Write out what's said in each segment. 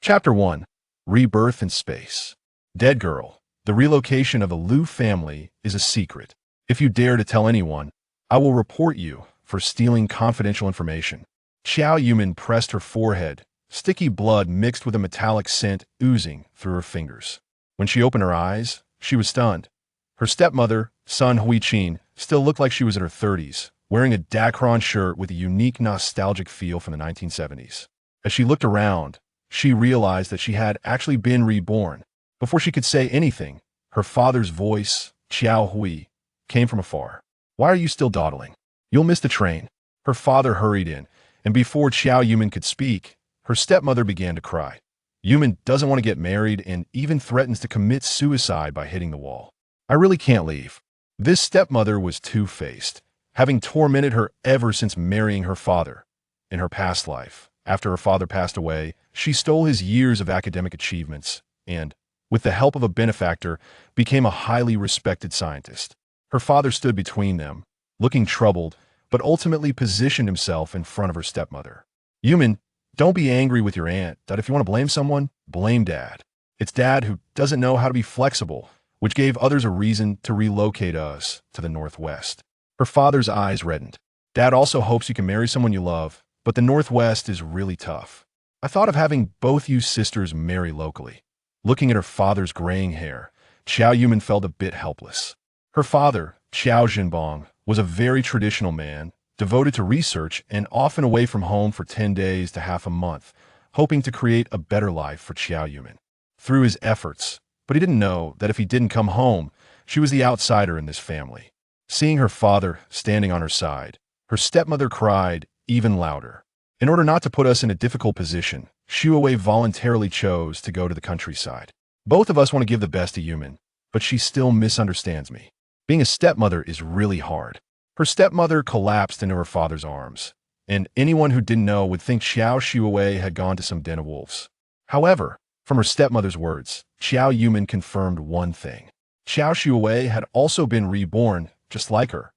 Chapter 1. Rebirth in Space. Dead Girl. The relocation of the Liu family is a secret. If you dare to tell anyone, I will report you for stealing confidential information. Qiao Yumeian pressed her forehead, sticky blood mixed with a metallic scent oozing through her fingers. When she opened her eyes, she was stunned. Her stepmother, Sun Huiqin, still looked like she was in her 30s, wearing a Dacron shirt with a unique nostalgic feel from the 1970s. As she looked around, she realized that she had actually been reborn. Before she could say anything, her father's voice, Qiao Hui, came from afar. "Why are you still dawdling? You'll miss the train." Her father hurried in, and before Qiao Yumeian could speak, her stepmother began to cry. Yumeian doesn't want to get married and even threatens to commit suicide by hitting the wall. "I really can't leave." This stepmother was two-faced, having tormented her ever since marrying her father. In her past life, after her father passed away, she stole his years of academic achievements and, with the help of a benefactor, became a highly respected scientist. Her father stood between them, looking troubled, but ultimately positioned himself in front of her stepmother. "Yumeian, don't be angry with your aunt. That if you want to blame someone, blame Dad. It's Dad who doesn't know how to be flexible, which gave others a reason to relocate us to the Northwest." Her father's eyes reddened. "Dad also hopes you can marry someone you love, but the Northwest is really tough. I thought of having both you sisters marry locally." Looking at her father's graying hair, Qiao Yumeian felt a bit helpless. Her father, Qiao Zhenbong, was a very traditional man, devoted to research and often away from home for 10 days to half a month, hoping to create a better life for Qiao Yumeian through his efforts. But he didn't know that if he didn't come home, she was the outsider in this family. Seeing her father standing on her side, her stepmother cried even louder. "In order not to put us in a difficult position, Shuawei voluntarily chose to go to the countryside. Both of us want to give the best to Yumeian, but she still misunderstands me. Being a stepmother is really hard." Her stepmother collapsed into her father's arms, and anyone who didn't know would think Xiao Shuawei had gone to some den of wolves. However, from her stepmother's words, Qiao Yumeian confirmed one thing. Xiao Shuawei had also been reborn, just like her.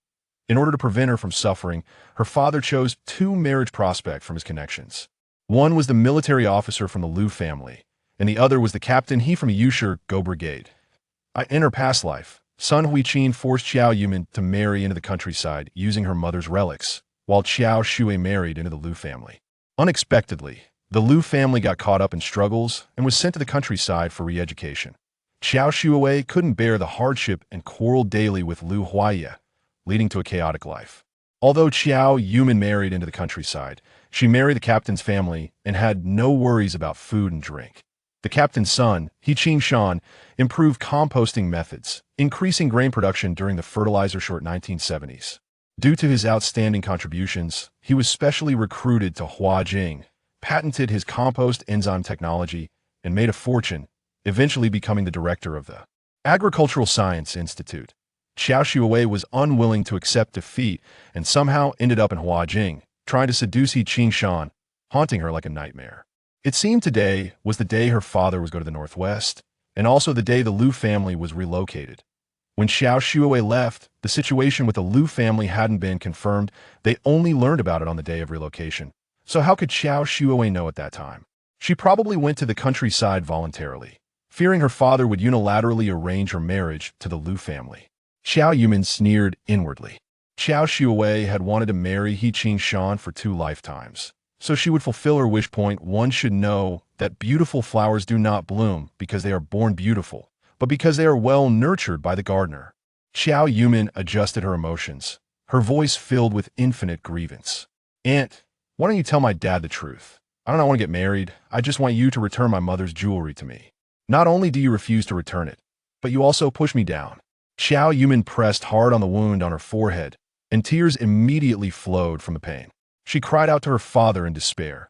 In order to prevent her from suffering, her father chose two marriage prospects from his connections. One was the military officer from the Liu family, and the other was the captain he from a Yusher Go Brigade. In her past life, Sun Huiqin forced Qiao Yumeian to marry into the countryside using her mother's relics, while Qiao Shuai married into the Liu family. Unexpectedly, the Liu family got caught up in struggles and was sent to the countryside for re-education. Qiao Shuai couldn't bear the hardship and quarreled daily with Liu Huaiye, leading to a chaotic life. Although Qiao Yumeian married into the countryside, she married the captain's family and had no worries about food and drink. The captain's son, He-Ching Shan, improved composting methods, increasing grain production during the fertilizer-short 1970s. Due to his outstanding contributions, he was specially recruited to Huajing, patented his compost enzyme technology, and made a fortune, eventually becoming the director of the Agricultural Science Institute. Xiao Shuawei was unwilling to accept defeat and somehow ended up in Huajing, trying to seduce He-Ching Shan, haunting her like a nightmare. It seemed today was the day her father was going to the Northwest, and also the day the Liu family was relocated. When Xiao Shuawei left, the situation with the Liu family hadn't been confirmed. They only learned about it on the day of relocation. So how could Xiao Shuawei know at that time? She probably went to the countryside voluntarily, fearing her father would unilaterally arrange her marriage to the Liu family. Qiao Yumeian sneered inwardly. Xiao Shuawei had wanted to marry He-Ching Shan for 2 lifetimes, so she would fulfill her wish. One should know that beautiful flowers do not bloom because they are born beautiful, but because they are well nurtured by the gardener. Qiao Yumeian adjusted her emotions, her voice filled with infinite grievance. "Aunt, why don't you tell my dad the truth? I don't want to get married. I just want you to return my mother's jewelry to me. Not only do you refuse to return it, but you also push me down." Qiao Yumeian pressed hard on the wound on her forehead, and tears immediately flowed from the pain. She cried out to her father in despair.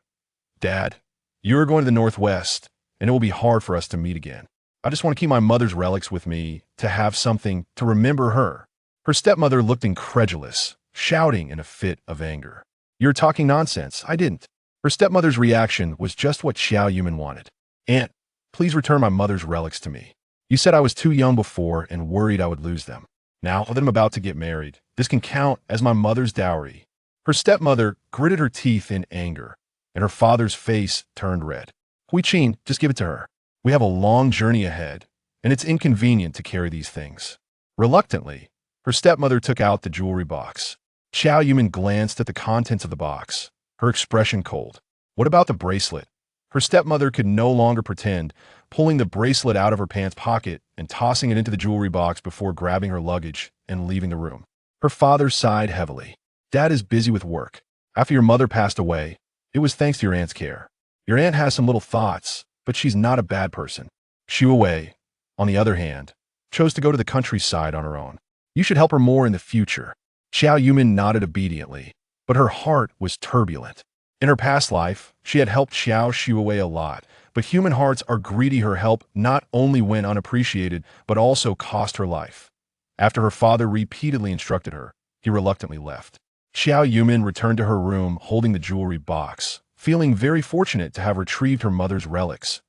"Dad, you are going to the Northwest, and it will be hard for us to meet again. I just want to keep my mother's relics with me, to have something to remember her." Her stepmother looked incredulous, shouting in a fit of anger. "You're talking nonsense. I didn't." Her stepmother's reaction was just what Qiao Yumeian wanted. "Aunt, please return my mother's relics to me. You said I was too young before and worried I would lose them. Now that I'm about to get married, this can count as my mother's dowry." Her stepmother gritted her teeth in anger, and her father's face turned red. Hui-Chin, just give it to her. We have a long journey ahead, and it's inconvenient to carry these things. Reluctantly, her stepmother took out the jewelry box. Qiao Yumeian glanced at the contents of the box, her expression cold. What about the bracelet? Her stepmother could no longer pretend, pulling the bracelet out of her pants pocket and tossing it into the jewelry box before grabbing her luggage and leaving the room. Her father sighed heavily. Dad is busy with work. After your mother passed away, it was thanks to your aunt's care. Your aunt has some little thoughts, but she's not a bad person. Xu Wei, on the other hand, chose to go to the countryside on her own. You should help her more in the future. Qiao Yumeian nodded obediently, but her heart was turbulent. In her past life, she had helped Xiao Shuwei a lot, but human hearts are greedy. Her help not only went unappreciated, but also cost her life. After her father repeatedly instructed her, he reluctantly left. Qiao Yumeian returned to her room holding the jewelry box, feeling very fortunate to have retrieved her mother's relics.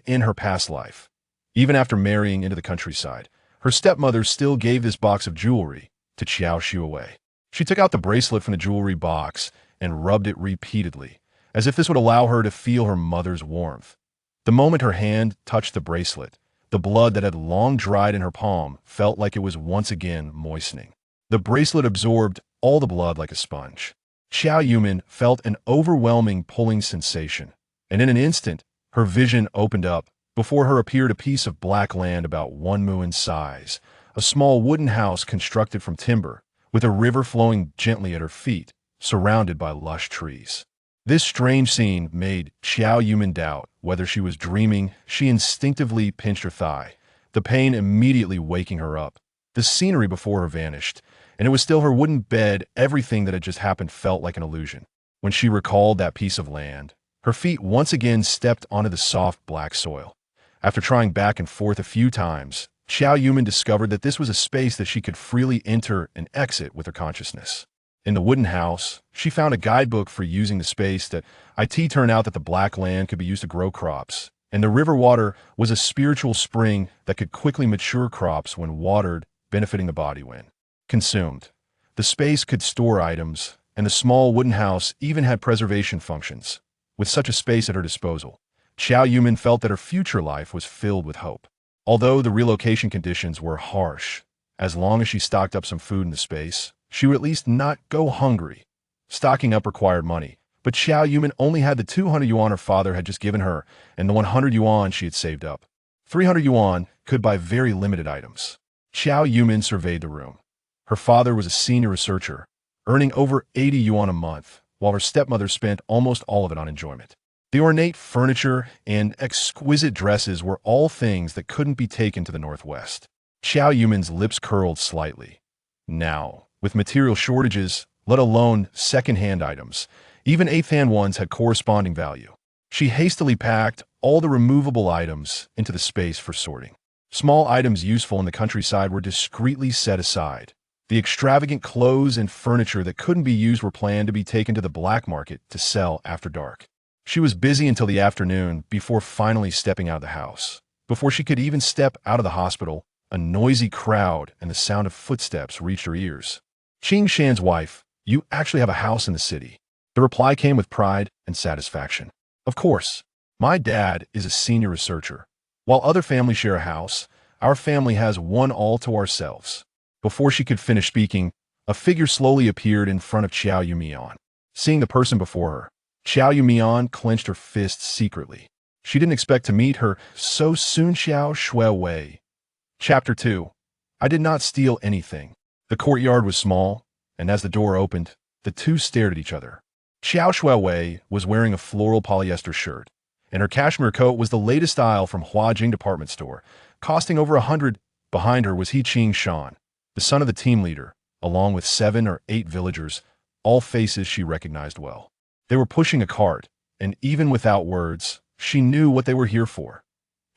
In her past life, even after marrying into the countryside, her stepmother still gave this box of jewelry to Qiao Shuwei. She took out the bracelet from the jewelry box and rubbed it repeatedly, as if this would allow her to feel her mother's warmth. The moment her hand touched the bracelet, the blood that had long dried in her palm felt like it was once again moistening. The bracelet absorbed all the blood like a sponge. Qiao Yumeian felt an overwhelming pulling sensation, and in an instant, her vision opened up. Before her appeared a piece of black land about 1 mu in size, a small wooden house constructed from timber, with a river flowing gently at her feet, surrounded by lush trees. This strange scene made Qiao Yumeian doubt whether she was dreaming. She instinctively pinched her thigh, the pain immediately waking her up. The scenery before her vanished, and it was still her wooden bed. Everything that had just happened felt like an illusion. When she recalled that piece of land, her feet once again stepped onto the soft black soil. After trying back and forth a few times, Qiao Yumeian discovered that this was a space that she could freely enter and exit with her consciousness. In the wooden house, she found a guidebook for using the space. It turned out that the black land could be used to grow crops, and the river water was a spiritual spring that could quickly mature crops when watered, benefiting the body when consumed. The space could store items, and the small wooden house even had preservation functions. With such a space at her disposal, Qiao Yumeian felt that her future life was filled with hope. Although the relocation conditions were harsh, as long as she stocked up some food in the space, she would at least not go hungry. Stocking up required money, but Qiao Yumeian only had the 200 yuan her father had just given her and the 100 yuan she had saved up. 300 yuan could buy very limited items. Qiao Yumeian surveyed the room. Her father was a senior researcher, earning over 80 yuan a month, while her stepmother spent almost all of it on enjoyment. The ornate furniture and exquisite dresses were all things that couldn't be taken to the Northwest. Qiao Yumeian's lips curled slightly. Now, with material shortages, let alone second-hand items, even eighth-hand ones had corresponding value. She hastily packed all the removable items into the space for sorting. Small items useful in the countryside were discreetly set aside. The extravagant clothes and furniture that couldn't be used were planned to be taken to the black market to sell after dark. She was busy until the afternoon before finally stepping out of the house. Before she could even step out of the hospital, a noisy crowd and the sound of footsteps reached her ears. Qing Shan's wife, you actually have a house in the city. The reply came with pride and satisfaction. Of course, my dad is a senior researcher. While other families share a house, our family has one all to ourselves. Before she could finish speaking, a figure slowly appeared in front of Qiao Yumeian. Seeing the person before her, Qiao Yumeian clenched her fists secretly. She didn't expect to meet her so soon. Xiao Shuwei. Chapter 2. I did not steal anything. The courtyard was small, and as the door opened, the two stared at each other. Xiao Shuwei was wearing a floral polyester shirt, and her cashmere coat was the latest style from Huajing department store, costing over 100. Behind her was Qing Shan, the son of the team leader, along with 7 or 8 villagers, all faces she recognized well. They were pushing a cart, and even without words, she knew what they were here for.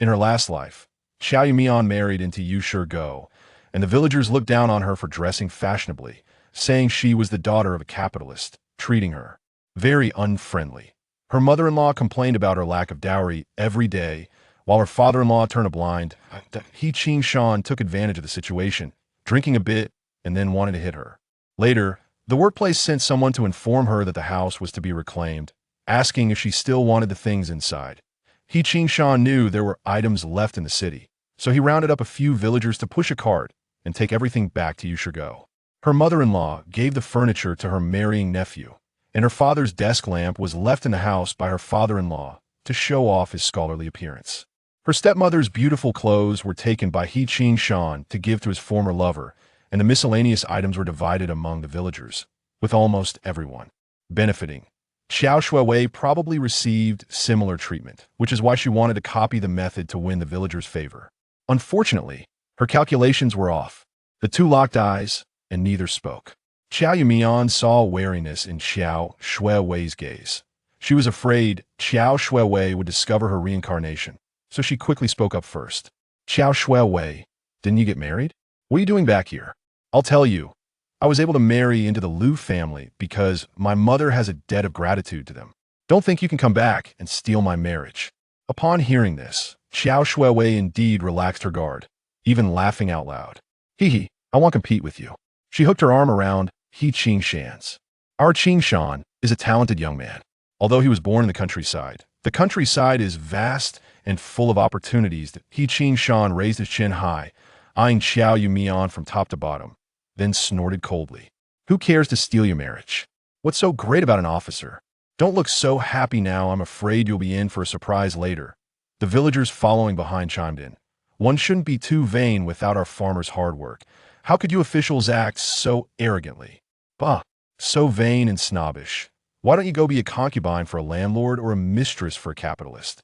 In her last life, Qiao Yumeian married into Yu Go, and the villagers looked down on her for dressing fashionably, saying she was the daughter of a capitalist, treating her very unfriendly. Her mother-in-law complained about her lack of dowry every day, while her father-in-law turned a blind. Qing Shan took advantage of the situation, drinking a bit, and then wanted to hit her. Later, the workplace sent someone to inform her that the house was to be reclaimed, asking if she still wanted the things inside. He Qingshan knew there were items left in the city, so he rounded up a few villagers to push a cart and take everything back to Yushigo. Her mother-in-law gave the furniture to her marrying nephew, and her father's desk lamp was left in the house by her father-in-law to show off his scholarly appearance. Her stepmother's beautiful clothes were taken by He Qingshan to give to his former lover, and the miscellaneous items were divided among the villagers, with almost everyone benefiting. Qiao Shuiwei probably received similar treatment, which is why she wanted to copy the method to win the villagers' favor. Unfortunately, her calculations were off. The two locked eyes, and neither spoke. Qiao Yumeian saw wariness in Qiao Shuiwei's gaze. She was afraid Qiao Shuiwei would discover her reincarnation, so she quickly spoke up first. Qiao Shuiwei, didn't you get married? What are you doing back here? I'll tell you. I was able to marry into the Liu family because my mother has a debt of gratitude to them. Don't think you can come back and steal my marriage. Upon hearing this, Qiao Shuiwei indeed relaxed her guard, even laughing out loud. Hee, I want to compete with you. She hooked her arm around He Qingshan's. Our Qingshan is a talented young man. Although he was born in the countryside is vast and full of opportunities. He Qingshan raised his chin high, eyeing Qiao Yumeian from top to bottom, then snorted coldly. Who cares to steal your marriage? What's so great about an officer? Don't look so happy now, I'm afraid you'll be in for a surprise later. The villagers following behind chimed in. One shouldn't be too vain without our farmers' hard work. How could you officials act so arrogantly? Bah, so vain and snobbish. Why don't you go be a concubine for a landlord or a mistress for a capitalist?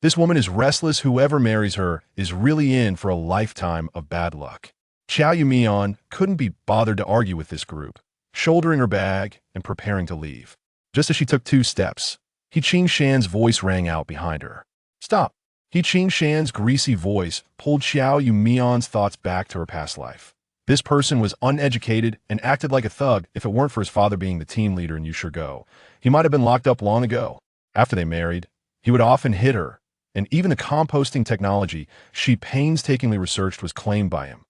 This woman is restless. Whoever marries her is really in for a lifetime of bad luck. Qiao Yumeian couldn't be bothered to argue with this group, shouldering her bag and preparing to leave. Just as she took 2 steps, He Qingshan's voice rang out behind her. Stop! He Qingshan's greasy voice pulled Qiao Yumeian's thoughts back to her past life. This person was uneducated and acted like a thug. If it weren't for his father being the team leader in Yushigo, he might have been locked up long ago. After they married, he would often hit her, and even the composting technology she painstakingly researched was claimed by him.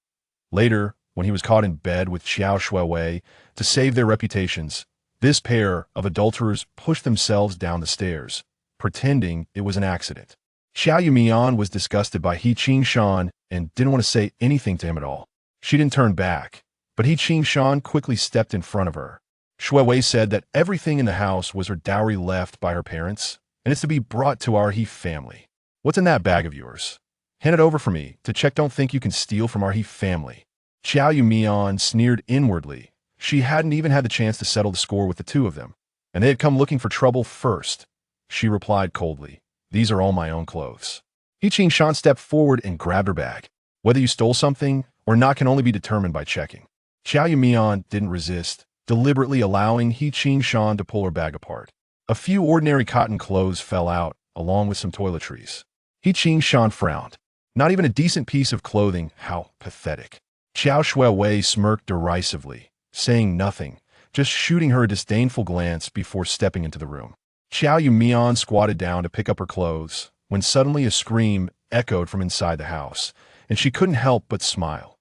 Later, when he was caught in bed with Qiao Shuiwei to save their reputations, this pair of adulterers pushed themselves down the stairs, pretending it was an accident. Qiao Yumeian was disgusted by He Qingshan and didn't want to say anything to him at all. She didn't turn back, but He Qingshan quickly stepped in front of her. Shuiwei said that everything in the house was her dowry left by her parents, and it's to be brought to our He family. What's in that bag of yours? Hand it over for me to check. Don't think you can steal from our He family. Qiao Yumeian sneered inwardly. She hadn't even had the chance to settle the score with the two of them, and they had come looking for trouble first. She replied coldly, These are all my own clothes. He Qingshan stepped forward and grabbed her bag. Whether you stole something or not can only be determined by checking. Qiao Yumeian didn't resist, deliberately allowing He Qingshan to pull her bag apart. A few ordinary cotton clothes fell out, along with some toiletries. He Qingshan frowned. Not even a decent piece of clothing, how pathetic. Qiao Shuiwei smirked derisively, saying nothing, just shooting her a disdainful glance before stepping into the room. Qiao Yumeian squatted down to pick up her clothes, when suddenly a scream echoed from inside the house, and she couldn't help but smile.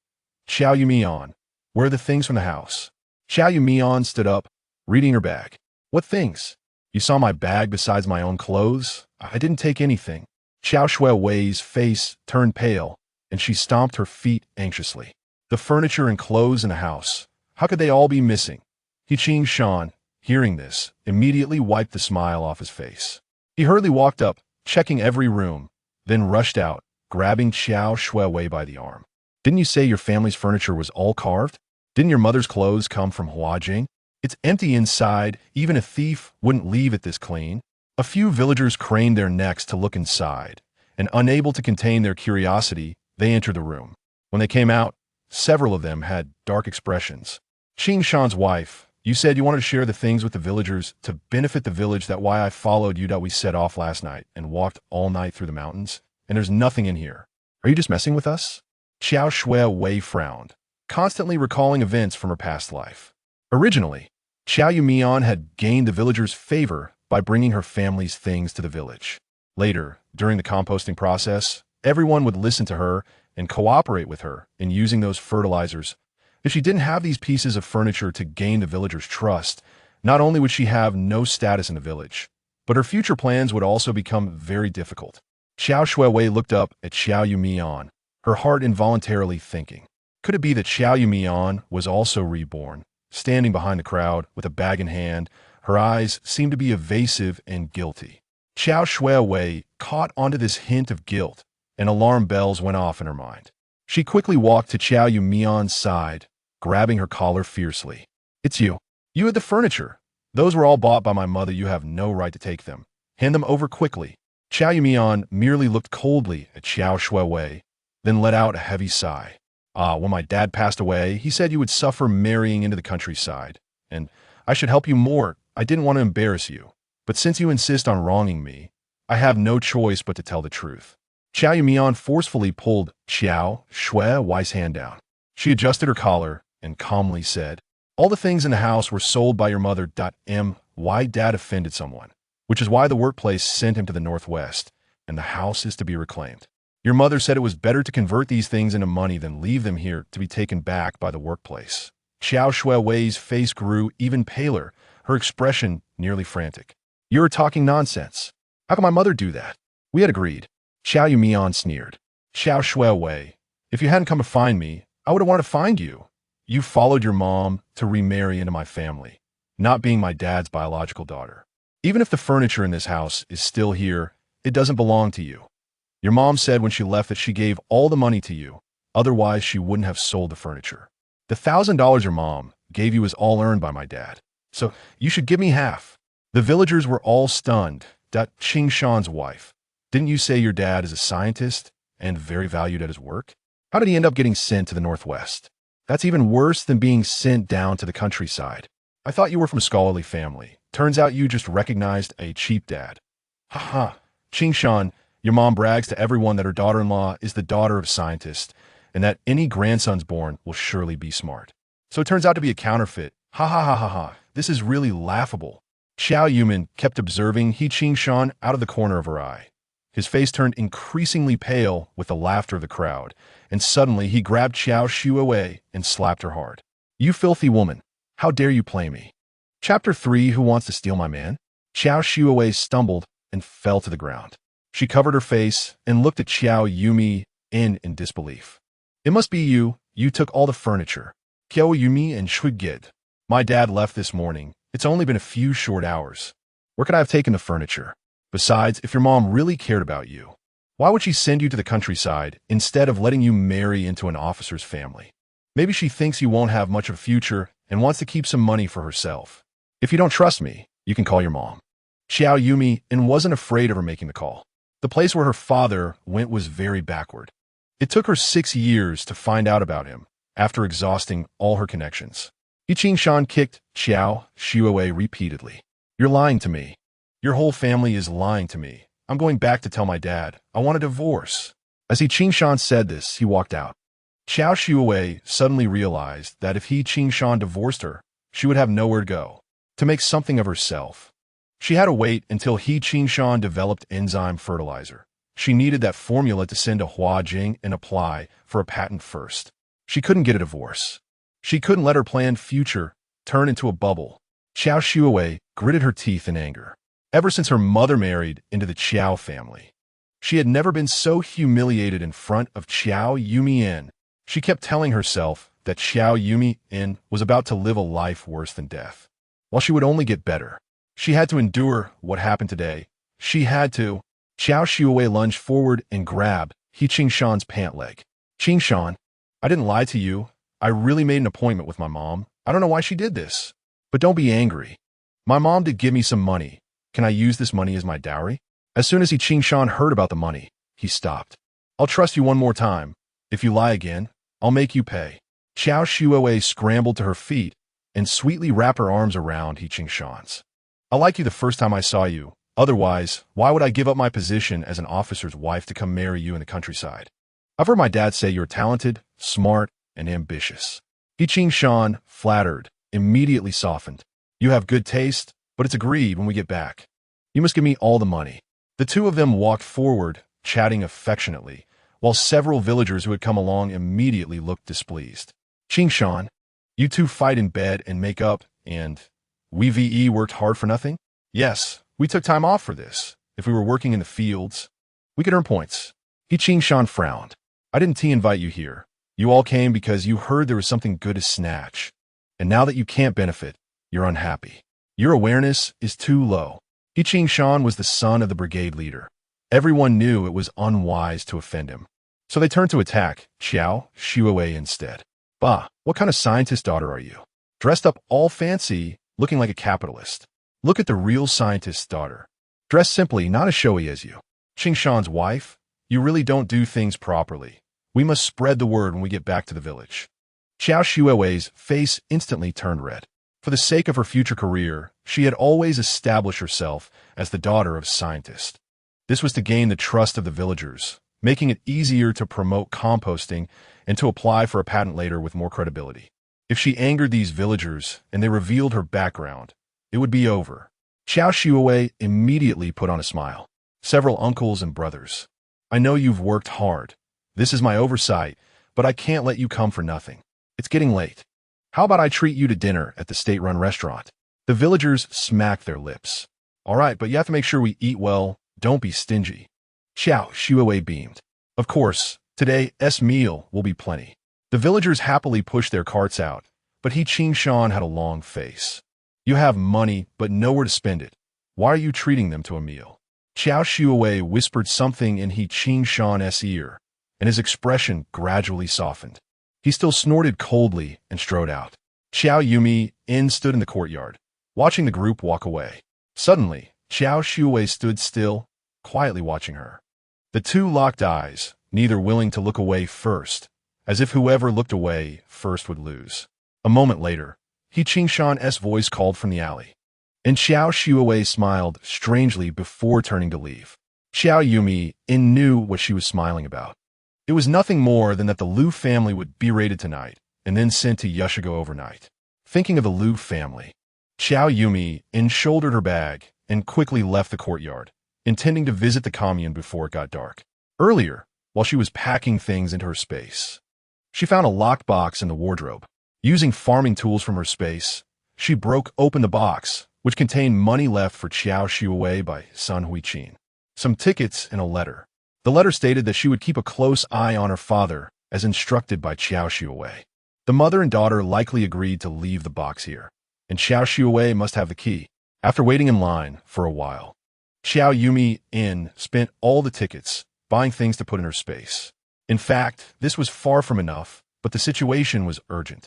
Qiao Yumeian, where are the things from the house? Qiao Yumeian stood up, reading her bag. What things? You saw my bag besides my own clothes? I didn't take anything. Qiao Shuiwei's face turned pale, and she stomped her feet anxiously. The furniture and clothes in the house, how could they all be missing? He Qingshan, hearing this, immediately wiped the smile off his face. He hurriedly walked up, checking every room, then rushed out, grabbing Qiao Shuiwei by the arm. Didn't you say your family's furniture was all carved? Didn't your mother's clothes come from Huajing? It's empty inside. Even a thief wouldn't leave it this clean. A few villagers craned their necks to look inside, and unable to contain their curiosity, they entered the room. When they came out, several of them had dark expressions. Qingshan's wife, you said you wanted to share the things with the villagers to benefit the village. That why I followed you. We set off last night and walked all night through the mountains, and there's nothing in here. Are you just messing with us? Qiao Shuiwei frowned, constantly recalling events from her past life. Originally, Qiao Yumeian had gained the villagers' favor by bringing her family's things to the village. Later, during the composting process, everyone would listen to her and cooperate with her in using those fertilizers. If she didn't have these pieces of furniture to gain the villagers' trust, not only would she have no status in the village, but her future plans would also become very difficult. Qiao Shuiwei looked up at Qiao Yumeian, her heart involuntarily thinking. Could it be that Qiao Yumeian was also reborn, standing behind the crowd with a bag in hand? Her eyes seemed to be evasive and guilty. Qiao Shuiwei caught onto this hint of guilt, and alarm bells went off in her mind. She quickly walked to Qiao Yumeian's side, grabbing her collar fiercely. It's you. You had the furniture. Those were all bought by my mother. You have no right to take them. Hand them over quickly. Qiao Yumeian merely looked coldly at Qiao Shuiwei, then let out a heavy sigh. When my dad passed away, he said you would suffer marrying into the countryside, and I should help you more. I didn't want to embarrass you, but since you insist on wronging me, I have no choice but to tell the truth. Qiao Yumeian forcefully pulled Qiao Shuiwei's hand down. She adjusted her collar and calmly said, all the things in the house were sold by your mother. My dad offended someone, which is why the workplace sent him to the northwest, and the house is to be reclaimed. Your mother said it was better to convert these things into money than leave them here to be taken back by the workplace. Qiao Shuiwei's face grew even paler, her expression nearly frantic. You're talking nonsense. How can my mother do that? We had agreed. Qiao Yumeian sneered. Qiao Shuiwei, if you hadn't come to find me, I would have wanted to find you. You followed your mom to remarry into my family, not being my dad's biological daughter. Even if the furniture in this house is still here, it doesn't belong to you. Your mom said when she left that she gave all the money to you, otherwise she wouldn't have sold the furniture. The $1,000 your mom gave you is all earned by my dad, so you should give me half. The villagers were all stunned. Qing Shan's wife. Didn't you say your dad is a scientist and very valued at his work? How did he end up getting sent to the northwest? That's even worse than being sent down to the countryside. I thought you were from a scholarly family. Turns out you just recognized a cheap dad. Ha. Qing Shan, your mom brags to everyone that her daughter-in-law is the daughter of a scientist and that any grandsons born will surely be smart. So it turns out to be a counterfeit. Ha. This is really laughable. Qiao Yumeian kept observing Qing Shan out of the corner of her eye. His face turned increasingly pale with the laughter of the crowd, and suddenly he grabbed Qiao Shuiwei and slapped her hard. You filthy woman! How dare you play me? Chapter 3, Who Wants to Steal My Man? Qiao Shuiwei stumbled and fell to the ground. She covered her face and looked at Qiao Yumeian in disbelief. It must be you. You took all the furniture. Qiao Yumeian Shuigid. My dad left this morning. It's only been a few short hours. Where could I have taken the furniture? Besides, if your mom really cared about you, why would she send you to the countryside instead of letting you marry into an officer's family? Maybe she thinks you won't have much of a future and wants to keep some money for herself. If you don't trust me, you can call your mom. Qiao Yumeian wasn't afraid of her making the call. The place where her father went was very backward. It took her 6 years to find out about him after exhausting all her connections. Qing Shan kicked Qiao Shuiwei repeatedly. You're lying to me. Your whole family is lying to me. I'm going back to tell my dad. I want a divorce. As Qing Shan said this, he walked out. Qiao Shuiwei suddenly realized that if Qing Shan divorced her, she would have nowhere to go to make something of herself. She had to wait until Qing Shan developed enzyme fertilizer. She needed that formula to send to Huajing and apply for a patent first. She couldn't get a divorce. She couldn't let her planned future turn into a bubble. Qiao Shuiwei gritted her teeth in anger. Ever since her mother married into the Qiao family, she had never been so humiliated in front of Qiao Yumeian. She kept telling herself that Qiao Yumeian was about to live a life worse than death, while she would only get better. She had to endure what happened today. She had to. Qiao Shuiwei lunged forward and grabbed Qing Shan's pant leg. Qing Shan, I didn't lie to you. I really made an appointment with my mom. I don't know why she did this. But don't be angry. My mom did give me some money. Can I use this money as my dowry? As soon as Qing Shan heard about the money, he stopped. I'll trust you one more time. If you lie again, I'll make you pay. Qiao Shuiwei scrambled to her feet and sweetly wrapped her arms around Qing Shan's. I liked you the first time I saw you. Otherwise, why would I give up my position as an officer's wife to come marry you in the countryside? I've heard my dad say you're talented, smart, and ambitious. Qing Shan, flattered, immediately softened. You have good taste, but it's agreed when we get back. You must give me all the money. The two of them walked forward, chatting affectionately, while several villagers who had come along immediately looked displeased. Qing Shan, you two fight in bed and make up, and we worked hard for nothing? Yes, we took time off for this. If we were working in the fields, We could earn points. He Qingshan frowned. I didn't invite you here. You all came because you heard there was something good to snatch. And now that you can't benefit, you're unhappy. Your awareness is too low. He Qingshan was the son of the brigade leader. Everyone knew it was unwise to offend him. So they turned to attack Qiao Yumeian instead. Bah, what kind of scientist daughter are you? Dressed up all fancy, looking like a capitalist. Look at the real scientist's daughter. Dressed simply, not as showy as you. Qingshan's wife, you really don't do things properly. We must spread the word when we get back to the village. Qiao Yumeian's face instantly turned red. For the sake of her future career, she had always established herself as the daughter of a scientist. This was to gain the trust of the villagers, making it easier to promote composting and to apply for a patent later with more credibility. If she angered these villagers and they revealed her background, it would be over. Qiao Yumeian immediately put on a smile. Several uncles and brothers. I know you've worked hard. This is my oversight, but I can't let you come for nothing. It's getting late. How about I treat you to dinner at the state-run restaurant? The villagers smacked their lips. All right, but you have to make sure we eat well. Don't be stingy. Qiao Yumeian beamed. Of course, today's meal will be plenty. The villagers happily pushed their carts out, but He Qingshan had a long face. You have money, but nowhere to spend it. Why are you treating them to a meal? Qiao Yumeian whispered something in He Qingshan's ear, and his expression gradually softened. He still snorted coldly and strode out. Qiao Yumeian stood in the courtyard, watching the group walk away. Suddenly, Qiao Yumeian stood still, quietly watching her. The two locked eyes, neither willing to look away first, as if whoever looked away first would lose. A moment later, He Qingshan's voice called from the alley, and Qiao Yumeian smiled strangely before turning to leave. Qiao Yumeian knew what she was smiling about. It was nothing more than that the Liu family would be raided tonight and then sent to Yushigo overnight. Thinking of the Liu family, Qiao Yumeian shouldered her bag and quickly left the courtyard, intending to visit the commune before it got dark. Earlier, while she was packing things into her space, she found a locked box in the wardrobe. Using farming tools from her space, she broke open the box, which contained money left for Qiao Yumeian by Sun Huiqin, some tickets and a letter. The letter stated that she would keep a close eye on her father, as instructed by Qiao Yumeian. The mother and daughter likely agreed to leave the box here, and Qiao Yumeian must have the key. After waiting in line for a while, Qiao Yumeian spent all the tickets, buying things to put in her space. In fact, this was far from enough, but the situation was urgent.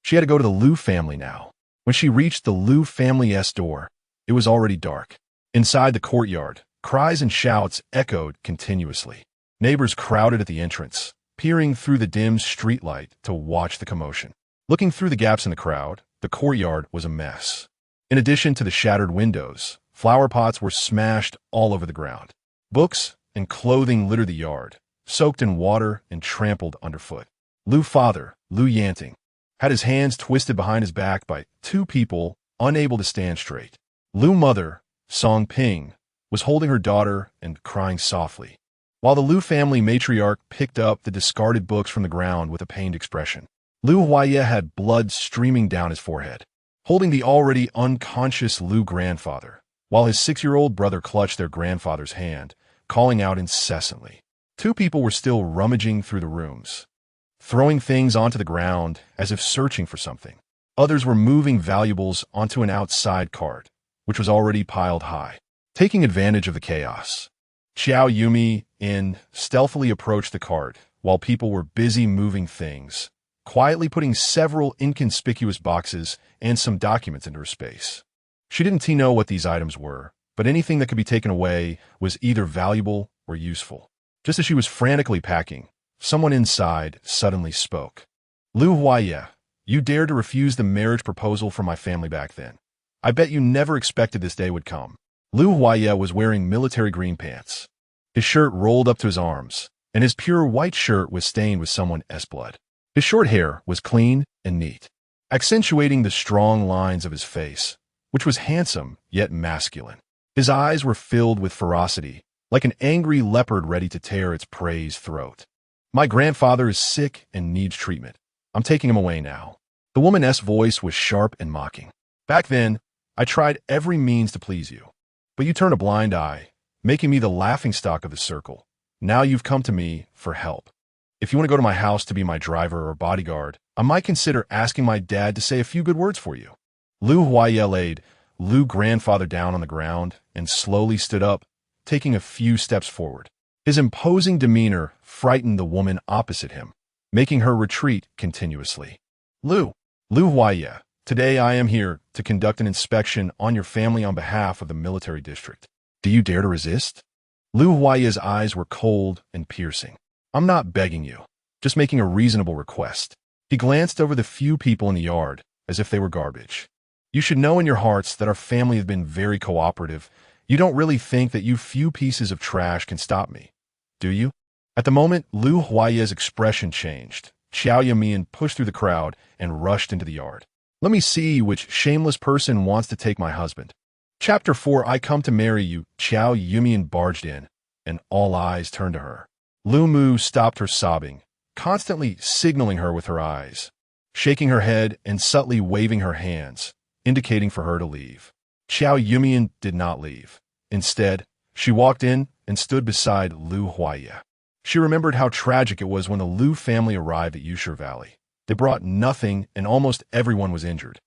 She had to go to the Liu family now. When she reached the Liu family's door, it was already dark. Inside the courtyard, cries and shouts echoed continuously. Neighbors crowded at the entrance, peering through the dim streetlight to watch the commotion. Looking through the gaps in the crowd, the courtyard was a mess. In addition to the shattered windows, flower pots were smashed all over the ground. Books and clothing littered the yard, soaked in water and trampled underfoot. Liu father, Liu Yanting, had his hands twisted behind his back by two people unable to stand straight. Liu mother, Song Ping, was holding her daughter and crying softly, while the Liu family matriarch picked up the discarded books from the ground with a pained expression. Liu Huaiye had blood streaming down his forehead, holding the already unconscious Liu grandfather, while his 6-year-old brother clutched their grandfather's hand, calling out incessantly. Two people were still rummaging through the rooms, throwing things onto the ground as if searching for something. Others were moving valuables onto an outside cart, which was already piled high. Taking advantage of the chaos, Qiao Yumeian stealthily approached the cart while people were busy moving things, quietly putting several inconspicuous boxes and some documents into her space. She didn't know what these items were, but anything that could be taken away was either valuable or useful. Just as she was frantically packing, someone inside suddenly spoke. Liu Huaiye, you dared to refuse the marriage proposal from my family back then. I bet you never expected this day would come. Liu Huaiye was wearing military green pants. His shirt rolled up to his arms, and his pure white shirt was stained with someone's blood. His short hair was clean and neat, accentuating the strong lines of his face, which was handsome yet masculine. His eyes were filled with ferocity, like an angry leopard ready to tear its prey's throat. My grandfather is sick and needs treatment. I'm taking him away now. The woman's voice was sharp and mocking. Back then, I tried every means to please you, but you turned a blind eye, making me the laughingstock of the circle. Now you've come to me for help. If you want to go to my house to be my driver or bodyguard, I might consider asking my dad to say a few good words for you." Lu Huaiye laid Lu grandfather down on the ground and slowly stood up, taking a few steps forward. His imposing demeanor frightened the woman opposite him, making her retreat continuously. Lu Huaiye, today I am here to conduct an inspection on your family on behalf of the military district. Do you dare to resist?" Lu Huaiye's eyes were cold and piercing. "I'm not begging you, just making a reasonable request." He glanced over the few people in the yard as if they were garbage. "You should know in your hearts that our family has been very cooperative. You don't really think that you few pieces of trash can stop me, do you?" At the moment, Lu Huaiye's expression changed. Qiao Yumeian pushed through the crowd and rushed into the yard. "Let me see which shameless person wants to take my husband." Chapter 4, I come to marry you. Qiao Yumeian barged in, and all eyes turned to her. Lu Mu stopped her sobbing, constantly signaling her with her eyes, shaking her head and subtly waving her hands, indicating for her to leave. Qiao Yumeian did not leave. Instead, she walked in and stood beside Lu Huaiye. She remembered how tragic it was when the Lu family arrived at Yusher Valley. They brought nothing and almost everyone was injured.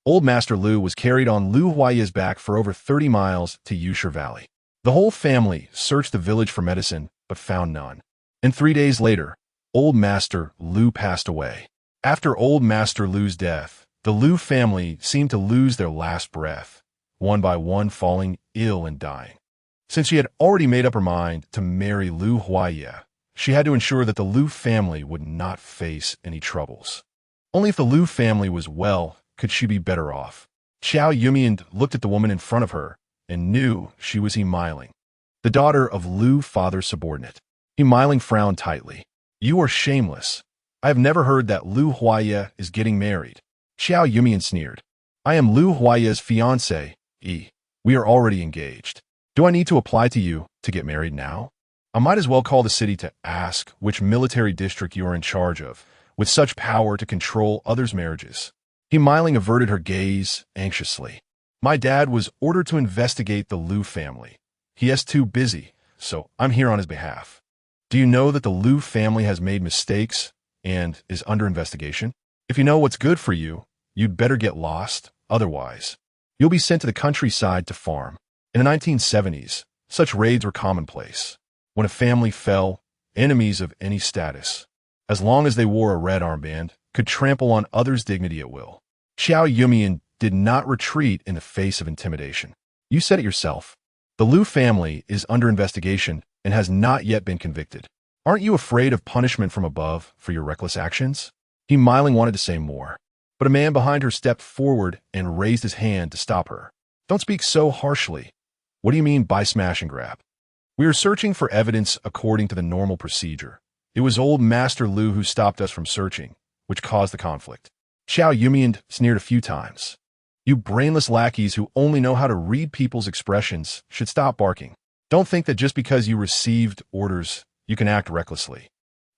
Old Master Lu was carried on Lu Huaiye's back for over 30 miles to Yusher Valley. The whole family searched the village for medicine, but found none. And 3 days later, Old Master Lu passed away. After Old Master Lu's death, the Lu family seemed to lose their last breath, one by one falling ill and dying. Since she had already made up her mind to marry Lu Huaiye, she had to ensure that the Lu family would not face any troubles. Only if the Lu family was well could she be better off. Qiao Yumeian looked at the woman in front of her and knew she was Yumeian, the daughter of Lu's father's subordinate. Yumeian frowned tightly. "You are shameless. I have never heard that Lu Huaiye is getting married." Qiao Yumeian sneered. "I am Lu Huaiye's fiancé. We are already engaged. Do I need to apply to you to get married now? I might as well call the city to ask which military district you are in charge of, with such power to control others' marriages." Yumeian averted her gaze anxiously. "My dad was ordered to investigate the Lu family. He is too busy, so I'm here on his behalf. Do you know that the Lu family has made mistakes and is under investigation? If you know what's good for you, you'd better get lost, otherwise you'll be sent to the countryside to farm." In the 1970s, such raids were commonplace. When a family fell, enemies of any status, as long as they wore a red armband, could trample on others' dignity at will. Qiao Yumeian did not retreat in the face of intimidation. "You said it yourself. The Lu family is under investigation and has not yet been convicted. Aren't you afraid of punishment from above for your reckless actions?" Yumeian wanted to say more, but a man behind her stepped forward and raised his hand to stop her. "Don't speak so harshly. What do you mean by smash and grab? We are searching for evidence according to the normal procedure. It was old Master Lu who stopped us from searching, which caused the conflict." Qiao Yumeian sneered a few times. "You brainless lackeys who only know how to read people's expressions should stop barking. Don't think that just because you received orders, you can act recklessly.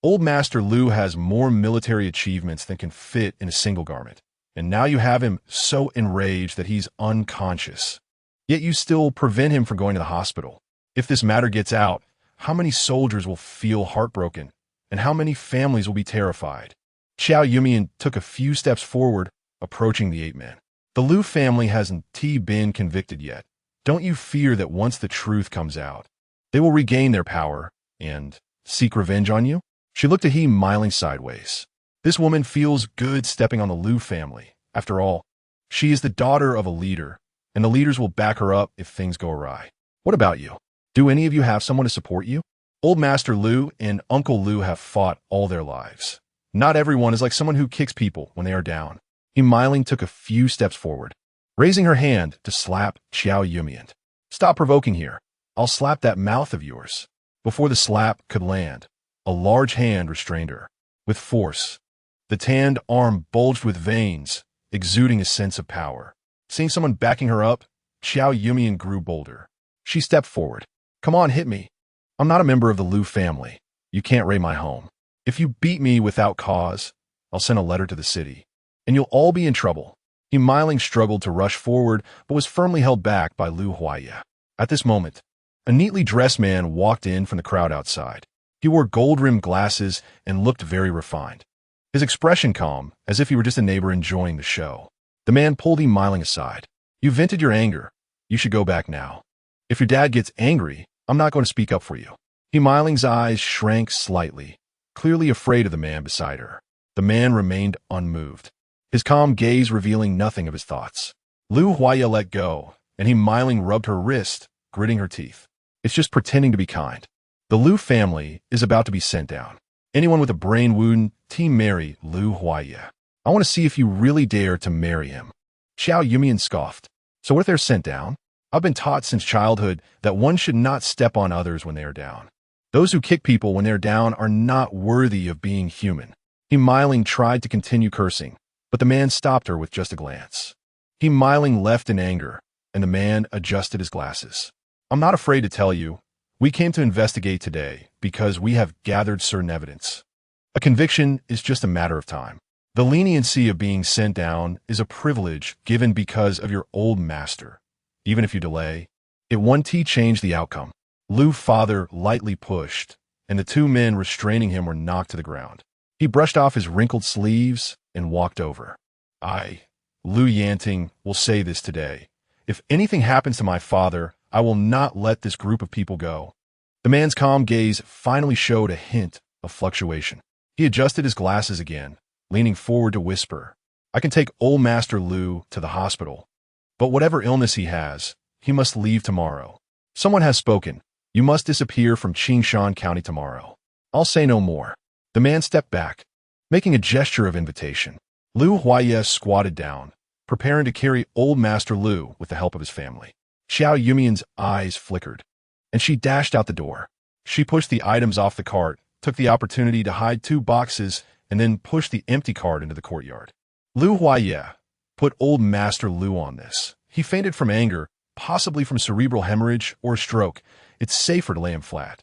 Old Master Lu has more military achievements than can fit in a single garment, and now you have him so enraged that he's unconscious. Yet you still prevent him from going to the hospital. If this matter gets out, how many soldiers will feel heartbroken, and how many families will be terrified?" Qiao Yumeian took a few steps forward, approaching the ape man. "The Lu family hasn't been convicted yet. Don't you fear that once the truth comes out, they will regain their power and seek revenge on you?" She looked at him, smiling sideways. This woman feels good stepping on the Lu family. After all, she is the daughter of a leader, and the leaders will back her up if things go awry. "What about you? Do any of you have someone to support you?" Old Master Lu and Uncle Lu have fought all their lives. Not everyone is like someone who kicks people when they are down. Yumeian took a few steps forward, raising her hand to slap Qiao Yumeian. "Stop provoking here. I'll slap that mouth of yours." Before the slap could land, a large hand restrained her. With force, the tanned arm bulged with veins, exuding a sense of power. Seeing someone backing her up, Qiao Yumeian grew bolder. She stepped forward. "Come on, hit me. I'm not a member of the Lu family. You can't raid my home. If you beat me without cause, I'll send a letter to the city, and you'll all be in trouble." Yumeian struggled to rush forward, but was firmly held back by Lu Huaiye. At this moment, A neatly dressed man walked in from the crowd outside. He wore gold-rimmed glasses and looked very refined. His expression calm, as if he were just a neighbor enjoying the show. The man pulled Yumeian aside. "You vented your anger. You should go back now. If your dad gets angry, I'm not going to speak up for you." Yumeian's eyes shrank slightly, clearly afraid of the man beside her. The man remained unmoved, his calm gaze revealing nothing of his thoughts. Lu Huaya let go, and Yumeian rubbed her wrist, gritting her teeth. "It's just pretending to be kind. The Lu family is about to be sent down. Anyone with a brain wound, team marry Lu Huaya. I want to see if you really dare to marry him." Qiao Yumeian scoffed. "So what if they're sent down? I've been taught since childhood that one should not step on others when they are down. Those who kick people when they're down are not worthy of being human." Yumeian tried to continue cursing, but the man stopped her with just a glance. Yumeian left in anger, and the man adjusted his glasses. "I'm not afraid to tell you. We came to investigate today because we have gathered certain evidence. A conviction is just a matter of time. The leniency of being sent down is a privilege given because of your old master. Even if you delay, it won't change the outcome." Lu's father lightly pushed, and the two men restraining him were knocked to the ground. He brushed off his wrinkled sleeves and walked over. Lu Yanting, will say this today. If anything happens to my father, I will not let this group of people go." The man's calm gaze finally showed a hint of fluctuation. He adjusted his glasses again, leaning forward to whisper, "I can take old Master Lu to the hospital, but whatever illness he has, he must leave tomorrow. Someone has spoken. You must disappear from Qingshan County tomorrow. I'll say no more." The man stepped back, making a gesture of invitation. Lu Huaya squatted down, preparing to carry old Master Lu with the help of his family. Qiao Yumeian's eyes flickered, and she dashed out the door. She pushed the items off the cart, took the opportunity to hide 2 boxes, and then pushed the empty cart into the courtyard. Lu Huaya put old Master Lu on this. He fainted from anger, possibly from cerebral hemorrhage or a stroke. It's safer to lay him flat.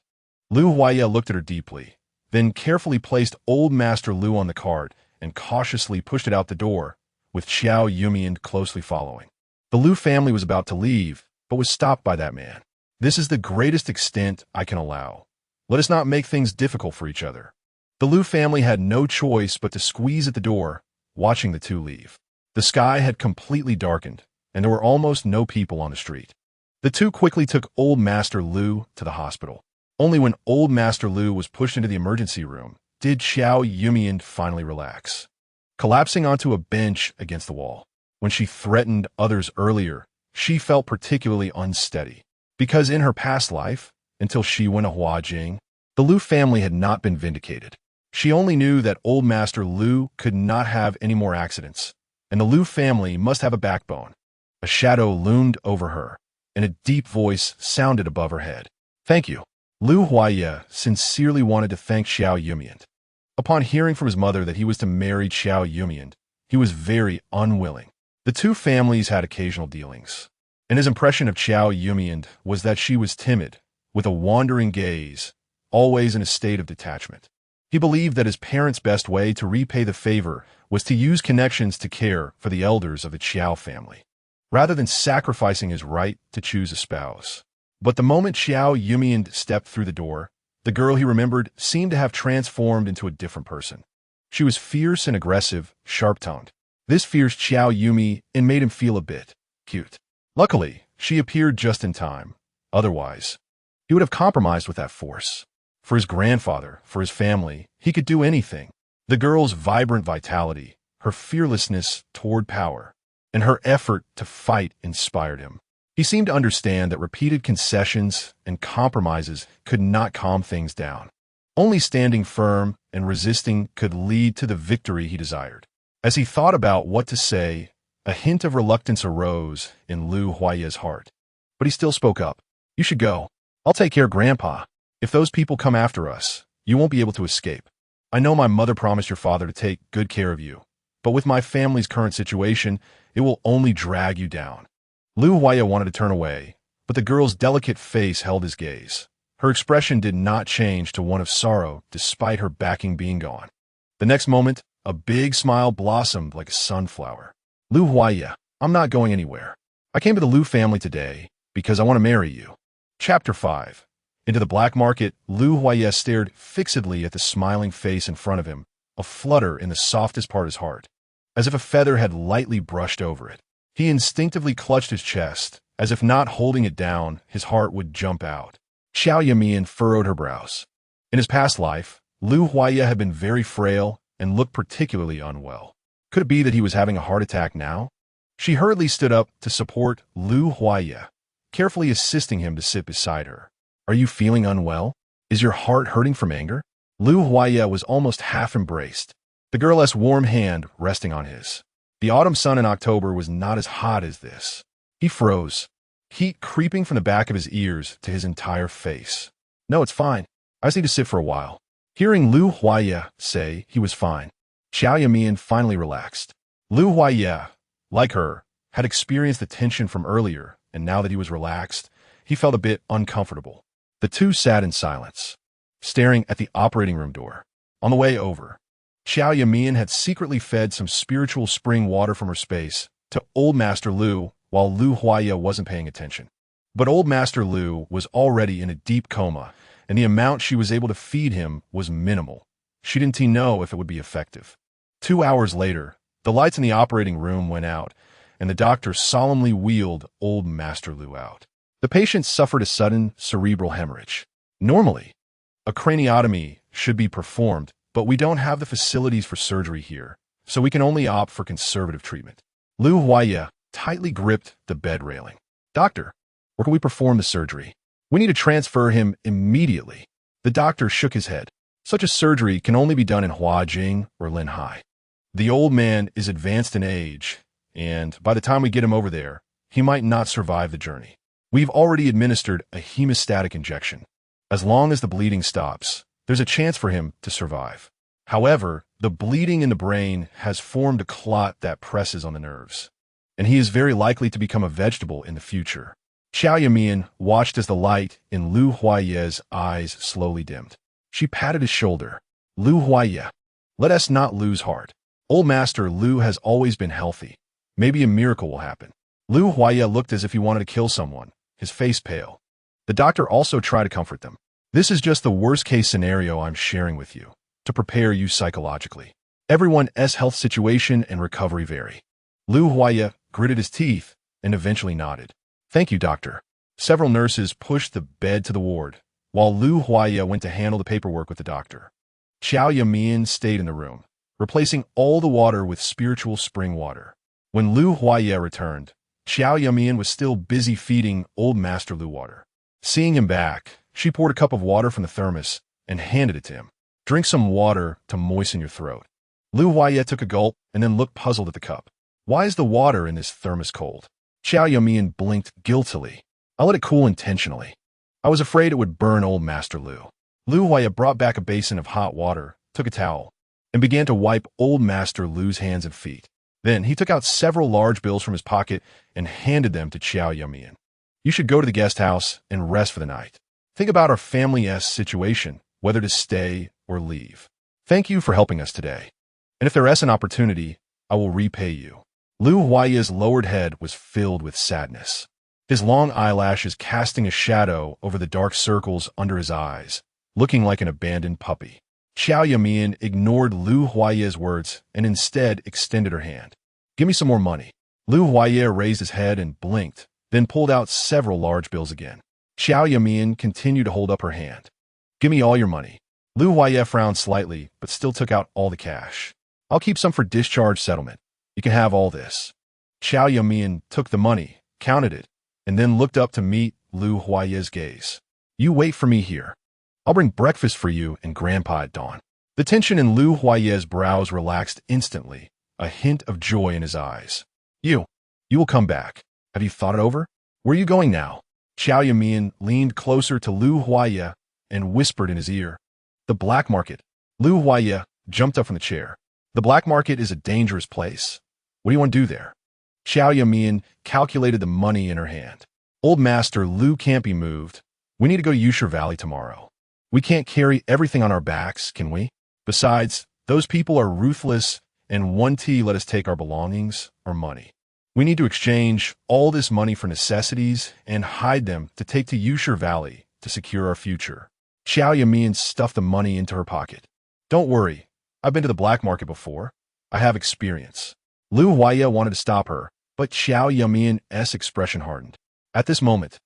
Lu Huaya looked at her deeply, then carefully placed old Master Lu on the cart and cautiously pushed it out the door, with Qiao Yumeian closely following. The Lu family was about to leave, but was stopped by that man. "This is the greatest extent I can allow. Let us not make things difficult for each other." The Lu family had no choice but to squeeze at the door, watching the two leave. The sky had completely darkened, and there were almost no people on the street. The two quickly took old Master Lu to the hospital. Only when old Master Lu was pushed into the emergency room did Qiao Yumeian finally relax, collapsing onto a bench against the wall. When she threatened others earlier, she felt particularly unsteady, because in her past life, until she went to Huajing, the Lu family had not been vindicated. She only knew that old Master Lu could not have any more accidents, and the Lu family must have a backbone. A shadow loomed over her, and a deep voice sounded above her head. "Thank you." Lu Huaya sincerely wanted to thank Qiao Yumeian. Upon hearing from his mother that he was to marry Qiao Yumeian, he was very unwilling. The two families had occasional dealings, and his impression of Qiao Yumeian was that she was timid, with a wandering gaze, always in a state of detachment. He believed that his parents' best way to repay the favor was to use connections to care for the elders of the Qiao family, rather than sacrificing his right to choose a spouse. But the moment Qiao Yumeian stepped through the door, the girl he remembered seemed to have transformed into a different person. She was fierce and aggressive, sharp-tongued. This fierce Qiao Yumeian made him feel a bit cute. Luckily, she appeared just in time. Otherwise, he would have compromised with that force. For his grandfather, for his family, he could do anything. The girl's vibrant vitality, her fearlessness toward power, and her effort to fight inspired him. He seemed to understand that repeated concessions and compromises could not calm things down. Only standing firm and resisting could lead to the victory he desired. As he thought about what to say, a hint of reluctance arose in Lu Huaya's heart. But he still spoke up. "You should go. I'll take care of Grandpa. If those people come after us, you won't be able to escape. I know my mother promised your father to take good care of you, but with my family's current situation, it will only drag you down." Lu Huaya wanted to turn away, but the girl's delicate face held his gaze. Her expression did not change to one of sorrow despite her backing being gone. The next moment, a big smile blossomed like a sunflower. "Lu Huaya, I'm not going anywhere. I came to the Lu family today because I want to marry you." Chapter 5. Into the black market, Lu Huaye stared fixedly at the smiling face in front of him, a flutter in the softest part of his heart, as if a feather had lightly brushed over it. He instinctively clutched his chest, as if not holding it down, his heart would jump out. Qiao Yumeian furrowed her brows. In his past life, Lu Huaye had been very frail and looked particularly unwell. Could it be that he was having a heart attack now? She hurriedly stood up to support Lu Huaye, carefully assisting him to sit beside her. Are you feeling unwell? Is your heart hurting from anger? Lu Huaye was almost half embraced, the girl's warm hand resting on his. The autumn sun in October was not as hot as this. He froze, heat creeping from the back of his ears to his entire face. No, it's fine. I just need to sit for a while. Hearing Lu Huaye say he was fine, Qiao Yumeian finally relaxed. Lu Huaye, like her, had experienced the tension from earlier, and now that he was relaxed, he felt a bit uncomfortable. The two sat in silence, staring at the operating room door. On the way over, Qiao Yumeian had secretly fed some spiritual spring water from her space to Old Master Lu while Lu Huaye wasn't paying attention. But Old Master Lu was already in a deep coma, and the amount she was able to feed him was minimal. She didn't know if it would be effective. 2 hours later, the lights in the operating room went out, and the doctor solemnly wheeled Old Master Lu out. The patient suffered a sudden cerebral hemorrhage. Normally, a craniotomy should be performed, but we don't have the facilities for surgery here, so we can only opt for conservative treatment. Lu Huaye tightly gripped the bed railing. Doctor, where can we perform the surgery? We need to transfer him immediately. The doctor shook his head. Such a surgery can only be done in Huajing or Linhai. The old man is advanced in age, and by the time we get him over there, he might not survive the journey. We've already administered a hemostatic injection. As long as the bleeding stops, there's a chance for him to survive. However, the bleeding in the brain has formed a clot that presses on the nerves, and he is very likely to become a vegetable in the future. Qiao Yumeian watched as the light in Lu Huaye's eyes slowly dimmed. She patted his shoulder. Lu Huaye, let us not lose heart. Old Master Lu has always been healthy. Maybe a miracle will happen. Lu Huaye looked as if he wanted to kill someone, his face pale. The doctor also tried to comfort them. This is just the worst-case scenario I'm sharing with you, to prepare you psychologically. Everyone's health situation and recovery vary. Lu Huaye gritted his teeth and eventually nodded. Thank you, doctor. Several nurses pushed the bed to the ward, while Lu Huaye went to handle the paperwork with the doctor. Qiao Yumeian stayed in the room, replacing all the water with spiritual spring water. When Lu Huaye returned, Qiao Yumeian was still busy feeding Old Master Lu water. Seeing him back, she poured a cup of water from the thermos and handed it to him. Drink some water to moisten your throat. Lu Huaye took a gulp and then looked puzzled at the cup. Why is the water in this thermos cold? Qiao Yumeian blinked guiltily. I let it cool intentionally. I was afraid it would burn Old Master Lu. Lu Huaye brought back a basin of hot water, took a towel, and began to wipe Old Master Lu's hands and feet. Then he took out several large bills from his pocket and handed them to Qiao Yumeian. You should go to the guest house and rest for the night. Think about our family's situation, whether to stay or leave. Thank you for helping us today. And if there is an opportunity, I will repay you. Lu Huaye's lowered head was filled with sadness, his long eyelashes casting a shadow over the dark circles under his eyes, looking like an abandoned puppy. Qiao Yumeian ignored Lu Huaye's words and instead extended her hand. Give me some more money. Lu Huaye raised his head and blinked, then pulled out several large bills again. Qiao Yumeian continued to hold up her hand. Give me all your money. Lu Huaye frowned slightly, but still took out all the cash. I'll keep some for discharge settlement. You can have all this. Qiao Yumeian took the money, counted it, and then looked up to meet Lu Huaye's gaze. You wait for me here. I'll bring breakfast for you and Grandpa at dawn. The tension in Lu Huaye's brows relaxed instantly, a hint of joy in his eyes. You will come back. Have you thought it over? Where are you going now? Qiao Yumeian leaned closer to Lu Huaye and whispered in his ear. The black market. Lu Huaye jumped up from the chair. The black market is a dangerous place. What do you want to do there? Qiao Yumeian calculated the money in her hand. Old Master Lu can't be moved. We need to go to Yusher Valley tomorrow. We can't carry everything on our backs, can we? Besides, those people are ruthless, and one tea let us take our belongings or money. We need to exchange all this money for necessities and hide them to take to Yusher Valley to secure our future. Qiao Yumeian stuffed the money into her pocket. Don't worry, I've been to the black market before. I have experience. Lu Huaya wanted to stop her, but Qiao Yumeian's expression hardened. At this moment,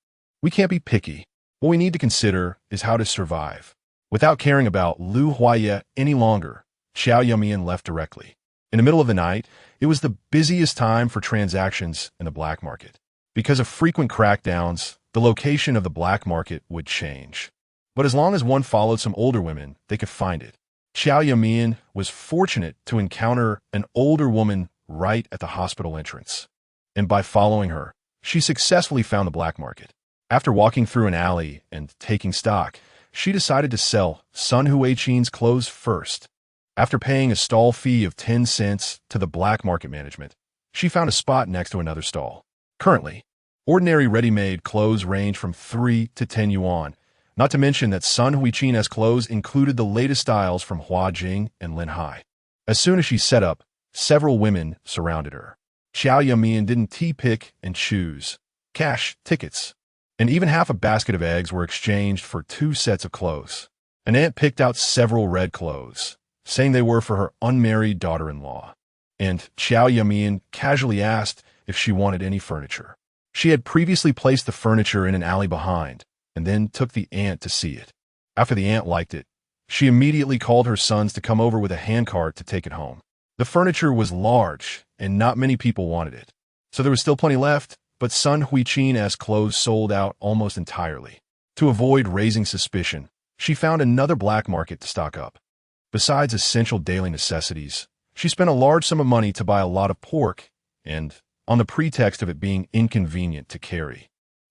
we can't be picky. What we need to consider is how to survive. Without caring about Lu Huaya any longer, Qiao Yumeian left directly. In the middle of the night, it was the busiest time for transactions in the black market. Because of frequent crackdowns, the location of the black market would change. But as long as one followed some older women, they could find it. Qiao Yumeian was fortunate to encounter an older woman right at the hospital entrance. And by following her, she successfully found the black market. After walking through an alley and taking stock, she decided to sell Sun Huiqin's clothes first. After paying a stall fee of 10 cents to the black market management, she found a spot next to another stall. Currently, ordinary ready-made clothes range from 3 to 10 yuan, not to mention that Sun Huiqin's clothes included the latest styles from Huajing and Linhai. As soon as she set up, several women surrounded her. Qiao Yumeian didn't pick and choose. Cash, tickets, and even half a basket of eggs were exchanged for 2 sets of clothes. An aunt picked out several red clothes, saying they were for her unmarried daughter-in-law. And Qiao Yumeian casually asked if she wanted any furniture. She had previously placed the furniture in an alley behind, and then took the aunt to see it. After the aunt liked it, she immediately called her sons to come over with a handcart to take it home. The furniture was large, and not many people wanted it. So there was still plenty left, but Sun Huiqin's clothes sold out almost entirely. To avoid raising suspicion, she found another black market to stock up. Besides essential daily necessities, she spent a large sum of money to buy a lot of pork, and on the pretext of it being inconvenient to carry.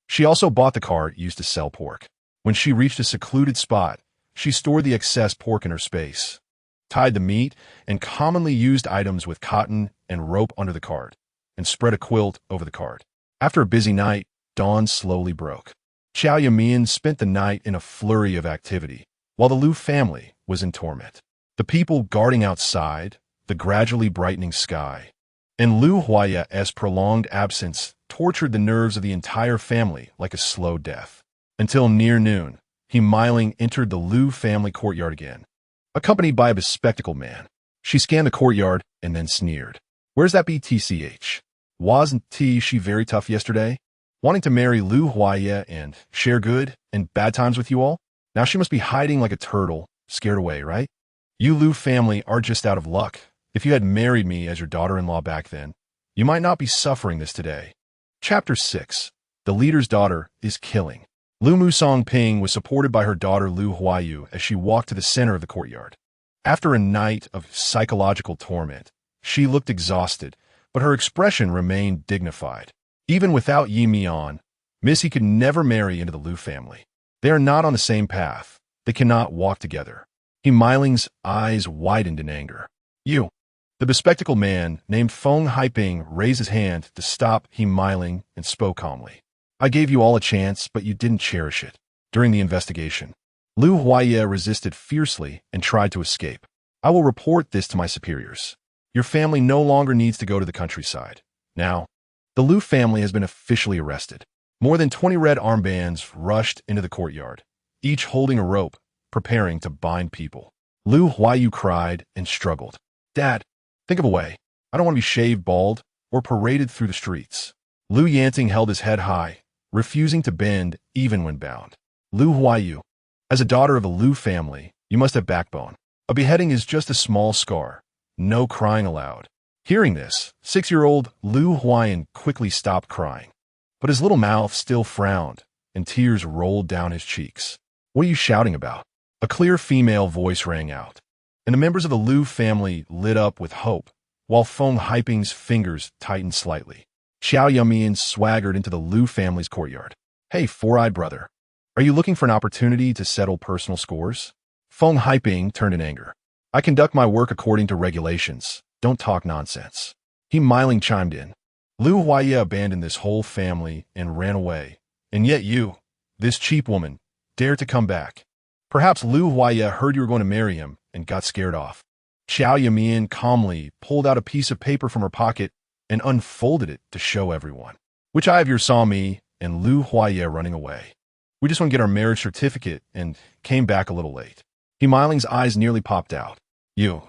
She also bought the cart used to sell pork. When she reached a secluded spot, she stored the excess pork in her space, tied the meat and commonly used items with cotton and rope under the cart, and spread a quilt over the cart. After a busy night, dawn slowly broke. Qiao Yumeian spent the night in a flurry of activity, while the Lu family was in torment. The people guarding outside, the gradually brightening sky, and Lu Huaya's prolonged absence tortured the nerves of the entire family like a slow death. Until near noon, Yumeian entered the Lu family courtyard again, accompanied by a bespectacled man. She scanned the courtyard and then sneered. Where's that BTCH? Wasn't she very tough yesterday? Wanting to marry Lu Huaya and share good and bad times with you all? Now she must be hiding like a turtle, scared away, right? You Lu family are just out of luck. If you had married me as your daughter-in-law back then, you might not be suffering this today. Chapter 6. The leader's daughter is killing. Lu Musong Ping was supported by her daughter Lu Huayu as she walked to the center of the courtyard. After a night of psychological torment, she looked exhausted, but her expression remained dignified. Even without Yumeian, Missy could never marry into the Lu family. They are not on the same path. They cannot walk together. Yumeian's eyes widened in anger. You. The bespectacled man named Feng Haiping raised his hand to stop Yumeian and spoke calmly. I gave you all a chance, but you didn't cherish it. During the investigation, Lu Huaya resisted fiercely and tried to escape. I will report this to my superiors. Your family no longer needs to go to the countryside. Now, the Lu family has been officially arrested. More than 20 red armbands rushed into the courtyard, each holding a rope, preparing to bind people. Lu Huayu cried and struggled. Dad, think of a way. I don't want to be shaved bald or paraded through the streets. Lu Yanting held his head high, refusing to bend even when bound. Lu Huayu, as a daughter of the Lu family, you must have backbone. A beheading is just a small scar. No crying allowed. Hearing this, 6-year-old Lu Huayan quickly stopped crying. But his little mouth still frowned, and tears rolled down his cheeks. What are you shouting about? A clear female voice rang out, and the members of the Lu family lit up with hope, while Feng Haiping's fingers tightened slightly. Qiao Yumeian swaggered into the Lu family's courtyard. Hey, four-eyed brother, are you looking for an opportunity to settle personal scores? Feng Haiping turned in anger. I conduct my work according to regulations. Don't talk nonsense. Yumeian chimed in. Lu Huaya abandoned this whole family and ran away, and yet you, this cheap woman, dared to come back. Perhaps Lu Huaya heard you were going to marry him and got scared off. Qiao Yumeian calmly pulled out a piece of paper from her pocket and unfolded it to show everyone. Which eye of yours saw me and Lu Huaye running away? We just want to get our marriage certificate and came back a little late. Yumeiling's eyes nearly popped out. You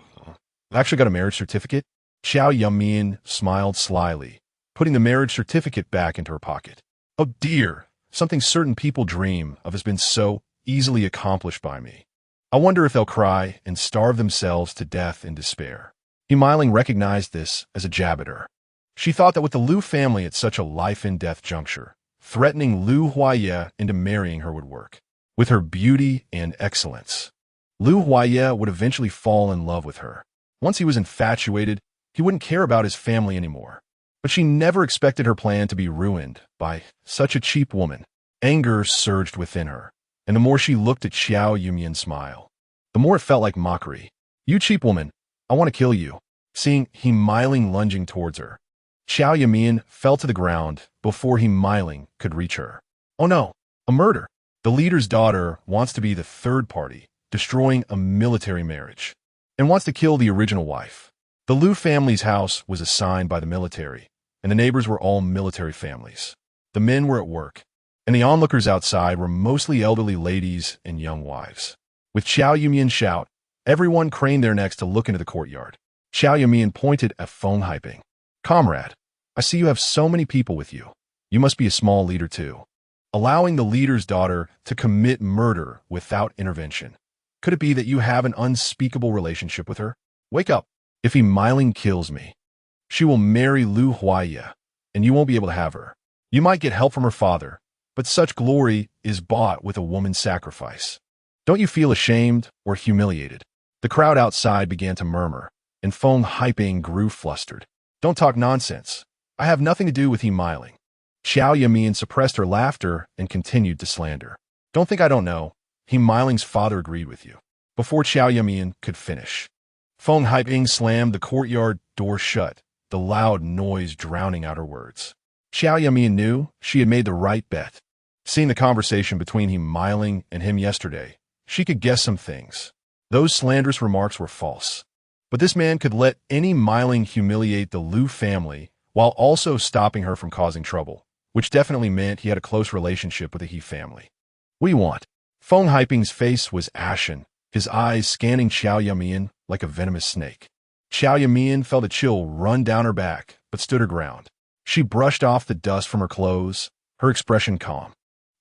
actually got a marriage certificate? Qiao Yumeian smiled slyly, putting the marriage certificate back into her pocket. Oh dear, something certain people dream of has been so easily accomplished by me. I wonder if they'll cry and starve themselves to death in despair. Yumeiling recognized this as a jab at her. She thought that with the Lu family at such a life-and-death juncture, threatening Lu Huaye into marrying her would work. With her beauty and excellence, Lu Huaye would eventually fall in love with her. Once he was infatuated, he wouldn't care about his family anymore. But she never expected her plan to be ruined by such a cheap woman. Anger surged within her, and the more she looked at Qiao Yumeian smile, the more it felt like mockery. You cheap woman, I want to kill you. Seeing Yumeiling lunging towards her, Qiao Yumeian fell to the ground before Yumeiling could reach her. Oh no, a murder. The leader's daughter wants to be the third party, destroying a military marriage, and wants to kill the original wife. The Lu family's house was assigned by the military, and the neighbors were all military families. The men were at work, and the onlookers outside were mostly elderly ladies and young wives. With Qiao Yumeian's shout, everyone craned their necks to look into the courtyard. Qiao Yumeian pointed at Feng Haiping. Comrade, I see you have so many people with you. You must be a small leader too. Allowing the leader's daughter to commit murder without intervention. Could it be that you have an unspeakable relationship with her? Wake up. If Yumeiling kills me, she will marry Lu Huaye, and you won't be able to have her. You might get help from her father, but such glory is bought with a woman's sacrifice. Don't you feel ashamed or humiliated? The crowd outside began to murmur, and Feng Haiping grew flustered. Don't talk nonsense. I have nothing to do with Yumeiling. Qiao Yumeian suppressed her laughter and continued to slander. Don't think I don't know. Yumeiling's father agreed with you. Before Qiao Yumeian could finish, Feng Haiping slammed the courtyard door shut, the loud noise drowning out her words. Qiao Yumeian knew she had made the right bet. Seeing the conversation between Yumeiling and him yesterday, she could guess some things. Those slanderous remarks were false. But this man could let any Yumeiling humiliate the Lu family while also stopping her from causing trouble, which definitely meant he had a close relationship with the He family. What do you want? Feng Haiping's face was ashen, his eyes scanning Qiao Yumeian like a venomous snake. Qiao Yumeian felt a chill run down her back, but stood her ground. She brushed off the dust from her clothes, her expression calm.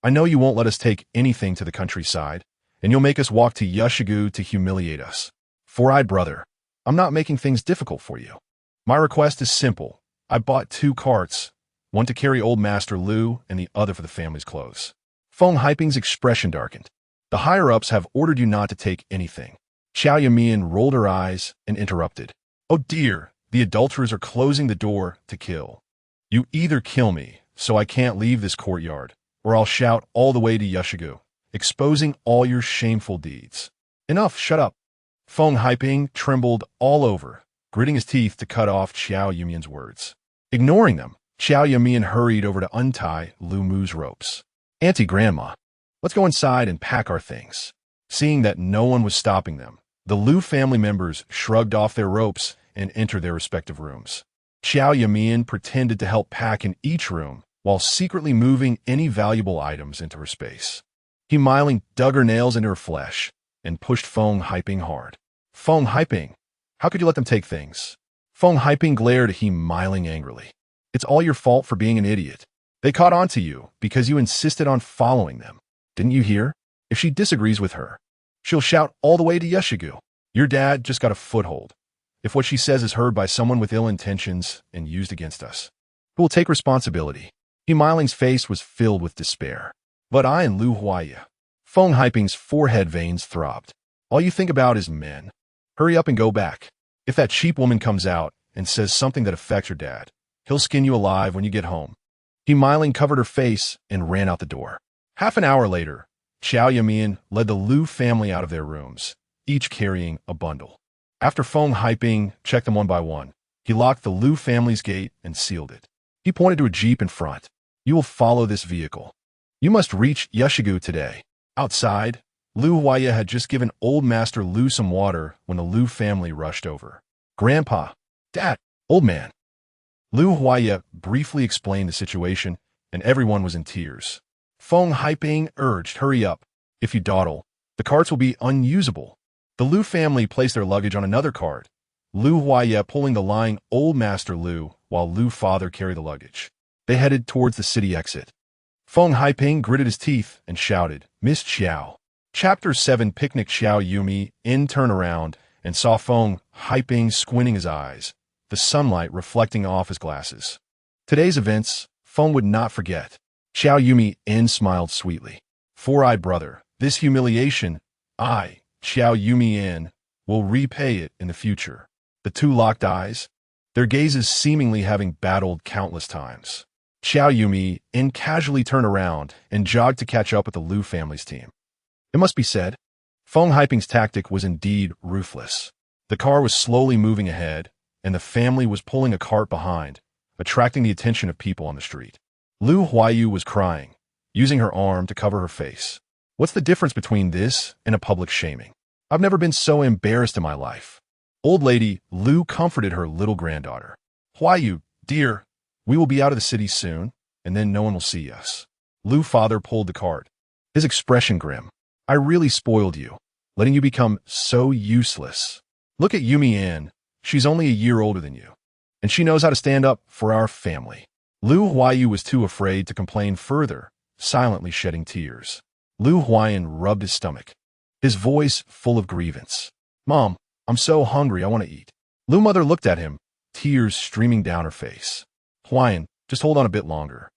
I know you won't let us take anything to the countryside, and you'll make us walk to Yushigu to humiliate us. Four-eyed brother, I'm not making things difficult for you. My request is simple. I bought 2 carts, one to carry old Master Lu and the other for the family's clothes. Feng Haiping's expression darkened. The higher-ups have ordered you not to take anything. Qiao Yumeian rolled her eyes and interrupted. Oh dear, the adulterers are closing the door to kill. You either kill me, so I can't leave this courtyard, or I'll shout all the way to Yushigu, exposing all your shameful deeds. Enough, shut up. Feng Haiping trembled all over, gritting his teeth to cut off Qiao Yumeian's words. Ignoring them, Qiao Yumeian hurried over to untie Lu Mu's ropes. Auntie Grandma, let's go inside and pack our things. Seeing that no one was stopping them, the Lu family members shrugged off their ropes and entered their respective rooms. Qiao Yumeian pretended to help pack in each room while secretly moving any valuable items into her space. Yumeiling dug her nails into her flesh and pushed Feng Haiping hard. Feng Haiping, how could you let them take things? Feng Haiping glared at Yumeiling angrily. It's all your fault for being an idiot. They caught on to you because you insisted on following them. Didn't you hear? If she disagrees with her, she'll shout all the way to Yushigu. Your dad just got a foothold. If what she says is heard by someone with ill intentions and used against us, who will take responsibility? Yumeiling's face was filled with despair. But I and Lu Huaye. Feng Haiping's forehead veins throbbed. All you think about is men. Hurry up and go back. If that cheap woman comes out and says something that affects your dad, he'll skin you alive when you get home. Yumeiling covered her face and ran out the door. Half an hour later, Qiao Yumeian led the Lu family out of their rooms, each carrying a bundle. After Feng Haiping checked them one by one, he locked the Lu family's gate and sealed it. He pointed to a jeep in front. You will follow this vehicle. You must reach Yushigu today. Outside, Lu Huaye had just given old Master Lu some water when the Lu family rushed over. Grandpa, Dad, old man. Lu Huaya briefly explained the situation, and everyone was in tears. Feng Haiping urged, "Hurry up. If you dawdle, the carts will be unusable." The Lu family placed their luggage on another cart, Lu Huaya pulling the lying old Master Lu, while Lu father carried the luggage. They headed towards the city exit. Feng Haiping gritted his teeth and shouted, "Miss Qiao." Chapter 7 Picnic. Qiao Yumeian turned around and saw Feng Haiping squinting his eyes, the sunlight reflecting off his glasses. Today's events, Feng would not forget. Qiao Yumeian smiled sweetly. "Four-eyed brother, this humiliation, I, Qiao Yumeian, will repay it in the future." The two locked eyes, their gazes seemingly having battled countless times. Qiao Yumeian casually turned around and jogged to catch up with the Lu family's team. It must be said, Feng Haiping's tactic was indeed ruthless. The car was slowly moving ahead, and the family was pulling a cart behind, attracting the attention of people on the street. Lu Huayu was crying, using her arm to cover her face. "What's the difference between this and a public shaming? I've never been so embarrassed in my life." Old lady Lu comforted her little granddaughter. "Huayu, dear, we will be out of the city soon, and then no one will see us." Lu father pulled the cart, his expression grim. "I really spoiled you, letting you become so useless. Look at Yumeian, she's only a year older than you, and she knows how to stand up for our family." Lu Huayu was too afraid to complain further, silently shedding tears. Lu Huayan rubbed his stomach, his voice full of grievance. "Mom, I'm so hungry, I want to eat." Lu mother looked at him, tears streaming down her face. "Huayan, just hold on a bit longer.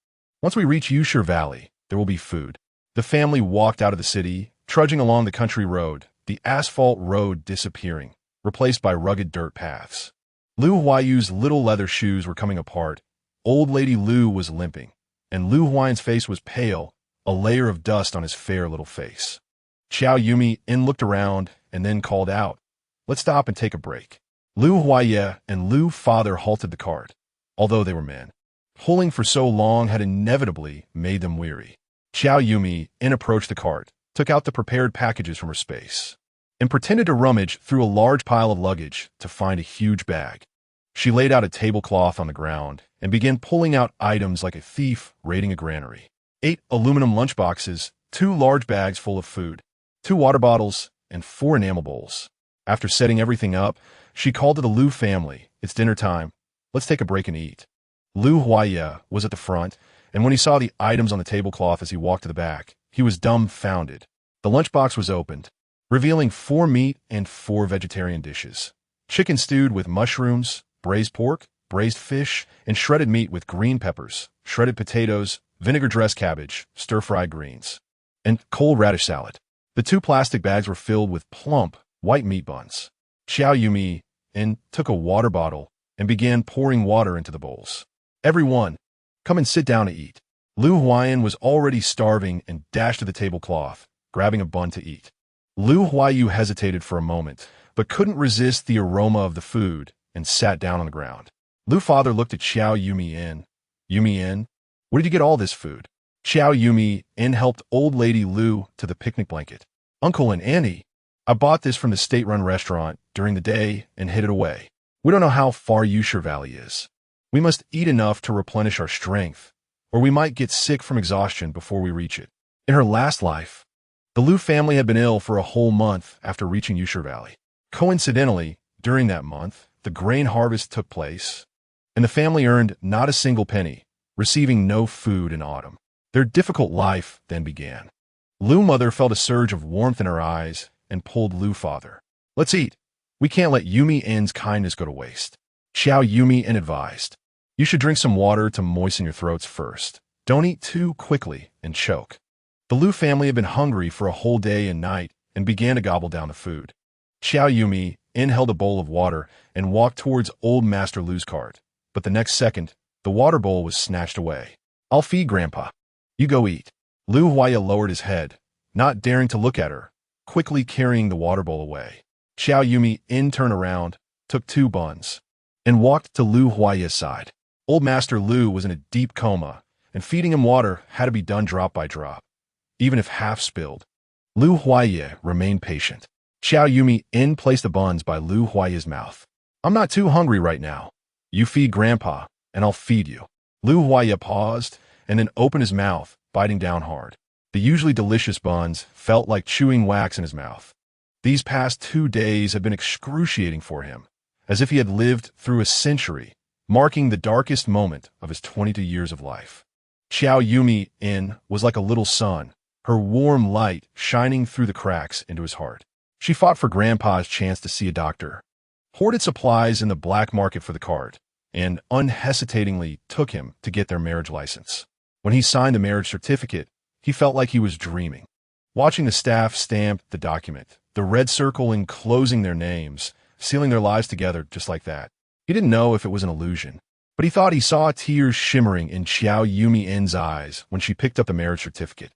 Once we reach Yushir Valley, there will be food." The family walked out of the city, trudging along the country road, the asphalt road disappearing, replaced by rugged dirt paths. Lu Huayu's little leather shoes were coming apart. Old lady Lu was limping, and Lu Huayan's face was pale, a layer of dust on his fair little face. Qiao Yumeian looked around and then called out, "Let's stop and take a break." Lu Huaya and Lu father halted the cart, although they were men. Pulling for so long had inevitably made them weary. Qiao Yumeian approached the cart, took out the prepared packages from her space, and pretended to rummage through a large pile of luggage to find a huge bag. She laid out a tablecloth on the ground and began pulling out items like a thief raiding a granary. 8 aluminum lunchboxes, 2 large bags full of food, 2 water bottles, and 4 enamel bowls. After setting everything up, she called to the Lu family, "It's dinner time. Let's take a break and eat." Lu Huaya was at the front, and when he saw the items on the tablecloth as he walked to the back, he was dumbfounded. The lunchbox was opened, revealing 4 meat and 4 vegetarian dishes. Chicken stewed with mushrooms, braised pork, braised fish, and shredded meat with green peppers, shredded potatoes, vinegar-dressed cabbage, stir-fried greens, and cold radish salad. The 2 plastic bags were filled with plump, white meat buns. Qiao Yumeian took a water bottle and began pouring water into the bowls. "Everyone, come and sit down to eat." Lu Huayan was already starving and dashed to the tablecloth, grabbing a bun to eat. Lu Huayu hesitated for a moment, but couldn't resist the aroma of the food and sat down on the ground. Lu father looked at Qiao Yumeian. "Yumeian, where did you get all this food?" Qiao Yumeian helped old lady Lu to the picnic blanket. "Uncle and Auntie, I bought this from the state-run restaurant during the day and hid it away. We don't know how far Yushir Valley is. We must eat enough to replenish our strength, or we might get sick from exhaustion before we reach it." In her last life, the Lu family had been ill for a whole month after reaching Yushir Valley. Coincidentally, during that month, the grain harvest took place, and the family earned not a single penny, receiving no food in autumn. Their difficult life then began. Lu mother felt a surge of warmth in her eyes and pulled Lu father. "Let's eat. We can't let Yumeian's kindness go to waste." Qiao Yumeian advised, "You should drink some water to moisten your throats first. Don't eat too quickly and choke." The Lu family had been hungry for a whole day and night and began to gobble down the food. Qiao Yumeian held a bowl of water and walked towards old Master Lu's cart, but the next second, the water bowl was snatched away. "I'll feed Grandpa. You go eat." Lu Huaya lowered his head, not daring to look at her, quickly carrying the water bowl away. Qiao Yumeian turned around, took 2 buns, and walked to Lu Huaya's side. Old Master Lu was in a deep coma, and feeding him water had to be done drop by drop, even if half spilled. Lu Huaya remained patient. Qiao Yumeian placed the buns by Lu Huaya's mouth. "I'm not too hungry right now. You feed Grandpa, and I'll feed you. Lu Huaya paused and then opened his mouth, biting down hard. The usually delicious buns felt like chewing wax in his mouth. These past 2 days had been excruciating for him, as if he had lived through a century, marking the darkest moment of his 22 years of life. Qiao Yumeian was like a little sun, her warm light shining through the cracks into his heart. She fought for Grandpa's chance to see a doctor, hoarded supplies in the black market for the cart, and unhesitatingly took him to get their marriage license. When he signed the marriage certificate, he felt like he was dreaming. Watching the staff stamp the document, the red circle enclosing their names, sealing their lives together just like that. He didn't know if it was an illusion, but he thought he saw tears shimmering in Qiao Yumeian's eyes when she picked up the marriage certificate.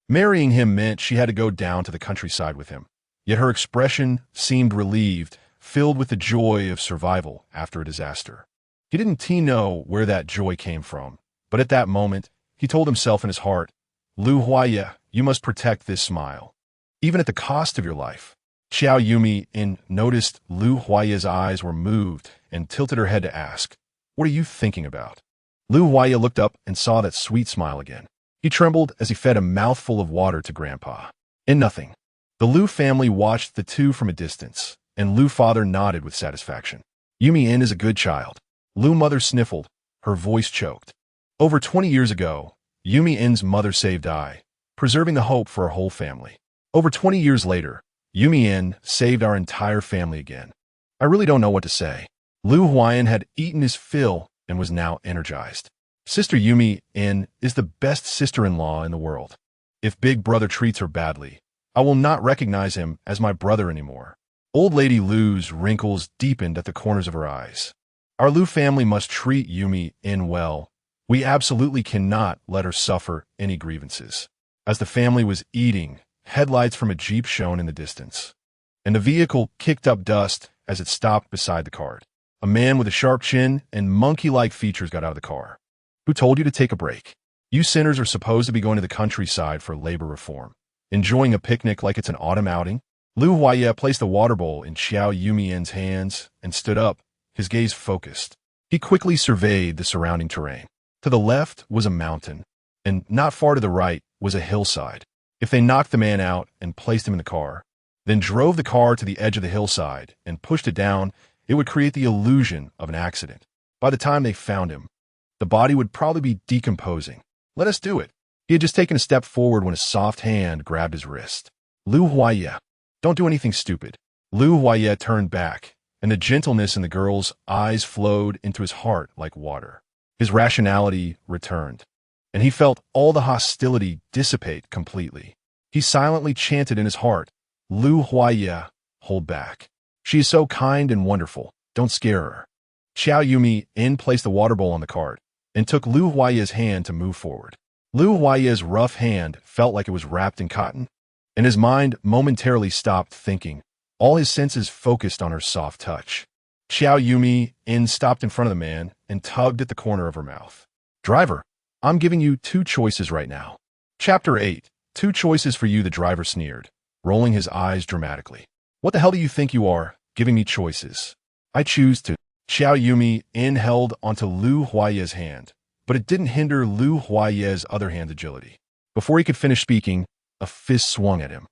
Marrying him meant she had to go down to the countryside with him, yet her expression seemed relieved, filled with the joy of survival after a disaster. He didn't know where that joy came from, but at that moment, he told himself in his heart, Lu Huaya, you must protect this smile, even at the cost of your life. Qiao Yumeian noticed Lu Huaya's eyes were moved and tilted her head to ask, what are you thinking about? Lu Huaya looked up and saw that sweet smile again. He trembled as he fed a mouthful of water to Grandpa. And nothing. The Lu family watched the two from a distance, and Lu father nodded with satisfaction. Yumeian is a good child. Lu mother sniffled, her voice choked. Over 20 years ago, Yumeian's mother saved I, preserving the hope for our whole family. Over 20 years later, Yumeian saved our entire family again. I really don't know what to say. Lu Huayan had eaten his fill and was now energized. Sister Yumeian is the best sister-in-law in the world. If Big Brother treats her badly, I will not recognize him as my brother anymore. Old Lady Lu's wrinkles deepened at the corners of her eyes. Our Lu family must treat Yumeian well. We absolutely cannot let her suffer any grievances. As the family was eating, headlights from a Jeep shone in the distance, and the vehicle kicked up dust as it stopped beside the cart. A man with a sharp chin and monkey-like features got out of the car. Who told you to take a break? You sinners are supposed to be going to the countryside for labor reform, enjoying a picnic like it's an autumn outing. Lu Huaya placed the water bowl in Qiao Yumeian's hands and stood up, his gaze focused. He quickly surveyed the surrounding terrain. To the left was a mountain, and not far to the right was a hillside. If they knocked the man out and placed him in the car, then drove the car to the edge of the hillside and pushed it down, it would create the illusion of an accident. By the time they found him, the body would probably be decomposing. Let us do it. He had just taken a step forward when a soft hand grabbed his wrist. Lu Huaya, don't do anything stupid. Lu Huaya turned back, and the gentleness in the girl's eyes flowed into his heart like water. His rationality returned, and he felt all the hostility dissipate completely. He silently chanted in his heart, Lu Huaya, hold back. She is so kind and wonderful. Don't scare her. Qiao Yumeian placed the water bowl on the cart and took Lu Huaya's hand to move forward. Lu Huaya's rough hand felt like it was wrapped in cotton, and his mind momentarily stopped thinking. All his senses focused on her soft touch. Qiao Yumeian stopped in front of the man and tugged at the corner of her mouth. Driver, I'm giving you 2 choices right now. Chapter 8. 2 choices for you, the driver sneered, rolling his eyes dramatically. What the hell do you think you are, giving me choices? I choose to. Qiao Yumeian held onto Lu Huaya's hand, but it didn't hinder Lu Huaya's other hand's agility. Before he could finish speaking, a fist swung at him.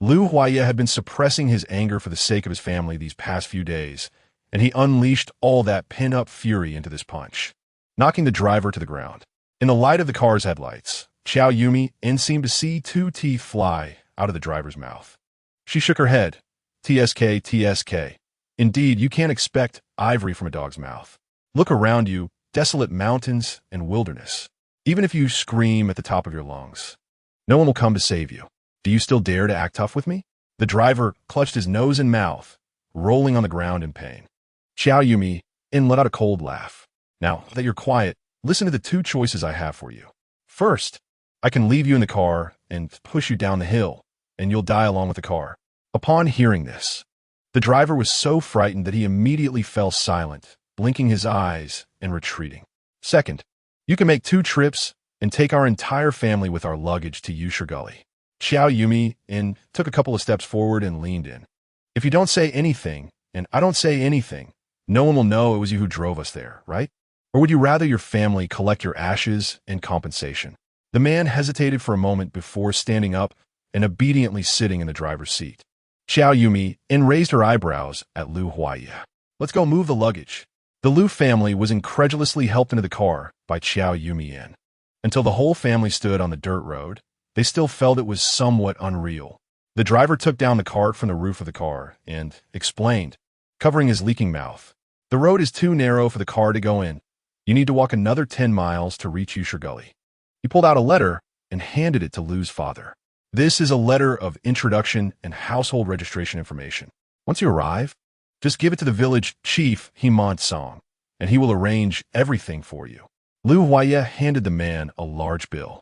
Lu Huaya had been suppressing his anger for the sake of his family these past few days, and he unleashed all that pent-up fury into this punch, knocking the driver to the ground. In the light of the car's headlights, Qiao Yumeian seemed to see 2 teeth fly out of the driver's mouth. She shook her head. TSK, TSK. Indeed, you can't expect ivory from a dog's mouth. Look around you, desolate mountains and wilderness. Even if you scream at the top of your lungs, no one will come to save you. Do you still dare to act tough with me? The driver clutched his nose and mouth, rolling on the ground in pain. Qiao Yumeian let out a cold laugh. Now that you're quiet, listen to the 2 choices I have for you. First, I can leave you in the car and push you down the hill, and you'll die along with the car. Upon hearing this, the driver was so frightened that he immediately fell silent, blinking his eyes and retreating. Second, you can make 2 trips and take our entire family with our luggage to Yusher Gully. Qiao Yumeian took a couple of steps forward and leaned in. If you don't say anything, and I don't say anything, no one will know it was you who drove us there, right? Or would you rather your family collect your ashes in compensation? The man hesitated for a moment before standing up and obediently sitting in the driver's seat. Qiao Yumeian raised her eyebrows at Lu Huaiye. Let's go move the luggage. The Lu family was incredulously helped into the car by Qiao Yumeian. Until the whole family stood on the dirt road, they still felt it was somewhat unreal. The driver took down the cart from the roof of the car and explained, covering his leaking mouth. The road is too narrow for the car to go in. You need to walk another 10 miles to reach Yusher Gully. He pulled out a letter and handed it to Lu's father. This is a letter of introduction and household registration information. Once you arrive, just give it to the village chief Himant Song, and he will arrange everything for you. Lu Huaiye handed the man a large bill.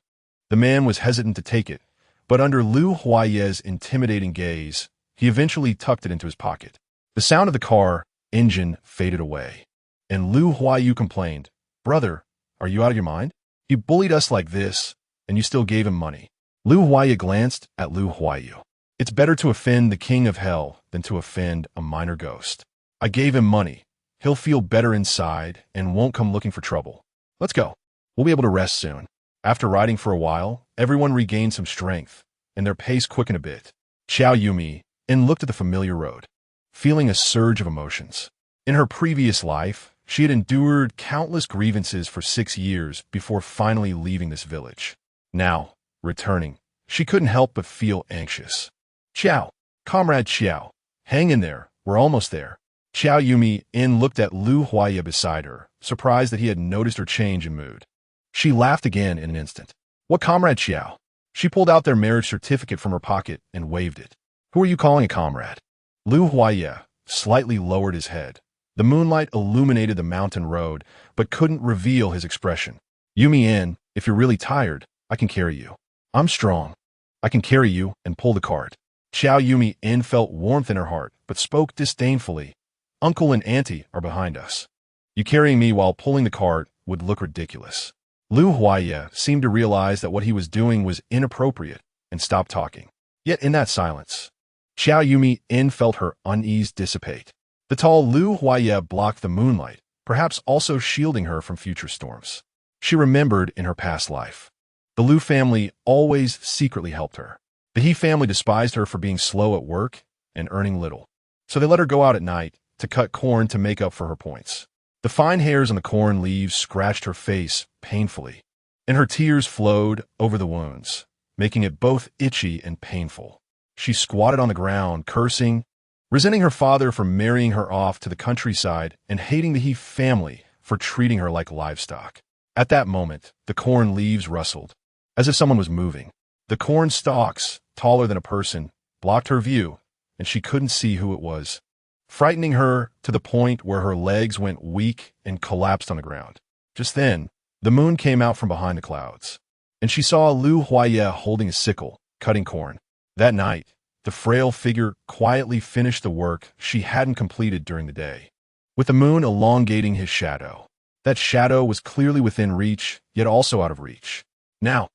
The man was hesitant to take it, but under Lu Huaiye's intimidating gaze, he eventually tucked it into his pocket. The sound of the car engine faded away, and Lu Huaiye complained, "Brother, are you out of your mind? He bullied us like this, and you still gave him money." Lu Huaiye glanced at Lu Huaiye. It's better to offend the king of hell than to offend a minor ghost. I gave him money. He'll feel better inside and won't come looking for trouble. Let's go. We'll be able to rest soon. After riding for a while, everyone regained some strength, and their pace quickened a bit. Qiao Yumeian looked at the familiar road, feeling a surge of emotions. In her previous life, she had endured countless grievances for 6 years before finally leaving this village. Now, returning, she couldn't help but feel anxious. Qiao, comrade Qiao, hang in there, we're almost there. Qiao Yumeian looked at Lu Huaiye beside her, surprised that he had noticed her change in mood. She laughed again in an instant. What comrade Qiao? She pulled out their marriage certificate from her pocket and waved it. Who are you calling a comrade? Lu Huaiye slightly lowered his head. The moonlight illuminated the mountain road, but couldn't reveal his expression. Yumeian, if you're really tired, I can carry you. I'm strong. I can carry you and pull the cart. Qiao Yumeian felt warmth in her heart, but spoke disdainfully. Uncle and auntie are behind us. You carrying me while pulling the cart would look ridiculous. Lu Huaiye seemed to realize that what he was doing was inappropriate and stopped talking. Yet in that silence, Qiao Yumeian felt her unease dissipate. The tall Lu Huaiye blocked the moonlight, perhaps also shielding her from future storms. She remembered in her past life. The Lu family always secretly helped her. The He family despised her for being slow at work and earning little, so they let her go out at night to cut corn to make up for her points. The fine hairs on the corn leaves scratched her face painfully, and her tears flowed over the wounds, making it both itchy and painful. She squatted on the ground, cursing, resenting her father for marrying her off to the countryside and hating the He family for treating her like livestock. At that moment, the corn leaves rustled, as if someone was moving. The corn stalks, taller than a person, blocked her view, and she couldn't see who it was, frightening her to the point where her legs went weak and collapsed on the ground. Just then, the moon came out from behind the clouds, and she saw Lu Huaiye holding a sickle, cutting corn. That night, the frail figure quietly finished the work she hadn't completed during the day, with the moon elongating his shadow. That shadow was clearly within reach, yet also out of reach. Now,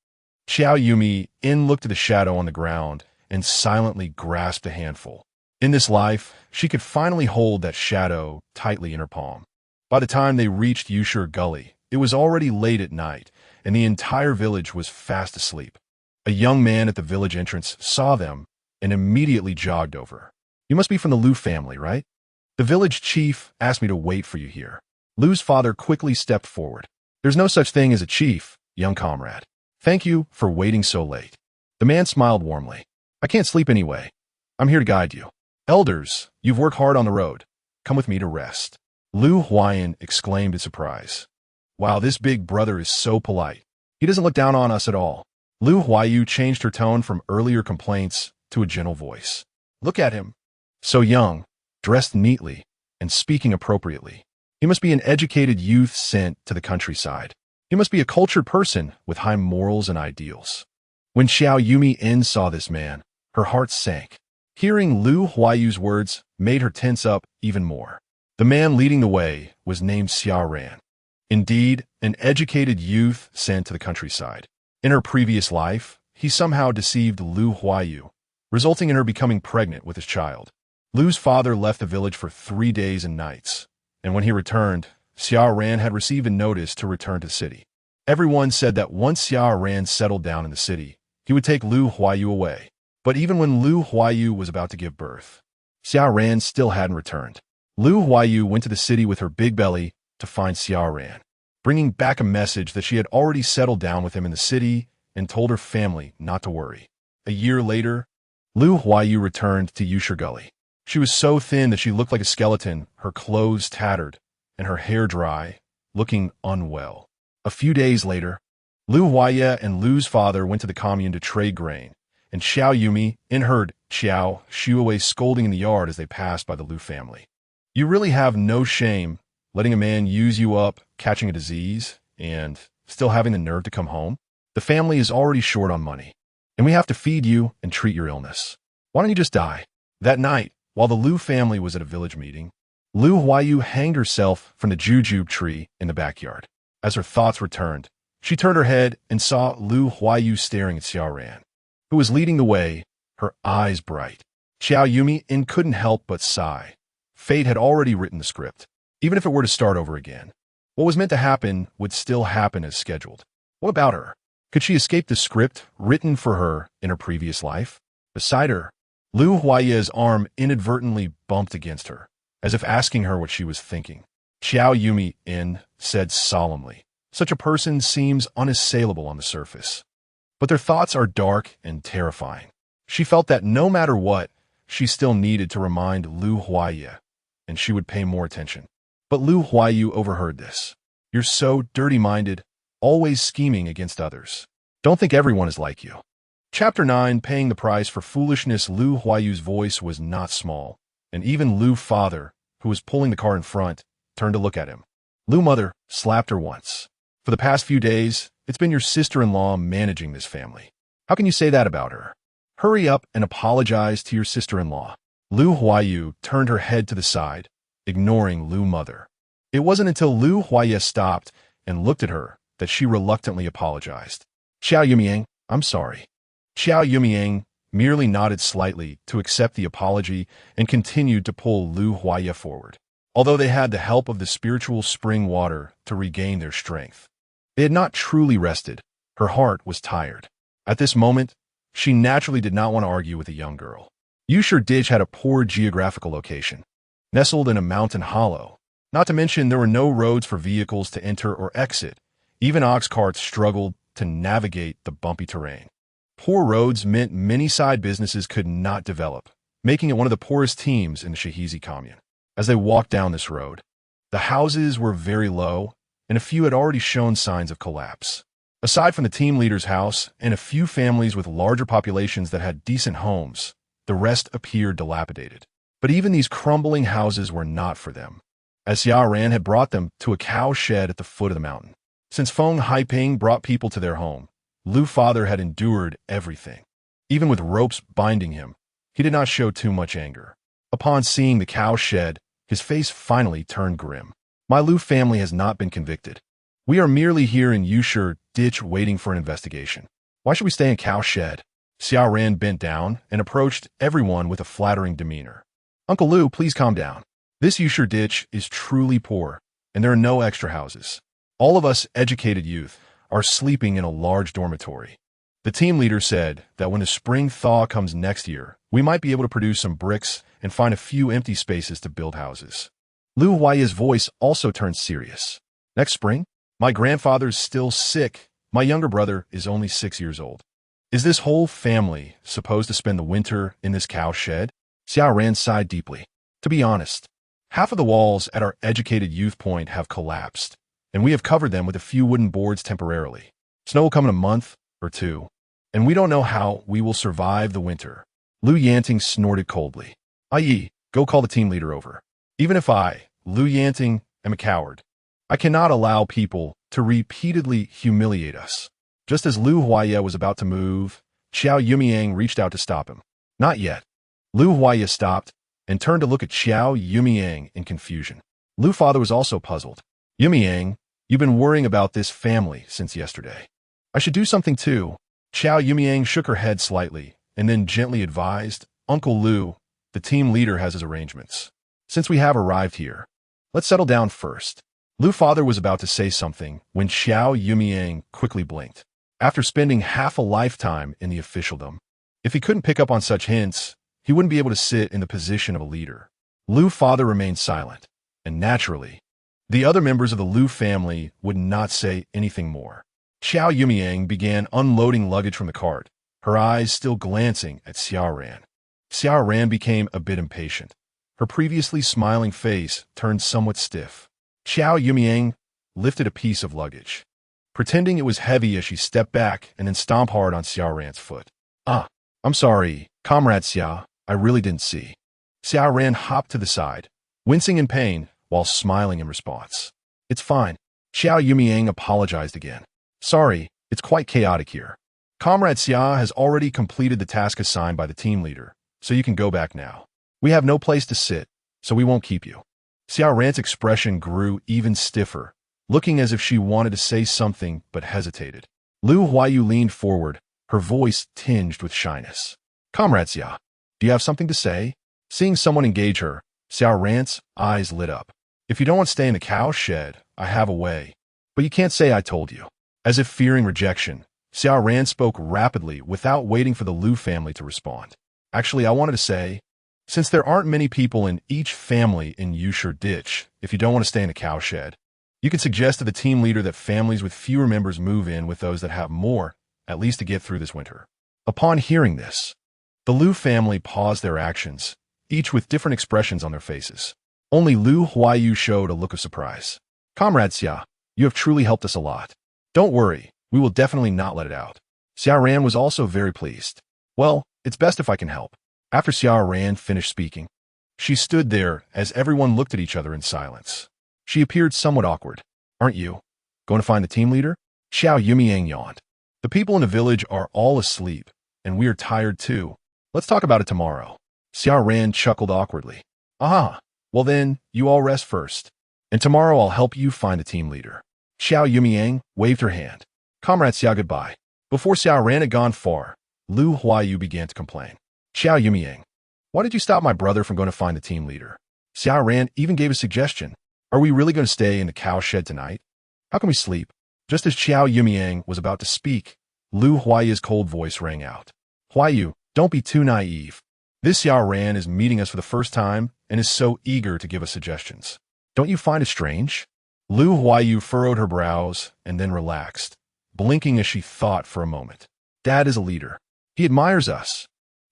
Qiao Yumeian looked at the shadow on the ground and silently grasped a handful. In this life, she could finally hold that shadow tightly in her palm. By the time they reached Yusher Gully, it was already late at night, and the entire village was fast asleep. A young man at the village entrance saw them and immediately jogged over. You must be from the Lu family, right? The village chief asked me to wait for you here. Lu's father quickly stepped forward. There's no such thing as a chief, young comrade. Thank you for waiting so late. The man smiled warmly. I can't sleep anyway. I'm here to guide you. Elders, you've worked hard on the road. Come with me to rest. Lu Huaiye exclaimed in surprise. Wow, this big brother is so polite. He doesn't look down on us at all. Lu Huaiye changed her tone from earlier complaints to a gentle voice. Look at him. So young, dressed neatly, and speaking appropriately. He must be an educated youth sent to the countryside. He must be a cultured person with high morals and ideals. When Qiao Yumeian saw this man, her heart sank. Hearing Lu Huaiye's words made her tense up even more. The man leading the way was named Xiaoran. Indeed, an educated youth sent to the countryside. In her previous life, he somehow deceived Lu Huaiye, resulting in her becoming pregnant with his child. Lu's father left the village for 3 days and nights, and when he returned, Xiao Ran had received a notice to return to the city. Everyone said that once Xiao Ran settled down in the city, he would take Lu Huayu away. But even when Lu Huayu was about to give birth, Xiao Ran still hadn't returned. Lu Huayu went to the city with her big belly to find Xiao Ran, bringing back a message that she had already settled down with him in the city and told her family not to worry. A year later, Lu Huayu returned to Yusher Gully. She was so thin that she looked like a skeleton, her clothes tattered, and her hair dry, looking unwell. A few days later, Lu Huaye and Lu's father went to the commune to trade grain, and Qiao Yumeian heard Qiao Shuawei scolding in the yard as they passed by the Lu family. You really have no shame letting a man use you up, catching a disease, and still having the nerve to come home? The family is already short on money, and we have to feed you and treat your illness. Why don't you just die? That night, while the Lu family was at a village meeting, Lu Huayu hanged herself from the jujube tree in the backyard. As her thoughts returned, she turned her head and saw Lu Huayu staring at Xiao Ran, who was leading the way, her eyes bright. Qiao Yumeian couldn't help but sigh. Fate had already written the script. Even if it were to start over again, what was meant to happen would still happen as scheduled. What about her? Could she escape the script written for her in her previous life? Beside her, Lu Huaye's arm inadvertently bumped against her, as if asking her what she was thinking. Qiao Yumeian said solemnly, "Such a person seems unassailable on the surface, but their thoughts are dark and terrifying." She felt that no matter what, she still needed to remind Lu Huaye, and she would pay more attention. But Lu Huayu overheard this. "You're so dirty-minded, always scheming against others. Don't think everyone is like you." Chapter 9, Paying the Price for Foolishness. Lu Huayu's voice was not small, and even Lu father, who was pulling the car in front, turned to look at him. Lu mother slapped her once. "For the past few days, it's been your sister-in-law managing this family. How can you say that about her? Hurry up and apologize to your sister-in-law." Lu Huayu turned her head to the side, ignoring Lu mother. It wasn't until Lu Huaye stopped and looked at her that she reluctantly apologized. "Qiao Yumeian, I'm sorry." Qiao Yumeian merely nodded slightly to accept the apology and continued to pull Lu Huaye forward. Although they had the help of the spiritual spring water to regain their strength, they had not truly rested. Her heart was tired. At this moment, she naturally did not want to argue with a young girl. Yusher Ditch had a poor geographical location, nestled in a mountain hollow. Not to mention there were no roads for vehicles to enter or exit. Even ox carts struggled to navigate the bumpy terrain. Poor roads meant many side businesses could not develop, making it one of the poorest teams in the Shahizi commune. As they walked down this road, the houses were very low, and a few had already shown signs of collapse. Aside from the team leader's house and a few families with larger populations that had decent homes, the rest appeared dilapidated. But even these crumbling houses were not for them, as Xiao Ran had brought them to a cow shed at the foot of the mountain. Since Feng Haiping brought people to their home, Lu father had endured everything. Even with ropes binding him, he did not show too much anger. Upon seeing the cow shed, his face finally turned grim. "My Lu family has not been convicted. We are merely here in Yusher Ditch waiting for an investigation. Why should we stay in cow shed?" Xiao Ran bent down and approached everyone with a flattering demeanor. "Uncle Lu, please calm down. This Yusher Ditch is truly poor, and there are no extra houses. All of us educated youth are sleeping in a large dormitory. The team leader said that when the spring thaw comes next year, we might be able to produce some bricks and find a few empty spaces to build houses." Lu Huaye's voice also turned serious. "Next spring? My grandfather's still sick. My younger brother is only 6 years old. Is this whole family supposed to spend the winter in this cow shed?" Xiao Ran sighed deeply. "To be honest, half of the walls at our educated youth point have collapsed, and we have covered them with a few wooden boards temporarily. Snow will come in a month or two, and we don't know how we will survive the winter." Lu Yanting snorted coldly. "I.e., go call the team leader over. Even if I, Lu Yanting, am a coward, I cannot allow people to repeatedly humiliate us." Just as Lu Huaye was about to move, Qiao Yumeian reached out to stop him. "Not yet." Lu Huaye stopped and turned to look at Qiao Yumeian in confusion. Lu father was also puzzled. "Yumeian, you've been worrying about this family since yesterday. I should do something too." Qiao Yumeian shook her head slightly and then gently advised, "Uncle Lu, the team leader has his arrangements. Since we have arrived here, let's settle down first." Lu's father was about to say something when Qiao Yumeian quickly blinked. After spending half a lifetime in the officialdom, if he couldn't pick up on such hints, he wouldn't be able to sit in the position of a leader. Lu's father remained silent, and naturally, the other members of the Lu family would not say anything more. Qiao Yumeian began unloading luggage from the cart, her eyes still glancing at Xiao Ran. Xiao Ran became a bit impatient. Her previously smiling face turned somewhat stiff. Qiao Yumeian lifted a piece of luggage, pretending it was heavy as she stepped back and then stomped hard on Xiao Ran's foot. I'm sorry, Comrade Xiao, I really didn't see. Xiao Ran hopped to the side, wincing in pain while smiling in response. It's fine. Qiao Yumeian apologized again. Sorry, it's quite chaotic here. Comrade Xia has already completed the task assigned by the team leader, so you can go back now. We have no place to sit, so we won't keep you. Xiao Ran's expression grew even stiffer, looking as if she wanted to say something but hesitated. Lu Huayu leaned forward, her voice tinged with shyness. Comrade Xia, do you have something to say? Seeing someone engage her, Xiao Ran's eyes lit up. If you don't want to stay in the cow shed, I have a way. But you can't say I told you. As if fearing rejection, Xiao Ran spoke rapidly without waiting for the Lu family to respond. Actually, I wanted to say, since there aren't many people in each family in Yusher Ditch, if you don't want to stay in the cow shed, you can suggest to the team leader that families with fewer members move in with those that have more, at least to get through this winter. Upon hearing this, the Lu family paused their actions, each with different expressions on their faces. Only Lu Huayu showed a look of surprise. Comrade Xia, you have truly helped us a lot. Don't worry, we will definitely not let it out. Xiao Ran was also very pleased. Well, it's best if I can help. After Xiao Ran finished speaking, she stood there as everyone looked at each other in silence. She appeared somewhat awkward. Aren't you going to find the team leader? Qiao Yumeian yawned. The people in the village are all asleep, and we are tired too. Let's talk about it tomorrow. Xiao Ran chuckled awkwardly. Well then, you all rest first. And tomorrow I'll help you find the team leader. Qiao Yumeian waved her hand. Comrade Xia, goodbye. Before Xiao Ran had gone far, Lu Huayu began to complain. Qiao Yumeian, why did you stop my brother from going to find the team leader? Xiao Ran even gave a suggestion. Are we really going to stay in the cow shed tonight? How can we sleep? Just as Qiao Yumeian was about to speak, Lu Huayu's cold voice rang out. Huayu, don't be too naive. This Xiao Ran is meeting us for the first time and is so eager to give us suggestions. Don't you find it strange? Lu Huayu furrowed her brows and then relaxed, blinking as she thought for a moment. Dad is a leader. He admires us.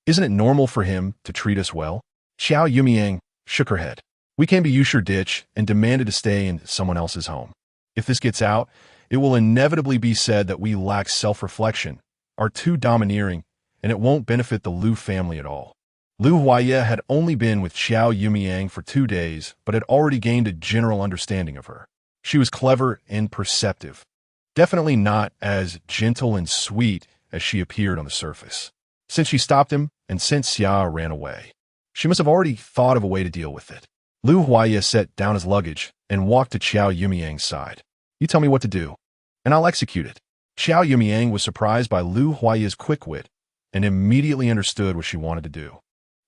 Isn't it normal for him to treat us well? Qiao Yumeian shook her head. We came to Yusher Ditch and demanded to stay in someone else's home. If this gets out, it will inevitably be said that we lack self-reflection, are too domineering, and it won't benefit the Lu family at all. Lu Huaye had only been with Qiao Yumeian for 2 days, but had already gained a general understanding of her. She was clever and perceptive, definitely not as gentle and sweet as she appeared on the surface. Since she stopped him and since Xia ran away, she must have already thought of a way to deal with it. Lu Huaye set down his luggage and walked to Qiao Yumeian's side. You tell me what to do, and I'll execute it. Qiao Yumeian was surprised by Lu Huaye's quick wit and immediately understood what she wanted to do.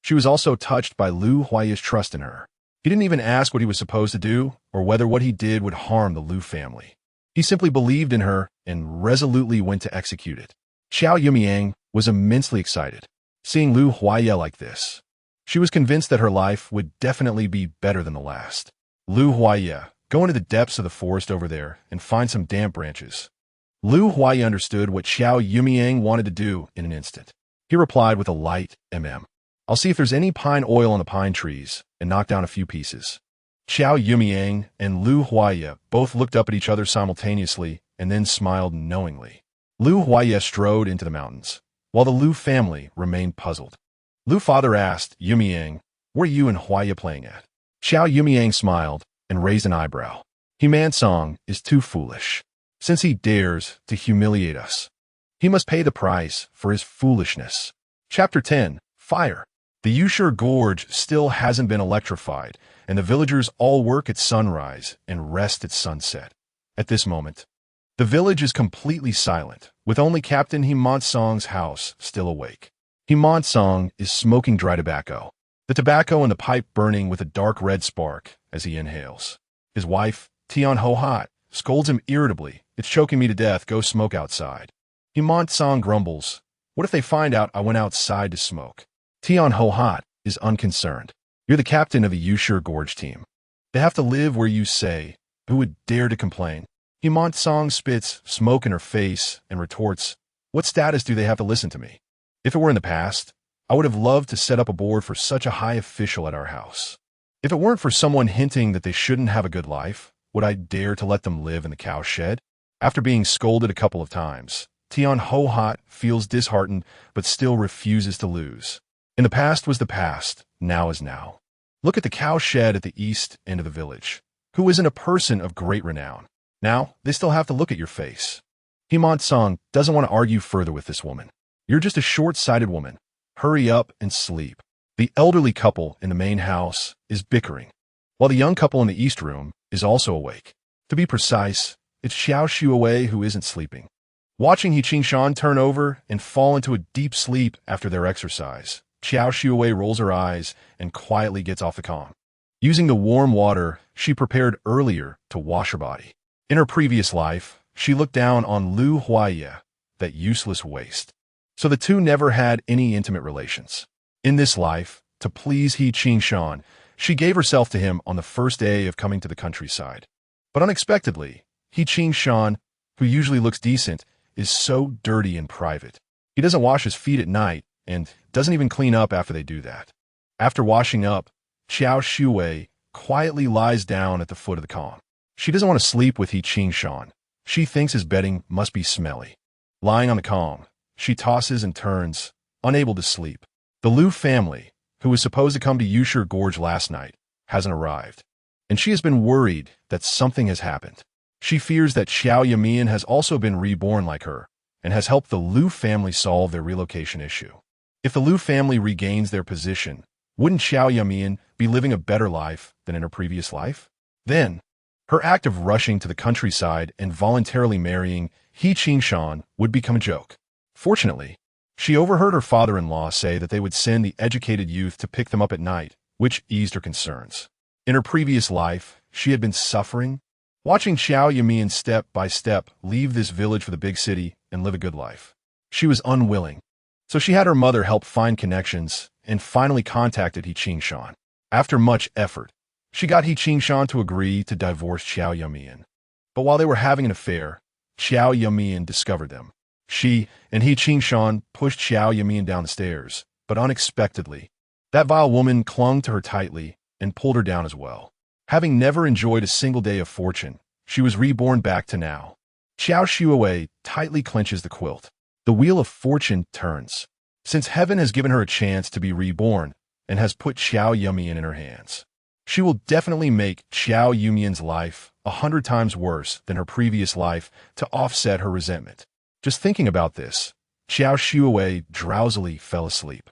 She was also touched by Lu Huaye's trust in her. He didn't even ask what he was supposed to do or whether what he did would harm the Lu family. He simply believed in her and resolutely went to execute it. Qiao Yumeian was immensely excited, seeing Lu Huaye like this. She was convinced that her life would definitely be better than the last. Lu Huaye, go into the depths of the forest over there and find some damp branches. Lu Huaye understood what Qiao Yumeian wanted to do in an instant. He replied with a light I'll see if there's any pine oil on the pine trees and knock down a few pieces. Qiao Yumeian and Lu Huaye both looked up at each other simultaneously and then smiled knowingly. Lu Huaye strode into the mountains, while the Lu family remained puzzled. Lu's father asked Yumeian, where are you and Huaye playing at? Qiao Yumeian smiled and raised an eyebrow. Himansong is too foolish. Since he dares to humiliate us, he must pay the price for his foolishness. Chapter 10, Fire. The Yusher Gorge still hasn't been electrified, and the villagers all work at sunrise and rest at sunset. At this moment, the village is completely silent, with only Captain Himansong's house still awake. Himansong is smoking dry tobacco, the tobacco in the pipe burning with a dark red spark as he inhales. His wife, Tian Ho Hot scolds him irritably. It's choking me to death. Go smoke outside. Himant Song grumbles. What if they find out I went outside to smoke? Tian Ho Hot is unconcerned. You're the captain of a Yushur Gorge team. They have to live where you say. Who would dare to complain? Himant Song spits smoke in her face and retorts, what status do they have to listen to me? If it were in the past, I would have loved to set up a board for such a high official at our house. If it weren't for someone hinting that they shouldn't have a good life, would I dare to let them live in the cow shed? After being scolded a couple of times, Tian Ho Hot feels disheartened but still refuses to lose. In the past was the past, now is now. Look at the cow shed at the east end of the village. Who isn't a person of great renown? Now, they still have to look at your face. Himant Song doesn't want to argue further with this woman. You're just a short-sighted woman. Hurry up and sleep. The elderly couple in the main house is bickering, while the young couple in the east room is also awake. To be precise, it's Qiao Yumeian who isn't sleeping. Watching He Qingshan turn over and fall into a deep sleep after their exercise, Qiao Yumeian rolls her eyes and quietly gets off the calm. Using the warm water she prepared earlier to wash her body. In her previous life, she looked down on Lu Huaiye, that useless waste. So the two never had any intimate relations. In this life, to please He Qingshan, she gave herself to him on the first day of coming to the countryside. But unexpectedly, He Qingshan, who usually looks decent, is so dirty in private. He doesn't wash his feet at night and doesn't even clean up after they do that. After washing up, Qiao Yumeian quietly lies down at the foot of the calm. She doesn't want to sleep with He Qingshan. She thinks his bedding must be smelly. Lying on the calm, she tosses and turns, unable to sleep. The Lu family, who was supposed to come to Yushur Gorge last night, hasn't arrived, and she has been worried that something has happened. She fears that Qiao Yumeian has also been reborn like her and has helped the Lu family solve their relocation issue. If the Lu family regains their position, wouldn't Qiao Yumeian be living a better life than in her previous life? Then, her act of rushing to the countryside and voluntarily marrying He Qingshan would become a joke. Fortunately, she overheard her father-in-law say that they would send the educated youth to pick them up at night, which eased her concerns. In her previous life, she had been suffering, watching Qiao Yumeian step by step leave this village for the big city and live a good life. She was unwilling, so she had her mother help find connections and finally contacted He Qingshan. After much effort, she got He Qingshan to agree to divorce Qiao Yumeian. But while they were having an affair, Qiao Yumeian discovered them. She and He Qingshan pushed Qiao Yumeian down the stairs, but unexpectedly, that vile woman clung to her tightly and pulled her down as well. Having never enjoyed a single day of fortune, she was reborn back to now. Qiao Yumeian tightly clenches the quilt. The wheel of fortune turns. Since heaven has given her a chance to be reborn and has put Qiao Yumeian in her hands, she will definitely make Qiao Yumeian's life 100 times worse than her previous life to offset her resentment. Just thinking about this, Qiao Yumeian drowsily fell asleep.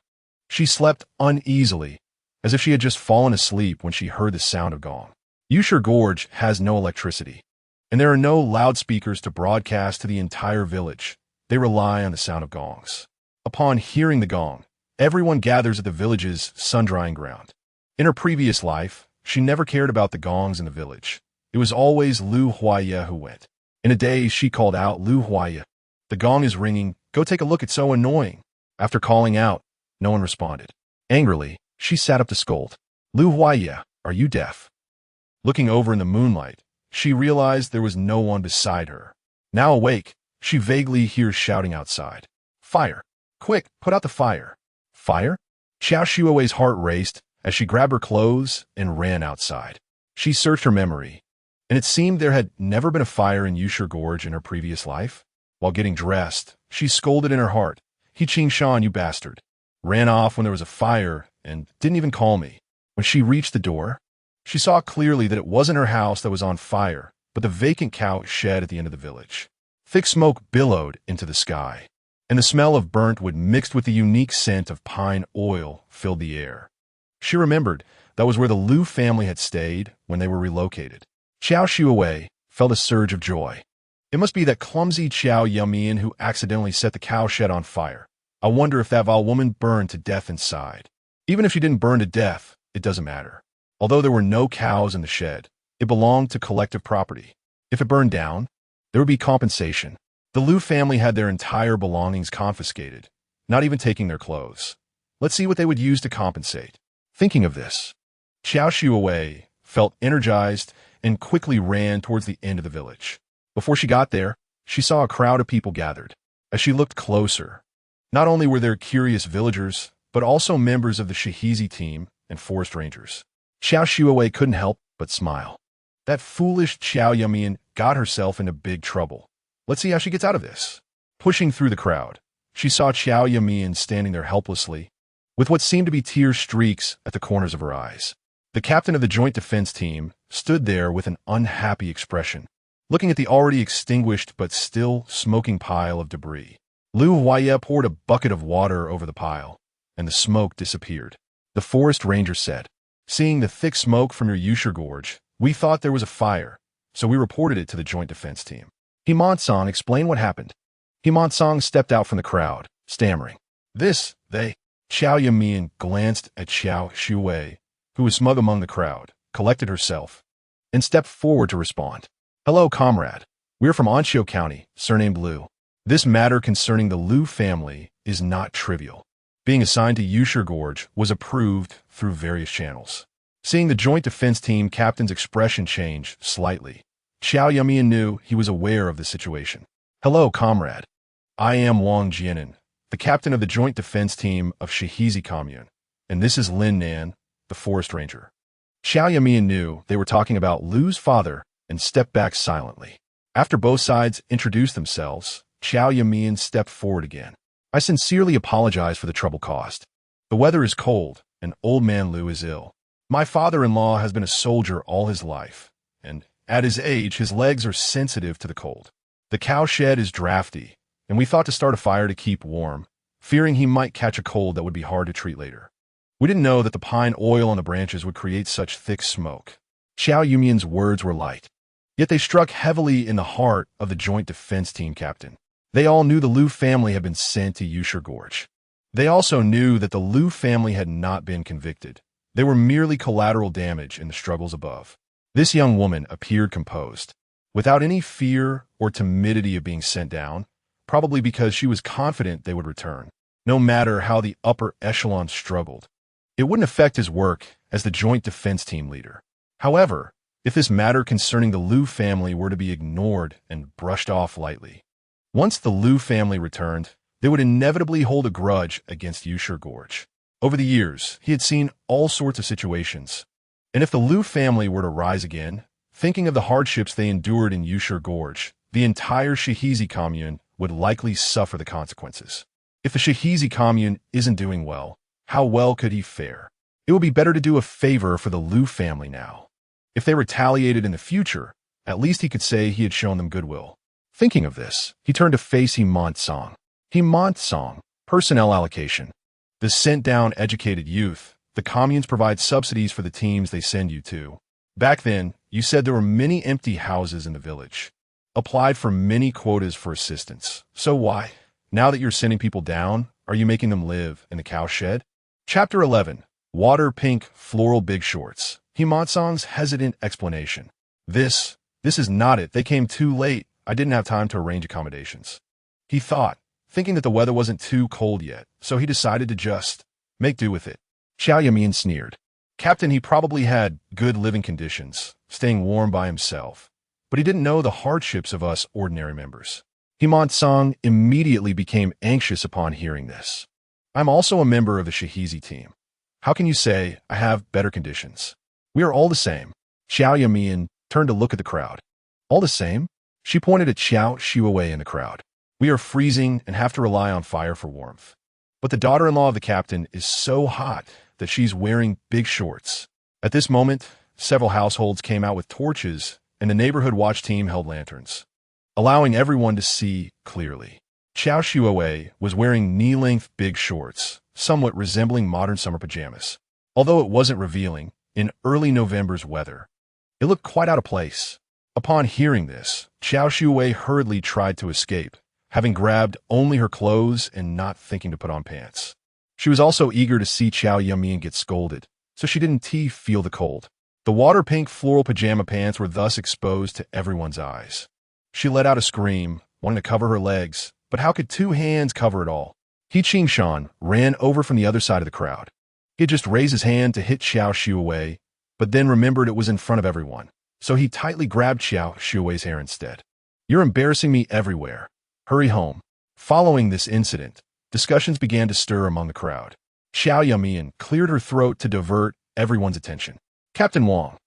She slept uneasily, as if she had just fallen asleep when she heard the sound of gong. Yushur Gorge has no electricity, and there are no loudspeakers to broadcast to the entire village. They rely on the sound of gongs. Upon hearing the gong, everyone gathers at the village's sun-drying ground. In her previous life, she never cared about the gongs in the village. It was always Lu Huaiye who went. In a day, she called out, Lu Huaiye, the gong is ringing, go take a look, it's so annoying. After calling out, no one responded. Angrily, she sat up to scold. Lu Huaiye, are you deaf? Looking over in the moonlight, she realized there was no one beside her. Now awake, she vaguely hears shouting outside. Fire! Quick, put out the fire. Fire? Qiao Yumeian's heart raced as she grabbed her clothes and ran outside. She searched her memory, and it seemed there had never been a fire in Yushur Gorge in her previous life. While getting dressed, she scolded in her heart, He Qingshan, you bastard. Ran off when there was a fire and didn't even call me. When she reached the door, she saw clearly that it wasn't her house that was on fire, but the vacant cow shed at the end of the village. Thick smoke billowed into the sky, and the smell of burnt wood mixed with the unique scent of pine oil filled the air. She remembered that was where the Lu family had stayed when they were relocated. Qiao Yumeian felt a surge of joy. It must be that clumsy Qiao Yumeian who accidentally set the cow shed on fire. I wonder if that vile woman burned to death inside. Even if she didn't burn to death, it doesn't matter. Although there were no cows in the shed, It belonged to collective property. If it burned down, there would be compensation. The Liu family had their entire belongings confiscated, not even taking their clothes. Let's see what they would use to compensate. Thinking of this, Qiao Yumeian felt energized and quickly ran towards the end of the village. Before she got there, she saw a crowd of people gathered. As she looked closer, not only were there curious villagers, but also members of the Shihizi team and forest rangers. Qiao Yumeian couldn't help but smile. That foolish Qiao Yumeian got herself into big trouble. Let's see how she gets out of this. Pushing through the crowd, she saw Qiao Yumeian standing there helplessly, with what seemed to be tear streaks at the corners of her eyes. The captain of the joint defense team stood there with an unhappy expression, looking at the already extinguished but still smoking pile of debris. Liu Huaiye poured a bucket of water over the pile, and the smoke disappeared. The forest ranger said, "Seeing the thick smoke from your Yusher Gorge, we thought there was a fire, so we reported it to the joint defense team." Himant-song explained what happened. Himant-song stepped out from the crowd, stammering, "They." Qiao Yumeian glanced at Qiao Yumeian, who was smug among the crowd, collected herself, and stepped forward to respond. "Hello, comrade. We're from Anqiao County, surnamed Liu. This matter concerning the Liu family is not trivial. Being assigned to Yusher Gorge was approved through various channels." Seeing the joint defense team captain's expression change slightly, Qiao Yumeian knew he was aware of the situation. "Hello, comrade. I am Wang Jianan, the captain of the joint defense team of Shihizi Commune, and this is Lin Nan, the forest ranger." Qiao Yumeian knew they were talking about Liu's father and stepped back silently. After both sides introduced themselves, Qiao Yumeian stepped forward again. "I sincerely apologize for the trouble caused. The weather is cold, and old man Liu is ill. My father-in-law has been a soldier all his life, and at his age, his legs are sensitive to the cold. The cow shed is drafty, and we thought to start a fire to keep warm, fearing he might catch a cold that would be hard to treat later. We didn't know that the pine oil on the branches would create such thick smoke." Qiao Yumeian's words were light, yet they struck heavily in the heart of the joint defense team captain. They all knew the Liu family had been sent to Yusher Gorge. They also knew that the Liu family had not been convicted. They were merely collateral damage in the struggles above. This young woman appeared composed, without any fear or timidity of being sent down, probably because she was confident they would return, no matter how the upper echelon struggled. It wouldn't affect his work as the joint defense team leader. However, if this matter concerning the Liu family were to be ignored and brushed off lightly, once the Liu family returned, they would inevitably hold a grudge against Yusher Gorge. Over the years, he had seen all sorts of situations, and if the Liu family were to rise again, thinking of the hardships they endured in Yusher Gorge, the entire Shihizi commune would likely suffer the consequences. If the Shihizi commune isn't doing well, how well could he fare? It would be better to do a favor for the Liu family now. If they retaliated in the future, at least he could say he had shown them goodwill. Thinking of this, he turned to face Himant-song. "Himant-song, personnel allocation. The sent-down educated youth, the communes provide subsidies for the teams they send you to. Back then, you said there were many empty houses in the village. Applied for many quotas for assistance. So why, now that you're sending people down, are you making them live in the cow shed?" Chapter 11. Water Pink Floral Big Shorts. Himant-song's hesitant explanation. This is not it. They came too late. I didn't have time to arrange accommodations." He thought, thinking that the weather wasn't too cold yet, so he decided to just make do with it. Qiao Yumeian sneered. Captain, he probably had good living conditions, staying warm by himself, but he didn't know the hardships of us ordinary members. Himant-song immediately became anxious upon hearing this. "I'm also a member of the Shihizi team. How can you say I have better conditions? We are all the same." Qiao Yumeian turned to look at the crowd. "All the same?" She pointed at Qiao Yumeian in the crowd. "We are freezing and have to rely on fire for warmth. But the daughter-in-law of the captain is so hot that she's wearing big shorts." At this moment, several households came out with torches, and the neighborhood watch team held lanterns, allowing everyone to see clearly. Qiao Yumeian was wearing knee-length big shorts, somewhat resembling modern summer pajamas. Although it wasn't revealing, in early November's weather, it looked quite out of place. Upon hearing this, Qiao Yumeian hurriedly tried to escape, having grabbed only her clothes and not thinking to put on pants. She was also eager to see Qiao Yumeian get scolded, so she didn't feel the cold. The water-pink floral pajama pants were thus exposed to everyone's eyes. She let out a scream, wanting to cover her legs, but how could two hands cover it all? He Qingshan ran over from the other side of the crowd. He had just raised his hand to hit Xiao Shuwei, but then remembered it was in front of everyone, so he tightly grabbed Xiao Shuwei's hair instead. You're embarrassing me everywhere. Hurry home. Following this incident, discussions began to stir among the crowd. Qiao Yumeian cleared her throat to divert everyone's attention. Captain Wang,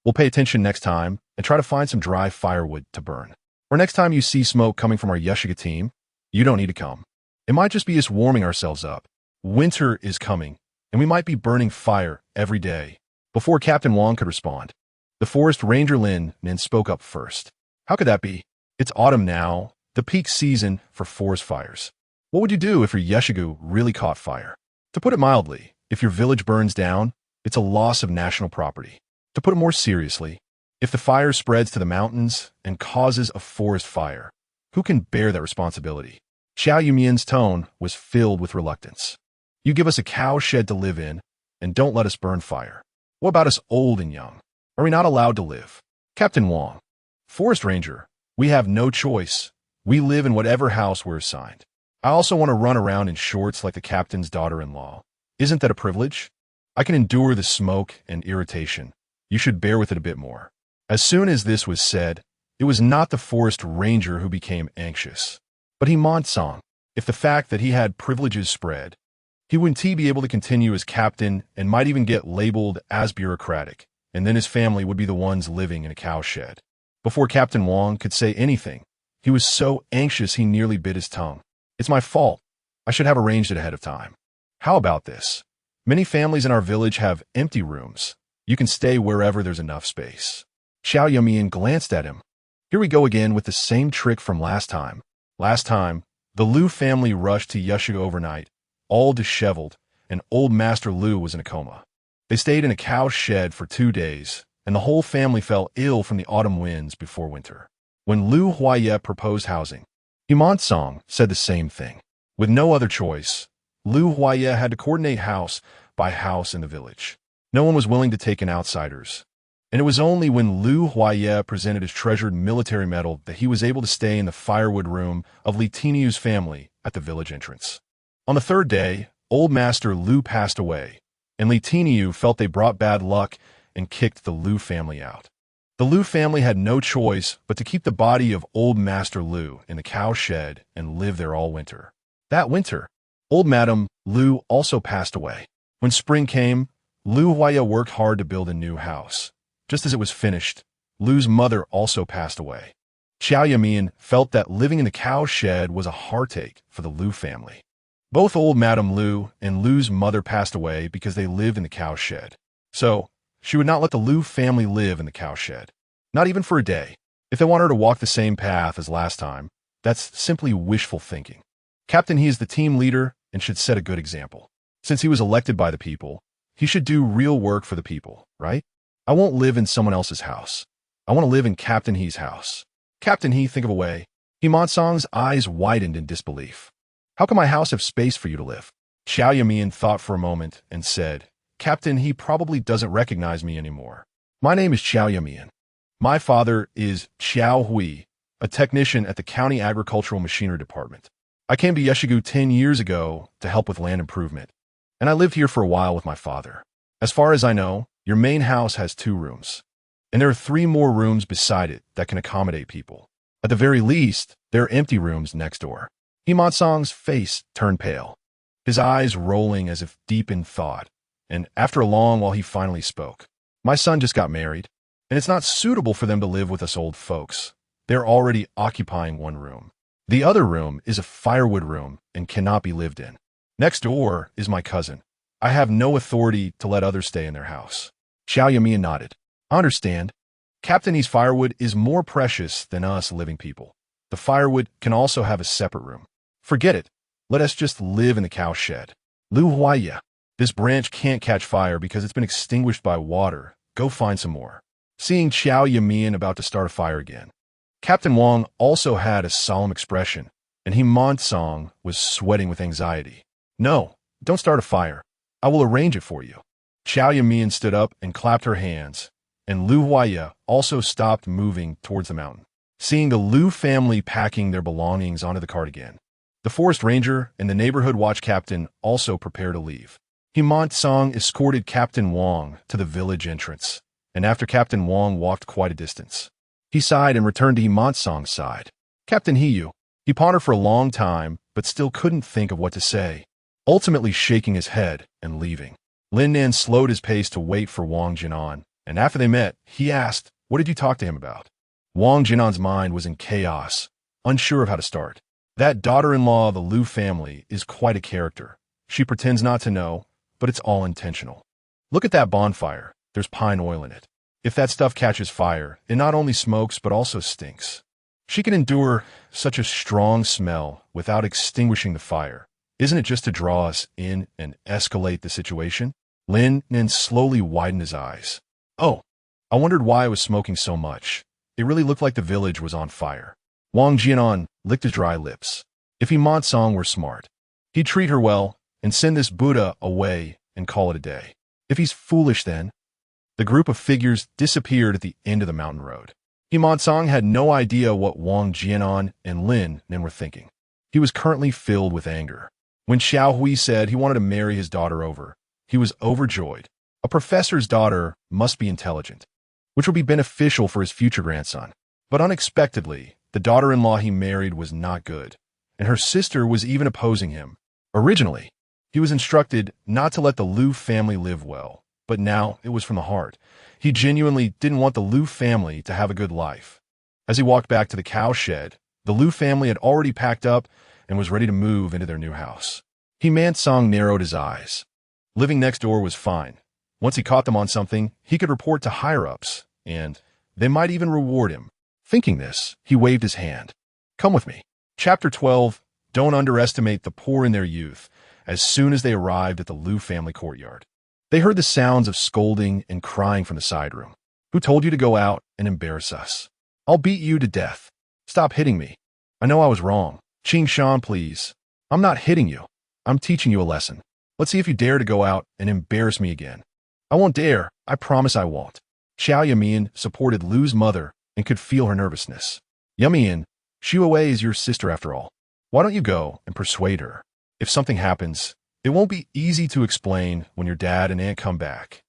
we'll pay attention next time and try to find some dry firewood to burn. Or next time you see smoke coming from our Yashiga team, you don't need to come. It might just be us warming ourselves up. Winter is coming, and we might be burning fire every day. Before Captain Wang could respond, the forest ranger Lin Nin spoke up first. How could that be? It's autumn now, the peak season for forest fires. What would you do if your Yashigu really caught fire? To put it mildly, if your village burns down, it's a loss of national property. To put it more seriously, if the fire spreads to the mountains and causes a forest fire, who can bear that responsibility? Qiao Yumeian's tone was filled with reluctance. You give us a cow shed to live in, and don't let us burn fire. What about us old and young? Are we not allowed to live? Captain Wang, Forest Ranger, we have no choice. We live in whatever house we're assigned. I also want to run around in shorts like the captain's daughter-in-law. Isn't that a privilege? I can endure the smoke and irritation. You should bear with it a bit more. As soon as this was said, it was not the Forest Ranger who became anxious, but he Monsong. If the fact that he had privileges spread, he wouldn't be able to continue as captain and might even get labeled as bureaucratic, and then his family would be the ones living in a cow shed. Before Captain Wang could say anything, he was so anxious he nearly bit his tongue. It's my fault. I should have arranged it ahead of time. How about this? Many families in our village have empty rooms. You can stay wherever there's enough space. Qiao Yumeian glanced at him. Here we go again with the same trick from last time. Last time, the Liu family rushed to Yashiga overnight, all disheveled, and old Master Liu was in a coma. They stayed in a cow shed for 2 days, and the whole family fell ill from the autumn winds before winter. When Liu Huaiye proposed housing, Human Song said the same thing. With no other choice, Liu Huaiye had to coordinate house by house in the village. No one was willing to take in outsiders, and it was only when Liu Huaiye presented his treasured military medal that he was able to stay in the firewood room of Li Tiniu's family at the village entrance. On the 3rd day, old Master Liu passed away, and Li Tiniu felt they brought bad luck and kicked the Liu family out. The Liu family had no choice but to keep the body of old Master Liu in the cow shed and live there all winter. That winter, old Madame Liu also passed away. When spring came, Liu Huaiye worked hard to build a new house. Just as it was finished, Liu's mother also passed away. Qiao Yumeian felt that living in the cow shed was a heartache for the Liu family. Both old Madame Liu and Liu's mother passed away because they lived in the cow shed. So, she would not let the Liu family live in the cow shed. Not even for a day. If they want her to walk the same path as last time, that's simply wishful thinking. Captain He is the team leader and should set a good example. Since he was elected by the people, he should do real work for the people, right? I won't live in someone else's house. I want to live in Captain He's house. Captain He, think of a way. Himansong's eyes widened in disbelief. How can my house have space for you to live? Qiao Yumeian thought for a moment and said, Captain He probably doesn't recognize me anymore. My name is Qiao Yumeian. My father is Qiao Hui, a technician at the County Agricultural Machinery Department. I came to Yashigu 10 years ago to help with land improvement, and I lived here for a while with my father. As far as I know, your main house has 2 rooms, and there are 3 more rooms beside it that can accommodate people. At the very least, there are empty rooms next door. Himansong's face turned pale, his eyes rolling as if deep in thought, and after a long while he finally spoke. My son just got married, and it's not suitable for them to live with us old folks. They're already occupying 1 room. The other room is a firewood room and cannot be lived in. Next door is my cousin. I have no authority to let others stay in their house. Qiao Yumeian nodded. I understand. Captain He's firewood is more precious than us living people. The firewood can also have a separate room. Forget it. Let us just live in the cow shed. Liu Huaiye, this branch can't catch fire because it's been extinguished by water. Go find some more. Seeing Qiao Yumeian about to start a fire again, Captain Wang also had a solemn expression, and Himansong was sweating with anxiety. No, don't start a fire. I will arrange it for you. Qiao Yumeian stood up and clapped her hands. and Lu Huaya also stopped moving towards the mountain. Seeing the Lu family packing their belongings onto the cart again, the forest ranger and the neighborhood watch captain also prepared to leave. Himant Song escorted Captain Wang to the village entrance, and after Captain Wang walked quite a distance, he sighed and returned to Himant Song's side. Captain Hiyu. He pondered for a long time, but still couldn't think of what to say, ultimately shaking his head and leaving. Lin Nan slowed his pace to wait for Wang Jinan, and after they met, he asked, "What did you talk to him about?" Wang Jinan's mind was in chaos, unsure of how to start. That daughter-in-law of the Lu family is quite a character. She pretends not to know, but it's all intentional. Look at that bonfire. There's pine oil in it. If that stuff catches fire, it not only smokes but also stinks. She can endure such a strong smell without extinguishing the fire. Isn't it just to draw us in and escalate the situation? Lin Nan slowly widened his eyes. Oh, I wondered why I was smoking so much. It really looked like the village was on fire. Wang Jianan licked his dry lips. If Himant Song were smart, he'd treat her well and send this Buddha away and call it a day. If he's foolish then, the group of figures disappeared at the end of the mountain road. Himant Song had no idea what Wang Jianan and Lin Nan were thinking. He was currently filled with anger. When Xiao Hui said he wanted to marry his daughter over, he was overjoyed. A professor's daughter must be intelligent, which would be beneficial for his future grandson. But unexpectedly, the daughter-in-law he married was not good, and her sister was even opposing him. Originally, he was instructed not to let the Lu family live well, but now it was from the heart. He genuinely didn't want the Lu family to have a good life. As he walked back to the cow shed, the Lu family had already packed up and was ready to move into their new house. Himant Song narrowed his eyes. Living next door was fine. Once he caught them on something, he could report to higher-ups, and they might even reward him. Thinking this, he waved his hand. Come with me. Chapter 12, Don't underestimate the poor in their youth. As soon as they arrived at the Lu family courtyard, they heard the sounds of scolding and crying from the side room. Who told you to go out and embarrass us? I'll beat you to death. Stop hitting me. I know I was wrong. Qing Shan, please. I'm not hitting you. I'm teaching you a lesson. Let's see if you dare to go out and embarrass me again. I won't dare. I promise I won't. Qiao Yumeian supported Lu's mother and could feel her nervousness. Yumeian, Xu Wei is your sister after all. Why don't you go and persuade her? If something happens, it won't be easy to explain when your dad and aunt come back.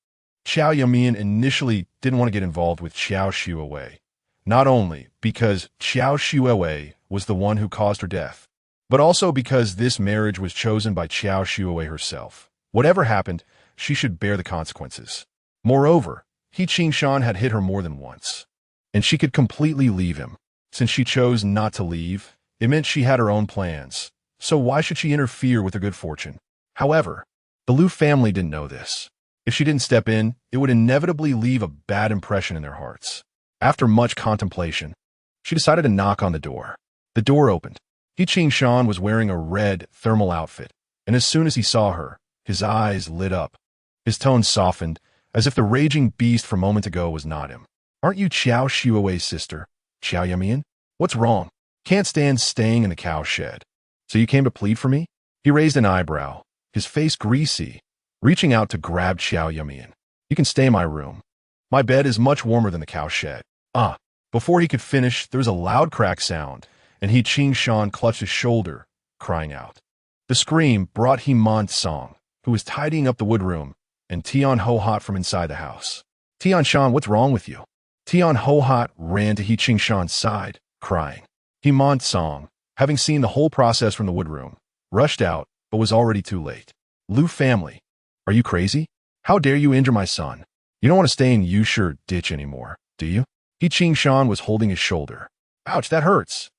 Qiao Yumeian initially didn't want to get involved with Qiao Xuewei, not only because Qiao Xuewei was the one who caused her death, but also because this marriage was chosen by Qiao Xuewei herself. Whatever happened, she should bear the consequences. Moreover, He Qingshan had hit her more than once, and she could completely leave him. Since she chose not to leave, it meant she had her own plans, so why should she interfere with her good fortune? However, the Lu family didn't know this. If she didn't step in, it would inevitably leave a bad impression in their hearts. After much contemplation, she decided to knock on the door. The door opened. He Qingshan was wearing a red thermal outfit, and as soon as he saw her, his eyes lit up. His tone softened, as if the raging beast from moments ago was not him. Aren't you Qiao Xuewei's sister, Qiao Yumeian? What's wrong? Can't stand staying in the cow shed. So you came to plead for me? He raised an eyebrow, his face greasy, reaching out to grab Qiao Yumeian. You can stay in my room. My bed is much warmer than the cow shed. Before he could finish, there was a loud crack sound, and He Qingshan clutched his shoulder, crying out. The scream brought Himant Song, who was tidying up the woodroom, and Tian Hohat from inside the house. Tian Shan, what's wrong with you? Tian Hohat ran to He Qingshan's side, crying. Himant Song, having seen the whole process from the woodroom, rushed out, but was already too late. Lu family, are you crazy? How dare you injure my son? You don't want to stay in Yushi ditch anymore, do you? He Qingshan was holding his shoulder. Ouch, that hurts.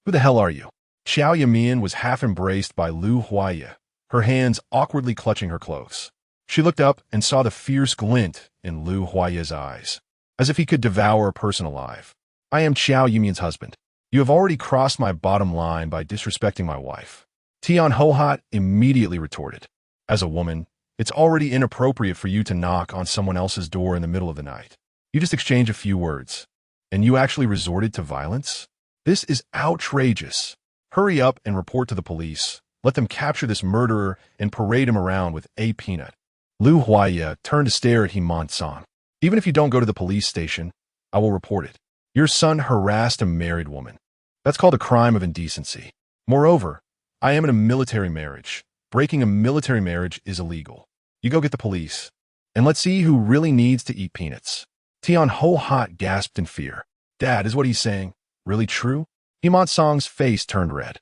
Who the hell are you? Qiao Yumeian was half embraced by Lu Huaya, her hands awkwardly clutching her clothes. She looked up and saw the fierce glint in Lu Huaya's eyes, as if he could devour a person alive. I am Qiao Yumeian's husband. You have already crossed my bottom line by disrespecting my wife. Tian Hohat immediately retorted. As a woman, it's already inappropriate for you to knock on someone else's door in the middle of the night. You just exchange a few words, and you actually resorted to violence? This is outrageous. Hurry up and report to the police. Let them capture this murderer and parade him around with a peanut. Lu Huaya turned to stare at Himant Song. Even if you don't go to the police station, I will report it. Your son harassed a married woman. That's called a crime of indecency. Moreover, I am in a military marriage. Breaking a military marriage is illegal. You go get the police. And let's see who really needs to eat peanuts. Tian Ho Hot gasped in fear. Dad, is what he's saying really true? Himant Song's face turned red.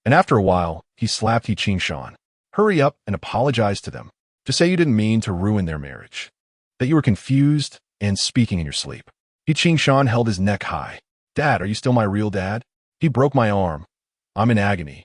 And after a while, he slapped He Qingshan. Hurry up and apologize to them. Just say you didn't mean to ruin their marriage. That you were confused and speaking in your sleep. He Qingshan held his neck high. Dad, are you still my real dad? He broke my arm. I'm in agony.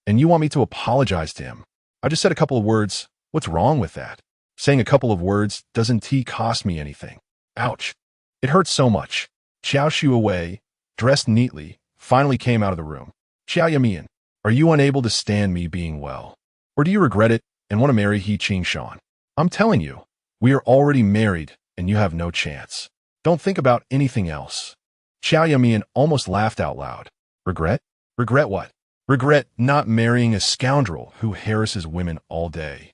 And you want me to apologize to him? I just said a couple of words. What's wrong with that? Saying a couple of words doesn't cost me anything. Ouch. It hurts so much. Qiao Yumeian, dressed neatly, finally came out of the room. Qiao Yumeian, are you unable to stand me being well? Or do you regret it and want to marry He Qingshan? I'm telling you, we are already married and you have no chance. Don't think about anything else. Qiao Yumeian almost laughed out loud. Regret? Regret what? Regret not marrying a scoundrel who harasses women all day.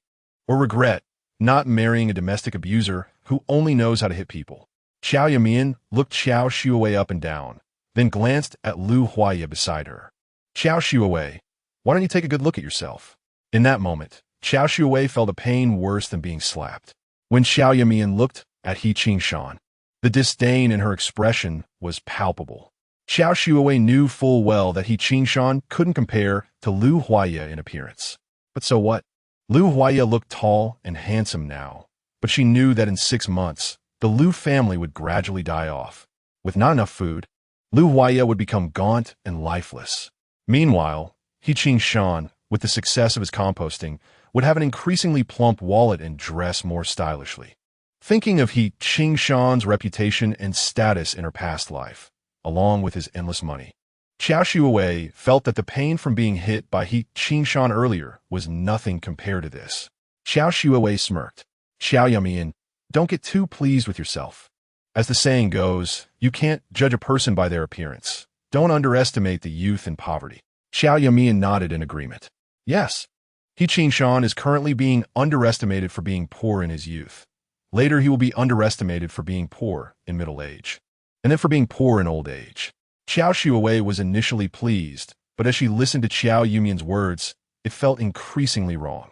Or regret not marrying a domestic abuser who only knows how to hit people. Qiao Yumeian looked Qiao Yumeian up and down, then glanced at Lu Huaiya beside her. Qiao Yumeian, why don't you take a good look at yourself? In that moment, Qiao Yumeian felt a pain worse than being slapped. When Qiao Yumeian looked at He Qingshan, the disdain in her expression was palpable. Qiao Yumeian knew full well that He Qingshan couldn't compare to Lu Huaiya in appearance. But so what? Lu Huaiya looked tall and handsome now, but she knew that in 6 months, the Lu family would gradually die off. With not enough food, Lu Huaiya would become gaunt and lifeless. Meanwhile, He Qingshan, with the success of his composting, would have an increasingly plump wallet and dress more stylishly. Thinking of He Qingshan's reputation and status in her past life, along with his endless money, Qiao Yumeian felt that the pain from being hit by He Qingshan earlier was nothing compared to this. Qiao Yumeian smirked. Qiao Yumeian, don't get too pleased with yourself. As the saying goes, you can't judge a person by their appearance. Don't underestimate the youth and poverty. Qiao Yumeian nodded in agreement. Yes, He Qingshan is currently being underestimated for being poor in his youth. Later he will be underestimated for being poor in middle age, and then for being poor in old age. Qiao Yumeian was initially pleased, but as she listened to Qiao Yumeian's words, it felt increasingly wrong.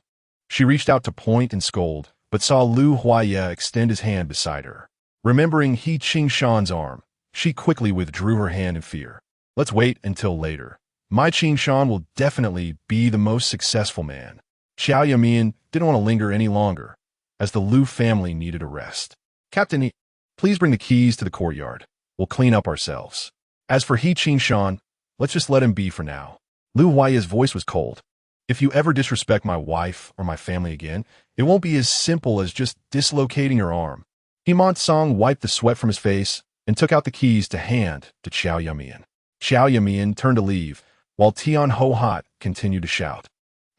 She reached out to point and scold, but saw Lu Huaiya extend his hand beside her. Remembering He Qingshan's arm, she quickly withdrew her hand in fear. Let's wait until later. My Qingshan will definitely be the most successful man. Qiao Yumeian didn't want to linger any longer, as the Lu family needed a rest. Captain, please bring the keys to the courtyard. We'll clean up ourselves. As for He Qingshan, let's just let him be for now. Lu Huaiya's voice was cold. If you ever disrespect my wife or my family again, it won't be as simple as just dislocating your arm. Himant Song wiped the sweat from his face and took out the keys to hand to Qiao Yumeian. Qiao Yumeian turned to leave, while Tian Ho Hot continued to shout.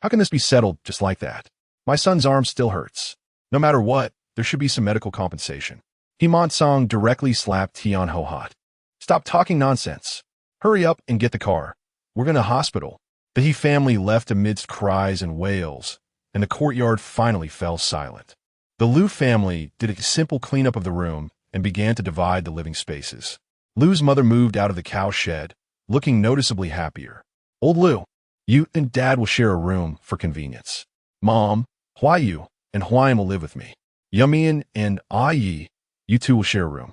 How can this be settled just like that? My son's arm still hurts. No matter what, there should be some medical compensation. Himant Song directly slapped Tian Ho Hot. Stop talking nonsense. Hurry up and get the car. We're going to hospital. The He family left amidst cries and wails, and the courtyard finally fell silent. The Lu family did a simple cleanup of the room and began to divide the living spaces. Lu's mother moved out of the cow shed, looking noticeably happier. Old Lu, you and Dad will share a room for convenience. Mom, Huaiyu, and Huaiyan will live with me. Yumeian and Yi, you two will share a room.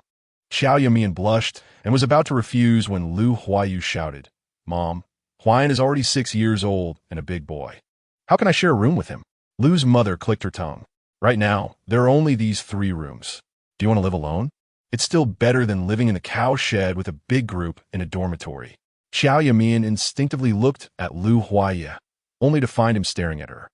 Qiao Yumeian blushed and was about to refuse when Lu Huaiyu shouted, Mom, Huaiyan is already 6 years old and a big boy. How can I share a room with him? Lu's mother clicked her tongue. Right now, there are only these 3 rooms. Do you want to live alone? It's still better than living in the cow shed with a big group in a dormitory. Qiao Yumeian instinctively looked at Lu Huaiya, only to find him staring at her.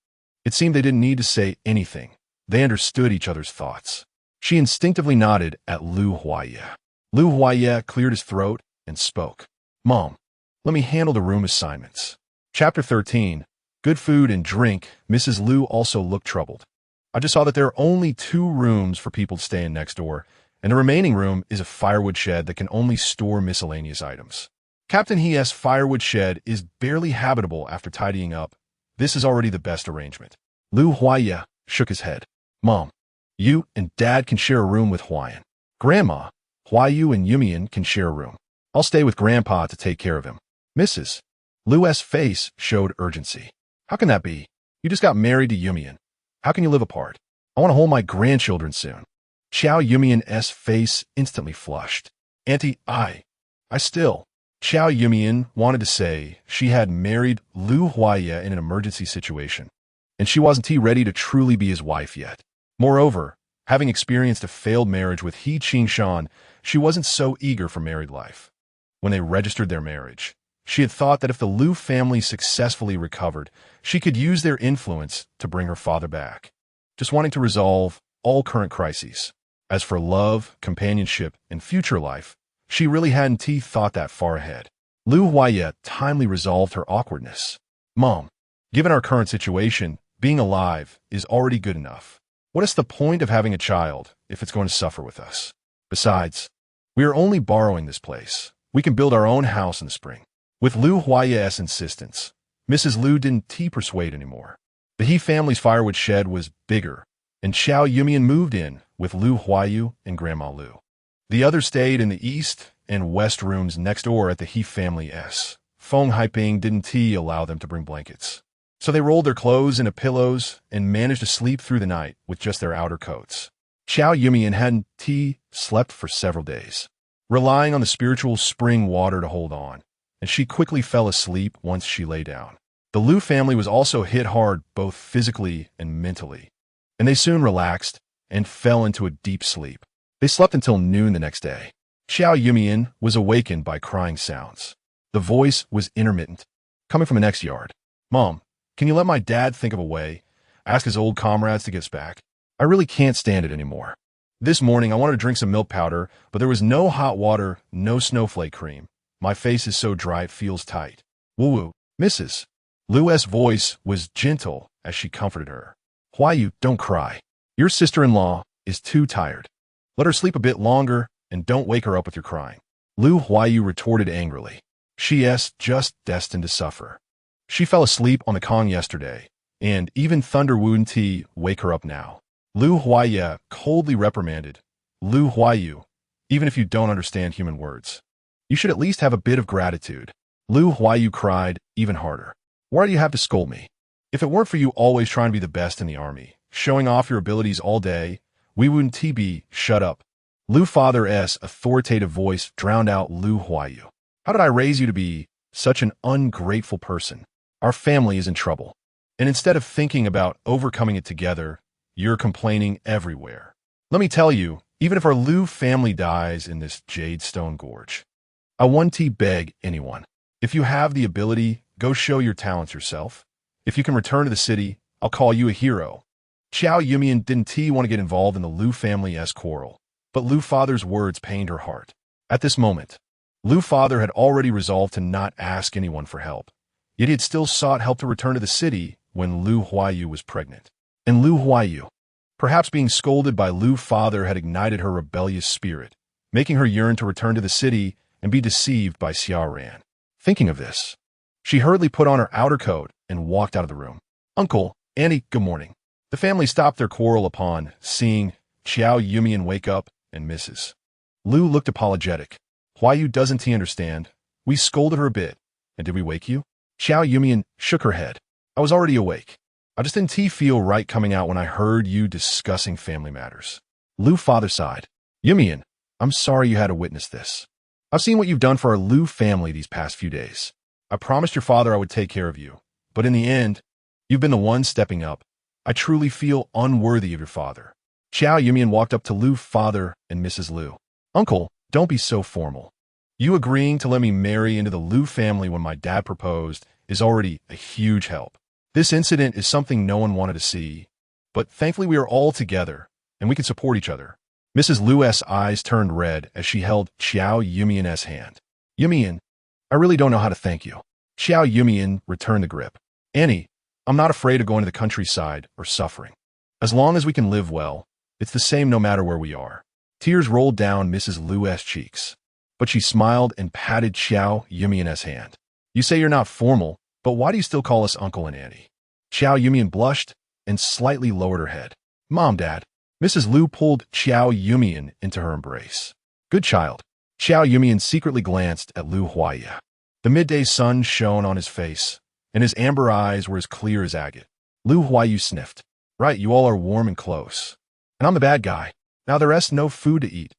It seemed they didn't need to say anything. They understood each other's thoughts. She instinctively nodded at Lu Huaiya. Lu Huaiya cleared his throat and spoke. Mom, let me handle the room assignments. Chapter 13. Good food and drink. Mrs. Lu also looked troubled. I just saw that there are only 2 rooms for people to stay in next door, and the remaining room is a firewood shed that can only store miscellaneous items. Captain He's firewood shed is barely habitable after tidying up. This is already the best arrangement. Lu Huaiya shook his head. Mom, you and Dad can share a room with Huaiyan. Grandma, Huayu and Yumeian can share a room. I'll stay with Grandpa to take care of him. Mrs. Lu's face showed urgency. How can that be? You just got married to Yumeian. How can you live apart? I want to hold my grandchildren soon. Qiao Yumeian's face instantly flushed. Auntie, I still. Qiao Yumeian wanted to say she had married Lu Huaya in an emergency situation, and she wasn't ready to truly be his wife yet. Moreover, having experienced a failed marriage with He Qingshan, she wasn't so eager for married life. When they registered their marriage, she had thought that if the Lu family successfully recovered, she could use their influence to bring her father back, just wanting to resolve all current crises. As for love, companionship, and future life, she really hadn't thought that far ahead. Lu Huaya timely resolved her awkwardness. Mom, given our current situation, being alive is already good enough. What is the point of having a child if it's going to suffer with us? Besides, we are only borrowing this place. We can build our own house in the spring. With Lu Huaya's insistence, Mrs. Lu didn't persuade anymore. The He family's firewood shed was bigger, and Qiao Yumeian moved in with Lu Huayu and Grandma Lu. The others stayed in the east and west rooms next door at the He family's. Feng Haiping didn't allow them to bring blankets, so they rolled their clothes into pillows and managed to sleep through the night with just their outer coats. Qiao Yumeian hadn't slept for several days, relying on the spiritual spring water to hold on, and she quickly fell asleep once she lay down. The Lu family was also hit hard both physically and mentally, and they soon relaxed and fell into a deep sleep. They slept until noon the next day. Qiao Yumeian was awakened by crying sounds. The voice was intermittent, coming from the next yard. Mom, can you let my dad think of a way? Ask his old comrades to get us back. I really can't stand it anymore. This morning I wanted to drink some milk powder, but there was no hot water, no snowflake cream. My face is so dry it feels tight. Woo-woo, Mrs. Lu's voice was gentle as she comforted her. Huayu, don't cry. Your sister-in-law is too tired. Let her sleep a bit longer and don't wake her up with your crying. Lu Huayu retorted angrily. She's just destined to suffer. She fell asleep on the Kong yesterday, and even Thunder wouldn't wake her up now. Lu Huaya coldly reprimanded. Lu Huayu, even if you don't understand human words, you should at least have a bit of gratitude. Lu Huayu cried even harder. Why do you have to scold me? If it weren't for you always trying to be the best in the army, showing off your abilities all day, we wouldn't be. Shut up. Lu father's authoritative voice drowned out Lu Huayu. How did I raise you to be such an ungrateful person? Our family is in trouble, and instead of thinking about overcoming it together, you're complaining everywhere. Let me tell you, even if our Lu family dies in this Jade Stone Gorge, I won't beg anyone. If you have the ability, go show your talents yourself. If you can return to the city, I'll call you a hero. Qiao Yumeian didn't want to get involved in the Lu family's quarrel, but Lu father's words pained her heart. At this moment, Lu father had already resolved to not ask anyone for help, yet he had still sought help to return to the city when Lu Huayu was pregnant. And Lu Huayu, perhaps being scolded by Lu father, had ignited her rebellious spirit, making her yearn to return to the city and be deceived by Xiaoran. Thinking of this, she hurriedly put on her outer coat and walked out of the room. Uncle, Auntie, good morning. The family stopped their quarrel upon seeing Qiao Yumeian wake up, and Mrs. Lu looked apologetic. Huayu, doesn't he understand? We scolded her a bit. And did we wake you? Qiao Yumeian shook her head. I was already awake. I just didn't feel right coming out when I heard you discussing family matters. Lu father sighed. Yumeian, I'm sorry you had to witness this. I've seen what you've done for our Lu family these past few days. I promised your father I would take care of you, but in the end, you've been the one stepping up. I truly feel unworthy of your father. Qiao Yumeian walked up to Lu father and Mrs. Lu. Uncle, don't be so formal. You agreeing to let me marry into the Lu family when my dad proposed is already a huge help. This incident is something no one wanted to see, but thankfully we are all together, and we can support each other. Mrs. Lu's eyes turned red as she held Qiao Yumeian's hand. Yumeian, I really don't know how to thank you. Qiao Yumeian returned the grip. Annie, I'm not afraid of going to the countryside or suffering. As long as we can live well, it's the same no matter where we are. Tears rolled down Mrs. Lu's cheeks, but she smiled and patted Qiao Yumeian's hand. You say you're not formal, but why do you still call us uncle and auntie? Qiao Yumeian blushed and slightly lowered her head. Mom, Dad, Mrs. Lu pulled Qiao Yumeian into her embrace. Good child. Qiao Yumeian secretly glanced at Lu Huaiya. The midday sun shone on his face, and his amber eyes were as clear as agate. Lu Huaiyu sniffed. Right, you all are warm and close. And I'm the bad guy. Now there is no food to eat.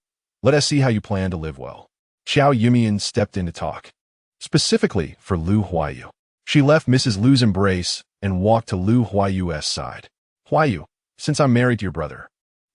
Let us see how you plan to live well. Qiao Yumeian stepped in to talk. Specifically for Lu Huaiyu. She left Mrs. Lu's embrace and walked to Lu Huaiyu's side. Huaiyu, since I'm married to your brother,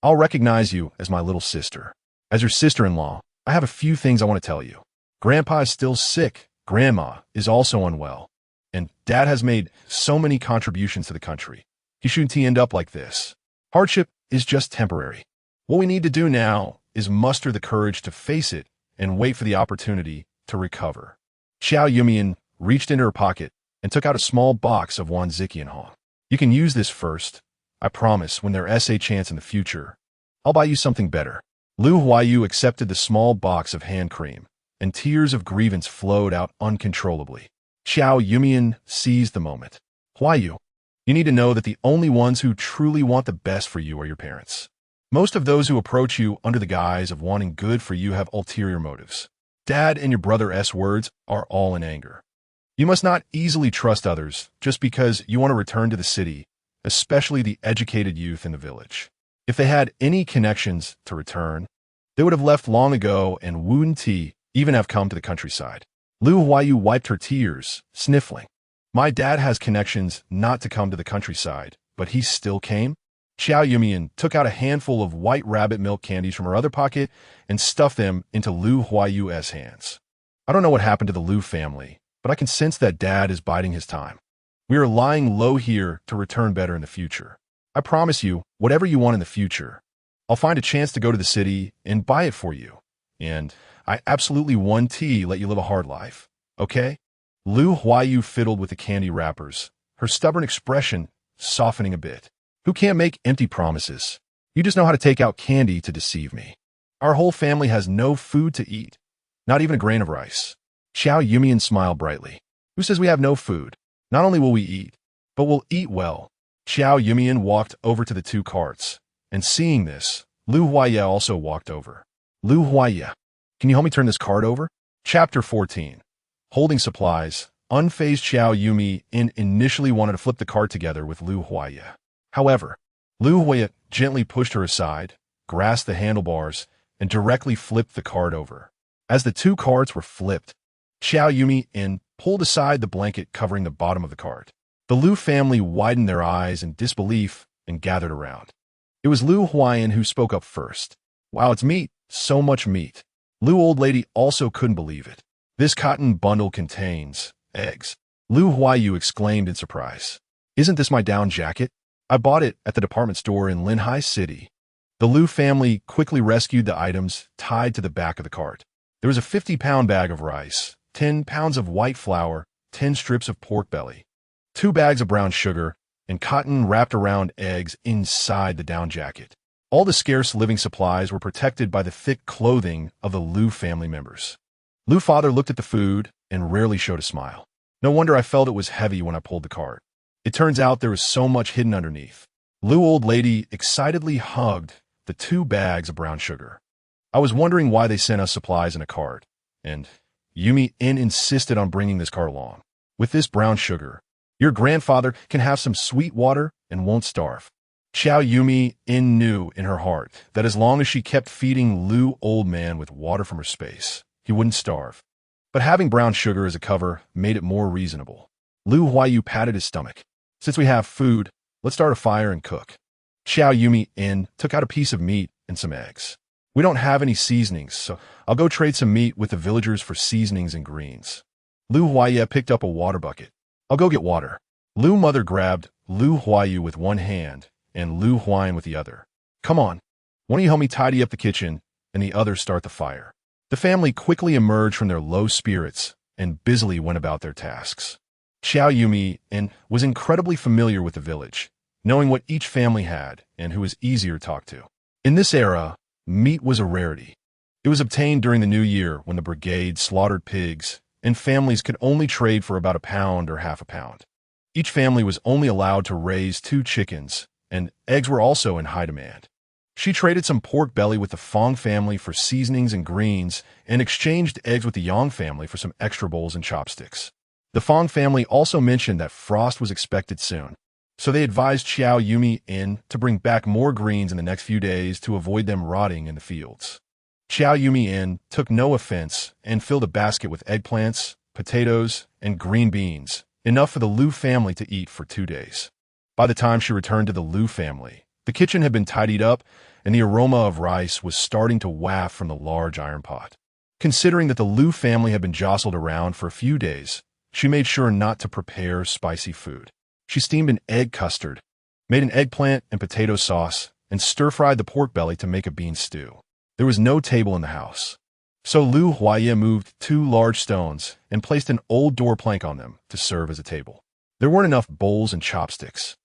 I'll recognize you as my little sister. As your sister-in-law, I have a few things I want to tell you. Grandpa is still sick, Grandma is also unwell, and Dad has made so many contributions to the country. He shouldn't end up like this. Hardship is just temporary. What we need to do now is muster the courage to face it and wait for the opportunity to recover. Qiao Yumeian reached into her pocket and took out a small box of Wanziqianhong. You can use this first. I promise when there is a chance in the future, I'll buy you something better. Lu Huaiyu accepted the small box of hand cream, and tears of grievance flowed out uncontrollably. Qiao Yumeian seized the moment. Huaiyu, you need to know that the only ones who truly want the best for you are your parents. Most of those who approach you under the guise of wanting good for you have ulterior motives. Dad and your brother's words are all in anger. You must not easily trust others just because you want to return to the city, especially the educated youth in the village. If they had any connections to return, they would have left long ago and wouldn't even have come to the countryside. Lu Huaiyu wiped her tears, sniffling. My dad has connections not to come to the countryside, but he still came? Qiao Yumeian took out a handful of white rabbit milk candies from her other pocket and stuffed them into Lu Huaiyu's hands. I don't know what happened to the Lu family, but I can sense that Dad is biding his time. We are lying low here to return better in the future. I promise you, whatever you want in the future, I'll find a chance to go to the city and buy it for you. And I absolutely want to let you live a hard life, okay? Lu Huaiyu fiddled with the candy wrappers, her stubborn expression softening a bit. Who can't make empty promises? You just know how to take out candy to deceive me. Our whole family has no food to eat, not even a grain of rice. Qiao Yumeian smiled brightly. Who says we have no food? Not only will we eat, but we'll eat well. Qiao Yumeian walked over to the two carts, and seeing this, Lu Huaiya also walked over. Lu Huaiya, can you help me turn this cart over? Chapter 14. Holding supplies, unfazed Qiao Yumeian initially wanted to flip the cart together with Lu Huaiya. However, Lu Huaiya gently pushed her aside, grasped the handlebars, and directly flipped the cart over. As the two carts were flipped, Qiao Yumeian pulled aside the blanket covering the bottom of the cart. The Lu family widened their eyes in disbelief and gathered around. It was Lu Huaiyan who spoke up first. Wow, it's meat. So much meat. Lu old lady also couldn't believe it. This cotton bundle contains eggs. Lu Huaiyu exclaimed in surprise. Isn't this my down jacket? I bought it at the department store in Linhai City. The Lu family quickly rescued the items tied to the back of the cart. There was a 50-pound bag of rice, 10 pounds of white flour, 10 strips of pork belly, 2 bags of brown sugar, and cotton wrapped around eggs inside the down jacket. All the scarce living supplies were protected by the thick clothing of the Lu family members. Lu father looked at the food and rarely showed a smile. No wonder I felt it was heavy when I pulled the cart. It turns out there was so much hidden underneath. Lu old lady excitedly hugged the 2 bags of brown sugar. I was wondering why they sent us supplies in a cart, and Yumeian insisted on bringing this cart along. With this brown sugar, your grandfather can have some sweet water and won't starve. Qiao Yumeian knew in her heart that as long as she kept feeding Lu old man with water from her space, he wouldn't starve. But having brown sugar as a cover made it more reasonable. Lu Huaiyu patted his stomach. Since we have food, let's start a fire and cook. Qiao Yumeian took out a piece of meat and some eggs. We don't have any seasonings, so I'll go trade some meat with the villagers for seasonings and greens. Lu Huaiya picked up a water bucket. I'll go get water. Lu mother grabbed Lu Huaiyu with one hand and Lu Huaiyan with the other. Come on, one of you help me tidy up the kitchen and the other start the fire. The family quickly emerged from their low spirits and busily went about their tasks. Qiao Yumeian was incredibly familiar with the village, knowing what each family had and who was easier to talk to. In this era, meat was a rarity. It was obtained during the new year when the brigade slaughtered pigs and families could only trade for about a pound or half a pound. Each family was only allowed to raise 2 chickens, and eggs were also in high demand. She traded some pork belly with the Fong family for seasonings and greens and exchanged eggs with the Yang family for some extra bowls and chopsticks. The Fong family also mentioned that frost was expected soon, so they advised Qiao Yumeian to bring back more greens in the next few days to avoid them rotting in the fields. Qiao Yumeian took no offense and filled a basket with eggplants, potatoes, and green beans, enough for the Liu family to eat for 2 days. By the time she returned to the Liu family, the kitchen had been tidied up and the aroma of rice was starting to waft from the large iron pot. Considering that the Liu family had been jostled around for a few days, she made sure not to prepare spicy food. She steamed an egg custard, made an eggplant and potato sauce, and stir-fried the pork belly to make a bean stew. There was no table in the house, so Liu Huaiye moved 2 large stones and placed an old door plank on them to serve as a table. There weren't enough bowls and chopsticks,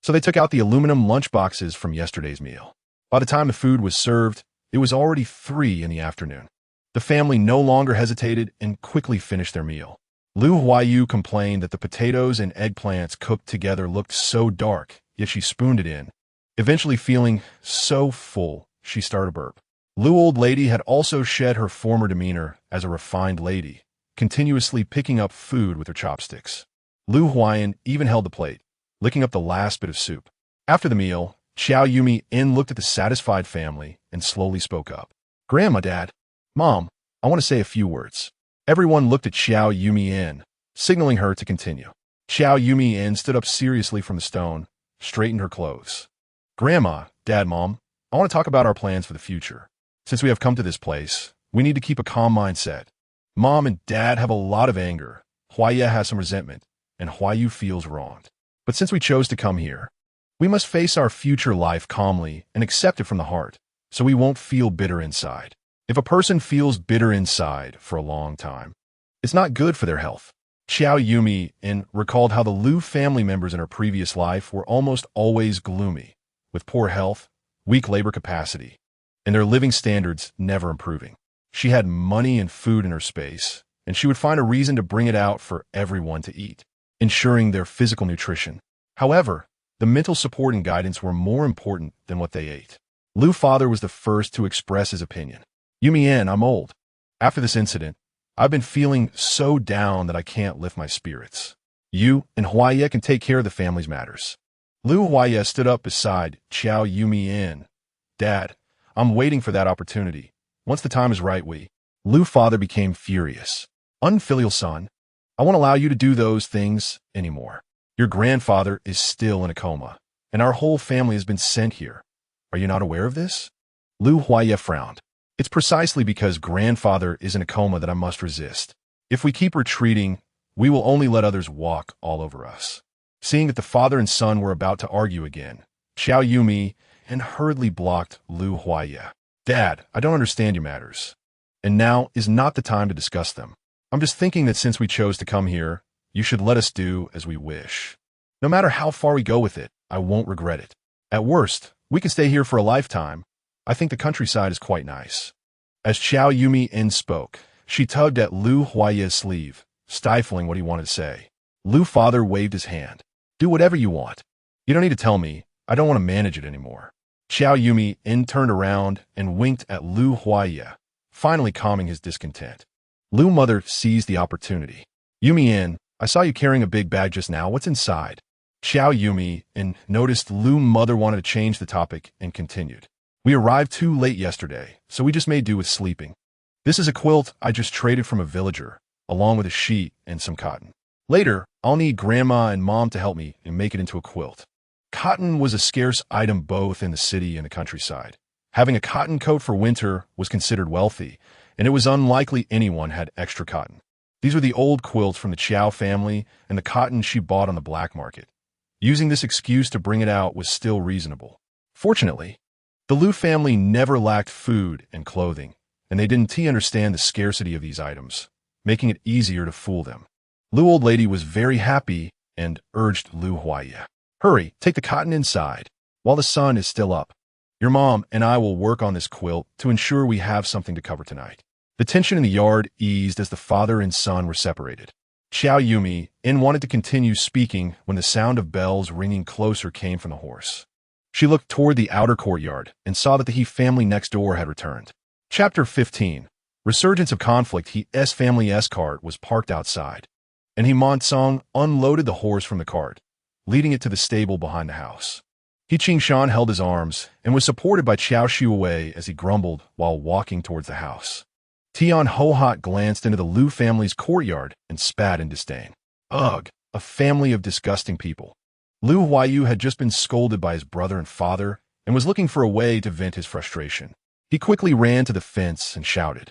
so they took out the aluminum lunch boxes from yesterday's meal. By the time the food was served, it was already 3 in the afternoon. The family no longer hesitated and quickly finished their meal. Liu Huaiyu complained that the potatoes and eggplants cooked together looked so dark, yet she spooned it in. Eventually feeling so full, she started a burp. Liu old lady had also shed her former demeanor as a refined lady, continuously picking up food with her chopsticks. Liu Huaiyan even held the plate, licking up the last bit of soup. After the meal, Qiao Yumeian looked at the satisfied family and slowly spoke up. "Grandma, Dad, Mom, I want to say a few words." Everyone looked at Qiao Yumeian, signaling her to continue. Qiao Yumeian stood up seriously from the stone, straightened her clothes. "Grandma, Dad, Mom, I want to talk about our plans for the future. Since we have come to this place, we need to keep a calm mindset. Mom and Dad have a lot of anger, Huaiye has some resentment, and Huaiyu feels wronged. But since we chose to come here, we must face our future life calmly and accept it from the heart, so we won't feel bitter inside. If a person feels bitter inside for a long time, it's not good for their health." Qiao Yumeian recalled how the Liu family members in her previous life were almost always gloomy, with poor health, weak labor capacity, and their living standards never improving. She had money and food in her space, and she would find a reason to bring it out for everyone to eat, ensuring their physical nutrition. However, the mental support and guidance were more important than what they ate. Liu father was the first to express his opinion. "Yumeian, I'm old. After this incident, I've been feeling so down that I can't lift my spirits. You and Huaiye can take care of the family's matters." Liu Huaiye stood up beside Qiao Yumeian. "Dad, I'm waiting for that opportunity. Once the time is right, Liu father became furious. "Unfilial son, I won't allow you to do those things anymore. Your grandfather is still in a coma, and our whole family has been sent here. Are you not aware of this?" Liu Huaiye frowned. "It's precisely because grandfather is in a coma that I must resist. If we keep retreating, we will only let others walk all over us." Seeing that the father and son were about to argue again, Qiao Yumeian hurriedly blocked Liu Huaiye. "Dad, I don't understand your matters, and now is not the time to discuss them. I'm just thinking that since we chose to come here, you should let us do as we wish. No matter how far we go with it, I won't regret it. At worst, we can stay here for a lifetime. I think the countryside is quite nice." As Qiao Yumeian spoke, she tugged at Liu Huaiye's sleeve, stifling what he wanted to say. Liu father waved his hand. "Do whatever you want. You don't need to tell me. I don't want to manage it anymore." Qiao Yumeian turned around and winked at Liu Huaiye, finally calming his discontent. Liu mother seized the opportunity. "Yumeian, I saw you carrying a big bag just now. What's inside?" Qiao Yumeian noticed Liu mother wanted to change the topic and continued. "We arrived too late yesterday, so we just made do with sleeping. This is a quilt I just traded from a villager, along with a sheet and some cotton. Later, I'll need Grandma and Mom to help me and make it into a quilt." Cotton was a scarce item both in the city and the countryside. Having a cotton coat for winter was considered wealthy, and it was unlikely anyone had extra cotton. These were the old quilts from the Qiao family and the cotton she bought on the black market. Using this excuse to bring it out was still reasonable. Fortunately, the Liu family never lacked food and clothing, and they didn't understand the scarcity of these items, making it easier to fool them. Liu old lady was very happy and urged Liu Huaiye. "Hurry, take the cotton inside, while the sun is still up. Your mom and I will work on this quilt to ensure we have something to cover tonight." The tension in the yard eased as the father and son were separated. Qiao Yumeian wanted to continue speaking when the sound of bells ringing closer came from the horse. She looked toward the outer courtyard and saw that the He family next door had returned. Chapter 15. Resurgence of conflict. He's family's cart was parked outside, and He Monsong unloaded the horse from the cart, leading it to the stable behind the house. He Qingshan held his arms and was supported by Qiao Yumeian as he grumbled while walking towards the house. Tian Hohat glanced into the Lu family's courtyard and spat in disdain. Ugh, a family of disgusting people. Lu Huayu had just been scolded by his brother and father and was looking for a way to vent his frustration. He quickly ran to the fence and shouted,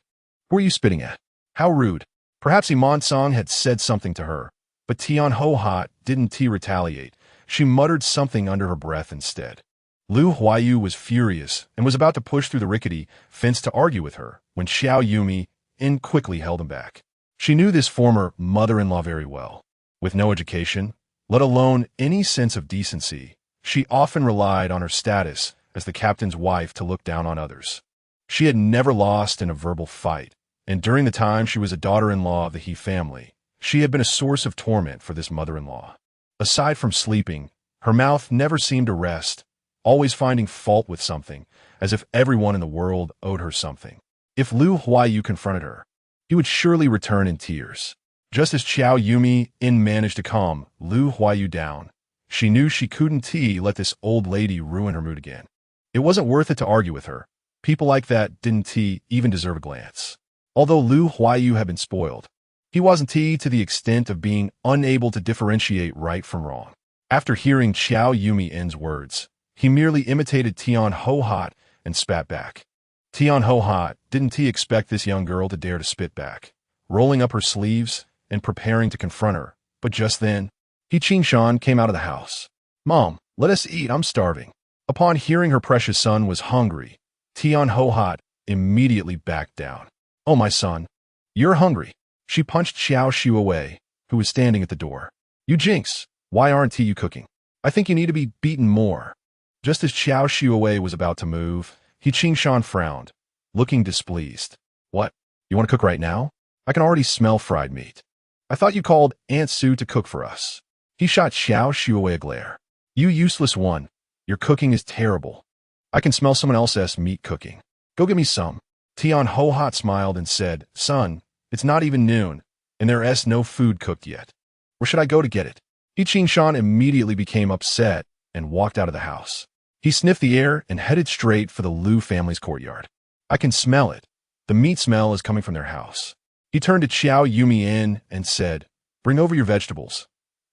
"Who are you spitting at? How rude." Perhaps He Monsong had said something to her, but Tian Hohat didn't retaliate. She muttered something under her breath instead. Lu Huayu was furious and was about to push through the rickety fence to argue with her when Qiao Yumeian quickly held him back. She knew this former mother-in-law very well. With no education, let alone any sense of decency, she often relied on her status as the captain's wife to look down on others. She had never lost in a verbal fight, and during the time she was a daughter-in-law of the He family, she had been a source of torment for this mother-in-law. Aside from sleeping, her mouth never seemed to rest, always finding fault with something, as if everyone in the world owed her something. If Lu Huayu confronted her, he would surely return in tears. Just as Qiao Yumeian managed to calm Lu Huayu down, she knew she couldn't let this old lady ruin her mood again. It wasn't worth it to argue with her. People like that didn't even deserve a glance. Although Lu Huayu had been spoiled, he wasn't to the extent of being unable to differentiate right from wrong. After hearing Qiao Yumeian's words, he merely imitated Tian Hohat and spat back. Tian Hohat didn't expect this young girl to dare to spit back, rolling up her sleeves and preparing to confront her, but just then, He Qingshan came out of the house. "Mom, let us eat, I'm starving." Upon hearing her precious son was hungry, Tian Hohat immediately backed down. "Oh, my son, you're hungry." She punched Qiao Yumeian, who was standing at the door. "You jinx, why aren't you cooking? I think you need to be beaten more." Just as Qiao Yumeian was about to move, He Qingshan frowned, looking displeased. "What? You want to cook right now? I can already smell fried meat. I thought you called Aunt Sue to cook for us." He shot Qiao Yumeian a glare. "You useless one, your cooking is terrible. I can smell someone else's meat cooking. Go get me some." Tian Hohat smiled and said, "Son, it's not even noon, and there's no food cooked yet. Where should I go to get it?" He Qingshan immediately became upset and walked out of the house. He sniffed the air and headed straight for the Lu family's courtyard. "I can smell it. The meat smell is coming from their house." He turned to Qiao Yumeian and said, "Bring over your vegetables.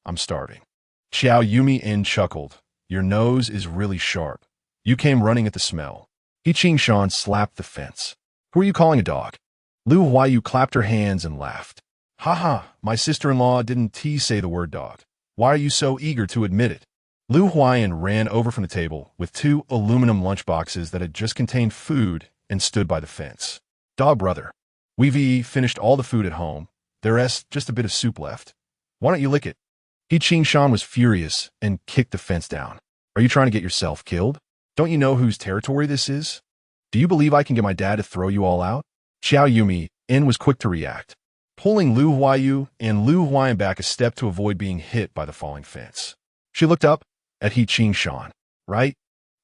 I'm starving." Qiao Yumeian chuckled. "Your nose is really sharp. You came running at the smell." He Qingshan slapped the fence. "Who are you calling a dog?" Lu Huayu clapped her hands and laughed. "Ha ha, my sister-in-law didn't say the word dog. Why are you so eager to admit it?" Lu Huayan ran over from the table with 2 aluminum lunchboxes that had just contained food and stood by the fence. "Dog brother, we've finished all the food at home. There's just a bit of soup left. Why don't you lick it?" He Qingshan was furious and kicked the fence down. "Are you trying to get yourself killed? Don't you know whose territory this is? Do you believe I can get my dad to throw you all out?" Qiao Yumeian was quick to react, pulling Lu Huayan back a step to avoid being hit by the falling fence. She looked up at He Qingshan. "Right?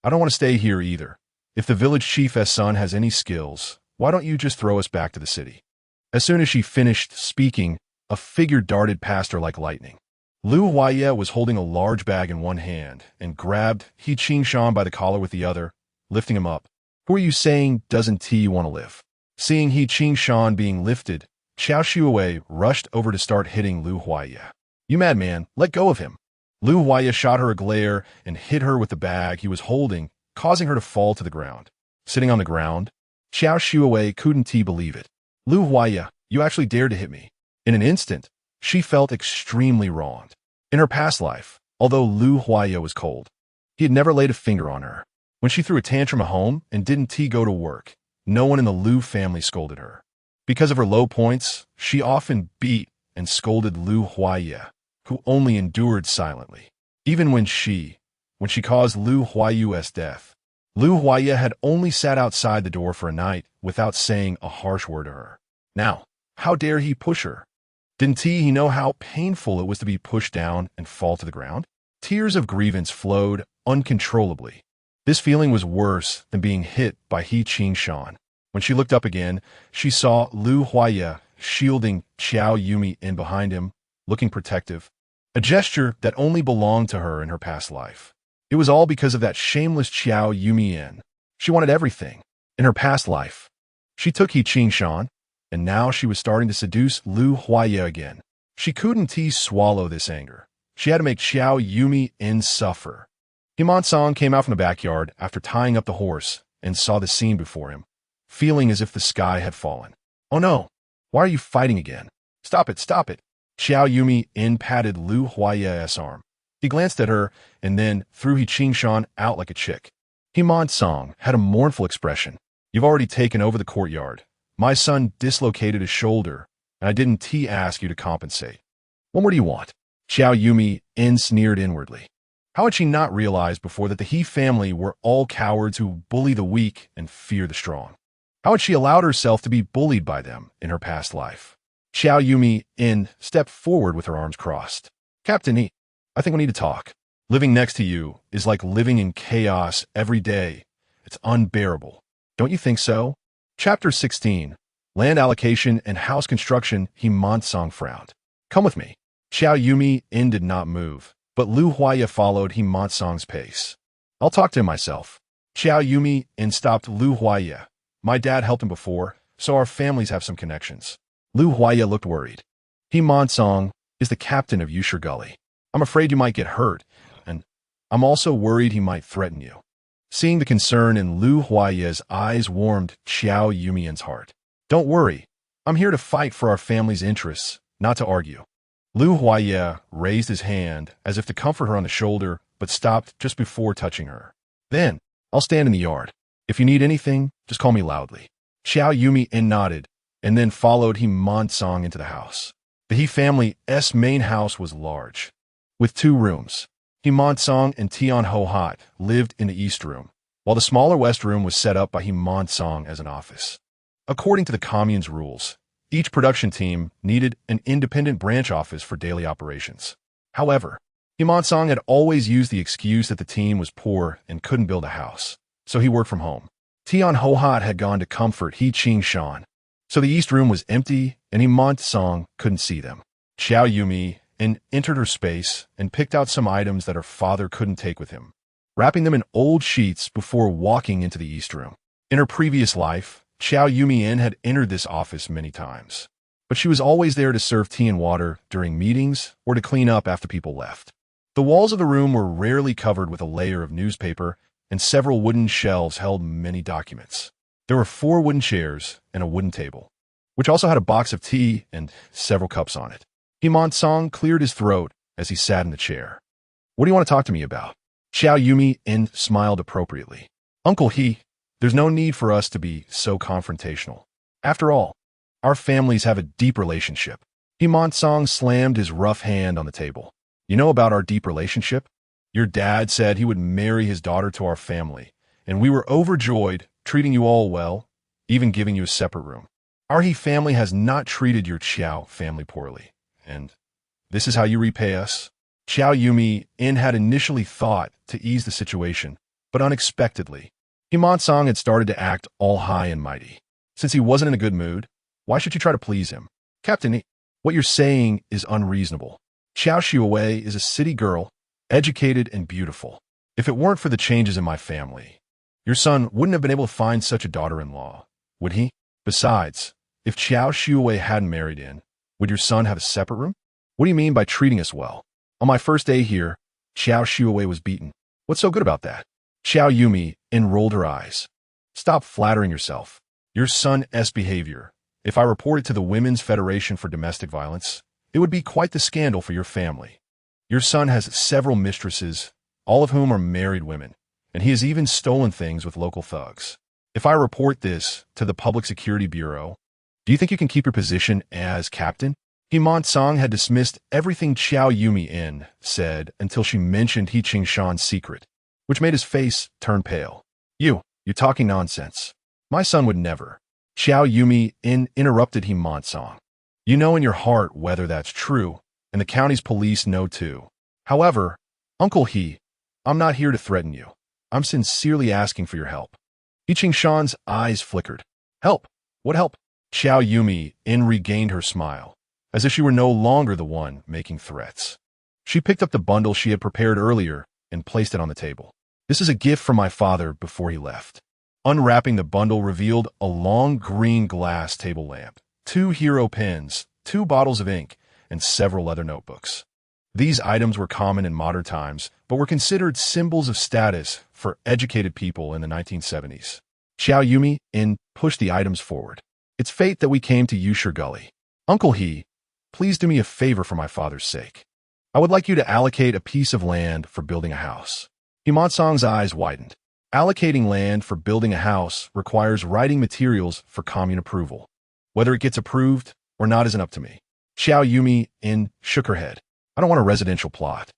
I don't want to stay here either. If the village chief's son has any skills, why don't you just throw us back to the city?" As soon as she finished speaking, a figure darted past her like lightning. Lu Huayan was holding a large bag in one hand and grabbed He Qingshan by the collar with the other, lifting him up. "Who are you saying doesn't want to live?" Seeing He Qingshan being lifted, Qiao Yumeian rushed over to start hitting Lu Huayan. "You mad man, let go of him." Lu Huayan shot her a glare and hit her with the bag he was holding, causing her to fall to the ground. Sitting on the ground, Qiao Yumeian couldn't believe it. "Lu Huayan, you actually dared to hit me." In an instant, she felt extremely wronged. In her past life, although Lu Huayan was cold, he had never laid a finger on her. When she threw a tantrum at home and didn't go to work, no one in the Lu family scolded her. Because of her low points, she often beat and scolded Lu Huayan, who only endured silently. Even when she caused Lu Huayu's death, Lu Huayan had only sat outside the door for a night without saying a harsh word to her. Now, how dare he push her? Didn't he know how painful it was to be pushed down and fall to the ground? Tears of grievance flowed uncontrollably. This feeling was worse than being hit by He Qing-shan. When she looked up again, she saw Lu Huaye shielding Qiao Yumeian behind him, looking protective, a gesture that only belonged to her in her past life. It was all because of that shameless Qiao Yumeian. She wanted everything. In her past life, she took He Qing-shan, and now she was starting to seduce Lu Huaye again. She couldn't swallow this anger. She had to make Qiao Yumeian suffer. Himon-song came out from the backyard after tying up the horse and saw the scene before him, feeling as if the sky had fallen. "Oh no, why are you fighting again? Stop it, stop it." Qiao Yumeian patted Lu Huaye's arm. He glanced at her and then threw He Qing-shan out like a chick. Himon-song had a mournful expression. "You've already taken over the courtyard. My son dislocated his shoulder, and I didn't ask you to compensate. What more do you want?" Qiao Yumeian sneered inwardly. How had she not realized before that the He family were all cowards who bully the weak and fear the strong? How had she allowed herself to be bullied by them in her past life? Qiao Yumeian stepped forward with her arms crossed. "Captain Yi, I think we need to talk. Living next to you is like living in chaos every day. It's unbearable. Don't you think so?" Chapter 16. Land allocation and house construction. Himon-song frowned. "Come with me." Qiao Yumeian did not move, but Lu Huaye followed Himon-song's pace. "I'll talk to him myself." Qiao Yumeian stopped Lu Huaye. "My dad helped him before, so our families have some connections." Lu Huaye looked worried. "Himon-song is the captain of Yusher Gully. I'm afraid you might get hurt, and I'm also worried he might threaten you." Seeing the concern in Lu Huaye's eyes warmed Qiao Yumeian's heart. "Don't worry. I'm here to fight for our family's interests, not to argue." Lu Huaye raised his hand as if to comfort her on the shoulder, but stopped just before touching her. "Then, I'll stand in the yard. If you need anything, just call me loudly." Qiao Yumeian nodded, and then followed Himon-song into the house. The He family's main house was large, with 2 rooms. Himon-song and Tian-ho-hat lived in the east room, while the smaller west room was set up by Himon-song as an office. According to the commune's rules, each production team needed an independent branch office for daily operations. However, Himon-song had always used the excuse that the team was poor and couldn't build a house, so he worked from home. Tian-ho-hat had gone to comfort He Qing-shan, so the east room was empty and Himon-song couldn't see them. Qiao Yumeian entered her space and picked out some items that her father couldn't take with him, wrapping them in old sheets before walking into the east room. In her previous life, Qiao Yumeian had entered this office many times, but she was always there to serve tea and water during meetings or to clean up after people left. The walls of the room were rarely covered with a layer of newspaper, and several wooden shelves held many documents. There were 4 wooden chairs and a wooden table, which also had a box of tea and several cups on it. Himon-song cleared his throat as he sat in the chair. "What do you want to talk to me about?" Qiao Yumeian smiled appropriately. "Uncle He, there's no need for us to be so confrontational. After all, our families have a deep relationship." Himon-song slammed his rough hand on the table. "You know about our deep relationship? Your dad said he would marry his daughter to our family, and we were overjoyed, treating you all well, even giving you a separate room. Our He family has not treated your Qiao family poorly, and this is how you repay us." Qiao Yumeian had initially thought to ease the situation, but unexpectedly, Himon-song had started to act all high and mighty. Since he wasn't in a good mood, why should you try to please him? "Captain Yi, what you're saying is unreasonable. Qiao Shuowei is a city girl, educated and beautiful. If it weren't for the changes in my family, your son wouldn't have been able to find such a daughter-in-law, would he? Besides, if Qiao Shuowei hadn't married in, would your son have a separate room? What do you mean by treating us well? On my first day here, Qiao Shuowei was beaten. What's so good about that?" Qiao Yumeian rolled her eyes. "Stop flattering yourself. Your son's behavior, if I report it to the Women's Federation for Domestic Violence, it would be quite the scandal for your family. Your son has several mistresses, all of whom are married women, and he has even stolen things with local thugs. If I report this to the Public Security Bureau, do you think you can keep your position as captain?" Himon-song had dismissed everything Qiao Yumeian said until she mentioned He Qing-shan's secret, which made his face turn pale. You're talking nonsense. My son would never." Qiao Yumeian interrupted Himon-song. "You know in your heart whether that's true, and the county's police know too. However, Uncle He, I'm not here to threaten you. I'm sincerely asking for your help. Qingshan's eyes flickered. Help? What help? Qiao Yumeian regained her smile, as if she were no longer the one making threats. She picked up the bundle she had prepared earlier and placed it on the table. This is a gift from my father before he left. Unwrapping the bundle revealed a long green glass table lamp, 2 hero pens, 2 bottles of ink, and several other notebooks. These items were common in modern times, but were considered symbols of status for educated people in the 1970s. Qiao Yumeian pushed the items forward. It's fate that we came to Yusher Gully. Uncle He, please do me a favor for my father's sake. I would like you to allocate a piece of land for building a house. Himansong's eyes widened. Allocating land for building a house requires writing materials for commune approval. Whether it gets approved or not isn't up to me. Qiao Yumeian shook her head. I don't want a residential plot.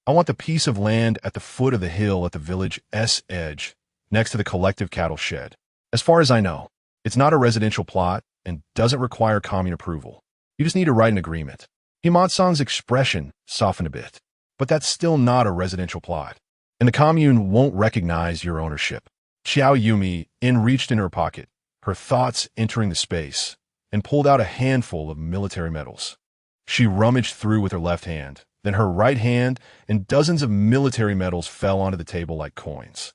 I want the piece of land at the foot of the hill at the village's edge, next to the collective cattle shed. As far as I know, it's not a residential plot and doesn't require commune approval. You just need to write an agreement. Himansong's expression softened a bit. But that's still not a residential plot, and the commune won't recognize your ownership. Qiao Yumeian reached in her pocket, her thoughts entering the space, and pulled out a handful of military medals. She rummaged through with her left hand, then her right hand, and dozens of military medals fell onto the table like coins.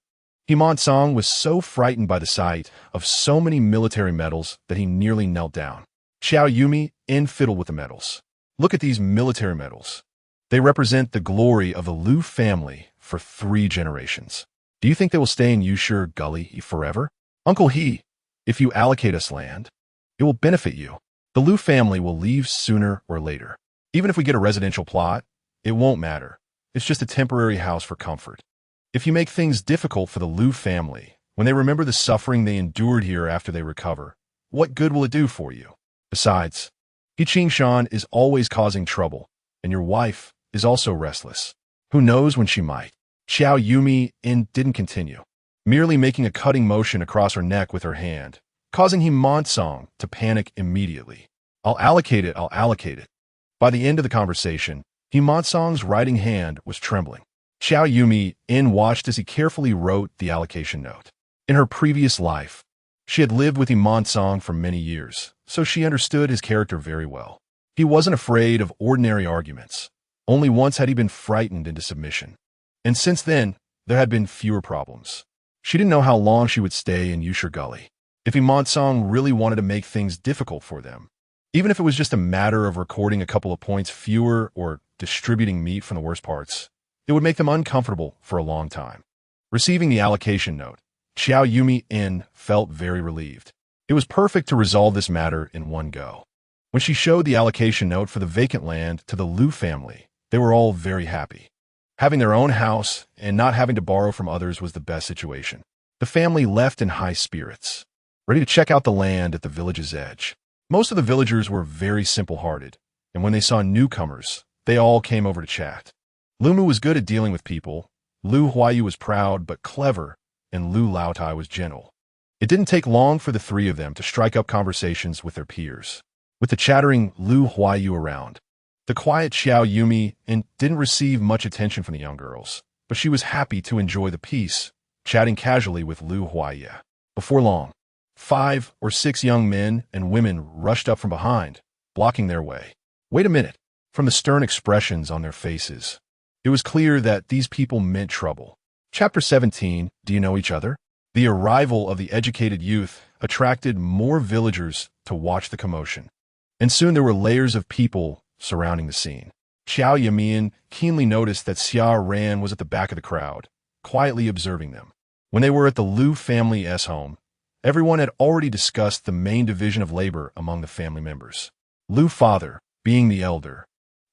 Himansong was so frightened by the sight of so many military medals that he nearly knelt down. Qiao Yumeian fiddled with the medals. Look at these military medals. They represent the glory of the Liu family for 3 generations. Do you think they will stay in Yusher Gully forever? Uncle He, if you allocate us land, it will benefit you. The Liu family will leave sooner or later. Even if we get a residential plot, it won't matter. It's just a temporary house for comfort. If you make things difficult for the Liu family, when they remember the suffering they endured here after they recover, what good will it do for you? Besides, Qingshan is always causing trouble, and your wife is also restless. Who knows when she might? Qiao Yumeian didn't continue, merely making a cutting motion across her neck with her hand, causing Himansong to panic immediately. I'll allocate it. By the end of the conversation, Himansong's writing hand was trembling. Qiao Yumeian watched as he carefully wrote the allocation note. In her previous life, she had lived with Himansong for many years, so she understood his character very well. He wasn't afraid of ordinary arguments. Only once had he been frightened into submission. And since then, there had been fewer problems. She didn't know how long she would stay in Yusher Gully. If Himansong really wanted to make things difficult for them, even if it was just a matter of recording a couple of points fewer or distributing meat from the worst parts, it would make them uncomfortable for a long time. Receiving the allocation note, Qiao Yumeian felt very relieved. It was perfect to resolve this matter in one go. When she showed the allocation note for the vacant land to the Liu family, they were all very happy. Having their own house and not having to borrow from others was the best situation. The family left in high spirits, ready to check out the land at the village's edge. Most of the villagers were very simple-hearted, and when they saw newcomers, they all came over to chat. Lumu was good at dealing with people, Lu Huayu was proud but clever, and Lu Laotai was gentle. It didn't take long for the 3 of them to strike up conversations with their peers. With the chattering Lu Huayu around, the quiet Qiao Yumeian didn't receive much attention from the young girls, but she was happy to enjoy the peace, chatting casually with Lu Huayu. Before long, 5 or 6 young men and women rushed up from behind, blocking their way. Wait a minute. From the stern expressions on their faces, it was clear that these people meant trouble. Chapter 17, Do You Know Each Other? The arrival of the educated youth attracted more villagers to watch the commotion, and soon there were layers of people surrounding the scene. Qiao Yumeian keenly noticed that Xia Ran was at the back of the crowd, quietly observing them. When they were at the Liu family's home, everyone had already discussed the main division of labor among the family members. Liu father, being the elder,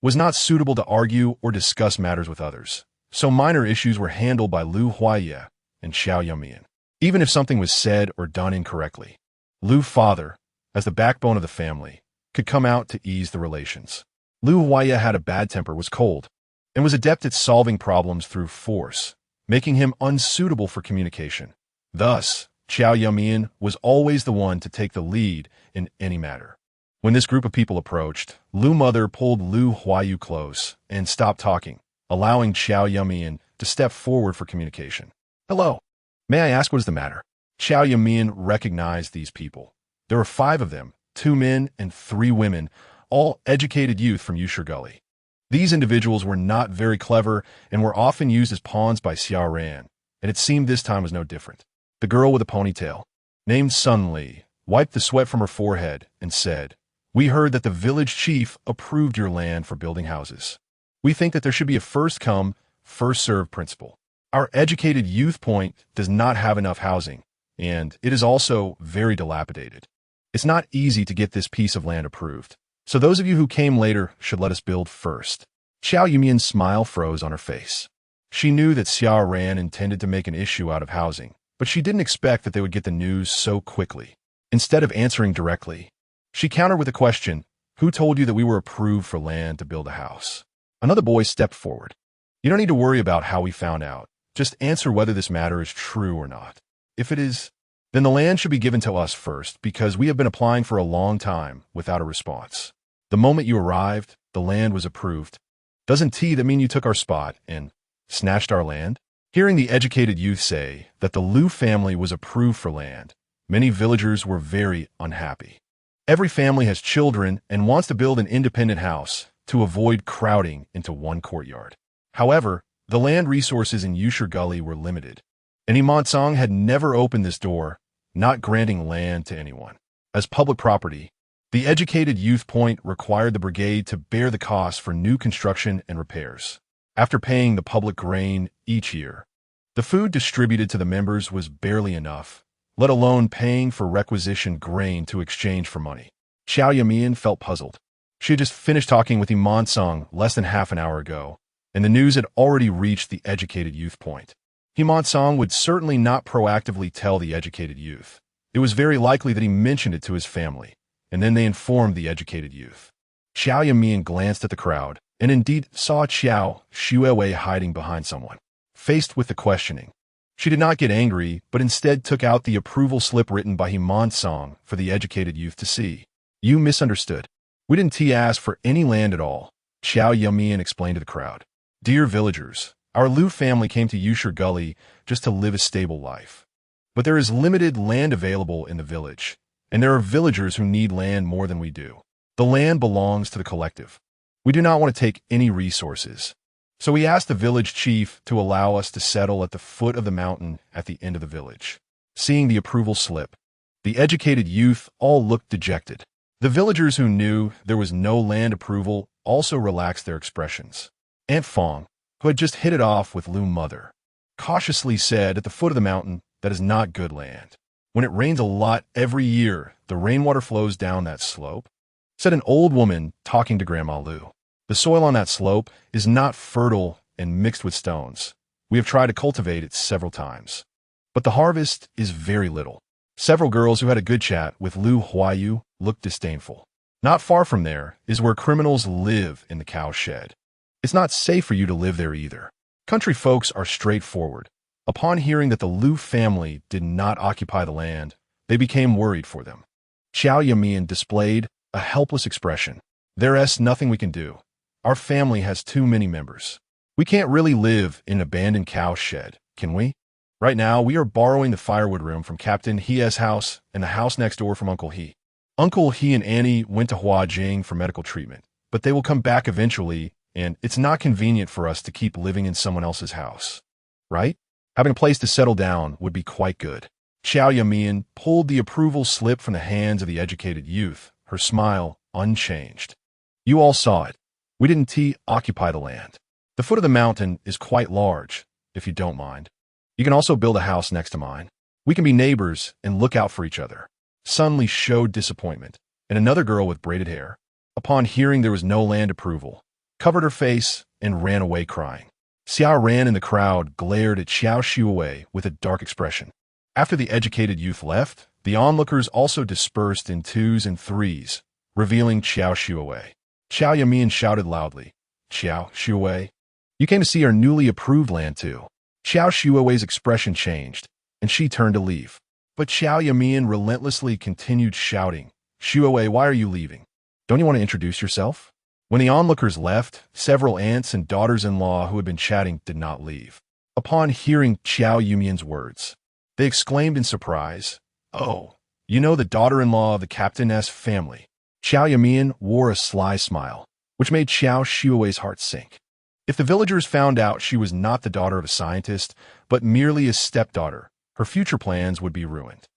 was not suitable to argue or discuss matters with others, so minor issues were handled by Lu Huaye and Qiao Yumeian. Even if something was said or done incorrectly, Liu father, as the backbone of the family, could come out to ease the relations. Lu Huaye had a bad temper, was cold, and was adept at solving problems through force, making him unsuitable for communication. Thus, Qiao Yumeian was always the one to take the lead in any matter. When this group of people approached, Lu mother pulled Lu Huayu close and stopped talking, allowing Qiao Yumeian to step forward for communication. Hello. May I ask what is the matter? Qiao Yumeian recognized these people. There were 5 of them, 2 men and 3 women, all educated youth from Yusher Gully. These individuals were not very clever and were often used as pawns by Xiao Ran, and it seemed this time was no different. The girl with a ponytail, named Sun Li, wiped the sweat from her forehead and said, "We heard that the village chief approved your land for building houses. We think that there should be a first-come, first-served principle. Our educated youth point does not have enough housing, and it is also very dilapidated. It's not easy to get this piece of land approved. So those of you who came later should let us build first." Qiao Yumeian's smile froze on her face. She knew that Xiao Ran intended to make an issue out of housing, but she didn't expect that they would get the news so quickly. Instead of answering directly, she countered with a question, "Who told you that we were approved for land to build a house?" Another boy stepped forward. "You don't need to worry about how we found out. Just answer whether this matter is true or not. If it is, then the land should be given to us first because we have been applying for a long time without a response. The moment you arrived, the land was approved. Doesn't that mean you took our spot and snatched our land?" Hearing the educated youth say that the Liu family was approved for land, many villagers were very unhappy. Every family has children and wants to build an independent house to avoid crowding into one courtyard. However, the land resources in Yusher Gully were limited, and Imansong had never opened this door, not granting land to anyone. As public property, the educated youth point required the brigade to bear the costs for new construction and repairs. After paying the public grain each year, the food distributed to the members was barely enough, let alone paying for requisitioned grain to exchange for money. Qiao Yumeian felt puzzled. She had just finished talking with Imansong less than half an hour ago, and the news had already reached the educated youth point. Imansong would certainly not proactively tell the educated youth. It was very likely that he mentioned it to his family, and then they informed the educated youth. Qiao Yumeian glanced at the crowd, and indeed saw Qiao Shuewei hiding behind someone. Faced with the questioning, she did not get angry, but instead took out the approval slip written by Imansong for the educated youth to see. "You misunderstood. We didn't ask for any land at all," Qiao Yumeian explained to the crowd. "Dear villagers, our Liu family came to Yusher Gully just to live a stable life. But there is limited land available in the village, and there are villagers who need land more than we do. The land belongs to the collective. We do not want to take any resources. So we asked the village chief to allow us to settle at the foot of the mountain at the end of the village." Seeing the approval slip, the educated youth all looked dejected. The villagers who knew there was no land approval also relaxed their expressions. Aunt Fong, who had just hit it off with Liu Mother, cautiously said, "At the foot of the mountain, that is not good land. When it rains a lot every year, the rainwater flows down that slope," said an old woman talking to Grandma Liu. "The soil on that slope is not fertile and mixed with stones. We have tried to cultivate it several times, but the harvest is very little." Several girls who had a good chat with Liu Huayu looked disdainful. "Not far from there is where criminals live in the cow shed. It's not safe for you to live there either." Country folks are straightforward. Upon hearing that the Liu family did not occupy the land, they became worried for them. Qiao Yumeian displayed a helpless expression. "There's nothing we can do. Our family has too many members. We can't really live in an abandoned cow shed, can we? Right now, we are borrowing the firewood room from Captain He's house and the house next door from Uncle He. Uncle He and Annie went to Huajing for medical treatment, but they will come back eventually, and it's not convenient for us to keep living in someone else's house. Right? Having a place to settle down would be quite good." Qiao Yumeian pulled the approval slip from the hands of the educated youth, her smile unchanged. "You all saw it. We didn't occupy the land. The foot of the mountain is quite large, if you don't mind. You can also build a house next to mine. We can be neighbors and look out for each other." Sun Li showed disappointment, and another girl with braided hair, upon hearing there was no land approval, covered her face and ran away crying. Xiao Ran in the crowd glared at Qiao Shuewei with a dark expression. After the educated youth left, the onlookers also dispersed in 2s and 3s, revealing Qiao Shuewei. Qiao Yumeian shouted loudly, "Qiao Shuewei, you came to see our newly approved land too." Qiao Shuewei's expression changed, and she turned to leave. But Qiao Yumeian relentlessly continued shouting, "Shuewei, why are you leaving? Don't you want to introduce yourself?" When the onlookers left, several aunts and daughters-in-law who had been chatting did not leave. Upon hearing Qiao Yumeian's words, they exclaimed in surprise, "Oh, you know the daughter-in-law of the captain's family." Qiao Yumeian wore a sly smile, which made Qiao Shuiwei's heart sink. If the villagers found out she was not the daughter of a scientist, but merely a stepdaughter, her future plans would be ruined.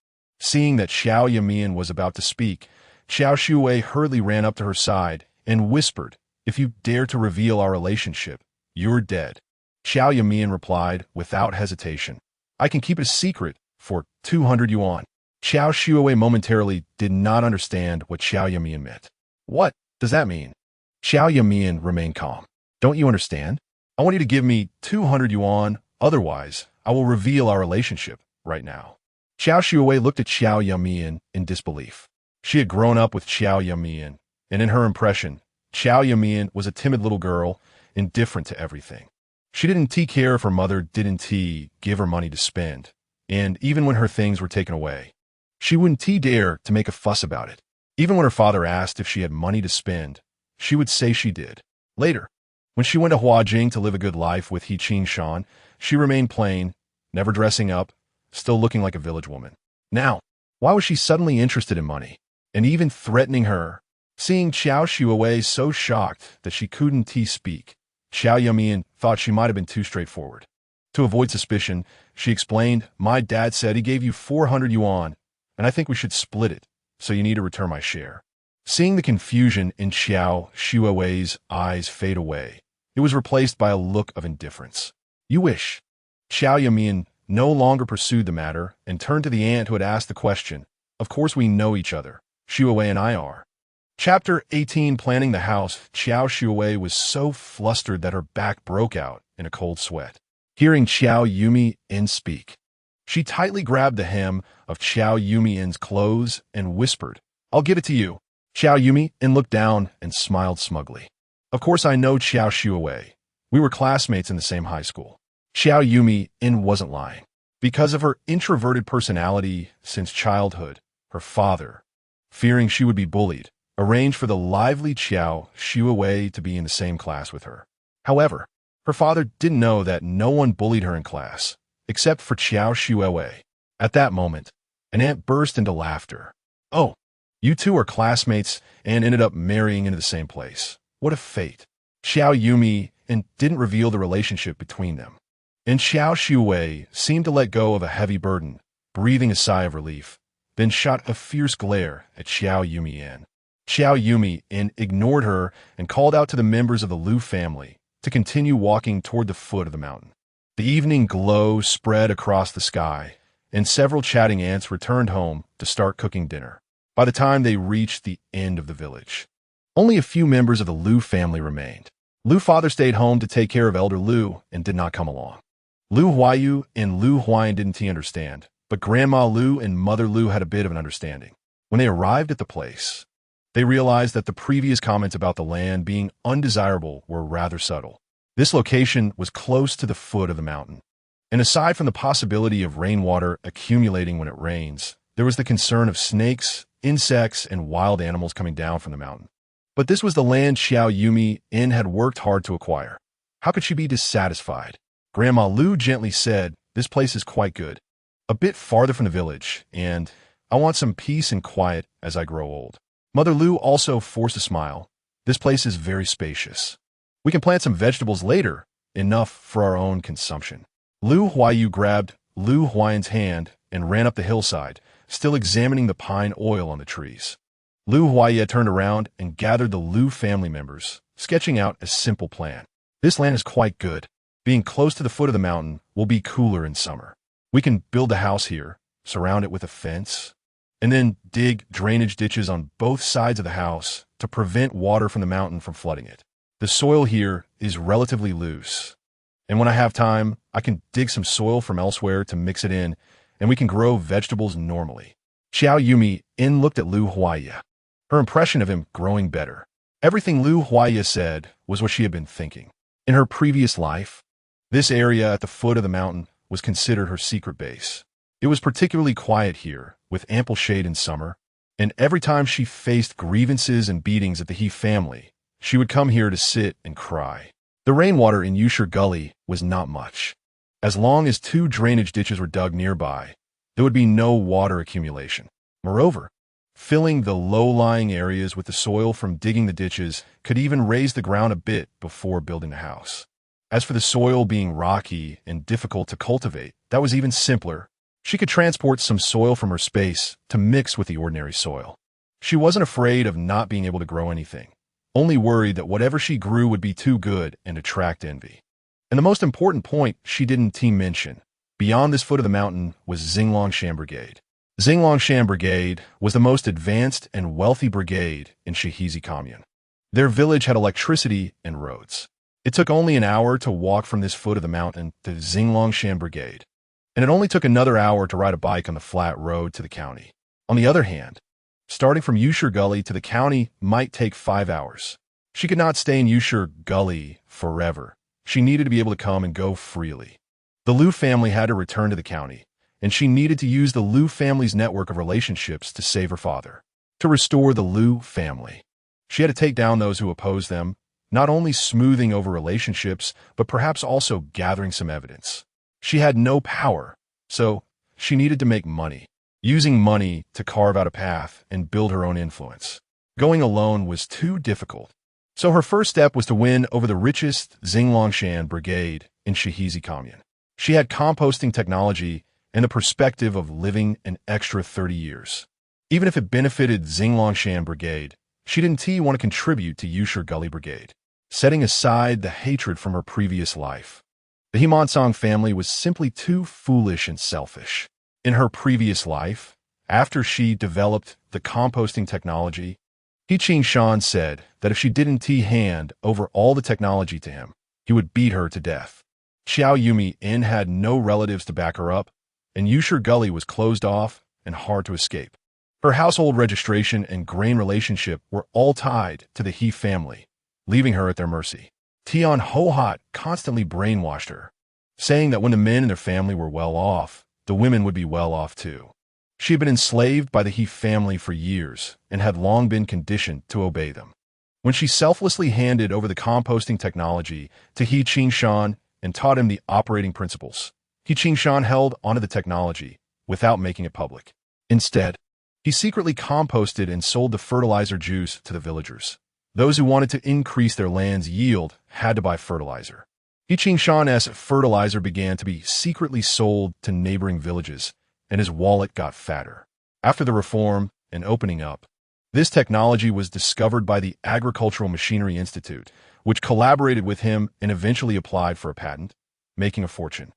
Seeing that Qiao Yumeian was about to speak, Qiao Shuiwei hurriedly ran up to her side and whispered, "If you dare to reveal our relationship, you're dead." Qiao Yumeian replied without hesitation, "I can keep it a secret for 200 yuan. Qiao Shuiwei momentarily did not understand what Qiao Yumeian meant. "What does that mean?" Qiao Yumeian remained calm. "Don't you understand? I want you to give me 200 yuan, otherwise I will reveal our relationship right now." Qiao Shuiwei looked at Qiao Yumeian in disbelief. She had grown up with Qiao Yumeian, and in her impression, Qiao Yumeian was a timid little girl, indifferent to everything. She didn't care if her mother didn't give her money to spend, and even when her things were taken away, she wouldn't dare to make a fuss about it. Even when her father asked if she had money to spend, she would say she did. Later, when she went to Huajing to live a good life with He Qing Shan, she remained plain, never dressing up, still looking like a village woman. Now, why was she suddenly interested in money, and even threatening her? Seeing Qiao Shuiwei so shocked that she couldn't speak, Qiao Yumeian thought she might have been too straightforward. To avoid suspicion, she explained, "My dad said he gave you 400 yuan, and I think we should split it, so you need to return my share." Seeing the confusion in Qiao Shuiwei's eyes fade away, it was replaced by a look of indifference. "You wish." Qiao Yumeian no longer pursued the matter and turned to the aunt who had asked the question. "Of course we know each other. Shuiwei and I are." Chapter 18, Planning the House. Qiao Shuiwei was so flustered that her back broke out in a cold sweat. Hearing Qiao Yumeian speak, she tightly grabbed the hem of Qiao Yumeian's clothes and whispered, "I'll give it to you." Qiao Yumeian looked down and smiled smugly. "Of course I know Qiao Shuiwei. We were classmates in the same high school." Qiao Yumeian wasn't lying. Because of her introverted personality since childhood, her father, fearing she would be bullied, arranged for the lively Qiao Shuiwei to be in the same class with her. However, her father didn't know that no one bullied her in class, except for Qiao Shuiwei. At that moment, an aunt burst into laughter. "Oh, you two are classmates and ended up marrying into the same place. What a fate." Qiao Yumeian didn't reveal the relationship between them, and Qiao Shuiwei seemed to let go of a heavy burden, breathing a sigh of relief, then shot a fierce glare at Qiao Yumeian. Qiao Yumeian ignored her and called out to the members of the Lu family to continue walking toward the foot of the mountain. The evening glow spread across the sky, and several chatting aunts returned home to start cooking dinner. By the time they reached the end of the village, only a few members of the Lu family remained. Lu's father stayed home to take care of elder Lu and did not come along. Lu Huayu and Lu Huayan didn't understand, but Grandma Lu and Mother Lu had a bit of an understanding. When they arrived at the place, they realized that the previous comments about the land being undesirable were rather subtle. This location was close to the foot of the mountain, and aside from the possibility of rainwater accumulating when it rains, there was the concern of snakes, insects, and wild animals coming down from the mountain. But this was the land Qiao Yumeian had worked hard to acquire. How could she be dissatisfied? Grandma Lu gently said, "This place is quite good. A bit farther from the village, and I want some peace and quiet as I grow old." Mother Lu also forced a smile. "This place is very spacious. We can plant some vegetables later, enough for our own consumption." Lu Huayu grabbed Lu Huayan's hand and ran up the hillside, still examining the pine oil on the trees. Lu Huaye turned around and gathered the Lu family members, sketching out a simple plan. "This land is quite good. Being close to the foot of the mountain will be cooler in summer. We can build a house here, surround it with a fence, and then dig drainage ditches on both sides of the house to prevent water from the mountain from flooding it. The soil here is relatively loose, and when I have time, I can dig some soil from elsewhere to mix it in, and we can grow vegetables normally." Qiao Yumeian looked at Lu Huaye, her impression of him growing better. Everything Lu Huaye said was what she had been thinking. In her previous life, this area at the foot of the mountain was considered her secret base. It was particularly quiet here, with ample shade in summer, and every time she faced grievances and beatings at the He family, she would come here to sit and cry. The rainwater in Yushir Gully was not much. As long as 2 drainage ditches were dug nearby, there would be no water accumulation. Moreover, filling the low-lying areas with the soil from digging the ditches could even raise the ground a bit before building the house. As for the soil being rocky and difficult to cultivate, that was even simpler. She could transport some soil from her space to mix with the ordinary soil. She wasn't afraid of not being able to grow anything, only worried that whatever she grew would be too good and attract envy. And the most important point she didn't mention, beyond this foot of the mountain, was Xinglongshan Brigade. Xinglongshan Brigade was the most advanced and wealthy brigade in Shihizi Commune. Their village had electricity and roads. It took only an hour to walk from this foot of the mountain to Xinglongshan Brigade, and it only took another hour to ride a bike on the flat road to the county. On the other hand, starting from Yushur Gully to the county might take 5 hours. She could not stay in Yushur Gully forever. She needed to be able to come and go freely. The Liu family had to return to the county, and she needed to use the Liu family's network of relationships to save her father. To restore the Liu family, she had to take down those who opposed them, not only smoothing over relationships, but perhaps also gathering some evidence. She had no power, so she needed to make money, using money to carve out a path and build her own influence. Going alone was too difficult, so her first step was to win over the richest Xinglongshan Brigade in Shihizi Commune. She had composting technology and the perspective of living an extra 30 years. Even if it benefited Xinglongshan Brigade, she didn't want to contribute to Yushur Gully Brigade, setting aside the hatred from her previous life. The Himansong family was simply too foolish and selfish. In her previous life, after she developed the composting technology, He Qingshan said that if she didn't hand over all the technology to him, he would beat her to death. Qiao Yumeian had no relatives to back her up, and Yushur Gully was closed off and hard to escape. Her household registration and grain relationship were all tied to the He family, leaving her at their mercy. Tian Hohat constantly brainwashed her, saying that when the men in their family were well off, the women would be well off too. She had been enslaved by the He family for years and had long been conditioned to obey them. When she selflessly handed over the composting technology to He Qingshan and taught him the operating principles, He Qingshan held onto the technology without making it public. Instead, he secretly composted and sold the fertilizer juice to the villagers. Those who wanted to increase their land's yield had to buy fertilizer. He Qingshan's fertilizer began to be secretly sold to neighboring villages, and his wallet got fatter. After the reform and opening up, this technology was discovered by the Agricultural Machinery Institute, which collaborated with him and eventually applied for a patent, making a fortune.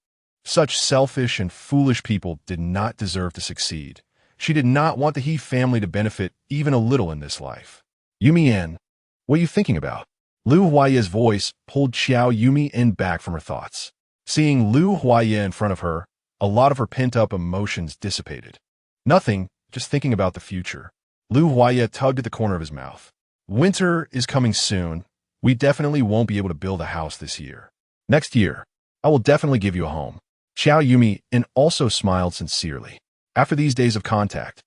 Such selfish and foolish people did not deserve to succeed. She did not want the He family to benefit even a little in this life. Yumeian, what are you thinking about? Liu Huaye's voice pulled Qiao Yumeian back from her thoughts. Seeing Liu Huaye in front of her, a lot of her pent-up emotions dissipated. Nothing, just thinking about the future. Liu Huaye tugged at the corner of his mouth. Winter is coming soon. We definitely won't be able to build a house this year. Next year, I will definitely give you a home. Qiao Yumeian also smiled sincerely. After these days of contact,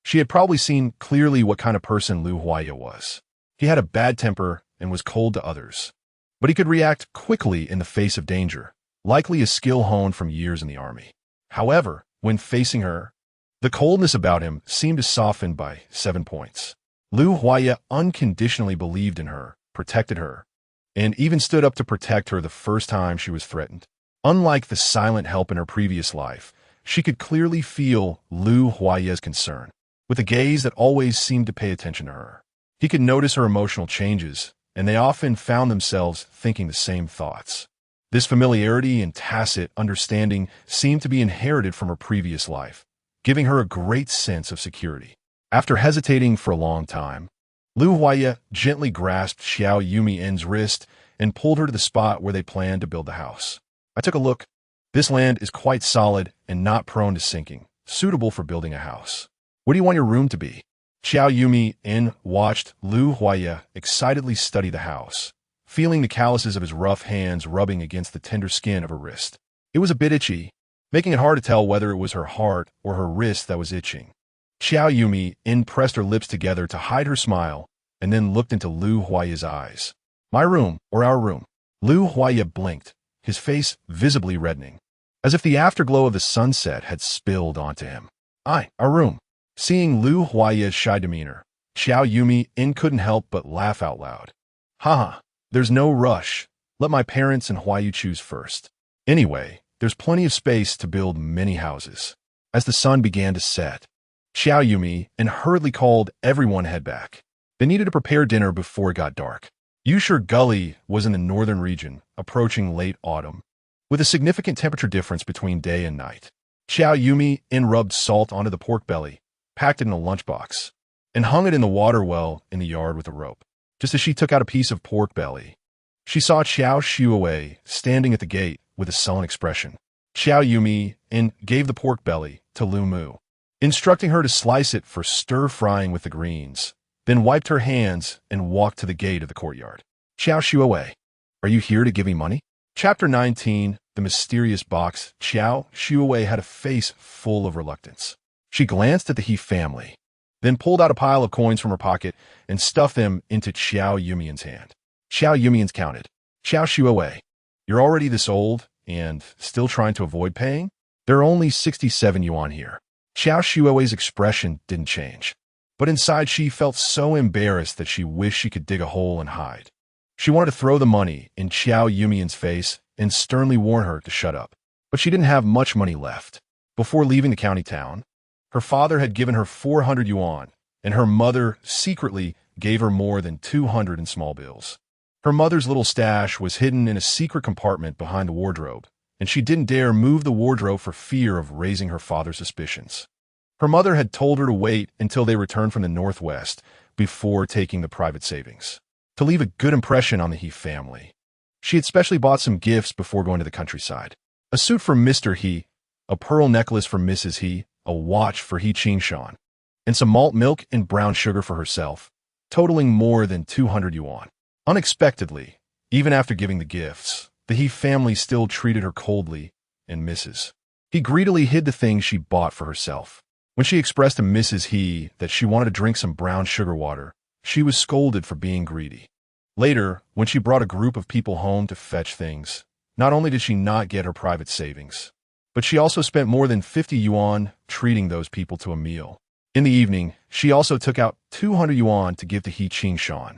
she had probably seen clearly what kind of person Liu Huaye was. He had a bad temper and was cold to others, but he could react quickly in the face of danger, likely a skill honed from years in the army. However, when facing her, the coldness about him seemed to soften by 7 points. Liu Huaye unconditionally believed in her, protected her, and even stood up to protect her the first time she was threatened. Unlike the silent help in her previous life, she could clearly feel Liu Huaye's concern, with a gaze that always seemed to pay attention to her. He could notice her emotional changes, and they often found themselves thinking the same thoughts. This familiarity and tacit understanding seemed to be inherited from her previous life, giving her a great sense of security. After hesitating for a long time, Liu Huaye gently grasped Qiao Yumeian's wrist and pulled her to the spot where they planned to build the house. I took a look. This land is quite solid and not prone to sinking, suitable for building a house. What do you want your room to be? Qiao Yumeian watched Liu Huaye excitedly study the house, feeling the calluses of his rough hands rubbing against the tender skin of her wrist. It was a bit itchy, making it hard to tell whether it was her heart or her wrist that was itching. Qiao Yumeian pressed her lips together to hide her smile and then looked into Liu Huaye's eyes. My room or our room? Liu Huaye blinked, his face visibly reddening. as if the afterglow of the sunset had spilled onto him. Our room. Seeing Lu Huaye's shy demeanor, Qiao Yumeian couldn't help but laugh out loud. Haha, there's no rush. Let my parents and Huayu choose first. Anyway, there's plenty of space to build many houses. As the sun began to set, Qiao Yumeian hurriedly called everyone head back. They needed to prepare dinner before it got dark. Yusher Gully was in the northern region, approaching late autumn, with a significant temperature difference between day and night. Qiao Yumeian rubbed salt onto the pork belly, packed it in a lunchbox, and hung it in the water well in the yard with a rope. Just as she took out a piece of pork belly, she saw Qiao Shuowei standing at the gate with a sullen expression. Qiao Yumeian gave the pork belly to Lu Mu, instructing her to slice it for stir-frying with the greens, then wiped her hands and walked to the gate of the courtyard. Qiao Shuowei, are you here to give me money? Chapter 19, The Mysterious Box. Qiao Shuowei had a face full of reluctance. She glanced at the He family, then pulled out a pile of coins from her pocket and stuffed them into Qiao Yumeian's hand. Qiao Yumeian counted. Qiao Shuowei, you're already this old and still trying to avoid paying? There are only 67 yuan here. Qiao Shuowei's expression didn't change, but inside she felt so embarrassed that she wished she could dig a hole and hide. She wanted to throw the money in Qiao Yumeian's face and sternly warn her to shut up. But she didn't have much money left. Before leaving the county town, her father had given her 400 yuan, and her mother secretly gave her more than 200 in small bills. Her mother's little stash was hidden in a secret compartment behind the wardrobe, and she didn't dare move the wardrobe for fear of raising her father's suspicions. Her mother had told her to wait until they returned from the northwest before taking the private savings, to leave a good impression on the He family. She had specially bought some gifts before going to the countryside. A suit for Mr. He, a pearl necklace for Mrs. He, a watch for He Qingshan, and some malt milk and brown sugar for herself, totaling more than 200 yuan. Unexpectedly, even after giving the gifts, the He family still treated her coldly, and Mrs. He greedily hid the things she bought for herself. When she expressed to Mrs. He that she wanted to drink some brown sugar water, she was scolded for being greedy. Later, when she brought a group of people home to fetch things, not only did she not get her private savings, but she also spent more than 50 yuan treating those people to a meal. In the evening, she also took out 200 yuan to give to He Qingshan,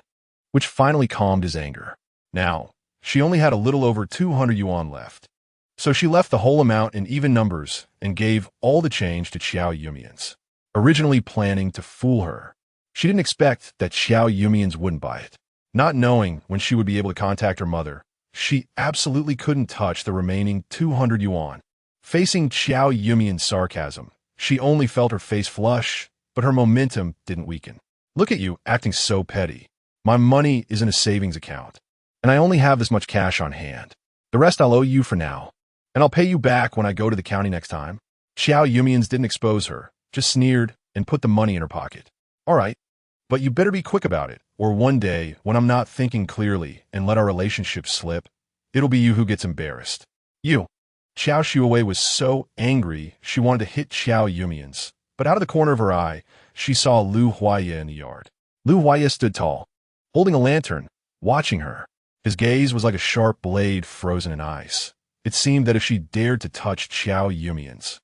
which finally calmed his anger. Now, she only had a little over 200 yuan left. So she left the whole amount in even numbers and gave all the change to Qiao Yumeian, originally planning to fool her. She didn't expect that Qiao Yumeian wouldn't buy it. Not knowing when she would be able to contact her mother, she absolutely couldn't touch the remaining 200 yuan. Facing Qiao Yumeian's sarcasm, she only felt her face flush, but her momentum didn't weaken. Look at you, acting so petty. My money is in a savings account, and I only have this much cash on hand. The rest I'll owe you for now, and I'll pay you back when I go to the county next time. Qiao Yumeian didn't expose her, just sneered and put the money in her pocket. All right, but you better be quick about it, or one day, when I'm not thinking clearly and let our relationship slip, it'll be you who gets embarrassed. You. Qiao Shuowei was so angry she wanted to hit Qiao Yumeian, but out of the corner of her eye, she saw Lu Huaye in the yard. Lu Huaye stood tall, holding a lantern, watching her. His gaze was like a sharp blade frozen in ice. It seemed that if she dared to touch Qiao Yumeian,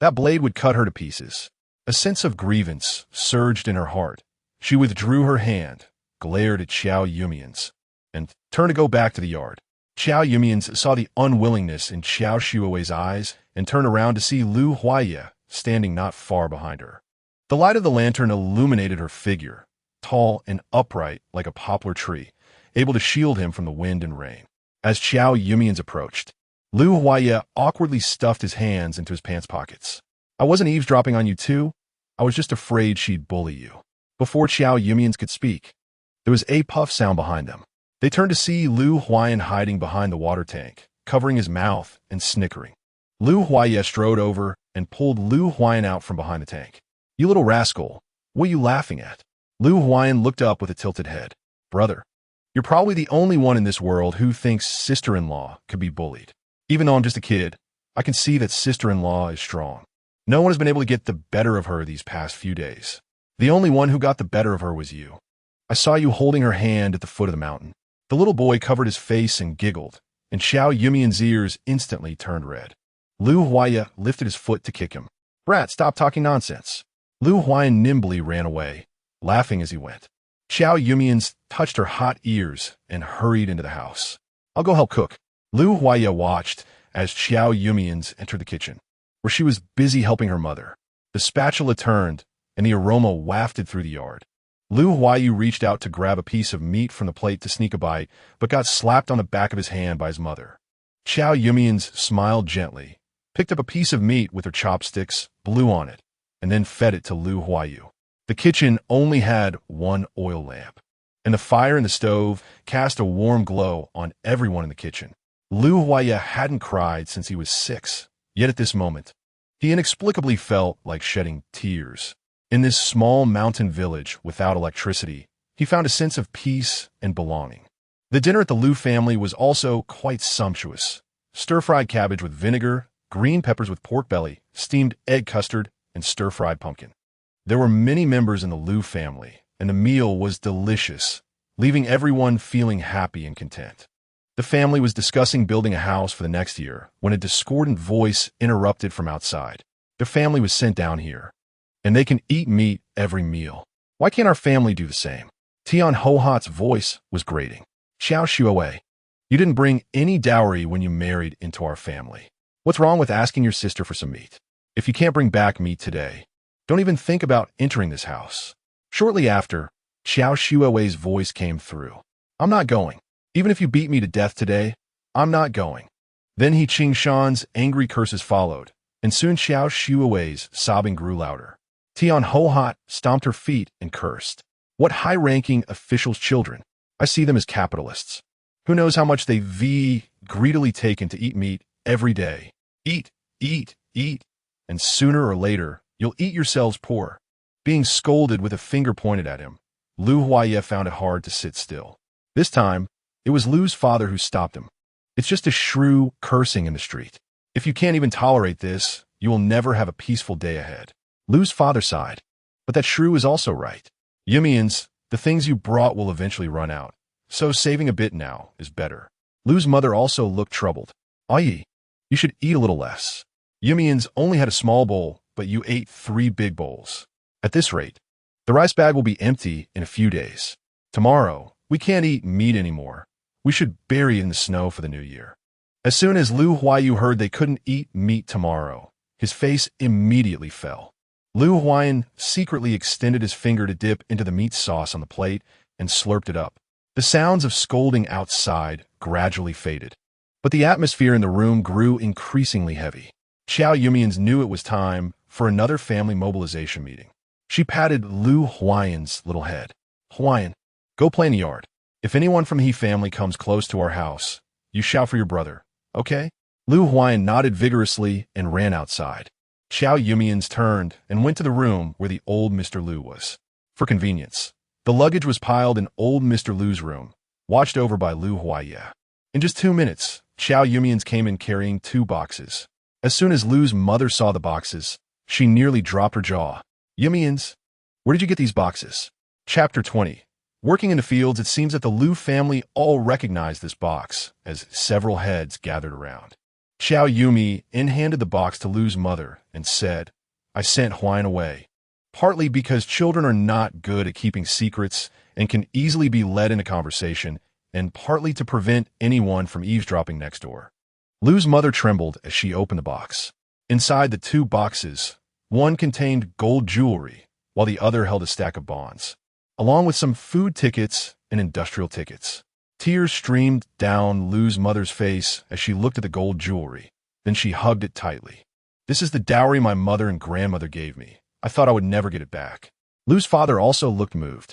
that blade would cut her to pieces. A sense of grievance surged in her heart. She withdrew her hand, glared at Qiao Yumeian, and turned to go back to the yard. Qiao Yumeian saw the unwillingness in Qiao Shuowei's eyes and turned around to see Lu Huaye standing not far behind her. The light of the lantern illuminated her figure, tall and upright like a poplar tree, able to shield him from the wind and rain. As Qiao Yumeian approached, Lu Huaye awkwardly stuffed his hands into his pants pockets. I wasn't eavesdropping on you too. I was just afraid she'd bully you. Before Qiao Yumeian could speak, there was a puff sound behind them. They turned to see Lu Huayan hiding behind the water tank, covering his mouth and snickering. Lu Huaye strode over and pulled Lu Huayan out from behind the tank. You little rascal, what are you laughing at? Lu Huayan looked up with a tilted head. Brother, you're probably the only one in this world who thinks sister-in-law could be bullied. Even though I'm just a kid, I can see that sister-in-law is strong. No one has been able to get the better of her these past few days. The only one who got the better of her was you. I saw you holding her hand at the foot of the mountain. The little boy covered his face and giggled, and Qiao Yumeian's ears instantly turned red. Lu Huaya lifted his foot to kick him. Brat, stop talking nonsense. Lu Huayan nimbly ran away, laughing as he went. Qiao Yumeian touched her hot ears and hurried into the house. I'll go help cook. Lu Huaya watched as Qiao Yumeian entered the kitchen, where she was busy helping her mother. The spatula turned, and the aroma wafted through the yard. Lu Huayu reached out to grab a piece of meat from the plate to sneak a bite, but got slapped on the back of his hand by his mother. Qiao Yumeian smiled gently, picked up a piece of meat with her chopsticks, blew on it, and then fed it to Lu Huayu. The kitchen only had one oil lamp, and the fire in the stove cast a warm glow on everyone in the kitchen. Lu Huaya hadn't cried since he was 6, yet at this moment, he inexplicably felt like shedding tears. In this small mountain village without electricity, he found a sense of peace and belonging. The dinner at the Lu family was also quite sumptuous. Stir-fried cabbage with vinegar, green peppers with pork belly, steamed egg custard, and stir-fried pumpkin. There were many members in the Lu family, and the meal was delicious, leaving everyone feeling happy and content. The family was discussing building a house for the next year when a discordant voice interrupted from outside. The family was sent down here, and they can eat meat every meal. Why can't our family do the same? Tian Hohat's voice was grating. Xiao Shuowei, you didn't bring any dowry when you married into our family. What's wrong with asking your sister for some meat? If you can't bring back meat today, don't even think about entering this house. Shortly after, Xiao Shuowei's voice came through. I'm not going. Even if you beat me to death today, I'm not going. Then He Qingshan's angry curses followed, and soon Xiao Shuowei's sobbing grew louder. Tian Hohat stomped her feet and cursed. What high-ranking officials' children? I see them as capitalists. Who knows how much they greedily taken to eat meat every day. Eat, eat, eat, and sooner or later, you'll eat yourselves poor. Being scolded with a finger pointed at him, Lu Huaya found it hard to sit still. This time, it was Lu's father who stopped him. It's just a shrew cursing in the street. If you can't even tolerate this, you will never have a peaceful day ahead. Lu's father sighed. But that shrew is also right. Yumeians, the things you brought will eventually run out, so saving a bit now is better. Lu's mother also looked troubled. Aye, you should eat a little less. Yumeians only had a small bowl, but you ate 3 big bowls. At this rate, the rice bag will be empty in a few days. Tomorrow, we can't eat meat anymore. We should bury it in the snow for the new year. As soon as Lu Huayu heard they couldn't eat meat tomorrow, his face immediately fell. Lu Huayan secretly extended his finger to dip into the meat sauce on the plate and slurped it up. The sounds of scolding outside gradually faded, but the atmosphere in the room grew increasingly heavy. Qiao Yumeian knew it was time for another family mobilization meeting. She patted Lu Huayan's little head. Huayan, go play in the yard. If anyone from He family comes close to our house, you shout for your brother, okay? Lu Huayan nodded vigorously and ran outside. Qiao Yumeian turned and went to the room where the old Mr. Lu was. For convenience, the luggage was piled in old Mr. Lu's room, watched over by Lu Huaya. In just 2 minutes, Qiao Yumeian came in carrying 2 boxes. As soon as Lu's mother saw the boxes, she nearly dropped her jaw. Yumeian, where did you get these boxes? Chapter 20. Working in the fields, it seems that the Lu family all recognized this box, as several heads gathered around. Qiao Yumeian handed the box to Lu's mother and said, I sent Huayan away, partly because children are not good at keeping secrets and can easily be led into conversation, and partly to prevent anyone from eavesdropping next door. Lu's mother trembled as she opened the box. Inside the 2 boxes, one contained gold jewelry, while the other held a stack of bonds, along with some food tickets and industrial tickets. Tears streamed down Lu's mother's face as she looked at the gold jewelry. Then she hugged it tightly. This is the dowry my mother and grandmother gave me. I thought I would never get it back. Lu's father also looked moved.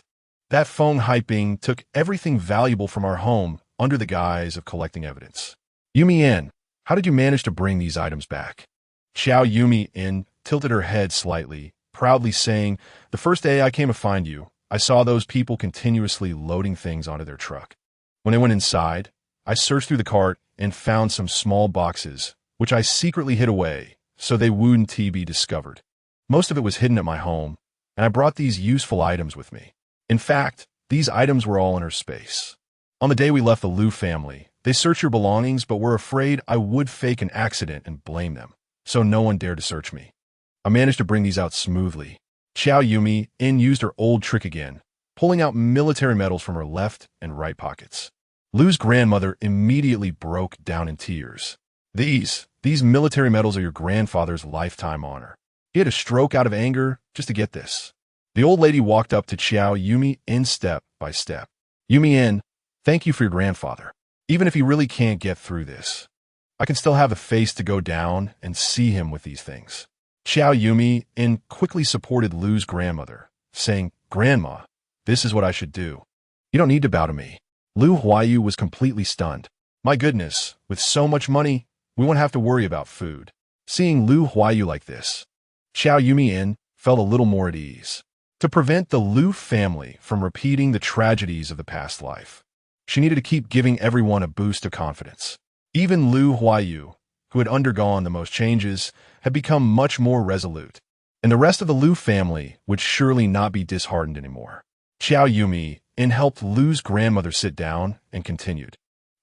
That Feng Haiping took everything valuable from our home under the guise of collecting evidence. Yumeian, how did you manage to bring these items back? Qiao Yumeian tilted her head slightly, proudly saying, the first day I came to find you, I saw those people continuously loading things onto their truck. When I went inside, I searched through the cart and found some small boxes, which I secretly hid away so they wouldn't be discovered. Most of it was hidden at my home, and I brought these useful items with me. In fact, these items were all in her space. On the day we left the Lu family, They searched your belongings but were afraid I would fake an accident and blame them, so no one dared to search me. I managed to bring these out smoothly. Qiao Yumeian used her old trick again, pulling out military medals from her left and right pockets. Lu's grandmother immediately broke down in tears. These military medals are your grandfather's lifetime honor. He had a stroke out of anger just to get this. The old lady walked up to Qiao Yumeian step by step. Yumeian, thank you for your grandfather. Even if he really can't get through this, I can still have the face to go down and see him with these things. Qiao Yumeian quickly supported Lu's grandmother, saying, Grandma, this is what I should do. You don't need to bow to me. Lu Huayu was completely stunned. My goodness, with so much money, we won't have to worry about food. Seeing Lu Huayu like this, Qiao Yumeian felt a little more at ease. To prevent the Lu family from repeating the tragedies of the past life, she needed to keep giving everyone a boost of confidence. Even Lu Huayu, who had undergone the most changes, had become much more resolute, and the rest of the Lu family would surely not be disheartened anymore. Qiao Yumeian helped Lu's grandmother sit down and continued.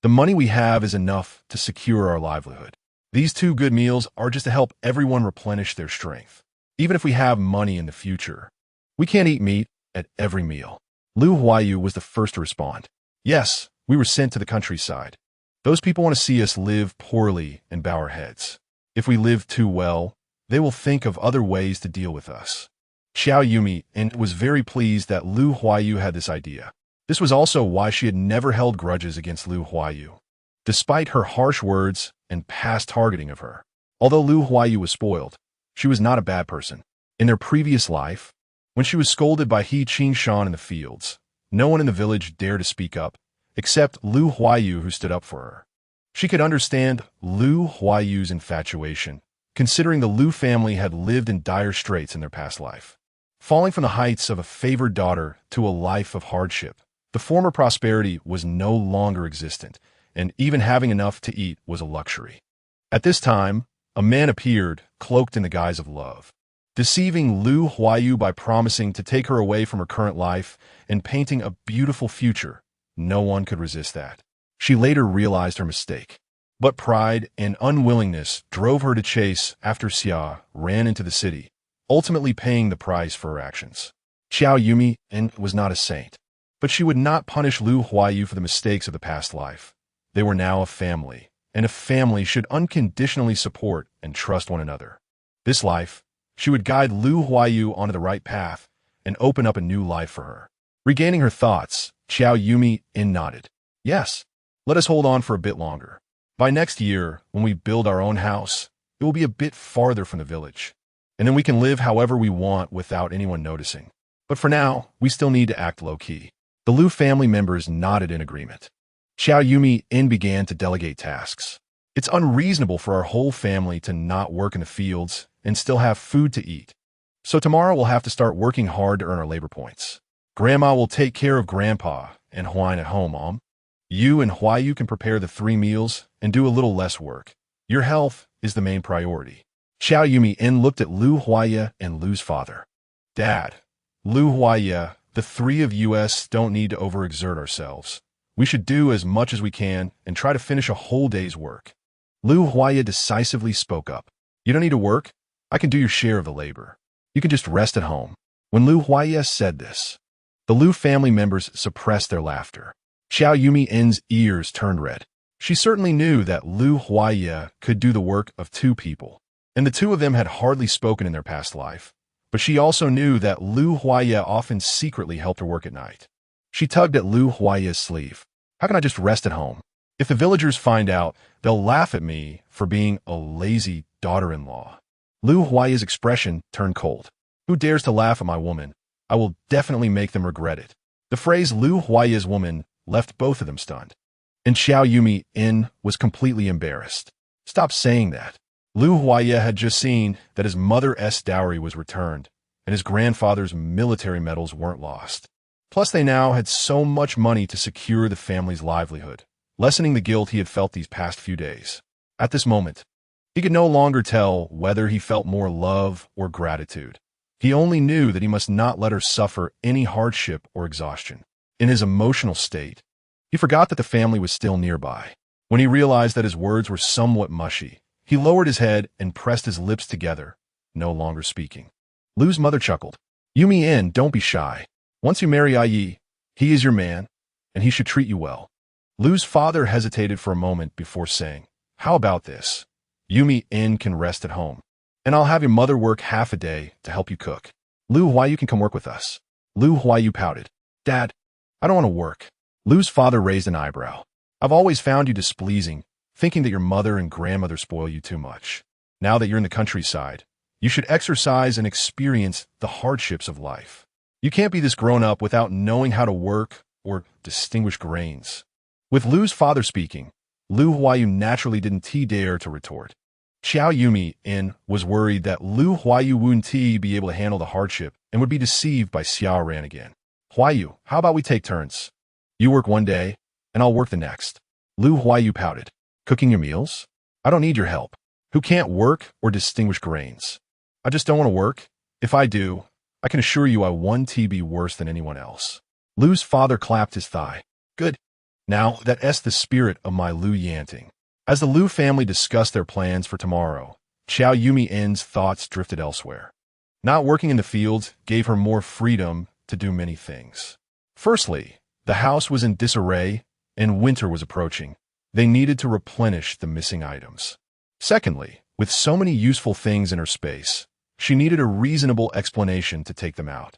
The money we have is enough to secure our livelihood. These 2 good meals are just to help everyone replenish their strength. Even if we have money in the future, we can't eat meat at every meal. Lu Huayu was the first to respond. Yes, we were sent to the countryside. Those people want to see us live poorly and bow our heads. If we live too well, they will think of other ways to deal with us. Qiao Yumeian was very pleased that Lu Huayu had this idea. This was also why she had never held grudges against Lu Huayu, despite her harsh words and past targeting of her. Although Lu Huayu was spoiled, she was not a bad person. In their previous life, when she was scolded by He Qingshan in the fields, no one in the village dared to speak up, except Lu Huayu, who stood up for her. She could understand Lu Huayu's infatuation, considering the Lu family had lived in dire straits in their past life. Falling from the heights of a favored daughter to a life of hardship, the former prosperity was no longer existent, and even having enough to eat was a luxury. At this time, a man appeared, cloaked in the guise of love, deceiving Lu Huayu by promising to take her away from her current life and painting a beautiful future. No one could resist that. She later realized her mistake, but pride and unwillingness drove her to chase after Xia ran into the city, ultimately paying the price for her actions. Qiao Yumeian was not a saint, but she would not punish Lu Huayu for the mistakes of the past life. They were now a family, and a family should unconditionally support and trust one another. This life, she would guide Lu Huayu onto the right path and open up a new life for her. Regaining her thoughts, Qiao Yumeian nodded. Yes, let us hold on for a bit longer. By next year, when we build our own house, it will be a bit farther from the village, and then we can live however we want without anyone noticing. But for now, we still need to act low-key. The Lu family members nodded in agreement. Qiao Yumeian began to delegate tasks. It's unreasonable for our whole family to not work in the fields and still have food to eat. So tomorrow we'll have to start working hard to earn our labor points. Grandma will take care of Grandpa and Huan at home, Mom. You and Huayu can prepare the 3 meals and do a little less work. Your health is the main priority. Qiao Yumeian looked at Lu Huayu and Lu's father. Dad, Lu Huayu, the 3 of us don't need to overexert ourselves. We should do as much as we can and try to finish a whole day's work. Lu Huayu decisively spoke up. You don't need to work. I can do your share of the labor. You can just rest at home. When Lu Huayu said this, the Lu family members suppressed their laughter. Qiao Yumeian's ears turned red. She certainly knew that Lu Huayu could do the work of 2 people, and the 2 of them had hardly spoken in their past life. But she also knew that Lu Huayu often secretly helped her work at night. She tugged at Lu Huayu's sleeve. How can I just rest at home? If the villagers find out, they'll laugh at me for being a lazy daughter-in-law. Lu Huayu's expression turned cold. Who dares to laugh at my woman? I will definitely make them regret it. The phrase Lu Huayu's woman left both of them stunned. And Qiao Yumeian was completely embarrassed. Stop saying that. Lu Huayu had just seen that his mother's dowry was returned, and his grandfather's military medals weren't lost. Plus, they now had so much money to secure the family's livelihood, lessening the guilt he had felt these past few days. At this moment, he could no longer tell whether he felt more love or gratitude. He only knew that he must not let her suffer any hardship or exhaustion. In his emotional state, he forgot that the family was still nearby. When he realized that his words were somewhat mushy, he lowered his head and pressed his lips together, no longer speaking. Lu's mother chuckled. Yumeian, don't be shy. Once you marry Yi, he is your man, and he should treat you well. Lu's father hesitated for a moment before saying, how about this? Yumeian can rest at home, and I'll have your mother work half a day to help you cook. Lu Huayu can come work with us. Lu Huayu pouted. Dad, I don't want to work. Lu's father raised an eyebrow. I've always found you displeasing, thinking that your mother and grandmother spoil you too much. Now that you're in the countryside, you should exercise and experience the hardships of life. You can't be this grown up without knowing how to work or distinguish grains. With Lu's father speaking, Lu Huayu naturally didn't dare to retort. Qiao Yumeian was worried that Lu Huayu wouldn't be able to handle the hardship and would be deceived by Xiao Ran again. Huayu, how about we take turns? You work one day, and I'll work the next. Lu Huayu pouted. Cooking your meals? I don't need your help. Who can't work or distinguish grains? I just don't want to work. If I do, I can assure you I won't be worse than anyone else. Lu's father clapped his thigh. Good. Now, that's the spirit of my Lu Yanting. As the Lu family discussed their plans for tomorrow, Qiao Yumeian's thoughts drifted elsewhere. Not working in the fields gave her more freedom to do many things. Firstly, the house was in disarray, and winter was approaching. They needed to replenish the missing items. Secondly, with so many useful things in her space, she needed a reasonable explanation to take them out.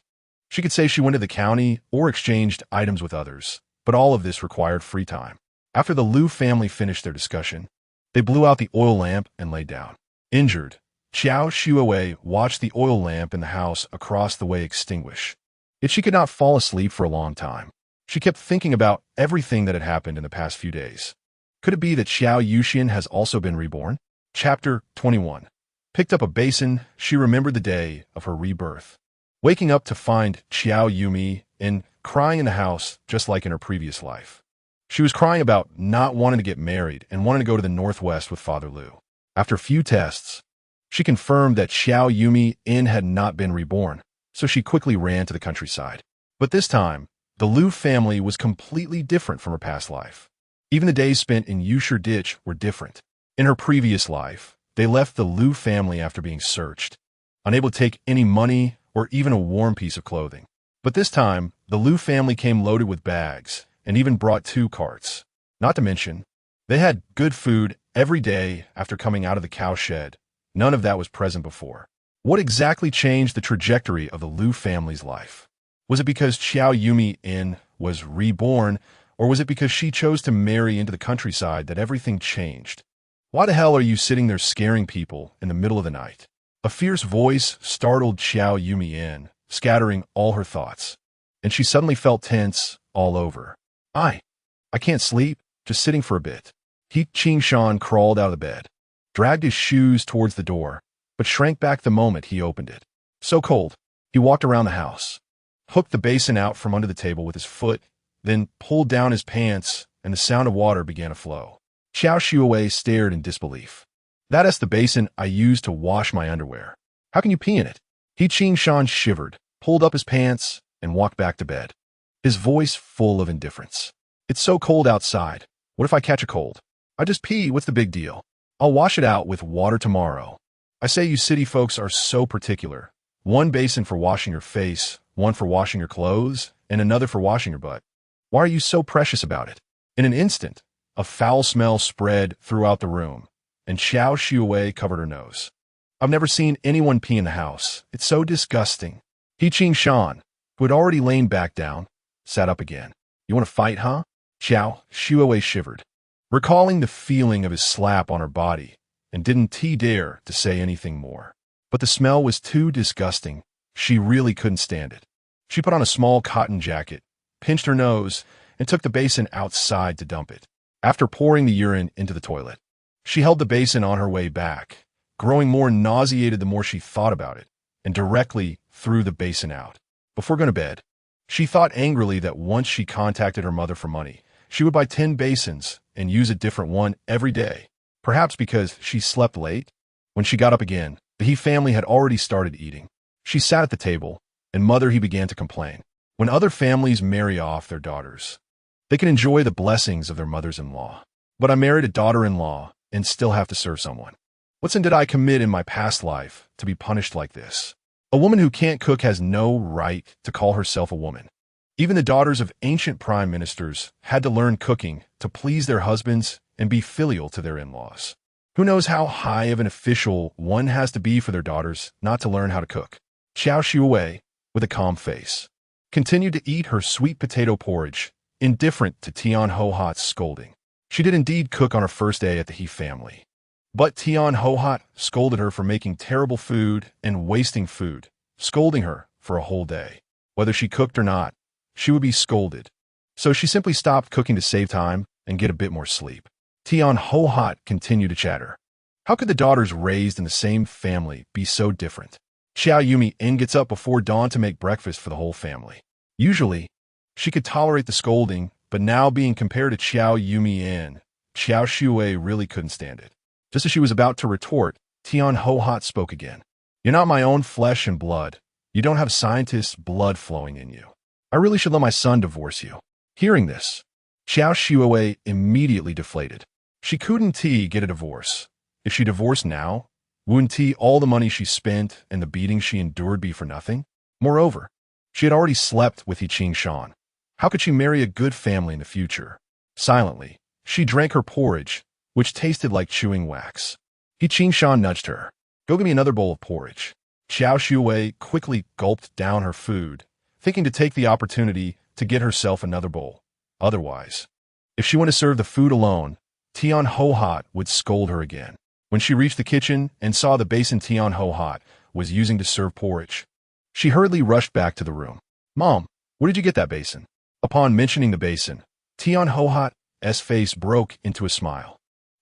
She could say she went to the county or exchanged items with others, but all of this required free time. After the Lu family finished their discussion, they blew out the oil lamp and lay down. Injured, Qiao Yumeian watched the oil lamp in the house across the way extinguish. Yet she could not fall asleep for a long time. She kept thinking about everything that had happened in the past few days. Could it be that Qiao Yumeian has also been reborn? Chapter 21. Picked up a basin, she remembered the day of her rebirth. Waking up to find Qiao Yumeian crying in the house just like in her previous life. She was crying about not wanting to get married and wanting to go to the northwest with Father Lu. After a few tests, she confirmed that Qiao Yumeian had not been reborn, so she quickly ran to the countryside. But this time, the Lu family was completely different from her past life. Even the days spent in Yushur Ditch were different. In her previous life, they left the Lu family after being searched, unable to take any money or even a warm piece of clothing. But this time, the Lu family came loaded with bags and even brought 2 carts. Not to mention, they had good food every day after coming out of the cow shed. None of that was present before. What exactly changed the trajectory of the Lu family's life? Was it because Qiao Yumeian was reborn, or was it because she chose to marry into the countryside that everything changed? Why the hell are you sitting there scaring people in the middle of the night? A fierce voice startled Qiao Yumeian, scattering all her thoughts, and she suddenly felt tense all over. I can't sleep, just sitting for a bit. He Qingshan crawled out of the bed, dragged his shoes towards the door, but shrank back the moment he opened it. So cold, he walked around the house, hooked the basin out from under the table with his foot, then pulled down his pants, and the sound of water began to flow. Qiao Yumeian stared in disbelief. That's the basin I use to wash my underwear. How can you pee in it? He Qingshan shivered, pulled up his pants, and walked back to bed, his voice full of indifference. It's so cold outside. What if I catch a cold? I just pee, what's the big deal? I'll wash it out with water tomorrow. I say you city folks are so particular. 1 basin for washing your face, 1 for washing your clothes, and another for washing your butt. Why are you so precious about it? In an instant, a foul smell spread throughout the room, and Qiao Yumeian covered her nose. I've never seen anyone pee in the house. It's so disgusting. He Qingshan, who had already lain back down, sat up again. You want to fight, huh? Qiao Yumeian shivered, recalling the feeling of his slap on her body, and didn't dare to say anything more. But the smell was too disgusting. She really couldn't stand it. She put on a small cotton jacket, pinched her nose, and took the basin outside to dump it. After pouring the urine into the toilet, she held the basin on her way back, growing more nauseated the more she thought about it, and directly threw the basin out. Before going to bed, she thought angrily that once she contacted her mother for money, she would buy 10 basins and use a different one every day. Perhaps because she slept late. When she got up again, the He family had already started eating. She sat at the table, and Mother He began to complain. When other families marry off their daughters, they can enjoy the blessings of their mothers-in-law. But I married a daughter-in-law and still have to serve someone. What sin did I commit in my past life to be punished like this? A woman who can't cook has no right to call herself a woman. Even the daughters of ancient prime ministers had to learn cooking to please their husbands and be filial to their in-laws. Who knows how high of an official one has to be for their daughters not to learn how to cook? Qiao Yumeian, with a calm face, continued to eat her sweet potato porridge, indifferent to Tian Hohat's scolding. She did indeed cook on her first day at the He family. But Tian Hohat scolded her for making terrible food and wasting food, scolding her for a whole day. Whether she cooked or not, she would be scolded. So she simply stopped cooking to save time and get a bit more sleep. Tian Hohat continued to chatter. How could the daughters raised in the same family be so different? Qiao Yumeian gets up before dawn to make breakfast for the whole family. Usually, she could tolerate the scolding, but now being compared to Qiao Yumeian, Qiao Shuai really couldn't stand it. Just as she was about to retort, Tian Hohat spoke again. You're not my own flesh and blood. You don't have scientist's blood flowing in you. I really should let my son divorce you. Hearing this, Qiao Shuai immediately deflated. She couldn't get a divorce. If she divorced now, wouldn't all the money she spent and the beating she endured be for nothing? Moreover, she had already slept with He Qingshan. How could she marry a good family in the future? Silently, she drank her porridge, which tasted like chewing wax. He Qingshan nudged her. Go get me another bowl of porridge. Qiao Shuai quickly gulped down her food, thinking to take the opportunity to get herself another bowl. Otherwise, if she went to serve the food alone, Tian Hohat would scold her again. When she reached the kitchen and saw the basin Tian Hohat was using to serve porridge, she hurriedly rushed back to the room. Mom, where did you get that basin? Upon mentioning the basin, Tian Hohat's face broke into a smile.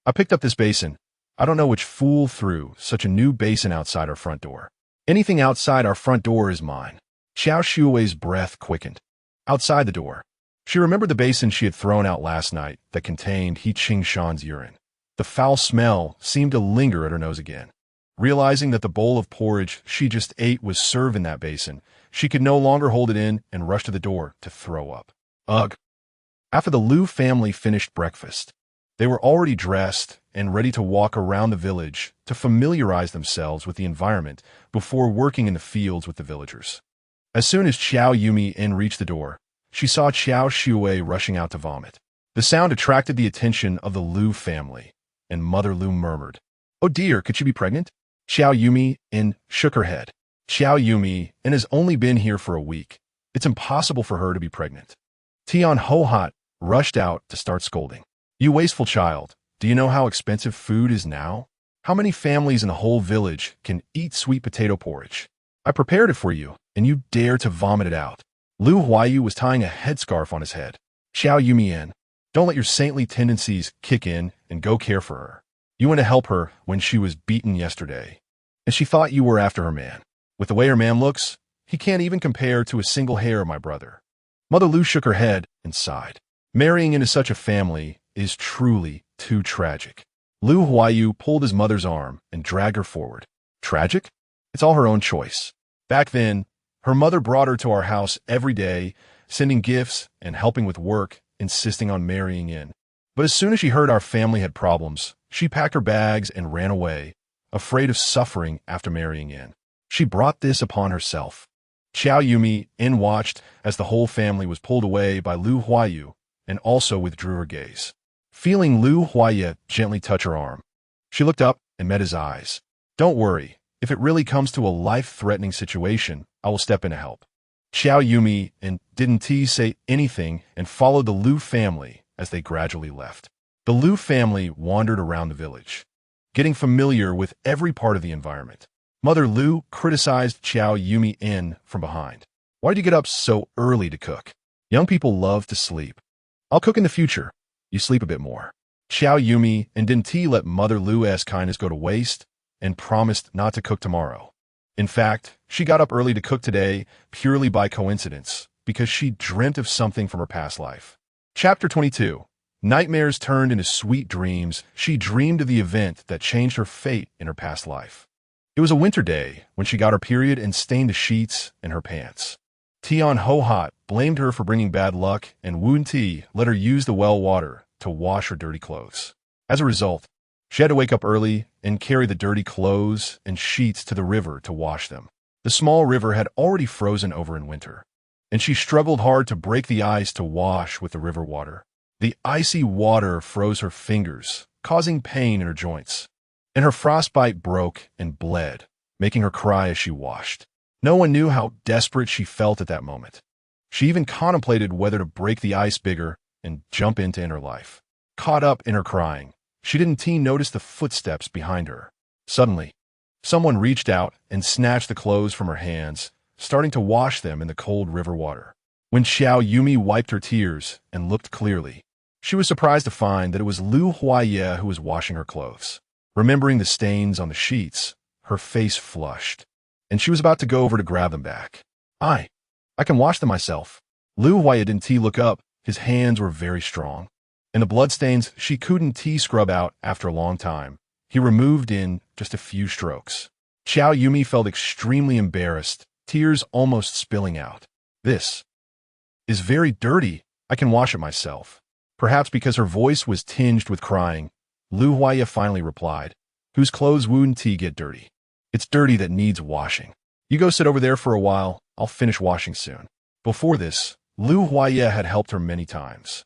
I picked up this basin. I don't know which fool threw such a new basin outside our front door. Anything outside our front door is mine. Qiao Shuai's breath quickened. Outside the door, she remembered the basin she had thrown out last night that contained He Qingshan's urine. The foul smell seemed to linger at her nose again. Realizing that the bowl of porridge she just ate was served in that basin, she could no longer hold it in and rushed to the door to throw up. Ugh! After the Liu family finished breakfast, they were already dressed and ready to walk around the village to familiarize themselves with the environment before working in the fields with the villagers. As soon as Qiao Yumeian reached the door, she saw Qiao Shuai rushing out to vomit. The sound attracted the attention of the Liu family, and Mother Liu murmured, "Oh dear, could she be pregnant?" Qiao Yumeian shook her head. Qiao Yumeian has only been here for a week. It's impossible for her to be pregnant. Tian Hohat rushed out to start scolding. You wasteful child, do you know how expensive food is now? How many families in the whole village can eat sweet potato porridge? I prepared it for you, and you dare to vomit it out. Liu Huayu was tying a headscarf on his head. Qiao Yumeian, don't let your saintly tendencies kick in and go care for her. You went to help her when she was beaten yesterday, and she thought you were after her man. With the way her man looks, he can't even compare to a single hair of my brother. Mother Liu shook her head and sighed. Marrying into such a family is truly too tragic. Liu Huayu pulled his mother's arm and dragged her forward. Tragic? It's all her own choice. Back then, her mother brought her to our house every day, sending gifts and helping with work, insisting on marrying in. But as soon as she heard our family had problems, she packed her bags and ran away, afraid of suffering after marrying in. She brought this upon herself. Qiao Yumeian watched as the whole family was pulled away by Liu Huayu and also withdrew her gaze. Feeling Liu Huayu gently touch her arm, she looked up and met his eyes. Don't worry, if it really comes to a life-threatening situation, I will step in to help. Qiao Yumeian didn't say anything and followed the Liu family as they gradually left. The Liu family wandered around the village, getting familiar with every part of the environment. Mother Liu criticized Qiao Yumeian from behind. Why did you get up so early to cook? Young people love to sleep. I'll cook in the future. You sleep a bit more. Qiao Yumeian didn't let Mother Liu's kindness go to waste and promised not to cook tomorrow. In fact, she got up early to cook today purely by coincidence because she dreamt of something from her past life. Chapter 22. Nightmares turned into sweet dreams. She dreamed of the event that changed her fate in her past life. It was a winter day when she got her period and stained the sheets and her pants. Tian Hohat blamed her for bringing bad luck, and Wu Ti let her use the well water to wash her dirty clothes. As a result, she had to wake up early and carry the dirty clothes and sheets to the river to wash them. The small river had already frozen over in winter, and she struggled hard to break the ice to wash with the river water. The icy water froze her fingers, causing pain in her joints, and her frostbite broke and bled, making her cry as she washed. No one knew how desperate she felt at that moment. She even contemplated whether to break the ice bigger and jump into inner life. Caught up in her crying, she didn't notice the footsteps behind her. Suddenly, someone reached out and snatched the clothes from her hands, starting to wash them in the cold river water. When Qiao Yumi wiped her tears and looked clearly, she was surprised to find that it was Lu Huaye who was washing her clothes. Remembering the stains on the sheets, her face flushed, and she was about to go over to grab them back. I can wash them myself. Lu Huaye didn't look up. His hands were very strong, and the bloodstains she couldn't scrub out after a long time, he removed in just a few strokes. Qiao Yumi felt extremely embarrassed, tears almost spilling out. This is very dirty. I can wash it myself. Perhaps because her voice was tinged with crying, Lu Huaye finally replied, whose clothes wouldn't get dirty? It's dirty that needs washing. You go sit over there for a while. I'll finish washing soon. Before this, Lu Huaye had helped her many times.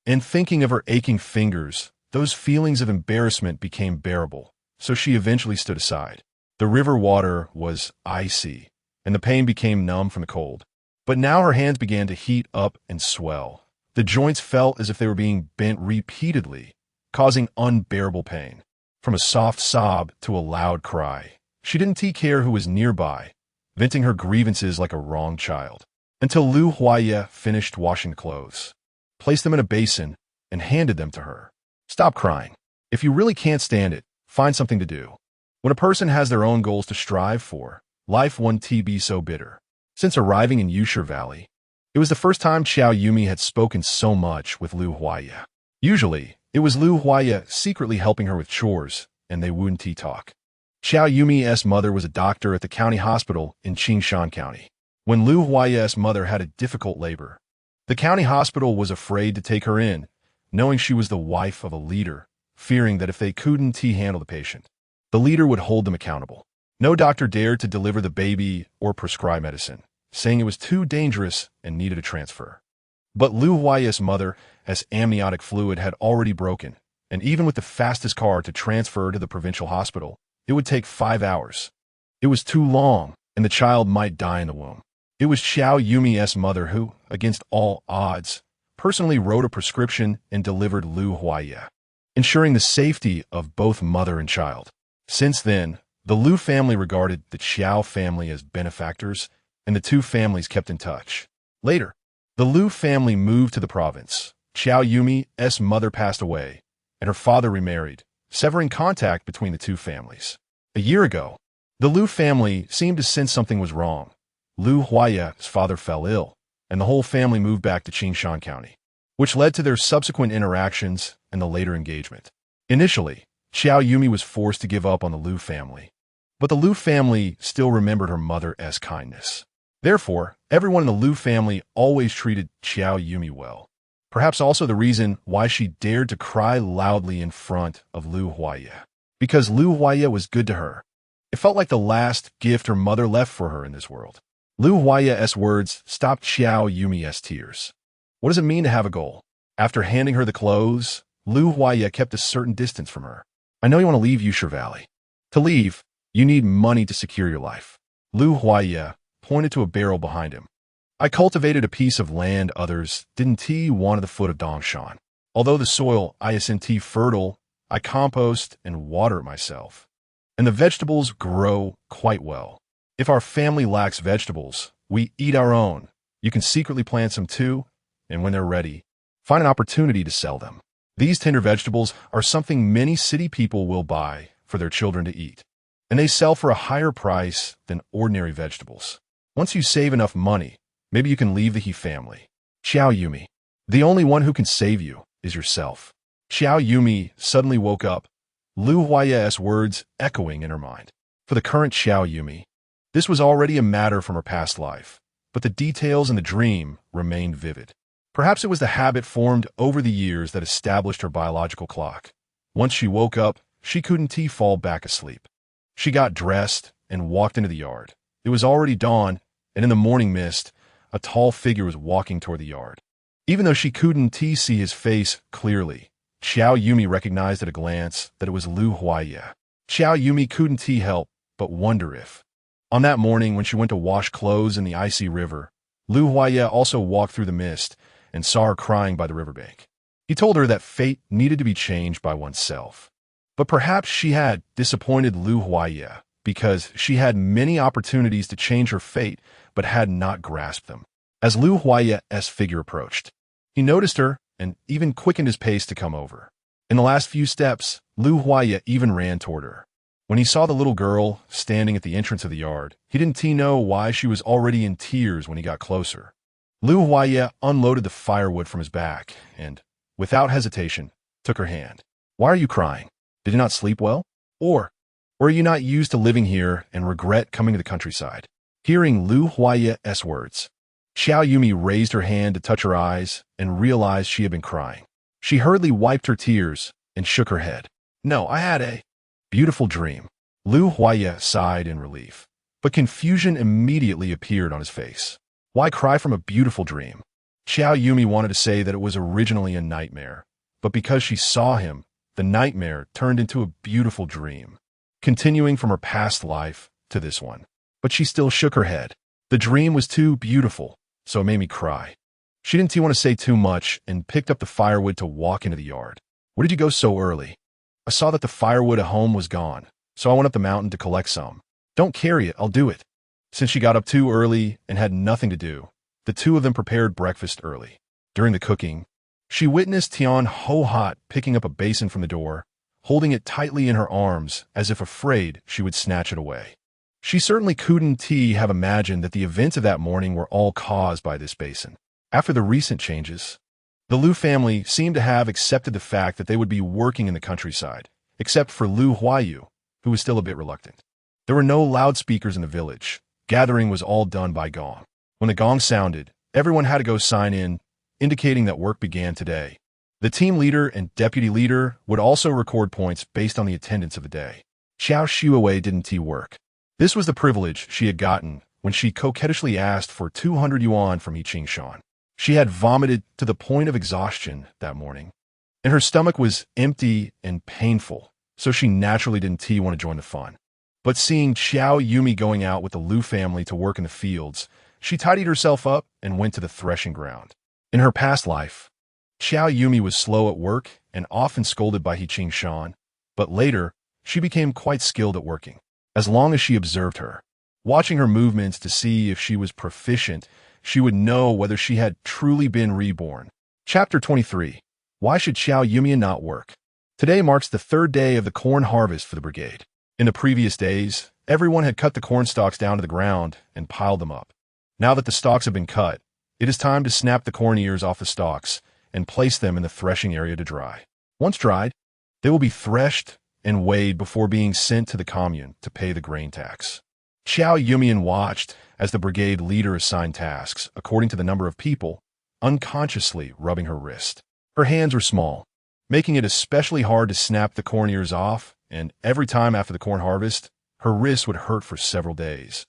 And thinking of her aching fingers, those feelings of embarrassment became bearable, so she eventually stood aside. The river water was icy, and the pain became numb from the cold. But now her hands began to heat up and swell. The joints felt as if they were being bent repeatedly, causing unbearable pain. From a soft sob to a loud cry, she didn't care who was nearby, venting her grievances like a wrong child. Until Lu Huaye finished washing the clothes, placed them in a basin, and handed them to her. Stop crying. If you really can't stand it, find something to do. When a person has their own goals to strive for, life won't be so bitter. Since arriving in Yusher Valley, it was the first time Qiao Yumi had spoken so much with Lu Huaye. Usually, it was Lu Huaye secretly helping her with chores, and they wouldn't talk. Qiao Yumi's mother was a doctor at the county hospital in Qingshan County. When Lu Huaye's mother had a difficult labor, the county hospital was afraid to take her in, knowing she was the wife of a leader, fearing that if they couldn't handle the patient, the leader would hold them accountable. No doctor dared to deliver the baby or prescribe medicine, saying it was too dangerous and needed a transfer. But Lu Huaye's mother, as amniotic fluid had already broken, and even with the fastest car to transfer to the provincial hospital, it would take 5 hours. It was too long, and the child might die in the womb. It was Qiao Yumi's mother who, against all odds, personally wrote a prescription and delivered Lu Huaye, ensuring the safety of both mother and child. Since then, the Lu family regarded the Qiao family as benefactors, and the two families kept in touch. Later, the Lu family moved to the province. Qiao Yumi's mother passed away, and her father remarried, severing contact between the two families. A year ago, the Lu family seemed to sense something was wrong. Lu Huaye's father fell ill, and the whole family moved back to Qingshan County, which led to their subsequent interactions and the later engagement. Initially, Qiao Yumi was forced to give up on the Lu family, but the Lu family still remembered her mother's kindness. Therefore, everyone in the Lu family always treated Qiao Yumi well. Perhaps also the reason why she dared to cry loudly in front of Lu Huaye. Because Lu Huaye was good to her. It felt like the last gift her mother left for her in this world. Lu Huaye's words stopped Qiao Yumi's tears. What does it mean to have a goal? After handing her the clothes, Lu Huaye kept a certain distance from her. I know you want to leave Yusher Valley. To leave, you need money to secure your life. Lu Huaye pointed to a barrel behind him. I cultivated a piece of land others didn't want at the foot of Dongshan. Although the soil isn't fertile, I compost and water it myself. And the vegetables grow quite well. If our family lacks vegetables, we eat our own. You can secretly plant some too, and when they're ready, find an opportunity to sell them. These tender vegetables are something many city people will buy for their children to eat, and they sell for a higher price than ordinary vegetables. Once you save enough money, maybe you can leave the He family. Qiao Yumi. The only one who can save you is yourself. Qiao Yumi suddenly woke up, Lu Huaye's words echoing in her mind. For the current Qiao Yumi, this was already a matter from her past life, but the details in the dream remained vivid. Perhaps it was the habit formed over the years that established her biological clock. Once she woke up, she couldn't fall back asleep. She got dressed and walked into the yard. It was already dawn, and in the morning mist, a tall figure was walking toward the yard. Even though she couldn't see his face clearly, Qiao Yumei recognized at a glance that it was Lu Huaiye. Qiao Yumei couldn't help but wonder if, on that morning when she went to wash clothes in the icy river, Lu Huaiye also walked through the mist and saw her crying by the riverbank. He told her that fate needed to be changed by oneself. But perhaps she had disappointed Lu Huaiye because she had many opportunities to change her fate but had not grasped them. As Lu Huaiye's figure approached, he noticed her and even quickened his pace to come over. In the last few steps, Lu Huaiye even ran toward her. When he saw the little girl standing at the entrance of the yard, he didn't know why she was already in tears when he got closer. Lu Huaiye unloaded the firewood from his back and, without hesitation, took her hand. "Why are you crying? Did you not sleep well? Or are you not used to living here and regret coming to the countryside?" Hearing Lu Huaiye's words, Qiao Yumei raised her hand to touch her eyes and realized she had been crying. She hurriedly wiped her tears and shook her head. "No, I had a beautiful dream." Lu Huaiye sighed in relief, but confusion immediately appeared on his face. Why cry from a beautiful dream? Qiao Yumei wanted to say that it was originally a nightmare, but because she saw him, the nightmare turned into a beautiful dream, continuing from her past life to this one. But she still shook her head. The dream was too beautiful, so it made me cry. She didn't want to say too much and picked up the firewood to walk into the yard. "Where did you go so early?" "I saw that the firewood at home was gone, so I went up the mountain to collect some." "Don't carry it, I'll do it." Since she got up too early and had nothing to do, the two of them prepared breakfast early. During the cooking, she witnessed Tian Ho-Hot picking up a basin from the door, holding it tightly in her arms as if afraid she would snatch it away. She certainly couldn't have imagined that the events of that morning were all caused by this basin. After the recent changes, the Lu family seemed to have accepted the fact that they would be working in the countryside, except for Lu Huaiye, who was still a bit reluctant. There were no loudspeakers in the village. Gathering was all done by gong. When the gong sounded, everyone had to go sign in, indicating that work began today. The team leader and deputy leader would also record points based on the attendance of the day. Qiao Yumei didn't work. This was the privilege she had gotten when she coquettishly asked for 200 yuan from Yiqingshan. She had vomited to the point of exhaustion that morning, and her stomach was empty and painful, so she naturally didn't want to join the fun. But seeing Qiao Yumei going out with the Lu family to work in the fields, she tidied herself up and went to the threshing ground. In her past life, Qiao Yumei was slow at work and often scolded by Yiqingshan, but later, she became quite skilled at working. As long as she observed her, watching her movements to see if she was proficient, she would know whether she had truly been reborn. Chapter 23. Why should Qiao Yumeian not work? Today marks the third day of the corn harvest for the brigade. In the previous days, everyone had cut the corn stalks down to the ground and piled them up. Now that the stalks have been cut, it is time to snap the corn ears off the stalks and place them in the threshing area to dry. Once dried, they will be threshed and weighed before being sent to the commune to pay the grain tax. Qiao Yumeian watched as the brigade leader assigned tasks according to the number of people, unconsciously rubbing her wrist. Her hands were small, making it especially hard to snap the corn ears off, and every time after the corn harvest, her wrists would hurt for several days,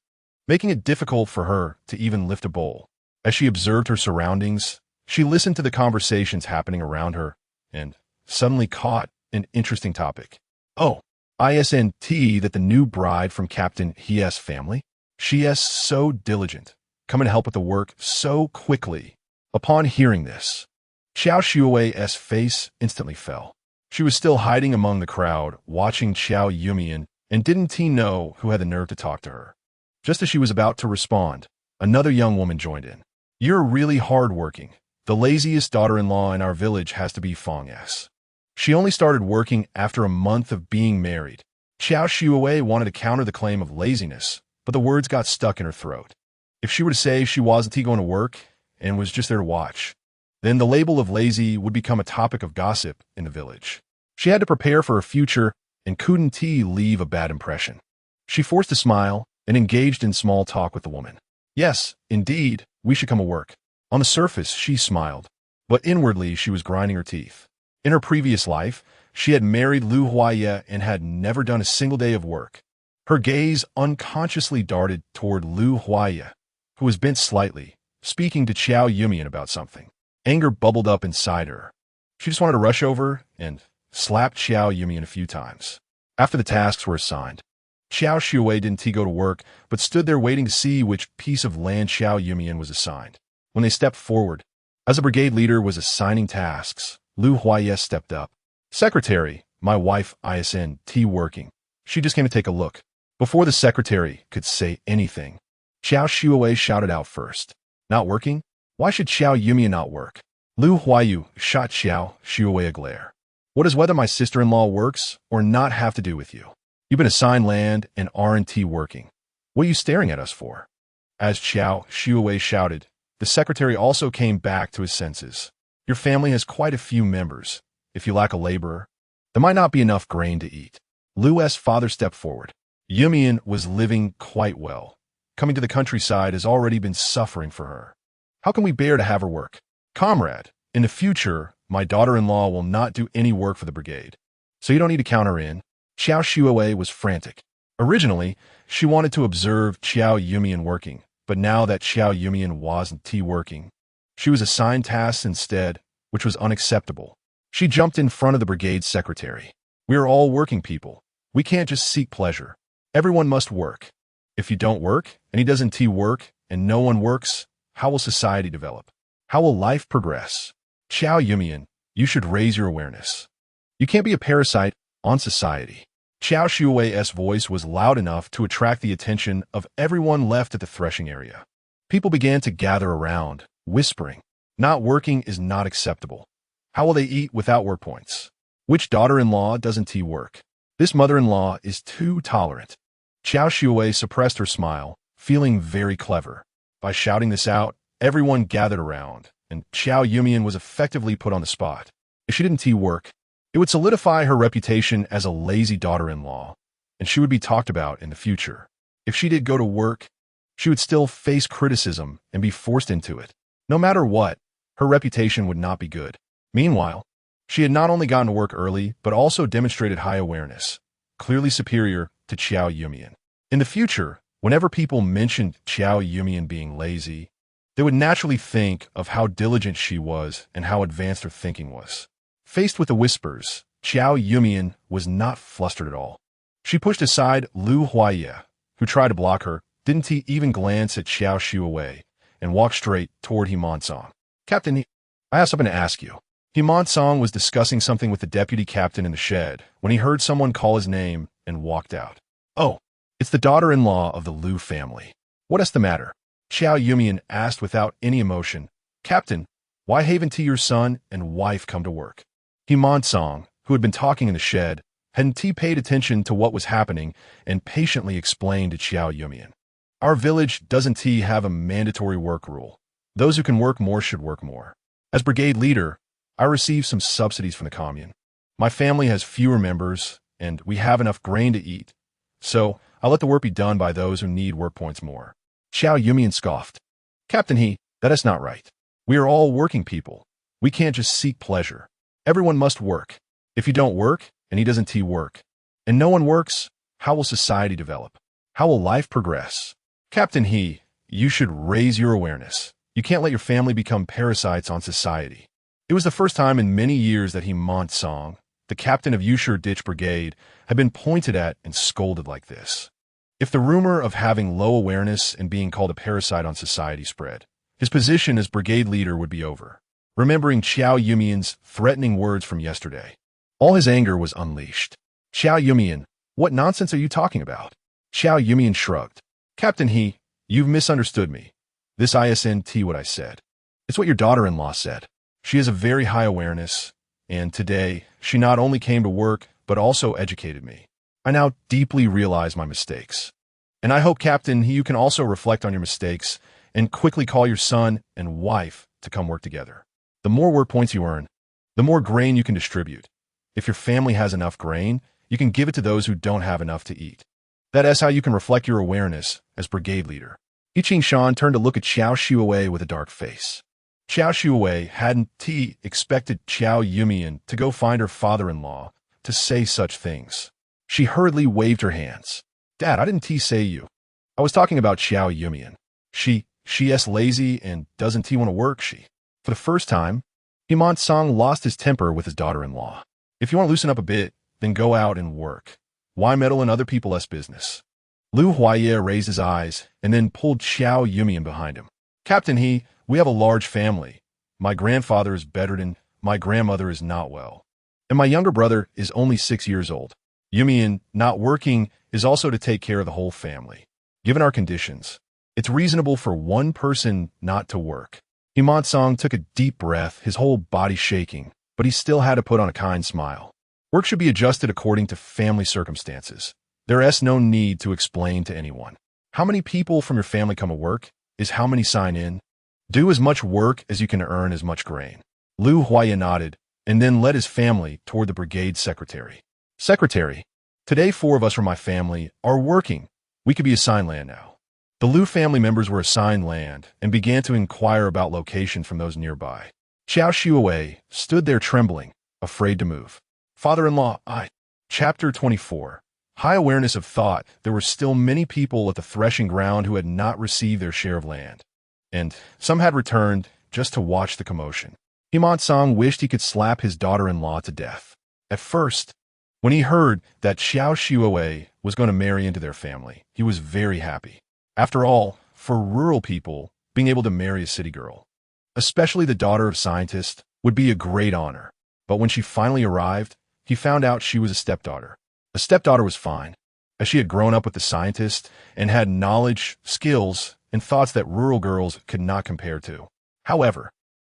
making it difficult for her to even lift a bowl. As she observed her surroundings, she listened to the conversations happening around her and suddenly caught an interesting topic. "Oh, isn't that the new bride from Captain He's family? She is so diligent, come and help with the work so quickly." Upon hearing this, Qiao Yumei's face instantly fell. She was still hiding among the crowd, watching Qiao Yumeian, and didn't know who had the nerve to talk to her. Just as she was about to respond, another young woman joined in. "You're really hardworking. The laziest daughter-in-law in our village has to be Fong's. She only started working after a month of being married." Qiao Yumei wanted to counter the claim of laziness, but the words got stuck in her throat. If she were to say she wasn't going to work and was just there to watch, then the label of lazy would become a topic of gossip in the village. She had to prepare for her future and couldn't leave a bad impression. She forced a smile and engaged in small talk with the woman. "Yes, indeed, we should come to work." On the surface, she smiled, but inwardly she was grinding her teeth. In her previous life, she had married Lu Huaye and had never done a single day of work. Her gaze unconsciously darted toward Lu Huaye, who was bent slightly, speaking to Qiao Yumeian about something. Anger bubbled up inside her. She just wanted to rush over and slap Qiao Yumeian a few times. After the tasks were assigned, Qiao Shuwei didn't go to work, but stood there waiting to see which piece of land Qiao Yumeian was assigned. When they stepped forward, as a brigade leader was assigning tasks, Lu Huaye stepped up. Secretary, my wife isn't working. She just came to take a look. Before the secretary could say anything, Qiao Shuwei shouted out first. Not working? Why should Qiao Yumeian not work? Lu Huayu shot Qiao Shuwei a glare. What does whether my sister-in-law works or not have to do with you? You've been assigned land and aren't working. What are you staring at us for? As Qiao Shuwei shouted, the secretary also came back to his senses. Your family has quite a few members. If you lack a laborer, there might not be enough grain to eat. Lu's father stepped forward. Yumeian was living quite well. Coming to the countryside has already been suffering for her. How can we bear to have her work? Comrade, in the future, my daughter-in-law will not do any work for the brigade, so you don't need to count her in. Qiao Shuwei was frantic. Originally, she wanted to observe Qiao Yumeian working, but now that Qiao Yumeian wasn't working, she was assigned tasks instead, which was unacceptable. She jumped in front of the brigade secretary. We are all working people. We can't just seek pleasure. Everyone must work. If you don't work, and he doesn't work, and no one works, how will society develop? How will life progress? Qiao Yumeian, you should raise your awareness. You can't be a parasite on society. Qiao Shuwei's voice was loud enough to attract the attention of everyone left at the threshing area. People began to gather around, whispering, not working is not acceptable. How will they eat without work points? Which daughter-in-law doesn't work? This mother-in-law is too tolerant. Qiao Shuwei suppressed her smile, feeling very clever. By shouting this out, everyone gathered around, and Qiao Yumeian was effectively put on the spot. If she didn't work, it would solidify her reputation as a lazy daughter-in-law, and she would be talked about in the future. If she did go to work, she would still face criticism and be forced into it. No matter what, her reputation would not be good. Meanwhile, she had not only gotten to work early, but also demonstrated high awareness, clearly superior to Qiao Yumeian. In the future, whenever people mentioned Qiao Yumeian being lazy, they would naturally think of how diligent she was and how advanced her thinking was. Faced with the whispers, Qiao Yumeian was not flustered at all. She pushed aside Lu Huaye, who tried to block her, didn't even glance at Qiao Shuwei, and walked straight toward Himonsong. Captain, I have something to ask you. Himonsong was discussing something with the deputy captain in the shed when he heard someone call his name and walked out. Oh, it's the daughter-in-law of the Lu family. What's the matter? Qiao Yumeian asked without any emotion. Captain, why haven't your son and wife come to work? Himonsong, who had been talking in the shed, hadn't paid attention to what was happening and patiently explained to Qiao Yumeian. Our village doesn't have a mandatory work rule. Those who can work more should work more. As brigade leader, I receive some subsidies from the commune. My family has fewer members, and we have enough grain to eat. So, I'll let the work be done by those who need work points more. Qiao Yumeian scoffed. Captain, that is not right. We are all working people. We can't just seek pleasure. Everyone must work. If you don't work, and he doesn't work, and no one works, how will society develop? How will life progress? Captain, you should raise your awareness. You can't let your family become parasites on society. It was the first time in many years that Himonsong, the captain of Yushur Ditch Brigade, had been pointed at and scolded like this. If the rumor of having low awareness and being called a parasite on society spread, his position as brigade leader would be over. Remembering Qiao Yumeian's threatening words from yesterday, all his anger was unleashed. Qiao Yumeian, what nonsense are you talking about? Qiao Yumeian shrugged. Captain, you've misunderstood me. This isn't what I said. It's what your daughter-in-law said. She has a very high awareness, and today, she not only came to work, but also educated me. I now deeply realize my mistakes. And I hope, Captain, you can also reflect on your mistakes and quickly call your son and wife to come work together. The more work points you earn, the more grain you can distribute. If your family has enough grain, you can give it to those who don't have enough to eat. That is how you can reflect your awareness as brigade leader. Yiqing Shan turned to look at Qiao Shuwei with a dark face. Qiao hadn't expected Qiao Yumeian to go find her father-in-law to say such things. She hurriedly waved her hands. Dad, I didn't say you. I was talking about Qiao Yumeian. She's lazy and doesn't want to work. For the first time, Himant-song lost his temper with his daughter-in-law. If you want to loosen up a bit, then go out and work. Why meddle in other people's business? Lu Huaye raised his eyes and then pulled Qiao Yumeian behind him. Captain we have a large family. My grandfather is bedridden, my grandmother is not well, and my younger brother is only 6 years old. Yumeian not working is also to take care of the whole family. Given our conditions, it's reasonable for one person not to work. Himant-song took a deep breath, his whole body shaking, but he still had to put on a kind smile. Work should be adjusted according to family circumstances. There is no need to explain to anyone. How many people from your family come to work is how many sign in. Do as much work as you can earn as much grain. Lu Huaye nodded and then led his family toward the brigade secretary. Secretary, today 4 of us from my family are working. We could be assigned land now. The Lu family members were assigned land and began to inquire about locations from those nearby. Qiao stood there trembling, afraid to move. Father-in-law, Chapter 24. High awareness of thought. There were still many people at the threshing ground who had not received their share of land, and some had returned just to watch the commotion. Himant-song wished he could slap his daughter-in-law to death. At first, when he heard that Qiao was going to marry into their family, he was very happy. After all, for rural people, being able to marry a city girl, especially the daughter of scientists, would be a great honor. But when she finally arrived, he found out she was a stepdaughter. A stepdaughter was fine, as she had grown up with the scientist and had knowledge, skills, and thoughts that rural girls could not compare to. However,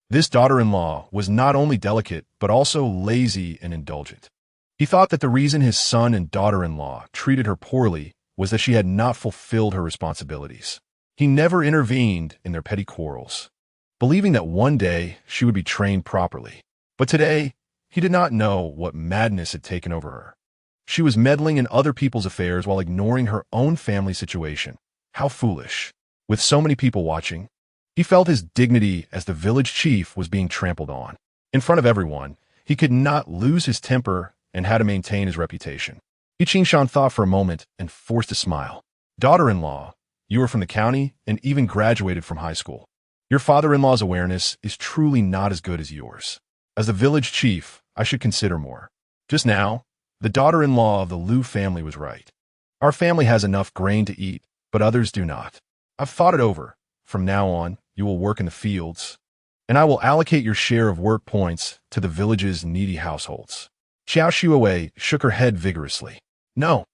this daughter-in-law was not only delicate, but also lazy and indulgent. He thought that the reason his son and daughter-in-law treated her poorly was that she had not fulfilled her responsibilities. He never intervened in their petty quarrels, believing that one day she would be trained properly. But today, he did not know what madness had taken over her. She was meddling in other people's affairs while ignoring her own family situation. How foolish. With so many people watching, he felt his dignity as the village chief was being trampled on. In front of everyone, he could not lose his temper and had to maintain his reputation. Qingshan thought for a moment and forced a smile. Daughter-in-law, you are from the county and even graduated from high school. Your father-in-law's awareness is truly not as good as yours. As the village chief, I should consider more. Just now, the daughter-in-law of the Lu family was right. Our family has enough grain to eat, but others do not. I've thought it over. From now on, you will work in the fields, and I will allocate your share of work points to the village's needy households. Qiao shook her head vigorously. No,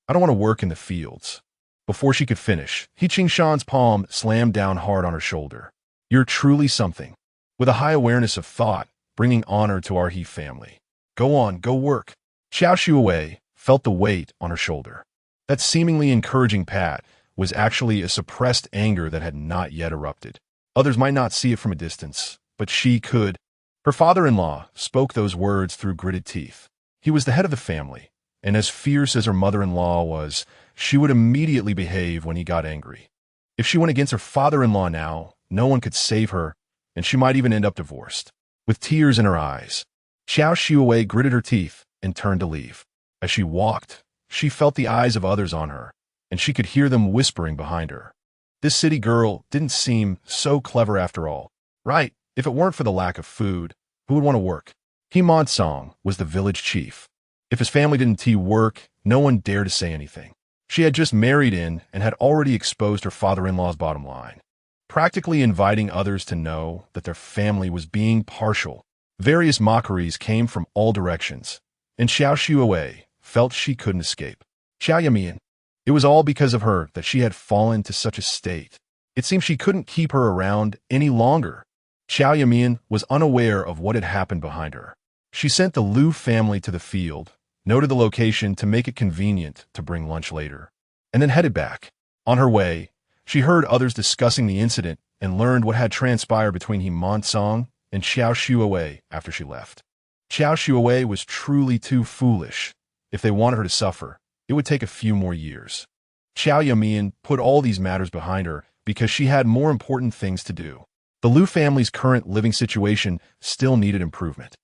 I don't want to work in the fields. Before she could finish, Qingshan's palm slammed down hard on her shoulder. You're truly something, with a high awareness of thought, bringing honor to our He family. Go on, go work. Qiao felt the weight on her shoulder. That seemingly encouraging pat was actually a suppressed anger that had not yet erupted. Others might not see it from a distance, but she could. Her father-in-law spoke those words through gritted teeth. He was the head of the family, and as fierce as her mother-in-law was, she would immediately behave when he got angry. If she went against her father-in-law now, no one could save her, and she might even end up divorced. With tears in her eyes, Qiao gritted her teeth and turned to leave. As she walked, she felt the eyes of others on her, and she could hear them whispering behind her. This city girl didn't seem so clever after all. Right, if it weren't for the lack of food, who would want to work? Himant-song was the village chief. If his family didn't work, no one dared to say anything. She had just married in and had already exposed her father-in-law's bottom line, practically inviting others to know that their family was being partial. Various mockeries came from all directions, and Qiao felt she couldn't escape. Qiao Yumeian. It was all because of her that she had fallen to such a state. It seemed she couldn't keep her around any longer. Qiao Yumeian was unaware of what had happened behind her. She sent the Lu family to the field, noted the location to make it convenient to bring lunch later, and then headed back. On her way, she heard others discussing the incident and learned what had transpired between Himant-song and Qiao after she left. Qiao was truly too foolish. If they wanted her to suffer, it would take a few more years. Qiao Yumeian put all these matters behind her because she had more important things to do. The Liu family's current living situation still needed improvement.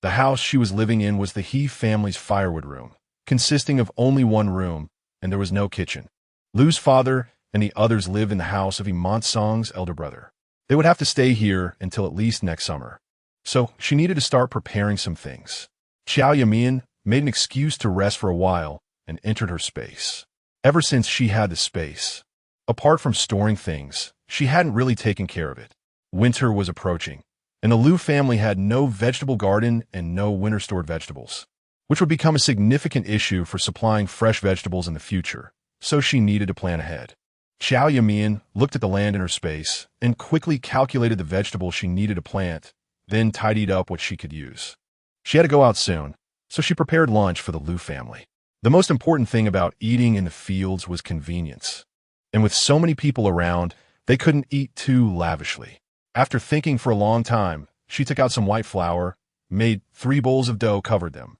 The house she was living in was the He family's firewood room, consisting of only one room, and there was no kitchen. Liu's father and the others lived in the house of Song's elder brother. They would have to stay here until at least next summer. So she needed to start preparing some things. Qiao Yumeian made an excuse to rest for a while and entered her space. Ever since she had the space, apart from storing things, she hadn't really taken care of it. Winter was approaching, and the Liu family had no vegetable garden and no winter-stored vegetables, which would become a significant issue for supplying fresh vegetables in the future, so she needed to plan ahead. Qiao Yumeian looked at the land in her space and quickly calculated the vegetables she needed to plant, then tidied up what she could use. She had to go out soon, so she prepared lunch for the Liu family. The most important thing about eating in the fields was convenience. And with so many people around, they couldn't eat too lavishly. After thinking for a long time, she took out some white flour, made 3 bowls of dough, covered them,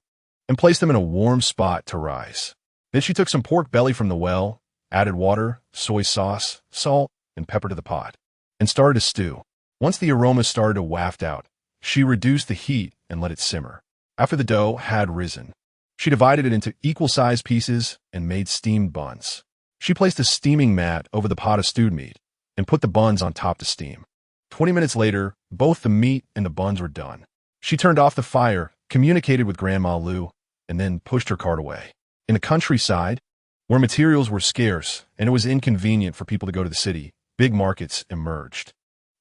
and placed them in a warm spot to rise. Then she took some pork belly from the well, added water, soy sauce, salt, and pepper to the pot, and started to stew. Once the aroma started to waft out, she reduced the heat and let it simmer. After the dough had risen, she divided it into equal-sized pieces and made steamed buns. She placed a steaming mat over the pot of stewed meat and put the buns on top to steam. 20 minutes later, both the meat and the buns were done. She turned off the fire, communicated with Grandma Liu, and then pushed her cart away. In the countryside, where materials were scarce and it was inconvenient for people to go to the city, big markets emerged.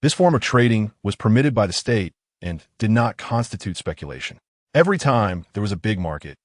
This form of trading was permitted by the state and did not constitute speculation. Every time there was a big market,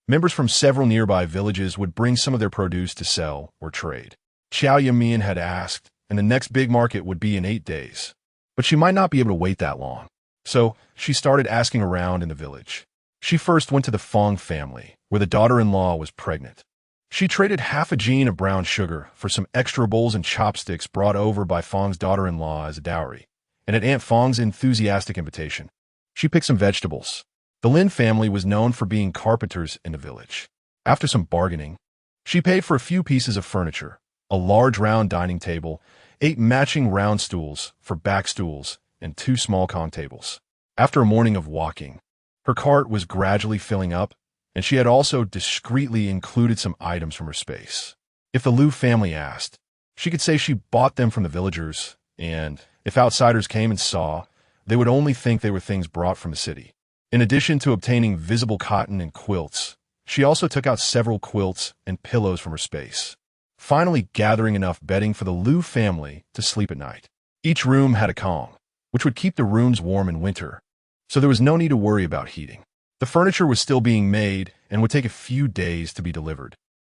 members from several nearby villages would bring some of their produce to sell or trade. Qiao Yumeian had asked, and the next big market would be in 8 days. But she might not be able to wait that long. So she started asking around in the village. She first went to the Fong family, where the daughter-in-law was pregnant. She traded half a gene of brown sugar for some extra bowls and chopsticks brought over by Fong's daughter-in-law as a dowry, and at Aunt Fong's enthusiastic invitation, she picked some vegetables. The Lin family was known for being carpenters in the village. After some bargaining, she paid for a few pieces of furniture, a large round dining table, 8 matching round stools for back stools, and 2 small con tables. After a morning of walking, her cart was gradually filling up, and she had also discreetly included some items from her space. If the Liu family asked, she could say she bought them from the villagers, and if outsiders came and saw, they would only think they were things brought from the city. In addition to obtaining visible cotton and quilts, she also took out several quilts and pillows from her space, finally gathering enough bedding for the Liu family to sleep at night. Each room had a Kong, which would keep the rooms warm in winter, so there was no need to worry about heating. The furniture was still being made and would take a few days to be delivered.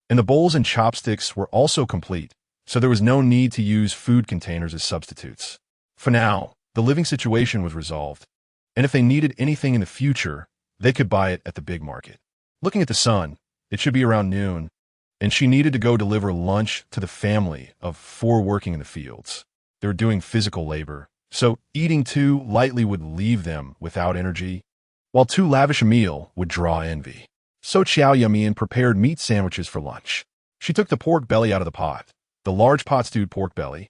And the bowls and chopsticks were also complete, so there was no need to use food containers as substitutes. For now, the living situation was resolved, and if they needed anything in the future, they could buy it at the big market. Looking at the sun, it should be around noon, and she needed to go deliver lunch to the family of 4 working in the fields. They were doing physical labor, so eating too lightly would leave them without energy, while too lavish a meal would draw envy. So Qiao Yumeian prepared meat sandwiches for lunch. She took the pork belly out of the pot. The large pot-stewed pork belly,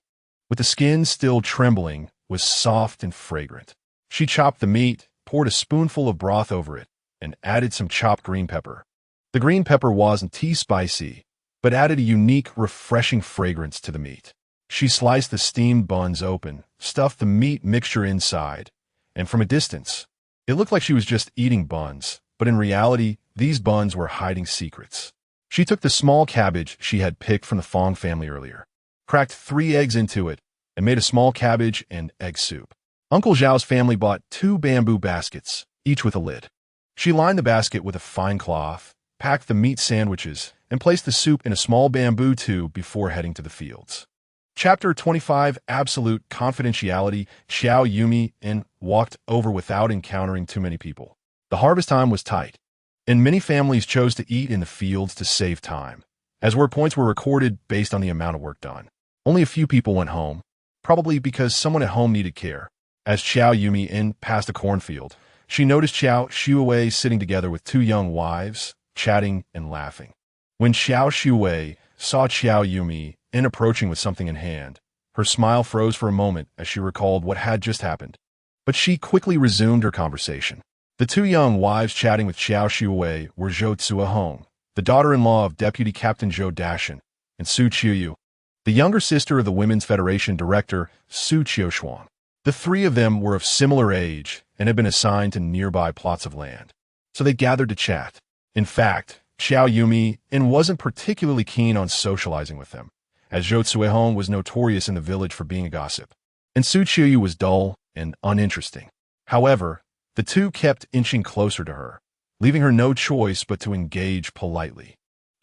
with the skin still trembling, was soft and fragrant. She chopped the meat, poured a spoonful of broth over it, and added some chopped green pepper. The green pepper wasn't too spicy, but added a unique, refreshing fragrance to the meat. She sliced the steamed buns open, stuffed the meat mixture inside, and from a distance, it looked like she was just eating buns, but in reality, these buns were hiding secrets. She took the small cabbage she had picked from the Fong family earlier, cracked 3 eggs into it, and made a small cabbage and egg soup. Uncle Zhao's family bought 2 bamboo baskets, each with a lid. She lined the basket with a fine cloth, packed the meat sandwiches, and placed the soup in a small bamboo tube before heading to the fields. Chapter 25, Absolute Confidentiality. Qiao Yumeian walked over without encountering too many people. The harvest time was tight, and many families chose to eat in the fields to save time, as work points were recorded based on the amount of work done. Only a few people went home, probably because someone at home needed care. As Qiao Yumeian passed a cornfield, she noticed Qiao Shuwei sitting together with 2 young wives, chatting and laughing. When Qiao Shuwei saw Qiao Yumeian approaching with something in hand, Her smile froze for a moment as she recalled what had just happened. But she quickly resumed her conversation. The two young wives chatting with Qiao Yumeian were Zhou Zuohong, the daughter-in-law of Deputy Captain Zhou Dashan, and Su Qiuyu, the younger sister of the Women's Federation director Su Qiushuang. The three of them were of similar age and had been assigned to nearby plots of land, so they gathered to chat. In fact, Qiao Yumeian wasn't particularly keen on socializing with them, as Zhou Zuohong was notorious in the village for being a gossip, and Su Qiuyu was dull and uninteresting. However, the two kept inching closer to her, leaving her no choice but to engage politely.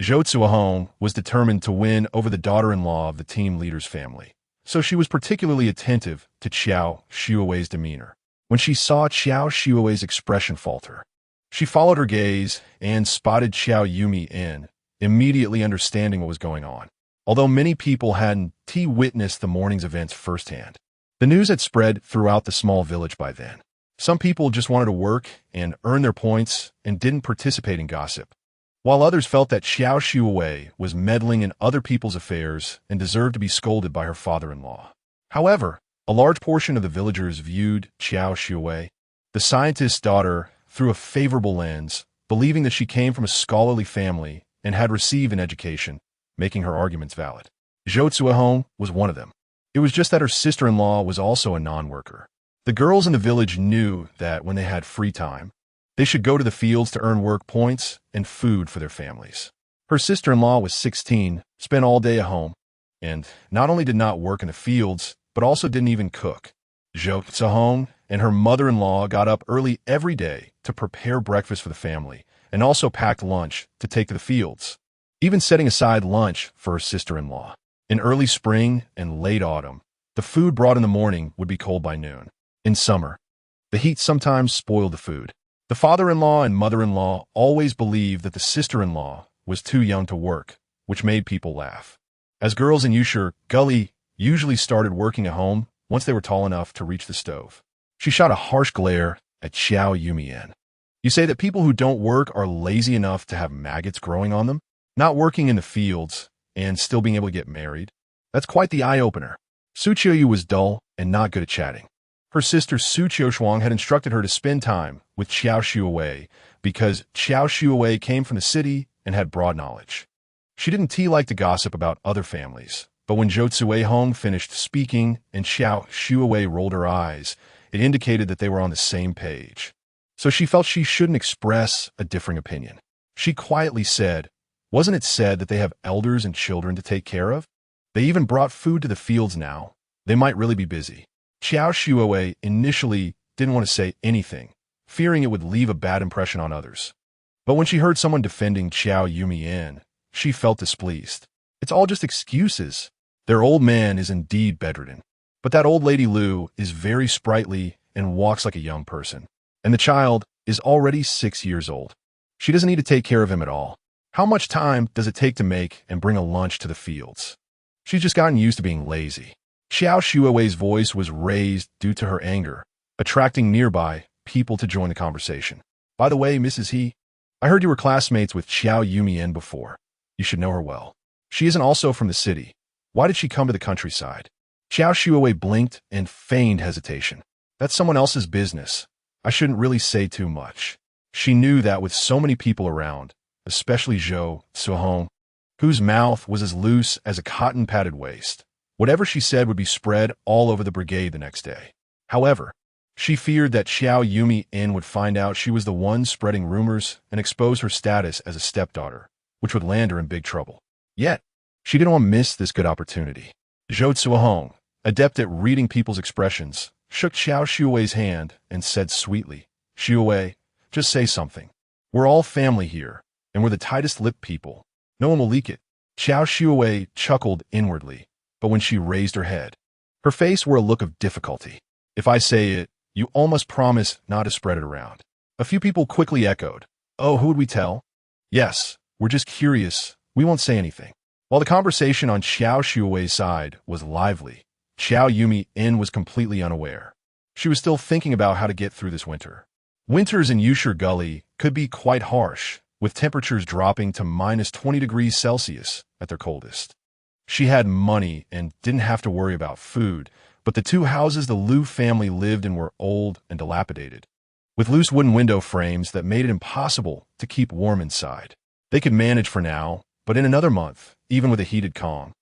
Zhou Zuohong was determined to win over the daughter-in-law of the team leader's family, so she was particularly attentive to Qiao Yumeian's demeanor. When she saw Qiao Yumeian's expression falter, she followed her gaze and spotted Qiao Yumeian, immediately understanding what was going on. Although many people hadn't witnessed the morning's events firsthand, the news had spread throughout the small village by then. Some people just wanted to work and earn their points and didn't participate in gossip, while others felt that Qiao Yumeian was meddling in other people's affairs and deserved to be scolded by her father-in-law. However, a large portion of the villagers viewed Qiao Yumeian, the scientist's daughter, through a favorable lens, believing that she came from a scholarly family and had received an education, making her arguments valid. Zhou Zuohong was one of them. It was just that her sister-in-law was also a non-worker. The girls in the village knew that when they had free time, they should go to the fields to earn work points and food for their families. Her sister-in-law was 16, spent all day at home, and not only did not work in the fields, but also didn't even cook. Zhou Zuohong and her mother-in-law got up early every day to prepare breakfast for the family and also packed lunch to take to the fields, even setting aside lunch for her sister-in-law. In early spring and late autumn, the food brought in the morning would be cold by noon. In summer, the heat sometimes spoiled the food. The father-in-law and mother-in-law always believed that the sister-in-law was too young to work, which made people laugh, as girls in Yushur Gully usually started working at home once they were tall enough to reach the stove. She shot a harsh glare at Qiao Yumeian. You say that people who don't work are lazy enough to have maggots growing on them? Not working in the fields and still being able to get married? That's quite the eye-opener. Su Qiuyu was dull and not good at chatting. Her sister Su Qiushuang had instructed her to spend time with Qiao Yumeian because Qiao Yumeian came from the city and had broad knowledge. She didn't like to gossip about other families, but when Zhou Zuohong finished speaking and Qiao Yumeian rolled her eyes, it indicated that they were on the same page. So she felt she shouldn't express a differing opinion. She quietly said, "Wasn't it said that they have elders and children to take care of? They even brought food to the fields now. They might really be busy." Qiao Yumeian initially didn't want to say anything, fearing it would leave a bad impression on others. But when she heard someone defending Qiao Yumeian, she felt displeased. It's all just excuses. Their old man is indeed bedridden, but that old lady Lu is very sprightly and walks like a young person. And the child is already 6 years old. She doesn't need to take care of him at all. How much time does it take to make and bring a lunch to the fields? She's just gotten used to being lazy. Qiao Yumeian's voice was raised due to her anger, attracting nearby people to join the conversation. "By the way, Mrs. He, I heard you were classmates with Qiao Yumeian before. You should know her well. She isn't also from the city. Why did she come to the countryside?" Qiao Yumeian blinked and feigned hesitation. "That's someone else's business. I shouldn't really say too much." She knew that with so many people around, especially Zhou Zuohong, whose mouth was as loose as a cotton-padded waist, whatever she said would be spread all over the brigade the next day. However, she feared that Qiao Yumeian would find out she was the one spreading rumors and expose her status as a stepdaughter, which would land her in big trouble. Yet, she didn't want to miss this good opportunity. Zhou Zuohong, adept at reading people's expressions, shook Qiao Yumeian's hand and said sweetly, "Yumeian, just say something. We're all family here, and we're the tightest-lipped people. No one will leak it." Qiao Yumeian chuckled inwardly, but when she raised her head, her face wore a look of difficulty. "If I say it, you all must promise not to spread it around." A few people quickly echoed, "Oh, who would we tell?" "Yes, we're just curious. We won't say anything." While the conversation on Qiao Yumeian's side was lively, Qiao Yumeian was completely unaware. She was still thinking about how to get through this winter. Winters in Yushur Gully could be quite harsh, with temperatures dropping to -20 degrees Celsius at their coldest. She had money and didn't have to worry about food, but the two houses the Liu family lived in were old and dilapidated, with loose wooden window frames that made it impossible to keep warm inside. They could manage for now, but in another month, even with a heated Kong,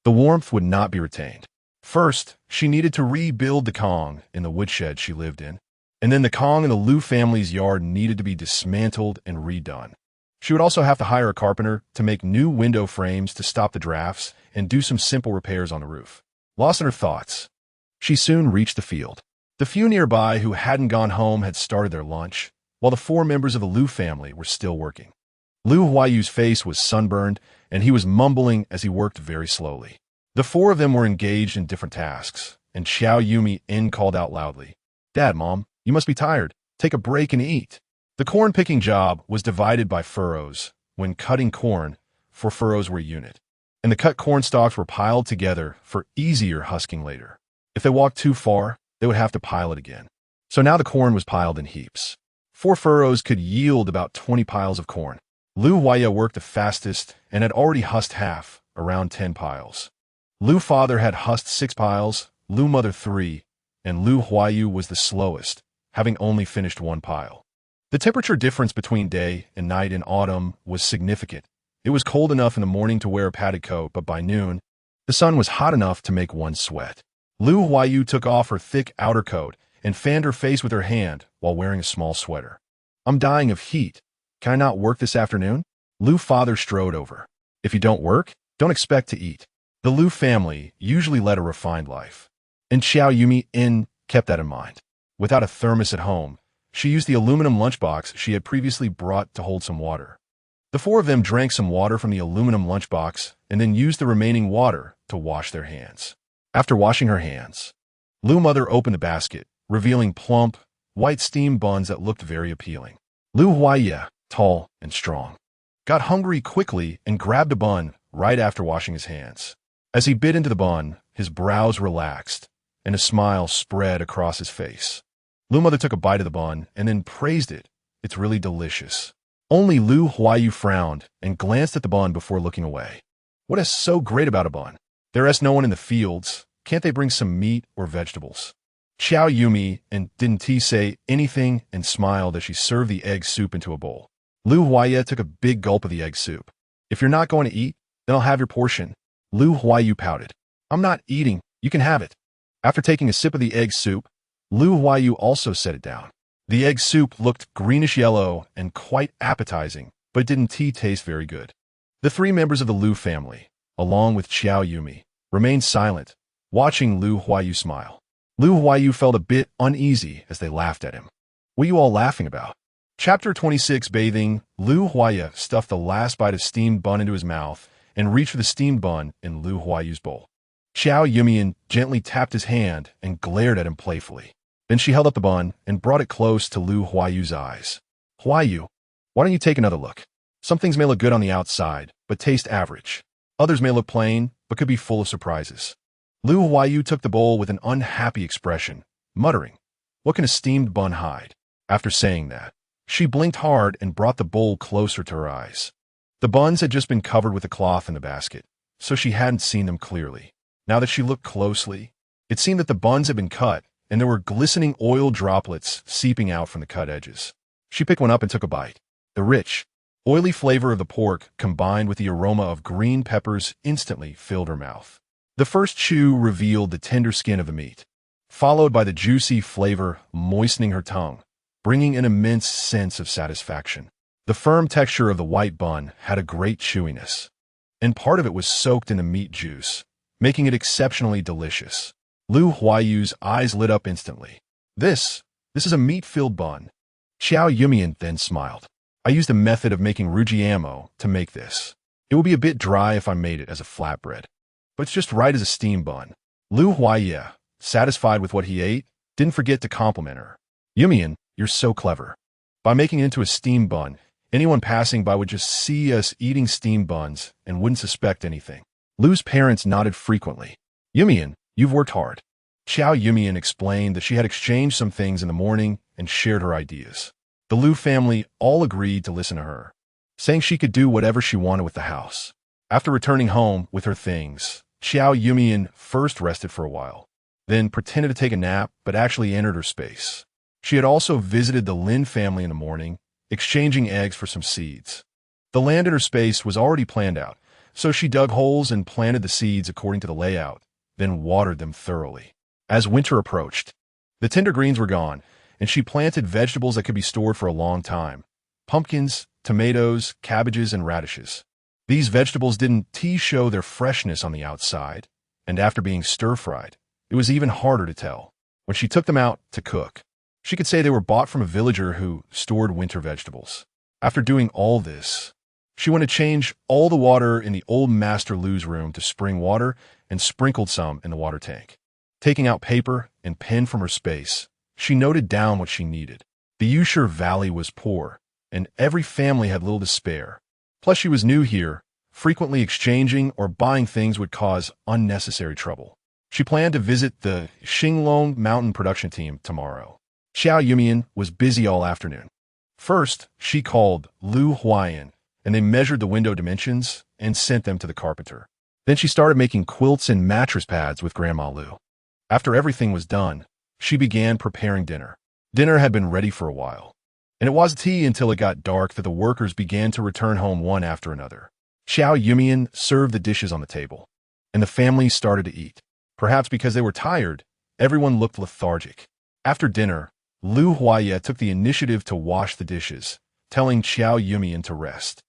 the warmth would not be retained. First, she needed to rebuild the Kong in the woodshed she lived in, and then the Kong in the Liu family's yard needed to be dismantled and redone. She would also have to hire a carpenter to make new window frames to stop the drafts and do some simple repairs on the roof. Lost in her thoughts, she soon reached the field. The few nearby who hadn't gone home had started their lunch, while the four members of the Liu family were still working. Liu Huayu's face was sunburned, and he was mumbling as he worked very slowly. The four of them were engaged in different tasks, and Qiao Yumeian called out loudly, "Dad, Mom, you must be tired. Take a break and eat." The corn-picking job was divided by furrows. When cutting corn, 4 furrows were a unit, and the cut corn stalks were piled together for easier husking later. If they walked too far, they would have to pile it again. So now the corn was piled in heaps. 4 furrows could yield about 20 piles of corn. Liu Huaya worked the fastest and had already husked half, around 10 piles. Liu father had husked 6 piles, Liu mother 3, and Liu Huayu was the slowest, having only finished 1 pile. The temperature difference between day and night in autumn was significant. It was cold enough in the morning to wear a padded coat, but by noon, the sun was hot enough to make one sweat. Liu Huayu took off her thick outer coat and fanned her face with her hand while wearing a small sweater. "I'm dying of heat. Can I not work this afternoon?" Liu father strode over. "If you don't work, don't expect to eat." The Liu family usually led a refined life, and Qiao Yumeian kept that in mind. Without a thermos at home, she used the aluminum lunchbox she had previously brought to hold some water. The four of them drank some water from the aluminum lunchbox and then used the remaining water to wash their hands. After washing her hands, Liu mother opened the basket, revealing plump, white steamed buns that looked very appealing. Liu Huaya, tall and strong, got hungry quickly and grabbed a bun right after washing his hands. As he bit into the bun, his brows relaxed, and a smile spread across his face. Liu mother took a bite of the bun and then praised it. "It's really delicious." Only Liu Huayu frowned and glanced at the bun before looking away. What is so great about a bun? There is no one in the fields. Can't they bring some meat or vegetables? Qiao Yumeian didn't say anything and smiled as she served the egg soup into a bowl. Liu Huaya took a big gulp of the egg soup. "If you're not going to eat, then I'll have your portion." Liu Huayu pouted. "I'm not eating. You can have it." After taking a sip of the egg soup, Liu Huayu also set it down. The egg soup looked greenish-yellow and quite appetizing, but it didn't taste very good. The 3 members of the Liu family, along with Qiao Yumeian, remained silent, watching Liu Huayu smile. Liu Huayu felt a bit uneasy as they laughed at him. "What are you all laughing about?" Chapter 26 Bathing. Liu Huaya stuffed the last bite of steamed bun into his mouth and reached for the steamed bun in Liu Huayu's bowl. Qiao Yumeian gently tapped his hand and glared at him playfully. Then she held up the bun and brought it close to Liu Huayu's eyes. "Huayu, why don't you take another look? Some things may look good on the outside, but taste average. Others may look plain, but could be full of surprises." Liu Huayu took the bowl with an unhappy expression, muttering, "What can a steamed bun hide?" After saying that, she blinked hard and brought the bowl closer to her eyes. The buns had just been covered with a cloth in the basket, so she hadn't seen them clearly. Now that she looked closely, it seemed that the buns had been cut, and there were glistening oil droplets seeping out from the cut edges. She picked one up and took a bite. The rich, oily flavor of the pork combined with the aroma of green peppers instantly filled her mouth. The first chew revealed the tender skin of the meat, followed by the juicy flavor moistening her tongue, bringing an immense sense of satisfaction. The firm texture of the white bun had a great chewiness, and part of it was soaked in the meat juice, making it exceptionally delicious. Liu Huayu's eyes lit up instantly. This is a meat-filled bun." Qiao Yumeian then smiled. "I used a method of making rujiamo to make this. It will be a bit dry if I made it as a flatbread, but it's just right as a steam bun." Liu Huaya, satisfied with what he ate, didn't forget to compliment her. "Yumeian, you're so clever. By making it into a steam bun, anyone passing by would just see us eating steam buns and wouldn't suspect anything." Liu's parents nodded frequently. "Yumeian, you've worked hard." Qiao Yumeian explained that she had exchanged some things in the morning and shared her ideas. The Liu family all agreed to listen to her, saying she could do whatever she wanted with the house. After returning home with her things, Qiao Yumeian first rested for a while, then pretended to take a nap but actually entered her space. She had also visited the Lin family in the morning, exchanging eggs for some seeds. The land in her space was already planned out, so she dug holes and planted the seeds according to the layout, then watered them thoroughly. As winter approached, the tender greens were gone, and she planted vegetables that could be stored for a long time: pumpkins, tomatoes, cabbages, and radishes. These vegetables didn't show their freshness on the outside, and after being stir-fried, it was even harder to tell. When she took them out to cook, she could say they were bought from a villager who stored winter vegetables. After doing all this, she went to change all the water in the old Master Lu's room to spring water and sprinkled some in the water tank. Taking out paper and pen from her space, she noted down what she needed. The Yusher Valley was poor, and every family had little to spare. Plus, she was new here. Frequently exchanging or buying things would cause unnecessary trouble. She planned to visit the Xinglong mountain production team tomorrow. Qiao Yumeian was busy all afternoon. First, she called Lu Huaiyan, and they measured the window dimensions and sent them to the carpenter. Then she started making quilts and mattress pads with Grandma Lu. After everything was done, she began preparing dinner. Dinner had been ready for a while, and it wasn't tea until it got dark that the workers began to return home one after another. Qiao Yumeian served the dishes on the table, and the family started to eat. Perhaps because they were tired, everyone looked lethargic. After dinner, Lu Huaiya took the initiative to wash the dishes, telling Qiao Yumeian to rest.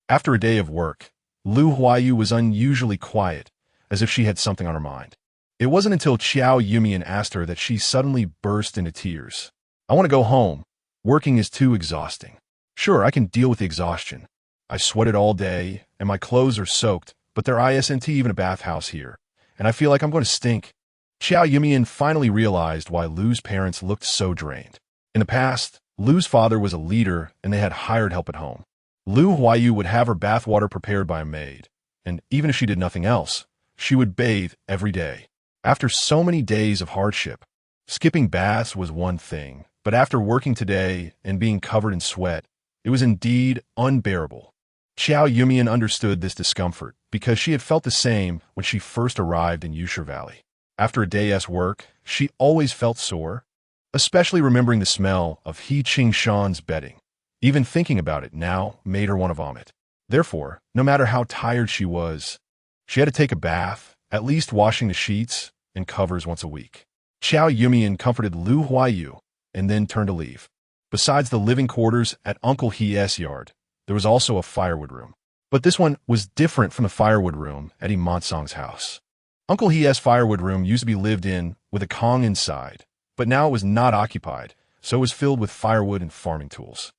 After a day of work, Lu Huaiyu was unusually quiet, as if she had something on her mind. It wasn't until Qiao Yumeian asked her that she suddenly burst into tears. "I want to go home. Working is too exhausting." "Sure, I can deal with the exhaustion. I sweated all day, and my clothes are soaked, but there isn't even a bathhouse here, and I feel like I'm going to stink." Qiao Yumeian finally realized why Lu's parents looked so drained. In the past, Lu's father was a leader, and they had hired help at home. Lu Huaiyu would have her bathwater prepared by a maid, and even if she did nothing else, she would bathe every day. After so many days of hardship, skipping baths was one thing, but after working today and being covered in sweat, it was indeed unbearable. Qiao Yumeian understood this discomfort because she had felt the same when she first arrived in Yusher Valley. After a day's work, she always felt sore, especially remembering the smell of He Qingshan's bedding. Even thinking about it now made her want to vomit. Therefore, no matter how tired she was, she had to take a bath, at least washing the sheets and covers once a week. Qiao Yumeian comforted Lu Huaiyu and then turned to leave. Besides the living quarters at Uncle He's yard, there was also a firewood room. But this one was different from the firewood room at Imansong's house. Uncle He's firewood room used to be lived in with a Kong inside, but now it was not occupied, so it was filled with firewood and farming tools.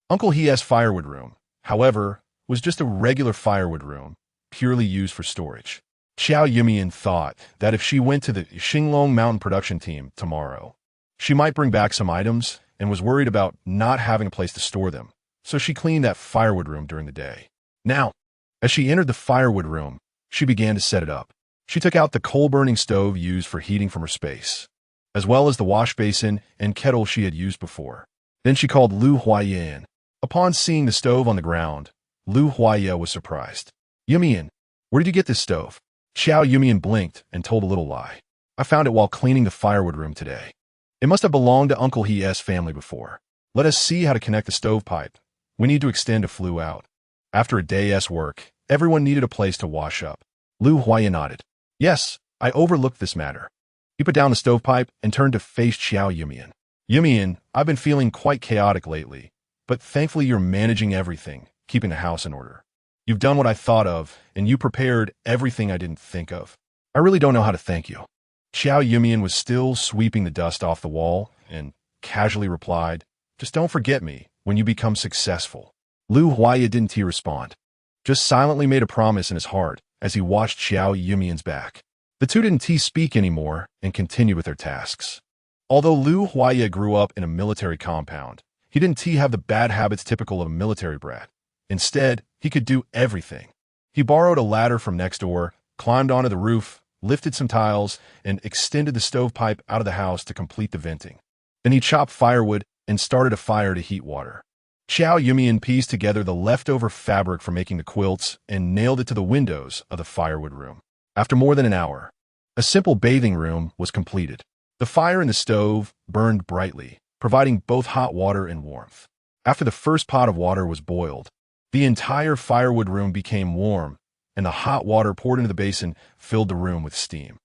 Uncle He's firewood room, however, was just a regular firewood room, purely used for storage. Qiao Yumeian thought that if she went to the Xinglong mountain production team tomorrow, she might bring back some items and was worried about not having a place to store them, so she cleaned that firewood room during the day. Now, as she entered the firewood room, she began to set it up. She took out the coal-burning stove used for heating from her space, as well as the wash basin and kettle she had used before. Then she called Lu Huaiyan. Upon seeing the stove on the ground, Lu Huaiya was surprised. "Yumeian, where did you get this stove?" Qiao Yumeian blinked and told a little lie. "I found it while cleaning the firewood room today. It must have belonged to Uncle He's family before. Let us see how to connect the stovepipe. We need to extend a flue out." After a day's work, everyone needed a place to wash up. Lu Huaiya nodded. "Yes, I overlooked this matter." He put down the stovepipe and turned to face Qiao Yumeian. "Yumeian, I've been feeling quite chaotic lately, but thankfully you're managing everything, keeping the house in order. You've done what I thought of, and you prepared everything I didn't think of. I really don't know how to thank you." Qiao Yumeian was still sweeping the dust off the wall and casually replied, "Just don't forget me when you become successful." Lu Huaiya didn't respond, just silently made a promise in his heart as he watched Qiao Yumeian's back. The two didn't speak anymore and continued with their tasks. Although Lu Huaiya grew up in a military compound, he didn't have the bad habits typical of a military brat. Instead, he could do everything. He borrowed a ladder from next door, climbed onto the roof, lifted some tiles, and extended the stovepipe out of the house to complete the venting. Then he chopped firewood and started a fire to heat water. Qiao Yumeian pieced together the leftover fabric for making the quilts and nailed it to the windows of the firewood room. After more than an hour, a simple bathing room was completed. The fire in the stove burned brightly, providing both hot water and warmth. After the first pot of water was boiled, the entire firewood room became warm, and the hot water poured into the basin filled the room with steam.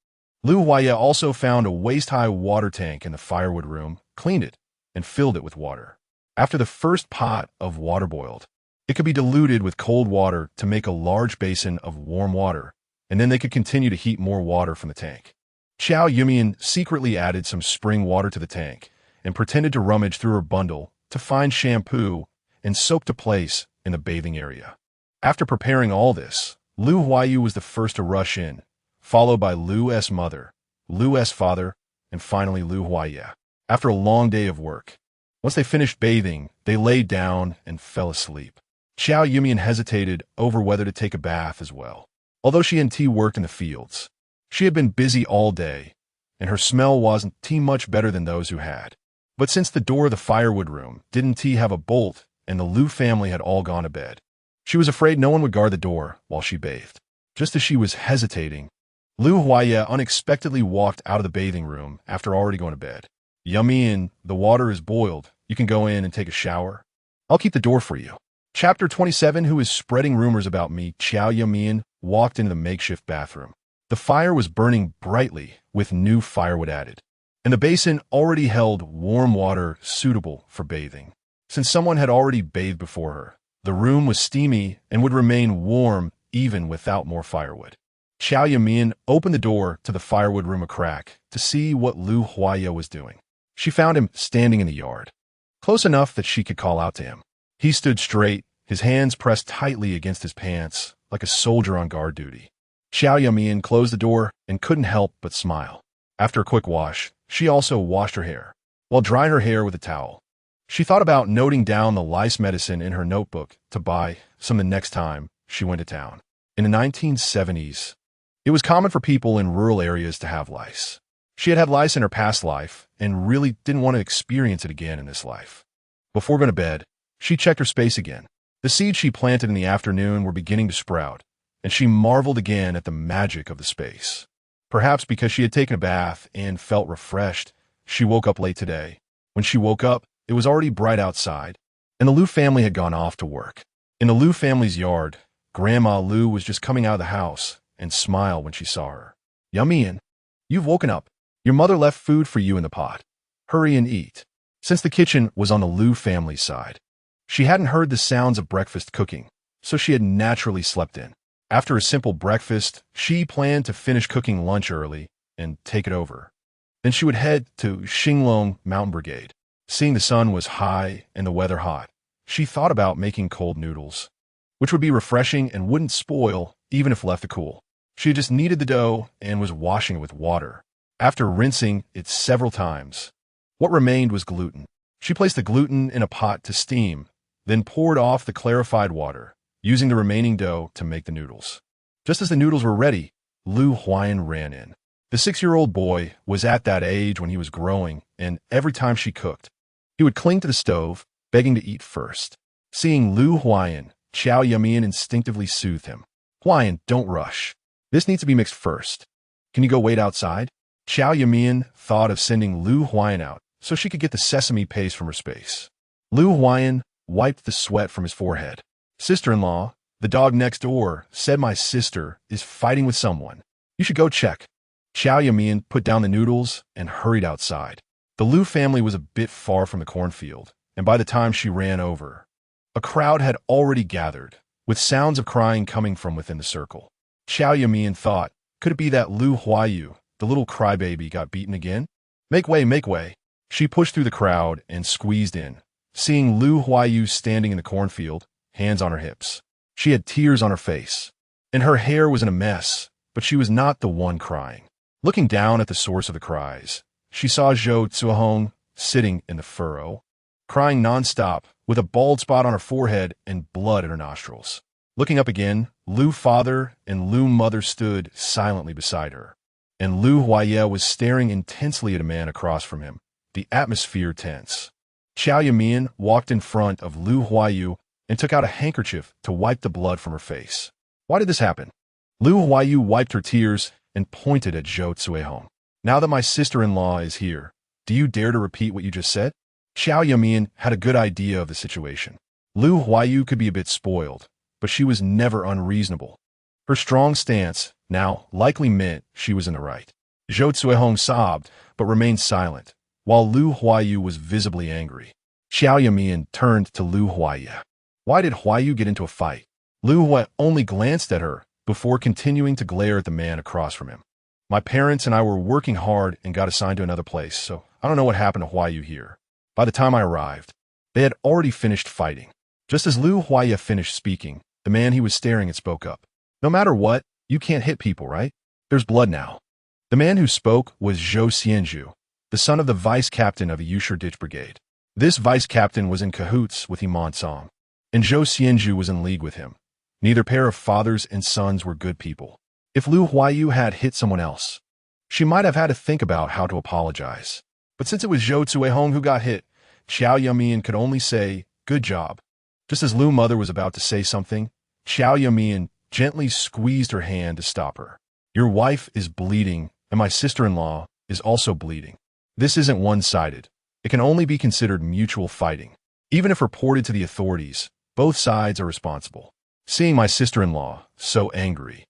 Lu Huaya also found a waist-high water tank in the firewood room, cleaned it, and filled it with water. After the first pot of water boiled, it could be diluted with cold water to make a large basin of warm water, and then they could continue to heat more water from the tank. Qiao Yumeian secretly added some spring water to the tank and pretended to rummage through her bundle to find shampoo and soap to place in the bathing area. After preparing all this, Lu Huayu was the first to rush in, followed by Lu's mother, Lu's father, and finally Lu Huaya. After a long day of work, once they finished bathing, they laid down and fell asleep. Qiao Yumeian hesitated over whether to take a bath as well. Although she and T worked in the fields, she had been busy all day, and her smell wasn't T much better than those who had. But since the door of the firewood room didn't T have a bolt and the Lu family had all gone to bed, she was afraid no one would guard the door while she bathed. Just as she was hesitating, Lu Huaya unexpectedly walked out of the bathing room after already going to bed. Yumeian, the water is boiled. You can go in and take a shower. I'll keep the door for you. Chapter 27. Who is spreading rumors about me? Qiao Yumeian walked into the makeshift bathroom. The fire was burning brightly with new firewood added, and the basin already held warm water suitable for bathing. Since someone had already bathed before her, the room was steamy and would remain warm even without more firewood. Qiao Yumeian opened the door to the firewood room a crack to see what Lu Huaya was doing. She found him standing in the yard, close enough that she could call out to him. He stood straight, his hands pressed tightly against his pants, like a soldier on guard duty. Qiao Yumeian closed the door and couldn't help but smile. After a quick wash, she also washed her hair, while drying her hair with a towel. She thought about noting down the lice medicine in her notebook to buy some the next time she went to town. In the 1970s, it was common for people in rural areas to have lice. She had had lice in her past life and really didn't want to experience it again in this life. Before going to bed, she checked her space again. The seeds she planted in the afternoon were beginning to sprout, and she marveled again at the magic of the space. Perhaps because she had taken a bath and felt refreshed, she woke up late today. When she woke up, it was already bright outside, and the Lu family had gone off to work. In the Lu family's yard, Grandma Lu was just coming out of the house and smiled when she saw her. Yumeian, you've woken up. Your mother left food for you in the pot. Hurry and eat. Since the kitchen was on the Lu family's side, she hadn't heard the sounds of breakfast cooking, so she had naturally slept in. After a simple breakfast, she planned to finish cooking lunch early and take it over. Then she would head to Xinglong Mountain Brigade. Seeing the sun was high and the weather hot, she thought about making cold noodles, which would be refreshing and wouldn't spoil even if left to cool. She just kneaded the dough and was washing it with water. After rinsing it several times, what remained was gluten. She placed the gluten in a pot to steam, then poured off the clarified water, using the remaining dough to make the noodles. Just as the noodles were ready, Lu Huayan ran in. The 6-year-old boy was at that age when he was growing, and every time she cooked, he would cling to the stove, begging to eat first. Seeing Lu Huayan, Qiao Yumeian instinctively soothed him. Huayan, don't rush. This needs to be mixed first. Can you go wait outside? Qiao Yumeian thought of sending Lu Huayan out so she could get the sesame paste from her space. Lu Huayan wiped the sweat from his forehead. Sister-in-law, the dog next door, said my sister is fighting with someone. You should go check. Qiao Yumeian put down the noodles and hurried outside. The Lu family was a bit far from the cornfield, and by the time she ran over, a crowd had already gathered, with sounds of crying coming from within the circle. Qiao Yumeian thought, could it be that Lu Huayu, the little crybaby, got beaten again? Make way, make way. She pushed through the crowd and squeezed in, seeing Lu Huayu standing in the cornfield, hands on her hips. She had tears on her face, and her hair was in a mess, but she was not the one crying. Looking down at the source of the cries, she saw Zhou Zuohong sitting in the furrow, crying nonstop, with a bald spot on her forehead and blood in her nostrils. Looking up again, Lu father and Lu mother stood silently beside her, and Lu Huaya was staring intensely at a man across from him, the atmosphere tense. Qiao Yumeian walked in front of Lu Huayu and took out a handkerchief to wipe the blood from her face. Why did this happen? Lu Huayu wiped her tears and pointed at Zhou Cuihong. Now that my sister-in-law is here, do you dare to repeat what you just said? Qiao Yumeian had a good idea of the situation. Lu Huayu could be a bit spoiled, but she was never unreasonable. Her strong stance now likely meant she was in the right. Zhou Cuihong sobbed, but remained silent, while Lu Huayu was visibly angry. Qiao Yumeian turned to Lu Huayu. Why did Huayu get into a fight? Lu Huayu only glanced at her before continuing to glare at the man across from him. My parents and I were working hard and got assigned to another place, so I don't know what happened to Huayu here. By the time I arrived, they had already finished fighting. Just as Lu Huayu finished speaking, the man he was staring at spoke up. No matter what, you can't hit people, right? There's blood now. The man who spoke was Zhou Xianzhu, the son of the vice-captain of a Yusher Ditch Brigade. This vice-captain was in cahoots with Iman Song, and Zhou Xianzhu was in league with him. Neither pair of fathers and sons were good people. If Lu Huayu had hit someone else, she might have had to think about how to apologize. But since it was Zhou Cuihong who got hit, Qiao Yumeian could only say, "Good job." Just as Lu Mother was about to say something, Qiao Yumeian gently squeezed her hand to stop her. Your wife is bleeding, and my sister-in-law is also bleeding. This isn't one-sided. It can only be considered mutual fighting. Even if reported to the authorities, both sides are responsible. Seeing my sister-in-law so angry,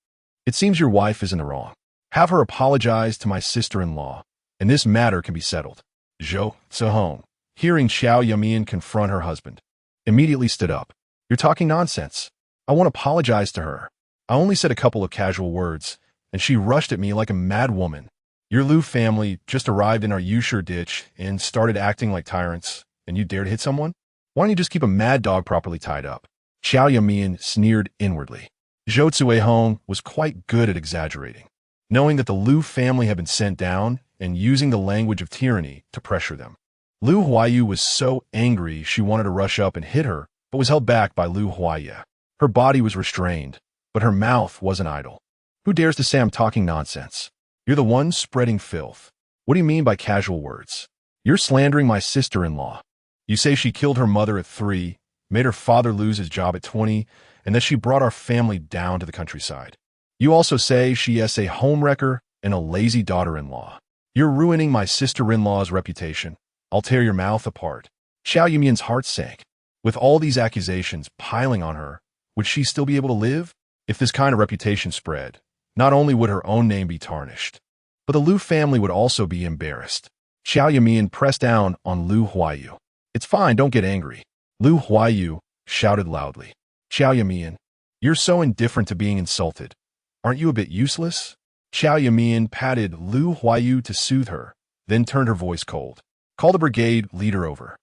it seems your wife is in the wrong. Have her apologize to my sister-in-law, and this matter can be settled. Zhou Cuihong, hearing Qiao Yumeian confront her husband, immediately stood up. You're talking nonsense. I won't apologize to her. I only said a couple of casual words, and she rushed at me like a mad woman. Your Lu family just arrived in our Yusher ditch and started acting like tyrants, and you dare to hit someone? Why don't you just keep a mad dog properly tied up? Qiao Yumeian sneered inwardly. Zhou Cuihong was quite good at exaggerating, knowing that the Lu family had been sent down and using the language of tyranny to pressure them. Lu Huayu was so angry she wanted to rush up and hit her, but was held back by Lu Huayu. Her body was restrained, but her mouth wasn't idle. Who dares to say I'm talking nonsense? You're the one spreading filth. What do you mean by casual words? You're slandering my sister-in-law. You say she killed her mother at 3, made her father lose his job at 20, and that she brought our family down to the countryside. You also say she is a homewrecker and a lazy daughter-in-law. You're ruining my sister-in-law's reputation. I'll tear your mouth apart. Qiao Yumeian's heart sank. With all these accusations piling on her, would she still be able to live? If this kind of reputation spread, not only would her own name be tarnished, but the Lu family would also be embarrassed. Qiao Yumeian pressed down on Lu Huayu. It's fine, don't get angry. Lu Huayu shouted loudly. Qiao Yumeian, you're so indifferent to being insulted. Aren't you a bit useless? Qiao Yumeian patted Lu Huayu to soothe her, then turned her voice cold. Call the brigade leader over.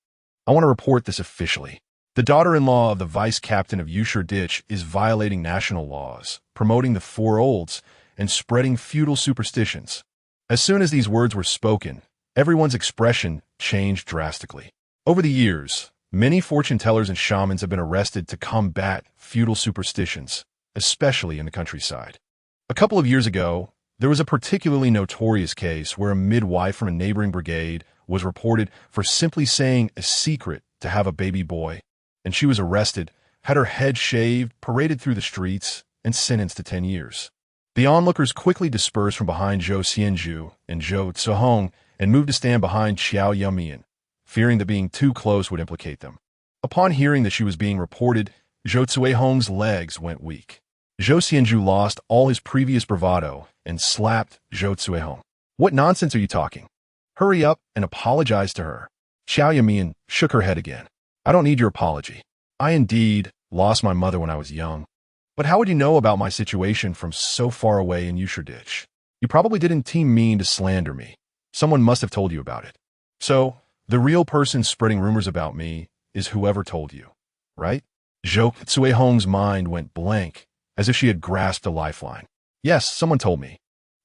I want to report this officially. The daughter-in-law of the vice-captain of Yusher Ditch is violating national laws, promoting the Four Olds, and spreading feudal superstitions. As soon as these words were spoken, everyone's expression changed drastically. Over the years, many fortune-tellers and shamans have been arrested to combat feudal superstitions, especially in the countryside. A couple of years ago, there was a particularly notorious case where a midwife from a neighboring brigade was reported for simply saying a secret to have a baby boy, and she was arrested, had her head shaved, paraded through the streets, and sentenced to 10 years. The onlookers quickly dispersed from behind Zhou Xianzhu and Zhou Cuihong and moved to stand behind Qiao Yumeian, fearing that being too close would implicate them. Upon hearing that she was being reported, Zhou Cuihong's legs went weak. Zhou Xianzhu lost all his previous bravado and slapped Zhou Cuihong. What nonsense are you talking? Hurry up and apologize to her. Qiao Yumeian shook her head again. I don't need your apology. I indeed lost my mother when I was young. But how would you know about my situation from so far away in Yusher Ditch? You probably didn't team mean to slander me. Someone must have told you about it. So, the real person spreading rumors about me is whoever told you, right? Zhou Cuihong's mind went blank, as if she had grasped a lifeline. Yes, someone told me.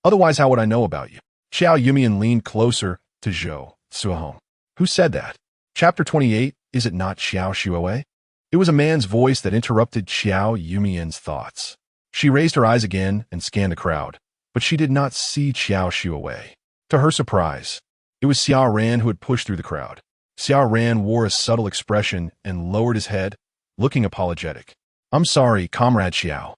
Otherwise, how would I know about you? Qiao Yumeian leaned closer to Zhou Cuihong. Who said that? Chapter 28, is it not Qiao Shuowei? It was a man's voice that interrupted Qiao Yumeian's thoughts. She raised her eyes again and scanned the crowd, but she did not see Qiao Shuowei. To her surprise, it was Xia Ran who had pushed through the crowd. Xiao Ran wore a subtle expression and lowered his head, looking apologetic. I'm sorry, Comrade Qiao.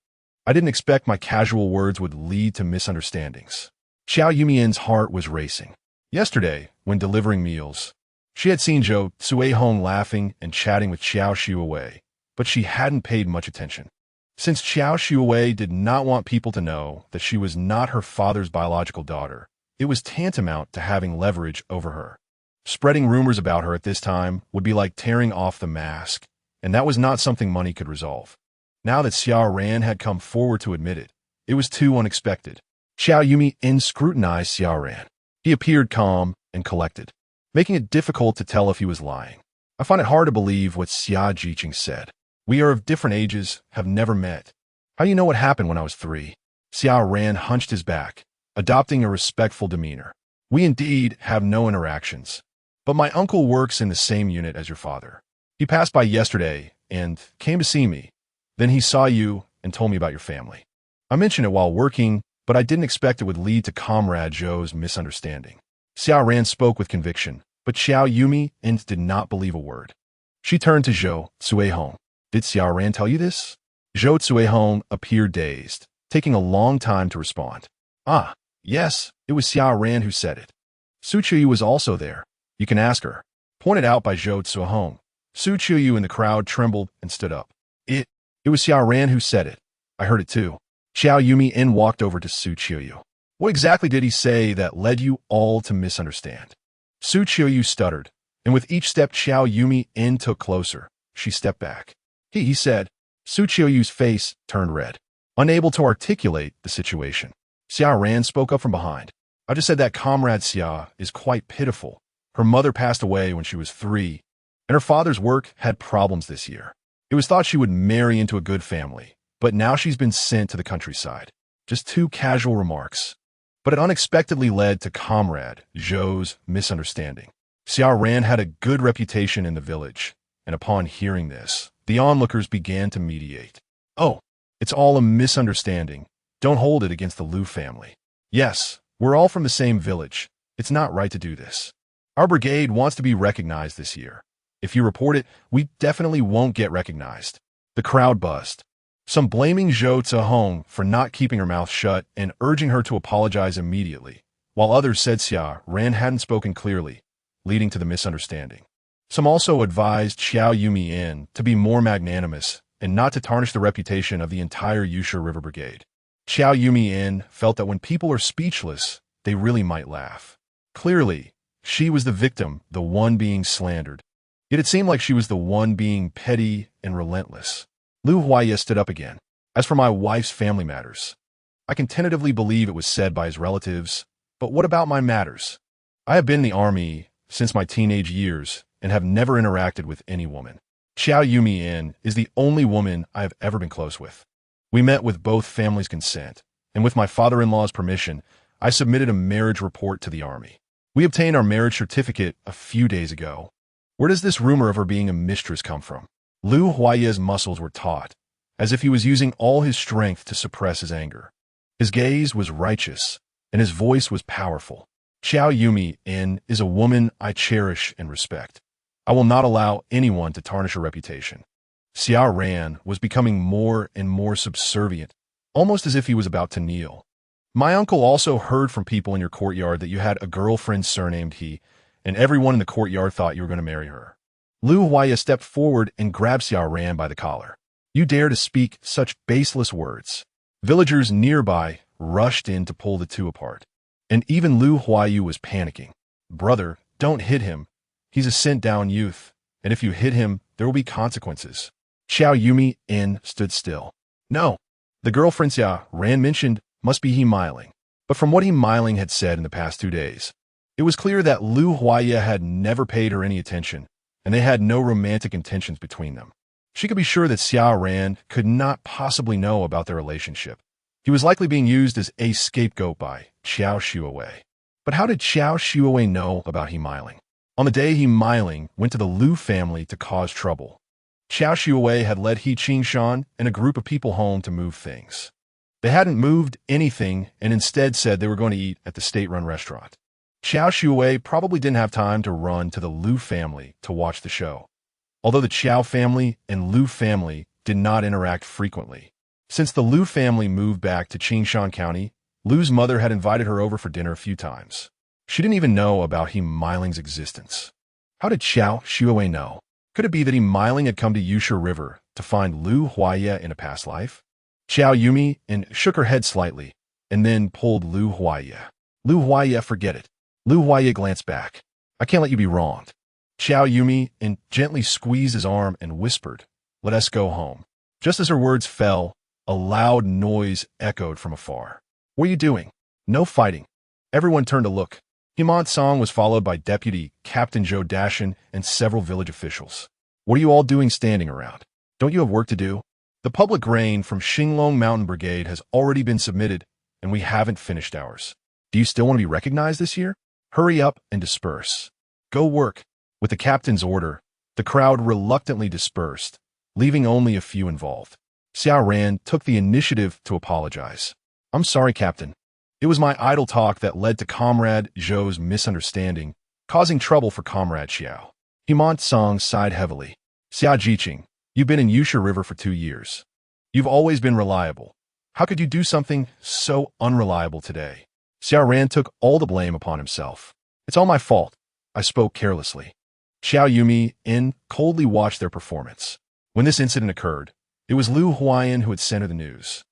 I didn't expect my casual words would lead to misunderstandings. Qiao Yumeian's heart was racing. Yesterday, when delivering meals, she had seen Zhou Cuihong laughing and chatting with Qiao Shuawei, but she hadn't paid much attention. Since Qiao Shuawei did not want people to know that she was not her father's biological daughter, it was tantamount to having leverage over her. Spreading rumors about her at this time would be like tearing off the mask, and that was not something money could resolve. Now that Xiao Ran had come forward to admit it, it was too unexpected. Qiao Yumeian scrutinized Xiao Ran. He appeared calm and collected, making it difficult to tell if he was lying. I find it hard to believe what Xia Jiqing said. We are of different ages, have never met. How do you know what happened when I was 3? Xiao Ran hunched his back, adopting a respectful demeanor. We indeed have no interactions. But my uncle works in the same unit as your father. He passed by yesterday and came to see me. Then he saw you and told me about your family. I mentioned it while working, but I didn't expect it would lead to Comrade Zhou's misunderstanding. Xiao Ran spoke with conviction, but Qiao Yumeian did not believe a word. She turned to Zhou Cuihong. Did Xiao Ran tell you this? Zhou Cuihong appeared dazed, taking a long time to respond. Ah, yes, it was Xiao Ran who said it. Su Qiuyu was also there. You can ask her. Pointed out by Zhou Cuihong. Su Qiuyu in the crowd trembled and stood up. It was Xiao Ran who said it. I heard it too. Qiao Yumeian walked over to Su Qiuyu. What exactly did he say that led you all to misunderstand? Su Qiuyu stuttered, and with each step Qiao Yumeian took closer, she stepped back. He said. Su Qiuyu's face turned red, unable to articulate the situation. Xiao Ran spoke up from behind. I just said that Comrade Xia is quite pitiful. Her mother passed away when she was 3, and her father's work had problems this year. It was thought she would marry into a good family, but now she's been sent to the countryside. Just 2 casual remarks. But it unexpectedly led to Comrade Zhou's misunderstanding. Xiao Ran had a good reputation in the village, and upon hearing this, the onlookers began to mediate. Oh, it's all a misunderstanding. Don't hold it against the Liu family. Yes, we're all from the same village. It's not right to do this. Our brigade wants to be recognized this year. If you report it, we definitely won't get recognized. The crowd buzzed. Some blaming Zhou Cuihong for not keeping her mouth shut and urging her to apologize immediately, while others said Xia Ran hadn't spoken clearly, leading to the misunderstanding. Some also advised Qiao Yumeian to be more magnanimous and not to tarnish the reputation of the entire Yusha River Brigade. Qiao Yumeian felt that when people are speechless, they really might laugh. Clearly, she was the victim, the one being slandered. Yet it seemed like she was the one being petty and relentless. Liu Huaiye stood up again. As for my wife's family matters, I can tentatively believe it was said by his relatives, but what about my matters? I have been in the army since my teenage years and have never interacted with any woman. Qiao Yumeian is the only woman I have ever been close with. We met with both families' consent, and with my father-in-law's permission, I submitted a marriage report to the army. We obtained our marriage certificate a few days ago. Where does this rumor of her being a mistress come from? Liu Huaiye's muscles were taut, as if he was using all his strength to suppress his anger. His gaze was righteous, and his voice was powerful. Qiao Yumeian is a woman I cherish and respect. I will not allow anyone to tarnish her reputation. Xiao Ran was becoming more and more subservient, almost as if he was about to kneel. My uncle also heard from people in your courtyard that you had a girlfriend surnamed He, and everyone in the courtyard thought you were going to marry her. Liu Huaiye stepped forward and grabbed Xiao Ran by the collar. You dare to speak such baseless words. Villagers nearby rushed in to pull the two apart, and even Liu Huaiye was panicking. Brother, don't hit him. He's a sent-down youth, and if you hit him, there will be consequences. Qiao Yumeian stood still. No, the girlfriend Xia Ran mentioned must be He Miling. But from what He Miling had said in the past 2 days, it was clear that Liu Huaiye had never paid her any attention, and they had no romantic intentions between them. She could be sure that Xiao Ran could not possibly know about their relationship. He was likely being used as a scapegoat by Qiao Shuawei. But how did Qiao Shuawei know about He Miling? On the day He Miling went to the Liu family to cause trouble, Qiao Shuawei had led He Qingshan and a group of people home to move things. They hadn't moved anything and instead said they were going to eat at the state-run restaurant. Qiao Yumeian probably didn't have time to run to the Liu family to watch the show, although the Qiao family and Liu family did not interact frequently. Since the Liu family moved back to Qingshan County, Liu's mother had invited her over for dinner a few times. She didn't even know about Yumeian's existence. How did Qiao Yumeian know? Could it be that Yumeian had come to Yusha River to find Liu Huaiye in a past life? Qiao Yumeian shook her head slightly, and then pulled Liu Huaiye. Liu Huaiye, forget it. Liu Huaiye glanced back. I can't let you be wronged. Qiao Yumeian gently squeezed his arm and whispered, let us go home. Just as her words fell, a loud noise echoed from afar. What are you doing? No fighting. Everyone turned to look. Himant's song was followed by Deputy Captain Zhou Dashin and several village officials. What are you all doing standing around? Don't you have work to do? The public grain from Xinglong Mountain Brigade has already been submitted, and we haven't finished ours. Do you still want to be recognized this year? Hurry up and disperse. Go work. With the captain's order, the crowd reluctantly dispersed, leaving only a few involved. Xiao Ran took the initiative to apologize. I'm sorry, Captain. It was my idle talk that led to Comrade Zhou's misunderstanding, causing trouble for Comrade Xiao. Himant Song sighed heavily. Xiao Jiqing, you've been in Yusha River for 2 years. You've always been reliable. How could you do something so unreliable today? Xiao Ran took all the blame upon himself. It's all my fault. I spoke carelessly. Qiao Yumeian coldly watched their performance. When this incident occurred, it was Liu Huaiyan who had sent her the news.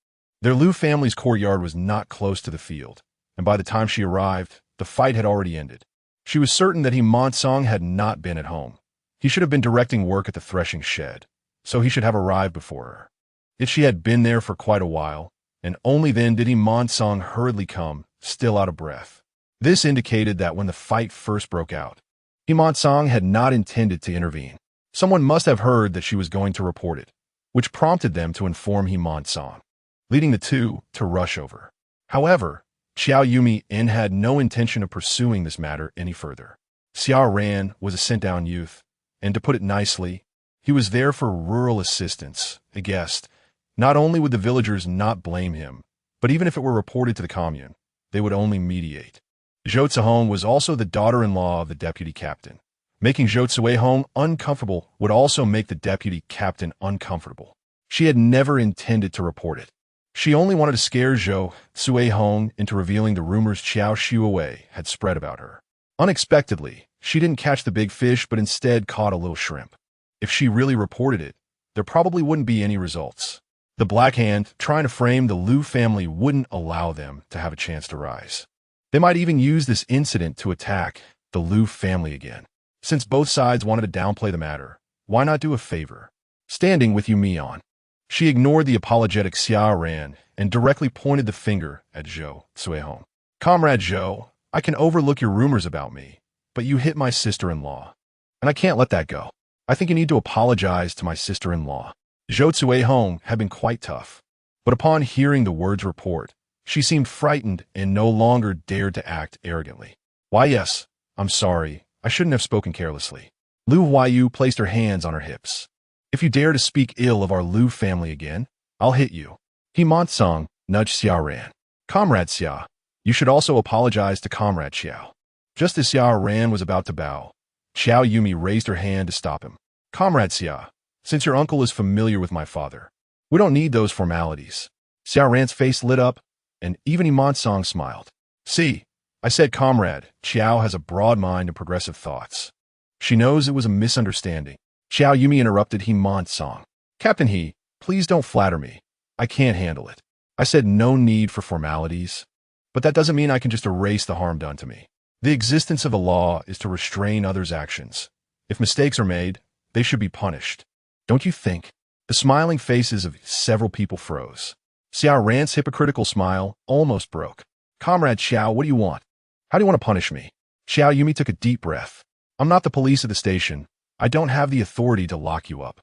Their Liu family's courtyard was not close to the field, and by the time she arrived, the fight had already ended. She was certain that Himant Song had not been at home. He should have been directing work at the threshing shed, so he should have arrived before her. Yet she had been there for quite a while, and only then did Himant Song hurriedly come, still out of breath. This indicated that when the fight first broke out, Himant Song had not intended to intervene. Someone must have heard that she was going to report it, which prompted them to inform Himant Song, leading the two to rush over. However, Qiao Yumeian had no intention of pursuing this matter any further. Xiao Ran was a sent-down youth, and to put it nicely, he was there for rural assistance, a guest. Not only would the villagers not blame him, but even if it were reported to the commune, they would only mediate. Zhou Zihong was also the daughter-in-law of the deputy captain. Making Zhou Zuihong uncomfortable would also make the deputy captain uncomfortable. She had never intended to report it. She only wanted to scare Zhou Zuihong into revealing the rumors Qiao Yumeian had spread about her. Unexpectedly, she didn't catch the big fish but instead caught a little shrimp. If she really reported it, there probably wouldn't be any results. The Black Hand, trying to frame the Liu family, wouldn't allow them to have a chance to rise. They might even use this incident to attack the Liu family again. Since both sides wanted to downplay the matter, why not do a favor? Standing with Yumeian, she ignored the apologetic Xiao Ran and directly pointed the finger at Zhou Zuihong. Comrade Zhou, I can overlook your rumors about me, but you hit my sister-in-law, and I can't let that go. I think you need to apologize to my sister-in-law. Zhou Zuihong had been quite tough, but upon hearing the words report, she seemed frightened and no longer dared to act arrogantly. Why, yes, I'm sorry. I shouldn't have spoken carelessly. Liu Huaiyu placed her hands on her hips. If you dare to speak ill of our Liu family again, I'll hit you. Himant Song nudged Xiao Ran. Comrade Xia, you should also apologize to Comrade Xiao. Just as Xiao Ran was about to bow, Qiao Yumeian raised her hand to stop him. Comrade Xia, since your uncle is familiar with my father, we don't need those formalities. Xiao Ran's face lit up, and even Himant Song smiled. See, I said Comrade Qiao has a broad mind and progressive thoughts. She knows it was a misunderstanding. Qiao Yumeian interrupted Himant Song. Captain He, please don't flatter me. I can't handle it. I said no need for formalities, but that doesn't mean I can just erase the harm done to me. The existence of the law is to restrain others' actions. If mistakes are made, they should be punished. Don't you think? The smiling faces of several people froze. Xiao Ran's hypocritical smile almost broke. Comrade Xiao, what do you want? How do you want to punish me? Xiao Yumeian took a deep breath. I'm not the police of the station. I don't have the authority to lock you up.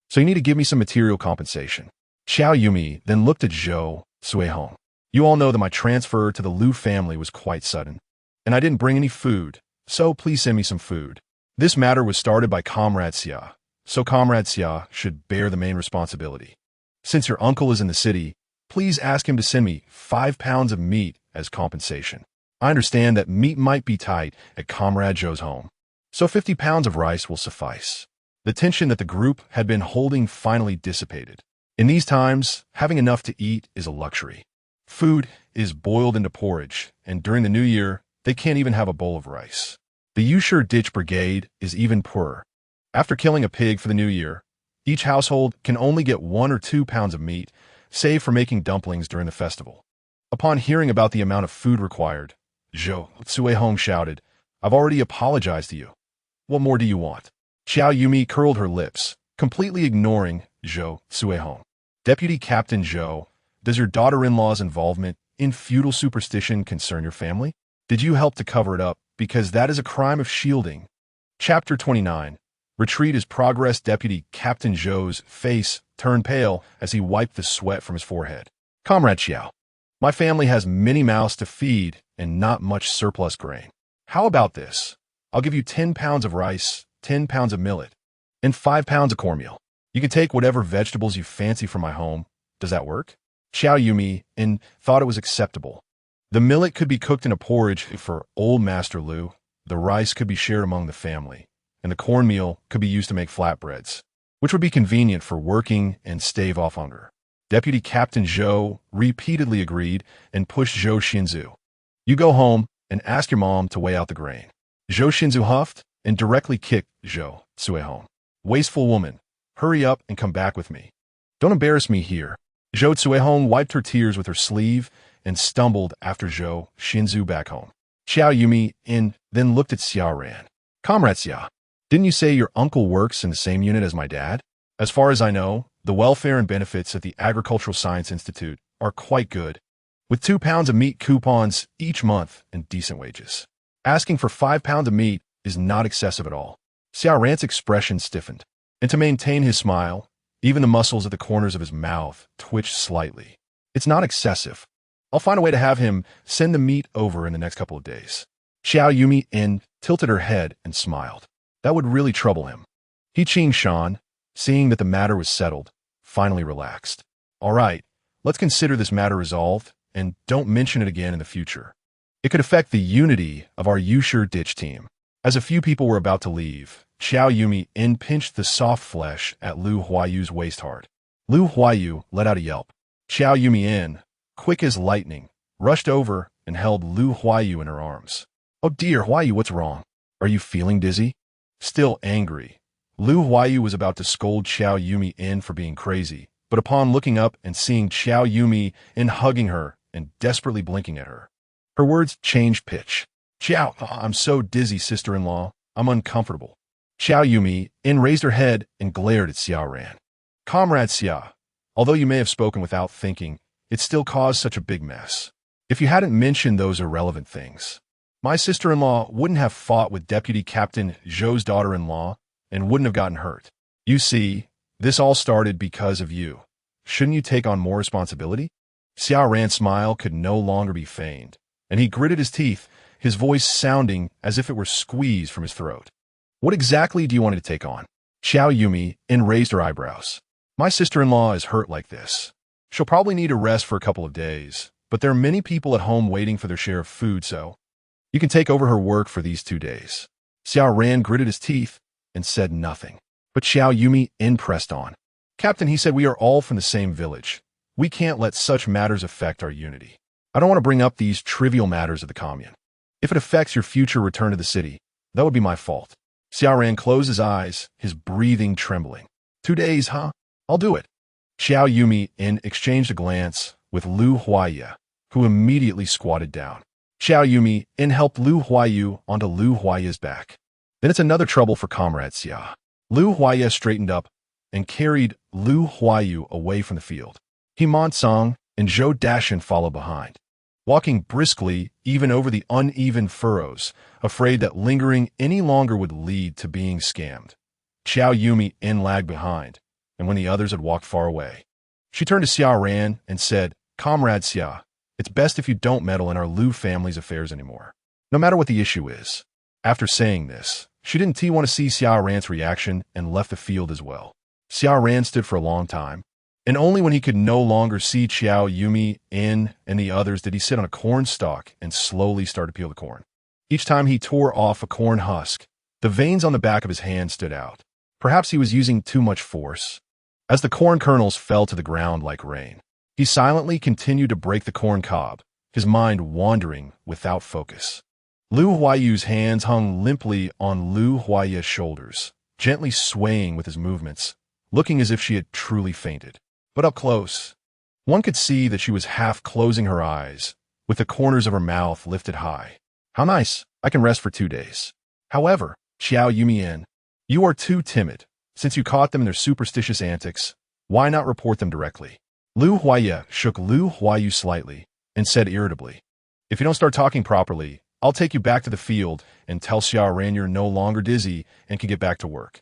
So you need to give me some material compensation. Xiao Yumeian then looked at Zhou Zuihong. You all know that my transfer to the Liu family was quite sudden, and I didn't bring any food, so please send me some food. This matter was started by Comrade Xia, so Comrade Xia should bear the main responsibility. Since your uncle is in the city, please ask him to send me 5 pounds of meat as compensation. I understand that meat might be tight at Comrade Zhou's home, so 50 pounds of rice will suffice. The tension that the group had been holding finally dissipated. In these times, having enough to eat is a luxury. Food is boiled into porridge, and during the new year, they can't even have a bowl of rice. The Usher Ditch Brigade is even poorer. After killing a pig for the new year, each household can only get 1 or 2 pounds of meat, saved for making dumplings during the festival. Upon hearing about the amount of food required, Zhou Cuihong shouted, "I've already apologized to you. What more do you want?" Qiao Yumeian curled her lips, completely ignoring Zhou Cuihong. Deputy Captain Zhou, does your daughter-in-law's involvement in feudal superstition concern your family? Did you help to cover it up? Because that is a crime of shielding. Chapter 29. Retreat is progress. Deputy Captain Zhou's face turned pale as he wiped the sweat from his forehead. Comrade Qiao, my family has many mouths to feed and not much surplus grain. How about this? I'll give you 10 pounds of rice, 10 pounds of millet, and 5 pounds of cornmeal. You can take whatever vegetables you fancy from my home. Does that work? Qiao Yumeian thought it was acceptable. The millet could be cooked in a porridge for Old Master Lu, the rice could be shared among the family, and the cornmeal could be used to make flatbreads, which would be convenient for working and stave off hunger. Deputy Captain Zhou repeatedly agreed and pushed Zhou Xinzu. You go home and ask your mom to weigh out the grain. Zhou Xinzu huffed and directly kicked Zhou Cuihong. Wasteful woman, hurry up and come back with me. Don't embarrass me here. Zhou Cuihong wiped her tears with her sleeve and stumbled after Zhou Xinzu back home. Qiao Yumeian then looked at Xiao Ran. Comrade Xia, didn't you say your uncle works in the same unit as my dad? As far as I know, the welfare and benefits at the Agricultural Science Institute are quite good, with 2 pounds of meat coupons each month and decent wages. Asking for 5 pounds of meat is not excessive at all. Xiao Ran's expression stiffened, and to maintain his smile, even the muscles at the corners of his mouth twitched slightly. It's not excessive. I'll find a way to have him send the meat over in the next couple of days. Qiao Yumeian tilted her head and smiled. That would really trouble him. He Qing Shan, seeing that the matter was settled, finally relaxed. All right, let's consider this matter resolved, and don't mention it again in the future. It could affect the unity of our Usher Ditch team. As a few people were about to leave, Qiao Yumeian pinched the soft flesh at Lu Huayu's waist hard. Lu Huayu let out a yelp. Qiao Yumeian, quick as lightning, rushed over and held Lu Huayu in her arms. Oh dear, Huayu, what's wrong? Are you feeling dizzy? Still angry, Lu Huayu was about to scold Qiao Yumeian for being crazy, but upon looking up and seeing Qiao Yumeian hugging her and desperately blinking at her, her words changed pitch. Qiao, I'm so dizzy, sister-in-law. I'm uncomfortable. Qiao Yumeian raised her head and glared at Xiao Ran. Comrade Xia, although you may have spoken without thinking, it still caused such a big mess. If you hadn't mentioned those irrelevant things, my sister-in-law wouldn't have fought with Deputy Captain Zhou's daughter-in-law and wouldn't have gotten hurt. You see, this all started because of you. Shouldn't you take on more responsibility? Xiao Ran's smile could no longer be feigned, and he gritted his teeth, his voice sounding as if it were squeezed from his throat. What exactly do you want me to take on? Qiao Yumeian raised her eyebrows. My sister-in-law is hurt like this. She'll probably need a rest for a couple of days, but there are many people at home waiting for their share of food, so you can take over her work for these 2 days. Xiao Ran gritted his teeth and said nothing, but Qiao Yumeian pressed on. Captain, he said, we are all from the same village. We can't let such matters affect our unity. I don't want to bring up these trivial matters of the commune. If it affects your future return to the city, that would be my fault. Xiao Ran closed his eyes, his breathing trembling. 2 days, huh? I'll do it. Qiao Yumeian exchanged a glance with Lu Huayu, who immediately squatted down. Qiao Yumeian helped Lu Huayu onto Lu Huayu's back. Then it's another trouble for Comrade Xia. Lu Huayu straightened up and carried Lu Huayu away from the field. He Monsong and Zhou Dashan followed behind, walking briskly even over the uneven furrows, afraid that lingering any longer would lead to being scammed. Qiao Yumeian lagged behind, and when the others had walked far away, she turned to Xiao Ran and said, Comrade Xia, it's best if you don't meddle in our Lu family's affairs anymore, no matter what the issue is. After saying this, she didn't want to see Xiao Ran's reaction and left the field as well. Xiao Ran stood for a long time, And only when he could no longer see Qiao Yumeian and the others did he sit on a corn stalk and slowly start to peel the corn. Each time he tore off a corn husk, the veins on the back of his hand stood out. Perhaps he was using too much force. As the corn kernels fell to the ground like rain, he silently continued to break the corn cob, his mind wandering without focus. Lu Huayu's hands hung limply on Lu Huaya's shoulders, gently swaying with his movements, looking as if she had truly fainted. But up close, one could see that she was half closing her eyes, with the corners of her mouth lifted high. How nice, I can rest for 2 days. However, Qiao Yumeian, you are too timid. Since you caught them in their superstitious antics, why not report them directly? Lu Huaya shook Lu Huayu slightly and said irritably, if you don't start talking properly, I'll take you back to the field and tell Xiaoran you're no longer dizzy and can get back to work.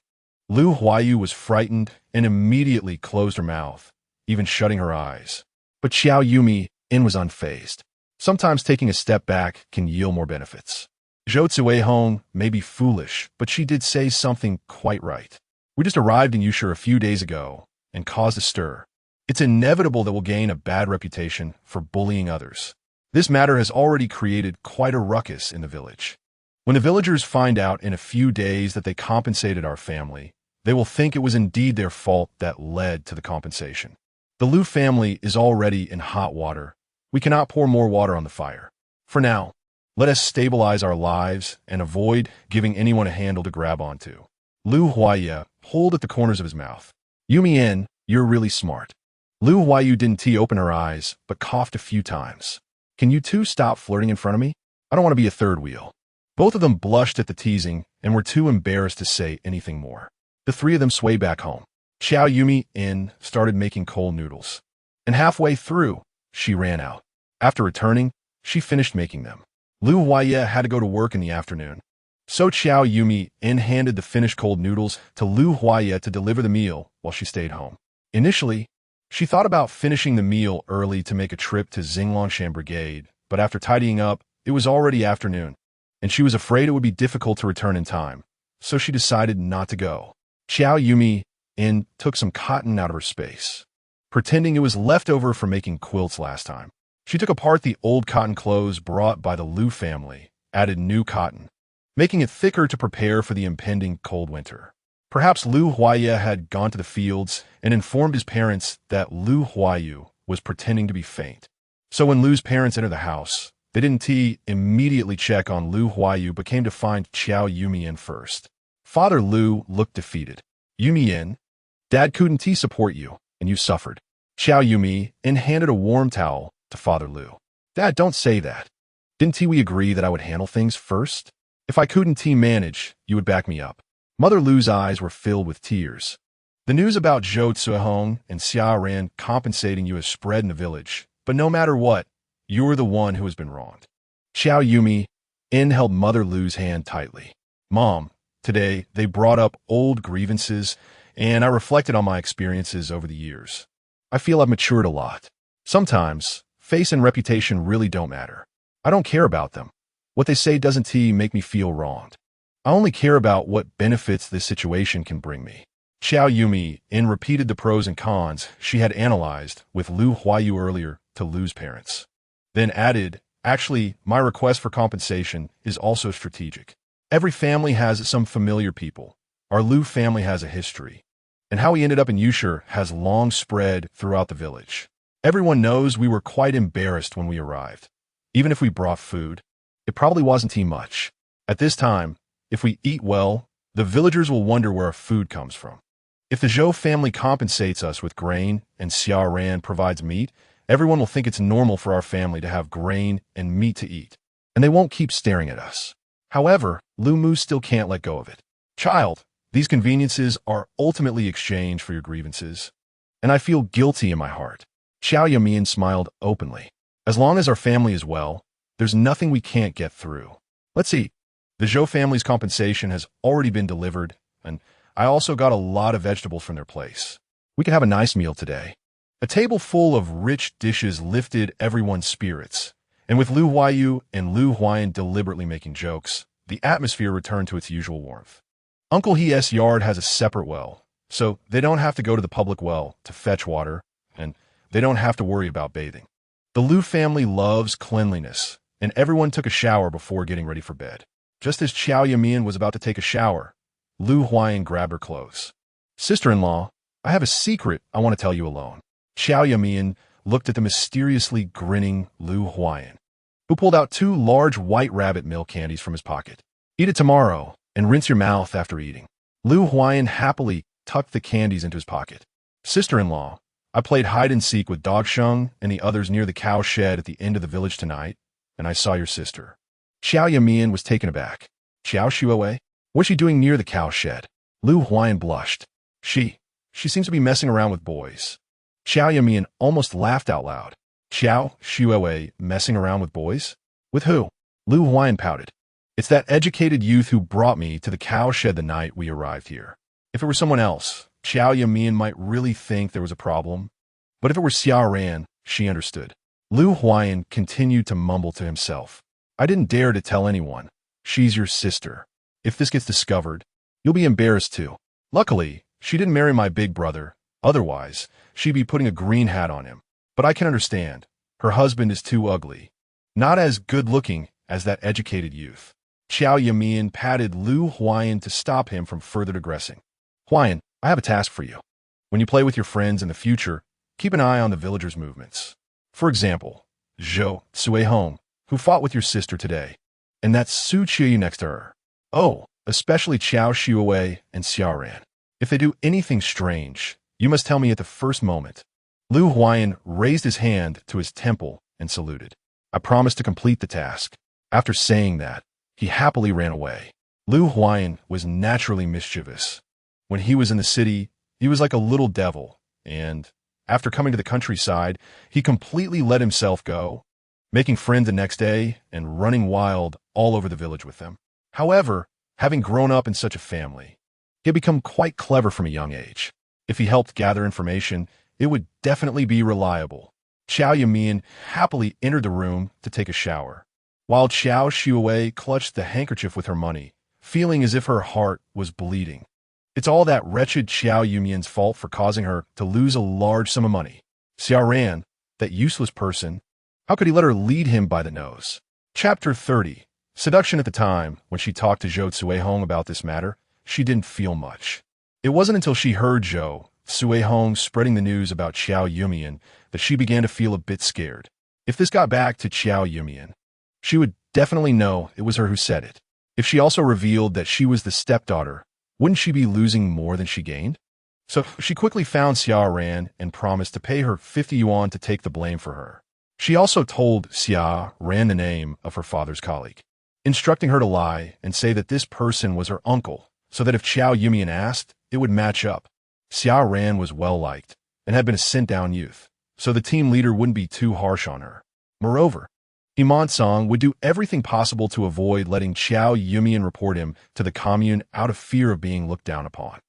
Lu Huayu was frightened and immediately closed her mouth, even shutting her eyes. But Qiao Yumeian was unfazed. Sometimes taking a step back can yield more benefits. Zhou Zuihong may be foolish, but she did say something quite right. We just arrived in Yushur a few days ago and caused a stir. It's inevitable that we'll gain a bad reputation for bullying others. This matter has already created quite a ruckus in the village. When the villagers find out in a few days that they compensated our family, they will think it was indeed their fault that led to the compensation. The Lu family is already in hot water. We cannot pour more water on the fire. For now, let us stabilize our lives and avoid giving anyone a handle to grab onto. Lu Huaya pulled at the corners of his mouth. Yumeian, you're really smart. Lu Huayu didn't open her eyes, but coughed a few times. Can you two stop flirting in front of me? I don't want to be a third wheel. Both of them blushed at the teasing and were too embarrassed to say anything more. The three of them swayed back home. Qiao Yumeian started making cold noodles. And halfway through, she ran out. After returning, she finished making them. Lu Huaya had to go to work in the afternoon. So Qiao Yumeian handed the finished cold noodles to Lu Huaya to deliver the meal while she stayed home. Initially, she thought about finishing the meal early to make a trip to Xinglangshan Brigade, but after tidying up, it was already afternoon, and she was afraid it would be difficult to return in time, so she decided not to go. Qiao Yumeian took some cotton out of her space, pretending it was leftover from making quilts last time. She took apart the old cotton clothes brought by the Lu family, added new cotton, making it thicker to prepare for the impending cold winter. Perhaps Lu Huaya had gone to the fields and informed his parents that Lu Huayu was pretending to be faint. So when Lu's parents entered the house, they didn't immediately check on Lu Huayu but came to find Qiao Yumeian first. Father Lu looked defeated. Yumeian, Dad couldn't support you, and you suffered. Qiao Yumeian handed a warm towel to Father Lu. Dad, don't say that. Didn't we agree that I would handle things first? If I couldn't manage, you would back me up. Mother Lu's eyes were filled with tears. The news about Zhou Zuihong and Xiaoran compensating you has spread in the village, but no matter what, you're the one who has been wronged. Qiao Yumeian held Mother Lu's hand tightly. Mom, today they brought up old grievances, and I reflected on my experiences over the years. I feel I've matured a lot. Sometimes, face and reputation really don't matter. I don't care about them. What they say doesn't make me feel wronged. I only care about what benefits this situation can bring me. Qiao Yumeian repeated the pros and cons she had analyzed with Lu Huayu earlier to Lu's parents. Then added, actually, my request for compensation is also strategic. Every family has some familiar people. Our Lu family has a history. And how we ended up in Yushur has long spread throughout the village. Everyone knows we were quite embarrassed when we arrived. Even if we brought food, it probably wasn't much. At this time, if we eat well, the villagers will wonder where our food comes from. If the Zhou family compensates us with grain and Xiaoran provides meat, everyone will think it's normal for our family to have grain and meat to eat, and they won't keep staring at us. However, Lu Mu still can't let go of it. Child, these conveniences are ultimately exchanged for your grievances, and I feel guilty in my heart. Qiao Yumeian smiled openly. As long as our family is well, there's nothing we can't get through. Let's eat. The Zhou family's compensation has already been delivered, and I also got a lot of vegetables from their place. We can have a nice meal today. A table full of rich dishes lifted everyone's spirits, and with Lu Huayu and Lu Huaiyan deliberately making jokes, the atmosphere returned to its usual warmth. Uncle He's yard has a separate well, so they don't have to go to the public well to fetch water, and they don't have to worry about bathing. The Liu family loves cleanliness, and everyone took a shower before getting ready for bed. Just as Qiao Yumeian was about to take a shower, Liu Huaiyan grabbed her clothes. "Sister-in-law, I have a secret I want to tell you alone." Qiao Yumeian looked at the mysteriously grinning Liu Huaiyan, who pulled out 2 large white rabbit milk candies from his pocket. "Eat it tomorrow, and rinse your mouth after eating." Liu Huaiyan happily tucked the candies into his pocket. "Sister-in-law, I played hide-and-seek with Dog Sheng and the others near the cow shed at the end of the village tonight, and I saw your sister." Qiao Yumeian was taken aback. "Qiao Shuowei? What's she doing near the cow shed?" Liu Huaiyan blushed. She seems to be messing around with boys." Qiao Yumeian almost laughed out loud. "Qiao Shuowei messing around with boys? With who?" Liu Huaiyan pouted. "It's that educated youth who brought me to the cow shed the night we arrived here. If it were someone else, Qiao Yumeian might really think there was a problem. But if it were Xiaoran, she understood." Liu Huaiyan continued to mumble to himself. "I didn't dare to tell anyone. She's your sister. If this gets discovered, you'll be embarrassed too. Luckily, she didn't marry my big brother. Otherwise, she'd be putting a green hat on him. But I can understand. Her husband is too ugly. Not as good-looking as that educated youth." Qiao Yumeian patted Liu Huaiyan to stop him from further digressing. "Huaiyan, I have a task for you. When you play with your friends in the future, keep an eye on the villagers' movements. For example, Zhou Cuihong, who fought with your sister today, and that's Su Qiyu next to her. Oh, especially Qiao Shuowei and Xiaoran. If they do anything strange, you must tell me at the first moment." Liu Huaiyan raised his hand to his temple and saluted. "I promise to complete the task." After saying that, he happily ran away. Liu Huaiyan was naturally mischievous. When he was in the city, he was like a little devil, and after coming to the countryside, he completely let himself go, making friends the next day and running wild all over the village with them. However, having grown up in such a family, he had become quite clever from a young age. If he helped gather information, it would definitely be reliable. Qiao Yumeian happily entered the room to take a shower, while Qiao Shuowei clutched the handkerchief with her money, feeling as if her heart was bleeding. It's all that wretched Qiao Yumeian's fault for causing her to lose a large sum of money. Xiaoran, that useless person, how could he let her lead him by the nose? Chapter 30. Seduction. At the time, when she talked to Zhou Cuihong about this matter, she didn't feel much. It wasn't until she heard Zhou Cuihong spreading the news about Qiao Yumeian that she began to feel a bit scared. If this got back to Qiao Yumeian, she would definitely know it was her who said it. If she also revealed that she was the stepdaughter, wouldn't she be losing more than she gained? So she quickly found Xiaoran and promised to pay her 50 yuan to take the blame for her. She also told Xiaoran the name of her father's colleague, instructing her to lie and say that this person was her uncle, so that if Qiao Yumeian asked, it would match up. Xiaoran was well-liked and had been a sent-down youth, so the team leader wouldn't be too harsh on her. Moreover, Imansong would do everything possible to avoid letting Qiao Yumeian report him to the commune out of fear of being looked down upon.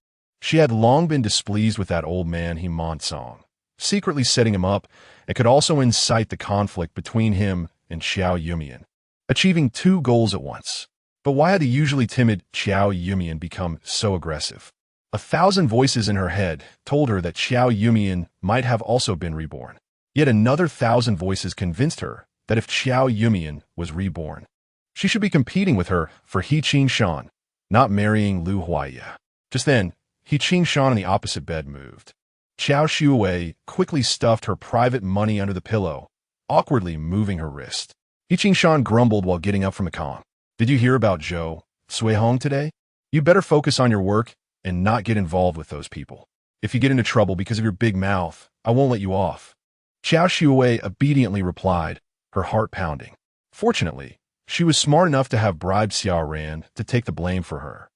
She had long been displeased with that old man Imansong, secretly setting him up, and could also incite the conflict between him and Qiao Yumeian, achieving 2 goals at once. But why had the usually timid Qiao Yumeian become so aggressive? 1,000 voices in her head told her that Qiao Yumeian might have also been reborn. Yet another 1,000 voices convinced her that if Qiao Yumeian was reborn, she should be competing with her for He Qingshan, not marrying Liu Huaiya. Just then, He Qingshan on the opposite bed moved. Qiao Shuowei quickly stuffed her private money under the pillow, awkwardly moving her wrist. He Qingshan grumbled while getting up from the calm. "Did you hear about Zhou Cuihong today? You better focus on your work and not get involved with those people. If you get into trouble because of your big mouth, I won't let you off." Qiao Shuowei obediently replied, her heart pounding. Fortunately, she was smart enough to have bribed Xiaoran to take the blame for her.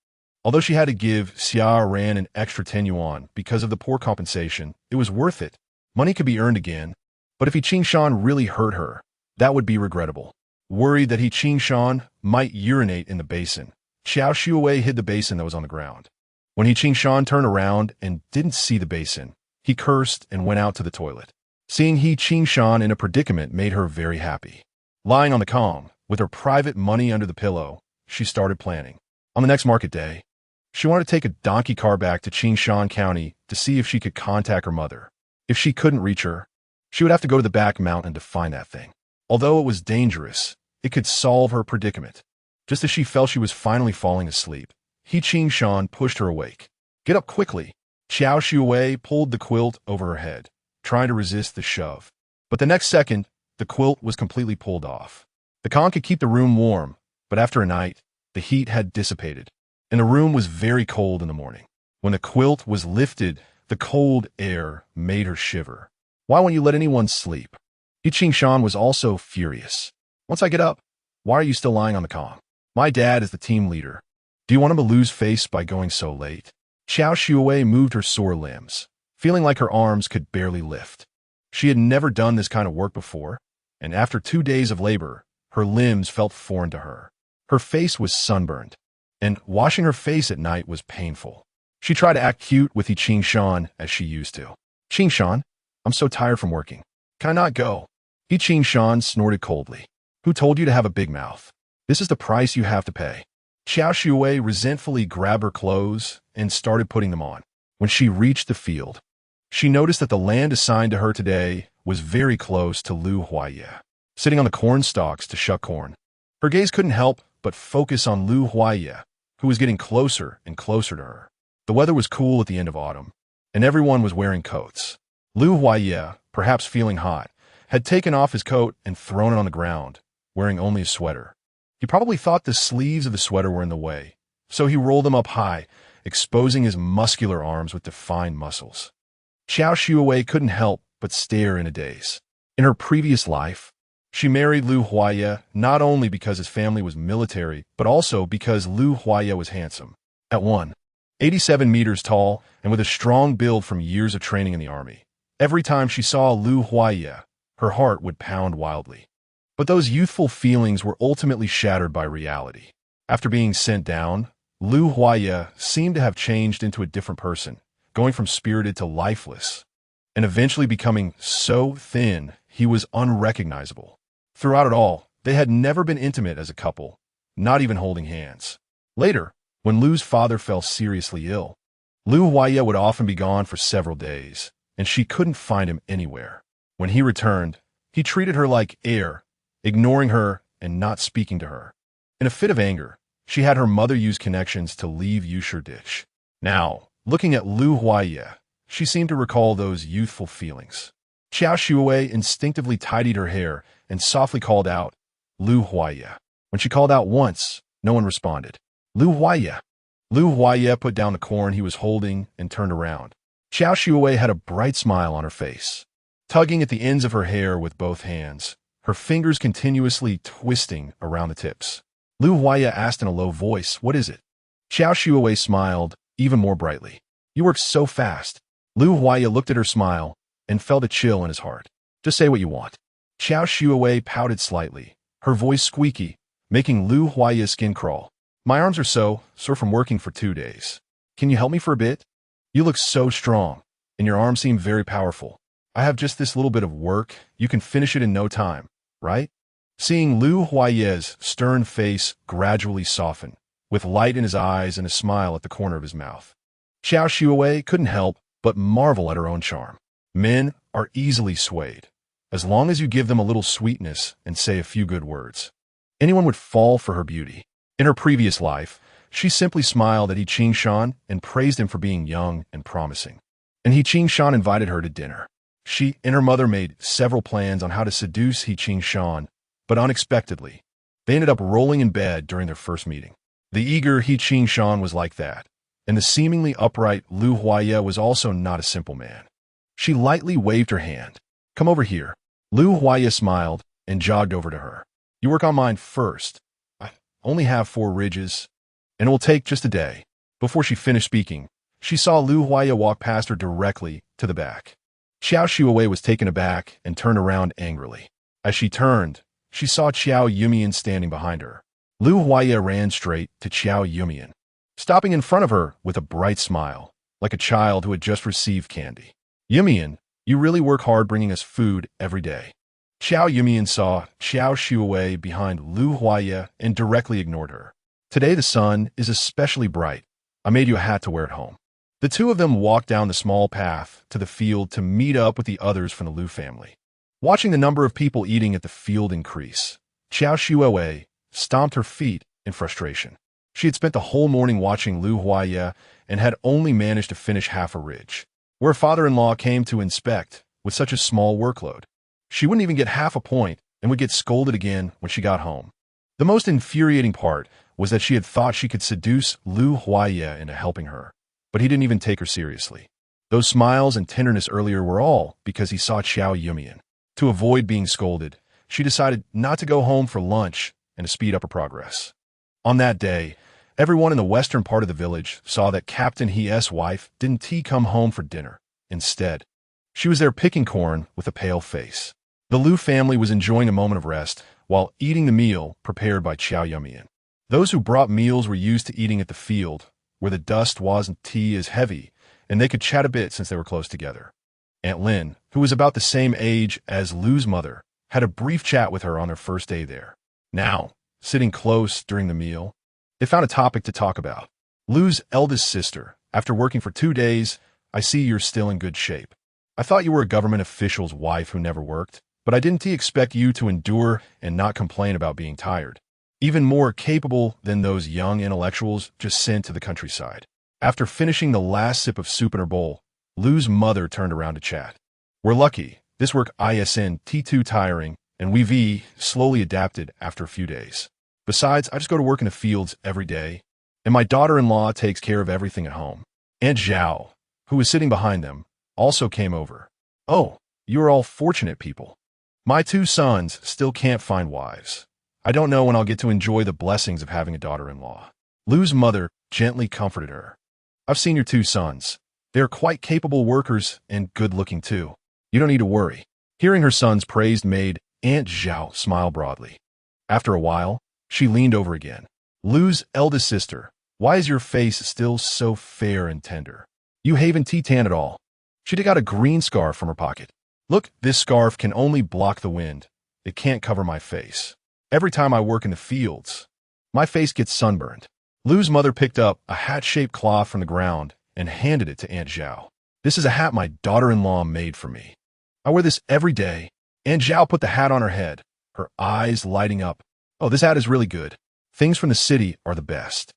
Although she had to give Xiaoran an extra 10 yuan because of the poor compensation, it was worth it. Money could be earned again, but if He Qingshan really hurt her, that would be regrettable. Worried that He Qingshan might urinate in the basin, Qiao Shuowei hid the basin that was on the ground. When He Qingshan turned around and didn't see the basin, he cursed and went out to the toilet. Seeing He Qingshan in a predicament made her very happy. Lying on the calm, with her private money under the pillow, she started planning. On the next market day, she wanted to take a donkey car back to Qingshan County to see if she could contact her mother. If she couldn't reach her, she would have to go to the back mountain to find that thing. Although it was dangerous, it could solve her predicament. Just as she felt she was finally falling asleep, Qiao pushed her awake. "Get up quickly." Qiao Yumeian pulled the quilt over her head, trying to resist the shove. But the next second, the quilt was completely pulled off. The con could keep the room warm, but after a night, the heat had dissipated, and the room was very cold in the morning. When the quilt was lifted, the cold air made her shiver. "Why won't you let anyone sleep?" Qiao was also furious. "Once I get up, why are you still lying on the con? My dad is the team leader. Do you want him to lose face by going so late?" Qiao Yumeian moved her sore limbs, feeling like her arms could barely lift. She had never done this kind of work before, and after 2 days of labor, her limbs felt foreign to her. Her face was sunburned, and washing her face at night was painful. She tried to act cute with Qiao as she used to. "Qiao, I'm so tired from working. Can I not go?" Qiao snorted coldly. "Who told you to have a big mouth? This is the price you have to pay." Qiao Yumeian resentfully grabbed her clothes and started putting them on. When she reached the field, she noticed that the land assigned to her today was very close to Huaye, sitting on the corn stalks to shuck corn. Her gaze couldn't help but focus on Huaye, who was getting closer and closer to her. The weather was cool at the end of autumn, and everyone was wearing coats. Huaye, perhaps feeling hot, had taken off his coat and thrown it on the ground, wearing only a sweater. He probably thought the sleeves of the sweater were in the way, so he rolled them up high, exposing his muscular arms with defined muscles. Qiao Yumeian couldn't help but stare in a daze. In her previous life, she married Huaye not only because his family was military, but also because Huaye was handsome. At 187 meters tall and with a strong build from years of training in the army, every time she saw Huaye, her heart would pound wildly. But those youthful feelings were ultimately shattered by reality. After being sent down, Huaye seemed to have changed into a different person, going from spirited to lifeless, and eventually becoming so thin he was unrecognizable. Throughout it all, they had never been intimate as a couple, not even holding hands. Later, when Lu's father fell seriously ill, Huaye would often be gone for several days, and she couldn't find him anywhere. When he returned, he treated her like air, ignoring her and not speaking to her. In a fit of anger, she had her mother use connections to leave Yusherditch. Now, looking at Huaye, she seemed to recall those youthful feelings. Qiao Yumeian instinctively tidied her hair and softly called out, "Huaye." When she called out once, no one responded. "Huaye." Huaye put down the corn he was holding and turned around. Qiao Yumeian had a bright smile on her face. Tugging at the ends of her hair with both hands, her fingers continuously twisting around the tips. Huaye asked in a low voice, "What is it?" Qiao Yumeian smiled even more brightly. "You work so fast." Huaye looked at her smile and felt a chill in his heart. "Just say what you want." Qiao Yumeian pouted slightly, her voice squeaky, making Huaye's skin crawl. "My arms are sore from working for 2 days. Can you help me for a bit? You look so strong, and your arms seem very powerful. I have just this little bit of work. You can finish it in no time, right?" Seeing Huaye's stern face gradually soften, with light in his eyes and a smile at the corner of his mouth, Qiao Yumeian couldn't help but marvel at her own charm. Men are easily swayed, as long as you give them a little sweetness and say a few good words. Anyone would fall for her beauty. In her previous life, she simply smiled at Qiao and praised him for being young and promising. And Qiao invited her to dinner. She and her mother made several plans on how to seduce Qiao, but unexpectedly, they ended up rolling in bed during their first meeting. The eager Qiao was like that, and the seemingly upright Huaye was also not a simple man. She lightly waved her hand. "Come over here." Huaye smiled and jogged over to her. "You work on mine first. I only have 4 ridges, and it will take just a day." Before she finished speaking, she saw Huaye walk past her directly to the back. Qiao Yumeian was taken aback and turned around angrily. As she turned, she saw Qiao Yumeian standing behind her. Huaye ran straight to Qiao Yumeian, stopping in front of her with a bright smile, like a child who had just received candy. "Yumeian, you really work hard bringing us food every day." Qiao Yumeian saw Qiao Yumeian behind Huaye and directly ignored her. "Today the sun is especially bright. I made you a hat to wear at home." The two of them walked down the small path to the field to meet up with the others from the Liu family. Watching the number of people eating at the field increase, Qiao Yumeian stomped her feet in frustration. She had spent the whole morning watching Liu Huaiye and had only managed to finish half a ridge, where father-in-law came to inspect with such a small workload. She wouldn't even get half a point and would get scolded again when she got home. The most infuriating part was that she had thought she could seduce Liu Huaiye into helping her, but he didn't even take her seriously. Those smiles and tenderness earlier were all because he saw Qiao Yumeian. To avoid being scolded, she decided not to go home for lunch and to speed up her progress. On that day, everyone in the western part of the village saw that Captain He's wife didn't come home for dinner. Instead, she was there picking corn with a pale face. The Liu family was enjoying a moment of rest while eating the meal prepared by Qiao Yumeian. Those who brought meals were used to eating at the field, where the dust wasn't as heavy, and they could chat a bit since they were close together. Aunt Lin, who was about the same age as Liu's mother, had a brief chat with her on their first day there. Now, sitting close during the meal, they found a topic to talk about. Liu's eldest sister, after working for 2 days, I see you're still in good shape. I thought you were a government official's wife who never worked, but I didn't expect you to endure and not complain about being tired. Even more capable than those young intellectuals just sent to the countryside. After finishing the last sip of soup in her bowl, Liu's mother turned around to chat. We're lucky. This work isn't too tiring, and we've slowly adapted after a few days. Besides, I just go to work in the fields every day, and my daughter-in-law takes care of everything at home. Aunt Zhao, who was sitting behind them, also came over. Oh, you are all fortunate people. My 2 sons still can't find wives. I don't know when I'll get to enjoy the blessings of having a daughter-in-law. Liu's mother gently comforted her. I've seen your 2 sons. They are quite capable workers and good-looking too. You don't need to worry. Hearing her sons praised made Aunt Zhao smile broadly. After a while, she leaned over again. Liu's eldest sister, why is your face still so fair and tender? You haven't tan at all. She took out a green scarf from her pocket. Look, this scarf can only block the wind. It can't cover my face. Every time I work in the fields, my face gets sunburned. Liu's mother picked up a hat-shaped cloth from the ground and handed it to Aunt Zhao. This is a hat my daughter-in-law made for me. I wear this every day. Aunt Zhao put the hat on her head, her eyes lighting up. Oh, this hat is really good. Things from the city are the best.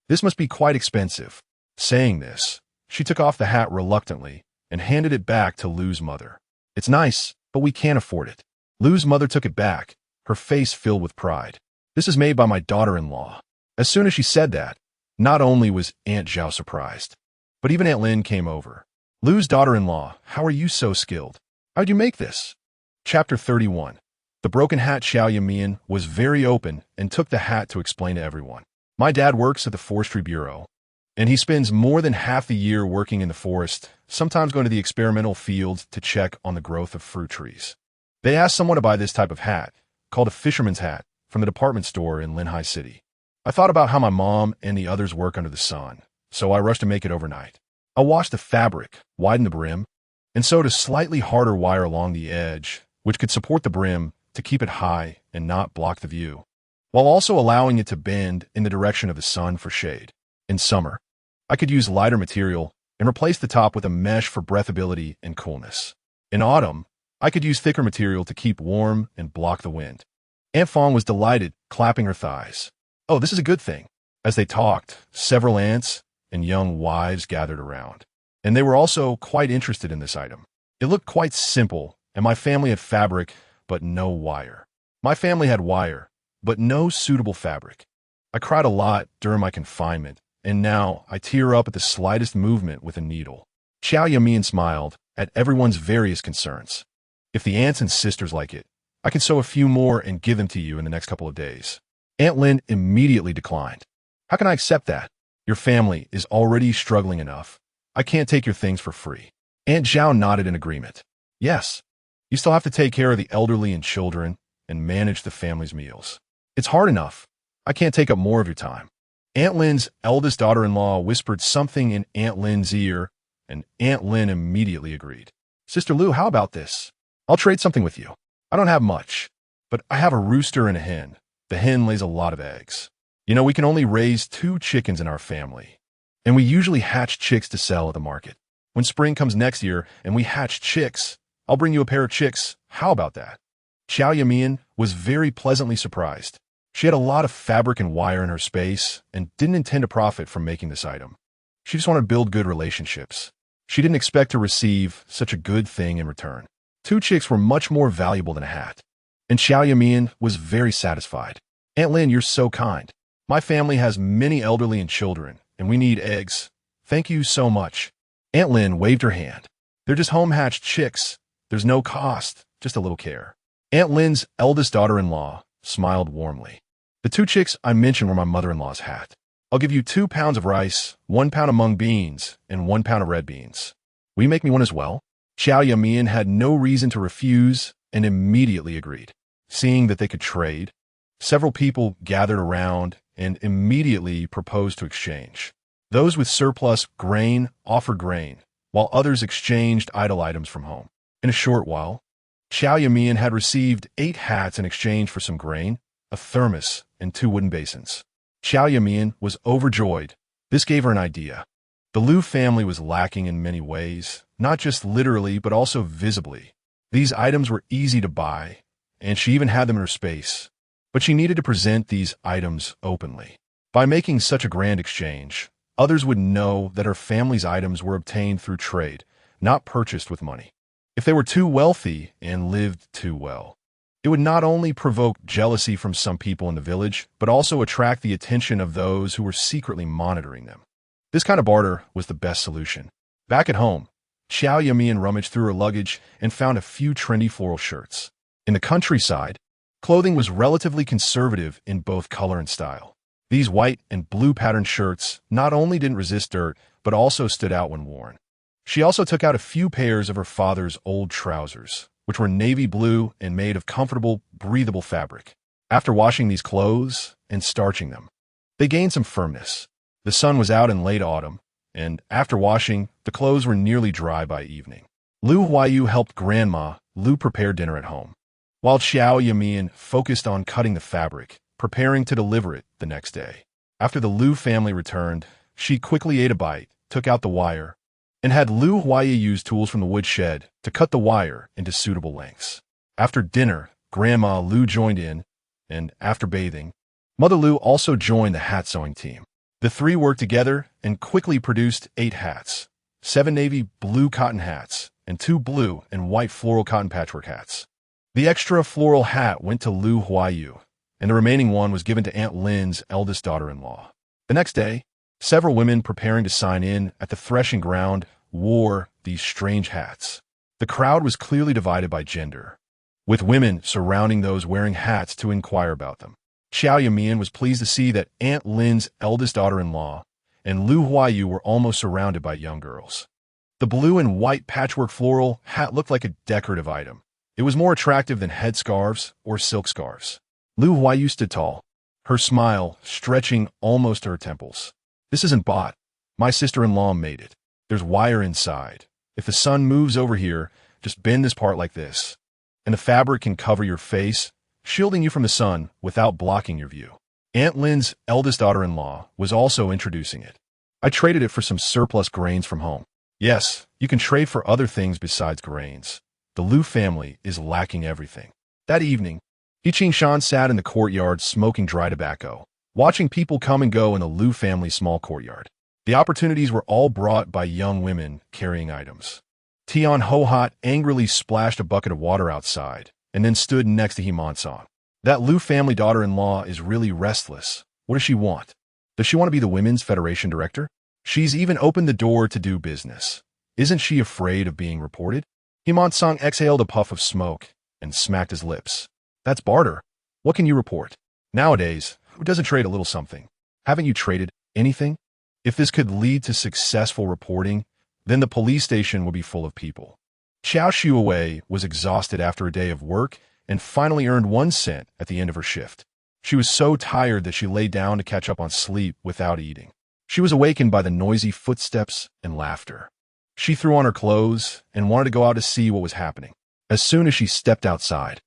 This must be quite expensive. Saying this, she took off the hat reluctantly and handed it back to Liu's mother. It's nice, but we can't afford it. Liu's mother took it back, her face filled with pride. This is made by my daughter-in-law. As soon as she said that, not only was Aunt Zhao surprised, but even Aunt Lin came over. Liu's daughter-in-law, how are you so skilled? How'd you make this? Chapter 31. The broken hat. Qiao Yumeian was very open and took the hat to explain to everyone. My dad works at the Forestry Bureau, and he spends more than half the year working in the forest, sometimes going to the experimental fields to check on the growth of fruit trees. They asked someone to buy this type of hat, called a fisherman's hat, from the department store in Linhai City. I thought about how my mom and the others work under the sun, so I rushed to make it overnight. I washed the fabric, widened the brim, and sewed a slightly harder wire along the edge, which could support the brim to keep it high and not block the view, while also allowing it to bend in the direction of the sun for shade. In summer, I could use lighter material and replace the top with a mesh for breathability and coolness. In autumn, I could use thicker material to keep warm and block the wind. Aunt Fong was delighted, clapping her thighs. Oh, this is a good thing. As they talked, several aunts and young wives gathered around, and they were also quite interested in this item. It looked quite simple, and my family had fabric, but no wire. My family had wire, but no suitable fabric. I cried a lot during my confinement, and now I tear up at the slightest movement with a needle. Qiao Yumeian smiled at everyone's various concerns. If the aunts and sisters like it, I can sew a few more and give them to you in the next couple of days. Aunt Lin immediately declined. How can I accept that? Your family is already struggling enough. I can't take your things for free. Aunt Zhao nodded in agreement. Yes, you still have to take care of the elderly and children and manage the family's meals. It's hard enough. I can't take up more of your time. Aunt Lin's eldest daughter-in-law whispered something in Aunt Lin's ear, and Aunt Lin immediately agreed. Sister Liu, how about this? I'll trade something with you. I don't have much, but I have a rooster and a hen. The hen lays a lot of eggs. You know, we can only raise 2 chickens in our family. And we usually hatch chicks to sell at the market. When spring comes next year and we hatch chicks, I'll bring you a pair of chicks. How about that? Qiao Yumeian was very pleasantly surprised. She had a lot of fabric and wire in her space and didn't intend to profit from making this item. She just wanted to build good relationships. She didn't expect to receive such a good thing in return. 2 chicks were much more valuable than a hat. And Qiao Yumeian was very satisfied. Aunt Lin, you're so kind. My family has many elderly and children, and we need eggs. Thank you so much. Aunt Lin waved her hand. They're just home-hatched chicks. There's no cost, just a little care. Aunt Lin's eldest daughter-in-law smiled warmly. The 2 chicks I mentioned were my mother-in-law's hat. I'll give you 2 pounds of rice, 1 pound of mung beans, and 1 pound of red beans. Will you make me one as well? Qiao Yumeian had no reason to refuse and immediately agreed. Seeing that they could trade, several people gathered around and immediately proposed to exchange. Those with surplus grain offered grain, while others exchanged idle items from home. In a short while, Qiao Yumeian had received 8 hats in exchange for some grain, a thermos, and 2 wooden basins. Qiao Yumeian was overjoyed. This gave her an idea. The Liu family was lacking in many ways, not just literally but also visibly. These items were easy to buy, and she even had them in her space. But she needed to present these items openly. By making such a grand exchange, others would know that her family's items were obtained through trade, not purchased with money. If they were too wealthy and lived too well, it would not only provoke jealousy from some people in the village, but also attract the attention of those who were secretly monitoring them. This kind of barter was the best solution. Back at home, Qiao Yumeian rummaged through her luggage and found a few trendy floral shirts. In the countryside, clothing was relatively conservative in both color and style. These white and blue patterned shirts not only didn't resist dirt, but also stood out when worn. She also took out a few pairs of her father's old trousers, which were navy blue and made of comfortable, breathable fabric. After washing these clothes and starching them, they gained some firmness. The sun was out in late autumn, and after washing, the clothes were nearly dry by evening. Liu Huayu helped Grandma Liu prepare dinner at home, while Qiao Yumeian focused on cutting the fabric, preparing to deliver it the next day. After the Liu family returned, she quickly ate a bite, took out the wire, and had Liu Huayu use tools from the woodshed to cut the wire into suitable lengths. After dinner, Grandma Liu joined in, and after bathing, Mother Liu also joined the hat sewing team. The 3 worked together and quickly produced 8 hats, 7 navy blue cotton hats, and 2 blue and white floral cotton patchwork hats. The extra floral hat went to Liu Huayu, and the remaining one was given to Aunt Lin's eldest daughter-in-law. The next day, several women preparing to sign in at the threshing ground wore these strange hats. The crowd was clearly divided by gender, with women surrounding those wearing hats to inquire about them. Qiao Yumeian was pleased to see that Aunt Lin's eldest daughter-in-law and Liu Huayu were almost surrounded by young girls. The blue and white patchwork floral hat looked like a decorative item. It was more attractive than headscarves or silk scarves. Liu Huayu stood tall, her smile stretching almost to her temples. This isn't bought. My sister-in-law made it. There's wire inside. If the sun moves over here, just bend this part like this, and the fabric can cover your face, shielding you from the sun without blocking your view. Aunt Lin's eldest daughter-in-law was also introducing it. I traded it for some surplus grains from home. Yes, you can trade for other things besides grains. The Liu family is lacking everything. That evening, Yiqing Shan sat in the courtyard smoking dry tobacco, watching people come and go in the Liu family's small courtyard. The opportunities were all brought by young women carrying items. Tian Hohat angrily splashed a bucket of water outside and then stood next to Himansong. That Liu family daughter-in-law is really restless. What does she want? Does she want to be the Women's Federation director? She's even opened the door to do business. Isn't she afraid of being reported? Himansong exhaled a puff of smoke and smacked his lips. That's barter. What can you report? Nowadays, who doesn't trade a little something? Haven't you traded anything? If this could lead to successful reporting, then the police station would be full of people. Qiao Shuwei was exhausted after a day of work and finally earned 1 cent at the end of her shift. She was so tired that she lay down to catch up on sleep without eating. She was awakened by the noisy footsteps and laughter. She threw on her clothes and wanted to go out to see what was happening. As soon as she stepped outside,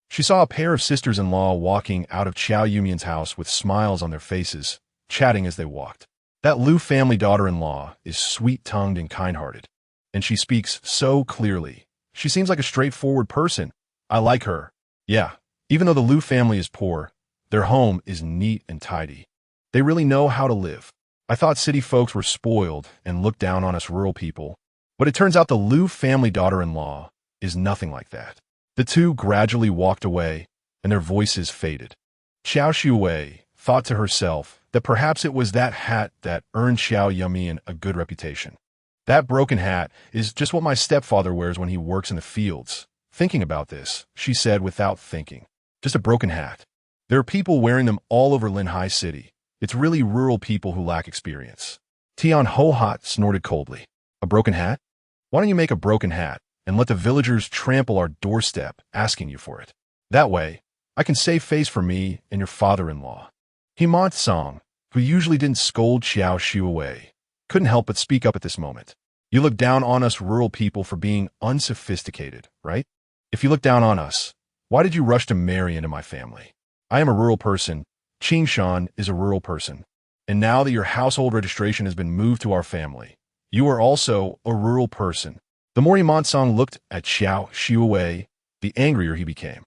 she saw a pair of sisters-in-law walking out of Qiao Yumeian's house with smiles on their faces, chatting as they walked. That Lu family daughter-in-law is sweet-tongued and kind-hearted, and she speaks so clearly. She seems like a straightforward person. I like her. Yeah, even though the Lu family is poor, their home is neat and tidy. They really know how to live. I thought city folks were spoiled and looked down on us rural people, but it turns out the Lu family daughter-in-law is nothing like that. The two gradually walked away, and their voices faded. Qiao Yumeian thought to herself that perhaps it was that hat that earned Qiao Yumeian a good reputation. That broken hat is just what my stepfather wears when he works in the fields. Thinking about this, she said without thinking. Just a broken hat. There are people wearing them all over Linhai City. It's really rural people who lack experience. Tian Ho-Hot snorted coldly. A broken hat? Why don't you make a broken hat and let the villagers trample our doorstep asking you for it? That way, I can save face for me and your father-in-law. Himant Song, who usually didn't scold Qiao Yumeian, couldn't help but speak up at this moment. You look down on us rural people for being unsophisticated, right? If you look down on us, why did you rush to marry into my family? I am a rural person. Qingshan is a rural person. And now that your household registration has been moved to our family, you are also a rural person. The more Himant Song looked at Qiao Yumeian, the angrier he became.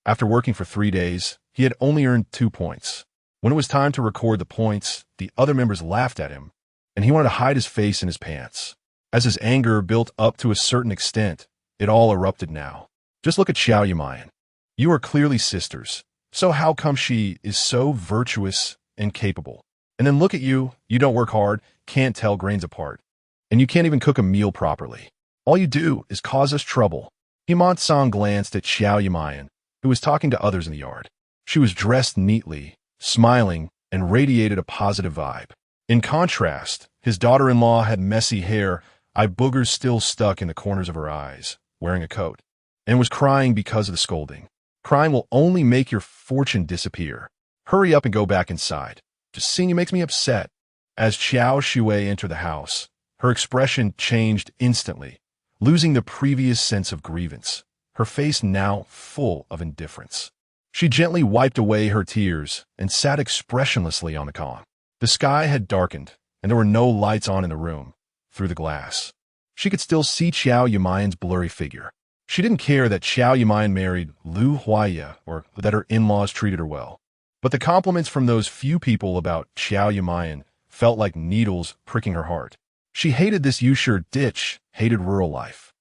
After working for 3 days, he had only earned 2 points. When it was time to record the points, the other members laughed at him, and he wanted to hide his face in his pants. As his anger built up to a certain extent, it all erupted now. Just look at Qiao Yumeian. You are clearly sisters, so how come she is so virtuous and capable? And then look at you, you don't work hard, can't tell grains apart, and you can't even cook a meal properly. All you do is cause us trouble. Himant Song glanced at Qiao Yumeian, who was talking to others in the yard. She was dressed neatly, smiling, and radiated a positive vibe. In contrast, his daughter-in-law had messy hair, eye boogers still stuck in the corners of her eyes, wearing a coat, and was crying because of the scolding. Crying will only make your fortune disappear. Hurry up and go back inside. Just seeing you makes me upset. As Qiao Yumeian entered the house, her expression changed instantly, losing the previous sense of grievance, her face now full of indifference. She gently wiped away her tears and sat expressionlessly on the column. The sky had darkened, and there were no lights on in the room. Through the glass, she could still see Qiao Yumeian's blurry figure. She didn't care that Qiao Yumeian married Lu Huaya or that her in-laws treated her well. But the compliments from those few people about Qiao Yumeian felt like needles pricking her heart. She hated this Yusher ditch, hated rural life.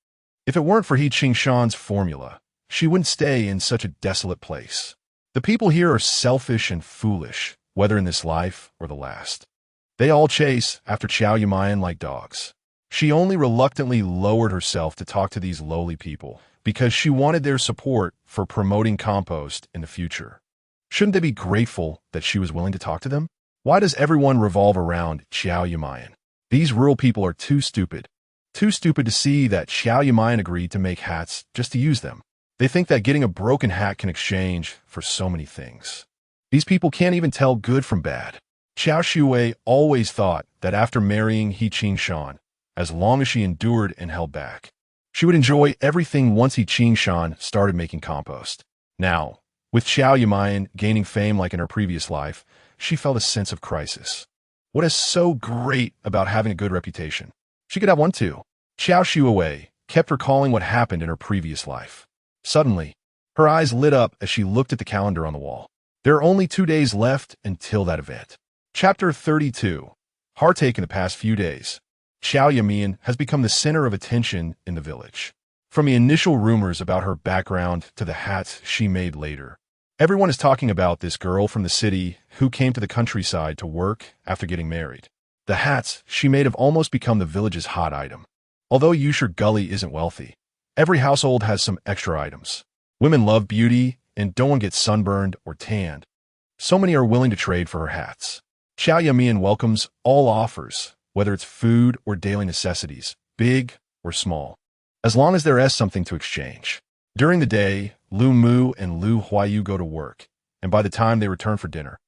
If it weren't for He Qingshan's formula, she wouldn't stay in such a desolate place. The people here are selfish and foolish, whether in this life or the last. They all chase after Qiao Yumeian like dogs. She only reluctantly lowered herself to talk to these lowly people because she wanted their support for promoting compost in the future. Shouldn't they be grateful that she was willing to talk to them? Why does everyone revolve around Qiao Yumeian? These rural people are too stupid. Too stupid to see that Qiao Yumeian agreed to make hats just to use them. They think that getting a broken hat can exchange for so many things. These people can't even tell good from bad. Qiao Yumeian always thought that after marrying He Qingshan, as long as she endured and held back, she would enjoy everything once He Qingshan started making compost. Now, with Qiao Yumeian gaining fame like in her previous life, she felt a sense of crisis. What is so great about having a good reputation? She could have one too. Qiao Yumeian kept recalling what happened in her previous life. Suddenly, her eyes lit up as she looked at the calendar on the wall. There are only 2 days left until that event. Chapter 32. Heartache in the past few days. Qiao Yumeian has become the center of attention in the village. From the initial rumors about her background to the hats she made later, everyone is talking about this girl from the city who came to the countryside to work after getting married. The hats she made have almost become the village's hot item. Although Yusher Gully isn't wealthy, every household has some extra items. Women love beauty and don't want to get sunburned or tanned. So many are willing to trade for her hats. Qiao Yumeian welcomes all offers, whether it's food or daily necessities, big or small, as long as there is something to exchange. During the day, Lu Mu and Lu Huayu go to work, and by the time they return for dinner,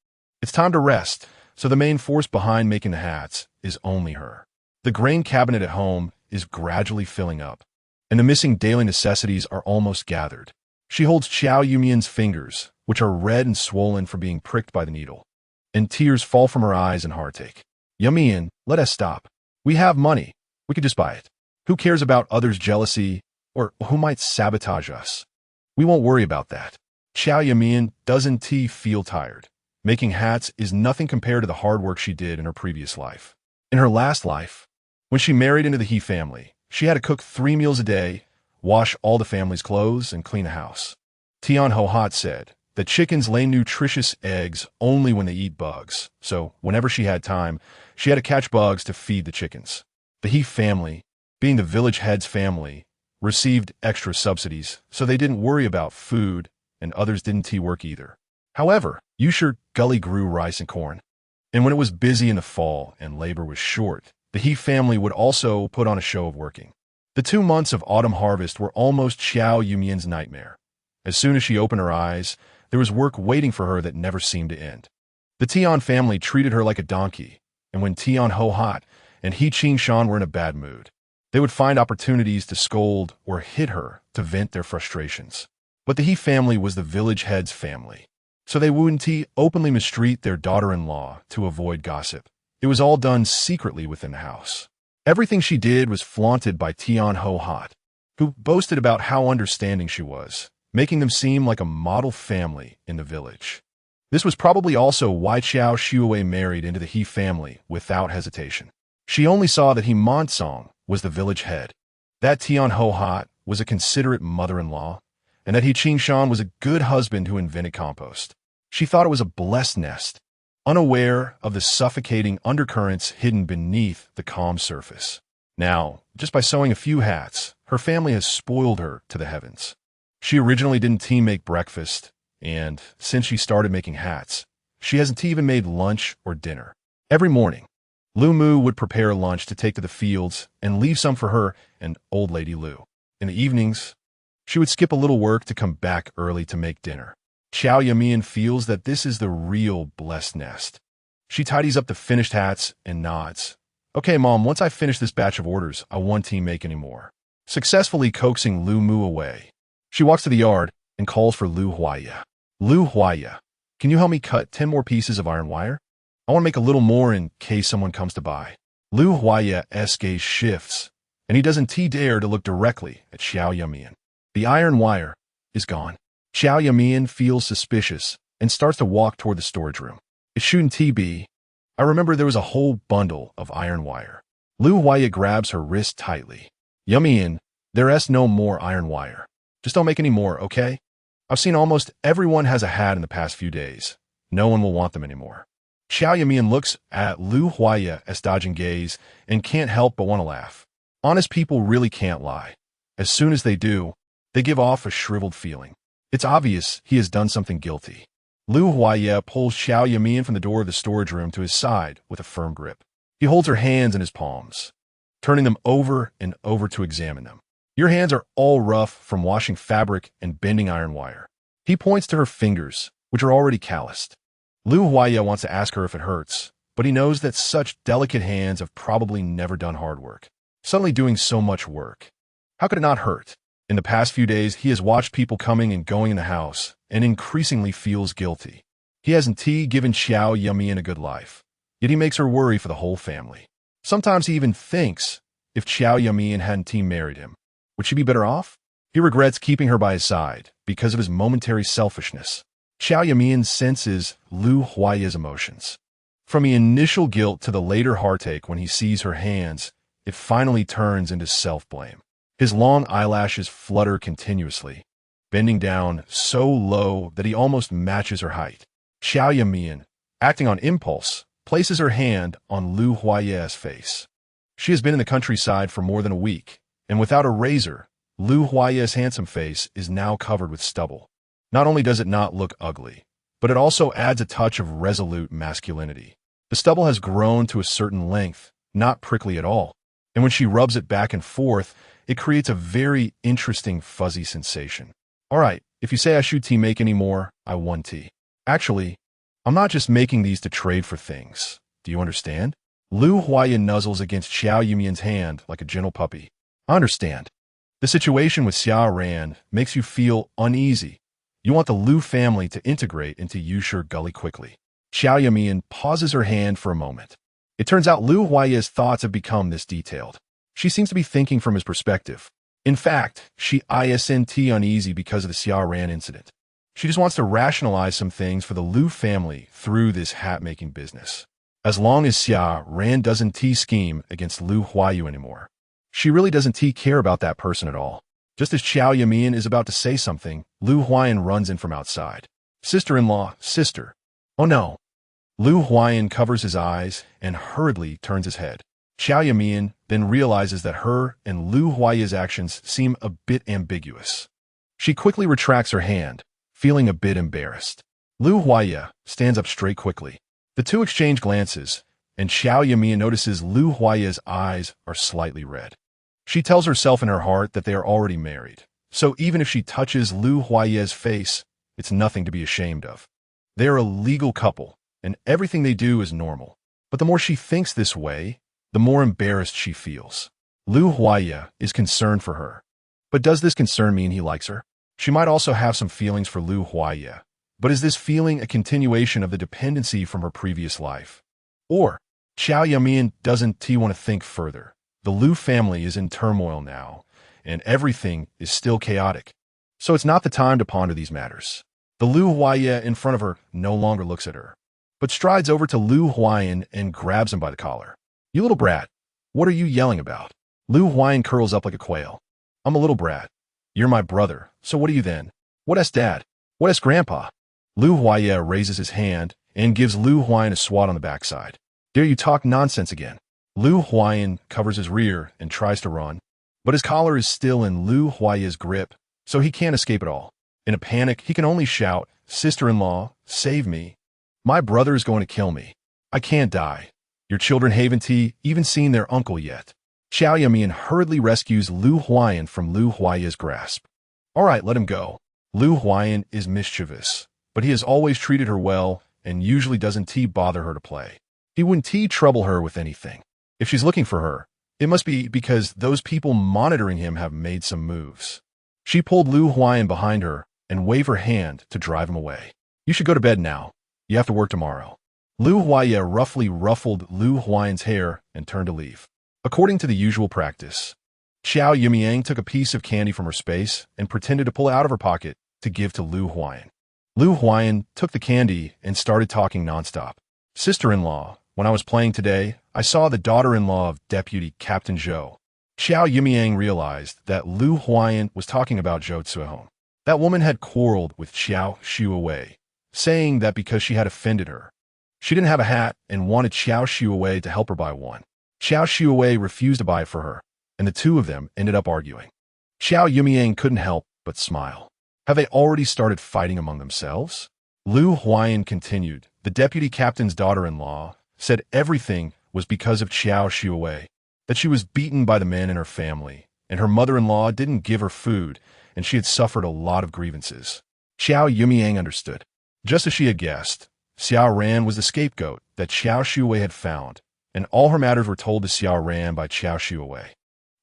it's time to rest, so the main force behind making the hats is only her. The grain cabinet at home is gradually filling up, and the missing daily necessities are almost gathered. She holds Qiao Yumeian's fingers, which are red and swollen from being pricked by the needle, and tears fall from her eyes in heartache. Yumeian, let us stop. We have money. We could just buy it. Who cares about others' jealousy or who might sabotage us? We won't worry about that. Qiao Yumeian doesn't feel tired. Making hats is nothing compared to the hard work she did in her previous life. In her last life, when she married into the He family, she had to cook 3 meals a day, wash all the family's clothes, and clean the house. Tian Ho-Hat said that chickens lay nutritious eggs only when they eat bugs, so whenever she had time, she had to catch bugs to feed the chickens. The He family, being the village head's family, received extra subsidies, so they didn't worry about food, and others didn't work either. However, Yusher Gully grew rice and corn, and when it was busy in the fall and labor was short, the He family would also put on a show of working. The 2 months of autumn harvest were almost Qiao Yumeian's nightmare. As soon as she opened her eyes, there was work waiting for her that never seemed to end. The Tian family treated her like a donkey, and when Tian Ho-Hat and He Qing-shan were in a bad mood, they would find opportunities to scold or hit her to vent their frustrations. But the He family was the village head's family, so they wouldn't openly mistreat their daughter-in-law to avoid gossip. It was all done secretly within the house. Everything she did was flaunted by Tian Ho-Hat, who boasted about how understanding she was, making them seem like a model family in the village. This was probably also why Qiao Yumeian married into the He family without hesitation. She only saw that He Monsong was the village head, that Tian Ho-Hat was a considerate mother-in-law, and that He Qing-shan was a good husband who invented compost. She thought it was a blessed nest, unaware of the suffocating undercurrents hidden beneath the calm surface. Now, just by sewing a few hats, her family has spoiled her to the heavens. She originally didn't make breakfast, and since she started making hats, she hasn't even made lunch or dinner. Every morning, Lu Mu would prepare lunch to take to the fields and leave some for her and old lady Lu. In the evenings, she would skip a little work to come back early to make dinner. Qiao Yumeian feels that this is the real blessed nest. She tidies up the finished hats and nods. Okay, Mom, once I finish this batch of orders, I won't make any more. Successfully coaxing Lu Mu away, she walks to the yard and calls for Lu Huaya. Lu Huaya, can you help me cut 10 more pieces of iron wire? I want to make a little more in case someone comes to buy. Lu Huaya's gaze shifts, and he doesn't dare to look directly at Qiao Yumeian. The iron wire is gone. Qiao Yumeian feels suspicious and starts to walk toward the storage room. It shouldn't be. I remember there was a whole bundle of iron wire. Lu Huaya grabs her wrist tightly. Yumeian, there's no more iron wire. Just don't make any more, okay? I've seen almost everyone has a hat in the past few days. No one will want them anymore. Qiao Yumeian looks at Lu Huaya's dodging gaze and can't help but want to laugh. Honest people really can't lie. As soon as they do, they give off a shriveled feeling. It's obvious he has done something guilty. Lu Huaya pulls Qiao Yumeian from the door of the storage room to his side with a firm grip. He holds her hands in his palms, turning them over and over to examine them. Your hands are all rough from washing fabric and bending iron wire. He points to her fingers, which are already calloused. Lu Huaya wants to ask her if it hurts, but he knows that such delicate hands have probably never done hard work. Suddenly doing so much work. How could it not hurt? In the past few days, he has watched people coming and going in the house and increasingly feels guilty. He hasn't given Qiao Yumeian a good life, yet he makes her worry for the whole family. Sometimes he even thinks if Qiao Yumeian hadn't married him, would she be better off? He regrets keeping her by his side because of his momentary selfishness. Qiao Yumeian senses Lu Huaya's emotions. From the initial guilt to the later heartache when he sees her hands, it finally turns into self-blame. His long eyelashes flutter continuously, bending down so low that he almost matches her height. Qiao Yumeian, acting on impulse, places her hand on Lu Huaya's face. She has been in the countryside for more than a week, and without a razor, Lu Huaya's handsome face is now covered with stubble. Not only does it not look ugly, but it also adds a touch of resolute masculinity. The stubble has grown to a certain length, not prickly at all, and when she rubs it back and forth, it creates a very interesting fuzzy sensation. All right, if you say I should make any more, I want . Actually, I'm not just making these to trade for things. Do you understand? Lu Huaya nuzzles against Qiao Yumeian's hand like a gentle puppy. I understand. The situation with Xia Ran makes you feel uneasy. You want the Lu family to integrate into Yusher Gully quickly. Qiao Yumeian pauses her hand for a moment. It turns out Lu Huaye's thoughts have become this detailed. She seems to be thinking from his perspective. In fact, she isn't uneasy because of the Xiao Ran incident. She just wants to rationalize some things for the Lu family through this hat-making business. As long as Xiao Ran doesn't scheme against Lu Huayu anymore. She really doesn't care about that person at all. Just as Qiao Yumeian is about to say something, Lu Huayan runs in from outside. Sister-in-law, sister. Oh no. Lu Huayan covers his eyes and hurriedly turns his head. Qiao Yumeian then realizes that her and Lu Huaya's actions seem a bit ambiguous. She quickly retracts her hand, feeling a bit embarrassed. Lu Huaya stands up straight quickly. The two exchange glances, and Qiao Yumeian notices Lu Huaya's eyes are slightly red. She tells herself in her heart that they are already married, so even if she touches Lu Huaya's face, it's nothing to be ashamed of. They are a legal couple, and everything they do is normal. But the more she thinks this way, the more embarrassed she feels. Lu Huaya is concerned for her. But does this concern mean he likes her? She might also have some feelings for Lu Huaya, but is this feeling a continuation of the dependency from her previous life? Or, Qiao Yumeian doesn't want to think further. The Lu family is in turmoil now, and everything is still chaotic. So it's not the time to ponder these matters. The Lu Huaya in front of her no longer looks at her, but strides over to Lu Huayan and grabs him by the collar. You little brat, what are you yelling about? Lu Huayan curls up like a quail. I'm a little brat. You're my brother, so what are you then? What dad? What grandpa? Lu Huaya raises his hand and gives Lu Huayan a swat on the backside. Dare you talk nonsense again? Lu Huayan covers his rear and tries to run, but his collar is still in Lu Huaya's grip, so he can't escape at all. In a panic, he can only shout, Sister-in-law, save me. My brother is going to kill me. I can't die. Your children haven't even seen their uncle yet. Qiao Yumeian hurriedly rescues Lu Huayan from Lu Huaya's grasp. All right, let him go. Lu Huayan is mischievous, but he has always treated her well and usually doesn't bother her to play. He wouldn't trouble her with anything. If she's looking for her, it must be because those people monitoring him have made some moves. She pulled Lu Huayan behind her and waved her hand to drive him away. You should go to bed now. You have to work tomorrow. Lu Huaya roughly ruffled Lu Huayan's hair and turned to leave. According to the usual practice, Qiao Yumeian took a piece of candy from her space and pretended to pull it out of her pocket to give to Lu Huayan. Lu Huayan took the candy and started talking nonstop. Sister-in-law, when I was playing today, I saw the daughter-in-law of Deputy Captain Zhou. Qiao Yumeian realized that Lu Huayan was talking about Zhou Cuihong. That woman had quarreled with Qiao Shuawei, saying that because she had offended her. She didn't have a hat and wanted Qiao Shuawei to help her buy one. Qiao Shuawei refused to buy it for her, and the two of them ended up arguing. Qiao Yumeian couldn't help but smile. Have they already started fighting among themselves? Lu Huayan continued. The deputy captain's daughter-in-law said everything was because of Qiao Shuawei, that she was beaten by the men in her family, and her mother-in-law didn't give her food, and she had suffered a lot of grievances. Qiao Yumeian understood. Just as she had guessed, Xiao Ran was the scapegoat that Qiao Shuawei had found, and all her matters were told to Xiao Ran by Qiao Shuawei.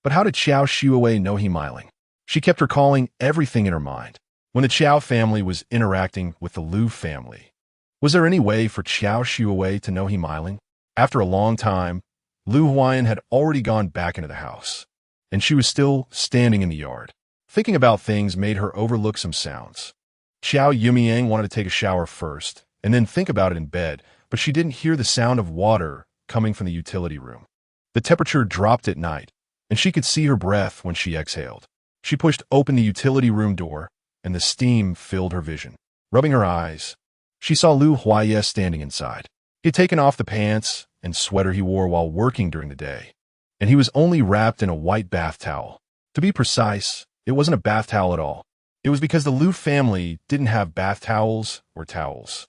But how did Qiao Shuawei know Yumeian? She kept recalling everything in her mind. When the Qiao family was interacting with the Lu family, was there any way for Qiao Shuawei to know Yumeian? After a long time, Lu Huayan had already gone back into the house, and she was still standing in the yard. Thinking about things made her overlook some sounds. Qiao Yumeian wanted to take a shower first, and then think about it in bed, but she didn't hear the sound of water coming from the utility room. The temperature dropped at night, and she could see her breath when she exhaled. She pushed open the utility room door, and the steam filled her vision. Rubbing her eyes, she saw Lu Huaya standing inside. He had taken off the pants and sweater he wore while working during the day, and he was only wrapped in a white bath towel. To be precise, it wasn't a bath towel at all. It was because the Lu family didn't have bath towels or towels.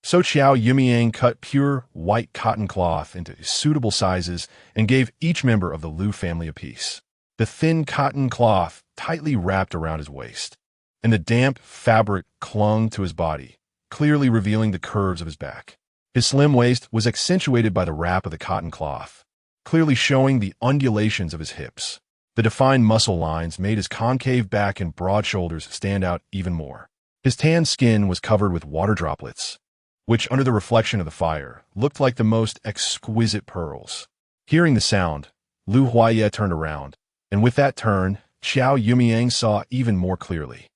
So Qiao Yumeian cut pure white cotton cloth into suitable sizes and gave each member of the Lu family a piece. The thin cotton cloth tightly wrapped around his waist, and the damp fabric clung to his body, clearly revealing the curves of his back. His slim waist was accentuated by the wrap of the cotton cloth, clearly showing the undulations of his hips. The defined muscle lines made his concave back and broad shoulders stand out even more. His tan skin was covered with water droplets, which under the reflection of the fire looked like the most exquisite pearls. Hearing the sound, Lu Huaye turned around, and with that turn, Qiao Yumeian saw even more clearly.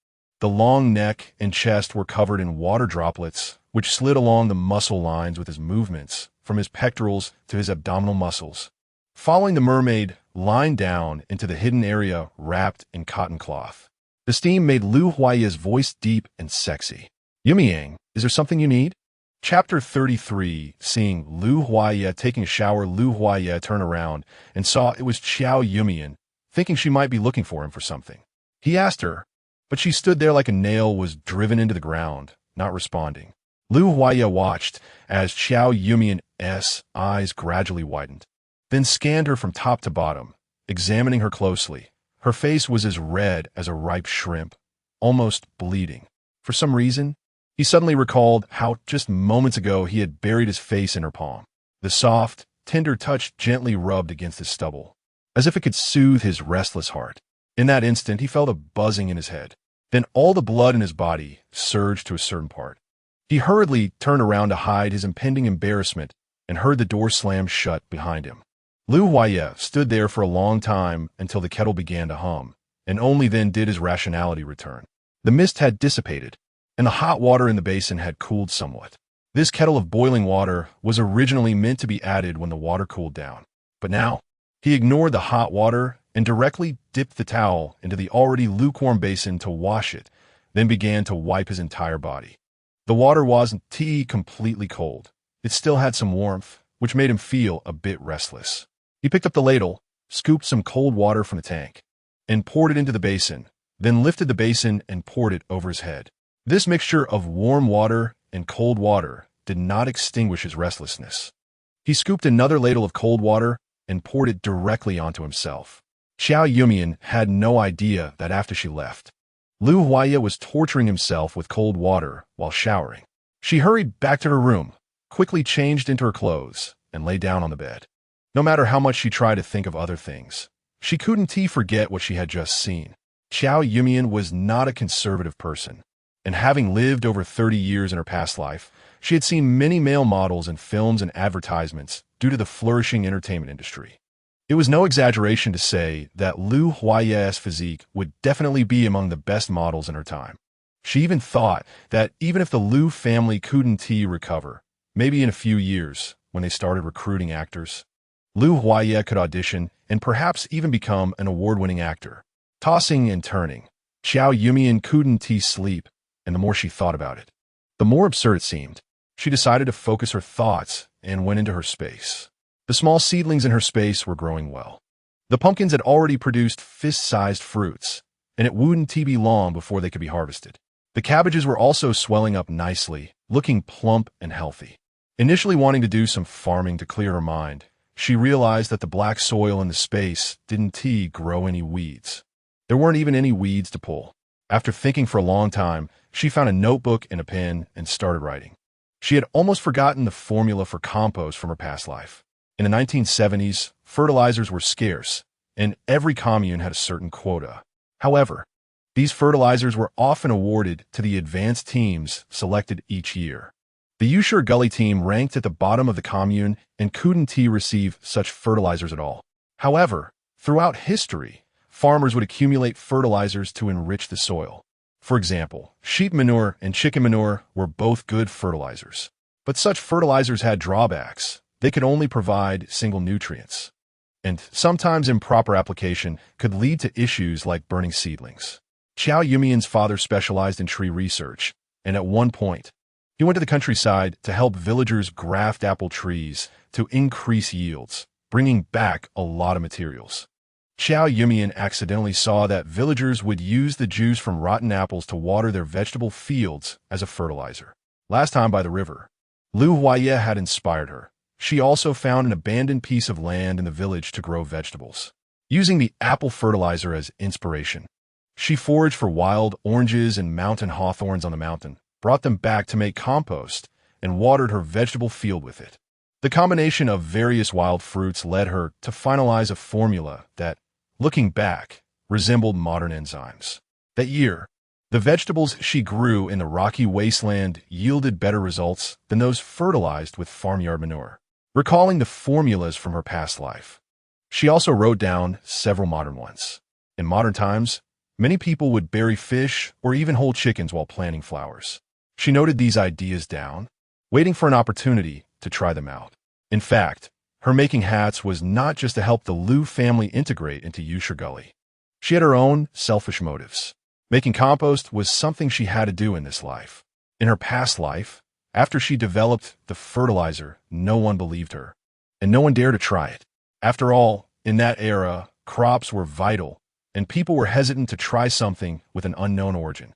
The long neck and chest were covered in water droplets, which slid along the muscle lines with his movements, from his pectorals to his abdominal muscles. Following the mermaid, lying down into the hidden area wrapped in cotton cloth. The steam made Lu Huaye's voice deep and sexy. "Yumeian, is there something you need?" Chapter 33. Seeing Lu Huaye taking a shower, Lu Huaye turned around and saw it was Qiao Yumeian, thinking she might be looking for him for something. He asked her, but she stood there like a nail was driven into the ground, not responding. Lu Huaye watched as Qiao Yumeian's eyes gradually widened, then scanned her from top to bottom, examining her closely. Her face was as red as a ripe shrimp, almost bleeding. For some reason, he suddenly recalled how just moments ago he had buried his face in her palm. The soft, tender touch gently rubbed against his stubble, as if it could soothe his restless heart. In that instant, he felt a buzzing in his head. Then all the blood in his body surged to a certain part. He hurriedly turned around to hide his impending embarrassment and heard the door slam shut behind him. Lu Huaye stood there for a long time until the kettle began to hum, and only then did his rationality return. The mist had dissipated, and the hot water in the basin had cooled somewhat. This kettle of boiling water was originally meant to be added when the water cooled down. But now, he ignored the hot water and directly dipped the towel into the already lukewarm basin to wash it, then began to wipe his entire body. The water wasn't completely cold. It still had some warmth, which made him feel a bit restless. He picked up the ladle, scooped some cold water from the tank, and poured it into the basin, then lifted the basin and poured it over his head. This mixture of warm water and cold water did not extinguish his restlessness. He scooped another ladle of cold water and poured it directly onto himself. Qiao Yumeian had no idea that after she left, Lu Huaye was torturing himself with cold water while showering. She hurried back to her room, quickly changed into her clothes, and lay down on the bed. No matter how much she tried to think of other things, she couldn't forget what she had just seen. Qiao Yumeian was not a conservative person, and having lived over 30 years in her past life, she had seen many male models in films and advertisements due to the flourishing entertainment industry. It was no exaggeration to say that Lu Huaye's physique would definitely be among the best models in her time. She even thought that even if the Lu family couldn't recover, maybe in a few years, when they started recruiting actors, Lu Huaye could audition and perhaps even become an award-winning actor. Tossing and turning, Qiao Yumeian couldn't sleep, and the more she thought about it, the more absurd it seemed. She decided to focus her thoughts and went into her space. The small seedlings in her space were growing well. The pumpkins had already produced fist-sized fruits, and it wouldn't be long before they could be harvested. The cabbages were also swelling up nicely, looking plump and healthy. Initially wanting to do some farming to clear her mind, she realized that the black soil in the space didn't grow any weeds. There weren't even any weeds to pull. After thinking for a long time, she found a notebook and a pen and started writing. She had almost forgotten the formula for compost from her past life. In the 1970s, fertilizers were scarce, and every commune had a certain quota. However, these fertilizers were often awarded to the advanced teams selected each year. The Yusher Gully team ranked at the bottom of the commune and couldn't receive such fertilizers at all. However, throughout history, farmers would accumulate fertilizers to enrich the soil. For example, sheep manure and chicken manure were both good fertilizers. But such fertilizers had drawbacks. They could only provide single nutrients, and sometimes improper application could lead to issues like burning seedlings. Qiao Yumeian's father specialized in tree research, and at one point, he went to the countryside to help villagers graft apple trees to increase yields, bringing back a lot of materials. Qiao Yumeian accidentally saw that villagers would use the juice from rotten apples to water their vegetable fields as a fertilizer. Last time by the river, Lu Huaye had inspired her. She also found an abandoned piece of land in the village to grow vegetables. Using the apple fertilizer as inspiration, she foraged for wild oranges and mountain hawthorns on the mountain, brought them back to make compost, and watered her vegetable field with it. The combination of various wild fruits led her to finalize a formula that, looking back, resembled modern enzymes. That year, The vegetables she grew in the rocky wasteland yielded better results than those fertilized with farmyard manure. Recalling the formulas from her past life, she also wrote down several modern ones. In modern times, many people would bury fish or even whole chickens while planting flowers. She noted these ideas down, waiting for an opportunity to try them out. In fact, her making hats was not just to help the Liu family integrate into Gully. She had her own selfish motives. Making compost was something she had to do in this life. In her past life, after she developed the fertilizer, no one believed her, and no one dared to try it. After all, in that era, crops were vital, and people were hesitant to try something with an unknown origin.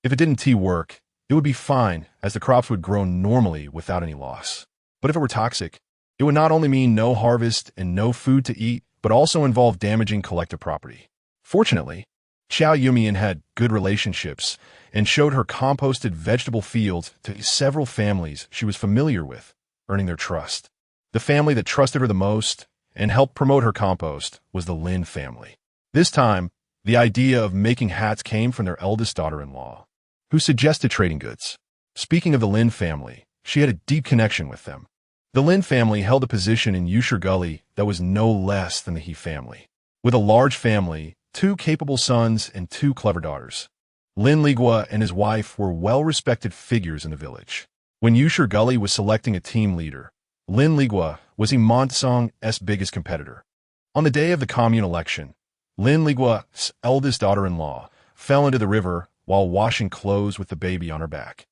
If it didn't work, it would be fine, as the crops would grow normally without any loss. But if it were toxic, it would not only mean no harvest and no food to eat, but also involve damaging collective property. Fortunately, Qiao Yumeian had good relationships and showed her composted vegetable fields to several families she was familiar with, earning their trust. The family that trusted her the most and helped promote her compost was the Lin family. This time, the idea of making hats came from their eldest daughter-in-law, who suggested trading goods. Speaking of the Lin family, she had a deep connection with them. The Lin family held a position in Gully that was no less than the He family. With a large family, 2 capable sons and 2 clever daughters, Lin Ligua and his wife were well-respected figures in the village. When Gully was selecting a team leader, Lin Ligua was Song's biggest competitor. On the day of the commune election, Lin Ligua's eldest daughter-in-law fell into the river while washing clothes with the baby on her back,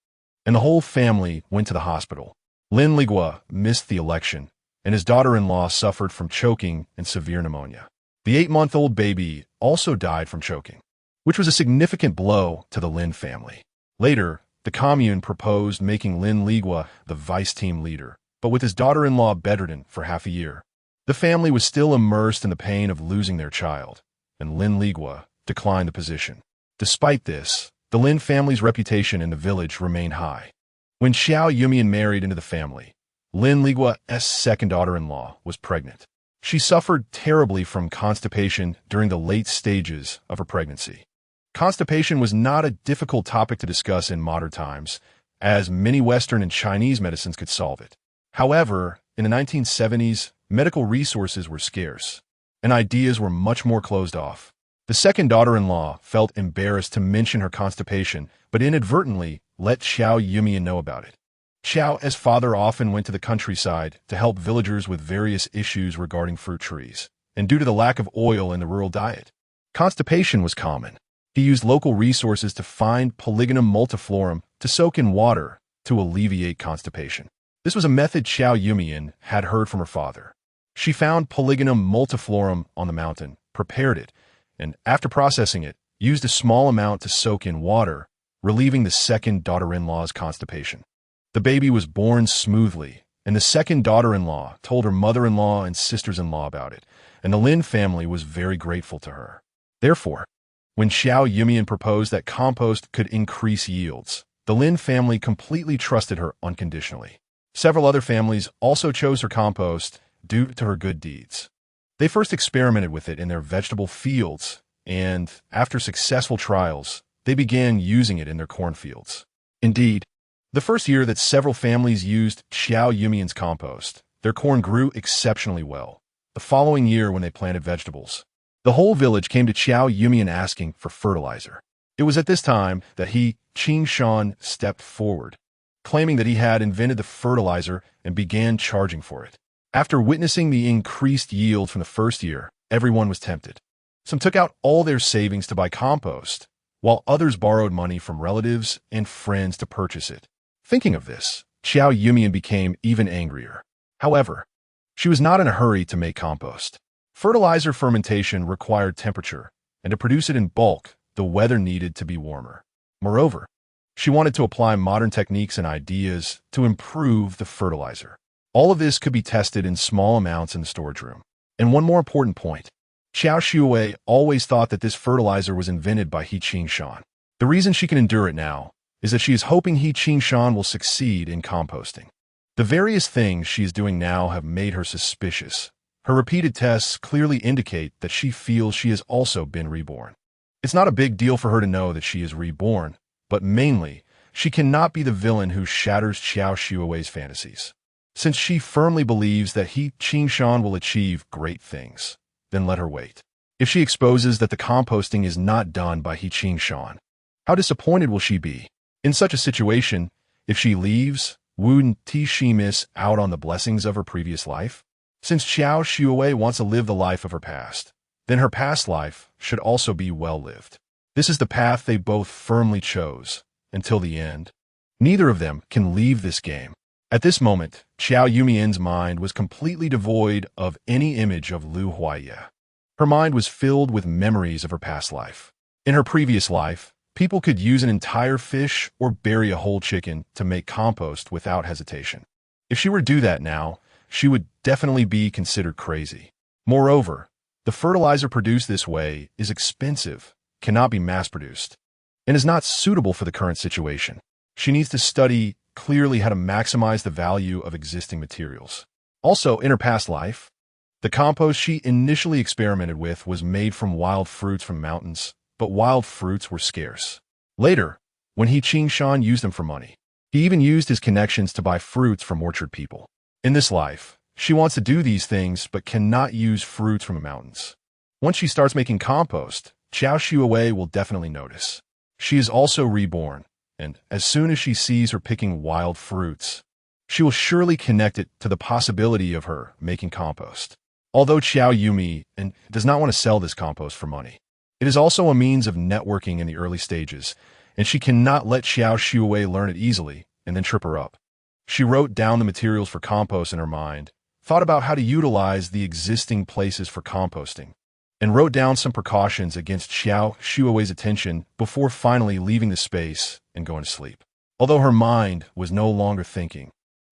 and the whole family went to the hospital. Lin Ligua missed the election, and his daughter-in-law suffered from choking and severe pneumonia. The 8-month-old baby also died from choking, which was a significant blow to the Lin family. Later, the commune proposed making Lin Ligua the vice team leader, but with his daughter-in-law bedridden for half a year. The family was still immersed in the pain of losing their child, and Lin Ligua declined the position. Despite this, the Lin family's reputation in the village remained high. When Qiao Yumeian married into the family, Lin Ligua's second daughter-in-law was pregnant. She suffered terribly from constipation during the late stages of her pregnancy. Constipation was not a difficult topic to discuss in modern times, as many Western and Chinese medicines could solve it. However, in the 1970s, medical resources were scarce, and ideas were much more closed off. The second daughter-in-law felt embarrassed to mention her constipation, but inadvertently let Qiao Yumeian know about it. Qiao's father often went to the countryside to help villagers with various issues regarding fruit trees, and due to the lack of oil in the rural diet, constipation was common. He used local resources to find Polygonum multiflorum to soak in water to alleviate constipation. This was a method Qiao Yumeian had heard from her father. She found Polygonum multiflorum on the mountain, prepared it, and after processing it, used a small amount to soak in water, relieving the second daughter-in-law's constipation. The baby was born smoothly, and the second daughter-in-law told her mother-in-law and sisters-in-law about it, and the Lin family was very grateful to her. Therefore, when Qiao Yumeian proposed that compost could increase yields, the Lin family completely trusted her unconditionally. Several other families also chose her compost due to her good deeds. They first experimented with it in their vegetable fields, and after successful trials, they began using it in their cornfields. Indeed, the first year that several families used Qiao Yumeian's compost, their corn grew exceptionally well. The following year, when they planted vegetables, the whole village came to Qiao Yumeian asking for fertilizer. It was at this time that Qing Shan stepped forward, claiming that he had invented the fertilizer and began charging for it. After witnessing the increased yield from the first year, everyone was tempted. Some took out all their savings to buy compost, while others borrowed money from relatives and friends to purchase it. Thinking of this, Qiao Yumeian became even angrier. However, she was not in a hurry to make compost. Fertilizer fermentation required temperature, and to produce it in bulk, the weather needed to be warmer. Moreover, she wanted to apply modern techniques and ideas to improve the fertilizer. All of this could be tested in small amounts in the storage room. And one more important point, Qiao Shuwei always thought that this fertilizer was invented by Qing Shan. The reason she can endure it now is that she is hoping Qing Shan will succeed in composting. The various things she is doing now have made her suspicious. Her repeated tests clearly indicate that she feels she has also been reborn. It's not a big deal for her to know that she is reborn, but mainly, she cannot be the villain who shatters Qiao Yumeian's fantasies. Since she firmly believes that he, Qingshan, will achieve great things, then let her wait. If she exposes that the composting is not done by He Qingshan, how disappointed will she be? In such a situation, if she leaves, wouldn't she miss out on the blessings of her previous life? Since Qiao Yumeian wants to live the life of her past, then her past life should also be well lived. This is the path they both firmly chose, until the end. Neither of them can leave this game. At this moment, Qiao Yumeian's mind was completely devoid of any image of Lu Huaiye. Her mind was filled with memories of her past life. In her previous life, people could use an entire fish or bury a whole chicken to make compost without hesitation. If she were to do that now, she would definitely be considered crazy. Moreover, the fertilizer produced this way is expensive, cannot be mass-produced, and is not suitable for the current situation. She needs to study clearly how to maximize the value of existing materials. Also, in her past life, the compost she initially experimented with was made from wild fruits from mountains, but wild fruits were scarce. Later, when He Qingshan used them for money, he even used his connections to buy fruits from orchard people. In this life, she wants to do these things but cannot use fruits from the mountains. Once she starts making compost, Qiao Yumeian will definitely notice. She is also reborn, and as soon as she sees her picking wild fruits, she will surely connect it to the possibility of her making compost. Although Qiao Yumeian does not want to sell this compost for money, it is also a means of networking in the early stages, and she cannot let Qiao Yumeian learn it easily and then trip her up. She wrote down the materials for compost in her mind, thought about how to utilize the existing places for composting, and wrote down some precautions against Qiao Yumeian's attention before finally leaving the space and going to sleep. Although her mind was no longer thinking,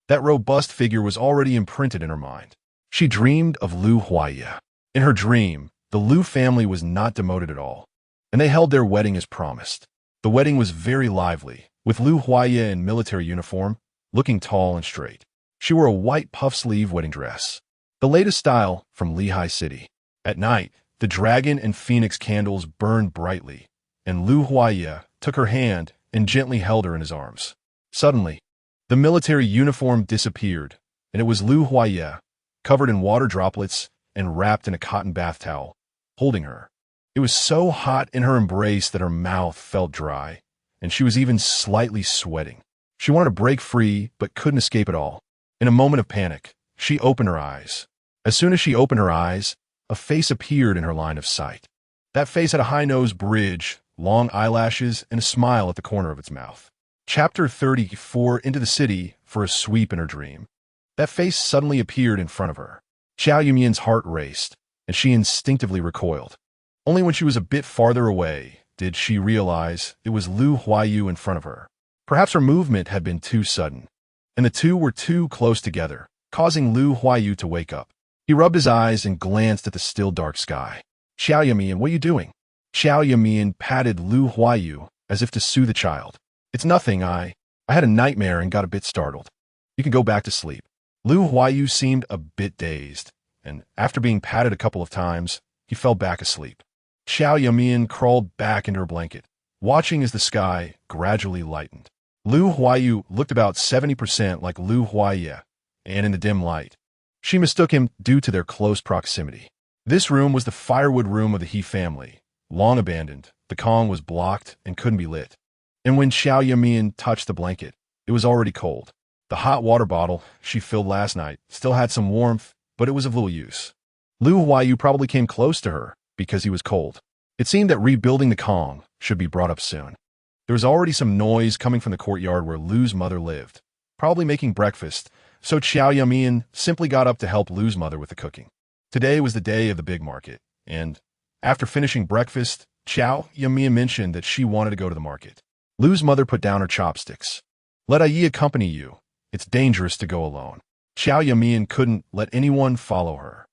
that robust figure was already imprinted in her mind. She dreamed of Lu Huaiye. In her dream, the Lu family was not demoted at all, and they held their wedding as promised. The wedding was very lively, with Lu Huaiye in military uniform, looking tall and straight. She wore a white puff-sleeve wedding dress, the latest style from Lehigh City. At night, the dragon and phoenix candles burned brightly, and Lu Huaiye took her hand and gently held her in his arms. Suddenly, the military uniform disappeared, and it was Lu Huaiye, covered in water droplets and wrapped in a cotton bath towel, holding her. It was so hot in her embrace that her mouth felt dry, and she was even slightly sweating. She wanted to break free, but couldn't escape at all. In a moment of panic, she opened her eyes. As soon as she opened her eyes, a face appeared in her line of sight. That face had a high-nosed bridge, long eyelashes, and a smile at the corner of its mouth. Chapter 34 Into the City for a Sweep in her dream. That face suddenly appeared in front of her. Qiao Yumeian's heart raced, and she instinctively recoiled. Only when she was a bit farther away did she realize it was Lu Huaiye in front of her. Perhaps her movement had been too sudden, and the two were too close together, causing Lu Huaiye to wake up. He rubbed his eyes and glanced at the still dark sky. "Qiao Yumeian, what are you doing?" Qiao Yumeian patted Lu Huaiye as if to soothe the child. "It's nothing, I had a nightmare and got a bit startled. You can go back to sleep." Lu Huaiye seemed a bit dazed, and after being patted a couple of times, he fell back asleep. Qiao Yumeian crawled back into her blanket, watching as the sky gradually lightened. Lu Huaiye looked about 70% like Lu Huaiye, and in the dim light, she mistook him due to their close proximity. This room was the firewood room of the He family, long abandoned. The Kong was blocked and couldn't be lit. And when Qiao Yumeian touched the blanket, it was already cold. The hot water bottle she filled last night still had some warmth, but it was of little use. Lu Huaiye probably came close to her because he was cold. It seemed that rebuilding the Kong should be brought up soon. There was already some noise coming from the courtyard where Lu's mother lived, probably making breakfast, so Qiao Yumeian simply got up to help Lu's mother with the cooking. Today was the day of the big market, and after finishing breakfast, Qiao Yumeian mentioned that she wanted to go to the market. Lu's mother put down her chopsticks. "Let Ai accompany you. It's dangerous to go alone." Qiao Yumeian couldn't let anyone follow her.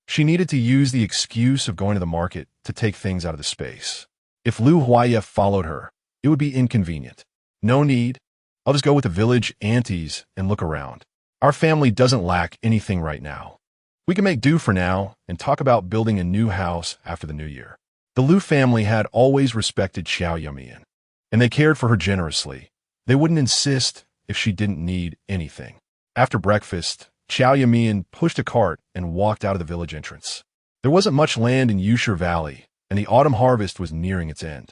She needed to use the excuse of going to the market to take things out of the space. If Lu Huaiye followed her, it would be inconvenient. "No need. I'll just go with the village aunties and look around. Our family doesn't lack anything right now. We can make do for now and talk about building a new house after the new year." The Liu family had always respected Qiao Yumeian, and they cared for her generously. They wouldn't insist if she didn't need anything. After breakfast, Qiao Yumeian pushed a cart and walked out of the village entrance. There wasn't much land in Yusher Valley, and the autumn harvest was nearing its end.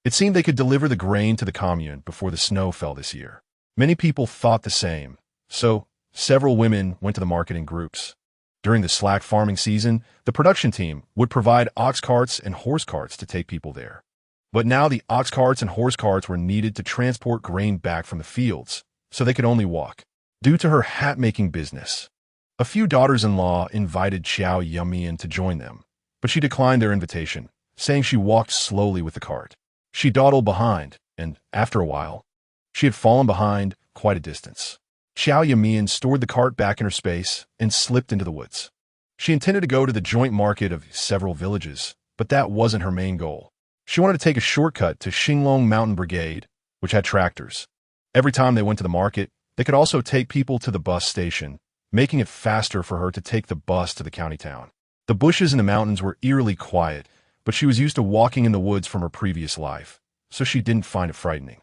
It seemed they could deliver the grain to the commune before the snow fell this year. Many people thought the same, so several women went to the market in groups. During the slack farming season, the production team would provide ox carts and horse carts to take people there. But now the ox carts and horse carts were needed to transport grain back from the fields, so they could only walk. Due to her hat-making business, a few daughters-in-law invited Qiao Yumeian to join them, but she declined their invitation, saying she walked slowly with the cart. She dawdled behind, and after a while, she had fallen behind quite a distance. Qiao Yumeian stored the cart back in her space and slipped into the woods. She intended to go to the joint market of several villages, but that wasn't her main goal. She wanted to take a shortcut to Xinglong Mountain Brigade, which had tractors. Every time they went to the market, they could also take people to the bus station, making it faster for her to take the bus to the county town. The bushes in the mountains were eerily quiet, but she was used to walking in the woods from her previous life, so she didn't find it frightening.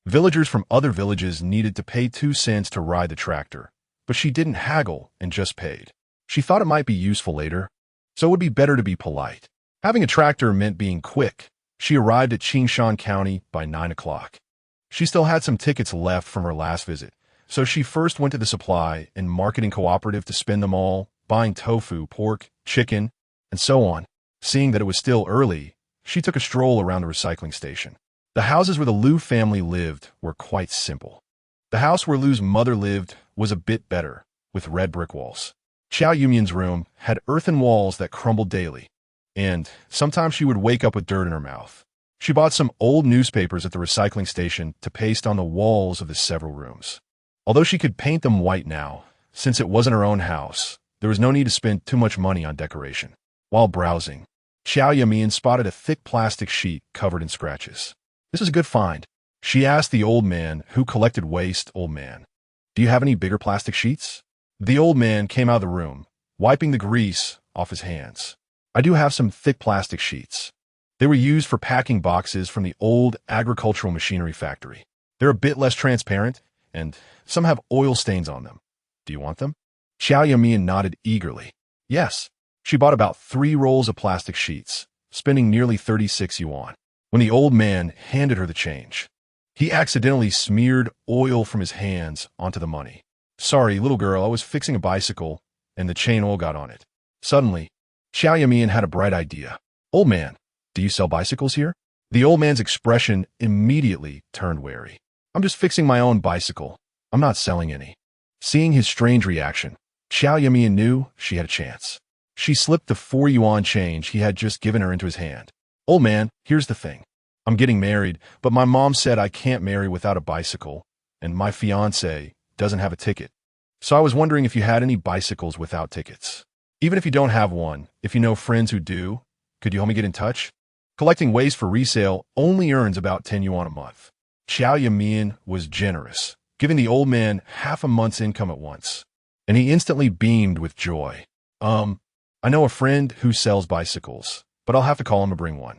Villagers from other villages needed to pay 2 cents to ride the tractor, but she didn't haggle and just paid. She thought it might be useful later, so it would be better to be polite. Having a tractor meant being quick. She arrived at Qingshan County by 9 o'clock. She still had some tickets left from her last visit, so she first went to the supply and marketing cooperative to spend them all, buying tofu, pork, chicken, and so on. Seeing that it was still early, she took a stroll around the recycling station. The houses where the Liu family lived were quite simple. The house where Liu's mother lived was a bit better, with red brick walls. Qiao Yumeian's room had earthen walls that crumbled daily, and sometimes she would wake up with dirt in her mouth. She bought some old newspapers at the recycling station to paste on the walls of the several rooms. Although she could paint them white now, since it wasn't her own house, there was no need to spend too much money on decoration. While browsing, Qiao Yumeian spotted a thick plastic sheet covered in scratches. "This is a good find," she asked the old man who collected waste. "Old man, do you have any bigger plastic sheets?" The old man came out of the room, wiping the grease off his hands. "I do have some thick plastic sheets. They were used for packing boxes from the old agricultural machinery factory. They're a bit less transparent, and some have oil stains on them. Do you want them?" Qiao Yumeian nodded eagerly. Yes. She bought about 3 rolls of plastic sheets, spending nearly 36 yuan. When the old man handed her the change, he accidentally smeared oil from his hands onto the money. "Sorry, little girl, I was fixing a bicycle, and the chain oil got on it." Suddenly, Qiao Yumeian had a bright idea. "Old man, do you sell bicycles here?" The old man's expression immediately turned wary. "I'm just fixing my own bicycle. I'm not selling any." Seeing his strange reaction, Qiao Yumeian knew she had a chance. She slipped the 4 yuan change he had just given her into his hand. "Old man, here's the thing. I'm getting married, but my mom said I can't marry without a bicycle, and my fiancé doesn't have a ticket. So I was wondering if you had any bicycles without tickets. Even if you don't have one, if you know friends who do, could you help me get in touch? Collecting waste for resale only earns about 10 yuan a month." Qiao Yumeian was generous, giving the old man half a month's income at once, and he instantly beamed with joy. I know a friend who sells bicycles, but I'll have to call him to bring one."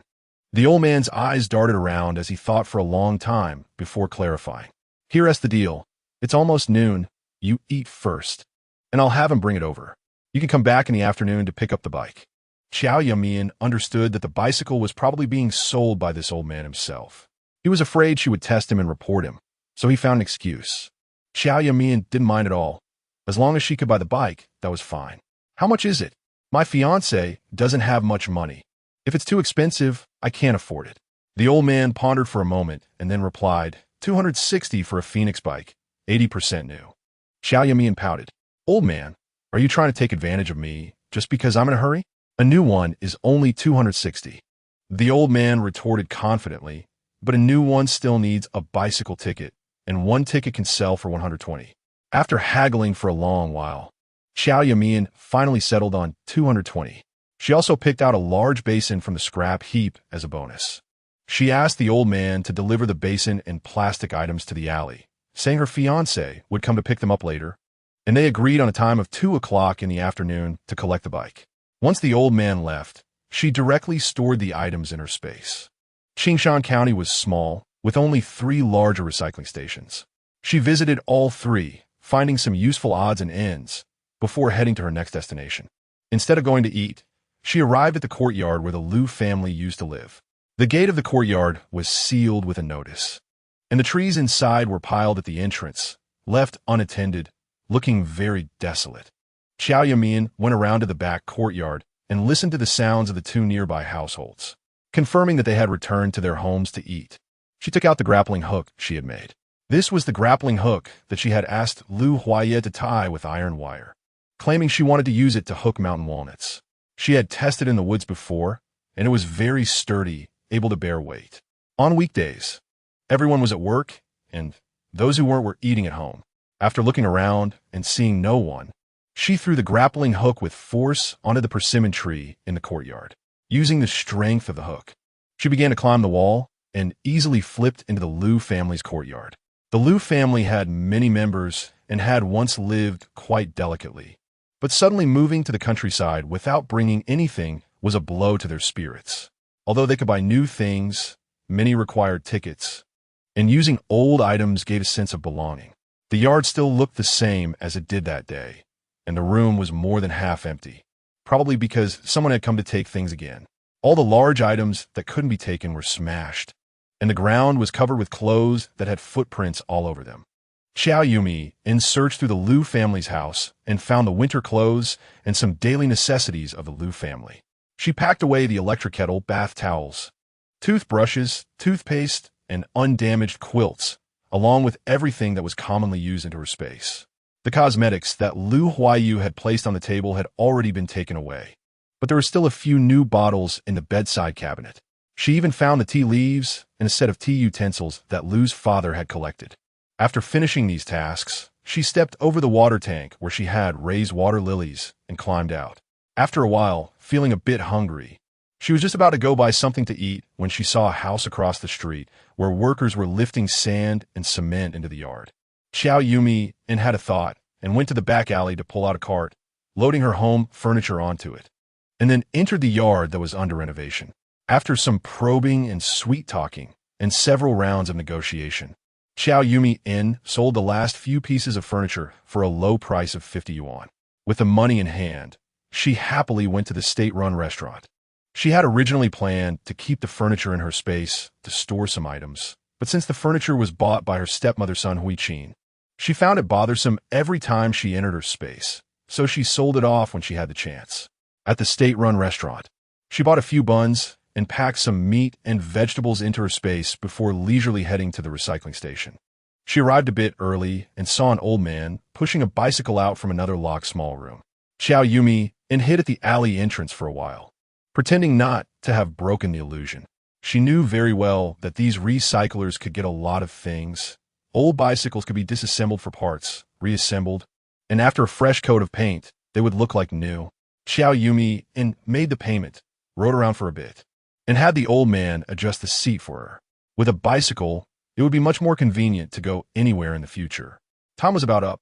The old man's eyes darted around as he thought for a long time before clarifying. "Here's the deal. It's almost noon. You eat first, and I'll have him bring it over. You can come back in the afternoon to pick up the bike." Qiao Yumeian understood that the bicycle was probably being sold by this old man himself. He was afraid she would test him and report him, so he found an excuse. Qiao Yumeian didn't mind at all. As long as she could buy the bike, that was fine. "How much is it? My fiancé doesn't have much money. If it's too expensive, I can't afford it." The old man pondered for a moment and then replied, 260 for a Phoenix bike, 80% new. Qiao Yumeian pouted. "Old man, are you trying to take advantage of me just because I'm in a hurry? A new one is only 260. The old man retorted confidently, "But a new one still needs a bicycle ticket, and one ticket can sell for 120. After haggling for a long while, Qiao Yumeian finally settled on 220. She also picked out a large basin from the scrap heap as a bonus. She asked the old man to deliver the basin and plastic items to the alley, saying her fiancé would come to pick them up later, and they agreed on a time of 2 o'clock in the afternoon to collect the bike. Once the old man left, She directly stored the items in her space. Qingshan County was small, with only 3 larger recycling stations. She visited all 3, finding some useful odds and ends, before heading to her next destination. Instead of going to eat, she arrived at the courtyard where the Liu family used to live. The gate of the courtyard was sealed with a notice, and the trees inside were piled at the entrance, left unattended, looking very desolate. Qiao Yumeian went around to the back courtyard and listened to the sounds of the 2 nearby households, confirming that they had returned to their homes to eat. She took out the grappling hook she had made. This was the grappling hook that she had asked Liu Huaye to tie with iron wire, claiming she wanted to use it to hook mountain walnuts. She had tested in the woods before, and it was very sturdy, able to bear weight. On weekdays, everyone was at work, and those who weren't were eating at home. After looking around and seeing no one, she threw the grappling hook with force onto the persimmon tree in the courtyard. Using the strength of the hook, she began to climb the wall and easily flipped into the Liu family's courtyard. The Liu family had many members and had once lived quite delicately, but suddenly moving to the countryside without bringing anything was a blow to their spirits. Although they could buy new things, many required tickets, and using old items gave a sense of belonging. The yard still looked the same as it did that day, and the room was more than half empty, probably because someone had come to take things again. All the large items that couldn't be taken were smashed, and the ground was covered with clothes that had footprints all over them. Qiao Yumeian searched through the Liu family's house and found the winter clothes and some daily necessities of the Liu family. She packed away the electric kettle, bath towels, toothbrushes, toothpaste, and undamaged quilts, along with everything that was commonly used into her space. The cosmetics that Liu Huayu had placed on the table had already been taken away, but there were still a few new bottles in the bedside cabinet. She even found the tea leaves and a set of tea utensils that Liu's father had collected. After finishing these tasks, she stepped over the water tank where she had raised water lilies and climbed out. After a while, feeling a bit hungry, she was just about to go buy something to eat when she saw a house across the street where workers were lifting sand and cement into the yard. Qiao Yumeian had a thought and went to the back alley to pull out a cart, loading her home furniture onto it, and then entered the yard that was under renovation. After some probing and sweet-talking and several rounds of negotiation, Qiao Yumeian sold the last few pieces of furniture for a low price of 50 yuan. With the money in hand, she happily went to the state-run restaurant. She had originally planned to keep the furniture in her space to store some items, but since the furniture was bought by her stepmother's son Huiqin, she found it bothersome every time she entered her space, so she sold it off when she had the chance. At the state-run restaurant, she bought a few buns and packed some meat and vegetables into her space before leisurely heading to the recycling station. She arrived a bit early and saw an old man pushing a bicycle out from another locked small room. Qiao Yumeian hid at the alley entrance for a while, pretending not to have broken the illusion. She knew very well that these recyclers could get a lot of things. Old bicycles could be disassembled for parts, reassembled, and after a fresh coat of paint, they would look like new. Qiao Yumeian made the payment, rode around for a bit, and had the old man adjust the seat for her. With a bicycle, it would be much more convenient to go anywhere in the future. Time was about up,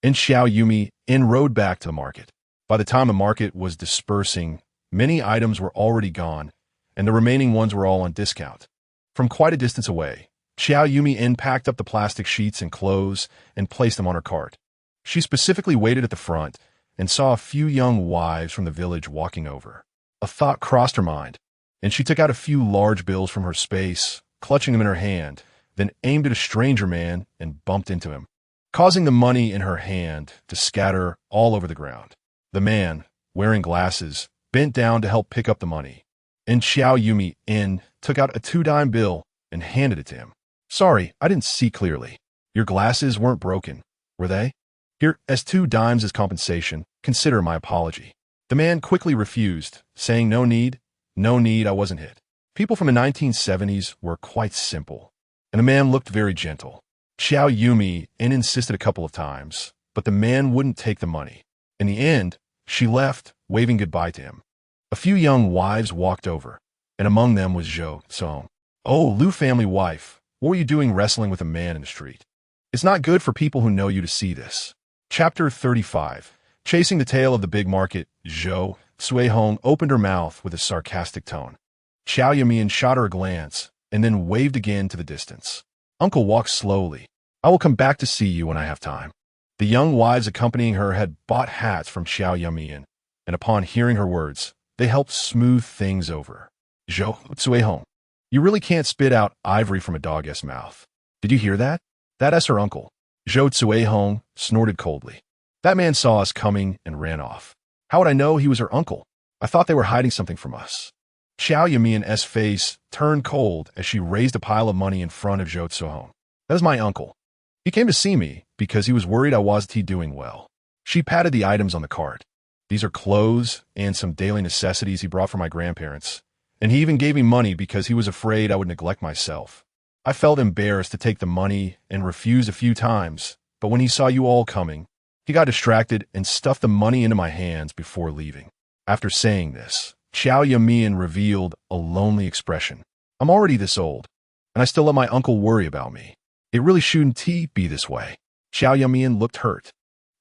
and Qiao Yumeian rode back to the market. By the time the market was dispersing, many items were already gone, and the remaining ones were all on discount. From quite a distance away, Qiao Yumeian packed up the plastic sheets and clothes and placed them on her cart. She specifically waited at the front and saw a few young wives from the village walking over. A thought crossed her mind, and she took out a few large bills from her space, clutching them in her hand, then aimed at a stranger man and bumped into him, causing the money in her hand to scatter all over the ground. The man, wearing glasses, bent down to help pick up the money, and Qiao Yumeian took out a 2-dime bill and handed it to him. "Sorry, I didn't see clearly. Your glasses weren't broken, were they? Here, as 2 dimes as compensation, consider my apology." The man quickly refused, saying no need, I wasn't hit. People from the 1970s were quite simple, and the man looked very gentle. Qiao Yumeian insisted a couple of times, but the man wouldn't take the money. In the end, she left, waving goodbye to him. A few young wives walked over, and among them was Zhou Song. "Oh, Liu family wife, what were you doing wrestling with a man in the street? It's not good for people who know you to see this." Chapter 35. Chasing the tail of the big market, Zhou Sui Hong opened her mouth with a sarcastic tone. Qiao Yumeian shot her a glance and then waved again to the distance. Uncle walked slowly. I will come back to see you when I have time. The young wives accompanying her had bought hats from Qiao Yumeian, and upon hearing her words, they helped smooth things over. Sui Hong, you really can't spit out ivory from a dog's mouth. Did you hear that? That's her uncle. Sui Hong snorted coldly. That man saw us coming and ran off. How would I know he was her uncle? I thought they were hiding something from us. Qiao Yumeian's face turned cold as she raised a pile of money in front of Sui Hong. That is my uncle. He came to see me because he was worried I wasn't doing well. She patted the items on the cart. These are clothes and some daily necessities he brought for my grandparents. And he even gave me money because he was afraid I would neglect myself. I felt embarrassed to take the money and refused a few times, but when he saw you all coming, he got distracted and stuffed the money into my hands before leaving. After saying this, Qiao Yumeian revealed a lonely expression. I'm already this old, and I still let my uncle worry about me. It really shouldn't be this way. Qiao Yumeian looked hurt,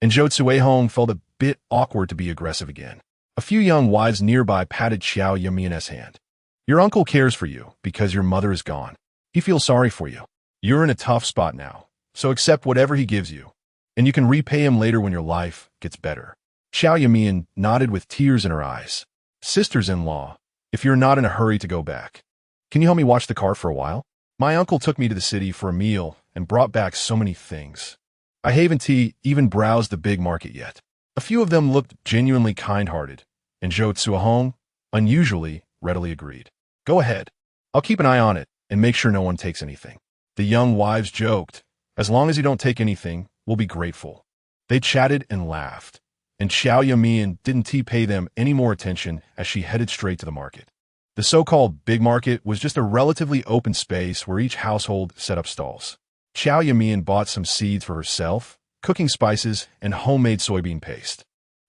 and Sui Hong felt a bit awkward to be aggressive again. A few young wives nearby patted Qiao Yumeian's hand. Your uncle cares for you because your mother is gone. He feels sorry for you. You're in a tough spot now, so accept whatever he gives you, and you can repay him later when your life gets better. Qiao Yumeian nodded with tears in her eyes. Sisters-in-law, if you're not in a hurry to go back, can you help me watch the car for a while? My uncle took me to the city for a meal and brought back so many things. I haven't even browsed the big market yet. A few of them looked genuinely kind-hearted, and Sui Hong, unusually, readily agreed. Go ahead. I'll keep an eye on it and make sure no one takes anything. The young wives joked, as long as you don't take anything, we'll be grateful. They chatted and laughed, and Qiao Yumeian didn't pay them any more attention as she headed straight to the market. The so-called big market was just a relatively open space where each household set up stalls. Qiao Yumeian bought some seeds for herself, cooking spices, and homemade soybean paste.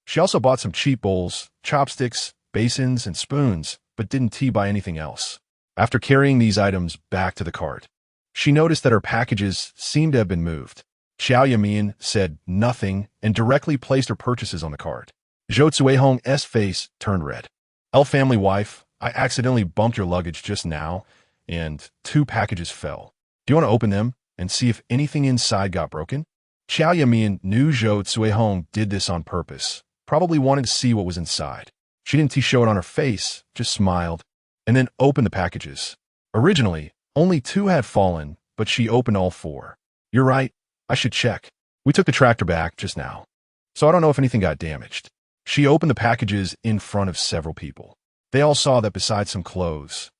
She also bought some cheap bowls, chopsticks, basins, and spoons, but didn't buy anything else. After carrying these items back to the cart, she noticed that her packages seemed to have been moved. Qiao Yumeian said nothing and directly placed her purchases on the cart. Sui Hong's face turned red. Family wife, I accidentally bumped your luggage just now, and 2 packages fell. Do you want to open them and see if anything inside got broken? Qiao Yumeian knew Sui Hong did this on purpose, probably wanted to see what was inside. She didn't show it on her face, just smiled, and then opened the packages. Originally, only 2 had fallen, but she opened all 4. You're right, I should check. We took the tractor back just now, so I don't know if anything got damaged. She opened the packages in front of several people. They all saw that besides some clothes,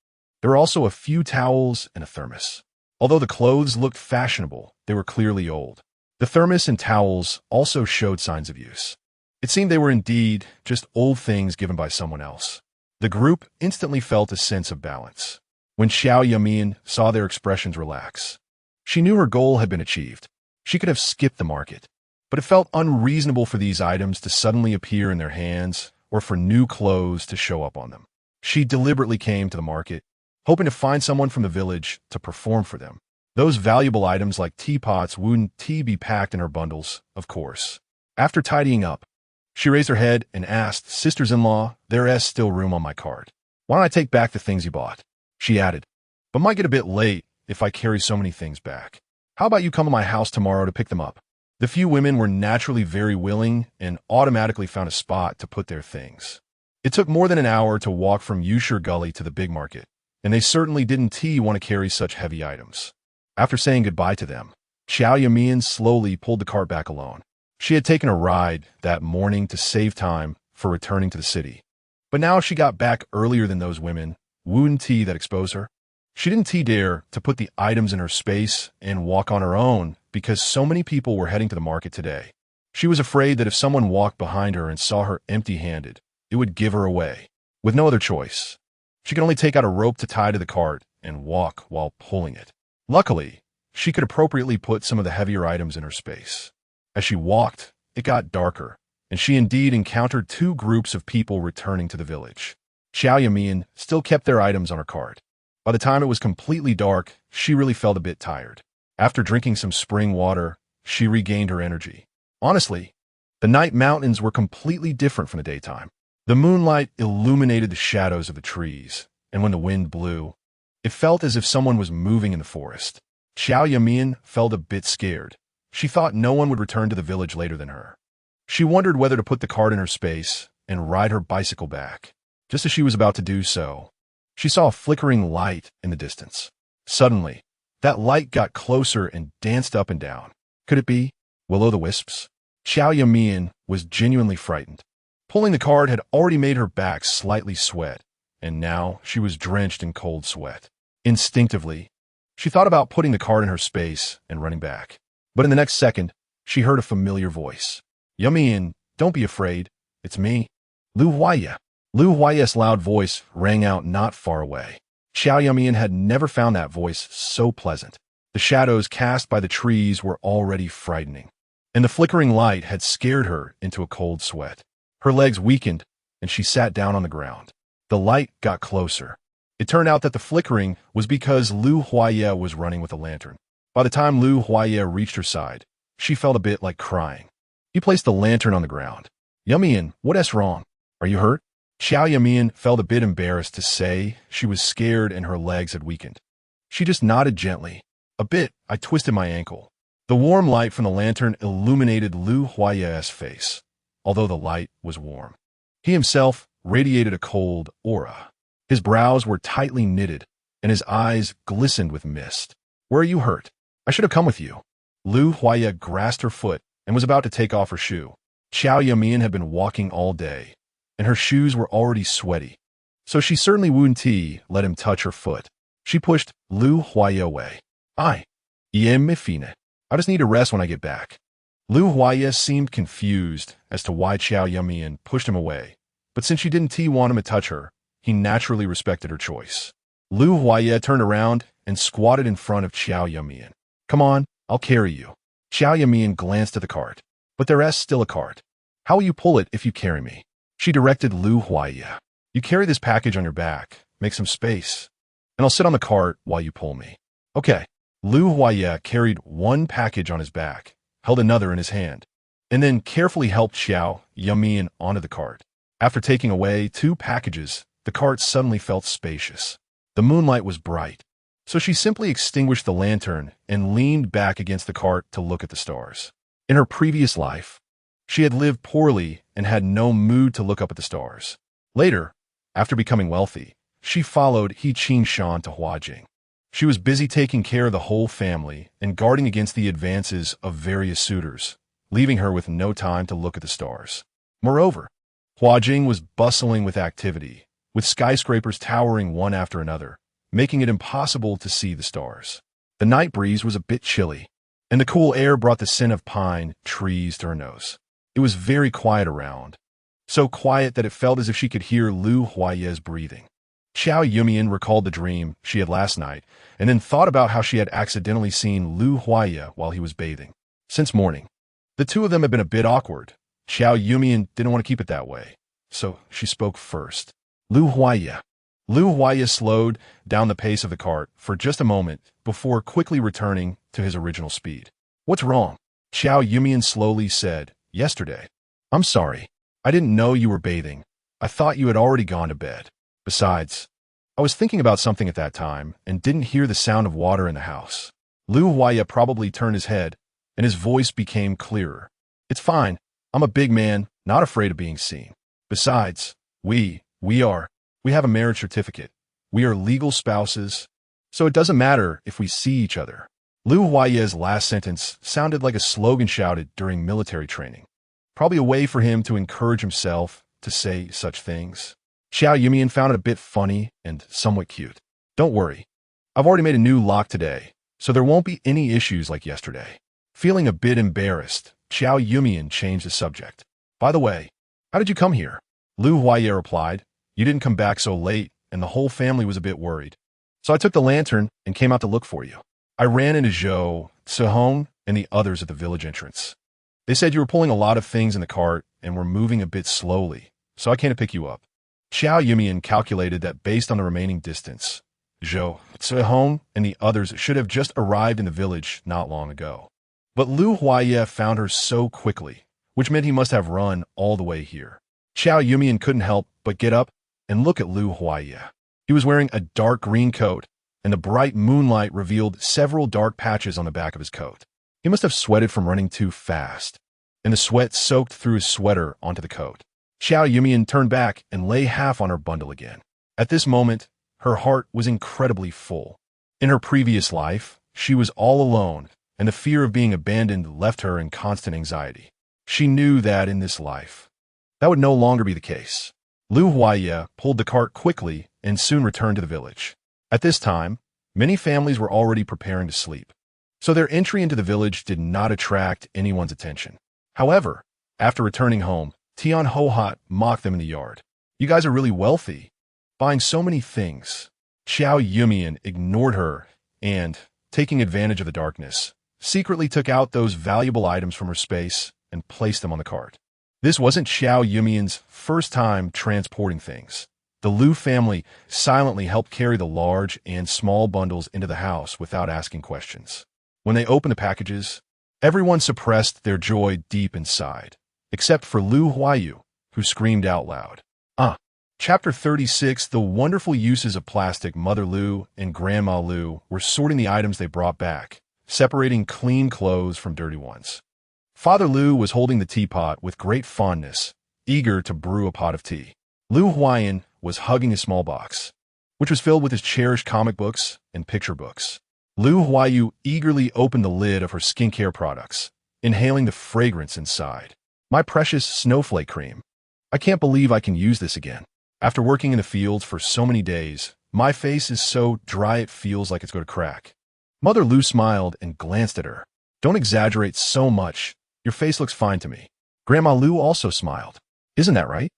there were also a few towels and a thermos. Although the clothes looked fashionable, they were clearly old. The thermos and towels also showed signs of use. It seemed they were indeed just old things given by someone else. The group instantly felt a sense of balance. When Qiao Yumeian saw their expressions relax, she knew her goal had been achieved. She could have skipped the market, but it felt unreasonable for these items to suddenly appear in their hands or for new clothes to show up on them. She deliberately came to the market, hoping to find someone from the village to perform for them. Those valuable items like teapots wouldn't be packed in her bundles, of course. After tidying up, she raised her head and asked, Sisters-in-law, there's still room on my cart. Why don't I take back the things you bought? She added, but might get a bit late if I carry so many things back. How about you come to my house tomorrow to pick them up? The few women were naturally very willing and automatically found a spot to put their things. It took more than an hour to walk from Yushir Gully to the big market, and they certainly didn't want to carry such heavy items. After saying goodbye to them, Qiao Yumeian slowly pulled the cart back alone. She had taken a ride that morning to save time for returning to the city. But now she got back earlier than those women, wouldn't that expose her? She didn't dare to put the items in her space and walk on her own because so many people were heading to the market today. She was afraid that if someone walked behind her and saw her empty-handed, it would give her away. With no other choice, she could only take out a rope to tie to the cart and walk while pulling it. Luckily, she could appropriately put some of the heavier items in her space. As she walked, it got darker, and she indeed encountered 2 groups of people returning to the village. Qiao Yumeian still kept their items on her cart. By the time it was completely dark, she really felt a bit tired. After drinking some spring water, she regained her energy. Honestly, the night mountains were completely different from the daytime. The moonlight illuminated the shadows of the trees, and when the wind blew, it felt as if someone was moving in the forest. Qiao Yumeian felt a bit scared. She thought no one would return to the village later than her. She wondered whether to put the cart in her space and ride her bicycle back. Just as she was about to do so, she saw a flickering light in the distance. Suddenly, that light got closer and danced up and down. Could it be will-o'-the-wisps? Qiao Yumeian was genuinely frightened. Pulling the cart had already made her back slightly sweat, and now she was drenched in cold sweat. Instinctively, she thought about putting the cart in her space and running back. But in the next second, she heard a familiar voice. Yumeian, don't be afraid. It's me. Lu Huaya. Lu Huaya's loud voice rang out not far away. Qiao Yumeian had never found that voice so pleasant. The shadows cast by the trees were already frightening, and the flickering light had scared her into a cold sweat. Her legs weakened, and she sat down on the ground. The light got closer. It turned out that the flickering was because Lu Huaya was running with a lantern. By the time Lu Huaya reached her side, she felt a bit like crying. He placed the lantern on the ground. Yumeian, what's wrong? Are you hurt? Qiao Yumeian felt a bit embarrassed to say she was scared and her legs had weakened. She just nodded gently. A bit, I twisted my ankle. The warm light from the lantern illuminated Lu Huaya's face, although the light was warm. He himself radiated a cold aura. His brows were tightly knitted, and his eyes glistened with mist. Where are you hurt? I should have come with you. Lu Huaya grasped her foot and was about to take off her shoe. Qiao Yumeian had been walking all day, and her shoes were already sweaty, so she certainly wouldn't let him touch her foot. She pushed Lu Huaya away. I just need to rest when I get back. Lu Huaya seemed confused as to why Qiao Yumeian pushed him away, but since she didn't want him to touch her, he naturally respected her choice. Lu Huaya turned around and squatted in front of Qiao Yumeian. Come on, I'll carry you. Qiao Yumeian glanced at the cart. But there's still a cart. How will you pull it if you carry me? She directed Lu Huaya. You carry this package on your back, make some space, and I'll sit on the cart while you pull me. Okay. Lu Huaya carried one package on his back, held another in his hand, and then carefully helped Qiao Yumeian onto the cart. After taking away 2 packages, the cart suddenly felt spacious. The moonlight was bright, so she simply extinguished the lantern and leaned back against the cart to look at the stars. In her previous life, she had lived poorly and had no mood to look up at the stars. Later, after becoming wealthy, she followed He Qin Shan to Huajing. She was busy taking care of the whole family and guarding against the advances of various suitors, leaving her with no time to look at the stars. Moreover, Huajing was bustling with activity, with skyscrapers towering one after another, making it impossible to see the stars. The night breeze was a bit chilly, and the cool air brought the scent of pine trees to her nose. It was very quiet around, so quiet that it felt as if she could hear Lu Huaya's breathing. Qiao Yumeian recalled the dream she had last night, and then thought about how she had accidentally seen Lu Huaya while he was bathing. Since morning, the two of them had been a bit awkward. Qiao Yumeian didn't want to keep it that way, so she spoke first. Lu Huaya. Lu Huaya slowed down the pace of the cart for just a moment before quickly returning to his original speed. What's wrong? Qiao Yumeian slowly said, Yesterday. I'm sorry. I didn't know you were bathing. I thought you had already gone to bed. Besides, I was thinking about something at that time and didn't hear the sound of water in the house. Lu Huaya probably turned his head, and his voice became clearer. It's fine. I'm a big man, not afraid of being seen. Besides, we have a marriage certificate. We are legal spouses, so it doesn't matter if we see each other. Lu Huaya's last sentence sounded like a slogan shouted during military training. Probably a way for him to encourage himself to say such things. Qiao Yumeian found it a bit funny and somewhat cute. Don't worry. I've already made a new lock today, so there won't be any issues like yesterday. Feeling a bit embarrassed, Qiao Yumeian changed the subject. By the way, how did you come here? Lu Huaya replied, You didn't come back so late, and the whole family was a bit worried. So I took the lantern and came out to look for you. I ran into Zhou, Sehong, and the others at the village entrance. They said you were pulling a lot of things in the cart and were moving a bit slowly, so I came to pick you up. Qiao Yumeian calculated that based on the remaining distance, Zhou, Sehong, and the others should have just arrived in the village not long ago. But Lu Huaya found her so quickly, which meant he must have run all the way here. Qiao Yumeian couldn't help but get up and look at Lu Huaiye. He was wearing a dark green coat, and the bright moonlight revealed several dark patches on the back of his coat. He must have sweated from running too fast, and the sweat soaked through his sweater onto the coat. Qiao Yumeian turned back and lay half on her bundle again. At this moment, her heart was incredibly full. In her previous life, she was all alone, and the fear of being abandoned left her in constant anxiety. She knew that in this life, that would no longer be the case. Lu Huaiye pulled the cart quickly and soon returned to the village. At this time, many families were already preparing to sleep, so their entry into the village did not attract anyone's attention. However, after returning home, Tian Hohat mocked them in the yard. "You guys are really wealthy, buying so many things." Qiao Yumeian ignored her and, taking advantage of the darkness, secretly took out those valuable items from her space and placed them on the cart. This wasn't Qiao Yumeian's first time transporting things. The Lu family silently helped carry the large and small bundles into the house without asking questions. When they opened the packages, everyone suppressed their joy deep inside, except for Lu Huaiye, who screamed out loud. Chapter 36, The Wonderful Uses of Plastic. Mother Lu and Grandma Lu were sorting the items they brought back, separating clean clothes from dirty ones. Father Lu was holding the teapot with great fondness, eager to brew a pot of tea. Lu Huaiyan was hugging his small box, which was filled with his cherished comic books and picture books. Lu Huaiyu eagerly opened the lid of her skincare products, inhaling the fragrance inside. "My precious snowflake cream. I can't believe I can use this again. After working in the fields for so many days, my face is so dry it feels like it's going to crack." Mother Lu smiled and glanced at her. "Don't exaggerate so much. Your face looks fine to me." Grandma Lu also smiled. "Isn't that right?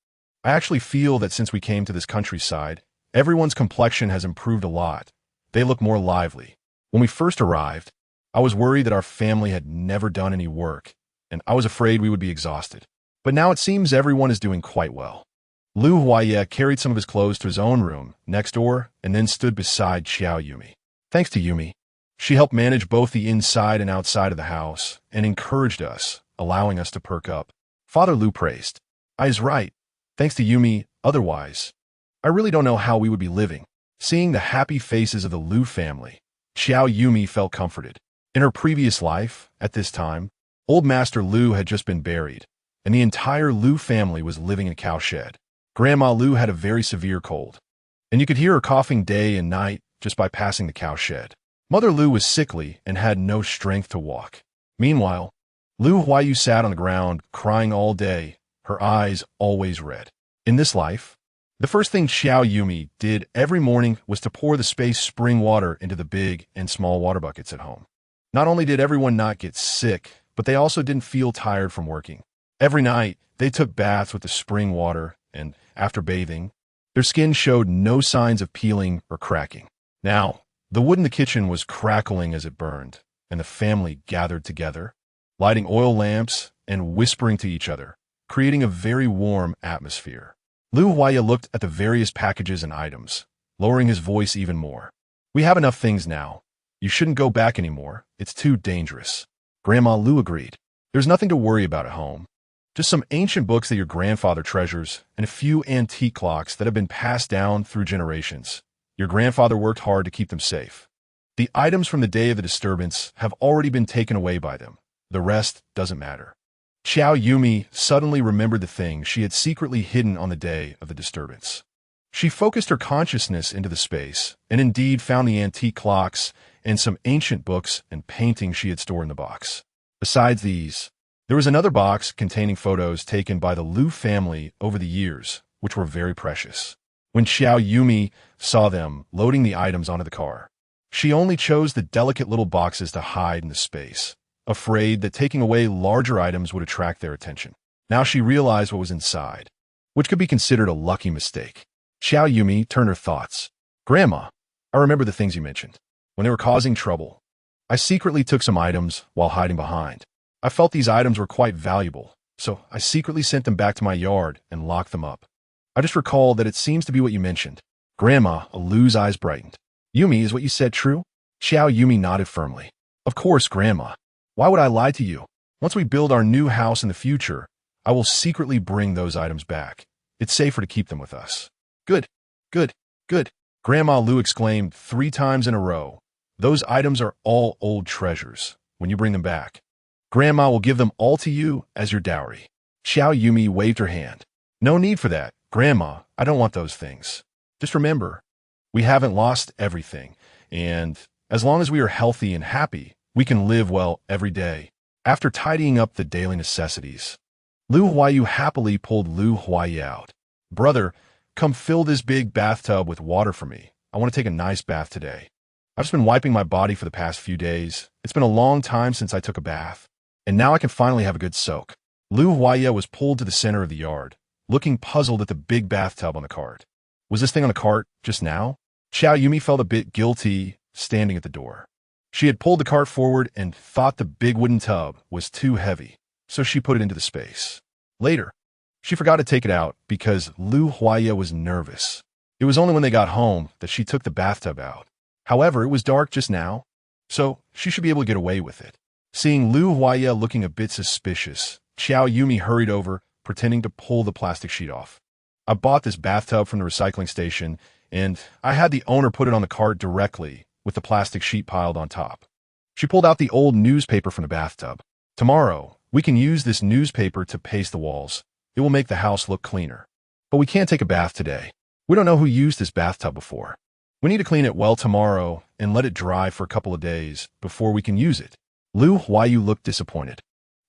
I actually feel that since we came to this countryside, everyone's complexion has improved a lot. They look more lively. When we first arrived, I was worried that our family had never done any work, and I was afraid we would be exhausted. But now it seems everyone is doing quite well." Lu Huaiye carried some of his clothes to his own room next door and then stood beside Qiao Yumi. Thanks to Yumi, she helped manage both the inside and outside of the house and encouraged us, allowing us to perk up. Father Lu praised. "I is right. Thanks to Yumi, otherwise, I really don't know how we would be living." Seeing the happy faces of the Lu family, Qiao Yumi felt comforted. In her previous life, at this time, Old Master Lu had just been buried, and the entire Lu family was living in a cow shed. Grandma Lu had a very severe cold, and you could hear her coughing day and night just by passing the cow shed. Mother Lu was sickly and had no strength to walk. Meanwhile, Lu Huaiyu sat on the ground, crying all day, her eyes always red. In this life, the first thing Qiao Yumi did every morning was to pour the space spring water into the big and small water buckets at home. Not only did everyone not get sick, but they also didn't feel tired from working. Every night, they took baths with the spring water, and after bathing, their skin showed no signs of peeling or cracking. Now, the wood in the kitchen was crackling as it burned, and the family gathered together, lighting oil lamps and whispering to each other, creating a very warm atmosphere. Lu Huaiye looked at the various packages and items, lowering his voice even more. "We have enough things now. You shouldn't go back anymore. It's too dangerous." Grandma Lu agreed. "There's nothing to worry about at home. Just some ancient books that your grandfather treasures, and a few antique clocks that have been passed down through generations. Your grandfather worked hard to keep them safe. The items from the day of the disturbance have already been taken away by them. The rest doesn't matter." Qiao Yumi suddenly remembered the thing she had secretly hidden on the day of the disturbance. She focused her consciousness into the space, and indeed found the antique clocks and some ancient books and paintings she had stored in the box. Besides these, there was another box containing photos taken by the Lu family over the years, which were very precious. When Qiao Yumi saw them loading the items onto the car, she only chose the delicate little boxes to hide in the space, afraid that taking away larger items would attract their attention. Now she realized what was inside, which could be considered a lucky mistake. Qiao Yumi turned her thoughts. "Grandma, I remember the things you mentioned. When they were causing trouble, I secretly took some items while hiding behind. I felt these items were quite valuable, so I secretly sent them back to my yard and locked them up. I just recalled that it seems to be what you mentioned." Grandma Lu's eyes brightened. "Yumi, is what you said true?" Qiao Yumi nodded firmly. "Of course, Grandma. Why would I lie to you? Once we build our new house in the future, I will secretly bring those items back, It's safer to keep them with us. Good, good, good. Grandma Lu exclaimed 3 times in a row. Those items are all old treasures. When you bring them back, Grandma will give them all to you as your dowry. Qiao Yumi waved her hand. No need for that, Grandma. I don't want those things. Just remember, we haven't lost everything, and as long as we are healthy and happy, we can live well every day. After tidying up the daily necessities, Lu Huayu happily pulled Lu Huayi out. Brother, come fill this big bathtub with water for me. I want to take a nice bath today. I've just been wiping my body for the past few days. It's been a long time since I took a bath, and now I can finally have a good soak. Lu Huayi was pulled to the center of the yard, looking puzzled at the big bathtub on the cart. Was this thing on the cart just now? Qiao Yumi felt a bit guilty standing at the door. She had pulled the cart forward and thought the big wooden tub was too heavy, so she put it into the space. Later, she forgot to take it out because Lu Huayi was nervous. It was only when they got home that she took the bathtub out. However, it was dark just now, so she should be able to get away with it. Seeing Lu Huayi looking a bit suspicious, Qiao Yumi hurried over, pretending to pull the plastic sheet off. I bought this bathtub from the recycling station, and I had the owner put it on the cart directly, with the plastic sheet piled on top. She pulled out the old newspaper from the bathtub. Tomorrow, we can use this newspaper to paste the walls. It will make the house look cleaner. But we can't take a bath today. We don't know who used this bathtub before. We need to clean it well tomorrow and let it dry for a couple of days before we can use it. Lu Huayu looked disappointed.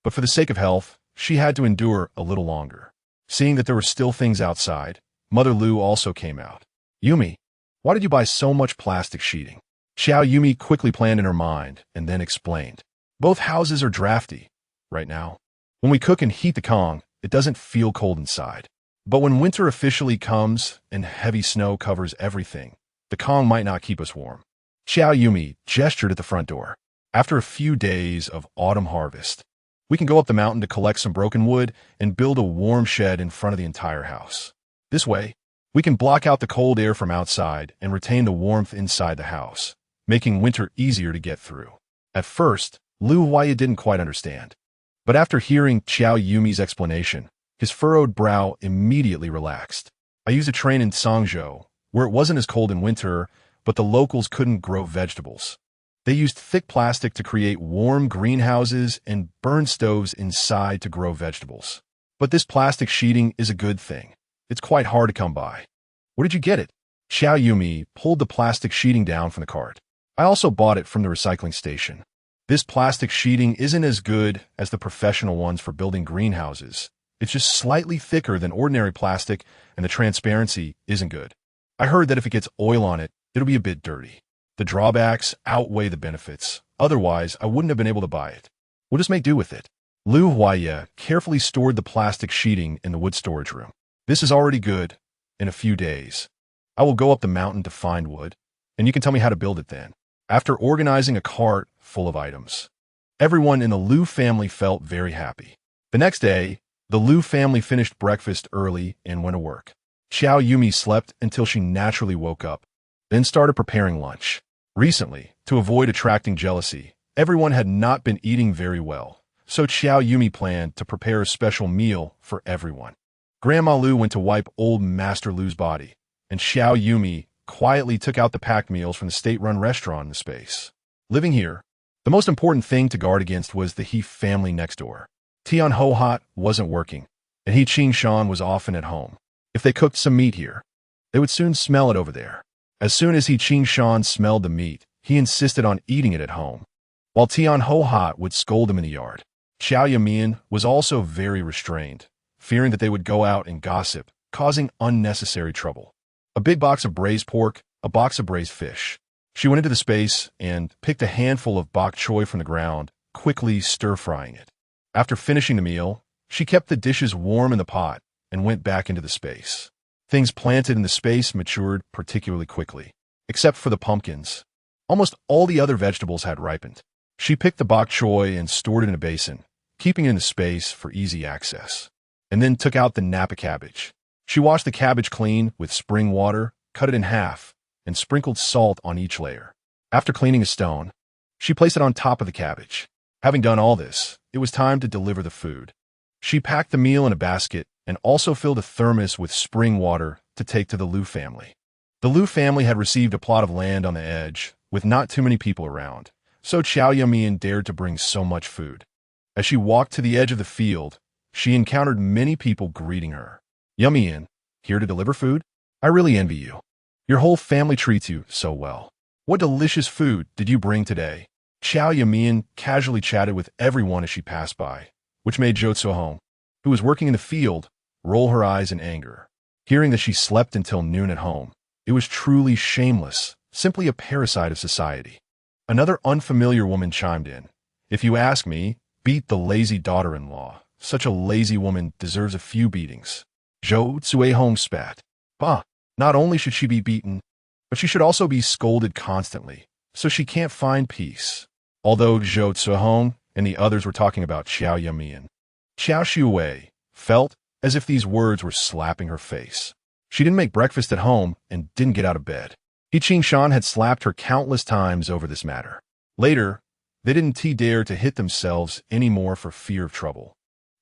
But for the sake of health, she had to endure a little longer. Seeing that there were still things outside, Mother Lu also came out. Yumi, why did you buy so much plastic sheeting? Qiao Yumi quickly planned in her mind and then explained. Both houses are drafty right now. When we cook and heat the Kong, it doesn't feel cold inside. But when winter officially comes and heavy snow covers everything, the Kong might not keep us warm. Qiao Yumi gestured at the front door. After a few days of autumn harvest, we can go up the mountain to collect some broken wood and build a warm shed in front of the entire house. This way, we can block out the cold air from outside and retain the warmth inside the house, making winter easier to get through. At first, Lu Huayi didn't quite understand. But after hearing Qiao Yumi's explanation, his furrowed brow immediately relaxed. I used a train in Songzhou, where it wasn't as cold in winter, but the locals couldn't grow vegetables. They used thick plastic to create warm greenhouses and burn stoves inside to grow vegetables. But this plastic sheeting is a good thing. It's quite hard to come by. Where did you get it? Qiao Yumi pulled the plastic sheeting down from the cart. I also bought it from the recycling station. This plastic sheeting isn't as good as the professional ones for building greenhouses. It's just slightly thicker than ordinary plastic, and the transparency isn't good. I heard that if it gets oil on it, it'll be a bit dirty. The drawbacks outweigh the benefits. Otherwise, I wouldn't have been able to buy it. We'll just make do with it. Lu Huayi carefully stored the plastic sheeting in the wood storage room. This is already good. In a few days, I will go up the mountain to find wood, and you can tell me how to build it then. After organizing a cart full of items, everyone in the Lu family felt very happy. The next day, the Lu family finished breakfast early and went to work. Qiao Yumi slept until she naturally woke up, then started preparing lunch. Recently, to avoid attracting jealousy, everyone had not been eating very well, so Qiao Yumi planned to prepare a special meal for everyone. Grandma Lu went to wipe old Master Lu's body, and Qiao Yumi quietly took out the packed meals from the state-run restaurant in the space. Living here, the most important thing to guard against was the He family next door. Tian Ho-Hot wasn't working, and He Qing-shan was often at home. If they cooked some meat here, they would soon smell it over there. As soon as He Qing-shan smelled the meat, he insisted on eating it at home, while Tian Ho-Hot would scold him in the yard. Qiao Yumeian was also very restrained, fearing that they would go out and gossip, causing unnecessary trouble. A big box of braised pork, a box of braised fish. She went into the space and picked a handful of bok choy from the ground, quickly stir-frying it. After finishing the meal, she kept the dishes warm in the pot and went back into the space. Things planted in the space matured particularly quickly, except for the pumpkins. Almost all the other vegetables had ripened. She picked the bok choy and stored it in a basin, keeping it in the space for easy access, and then took out the Napa cabbage. She washed the cabbage clean with spring water, cut it in half, and sprinkled salt on each layer. After cleaning a stone, she placed it on top of the cabbage. Having done all this, it was time to deliver the food. She packed the meal in a basket and also filled a thermos with spring water to take to the Liu family. The Liu family had received a plot of land on the edge, with not too many people around, so Qiao Yumeian dared to bring so much food. As she walked to the edge of the field, she encountered many people greeting her. "Yumeian, here to deliver food? I really envy you. Your whole family treats you so well. What delicious food did you bring today?" Qiao Yumeian casually chatted with everyone as she passed by, which made Zhou Cuohong, who was working in the field, roll her eyes in anger. Hearing that she slept until noon at home, it was truly shameless, simply a parasite of society. Another unfamiliar woman chimed in. "If you ask me, beat the lazy daughter-in-law. Such a lazy woman deserves a few beatings." Zhou Cuohong spat. "Bah, not only should she be beaten, but she should also be scolded constantly, so she can't find peace." Although Zhou Cuohong and the others were talking about Qiao Yumeian, Qiao Shuwei felt as if these words were slapping her face. She didn't make breakfast at home and didn't get out of bed. He Qingshan had slapped her countless times over this matter. Later, they didn't dare to hit themselves anymore for fear of trouble,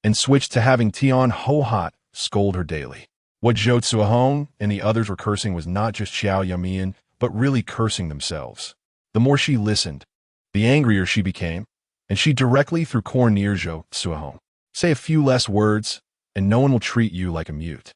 and switched to having Tian Ho-Hot scold her daily. What Zhou Cuohong and the others were cursing was not just Qiao Yumeian, but really cursing themselves. The more she listened, the angrier she became, and she directly threw corn near Zhou Cuohong. "Say a few less words, and no one will treat you like a mute."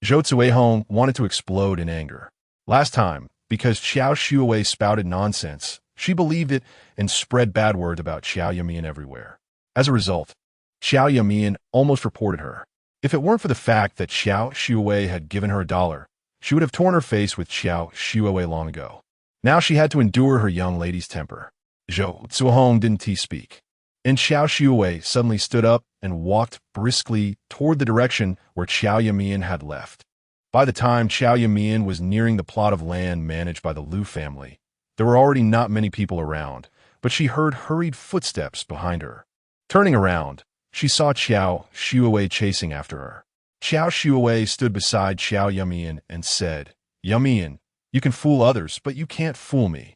Zhou Cuohong wanted to explode in anger. Last time, because Qiao Shuwei spouted nonsense, she believed it and spread bad words about Qiao Yumeian everywhere. As a result, Qiao Yumeian almost reported her. If it weren't for the fact that Qiao Shuwei had given her $1, she would have torn her face with Qiao Shuwei long ago. Now she had to endure her young lady's temper. Zhou Cuohong didn't speak, and Qiao Shuwei suddenly stood up and walked briskly toward the direction where Qiao Yumeian had left. By the time Qiao Yumeian was nearing the plot of land managed by the Liu family, there were already not many people around, but she heard hurried footsteps behind her. Turning around, she saw Qiao Shuwei chasing after her. Qiao Shuwei stood beside Qiao Yumeian and said, "Yumeian, you can fool others, but you can't fool me.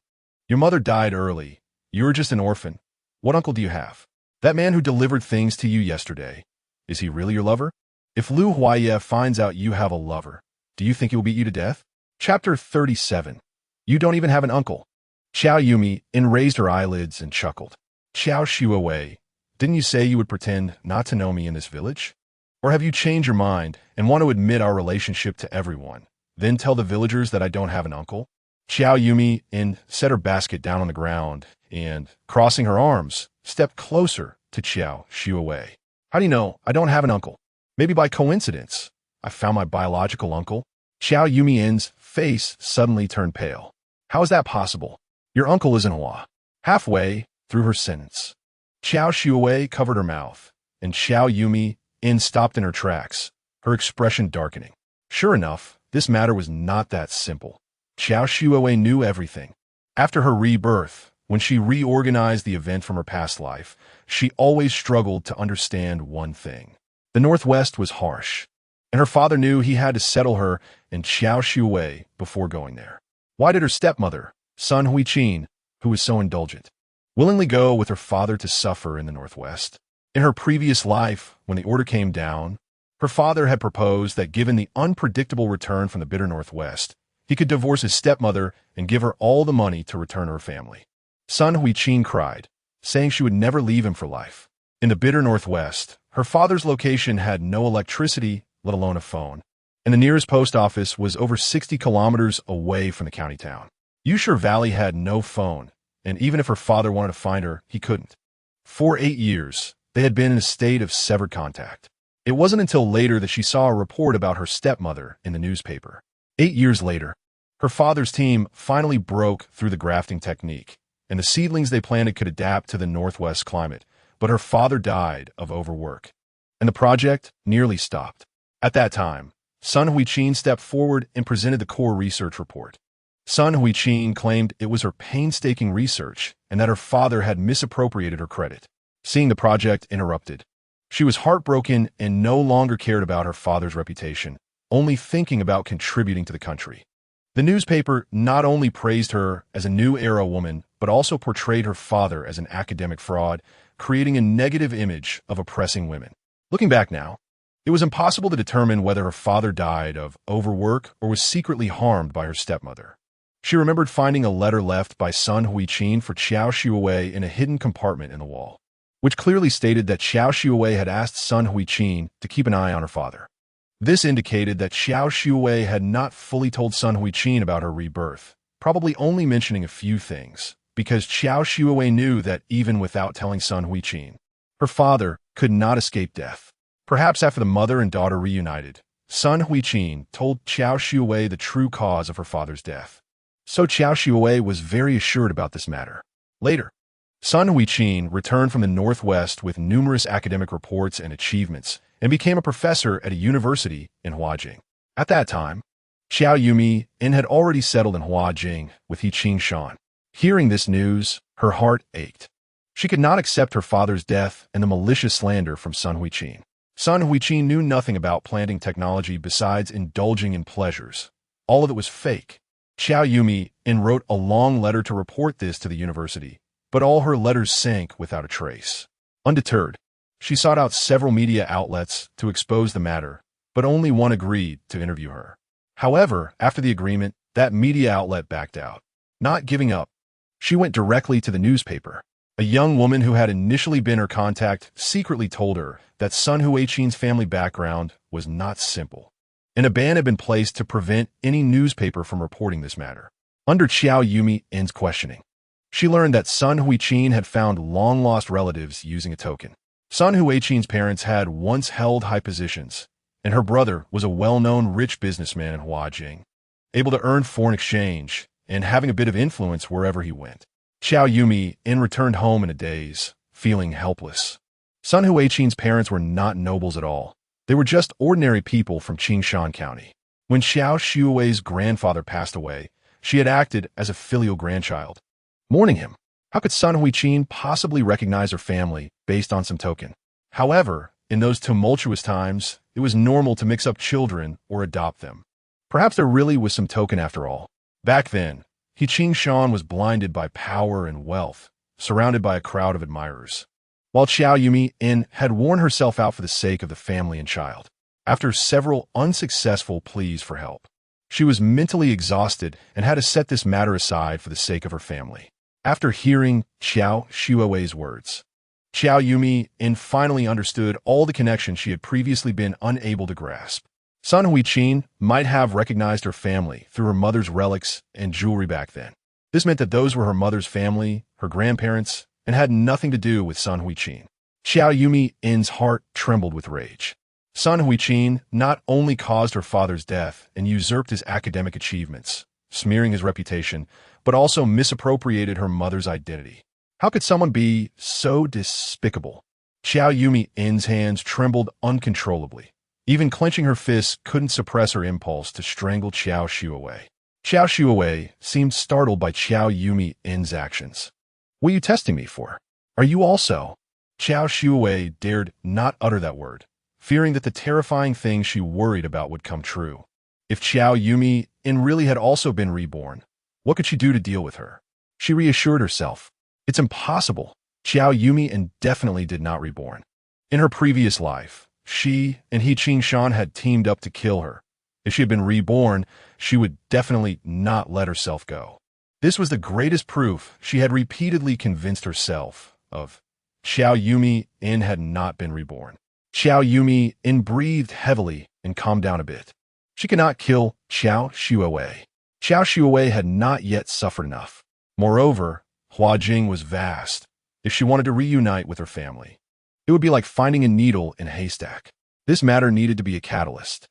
Your mother died early. You were just an orphan. What uncle do you have? That man who delivered things to you yesterday, is he really your lover? If Liu Huaye finds out you have a lover, do you think he will beat you to death?" Chapter 37. You don't even have an uncle. Qiao Yumeian raised her eyelids and chuckled. "Qiao Shuwei, didn't you say you would pretend not to know me in this village? Or have you changed your mind and want to admit our relationship to everyone, then tell the villagers that I don't have an uncle?" Qiao Yumeian set her basket down on the ground and, crossing her arms, stepped closer to Qiao Shuwei. "How do you know I don't have an uncle? Maybe by coincidence. I found my biological uncle." Qiao Yumeian's face suddenly turned pale. "How is that possible? Your uncle is in Hua." Halfway through her sentence, Qiao Shuwei covered her mouth, and Qiao Yumeian stopped in her tracks, her expression darkening. Sure enough, this matter was not that simple. Qiao Shuwei knew everything. After her rebirth, when she reorganized the event from her past life, she always struggled to understand one thing. The Northwest was harsh, and her father knew he had to settle her in Qiao Shuwei before going there. Why did her stepmother, Sun Huiqin, who was so indulgent, willingly go with her father to suffer in the Northwest? In her previous life, when the order came down, her father had proposed that given the unpredictable return from the bitter Northwest, he could divorce his stepmother and give her all the money to return to her family. Sun Huiqin cried, saying she would never leave him for life. In the bitter Northwest, her father's location had no electricity, let alone a phone, and the nearest post office was over 60 kilometers away from the county town. Yusher Valley had no phone, and even if her father wanted to find her, he couldn't. For 8 years, they had been in a state of severed contact. It wasn't until later that she saw a report about her stepmother in the newspaper. 8 years later, her father's team finally broke through the grafting technique, and the seedlings they planted could adapt to the Northwest climate, but her father died of overwork, and the project nearly stopped. At that time, Sun Huiqin stepped forward and presented the core research report. Sun Huiqin claimed it was her painstaking research and that her father had misappropriated her credit. Seeing the project interrupted, she was heartbroken and no longer cared about her father's reputation, only thinking about contributing to the country. The newspaper not only praised her as a new era woman, but also portrayed her father as an academic fraud, creating a negative image of oppressing women. Looking back now, it was impossible to determine whether her father died of overwork or was secretly harmed by her stepmother. She remembered finding a letter left by Sun Huiqin for Qiao Yumeian in a hidden compartment in the wall, which clearly stated that Qiao Yumeian had asked Sun Huiqin to keep an eye on her father. This indicated that Qiao Yumeian had not fully told Sun Huiqin about her rebirth, probably only mentioning a few things, because Qiao Yumeian knew that even without telling Sun Huiqin, her father could not escape death. Perhaps after the mother and daughter reunited, Sun Huiqin told Qiao Yumeian the true cause of her father's death. So Qiao Yumeian was very assured about this matter. Later, Sun Huiqin returned from the Northwest with numerous academic reports and achievements and became a professor at a university in Huajing. At that time, Qiao Yumeian had already settled in Huajing with Hiqing Shan. Hearing this news, her heart ached. She could not accept her father's death and the malicious slander from Sun Huiqin. Sun Huiqin knew nothing about planting technology besides indulging in pleasures. All of it was fake. Qiao Yumeian wrote a long letter to report this to the university, but all her letters sank without a trace. Undeterred, she sought out several media outlets to expose the matter, but only one agreed to interview her. However, after the agreement, that media outlet backed out. Not giving up, she went directly to the newspaper. A young woman who had initially been her contact secretly told her that Sun Huiqin's family background was not simple, and a ban had been placed to prevent any newspaper from reporting this matter. Under Qiao Yumeian's questioning, she learned that Sun Huiqin had found long-lost relatives using a token. Sun Huiqin's parents had once held high positions, and her brother was a well-known rich businessman in Huajing, able to earn foreign exchange and having a bit of influence wherever he went. Qiao Yumeian returned home in a daze, feeling helpless. Sun Huiqin's parents were not nobles at all. They were just ordinary people from Qingshan County. When Qiao Yumeian's grandfather passed away, she had acted as a filial grandchild, mourning him. How could Sun Huiqin possibly recognize her family based on some token? However, in those tumultuous times, it was normal to mix up children or adopt them. Perhaps there really was some token after all. Back then, Hiqing Shan was blinded by power and wealth, surrounded by a crowd of admirers, while Qiao Yumeian had worn herself out for the sake of the family and child. After several unsuccessful pleas for help, she was mentally exhausted and had to set this matter aside for the sake of her family. After hearing Qiao Yumeian's words, Qiao Yumeian finally understood all the connections she had previously been unable to grasp. Sun Huiqin might have recognized her family through her mother's relics and jewelry back then. This meant that those were her mother's family, her grandparents, and had nothing to do with Sun Huiqin. Qiao Yumeian's heart trembled with rage. Sun Huiqin not only caused her father's death and usurped his academic achievements, smearing his reputation, but also misappropriated her mother's identity. How could someone be so despicable? Qiao Yumeian's hands trembled uncontrollably. Even clenching her fists couldn't suppress her impulse to strangle Qiao Yumeian. Qiao Yumeian seemed startled by Qiao Yumeian's actions. What are you testing me for? Are you also? Qiao Yumeian dared not utter that word, fearing that the terrifying thing she worried about would come true. If Qiao Yumeian really had also been reborn, what could she do to deal with her? She reassured herself. It's impossible. Qiao Yumeian definitely did not reborn. In her previous life, she and Hiqing Shan had teamed up to kill her. If she had been reborn, she would definitely not let herself go. This was the greatest proof she had repeatedly convinced herself of. Qiao Yumeian had not been reborn. Qiao Yumeian breathed heavily and calmed down a bit. She could not kill Qiao Yumeian. Qiao Yumeian had not yet suffered enough. Moreover, Huajing was vast. If she wanted to reunite with her family, it would be like finding a needle in a haystack. This matter needed to be a catalyst.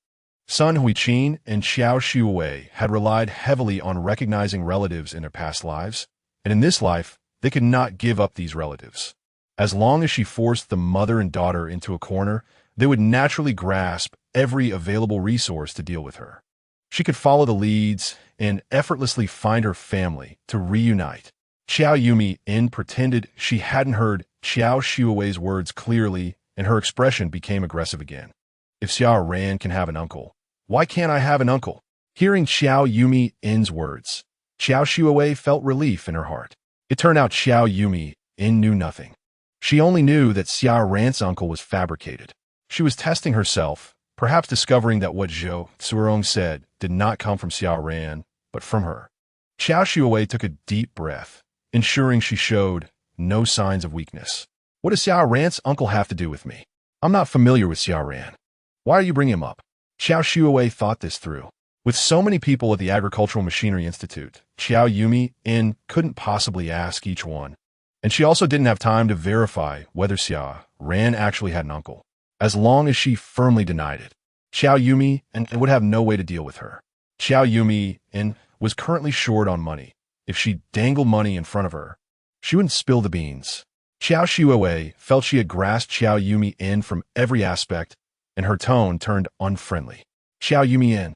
Sun Huiqin and Qiao Yumeian had relied heavily on recognizing relatives in their past lives, and in this life, they could not give up these relatives. As long as she forced the mother and daughter into a corner, they would naturally grasp every available resource to deal with her. She could follow the leads and effortlessly find her family to reunite. Qiao Yumeian pretended she hadn't heard Qiao Yumeian's words clearly, and her expression became aggressive again. If Xiao Ran can have an uncle, why can't I have an uncle? Hearing Qiao Yumeian's words, Qiao Yumeian felt relief in her heart. It turned out Qiao Yumeian knew nothing. She only knew that Xiao Ran's uncle was fabricated. She was testing herself, perhaps discovering that what Zhou Tsuerong said did not come from Xiao Ran, but from her. Qiao Yumeian took a deep breath, ensuring she showed no signs of weakness. What does Xiao Ran's uncle have to do with me? I'm not familiar with Xiao Ran. Why are you bringing him up? Qiao Yumeian thought this through. With so many people at the Agricultural Machinery Institute, Qiao Yumeian couldn't possibly ask each one. And she also didn't have time to verify whether Xiao Ran actually had an uncle. As long as she firmly denied it, Qiao Yumeian would have no way to deal with her. Qiao Yumeian was currently short on money. If she dangled money in front of her, she wouldn't spill the beans. Qiao Yumeian felt she had grasped Qiao Yumeian from every aspect, and her tone turned unfriendly. Qiao Yumeian,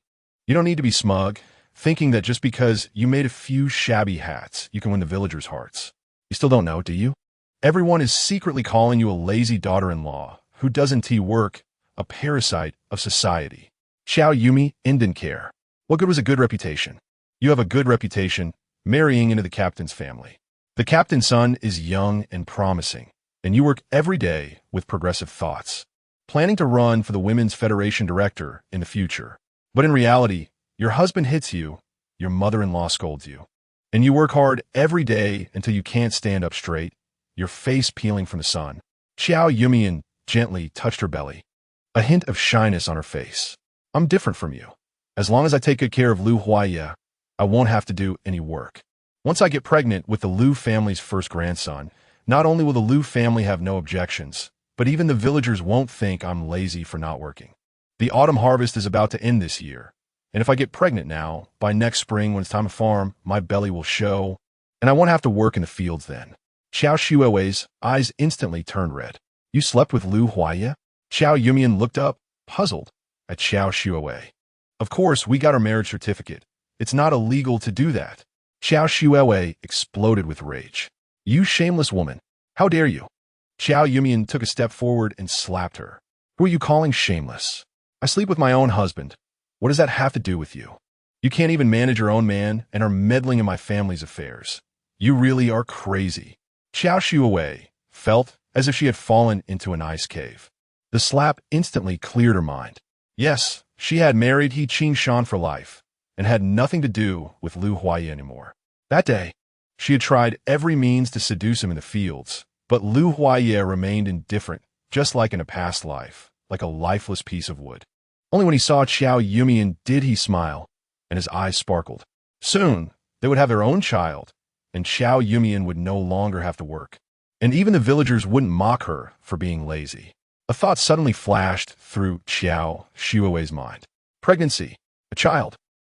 you don't need to be smug, thinking that just because you made a few shabby hats, you can win the villagers' hearts. You still don't know, do you? Everyone is secretly calling you a lazy daughter-in-law who doesn't work, a parasite of society. Qiao Yumeian didn't care. What good was a good reputation? You have a good reputation marrying into the captain's family. The captain's son is young and promising, and you work every day with progressive thoughts, planning to run for the Women's Federation director in the future. But in reality, your husband hits you, your mother-in-law scolds you, and you work hard every day until you can't stand up straight, your face peeling from the sun. Qiao Yumeian gently touched her belly, a hint of shyness on her face. I'm different from you. As long as I take good care of Lu Huaiye, I won't have to do any work. Once I get pregnant with the Lu family's first grandson, not only will the Lu family have no objections, but even the villagers won't think I'm lazy for not working. The autumn harvest is about to end this year, and if I get pregnant now, by next spring when it's time to farm, my belly will show, and I won't have to work in the fields then. Qiao Yumeian's eyes instantly turned red. You slept with Lu Huaiye? Qiao Yumeian looked up, puzzled, at Qiao Yumeian. Of course, we got our marriage certificate. It's not illegal to do that. Qiao Yumeian exploded with rage. You shameless woman. How dare you? Qiao Yumeian took a step forward and slapped her. Who are you calling shameless? I sleep with my own husband. What does that have to do with you? You can't even manage your own man and are meddling in my family's affairs. You really are crazy. Qiao Yumeian felt as if she had fallen into an ice cave. The slap instantly cleared her mind. Yes, she had married He Qingshan for life and had nothing to do with Lu Huaiye anymore. That day, she had tried every means to seduce him in the fields, but Lu Huaiye remained indifferent, just like in a past life, like a lifeless piece of wood. Only when he saw Qiao Yumeian did he smile, and his eyes sparkled. Soon, they would have their own child, and Qiao Yumeian would no longer have to work. And even the villagers wouldn't mock her for being lazy. A thought suddenly flashed through Qiao Yumeian's mind. Pregnancy. A child.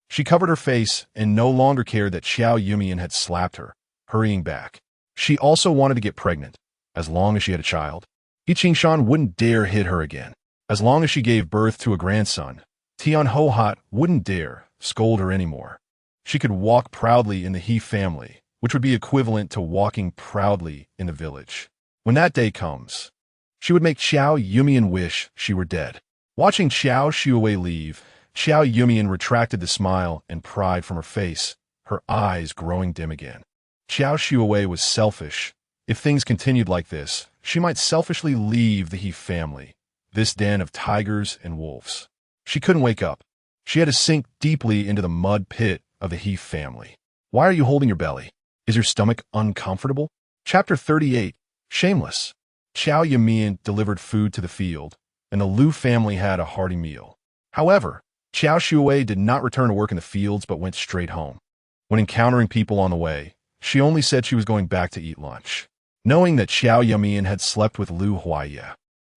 She covered her face and no longer cared that Qiao Yumeian had slapped her, hurrying back. She also wanted to get pregnant, as long as she had a child. He Qingshan wouldn't dare hit her again. As long as she gave birth to a grandson, Tian Hohat wouldn't dare scold her anymore. She could walk proudly in the He family, which would be equivalent to walking proudly in the village. When that day comes, she would make Qiao Yumeian wish she were dead. Watching Qiao Yumeian leave, Qiao Yumeian retracted the smile and pride from her face, her eyes growing dim again. Qiao Yumeian was selfish. If things continued like this, she might selfishly leave the He family, this den of tigers and wolves. She couldn't wake up. She had to sink deeply into the mud pit of the He family. Why are you holding your belly? Is your stomach uncomfortable? Chapter 38. Shameless. Qiao Yumeian delivered food to the field, and the Lu family had a hearty meal. However, Qiao Yumeian did not return to work in the fields but went straight home. When encountering people on the way, she only said she was going back to eat lunch. Knowing that Qiao Yumeian had slept with Lu Huaiye,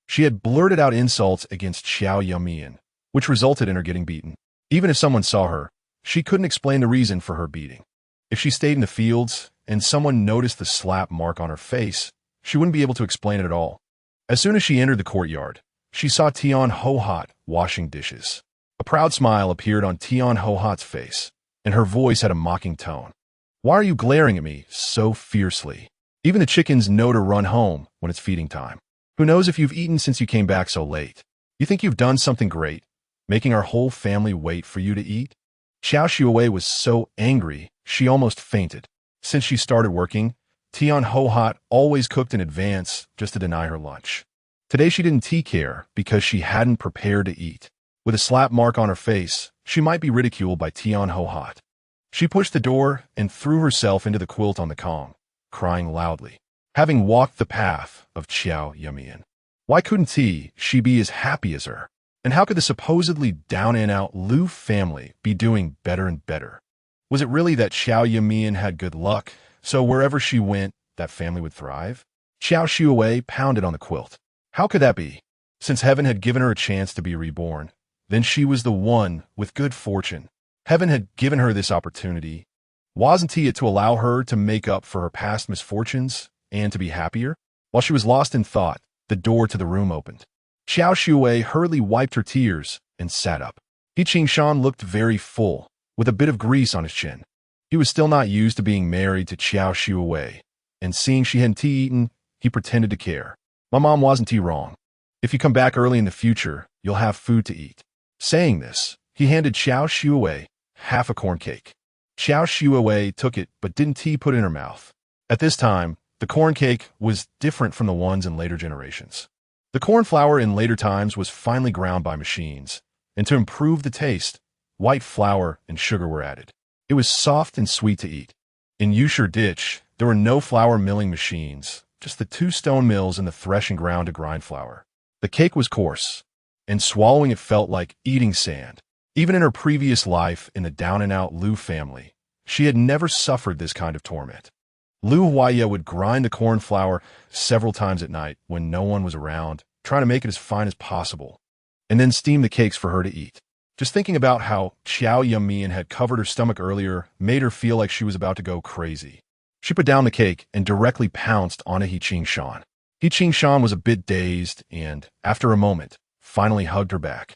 she had blurted out insults against Qiao Yumeian, which resulted in her getting beaten. Even if someone saw her, she couldn't explain the reason for her beating. If she stayed in the fields and someone noticed the slap mark on her face, she wouldn't be able to explain it at all. As soon as she entered the courtyard, she saw Tian Hohat washing dishes. A proud smile appeared on Tian Hohat's face, and her voice had a mocking tone. Why are you glaring at me so fiercely? Even the chickens know to run home when it's feeding time. Who knows if you've eaten since you came back so late? You think you've done something great, making our whole family wait for you to eat? Qiao Yumeian was so angry, she almost fainted. Since she started working, Tian Hohat always cooked in advance just to deny her lunch. Today she didn't care because she hadn't prepared to eat. With a slap mark on her face, she might be ridiculed by Tian Ho-Hot. She pushed the door and threw herself into the quilt on the Kong, crying loudly. Having walked the path of Qiao Yumeian, why couldn't she be as happy as her? And how could the supposedly down-and-out Lu family be doing better and better? Was it really that Qiao Yumeian had good luck, so wherever she went, that family would thrive? Qiao Shuwei pounded on the quilt. How could that be? Since heaven had given her a chance to be reborn, then she was the one with good fortune. Heaven had given her this opportunity. Wasn't it to allow her to make up for her past misfortunes and to be happier? While she was lost in thought, the door to the room opened. Qiao Shuwei hurriedly wiped her tears and sat up. He Qingshan looked very full, with a bit of grease on his chin. He was still not used to being married to Qiao Shuwei, and seeing she hadn't eaten, he pretended to care. My mom wasn't wrong. If you come back early in the future, you'll have food to eat. Saying this, he handed Qiao Shuwei half a corn cake. Qiao Shuwei took it but didn't put it in her mouth. At this time, the corn cake was different from the ones in later generations. The corn flour in later times was finely ground by machines, and to improve the taste, white flour and sugar were added. It was soft and sweet to eat. In Yusher Ditch, there were no flour milling machines, just the 2 stone mills and the threshing ground to grind flour. The cake was coarse, and swallowing it felt like eating sand. Even in her previous life in the down-and-out Lu family, she had never suffered this kind of torment. Lu Huaya would grind the corn flour several times at night when no one was around, trying to make it as fine as possible, and then steam the cakes for her to eat. Just thinking about how Qiao Yumeian had covered her stomach earlier made her feel like she was about to go crazy. She put down the cake and directly pounced on He Qingshan. He Qingshan was a bit dazed and, after a moment, finally hugged her back.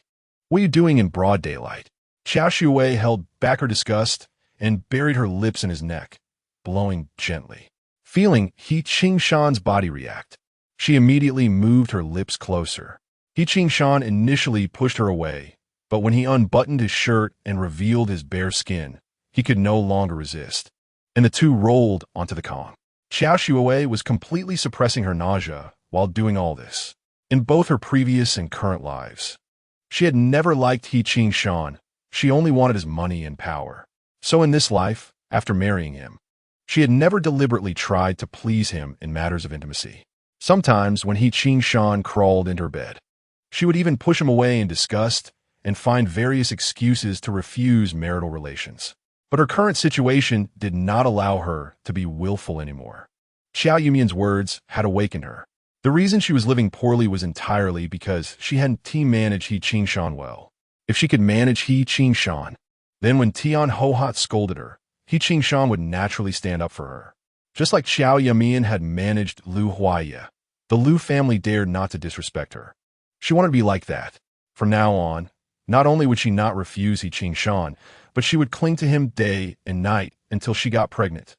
What are you doing in broad daylight? Qiao Shuwei held back her disgust and buried her lips in his neck, blowing gently. Feeling He Qingshan's body react, she immediately moved her lips closer. He Qingshan initially pushed her away, but when he unbuttoned his shirt and revealed his bare skin, he could no longer resist, and the two rolled onto the Kong. Qiao Shuwei was completely suppressing her nausea while doing all this. In both her previous and current lives, she had never liked He Qingshan. She only wanted his money and power. So in this life, after marrying him, she had never deliberately tried to please him in matters of intimacy. Sometimes when He Qingshan crawled into her bed, she would even push him away in disgust and find various excuses to refuse marital relations. But her current situation did not allow her to be willful anymore. Qiao Yumeian's words had awakened her. The reason she was living poorly was entirely because she hadn't managed He Qingshan well. If she could manage He Qingshan, then when Tian Ho-Hot scolded her, He Qingshan would naturally stand up for her. Just like Qiao Yumeian had managed Lu Huaya, the Lu family dared not to disrespect her. She wanted to be like that. From now on, not only would she not refuse He Qingshan, but she would cling to him day and night until she got pregnant.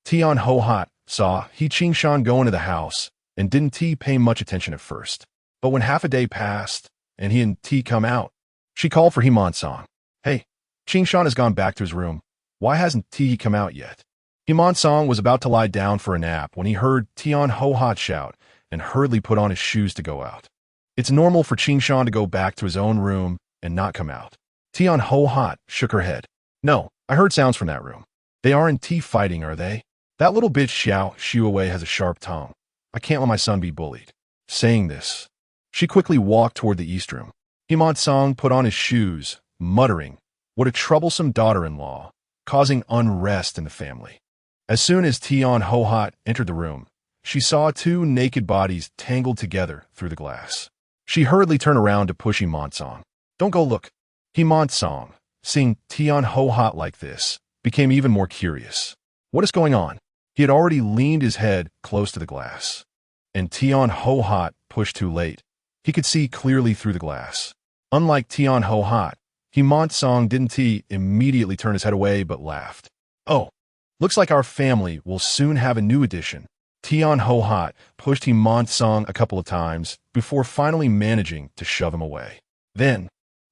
Tian Ho-Hot saw He Qingshan go into the house and didn't pay much attention at first. But when half a day passed and he and come out, she called for He Mansong. Hey, Qingshan has gone back to his room. Why hasn't he come out yet? He Mansong was about to lie down for a nap when he heard Tian Ho-Hot shout and hurriedly put on his shoes to go out. It's normal for Qingshan to go back to his own room and not come out. Tian Ho-Hot shook her head. No, I heard sounds from that room. They aren't fighting, are they? That little bitch Xiao Shuwei has a sharp tongue. I can't let my son be bullied. Saying this, she quickly walked toward the east room. He Mansong put on his shoes, muttering, what a troublesome daughter-in-law, causing unrest in the family. As soon as Tian Ho-Hot entered the room, she saw two naked bodies tangled together through the glass. She hurriedly turned around to push He Mansong. Don't go look. He Mansong, seeing Tian Ho-Hot like this, became even more curious. What is going on? He had already leaned his head close to the glass. And Tian Ho-Hot pushed too late. He could see clearly through the glass. Unlike Tian Ho-Hot, He Mansong didn't immediately turn his head away but laughed. Oh, looks like our family will soon have a new addition. Tian Ho-Hot pushed He Mansong a couple of times before finally managing to shove him away. Then,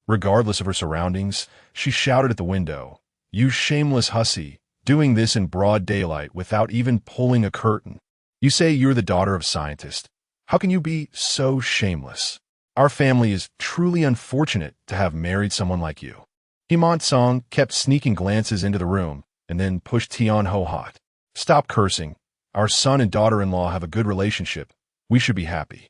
regardless of her surroundings, she shouted at the window, You shameless hussy, doing this in broad daylight without even pulling a curtain. You say you're the daughter of a scientist. How can you be so shameless? Our family is truly unfortunate to have married someone like you. Himant Song kept sneaking glances into the room and then pushed Tian Ho hot. Stop cursing. Our son and daughter-in-law have a good relationship. We should be happy.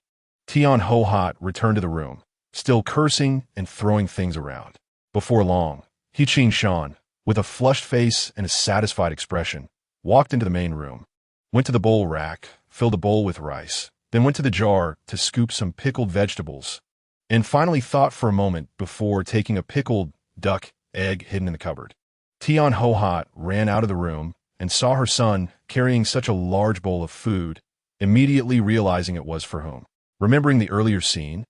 Tian Ho hot returned to the room, still cursing and throwing things around. Before long, He Qing Shan, with a flushed face and a satisfied expression, walked into the main room, went to the bowl rack, filled a bowl with rice, then went to the jar to scoop some pickled vegetables, and finally thought for a moment before taking a pickled duck egg hidden in the cupboard. Tian Ho hot ran out of the room and saw her son carrying such a large bowl of food, immediately realizing it was for whom. Remembering the earlier scene,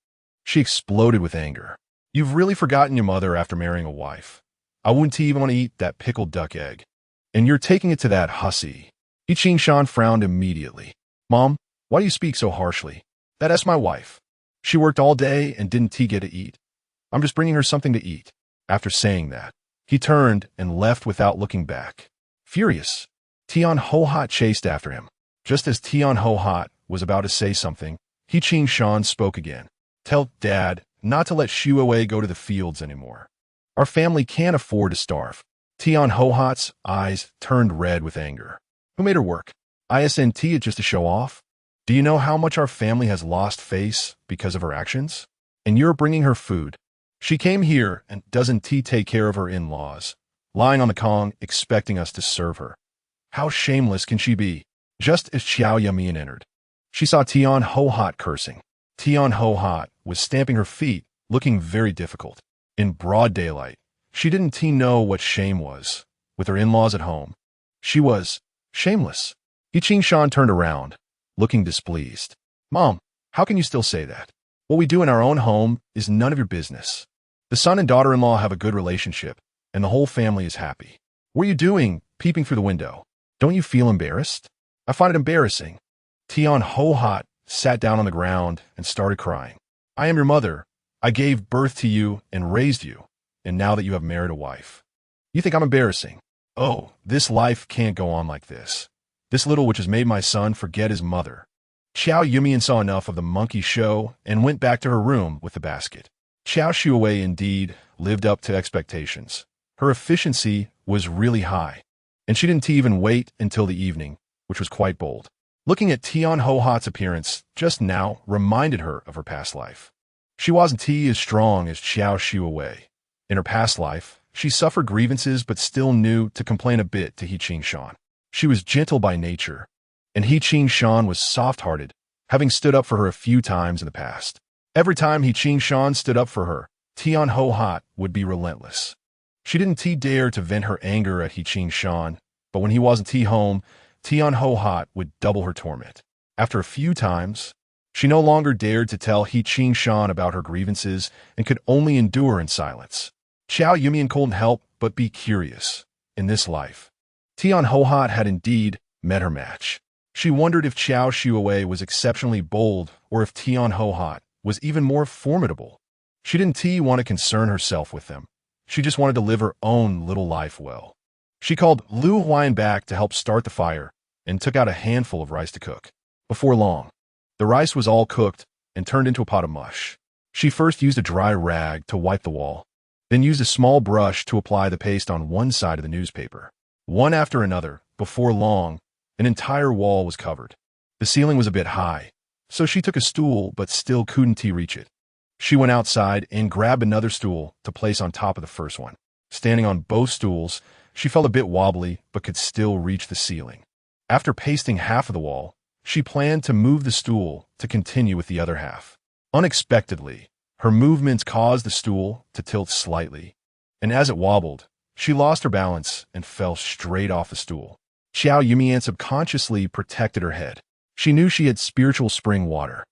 she exploded with anger. You've really forgotten your mother after marrying a wife. I wouldn't even want to eat that pickled duck egg. And you're taking it to that hussy. He Qing Shan frowned immediately. Mom, why do you speak so harshly? That's my wife. She worked all day and didn't get to eat. I'm just bringing her something to eat. After saying that, he turned and left without looking back. Furious, Tian Ho hot chased after him. Just as Tian Ho hot was about to say something, He Qing Shan spoke again. Tell Dad not to let Xu Wei go to the fields anymore. Our family can't afford to starve. Tian Ho hot's eyes turned red with anger. Who made her work? Isn't it just to show off? Do you know how much our family has lost face because of her actions? And you're bringing her food. She came here and doesn't take care of her in-laws, lying on the Kong expecting us to serve her. How shameless can she be? Just as Qiao Yumeian entered, she saw Tian Ho hot cursing. Tian Ho hot was stamping her feet, looking very difficult. In broad daylight, she didn't know what shame was. With her in-laws at home, she was shameless. He Qing Shan turned around, looking displeased. Mom, how can you still say that? What we do in our own home is none of your business. The son and daughter-in-law have a good relationship, and the whole family is happy. What are you doing, peeping through the window? Don't you feel embarrassed? I find it embarrassing. Tian Ho hot sat down on the ground and started crying. I am your mother. I gave birth to you and raised you, and now that you have married a wife, you think I'm embarrassing? Oh, this life can't go on like this. This little witch has made my son forget his mother. Qiao Yumeian saw enough of the monkey show and went back to her room with the basket. Qiao Shuwei indeed lived up to expectations. Her efficiency was really high, and she didn't even wait until the evening, which was quite bold. Looking at Tian Ho hot's appearance just now reminded her of her past life. She wasn't as strong as Qiao Shuwei. In her past life, she suffered grievances but still knew to complain a bit to He Qing Shan. She was gentle by nature, and He Qing Shan was soft-hearted, having stood up for her a few times in the past. Every time He Qing Shan stood up for her, Tian Ho hot would be relentless. She didn't dare to vent her anger at He Qing Shan, but when he wasn't home, Tian Ho hot would double her torment. After a few times, she no longer dared to tell He Qing Shan about her grievances and could only endure in silence. Qiao Yumeian couldn't help but be curious. In this life, Tian Ho hot had indeed met her match. She wondered if Qiao Shuwei was exceptionally bold or if Tian Ho hot was even more formidable. She didn't want to concern herself with them. She just wanted to live her own little life well. She called Lu Huayan back to help start the fire and took out a handful of rice to cook. Before long, the rice was all cooked and turned into a pot of mush. She first used a dry rag to wipe the wall, then used a small brush to apply the paste on one side of the newspaper. One after another, before long, an entire wall was covered. The ceiling was a bit high, so she took a stool but still couldn't reach it. She went outside and grabbed another stool to place on top of the first one. Standing on both stools, she felt a bit wobbly but could still reach the ceiling. After pasting half of the wall, she planned to move the stool to continue with the other half. Unexpectedly, her movements caused the stool to tilt slightly, and as it wobbled, she lost her balance and fell straight off the stool. Qiao Yumeian subconsciously protected her head. She knew she had spiritual spring water.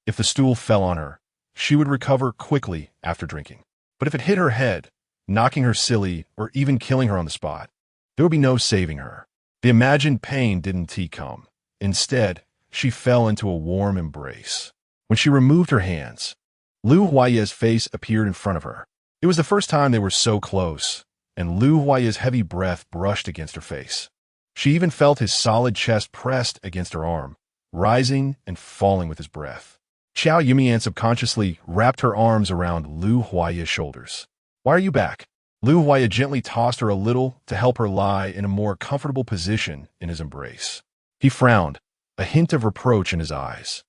If the stool fell on her, she would recover quickly after drinking. But if it hit her head, knocking her silly or even killing her on the spot, there would be no saving her. The imagined pain didn't come. Instead, she fell into a warm embrace. When she removed her hands, Lu Huaye's face appeared in front of her. It was the first time they were so close, and Lu Huaye's heavy breath brushed against her face. She even felt his solid chest pressed against her arm, rising and falling with his breath. Qiao Yumeian subconsciously wrapped her arms around Lu Huaya's shoulders. "Why are you back?" Lu Huaya gently tossed her a little to help her lie in a more comfortable position in his embrace. He frowned, a hint of reproach in his eyes.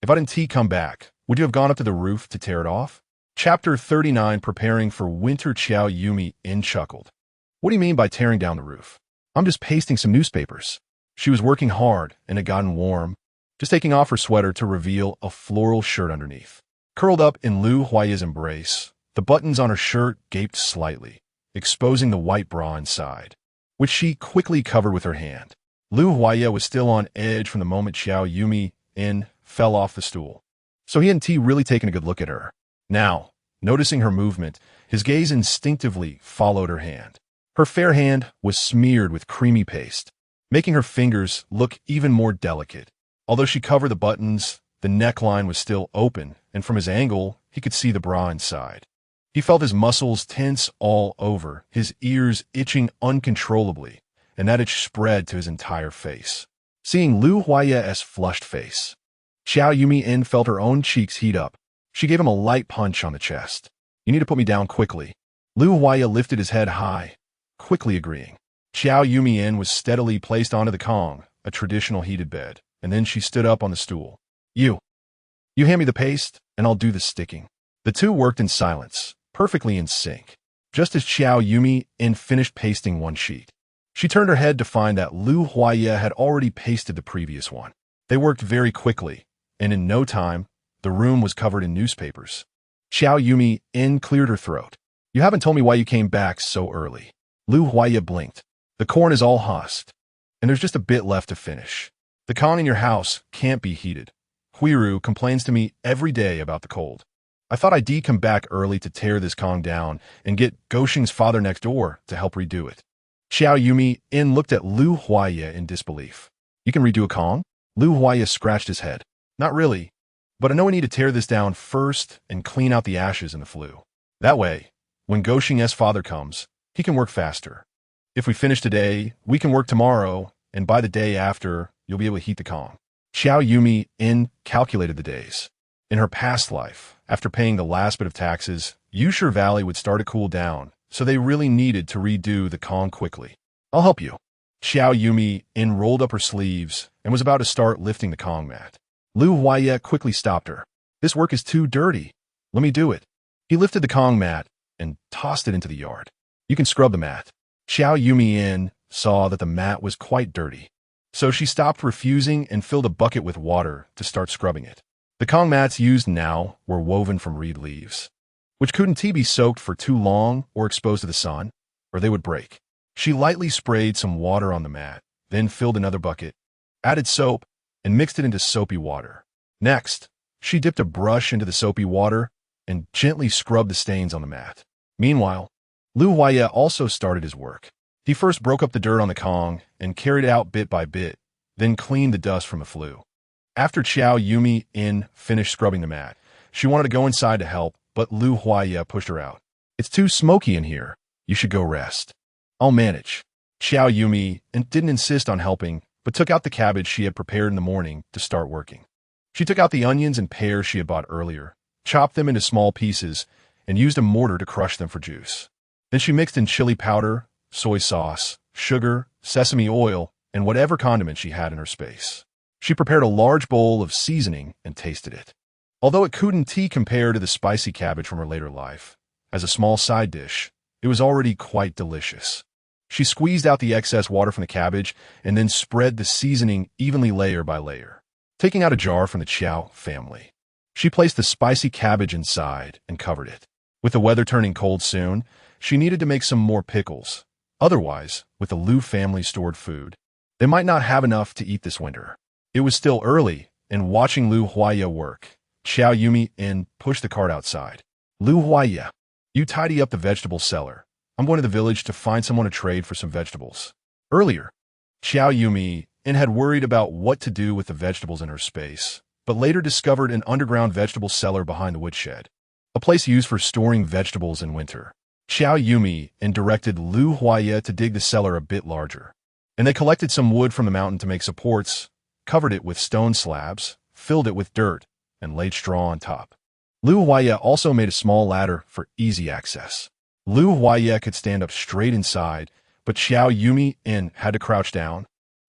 "If I didn't come back, would you have gone up to the roof to tear it off?" Chapter 39, Preparing for Winter. Qiao Yumeian chuckled. "What do you mean by tearing down the roof? I'm just pasting some newspapers." She was working hard and had gotten warm, just taking off her sweater to reveal a floral shirt underneath. Curled up in Lu Huaya's embrace, the buttons on her shirt gaped slightly, exposing the white bra inside, which she quickly covered with her hand. Lu Huaya was still on edge from the moment Qiao Yumeian fell off the stool, so he hadn't really taken a good look at her. Now, noticing her movement, his gaze instinctively followed her hand. Her fair hand was smeared with creamy paste, making her fingers look even more delicate. Although she covered the buttons, the neckline was still open, and from his angle, he could see the bra inside. He felt his muscles tense all over, his ears itching uncontrollably, and that itch spread to his entire face. Seeing Lu Huaya's flushed face, Qiao Yumeian felt her own cheeks heat up. She gave him a light punch on the chest. "You need to put me down quickly." Lu Huaya lifted his head high, quickly agreeing. Qiao Yumeian was steadily placed onto the Kong, a traditional heated bed, and then she stood up on the stool. You hand me the paste, and I'll do the sticking." The two worked in silence, perfectly in sync. Just as Qiao Yumeian finished pasting one sheet, she turned her head to find that Lu Huaya had already pasted the previous one. They worked very quickly, and in no time, the room was covered in newspapers. Qiao Yumeian cleared her throat. "You haven't told me why you came back so early." Lu Huaya blinked. "The corn is all husked, and there's just a bit left to finish. The Kong in your house can't be heated. Huiru complains to me every day about the cold. I thought I'd come back early to tear this Kong down and get Goshing's father next door to help redo it." Qiao Yumeian looked at Lu Huaya in disbelief. "You can redo a Kong?" Lu Huaya scratched his head. "Not really, but I know we need to tear this down first and clean out the ashes in the flue. That way, when Goshing's father comes, he can work faster. If we finish today, we can work tomorrow, and by the day after, you'll be able to heat the Kong." Qiao Yumeian calculated the days. In her past life, after paying the last bit of taxes, Yusher Valley would start to cool down, so they really needed to redo the Kong quickly. "I'll help you." Qiao Yumeian rolled up her sleeves and was about to start lifting the Kong mat. Lu Huaya quickly stopped her. "This work is too dirty. Let me do it." He lifted the Kong mat and tossed it into the yard. "You can scrub the mat." Qiao Yumeian saw that the mat was quite dirty, so she stopped refusing and filled a bucket with water to start scrubbing it. The Kong mats used now were woven from reed leaves, which couldn't be soaked for too long or exposed to the sun, or they would break. She lightly sprayed some water on the mat, then filled another bucket, added soap, and mixed it into soapy water. Next, she dipped a brush into the soapy water and gently scrubbed the stains on the mat. Meanwhile, Lu Huaya also started his work. He first broke up the dirt on the Kong and carried it out bit by bit, then cleaned the dust from the flue. After Qiao Yumeian finished scrubbing the mat, she wanted to go inside to help, but Lu Huaya pushed her out. "It's too smoky in here. You should go rest." "I'll manage." Qiao Yumeian didn't insist on helping, but took out the cabbage she had prepared in the morning to start working. She took out the onions and pears she had bought earlier, chopped them into small pieces, and used a mortar to crush them for juice. Then she mixed in chili powder, soy sauce, sugar, sesame oil, and whatever condiment she had in her space. She prepared a large bowl of seasoning and tasted it. Although it couldn't compare to the spicy cabbage from her later life, as a small side dish, it was already quite delicious. She squeezed out the excess water from the cabbage and then spread the seasoning evenly layer by layer. Taking out a jar from the Qiao family, she placed the spicy cabbage inside and covered it. With the weather turning cold soon, she needed to make some more pickles. Otherwise, with the Lu family stored food, they might not have enough to eat this winter. It was still early, and watching Lu Huaya work, Qiao Yumeian pushed the cart outside. "Lu Huaya, you tidy up the vegetable cellar. I'm going to the village to find someone to trade for some vegetables." Earlier, Qiao Yumeian had worried about what to do with the vegetables in her space, but later discovered an underground vegetable cellar behind the woodshed, a place used for storing vegetables in winter. Qiao Yumeian directed Lu Huaya to dig the cellar a bit larger, and they collected some wood from the mountain to make supports, covered it with stone slabs, filled it with dirt, and laid straw on top. Lu Huaya also made a small ladder for easy access. Lu Huaya could stand up straight inside, but Qiao Yumeian had to crouch down.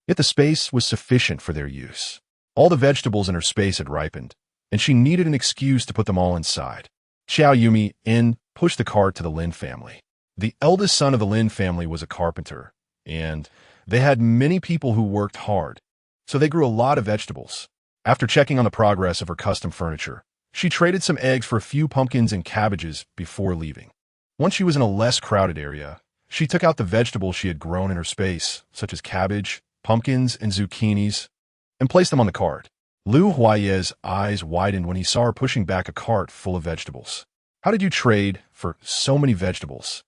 Yet the space was sufficient for their use. All the vegetables in her space had ripened, and she needed an excuse to put them all inside. Qiao Yumeian pushed the cart to the Lin family. The eldest son of the Lin family was a carpenter, and they had many people who worked hard, so they grew a lot of vegetables. After checking on the progress of her custom furniture, she traded some eggs for a few pumpkins and cabbages before leaving. Once she was in a less crowded area, she took out the vegetables she had grown in her space, such as cabbage, pumpkins, and zucchinis, and placed them on the cart. Lu Huaya's eyes widened when he saw her pushing back a cart full of vegetables. How did you trade for so many vegetables?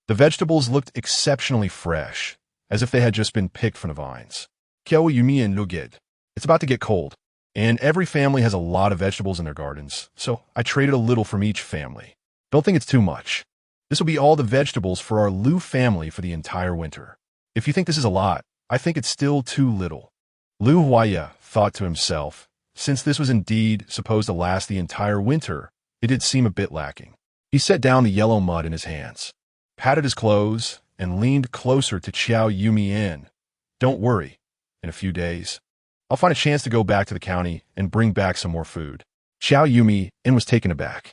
The vegetables looked exceptionally fresh, as if they had just been picked from the vines. Qiao Yumeian looked. It's about to get cold, and every family has a lot of vegetables in their gardens, so I traded a little from each family. Don't think it's too much. This will be all the vegetables for our Lu family for the entire winter. If you think this is a lot, I think it's still too little. Lu Huaya thought to himself, since this was indeed supposed to last the entire winter, it did seem a bit lacking. He set down the yellow mud in his hands, patted his clothes, and leaned closer to Qiao Yumeian. Don't worry, in a few days, I'll find a chance to go back to the county and bring back some more food. Qiao Yumeian was taken aback.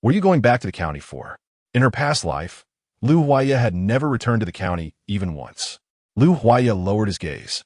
What are you going back to the county for? In her past life, Lu Huaya had never returned to the county even once. Lu Huaya lowered his gaze,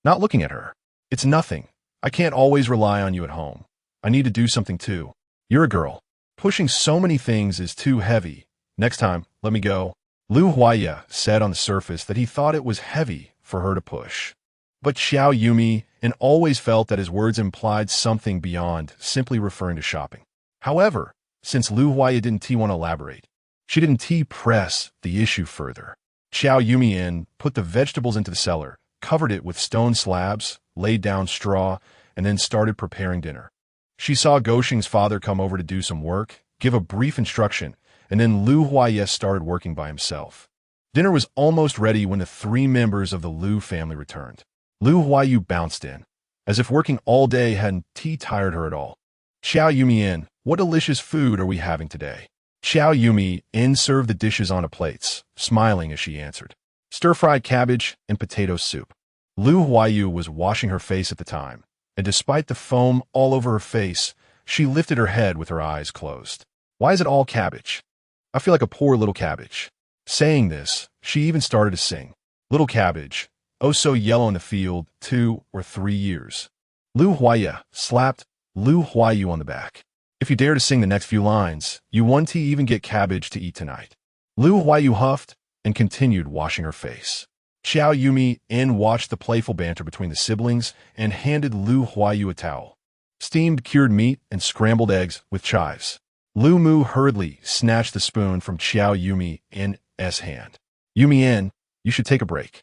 not looking at her. It's nothing. I can't always rely on you at home. I need to do something too. You're a girl. Pushing so many things is too heavy. Next time, let me go. Lu Huaya said on the surface that he thought it was heavy for her to push. But Qiao Yumeian always felt that his words implied something beyond simply referring to shopping. However, since Lu Huaya didn't want to elaborate, she didn't press the issue further. Qiao Yumeian put the vegetables into the cellar, covered it with stone slabs, laid down straw, and then started preparing dinner. She saw Goshing's father come over to do some work, give a brief instruction, and then Lu Huaya started working by himself. Dinner was almost ready when the three members of the Lu family returned. Lu Huaya bounced in, as if working all day hadn't tired her at all. Qiao Yumeian, what delicious food are we having today? Qiao Yumeian served the dishes onto plates, smiling as she answered. Stir-fried cabbage and potato soup. Lu Huaya was washing her face at the time, and despite the foam all over her face, she lifted her head with her eyes closed. Why is it all cabbage? I feel like a poor little cabbage. Saying this, she even started to sing. Little cabbage, oh so yellow in the field, 2 or 3 years. Lu Huaya slapped Lu Huaya on the back. If you dare to sing the next few lines, you won't even get cabbage to eat tonight. Lu Huaya huffed and continued washing her face. Qiao Yumeian watched the playful banter between the siblings and handed Lu Huaya a towel. Steamed cured meat and scrambled eggs with chives. Lu Mu hurriedly snatched the spoon from Qiao Yumeian's hand. Yumeian, you should take a break.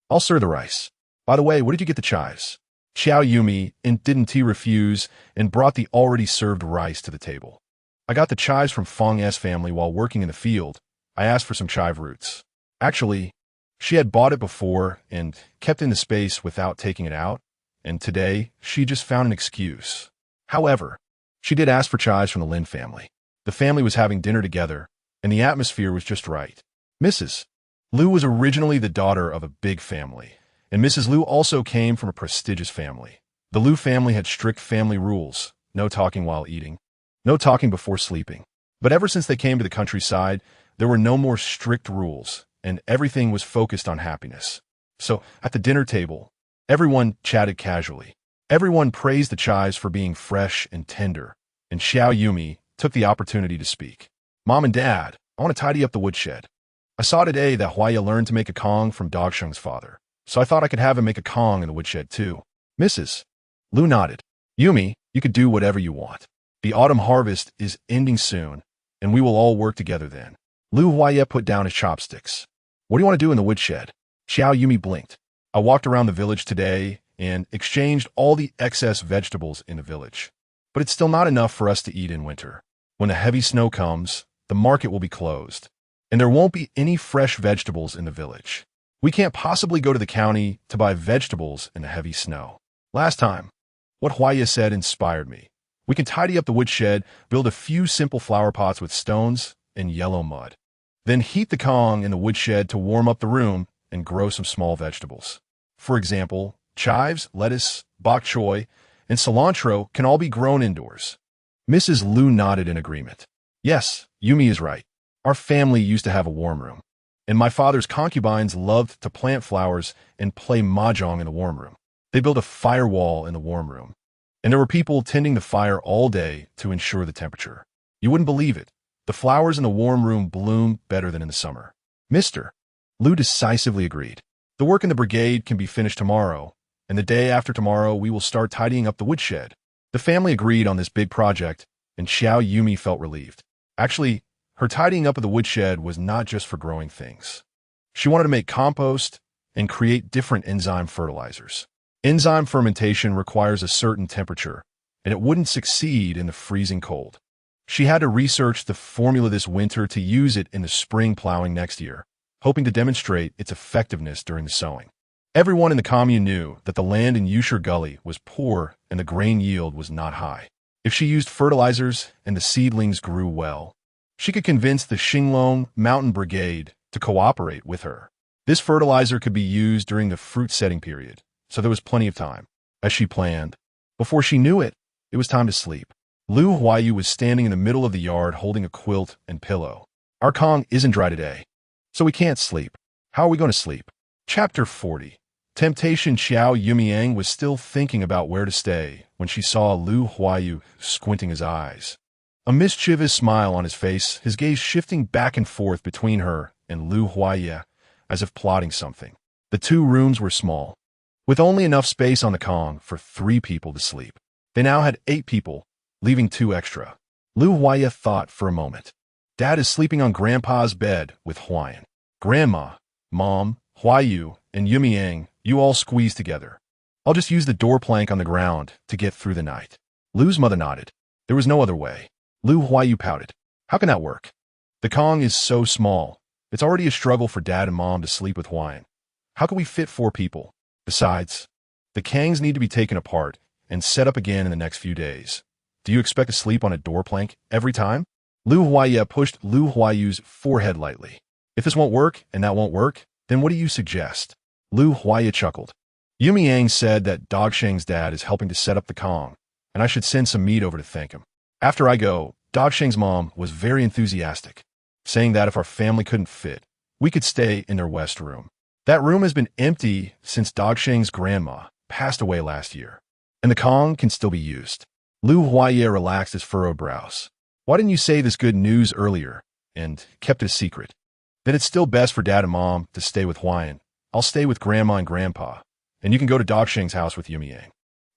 I'll serve the rice. By the way, where did you get the chives? Qiao Yumeian didn't refuse and brought the already served rice to the table. I got the chives from Feng's family while working in the field. I asked for some chive roots. Actually, she had bought it before and kept in the space without taking it out, and today she just found an excuse. However, she did ask for chives from the Lin family. The family was having dinner together, and the atmosphere was just right. Mrs. Lu was originally the daughter of a big family, and Mrs. Lu also came from a prestigious family. The Lu family had strict family rules: no talking while eating, no talking before sleeping. But ever since they came to the countryside, there were no more strict rules, and everything was focused on happiness. So, at the dinner table, everyone chatted casually. Everyone praised the chives for being fresh and tender, and Qiao Yumeian took the opportunity to speak. Mom and Dad, I want to tidy up the woodshed. I saw today that Huaya learned to make a Kong from Dogsheng's father, so I thought I could have him make a Kong in the woodshed too. Mrs. Lu nodded. Yumi, you could do whatever you want. The autumn harvest is ending soon, and we will all work together then. Lu Huaya put down his chopsticks. What do you want to do in the woodshed? Qiao Yumeian blinked. I walked around the village today and exchanged all the excess vegetables in the village. But it's still not enough for us to eat in winter. When the heavy snow comes, the market will be closed, and there won't be any fresh vegetables in the village. We can't possibly go to the county to buy vegetables in the heavy snow. Last time, what Huaya said inspired me. We can tidy up the woodshed, build a few simple flower pots with stones and yellow mud. Then heat the Kong in the woodshed to warm up the room and grow some small vegetables. For example, chives, lettuce, bok choy, and cilantro can all be grown indoors. Mrs. Lu nodded in agreement. Yes, Yumi is right. Our family used to have a warm room, and my father's concubines loved to plant flowers and play mahjong in the warm room. They built a firewall in the warm room, and there were people tending the fire all day to ensure the temperature. You wouldn't believe it. The flowers in the warm room bloom better than in the summer. Mr. Lu decisively agreed. The work in the brigade can be finished tomorrow, and the day after tomorrow we will start tidying up the woodshed. The family agreed on this big project, and Qiao Yumi felt relieved. Actually, her tidying up of the woodshed was not just for growing things. She wanted to make compost and create different enzyme fertilizers. Enzyme fermentation requires a certain temperature, and it wouldn't succeed in the freezing cold. She had to research the formula this winter to use it in the spring plowing next year, hoping to demonstrate its effectiveness during the sowing. Everyone in the commune knew that the land in Yusher Gully was poor and the grain yield was not high. If she used fertilizers and the seedlings grew well, she could convince the Xinglong Mountain Brigade to cooperate with her. This fertilizer could be used during the fruit-setting period, so there was plenty of time. As she planned, before she knew it, it was time to sleep. Lu Huayu was standing in the middle of the yard holding a quilt and pillow. Our Kong isn't dry today, so we can't sleep. How are we going to sleep? Chapter 40. Temptation. Qiao Yumeian was still thinking about where to stay when she saw Lu Huayu squinting his eyes. A mischievous smile on his face, his gaze shifting back and forth between her and Lu Huayu as if plotting something. The two rooms were small, with only enough space on the Kong for 3 people to sleep. They now had 8 people, leaving 2 extra. Lu Huayu thought for a moment. Dad is sleeping on Grandpa's bed with Huayan. Grandma, Mom, Huayu, and Yumeian, you all squeeze together. I'll just use the door plank on the ground to get through the night. Lu's mother nodded. There was no other way. Lu Huayu pouted. How can that work? The Kong is so small. It's already a struggle for Dad and Mom to sleep with Huayan. How can we fit 4 people? Besides, the Kangs need to be taken apart and set up again in the next few days. Do you expect to sleep on a door plank every time? Lu Huayu pushed Lu Huayu's forehead lightly. If this won't work and that won't work, then what do you suggest? Lu Huayu chuckled. Yumeian said that Dogsheng's dad is helping to set up the Kong, and I should send some meat over to thank him. After I go, Dogsheng's mom was very enthusiastic, saying that if our family couldn't fit, we could stay in their west room. That room has been empty since Dogsheng's grandma passed away last year, and the Kong can still be used. Lu Huayu relaxed his furrowed brows. Why didn't you say this good news earlier and kept it a secret? Then it's still best for Dad and Mom to stay with Huayan. I'll stay with Grandma and Grandpa, and you can go to Dogsheng's house with Yumeian.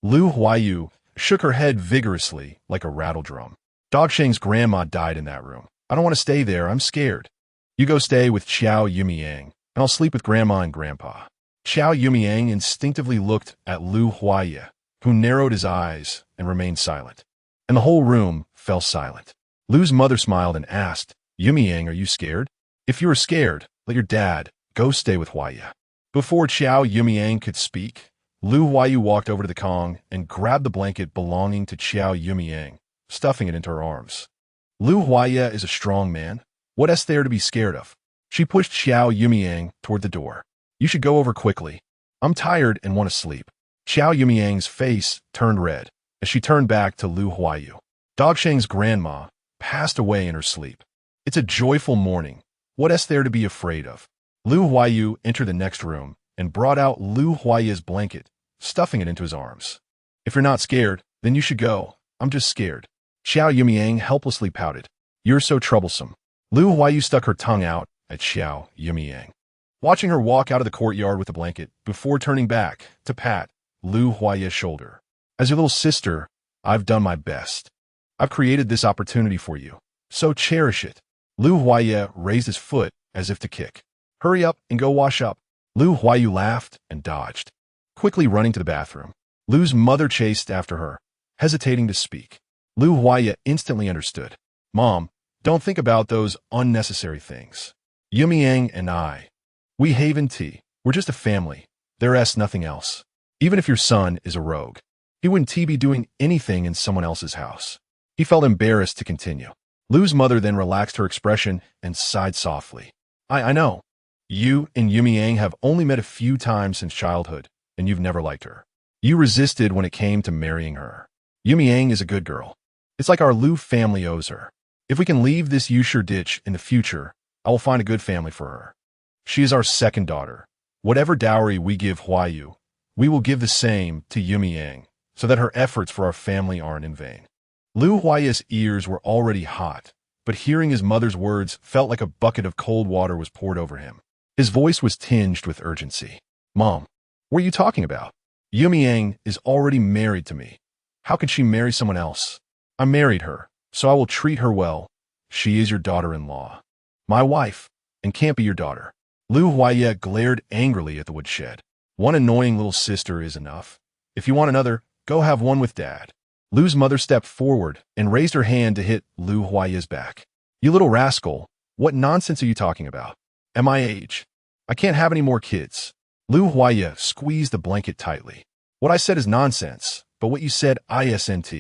Lu Huayu shook her head vigorously like a rattle drum. Dogsheng's grandma died in that room. I don't want to stay there. I'm scared. You go stay with Qiao Yumeian, and I'll sleep with Grandma and Grandpa. Qiao Yumeian instinctively looked at Lu Huayu, who narrowed his eyes and remained silent. And the whole room fell silent. Lu's mother smiled and asked, Yumeian, are you scared? If you are scared, let your dad go stay with Huayu. Before Qiao Yumeian could speak, Lu Huayu walked over to the Kong and grabbed the blanket belonging to Qiao Yumeian, stuffing it into her arms. Lu Huayu is a strong man. What is there to be scared of? She pushed Qiao Yumeian toward the door. You should go over quickly. I'm tired and want to sleep. Qiao Yumeian's face turned red as she turned back to Lu Huayu. Dogsheng's grandma passed away in her sleep. It's a joyful morning. What is there to be afraid of? Lu Huayu entered the next room and brought out Lu Huayu's blanket, stuffing it into his arms. If you're not scared, then you should go. I'm just scared. Qiao Yumeian helplessly pouted. You're so troublesome. Lu Huayu stuck her tongue out at Qiao Yumeian, watching her walk out of the courtyard with the blanket before turning back to pat Lu Huayu's shoulder. As your little sister, I've done my best. I've created this opportunity for you, so cherish it. Lu Huayu raised his foot as if to kick. Hurry up and go wash up. Lu Huayu laughed and dodged, quickly running to the bathroom. Lu's mother chased after her, hesitating to speak. Lu Huayu instantly understood. Mom, don't think about those unnecessary things. Yumeian and I, we haven tea. We're just a family. There is nothing else. Even if your son is a rogue, he wouldn't be doing anything in someone else's house. He felt embarrassed to continue. Lu's mother then relaxed her expression and sighed softly. I know. You and Yumeian have only met a few times since childhood, and you've never liked her. You resisted when it came to marrying her. Yumeian is a good girl. It's like our Lu family owes her. If we can leave this Yusher ditch in the future, I will find a good family for her. She is our second daughter. Whatever dowry we give Huayu, we will give the same to Yumeian, so that her efforts for our family aren't in vain. Lu Huaya's ears were already hot, but hearing his mother's words felt like a bucket of cold water was poured over him. His voice was tinged with urgency. Mom, what are you talking about? Yumeian is already married to me. How can she marry someone else? I married her, so I will treat her well. She is your daughter-in-law. My wife, and can't be your daughter. Lu Huaya glared angrily at the woodshed. One annoying little sister is enough. If you want another, go have one with Dad. Lu's mother stepped forward and raised her hand to hit Lu Huaya's back. You little rascal, what nonsense are you talking about? At my age, I can't have any more kids. Lu Huaya squeezed the blanket tightly. What I said is nonsense, but what you said isn't.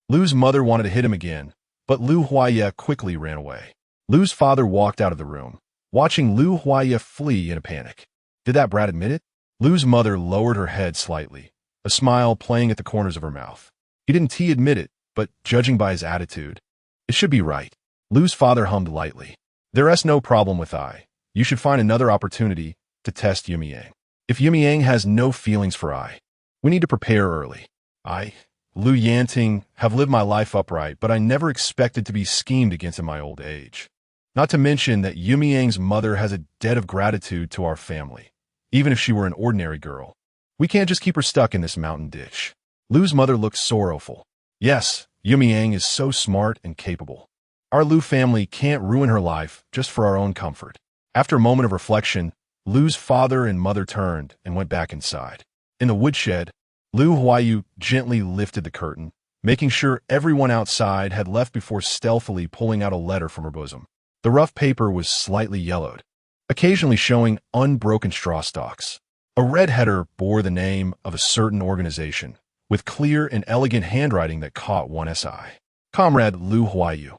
Lu's mother wanted to hit him again, but Lu Huaya quickly ran away. Lu's father walked out of the room, watching Lu Huaya flee in a panic. Did that brat admit it? Lu's mother lowered her head slightly, a smile playing at the corners of her mouth. He didn't admit it, but judging by his attitude, it should be right. Lu's father hummed lightly. There's no problem with I. You should find another opportunity to test Yumeian. If Yumeian has no feelings for I, we need to prepare early. I, Lu Yanting, have lived my life upright, but I never expected to be schemed against in my old age. Not to mention that Yumeian's mother has a debt of gratitude to our family, even if she were an ordinary girl. We can't just keep her stuck in this mountain ditch. Lu's mother looked sorrowful. Yes, Yumeian is so smart and capable. Our Lu family can't ruin her life just for our own comfort. After a moment of reflection, Lu's father and mother turned and went back inside. In the woodshed, Lu Huayu gently lifted the curtain, making sure everyone outside had left before stealthily pulling out a letter from her bosom. The rough paper was slightly yellowed, occasionally showing unbroken straw stalks. A red header bore the name of a certain organization, with clear and elegant handwriting that caught one's eye. Comrade Lu Huayu.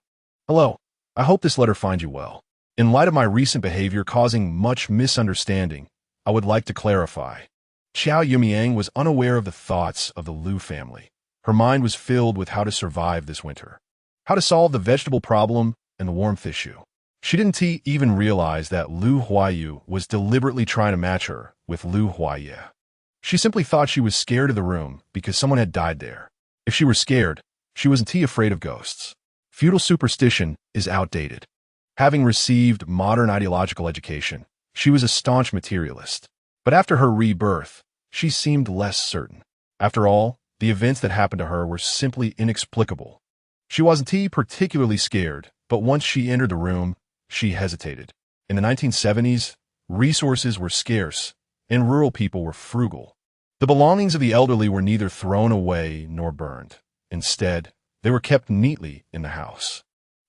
Hello. I hope this letter finds you well. In light of my recent behavior causing much misunderstanding, I would like to clarify. Qiao Yumeian was unaware of the thoughts of the Lu family. Her mind was filled with how to survive this winter, how to solve the vegetable problem and the warmth issue. She didn't even realize that Lu Huayu was deliberately trying to match her with Lu Huaya. She simply thought she was scared of the room because someone had died there. If she were scared, she wasn't afraid of ghosts. Feudal superstition is outdated. Having received modern ideological education, she was a staunch materialist. But after her rebirth, she seemed less certain. After all, the events that happened to her were simply inexplicable. She wasn't particularly scared, but once she entered the room, she hesitated. In the 1970s, resources were scarce, and rural people were frugal. The belongings of the elderly were neither thrown away nor burned. Instead, they were kept neatly in the house.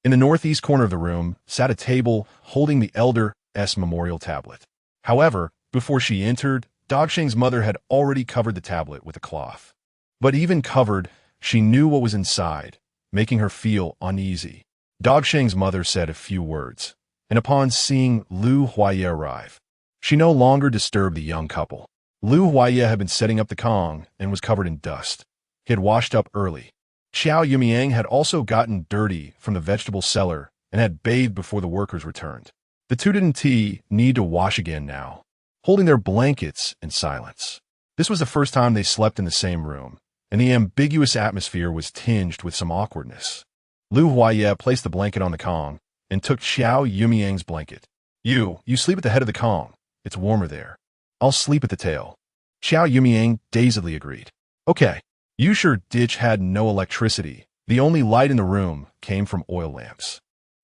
In the northeast corner of the room sat a table holding the elder's memorial tablet. However, before she entered, Dogsheng's mother had already covered the tablet with a cloth. But even covered, she knew what was inside, making her feel uneasy. Dogsheng's mother said a few words, and upon seeing Lu Huaya arrive, she no longer disturbed the young couple. Lu Huaya had been setting up the Kong and was covered in dust. He had washed up early. Qiao Yumeian had also gotten dirty from the vegetable cellar and had bathed before the workers returned. The two didn't need to wash again now, holding their blankets in silence. This was the first time they slept in the same room, and the ambiguous atmosphere was tinged with some awkwardness. Lu Huaya placed the blanket on the Kong and took Qiao Yumeian's blanket. You sleep at the head of the Kong. It's warmer there. I'll sleep at the tail. Qiao Yumeian dazedly agreed. Okay. Yusher ditch had no electricity. The only light in the room came from oil lamps.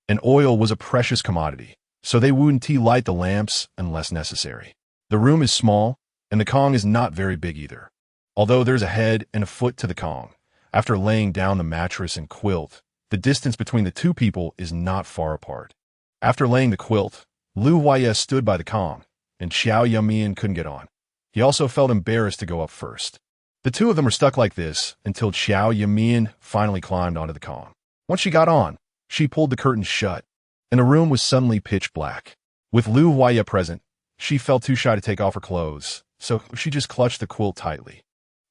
And oil was a precious commodity, so they wouldn't light the lamps unless necessary. The room is small, and the Kong is not very big either. Although there's a head and a foot to the Kong, after laying down the mattress and quilt, the distance between the two people is not far apart. After laying the quilt, Lu Huaya stood by the Kong, and Qiao Yumeian couldn't get on. He also felt embarrassed to go up first. The two of them were stuck like this until Qiao Yumeian finally climbed onto the column. Once she got on, she pulled the curtains shut, and the room was suddenly pitch black. With Lu Huaya present, she felt too shy to take off her clothes, so she just clutched the quilt tightly.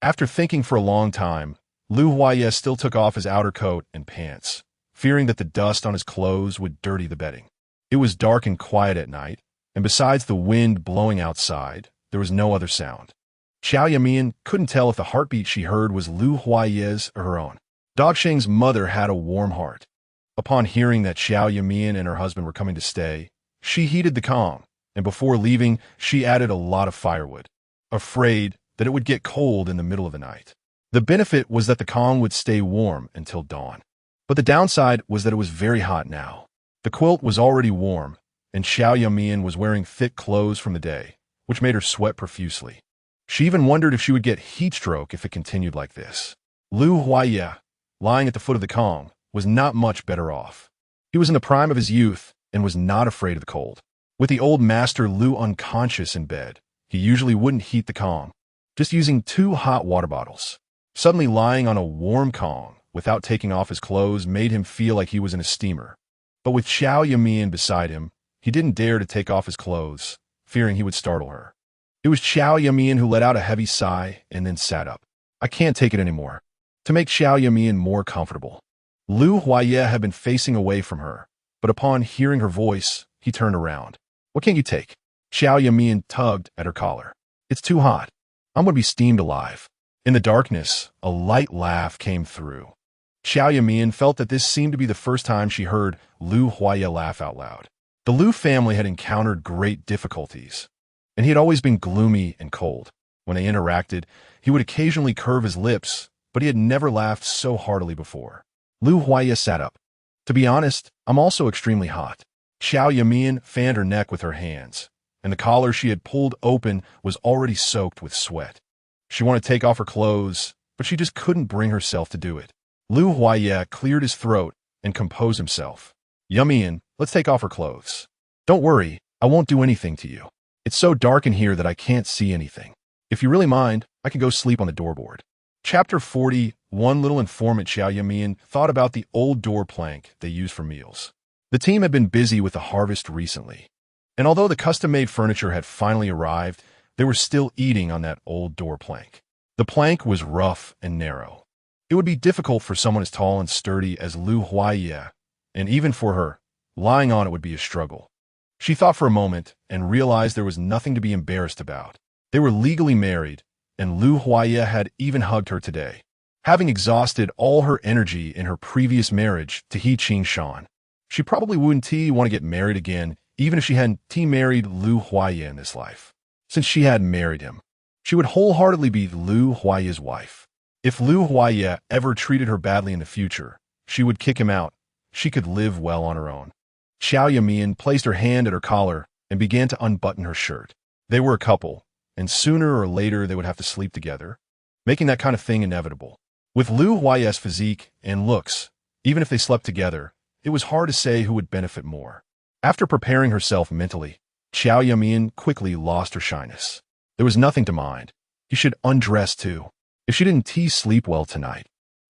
After thinking for a long time, Lu Huaya still took off his outer coat and pants, fearing that the dust on his clothes would dirty the bedding. It was dark and quiet at night, and besides the wind blowing outside, there was no other sound. Qiao Yumeian couldn't tell if the heartbeat she heard was Lu Huaya's or her own. Dogsheng's mother had a warm heart. Upon hearing that Qiao Yumeian and her husband were coming to stay, she heeded the calm, and before leaving, she added a lot of firewood, afraid that it would get cold in the middle of the night. The benefit was that the Kong would stay warm until dawn. But the downside was that it was very hot now. The quilt was already warm, and Qiao Yumeian was wearing thick clothes from the day, which made her sweat profusely. She even wondered if she would get heat stroke if it continued like this. Lu Huaya, lying at the foot of the Kong, was not much better off. He was in the prime of his youth and was not afraid of the cold. With the old master Lu unconscious in bed, he usually wouldn't heat the Kong, just using 2 hot water bottles. Suddenly lying on a warm Kong without taking off his clothes made him feel like he was in a steamer. But with Qiao Yumeian beside him, he didn't dare to take off his clothes, fearing he would startle her. It was Qiao Yumeian who let out a heavy sigh and then sat up. I can't take it anymore. To make Qiao Yumeian more comfortable, Lu Huaya had been facing away from her, but upon hearing her voice, he turned around. What can't you take? Qiao Yumeian tugged at her collar. It's too hot. I'm going to be steamed alive. In the darkness, a light laugh came through. Qiao Yumeian felt that this seemed to be the first time she heard Lu Huaya laugh out loud. The Lu family had encountered great difficulties, and he had always been gloomy and cold. When they interacted, he would occasionally curve his lips, but he had never laughed so heartily before. Lu Huaya sat up. To be honest, I'm also extremely hot. Qiao Yumeian fanned her neck with her hands, and the collar she had pulled open was already soaked with sweat. She wanted to take off her clothes, but she just couldn't bring herself to do it. Lu Huaya cleared his throat and composed himself. Yumeian, let's take off her clothes. Don't worry, I won't do anything to you. It's so dark in here that I can't see anything. If you really mind, I can go sleep on the doorboard. Chapter 40, one little informant Qiao Yumeian thought about the old door plank they used for meals. The team had been busy with the harvest recently, and although the custom-made furniture had finally arrived, they were still eating on that old door plank. The plank was rough and narrow. It would be difficult for someone as tall and sturdy as Lu Huaya, and even for her, lying on it would be a struggle. She thought for a moment and realized there was nothing to be embarrassed about. They were legally married, and Lu Huaya had even hugged her today, having exhausted all her energy in her previous marriage to He Qingshan. She probably wouldn't want to get married again, even if she hadn't married Lu Huaya in this life. Since she had married him, she would wholeheartedly be Lu Huaya's wife. If Lu Huaya ever treated her badly in the future, she would kick him out. She could live well on her own. Qiao Yumeian placed her hand at her collar and began to unbutton her shirt. They were a couple, and sooner or later they would have to sleep together, making that kind of thing inevitable. With Lu Huaya's physique and looks, even if they slept together, it was hard to say who would benefit more. After preparing herself mentally, Qiao Yumeian quickly lost her shyness. There was nothing to mind. He should undress too. If she didn't sleep well tonight,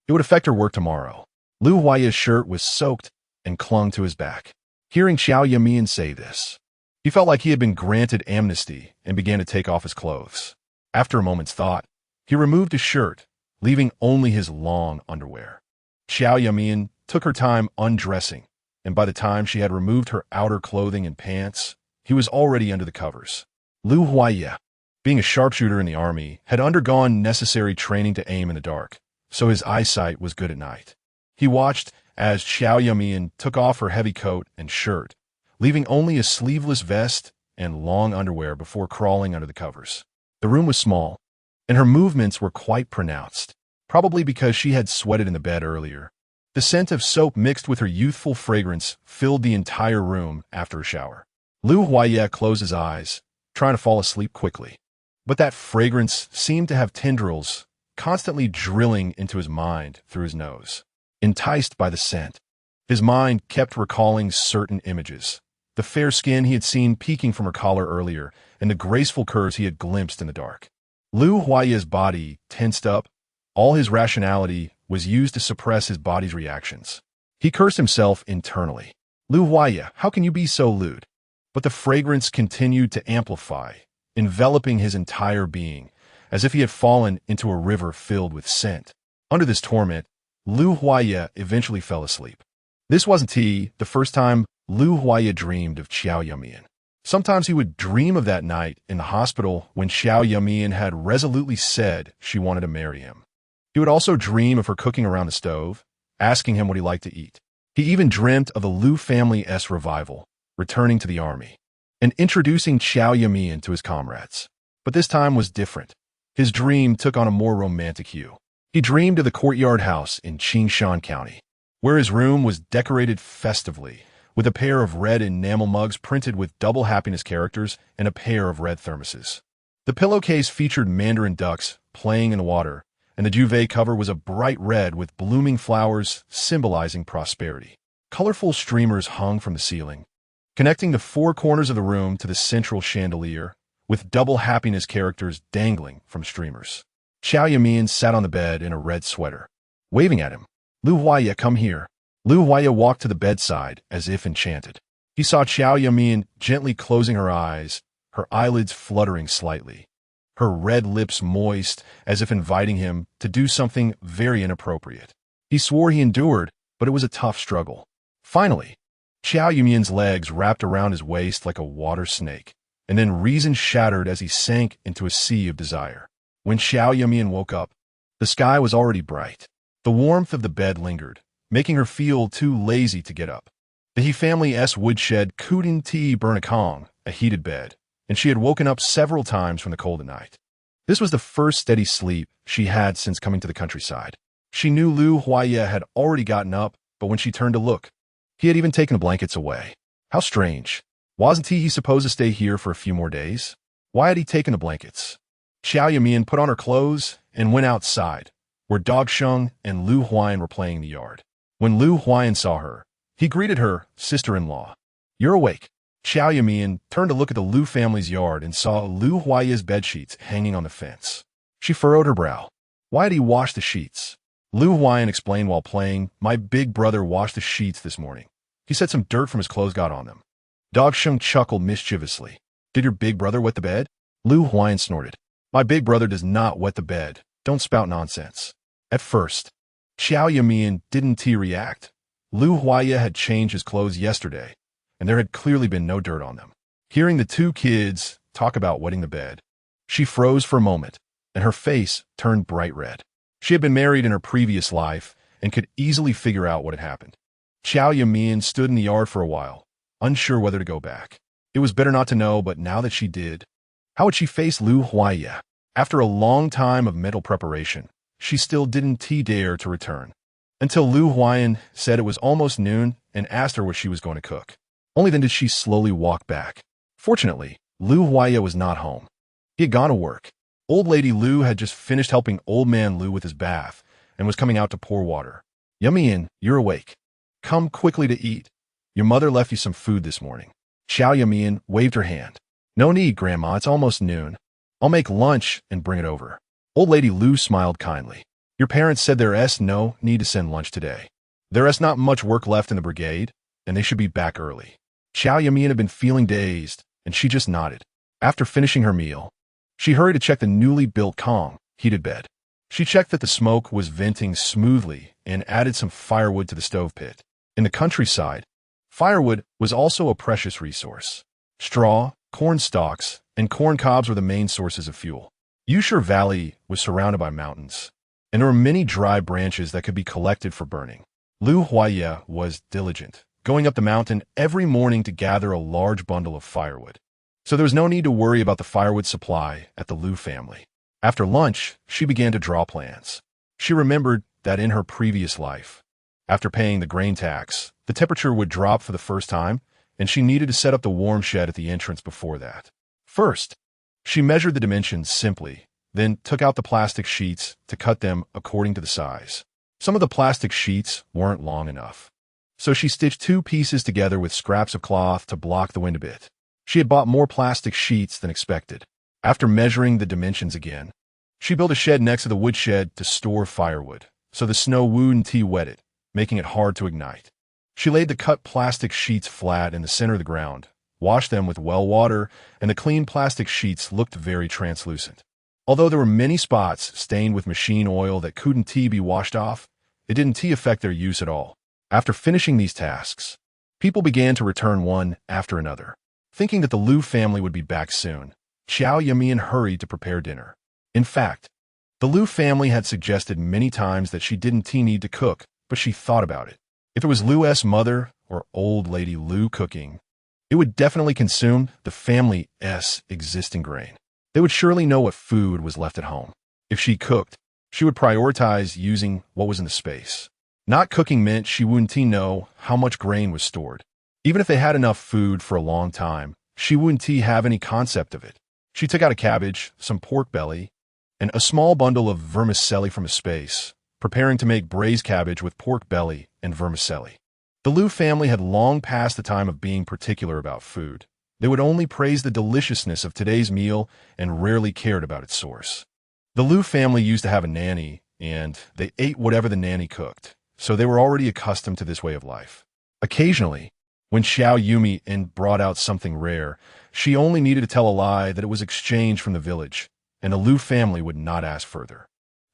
it would affect her work tomorrow. Lu Huaya's shirt was soaked and clung to his back. Hearing Qiao Yumeian say this, he felt like he had been granted amnesty and began to take off his clothes. After a moment's thought, he removed his shirt, leaving only his long underwear. Qiao Yumeian took her time undressing, and by the time she had removed her outer clothing and pants, he was already under the covers. Lu Huaya, being a sharpshooter in the army, had undergone necessary training to aim in the dark, so his eyesight was good at night. He watched as Qiao Yumeian took off her heavy coat and shirt, leaving only a sleeveless vest and long underwear before crawling under the covers. The room was small, and her movements were quite pronounced, probably because she had sweated in the bed earlier. The scent of soap mixed with her youthful fragrance filled the entire room after a shower. Lu Huaya closed his eyes, trying to fall asleep quickly. But that fragrance seemed to have tendrils constantly drilling into his mind through his nose. Enticed by the scent, his mind kept recalling certain images. The the fair skin he had seen peeking from her collar earlier, and the graceful curves he had glimpsed in the dark. Lu Huaya's body tensed up. All his rationality was used to suppress his body's reactions. He cursed himself internally. Lu Huaya, how can you be so lewd? But the fragrance continued to amplify, enveloping his entire being, as if he had fallen into a river filled with scent. Under this torment, Lu Huaya eventually fell asleep. This wasn't the first time Lu Huaya dreamed of Qiao Yumeian. Sometimes he would dream of that night in the hospital when Qiao Yumeian had resolutely said she wanted to marry him. He would also dream of her cooking around the stove, asking him what he liked to eat. He even dreamt of the Lu family's revival, returning to the army, and introducing Qiao Yumeian to his comrades. But this time was different. His dream took on a more romantic hue. He dreamed of the courtyard house in Qingshan County, where his room was decorated festively, with a pair of red enamel mugs printed with double happiness characters and a pair of red thermoses. The pillowcase featured mandarin ducks playing in the water, and the duvet cover was a bright red with blooming flowers symbolizing prosperity. Colorful streamers hung from the ceiling, connecting the four corners of the room to the central chandelier, with double happiness characters dangling from streamers. Qiao Yumeian sat on the bed in a red sweater, waving at him. Lu Huaya, come here. Lu Huaya walked to the bedside as if enchanted. He saw Qiao Yumeian gently closing her eyes, her eyelids fluttering slightly, her red lips moist as if inviting him to do something very inappropriate. He swore he endured, but it was a tough struggle. Finally, Qiao Yumeian's legs wrapped around his waist like a water snake, and then reason shattered as he sank into a sea of desire. When Qiao Yumeian woke up, the sky was already bright. The warmth of the bed lingered, making her feel too lazy to get up. The He family's woodshed couldn't burn a heated bed, and she had woken up several times from the cold at night. This was the first steady sleep she had since coming to the countryside. She knew Lu Huaya had already gotten up, but when she turned to look, he had even taken the blankets away. How strange. Wasn't he supposed to stay here for a few more days? Why had he taken the blankets? Qiao Yumeian put on her clothes and went outside, where Dog Sheng and Lu Huayan were playing in the yard. When Lu Huayan saw her, he greeted her sister-in-law. You're awake. Qiao Yumeian turned to look at the Lu family's yard and saw Lu Huaya's bedsheets hanging on the fence. She furrowed her brow. Why had he washed the sheets? Lu Huayan explained while playing, my big brother washed the sheets this morning. He said some dirt from his clothes got on them. Dog Sheng chuckled mischievously. Did your big brother wet the bed? Lu Huayan snorted. My big brother does not wet the bed. Don't spout nonsense. At first, Qiao Yumeian didn't react. Lu Huaya had changed his clothes yesterday, and there had clearly been no dirt on them. Hearing the two kids talk about wetting the bed, she froze for a moment, and her face turned bright red. She had been married in her previous life and could easily figure out what had happened. Qiao Yumeian stood in the yard for a while, unsure whether to go back. It was better not to know, but now that she did, how would she face Lu Huaya? After a long time of mental preparation, she still didn't dare to return, until Lu Huayan said it was almost noon and asked her what she was going to cook. Only then did she slowly walk back. Fortunately, Lu Huaya was not home. He had gone to work. Old Lady Lu had just finished helping Old Man Lu with his bath and was coming out to pour water. Yumeian, you're awake. Come quickly to eat. Your mother left you some food this morning. Qiao Yumeian waved her hand. No need, Grandma, it's almost noon. I'll make lunch and bring it over. Old Lady Lu smiled kindly. Your parents said there's no need to send lunch today. There's not much work left in the brigade, and they should be back early. Qiao Yumeian had been feeling dazed, and she just nodded. After finishing her meal, she hurried to check the newly built heated bed. She checked that the smoke was venting smoothly and added some firewood to the stove pit. In the countryside, firewood was also a precious resource. Straw, corn stalks, and corn cobs were the main sources of fuel. Yusher Valley was surrounded by mountains, and there were many dry branches that could be collected for burning. Lu Huaya was diligent, going up the mountain every morning to gather a large bundle of firewood. So there was no need to worry about the firewood supply at the Lu family. After lunch, she began to draw plans. She remembered that in her previous life, after paying the grain tax, the temperature would drop for the first time, and she needed to set up the warm shed at the entrance before that. First, she measured the dimensions simply, then took out the plastic sheets to cut them according to the size. Some of the plastic sheets weren't long enough, so she stitched two pieces together with scraps of cloth to block the wind a bit. She had bought more plastic sheets than expected. After measuring the dimensions again, she built a shed next to the woodshed to store firewood, so the snow wouldn't wet it, making it hard to ignite. She laid the cut plastic sheets flat in the center of the ground, washed them with well water, and the clean plastic sheets looked very translucent. Although there were many spots stained with machine oil that couldn't be washed off, it didn't affect their use at all. After finishing these tasks, people began to return one after another. Thinking that the Liu family would be back soon, Qiao Yumeian hurried to prepare dinner. In fact, the Liu family had suggested many times that she didn't need to cook, but she thought about it. If it was Liu's mother or old lady Liu cooking, it would definitely consume the family's existing grain. They would surely know what food was left at home. If she cooked, she would prioritize using what was in the space. Not cooking meant she wouldn't know how much grain was stored. Even if they had enough food for a long time, she wouldn't have any concept of it. She took out a cabbage, some pork belly, and a small bundle of vermicelli from a space, preparing to make braised cabbage with pork belly and vermicelli. The Liu family had long passed the time of being particular about food. They would only praise the deliciousness of today's meal and rarely cared about its source. The Liu family used to have a nanny, and they ate whatever the nanny cooked, so they were already accustomed to this way of life. Occasionally, when Qiao Yumeian brought out something rare, she only needed to tell a lie that it was exchanged from the village, and the Liu family would not ask further.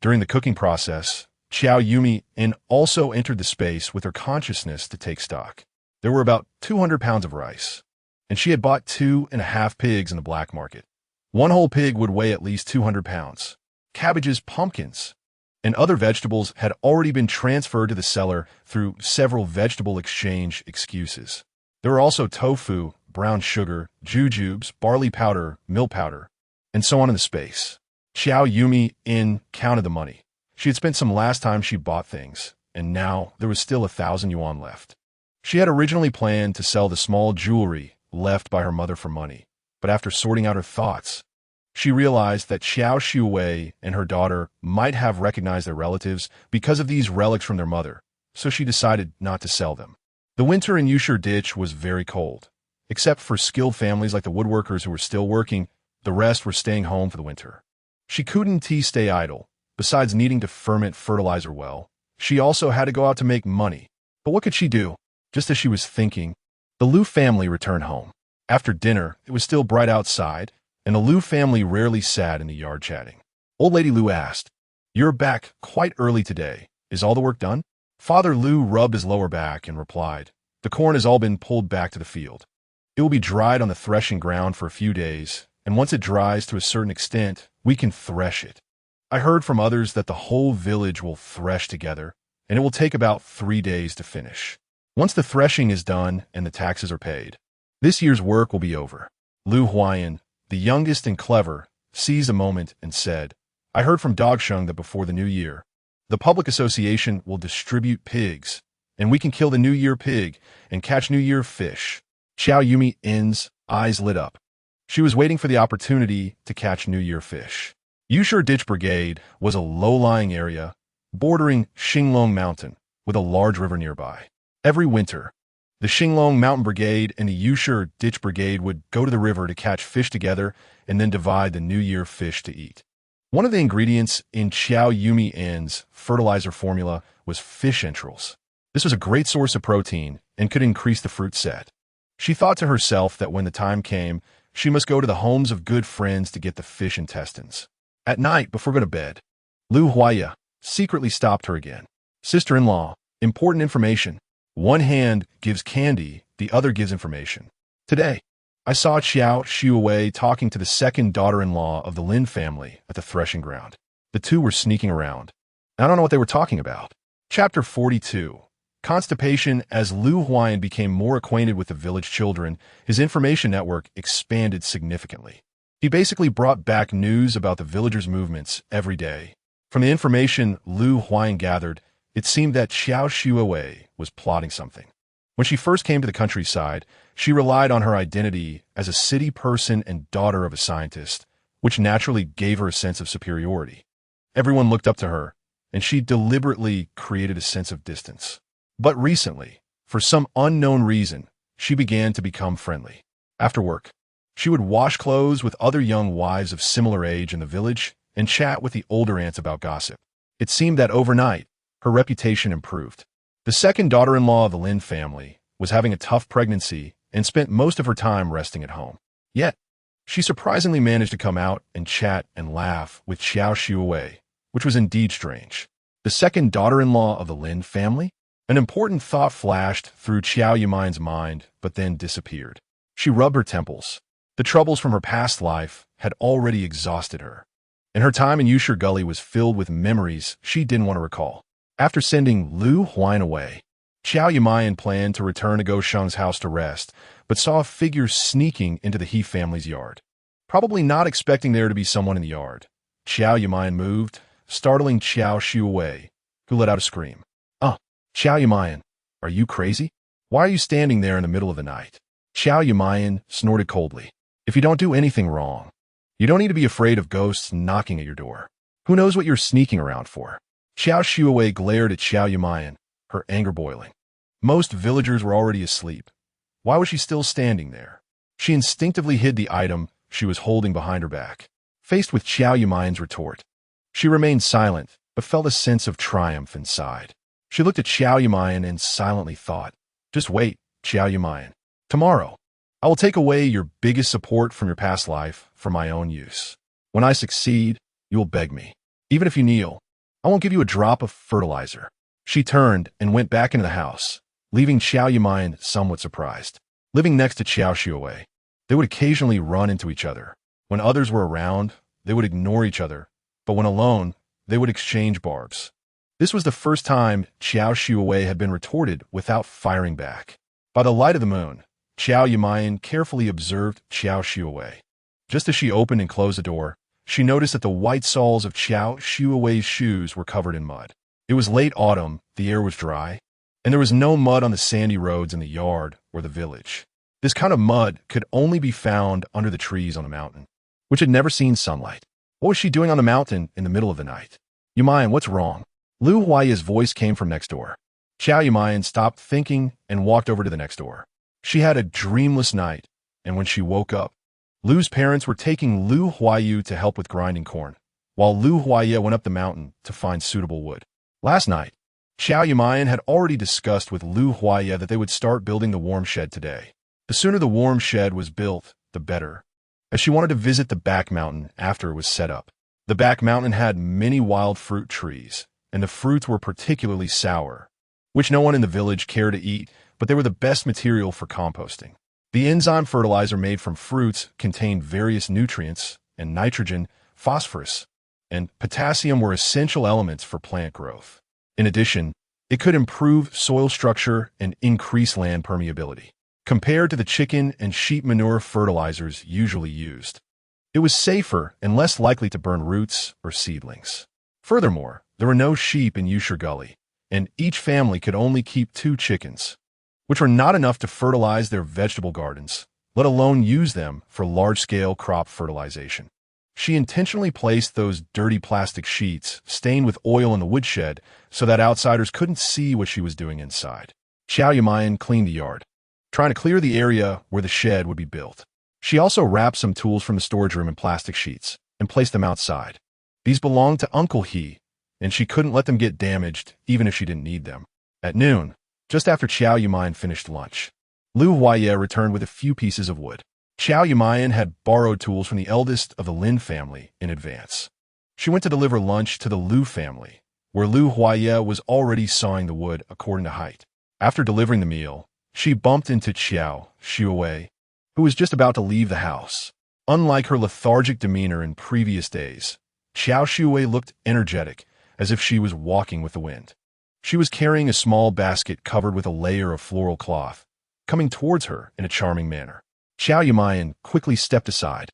During the cooking process, Qiao Yumeian also entered the space with her consciousness to take stock. There were about 200 pounds of rice, and she had bought 2.5 pigs in the black market. One whole pig would weigh at least 200 pounds. Cabbages, pumpkins, and other vegetables had already been transferred to the seller through several vegetable exchange excuses. There were also tofu, brown sugar, jujubes, barley powder, mill powder, and so on in the space. Qiao Yumeian counted the money. She had spent some last time she bought things, and now there was still 1,000 yuan left. She had originally planned to sell the small jewelry left by her mother for money, but after sorting out her thoughts, she realized that Qiao Shuwei and her daughter might have recognized their relatives because of these relics from their mother, so she decided not to sell them. The winter in Yusher Ditch was very cold. Except for skilled families like the woodworkers who were still working, the rest were staying home for the winter. She couldn't stay idle. Besides needing to ferment fertilizer well, she also had to go out to make money. But what could she do? Just as she was thinking, the Liu family returned home. After dinner, it was still bright outside, and the Liu family rarely sat in the yard chatting. Old Lady Liu asked, "You're back quite early today. Is all the work done?" Father Liu rubbed his lower back and replied, "The corn has all been pulled back to the field. It will be dried on the threshing ground for a few days, and once it dries to a certain extent, we can thresh it. I heard from others that the whole village will thresh together, and it will take about 3 days to finish. Once the threshing is done and the taxes are paid, this year's work will be over." Liu Huaiyan, the youngest and clever, seized a moment and said, "I heard from Dogsheng that before the new year, the public association will distribute pigs, and we can kill the New Year pig and catch New Year fish." Qiao Yumeian's eyes lit up. She was waiting for the opportunity to catch New Year fish. Yusher Ditch Brigade was a low-lying area bordering Xinglong Mountain with a large river nearby. Every winter, the Xinglong Mountain Brigade and the Yusher Ditch Brigade would go to the river to catch fish together and then divide the New Year fish to eat. One of the ingredients in Qiao Yumeian's fertilizer formula was fish entrails. This was a great source of protein and could increase the fruit set. She thought to herself that when the time came, she must go to the homes of good friends to get the fish intestines. At night, before going to bed, Liu Huaiya secretly stopped her again. "Sister-in-law, important information. One hand gives candy, the other gives information. Today, I saw Qiao Shuwei talking to the second daughter-in-law of the Lin family at the threshing ground. The two were sneaking around. I don't know what they were talking about." Chapter 42. Constipation. As Liu Huaiyan became more acquainted with the village children, his information network expanded significantly. He basically brought back news about the villagers' movements every day. From the information Liu Huaiyan gathered, it seemed that Qiao Shuwei was plotting something. When she first came to the countryside, she relied on her identity as a city person and daughter of a scientist, which naturally gave her a sense of superiority. Everyone looked up to her, and she deliberately created a sense of distance. But recently, For some unknown reason, she began to become friendly. After work, she would wash clothes with other young wives of similar age in the village and chat with the older aunts about gossip. It seemed that overnight, her reputation improved. The second daughter-in-law of the Lin family was having a tough pregnancy and spent most of her time resting at home. Yet, she surprisingly managed to come out and chat and laugh with Qiao Yumeian, which was indeed strange. The second daughter-in-law of the Lin family? An important thought flashed through Qiao Yumeian's mind, but then disappeared. She rubbed her temples. The troubles from her past life had already exhausted her, and her time in Yusher Gully was filled with memories she didn't want to recall. After sending Lu Huan away, Qiao Yumeian planned to return to Gosheng's house to rest, but saw a figure sneaking into the He family's yard. Probably not expecting there to be someone in the yard, Qiao Yumeian moved, startling Qiao Yumeian, who let out a scream. Qiao Yumeian, are you crazy? Why are you standing there in the middle of the night? Qiao Yumeian snorted coldly. If you don't do anything wrong, you don't need to be afraid of ghosts knocking at your door. Who knows what you're sneaking around for? Qiao Yumeian glared at Qiao Yumeian, her anger boiling. Most villagers were already asleep. Why was she still standing there? She instinctively hid the item she was holding behind her back. Faced with Qiao Yumeian's retort, she remained silent, but felt a sense of triumph inside. She looked at Qiao Yumeian and silently thought, just wait, Qiao Yumeian. Tomorrow, I will take away your biggest support from your past life for my own use. When I succeed, you will beg me. Even if you kneel, I won't give you a drop of fertilizer. She turned and went back into the house, leaving Qiao Yumeian somewhat surprised. Living next to Qiao Yumeian, they would occasionally run into each other. When others were around, they would ignore each other, but when alone, they would exchange barbs. This was the first time Qiao Yumeian had been retorted without firing back. By the light of the moon, Qiao Yumeian carefully observed Qiao Yumeian. Just as she opened and closed the door, she noticed that the white soles of Qiao Yumeian's shoes were covered in mud. It was late autumn, the air was dry, and there was no mud on the sandy roads in the yard or the village. This kind of mud could only be found under the trees on the mountain, which had never seen sunlight. What was she doing on the mountain in the middle of the night? Yumeian, what's wrong? Lu Huai's voice came from next door. Qiao Yumeian stopped thinking and walked over to the next door. She had a dreamless night, and when she woke up, Lu's parents were taking Lu Huaiyu to help with grinding corn, while Lu Huaiye went up the mountain to find suitable wood. Last night, Qiao Yumeian had already discussed with Lu Huaiye that they would start building the warm shed today. The sooner the warm shed was built, the better, as she wanted to visit the back mountain after it was set up. The back mountain had many wild fruit trees, and the fruits were particularly sour, which no one in the village cared to eat, but they were the best material for composting. The enzyme fertilizer made from fruits contained various nutrients, and nitrogen, phosphorus, and potassium were essential elements for plant growth. In addition, it could improve soil structure and increase land permeability, compared to the chicken and sheep manure fertilizers usually used. It was safer and less likely to burn roots or seedlings. Furthermore, there were no sheep in Yusher Gully, and each family could only keep 2 chickens, which were not enough to fertilize their vegetable gardens, let alone use them for large-scale crop fertilization. She intentionally placed those dirty plastic sheets stained with oil in the woodshed so that outsiders couldn't see what she was doing inside. Qiao Yumeian cleaned the yard, trying to clear the area where the shed would be built. She also wrapped some tools from the storage room in plastic sheets and placed them outside. These belonged to Uncle He, and she couldn't let them get damaged even if she didn't need them. At noon, just after Qiao Yumeian finished lunch, Lu Huaiye returned with a few pieces of wood. Qiao Yumeian had borrowed tools from the eldest of the Lin family in advance. She went to deliver lunch to the Lu family, where Lu Huaiye was already sawing the wood according to height. After delivering the meal, she bumped into Qiao Yumeian, who was just about to leave the house. Unlike her lethargic demeanor in previous days, Qiao Yumeian looked energetic, as if she was walking with the wind. She was carrying a small basket covered with a layer of floral cloth, coming towards her in a charming manner. Qiao Yumeian quickly stepped aside,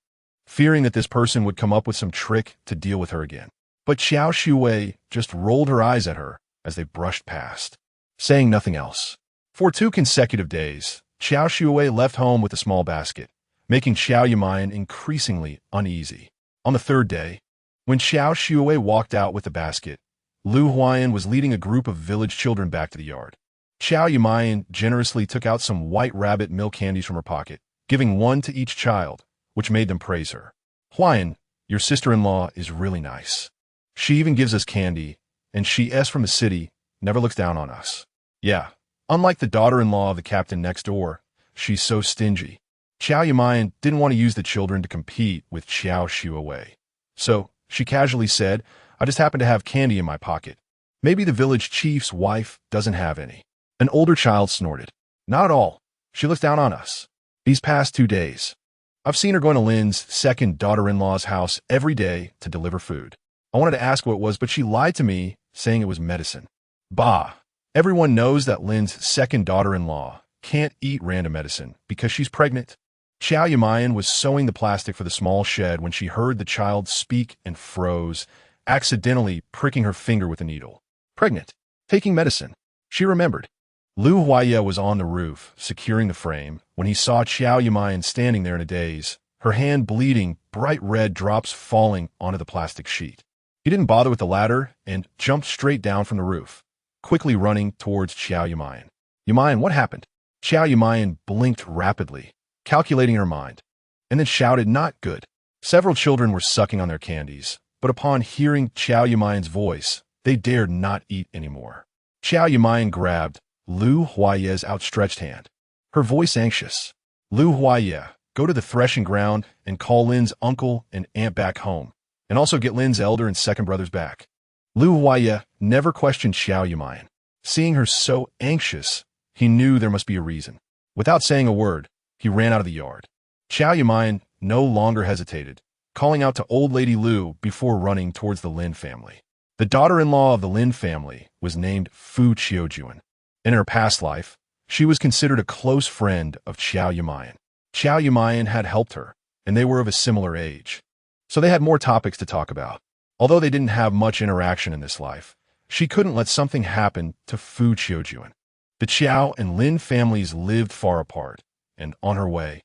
fearing that this person would come up with some trick to deal with her again. But Qiao Yumeian just rolled her eyes at her as they brushed past, saying nothing else. For 2 consecutive days, Qiao Yumeian left home with a small basket, making Qiao Yumeian increasingly uneasy. On the 3rd day, when Qiao Yumeian walked out with the basket, Lu Huaiyan was leading a group of village children back to the yard. Qiao Yumeian generously took out some white rabbit milk candies from her pocket, giving one to each child, which made them praise her. Huan, your sister-in-law is really nice. She even gives us candy, and she's from the city, never looks down on us. Yeah, unlike the daughter-in-law of the captain next door, she's so stingy. Qiao Yumeian didn't want to use the children to compete with Qiao Shuawei. So, she casually said, I just happen to have candy in my pocket. Maybe the village chief's wife doesn't have any. An older child snorted. Not at all. She looks down on us. These past 2 days, I've seen her going to Lin's second daughter-in-law's house every day to deliver food. I wanted to ask what it was, but she lied to me, saying it was medicine. Bah! Everyone knows that Lin's second daughter-in-law can't eat random medicine because she's pregnant. Qiao Yumeian was sewing the plastic for the small shed when she heard the child speak and froze, accidentally pricking her finger with a needle. Pregnant. Taking medicine. She remembered. Lu Huaya was on the roof, securing the frame, when he saw Qiao Yumeian standing there in a daze, her hand bleeding, bright red drops falling onto the plastic sheet. He didn't bother with the ladder and jumped straight down from the roof, quickly running towards Qiao Yumeian. Yumeian, what happened? Qiao Yumeian blinked rapidly, calculating her mind, and then shouted, not good. Several children were sucking on their candies, but upon hearing Qiao Yumeian's voice, they dared not eat anymore. Qiao Yumeian grabbed Lu Huaye's outstretched hand, her voice anxious. Lu Huaye, go to the threshing ground and call Lin's uncle and aunt back home, and also get Lin's elder and second brothers back. Lu Huaye never questioned Qiao Yumeian. Seeing her so anxious, he knew there must be a reason. Without saying a word, he ran out of the yard. Qiao Yumeian no longer hesitated, calling out to old lady Lu before running towards the Lin family. The daughter-in-law of the Lin family was named Fu Qiujuan. In her past life, she was considered a close friend of Qiao Yumeian. Qiao Yumeian had helped her, and they were of a similar age. So they had more topics to talk about. Although they didn't have much interaction in this life, she couldn't let something happen to Fu Qiujuan. The Qiao and Lin families lived far apart, and on her way,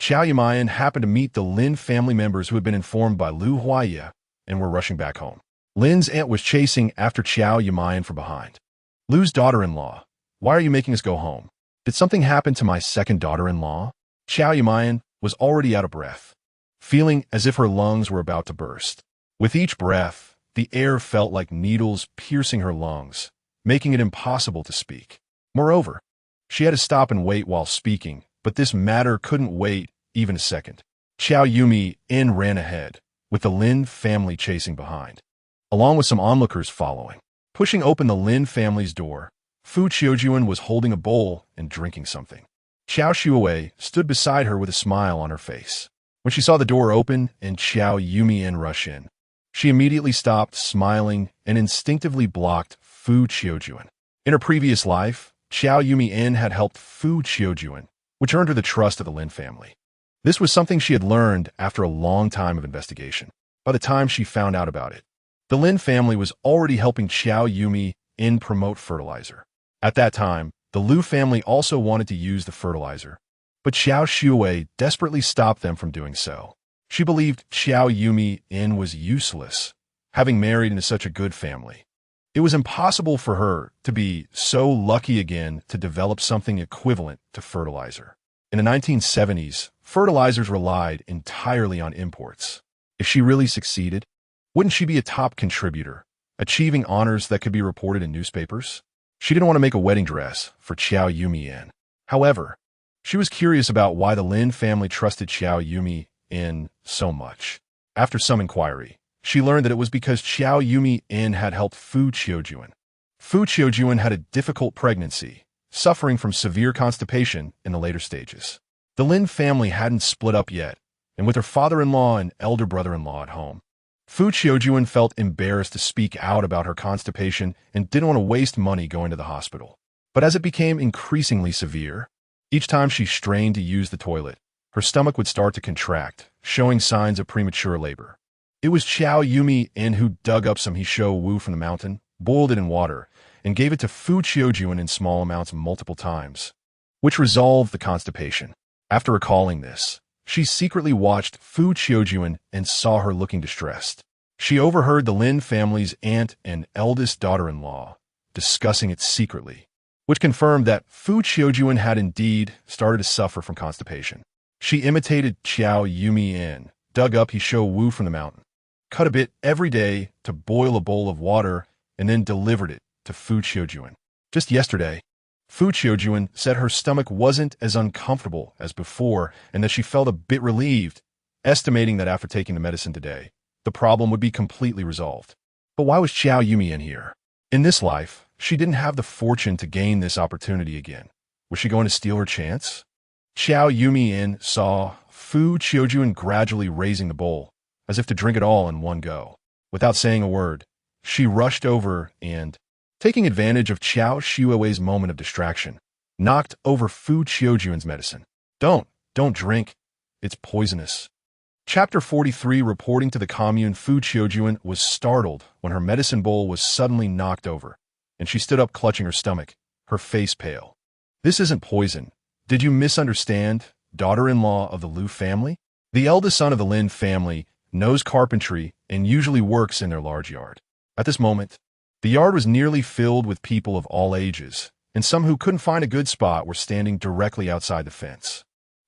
Qiao Yumeian happened to meet the Lin family members who had been informed by Lu Huaye and were rushing back home. Lin's aunt was chasing after Qiao Yumeian from behind. Lu's daughter-in-law, why are you making us go home? Did something happen to my second daughter-in-law? Qiao Yumeian was already out of breath, feeling as if her lungs were about to burst. With each breath, the air felt like needles piercing her lungs, making it impossible to speak. Moreover, she had to stop and wait while speaking, but this matter couldn't wait even a second. Qiao Yumeian ran ahead, with the Lin family chasing behind, along with some onlookers following. Pushing open the Lin family's door, Fu Qiujuan was holding a bowl and drinking something. Qiao Shuawei stood beside her with a smile on her face. When she saw the door open and Qiao Yumeian rush in, she immediately stopped smiling and instinctively blocked Fu Qiujuan. In her previous life, Qiao Yumeian had helped Fu Qiujuan, which earned her the trust of the Lin family. This was something she had learned after a long time of investigation. By the time she found out about it, the Lin family was already helping Qiao Yumeian promote fertilizer. At that time, the Lu family also wanted to use the fertilizer, but Qiao Shuawei desperately stopped them from doing so. She believed Qiao Yumeian was useless, having married into such a good family. It was impossible for her to be so lucky again to develop something equivalent to fertilizer. In the 1970s, fertilizers relied entirely on imports. If she really succeeded, wouldn't she be a top contributor, achieving honors that could be reported in newspapers? She didn't want to make a wedding dress for Qiao Yumeian. However, she was curious about why the Lin family trusted Qiao Yumeian so much. After some inquiry, she learned that it was because Qiao Yumeian had helped Fu Qiujuan. Fu Qiujuan had a difficult pregnancy, suffering from severe constipation in the later stages. The Lin family hadn't split up yet, and with her father-in-law and elder brother-in-law at home, Fu Qiujuan felt embarrassed to speak out about her constipation and didn't want to waste money going to the hospital. But as it became increasingly severe, each time she strained to use the toilet, her stomach would start to contract, showing signs of premature labor. It was Qiao Yumeian who dug up some Hisho Wu from the mountain, boiled it in water, and gave it to Fu Qiujuan in small amounts multiple times, which resolved the constipation. After recalling this, she secretly watched Fu Qiujuan and saw her looking distressed. She overheard the Lin family's aunt and eldest daughter-in-law discussing it secretly. which confirmed that Qiao Yumeian had indeed started to suffer from constipation. She imitated Qiao Yumeian, dug up Hisho Wu from the mountain, cut a bit every day to boil a bowl of water, and then delivered it to Qiao Yumeian. Just yesterday, Qiao Yumeian said her stomach wasn't as uncomfortable as before and that she felt a bit relieved, estimating that after taking the medicine today, the problem would be completely resolved. But why was Qiao Yumeian here? In this life, she didn't have the fortune to gain this opportunity again. Was she going to steal her chance? Qiao Yumeian saw Qiao Yumeian gradually raising the bowl, as if to drink it all in one go. Without saying a word, she rushed over and, taking advantage of Qiao Yumeian's moment of distraction, knocked over Qiao Yumeian's medicine. Don't drink. It's poisonous. Chapter 43, reporting to the commune, Qiao Yumeian was startled when her medicine bowl was suddenly knocked over, and she stood up clutching her stomach, her face pale. This isn't poison. Did you misunderstand, daughter-in-law of the Liu family? The eldest son of the Lin family knows carpentry and usually works in their large yard. At this moment, the yard was nearly filled with people of all ages, and some who couldn't find a good spot were standing directly outside the fence.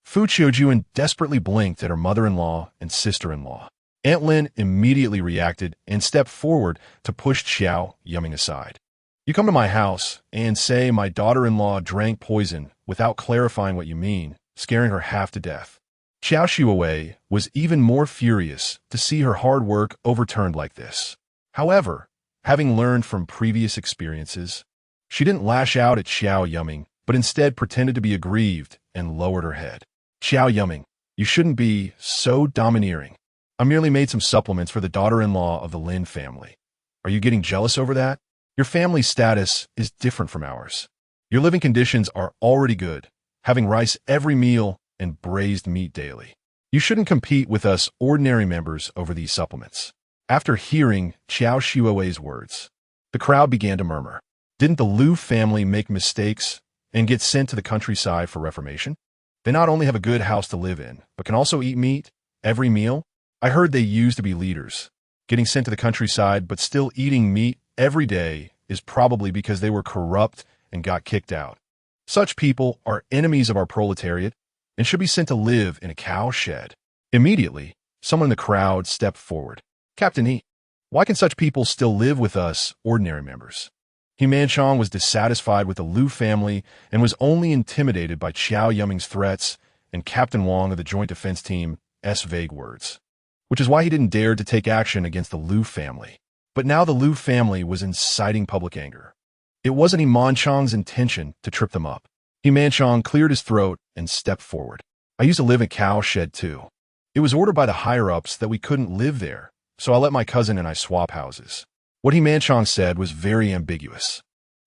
Qiao Yumeian desperately blinked at her mother-in-law and sister-in-law. Aunt Lin immediately reacted and stepped forward to push Qiao Yumeian aside. You come to my house and say my daughter-in-law drank poison without clarifying what you mean, scaring her half to death. Qiao Yumeian was even more furious to see her hard work overturned like this. However, having learned from previous experiences, she didn't lash out at Qiao Yumeian, but instead pretended to be aggrieved and lowered her head. Qiao Yumeian, you shouldn't be so domineering. I merely made some supplements for the daughter-in-law of the Lin family. Are you getting jealous over that? Your family's status is different from ours. Your living conditions are already good, having rice every meal and braised meat daily. You shouldn't compete with us ordinary members over these supplements. After hearing Qiao Yumeian's words, the crowd began to murmur. Didn't the Liu family make mistakes and get sent to the countryside for reformation? They not only have a good house to live in, but can also eat meat every meal. I heard they used to be leaders. Getting sent to the countryside but still eating meat every day is probably because they were corrupt and got kicked out. Such people are enemies of our proletariat and should be sent to live in a cow shed. Immediately, someone in the crowd stepped forward. Captain He, why can such people still live with us, ordinary members? He Manchong was dissatisfied with the Liu family and was only intimidated by Qiao Yumeian's threats and Captain Wang of the Joint Defense Team's vague words, which is why he didn't dare to take action against the Liu family. But now the Liu family was inciting public anger. It wasn't He Manchong's intention to trip them up. He Manchong cleared his throat and stepped forward. I used to live in a cow shed too. It was ordered by the higher-ups that we couldn't live there, so I let my cousin and I swap houses. What He Manchong said was very ambiguous.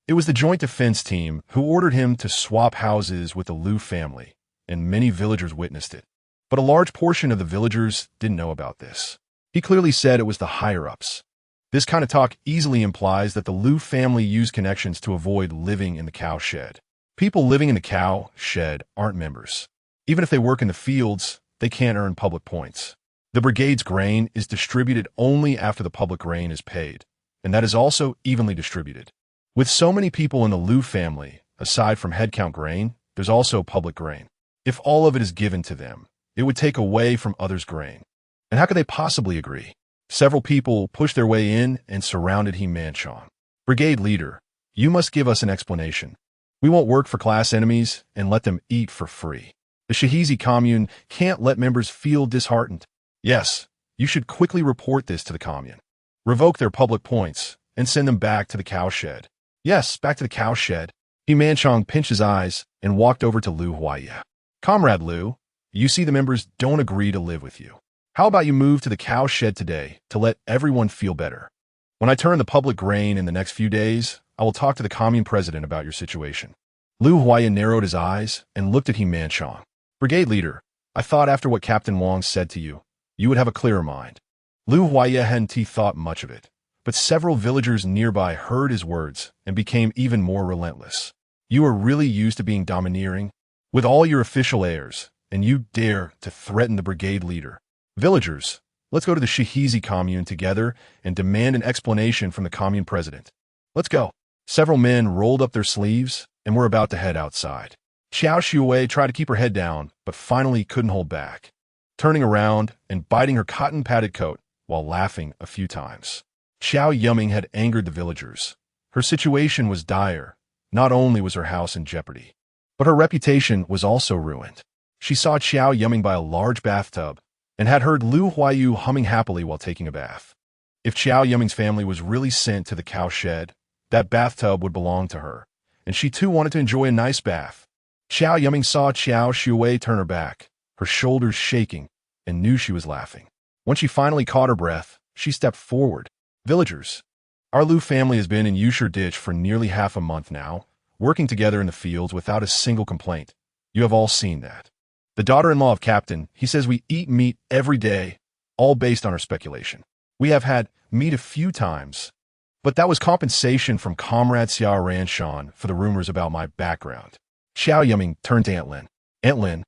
It was the Joint Defense Team who ordered him to swap houses with the Liu family, and many villagers witnessed it. But a large portion of the villagers didn't know about this. He clearly said it was the higher-ups. This kind of talk easily implies that the Liu family used connections to avoid living in the cow shed. People living in the cow shed aren't members. Even if they work in the fields, they can't earn public points. The brigade's grain is distributed only after the public grain is paid, and that is also evenly distributed. With so many people in the Liu family, aside from headcount grain, there's also public grain. If all of it is given to them, it would take away from others' grain. And how could they possibly agree? Several people pushed their way in and surrounded He Manchong. Brigade leader, you must give us an explanation. We won't work for class enemies and let them eat for free. The Shihizi commune can't let members feel disheartened. Yes, you should quickly report this to the commune. Revoke their public points and send them back to the cow shed. Yes, back to the cow shed. He Manchong pinched his eyes and walked over to Liu Huaiya. Comrade Liu, you see the members don't agree to live with you. How about you move to the cow shed today to let everyone feel better? When I turn the public grain in the next few days, I will talk to the commune president about your situation. Liu Huaiya narrowed his eyes and looked at He Manchong. Brigade leader, I thought after what Captain Wang said to you, you would have a clearer mind. Liu Huaiya hadn't thought much of it, but several villagers nearby heard his words and became even more relentless. You are really used to being domineering, with all your official airs, and you dare to threaten the brigade leader. Villagers, let's go to the Shihizi commune together and demand an explanation from the commune president. Let's go. Several men rolled up their sleeves and were about to head outside. Qiao Yumeian tried to keep her head down, but finally couldn't hold back, turning around and biting her cotton-padded coat while laughing a few times. Qiao Yumeian had angered the villagers. Her situation was dire. Not only was her house in jeopardy, but her reputation was also ruined. She saw Qiao Yumeian by a large bathtub and had heard Lu Huayu humming happily while taking a bath. If Qiao Yumeian's family was really sent to the cow shed, that bathtub would belong to her, and she too wanted to enjoy a nice bath. Qiao Yumeian saw Qiao Yumeian turn her back, her shoulders shaking, and knew she was laughing. When she finally caught her breath, she stepped forward. Villagers, our Lu family has been in Yusher Ditch for nearly half a month now, working together in the fields without a single complaint. You have all seen that. The daughter-in-law of Captain, he says we eat meat every day, all based on our speculation. We have had meat a few times, but that was compensation from Comrade Xiao Ranshan for the rumors about my background. Qiao Yumeian turned to Aunt Lin. Aunt Lin,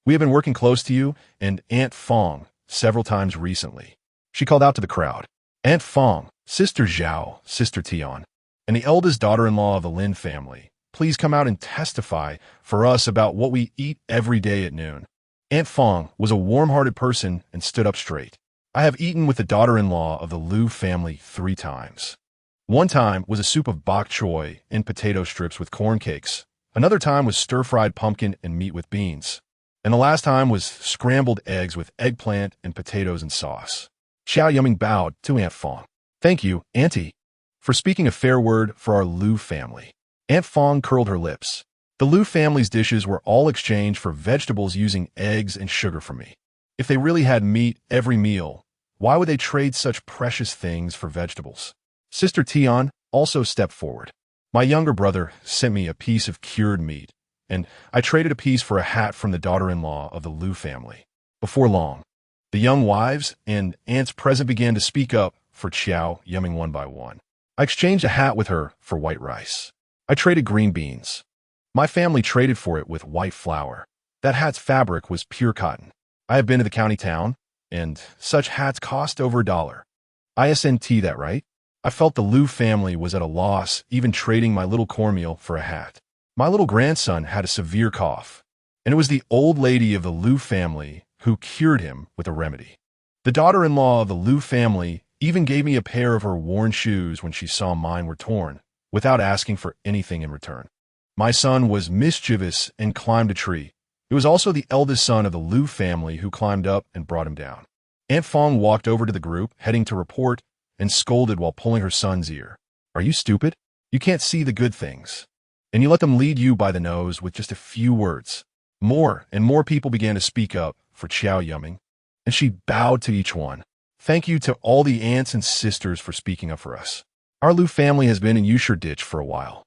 we have been working close to you and Aunt Fong several times recently. She called out to the crowd. Aunt Fong, Sister Zhao, Sister Tian, and the eldest daughter-in-law of the Lin family, please come out and testify for us about what we eat every day at noon. Aunt Fong was a warm-hearted person and stood up straight. I have eaten with the daughter-in-law of the Lu family 3 times. One time was a soup of bok choy and potato strips with corn cakes. Another time was stir-fried pumpkin and meat with beans. And the last time was scrambled eggs with eggplant and potatoes and sauce. Qiao Yumeian bowed to Aunt Fong. Thank you, Auntie, for speaking a fair word for our Lu family. Aunt Fong curled her lips. The Lu family's dishes were all exchanged for vegetables using eggs and sugar from me. If they really had meat every meal, why would they trade such precious things for vegetables? Sister Tian also stepped forward. My younger brother sent me a piece of cured meat, and I traded a piece for a hat from the daughter-in-law of the Lu family. Before long, the young wives and aunts present began to speak up for Qiao Yumeian one by one. I exchanged a hat with her for white rice. I traded green beans. My family traded for it with white flour. That hat's fabric was pure cotton. I have been to the county town, and such hats cost over $1. ISNT that, right? I felt the Lu family was at a loss, even trading my little cornmeal for a hat. My little grandson had a severe cough, and it was the old lady of the Lu family who cured him with a remedy. The daughter-in-law of the Lu family even gave me a pair of her worn shoes when she saw mine were torn, without asking for anything in return. My son was mischievous and climbed a tree. It was also the eldest son of the Lu family who climbed up and brought him down. Aunt Fong walked over to the group, heading to report, and scolded while pulling her son's ear. Are you stupid? You can't see the good things. And you let them lead you by the nose with just a few words. More and more people began to speak up for Qiao Yumeian, and she bowed to each one. Thank you to all the aunts and sisters for speaking up for us. Our Lu family has been in Yusher Ditch for a while.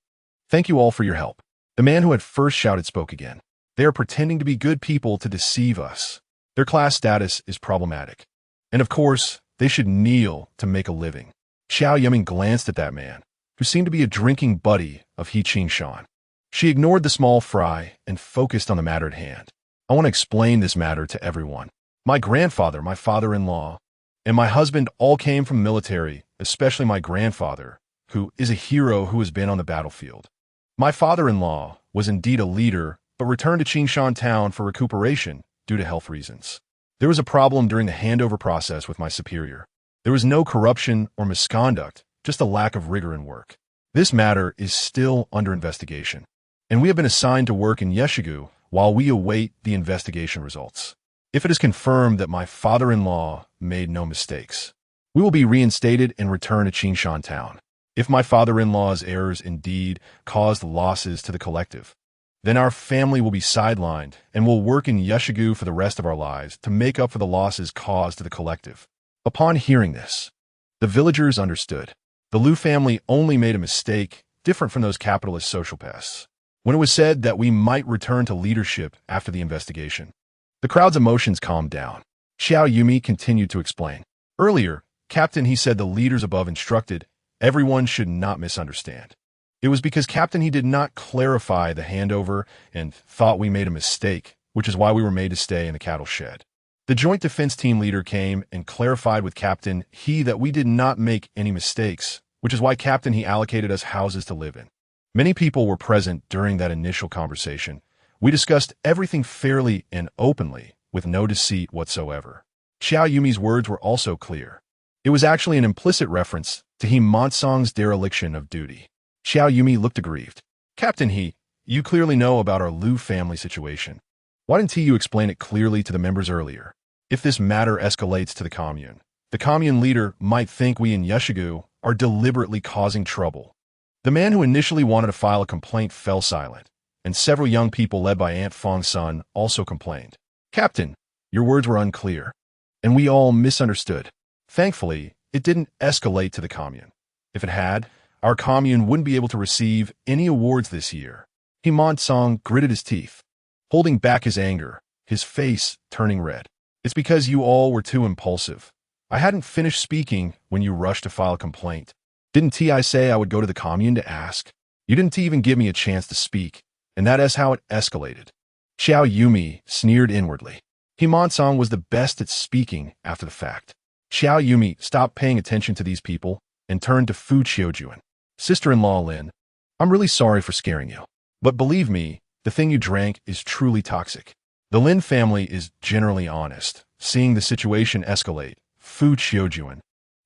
Thank you all for your help. The man who had first shouted spoke again. They are pretending to be good people to deceive us. Their class status is problematic. And of course, they should kneel to make a living. Qiao Yumeian glanced at that man, who seemed to be a drinking buddy of He Qingshan. She ignored the small fry and focused on the matter at hand. I want to explain this matter to everyone. My grandfather, my father-in-law, and my husband all came from the military, especially my grandfather, who is a hero who has been on the battlefield. My father-in-law was indeed a leader, but returned to Qingshan town for recuperation due to health reasons. There was a problem during the handover process with my superior. There was no corruption or misconduct, just a lack of rigor in work. This matter is still under investigation, and we have been assigned to work in Yeshigu while we await the investigation results. If it is confirmed that my father-in-law made no mistakes, we will be reinstated and return to Qingshan town. If my father-in-law's errors indeed caused losses to the collective, then our family will be sidelined and will work in Yeshigu for the rest of our lives to make up for the losses caused to the collective. Upon hearing this, the villagers understood. The Lu family only made a mistake different from those capitalist sociopaths. When it was said that we might return to leadership after the investigation, the crowd's emotions calmed down. Qiao Yumeian continued to explain. Earlier, Captain, he said the leaders above instructed everyone should not misunderstand. It was because Captain, he did not clarify the handover and thought we made a mistake, which is why we were made to stay in the cattle shed. The Joint Defense Team leader came and clarified with Captain he that we did not make any mistakes, which is why Captain, he allocated us houses to live in. Many people were present during that initial conversation. We discussed everything fairly and openly, with no deceit whatsoever. Qiao Yumi's words were also clear. It was actually an implicit reference to He Monsong's dereliction of duty. Qiao Yumi looked aggrieved. Captain He, you clearly know about our Lu family situation. Why didn't you explain it clearly to the members earlier? If this matter escalates to the commune leader might think we in Yeshigu are deliberately causing trouble. The man who initially wanted to file a complaint fell silent, and several young people led by Aunt Fong's son also complained. Captain, your words were unclear, and we all misunderstood. Thankfully, it didn't escalate to the commune. If it had, our commune wouldn't be able to receive any awards this year. He Monsong gritted his teeth, holding back his anger, his face turning red. It's because you all were too impulsive. I hadn't finished speaking when you rushed to file a complaint. Didn't I say I would go to the commune to ask? You didn't even give me a chance to speak, and that is how it escalated. Qiao Yumi sneered inwardly. He Monsong was the best at speaking after the fact. Qiao Yumi stopped paying attention to these people and turned to Fu Qiujuan. Sister-in-law Lin, I'm really sorry for scaring you. But believe me, the thing you drank is truly toxic. The Lin family is generally honest. Seeing the situation escalate, Fu Qiujuan,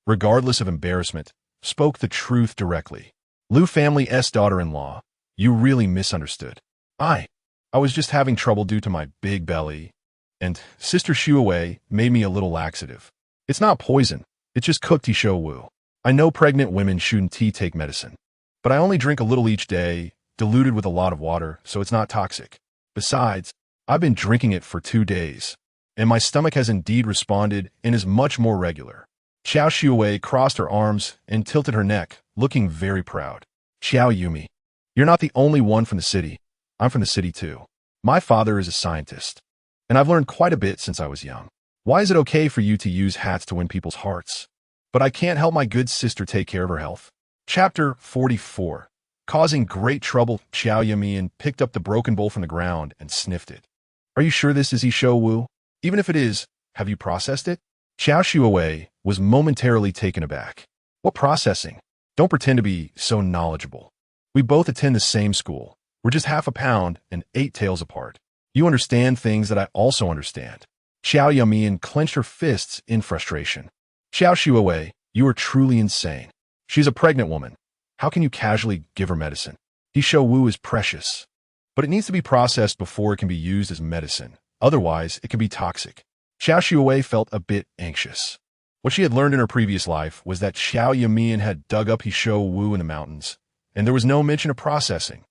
regardless of embarrassment, spoke the truth directly. Lu family's daughter-in-law, you really misunderstood. I was just having trouble due to my big belly, and Sister Shuawei made me a little laxative. It's not poison, it's just cooked Tisho Wu. I know pregnant women shouldn't take medicine, but I only drink a little each day, diluted with a lot of water, so it's not toxic. Besides, I've been drinking it for 2 days, and my stomach has indeed responded and is much more regular. Xiao Shuawei crossed her arms and tilted her neck, looking very proud. Qiao Yumi, you're not the only one from the city. I'm from the city too. My father is a scientist, and I've learned quite a bit since I was young. Why is it okay for you to use hats to win people's hearts? But I can't help my good sister take care of her health. Chapter 44. Causing great trouble, Qiao Yumeian picked up the broken bowl from the ground and sniffed it. Are you sure this is Isho Wu? Even if it is, have you processed it? Xiao Shuawei was momentarily taken aback. What processing? Don't pretend to be so knowledgeable. We both attend the same school. We're just half a pound and 8 tails apart. You understand things that I also understand. Qiao Yumeian clenched her fists in frustration. Xiao Shuawei, you are truly insane. She's a pregnant woman. How can you casually give her medicine? Isho Wu is precious, but it needs to be processed before it can be used as medicine. Otherwise, it can be toxic. Xiao Shuawei felt a bit anxious. What she had learned in her previous life was that Qiao Yumeian had dug up Isho Wu in the mountains, and there was no mention of processing.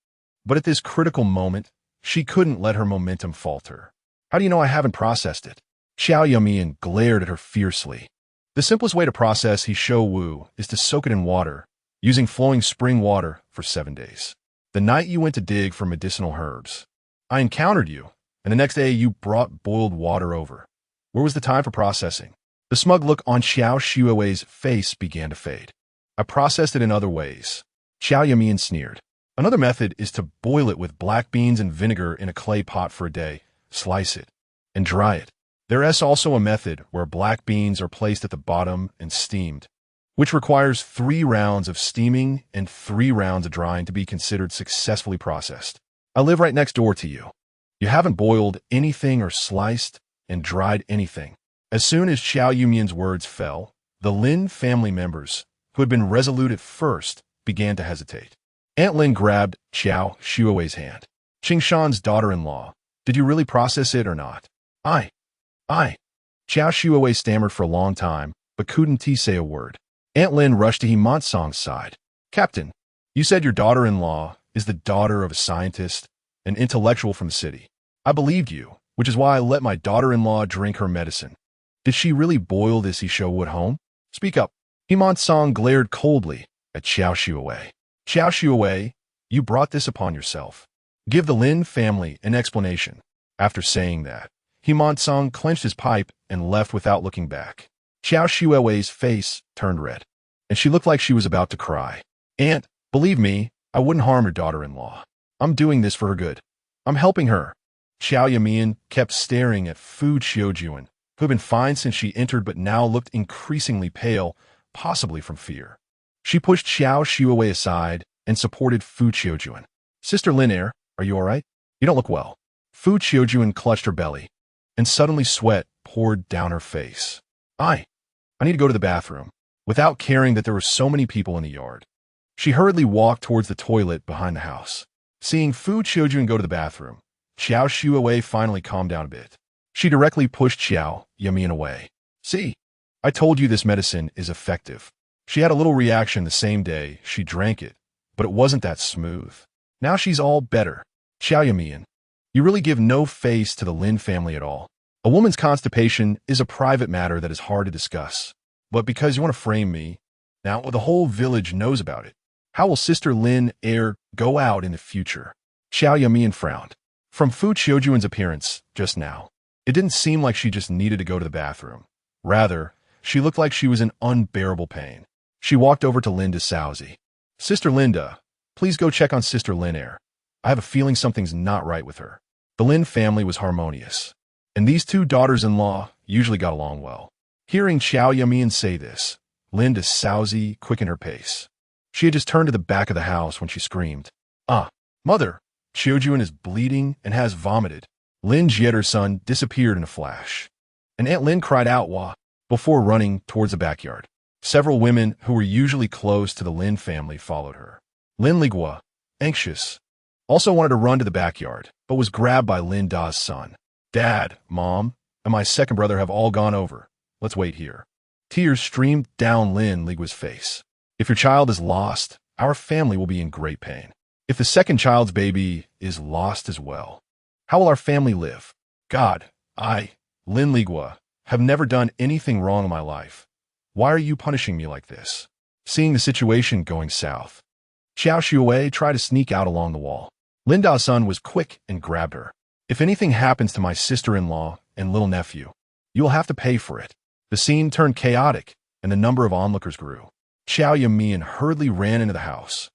But at this critical moment, she couldn't let her momentum falter. How do you know I haven't processed it? Qiao Yumeian glared at her fiercely. The simplest way to process Isho Wu is to soak it in water, using flowing spring water for 7 days. The night you went to dig for medicinal herbs, I encountered you, and the next day you brought boiled water over. Where was the time for processing? The smug look on Xiao Shuawei's face began to fade. I processed it in other ways. Qiao Yumeian sneered. Another method is to boil it with black beans and vinegar in a clay pot for a day, slice it, and dry it. There is also a method where black beans are placed at the bottom and steamed, which requires 3 rounds of steaming and 3 rounds of drying to be considered successfully processed. I live right next door to you. You haven't boiled anything or sliced and dried anything. As soon as Qiao Yumeian's words fell, the Lin family members, who had been resolute at first, began to hesitate. Aunt Lin grabbed Qiao Shuawei's hand. Qingshan's daughter-in-law, did you really process it or not? I. Qiao Shuawei stammered for a long time, but couldn't say a word. Aunt Lin rushed to He Monsong's side. Captain, you said your daughter-in-law is the daughter of a scientist, an intellectual from the city. I believed you, which is why I let my daughter-in-law drink her medicine. Did she really boil this Isho Wu at home? Speak up. He Monsong glared coldly at Qiao Shuawei. Qiao Shuawei, you brought this upon yourself. Give the Lin family an explanation. After saying that, He Monsong clenched his pipe and left without looking back. Qiao Shuawei's face turned red, and she looked like she was about to cry. Aunt, believe me, I wouldn't harm your daughter-in-law. I'm doing this for her good. I'm helping her. Qiao Yumeian kept staring at Fu Qiujuan, who had been fine since she entered but now looked increasingly pale, possibly from fear. She pushed Xiao Shuawei aside and supported Fu Qiujuan. Sister Lin Air, are you all right? You don't look well. Fu Qiujuan clutched her belly, and suddenly sweat poured down her face. I need to go to the bathroom, without caring that there were so many people in the yard. She hurriedly walked towards the toilet behind the house. Seeing Fu Qiujuan go to the bathroom, Qiao Yumeian finally calmed down a bit. She directly pushed Qiao Yumeian away. See, I told you this medicine is effective. She had a little reaction the same day she drank it, but it wasn't that smooth. Now she's all better. Qiao Yumeian, you really give no face to the Lin family at all. A woman's constipation is a private matter that is hard to discuss. But because you want to frame me, now the whole village knows about it. How will Sister Lin Air go out in the future? Qiao Yumeian frowned. From Fu Qiujuan's appearance just now, it didn't seem like she just needed to go to the bathroom. Rather, she looked like she was in unbearable pain. She walked over to Linda Saozi. Sister Linda, please go check on Sister Lin Air. I have a feeling something's not right with her. The Lin family was harmonious, and these two daughters-in-law usually got along well. Hearing Qiao Yumeian say this, Linda Saozi quickened her pace. She had just turned to the back of the house when she screamed, "Ah, mother! Qiujuan is bleeding and has vomited." Lin Jieter's son disappeared in a flash, and Aunt Lin cried out "Wah!" before running towards the backyard. Several women who were usually close to the Lin family followed her. Lin Ligua, anxious, also wanted to run to the backyard, but was grabbed by Lin Da's son. Dad, Mom, and my second brother have all gone over. Let's wait here. Tears streamed down Lin Ligua's face. If your child is lost, our family will be in great pain. If the second child's baby is lost as well, how will our family live? God, I, Lin Ligua, have never done anything wrong in my life. Why are you punishing me like this? Seeing the situation going south, Qiao Shuai tried to sneak out along the wall. Lin Da's son was quick and grabbed her. If anything happens to my sister-in-law and little nephew, you will have to pay for it. The scene turned chaotic, and the number of onlookers grew. Qiao Yumeian hurriedly ran into the house,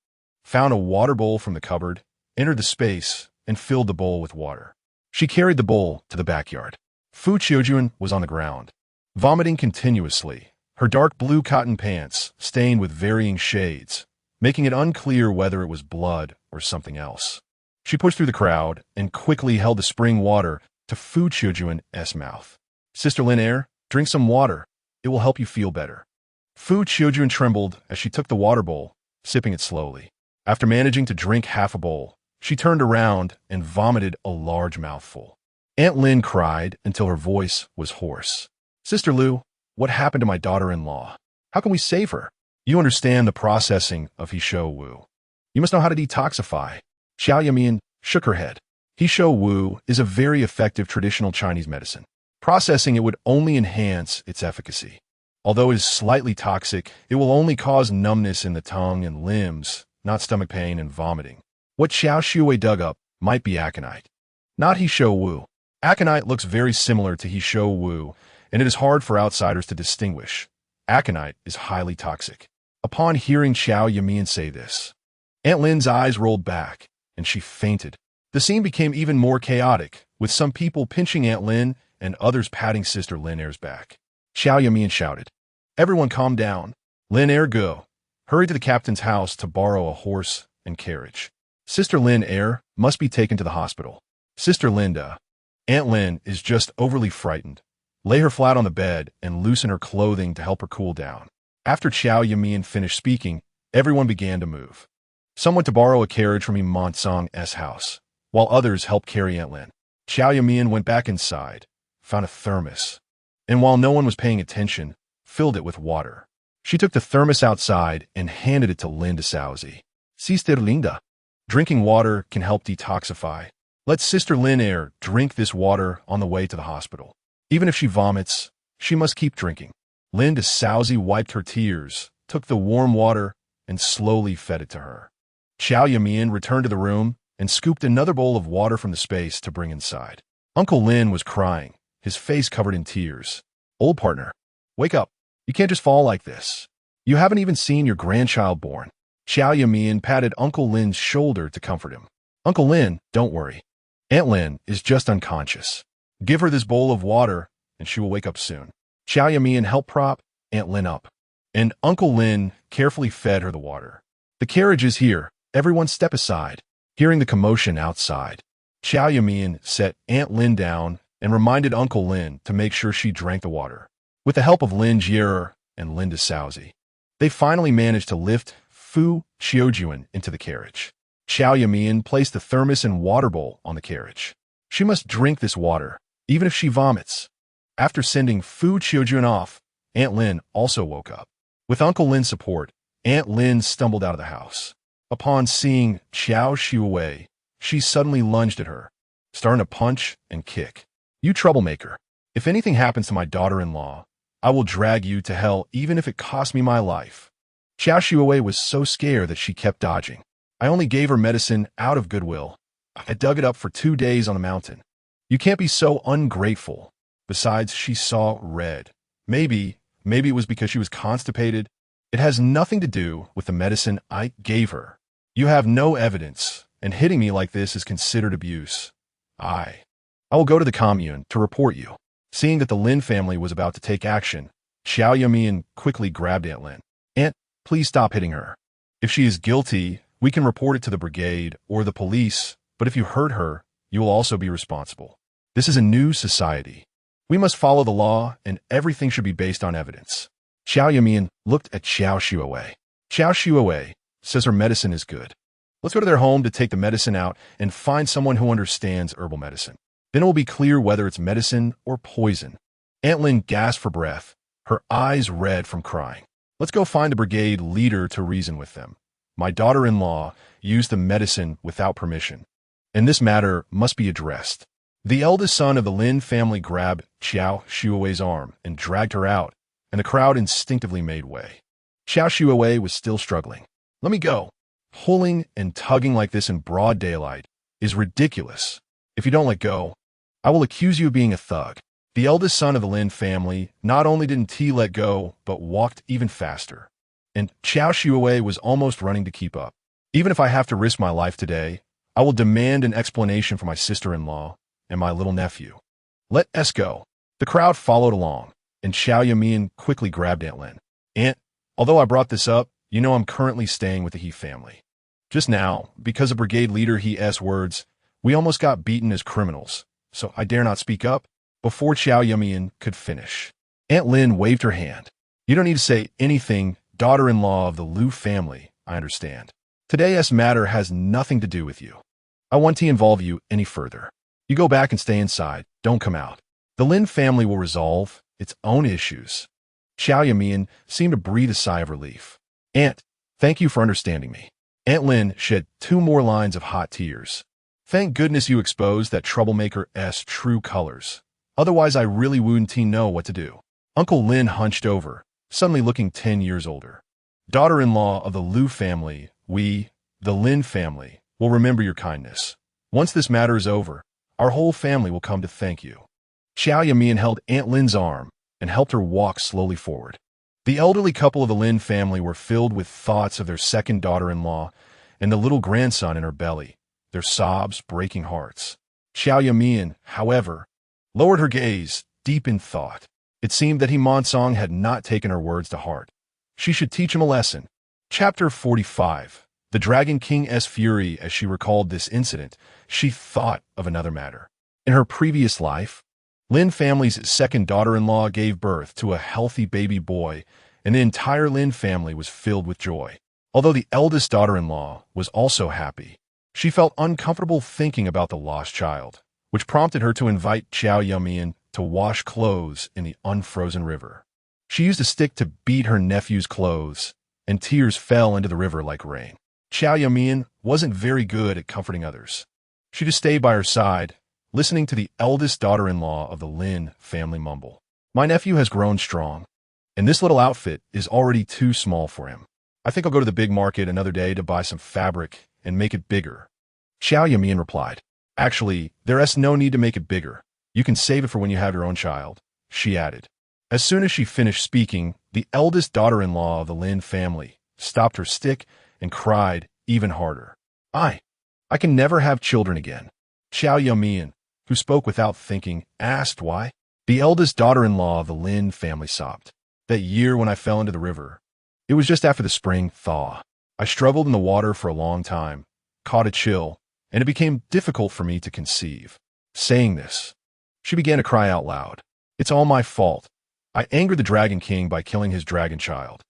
found a water bowl from the cupboard, entered the space, and filled the bowl with water. She carried the bowl to the backyard. Fu Qiujuan was on the ground, vomiting continuously, her dark blue cotton pants stained with varying shades, making it unclear whether it was blood or something else. She pushed through the crowd and quickly held the spring water to Fu Qiujuan's mouth. Sister Lin Air, drink some water. It will help you feel better. Fu Qiujuan trembled as she took the water bowl, sipping it slowly. After managing to drink half a bowl, she turned around and vomited a large mouthful. Aunt Lin cried until her voice was hoarse. Sister Lu, what happened to my daughter-in-law? How can we save her? You understand the processing of Heeshou Wu. You must know how to detoxify. Qiao Yumeian shook her head. Heeshou Wu is a very effective traditional Chinese medicine. Processing it would only enhance its efficacy. Although it is slightly toxic, it will only cause numbness in the tongue and limbs, not stomach pain and vomiting. What Qiao Shuai dug up might be aconite, not Heeshou Wu. Aconite looks very similar to Heeshou Wu, and it is hard for outsiders to distinguish. Aconite is highly toxic. Upon hearing Qiao Yumeian say this, Aunt Lin's eyes rolled back, and she fainted. The scene became even more chaotic, with some people pinching Aunt Lin and others patting Sister Lin Air's back. Qiao Yumeian shouted, "Everyone calm down. Lin Air, go. Hurry to the captain's house to borrow a horse and carriage. Sister Lin Air must be taken to the hospital. Sister Linda, Aunt Lin is just overly frightened. Lay her flat on the bed and loosen her clothing to help her cool down." After Qiao Yumeian finished speaking, everyone began to move. Some went to borrow a carriage from Imant Song's house, while others helped carry Aunt Lin. Qiao Yumeian went back inside, found a thermos, and while no one was paying attention, filled it with water. She took the thermos outside and handed it to Linda Saozi. Sister Linda, drinking water can help detoxify. Let Sister Lin Air drink this water on the way to the hospital. Even if she vomits, she must keep drinking. Linda Saozi wiped her tears, took the warm water, and slowly fed it to her. Qiao Yumeian returned to the room and scooped another bowl of water from the space to bring inside. Uncle Lin was crying, his face covered in tears. "Old partner, wake up. You can't just fall like this. You haven't even seen your grandchild born." Qiao Yumeian patted Uncle Lin's shoulder to comfort him. "Uncle Lin, don't worry. Aunt Lin is just unconscious. Give her this bowl of water, and she will wake up soon." Qiao Yumeian helped prop Aunt Lin up, and Uncle Lin carefully fed her the water. "The carriage is here. Everyone step aside. Hearing the commotion outside, Qiao Yumeian set Aunt Lin down and reminded Uncle Lin to make sure she drank the water. With the help of Lin Jierer and Linda Saozi, they finally managed to lift Fu Qiujuan into the carriage. Qiao Yumeian placed the thermos and water bowl on the carriage. She must drink this water, even if she vomits. After sending Fu Qiujuan off, Aunt Lin also woke up. With Uncle Lin's support, Aunt Lin stumbled out of the house. Upon seeing Qiao Shuwei, she suddenly lunged at her, starting to punch and kick. "You troublemaker. If anything happens to my daughter-in-law, I will drag you to hell even if it costs me my life." Qiao Shuwei was so scared that she kept dodging. "I only gave her medicine out of goodwill. I dug it up for 2 days on the mountain. You can't be so ungrateful." Besides, she saw red. Maybe it was because she was constipated. "It has nothing to do with the medicine I gave her. You have no evidence, and hitting me like this is considered abuse. I will go to the commune to report you." Seeing that the Lin family was about to take action, Qiao Yumeian quickly grabbed Aunt Lin. "Aunt, please stop hitting her. If she is guilty, we can report it to the brigade or the police, but if you hurt her, you will also be responsible. This is a new society. We must follow the law, and everything should be based on evidence." Qiao Yumeian looked at Qiao Shuwei. "Qiao Shuwei says her medicine is good. Let's go to their home to take the medicine out and find someone who understands herbal medicine. Then it will be clear whether it's medicine or poison." Aunt Lin gasped for breath, her eyes red from crying. "Let's go find the brigade leader to reason with them. My daughter-in-law used the medicine without permission, and this matter must be addressed." The eldest son of the Lin family grabbed Qiao Shuwei's arm and dragged her out, and the crowd instinctively made way. Qiao Shuwei was still struggling. "Let me go. Pulling and tugging like this in broad daylight is ridiculous. If you don't let go, I will accuse you of being a thug." The eldest son of the Lin family not only didn't he let go, but walked even faster. And Qiao Shuwei was almost running to keep up. "Even if I have to risk my life today, I will demand an explanation for my sister-in-law and my little nephew. Let us go." The crowd followed along, and Qiao Yumeian quickly grabbed Aunt Lin. "Aunt, although I brought this up, you know I'm currently staying with the He family. Just now, because of brigade leader He's words, we almost got beaten as criminals, so I dare not speak up." Before Qiao Yumeian could finish, Aunt Lin waved her hand. "You don't need to say anything, daughter-in-law of the Liu family, I understand. Today's matter has nothing to do with you. I want to involve you any further. You go back and stay inside, don't come out. The Lin family will resolve its own issues." Qiao Yumeian seemed to breathe a sigh of relief. "Aunt, thank you for understanding me." Aunt Lin shed 2 more lines of hot tears. "Thank goodness you exposed that troublemaker's true colors. Otherwise, I really wouldn't know what to do." Uncle Lin hunched over, suddenly looking 10 years older. "Daughter-in-law of the Liu family, we, the Lin family, will remember your kindness. Once this matter is over, our whole family will come to thank you." Qiao Yumeian held Aunt Lin's arm and helped her walk slowly forward. The elderly couple of the Lin family were filled with thoughts of their second daughter-in-law and the little grandson in her belly, their sobs breaking hearts. Qiao Yumeian, however, lowered her gaze, deep in thought. It seemed that He Monsong had not taken her words to heart. She should teach him a lesson. Chapter 45. The Dragon King's fury. As she recalled this incident, she thought of another matter. In her previous life, Lin family's second daughter-in-law gave birth to a healthy baby boy, and the entire Lin family was filled with joy. Although the eldest daughter-in-law was also happy, she felt uncomfortable thinking about the lost child, which prompted her to invite Qiao Yumeian to wash clothes in the unfrozen river. She used a stick to beat her nephew's clothes, and tears fell into the river like rain. Qiao Yumeian wasn't very good at comforting others. She just stayed by her side, listening to the eldest daughter-in-law of the Lin family mumble. "My nephew has grown strong, and this little outfit is already too small for him. I think I'll go to the big market another day to buy some fabric and make it bigger." Qiao Yumeian replied, "Actually, there's no need to make it bigger. You can save it for when you have your own child," she added. As soon as she finished speaking, the eldest daughter-in-law of the Lin family stopped her stick and cried even harder. I can never have children again." Qiao Yumeian, who spoke without thinking, asked why. The eldest daughter-in-law of the Lin family sobbed. "That year when I fell into the river, it was just after the spring thaw. I struggled in the water for a long time, caught a chill, and it became difficult for me to conceive. Saying this, she began to cry out loud. It's all my fault. I angered the Dragon King by killing his dragon child.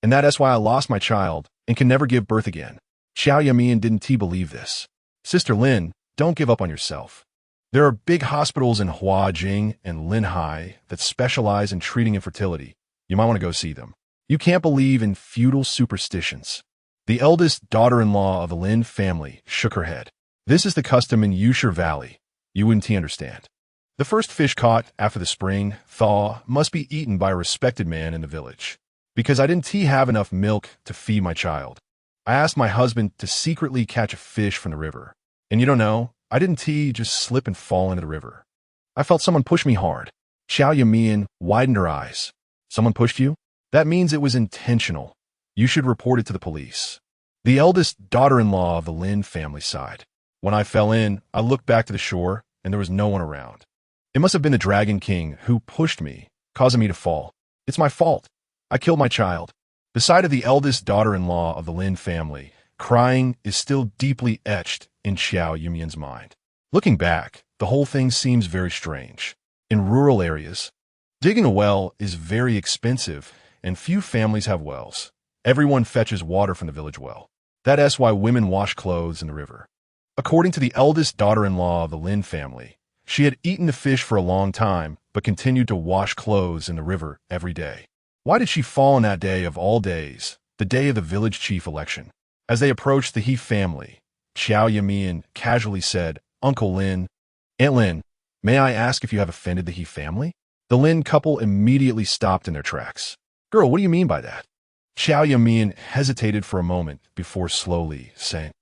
And that's why I lost my child and can never give birth again. Qiao Yumeian didn't believe this. Sister Lin, don't give up on yourself. There are big hospitals in Huajing and Linhai that specialize in treating infertility. You might want to go see them. You can't believe in feudal superstitions. The eldest daughter-in-law of the Lin family shook her head. This is the custom in Yusher Valley. You wouldn't understand. The first fish caught after the spring thaw must be eaten by a respected man in the village. Because I didn't have enough milk to feed my child. I asked my husband to secretly catch a fish from the river. And you don't know, I didn't just slip and fall into the river. I felt someone push me hard. Qiao Yumeian widened her eyes. Someone pushed you? That means it was intentional. You should report it to the police. The eldest daughter-in-law of the Lin family sighed. When I fell in, I looked back to the shore, and there was no one around. It must have been the Dragon King who pushed me, causing me to fall. It's my fault. I killed my child. The sight of the eldest daughter-in-law of the Lin family, crying, is still deeply etched in Qiao Yumeian's mind. Looking back, the whole thing seems very strange. In rural areas, digging a well is very expensive, and few families have wells. Everyone fetches water from the village well. That's why women wash clothes in the river. According to the eldest daughter-in-law of the Lin family, she had eaten the fish for a long time, but continued to wash clothes in the river every day. Why did she fall on that day of all days, the day of the village chief election? As they approached the He family, Qiao Yumeian casually said, Uncle Lin, Aunt Lin, may I ask if you have offended the He family? The Lin couple immediately stopped in their tracks. Girl, what do you mean by that? Qiao Yumeian hesitated for a moment before slowly saying,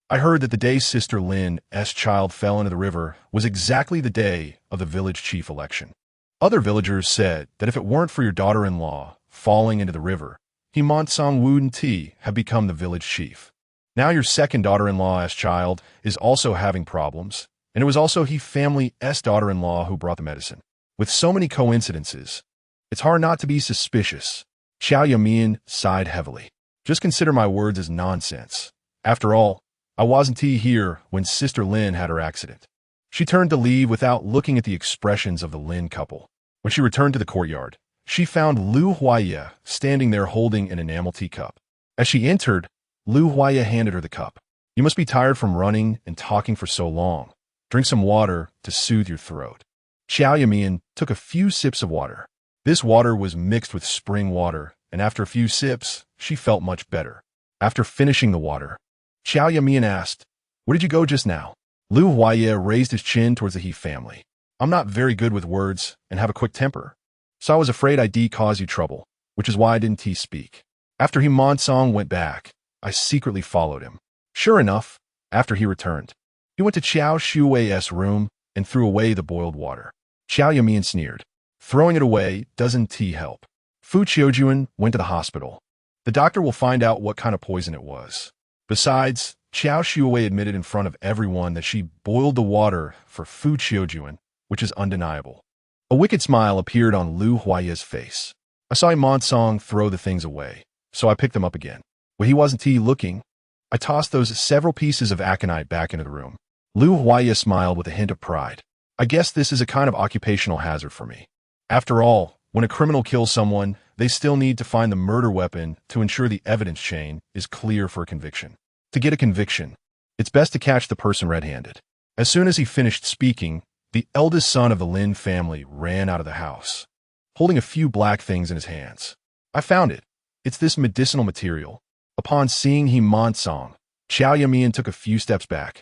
I heard that the day Sister Lin's child fell into the river was exactly the day of the village chief election. Other villagers said that if it weren't for your daughter-in-law falling into the river, He Monsong wouldn't have become the village chief. Now your second daughter-in-law's child is also having problems, and it was also He family's daughter-in-law who brought the medicine. With so many coincidences, it's hard not to be suspicious. Qiao Yumeian sighed heavily. Just consider my words as nonsense. After all, I wasn't here when Sister Lin had her accident. She turned to leave without looking at the expressions of the Lin couple. When she returned to the courtyard, she found Lu Huaye standing there holding an enamel teacup. As she entered, Lu Huaye handed her the cup. You must be tired from running and talking for so long. Drink some water to soothe your throat. Qiao Yumeian took a few sips of water. This water was mixed with spring water, and after a few sips, she felt much better. After finishing the water, Qiao Yumeian asked, Where did you go just now? Lu Huaye raised his chin towards the He family. I'm not very good with words and have a quick temper, so I was afraid I'd cause you trouble, which is why I didn't speak. After He Monsong went back, I secretly followed him. Sure enough, after he returned, he went to Qiao Shui's room and threw away the boiled water. Qiao Yumeian sneered. Throwing it away doesn't help. Fu Qiujuan went to the hospital. The doctor will find out what kind of poison it was. Besides, Qiao Shui admitted in front of everyone that she boiled the water for Fu Qiujuan, which is undeniable. A wicked smile appeared on Lu Huaye's face. I saw Monsong throw the things away, so I picked them up again. When he wasn't looking, I tossed those several pieces of aconite back into the room. Lu Huaye smiled with a hint of pride. I guess this is a kind of occupational hazard for me. After all, when a criminal kills someone, they still need to find the murder weapon to ensure the evidence chain is clear for a conviction. To get a conviction, it's best to catch the person red-handed. As soon as he finished speaking, the eldest son of the Lin family ran out of the house, holding a few black things in his hands. I found it. It's this medicinal material. Upon seeing He Monsong, Qiao Yumeian took a few steps back,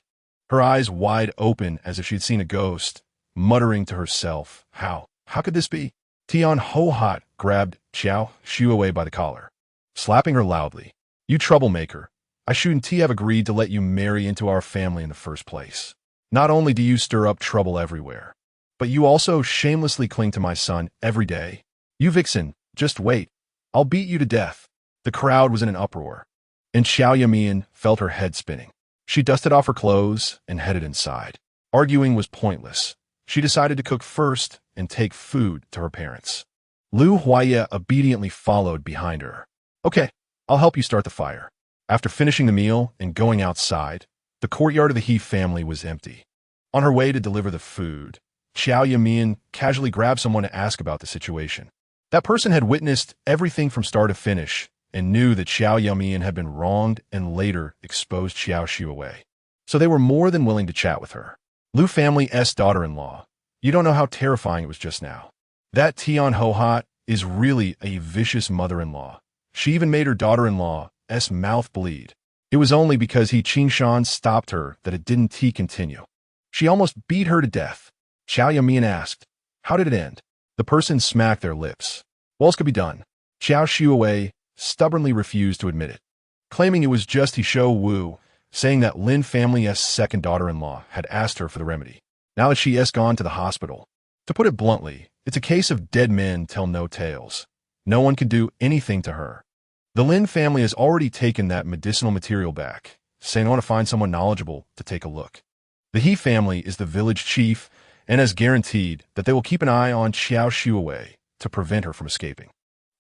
her eyes wide open as if she'd seen a ghost, muttering to herself, How could this be? Tian Ho-Hot grabbed Qiao Shui by the collar, slapping her loudly. You troublemaker. I shouldn't have agreed to let you marry into our family in the first place. Not only do you stir up trouble everywhere, but you also shamelessly cling to my son every day. You vixen, just wait. I'll beat you to death. The crowd was in an uproar, and Qiao Yumeian felt her head spinning. She dusted off her clothes and headed inside. Arguing was pointless. She decided to cook first and take food to her parents. Lu Huaye obediently followed behind her. Okay, I'll help you start the fire. After finishing the meal and going outside, the courtyard of the He family was empty. On her way to deliver the food, Qiao Yumeian casually grabbed someone to ask about the situation. That person had witnessed everything from start to finish and knew that Qiao Yumeian had been wronged and later exposed Qiao Shuawei. So they were more than willing to chat with her. Lu family's daughter-in-law. You don't know how terrifying it was just now. That Tian Hohat is really a vicious mother-in-law. She even made her daughter-in-law's mouth bleed. It was only because He Qingshan stopped her that it didn't continue. She almost beat her to death. Qiao Yumeian asked, "How did it end?" The person smacked their lips. What else could be done? Qiao Shuawei stubbornly refused to admit it, claiming it was just He Shou Wu, saying that Lin family's second daughter-in-law had asked her for the remedy. Now that she has gone to the hospital. To put it bluntly, it's a case of dead men tell no tales. No one can do anything to her. The Lin family has already taken that medicinal material back, saying they want to find someone knowledgeable to take a look. The He family is the village chief and has guaranteed that they will keep an eye on Qiao Shuawei to prevent her from escaping.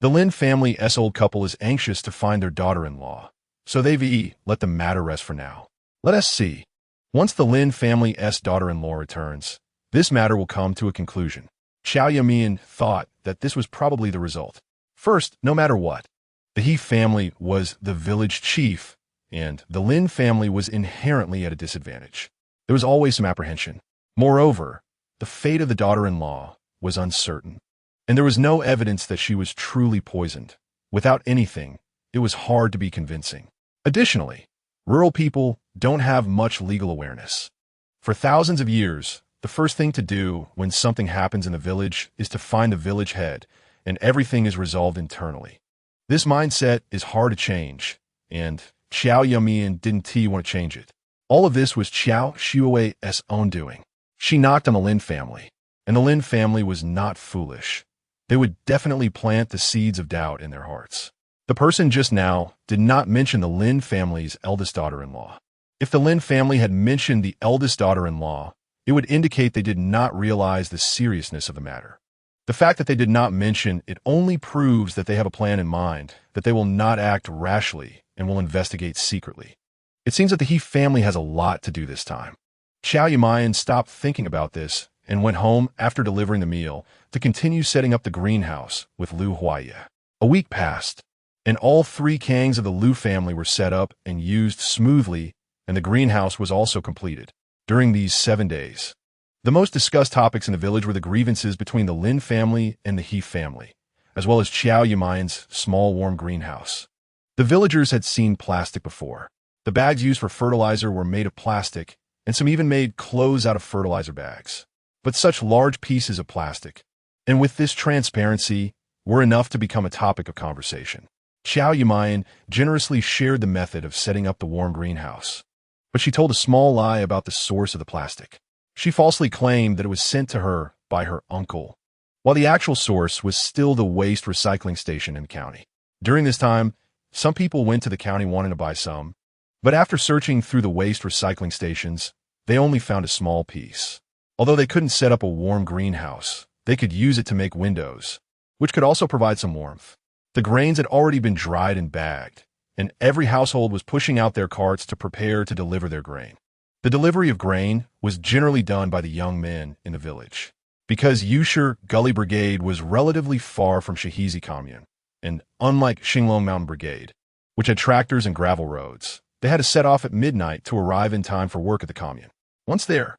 The Lin family's old couple is anxious to find their daughter-in-law, so they've let the matter rest for now. Let us see. Once the Lin family's daughter-in-law returns, this matter will come to a conclusion. Qiao Yumeian thought that this was probably the result. First, no matter what, the He family was the village chief, and the Lin family was inherently at a disadvantage. There was always some apprehension. Moreover, the fate of the daughter-in-law was uncertain, and there was no evidence that she was truly poisoned. Without anything, it was hard to be convincing. Additionally, rural people don't have much legal awareness. For thousands of years, the first thing to do when something happens in the village is to find the village head, and everything is resolved internally. This mindset is hard to change, and Qiao Yumeian didn't want to change it. All of this was Qiao Shuawei's own doing. She knocked on the Lin family, and the Lin family was not foolish. They would definitely plant the seeds of doubt in their hearts. The person just now did not mention the Lin family's eldest daughter-in-law. If the Lin family had mentioned the eldest daughter-in-law, it would indicate they did not realize the seriousness of the matter. The fact that they did not mention it only proves that they have a plan in mind, that they will not act rashly and will investigate secretly. It seems that the He family has a lot to do this time. Qiao Yumeian stopped thinking about this and went home after delivering the meal to continue setting up the greenhouse with Lu Huaiye. A week passed, and all 3 kangs of the Lu family were set up and used smoothly, and the greenhouse was also completed. During these 7 days, the most discussed topics in the village were the grievances between the Lin family and the He family, as well as Qiao Yumeian's small warm greenhouse. The villagers had seen plastic before. The bags used for fertilizer were made of plastic, and some even made clothes out of fertilizer bags. But such large pieces of plastic, and with this transparency, were enough to become a topic of conversation. Qiao Yumeian generously shared the method of setting up the warm greenhouse, but she told a small lie about the source of the plastic. She falsely claimed that it was sent to her by her uncle, while the actual source was still the waste recycling station in the county. During this time, some people went to the county wanting to buy some, but after searching through the waste recycling stations, they only found a small piece. Although they couldn't set up a warm greenhouse, they could use it to make windows, which could also provide some warmth. The grains had already been dried and bagged, and every household was pushing out their carts to prepare to deliver their grain. The delivery of grain was generally done by the young men in the village. Because Yusher Gully Brigade was relatively far from Shahizi Commune, and unlike Xinglong Mountain Brigade, which had tractors and gravel roads, they had to set off at midnight to arrive in time for work at the commune. Once there,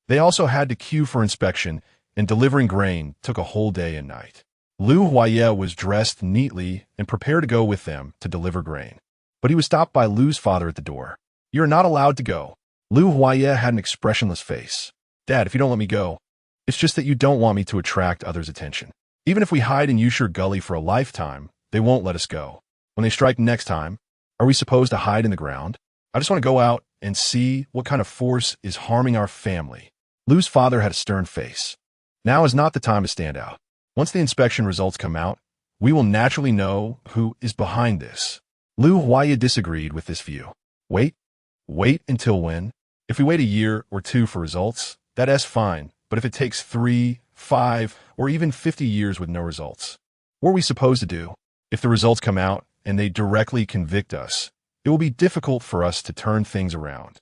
they also had to queue for inspection, and delivering grain took a whole day and night. Lu Huaiye was dressed neatly and prepared to go with them to deliver grain, but he was stopped by Lu's father at the door. "You're not allowed to go." Lu Huaiye had an expressionless face. "Dad, if you don't let me go, it's just that you don't want me to attract others' attention. Even if we hide in Yusher Gully for a lifetime, they won't let us go. When they strike next time, are we supposed to hide in the ground? I just want to go out and see what kind of force is harming our family." Lu's father had a stern face. "Now is not the time to stand out. Once the inspection results come out, we will naturally know who is behind this." Lu Huaiye disagreed with this view. Wait until when? If we wait a year or 2 for results, that's fine, but if it takes 3, 5, or even 50 years with no results, what are we supposed to do? If the results come out and they directly convict us, it will be difficult for us to turn things around.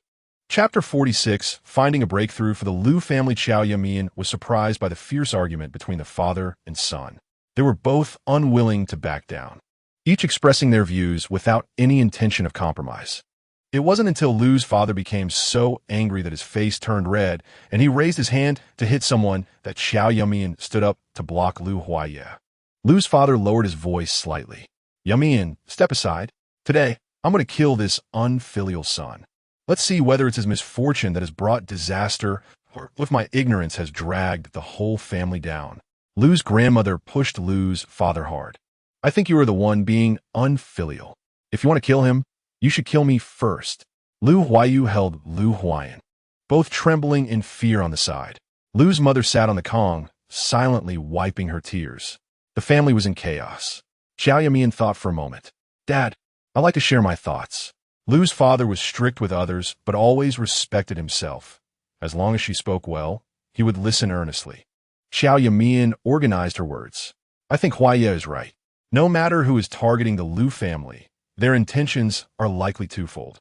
Chapter 46, Finding a Breakthrough for the Liu family. Qiao Yumeian was surprised by the fierce argument between the father and son. They were both unwilling to back down, each expressing their views without any intention of compromise. It wasn't until Liu's father became so angry that his face turned red and he raised his hand to hit someone that Qiao Yumeian stood up to block Liu Huaiye. Liu's father lowered his voice slightly. Yumeian, step aside. Today, I'm going to kill this unfilial son. Let's see whether it's his misfortune that has brought disaster or if my ignorance has dragged the whole family down. Liu's grandmother pushed Liu's father hard. I think you are the one being unfilial. If you want to kill him, you should kill me first. Liu Huaiyu held Liu Huaiyan, both trembling in fear on the side. Liu's mother sat on the Kong, silently wiping her tears. The family was in chaos. Qiao Yumeian thought for a moment. Dad, I'd like to share my thoughts. Liu's father was strict with others, but always respected himself. As long as she spoke well, he would listen earnestly. Qiao Yumeian organized her words. I think Huaiye is right. No matter who is targeting the Liu family, their intentions are likely twofold.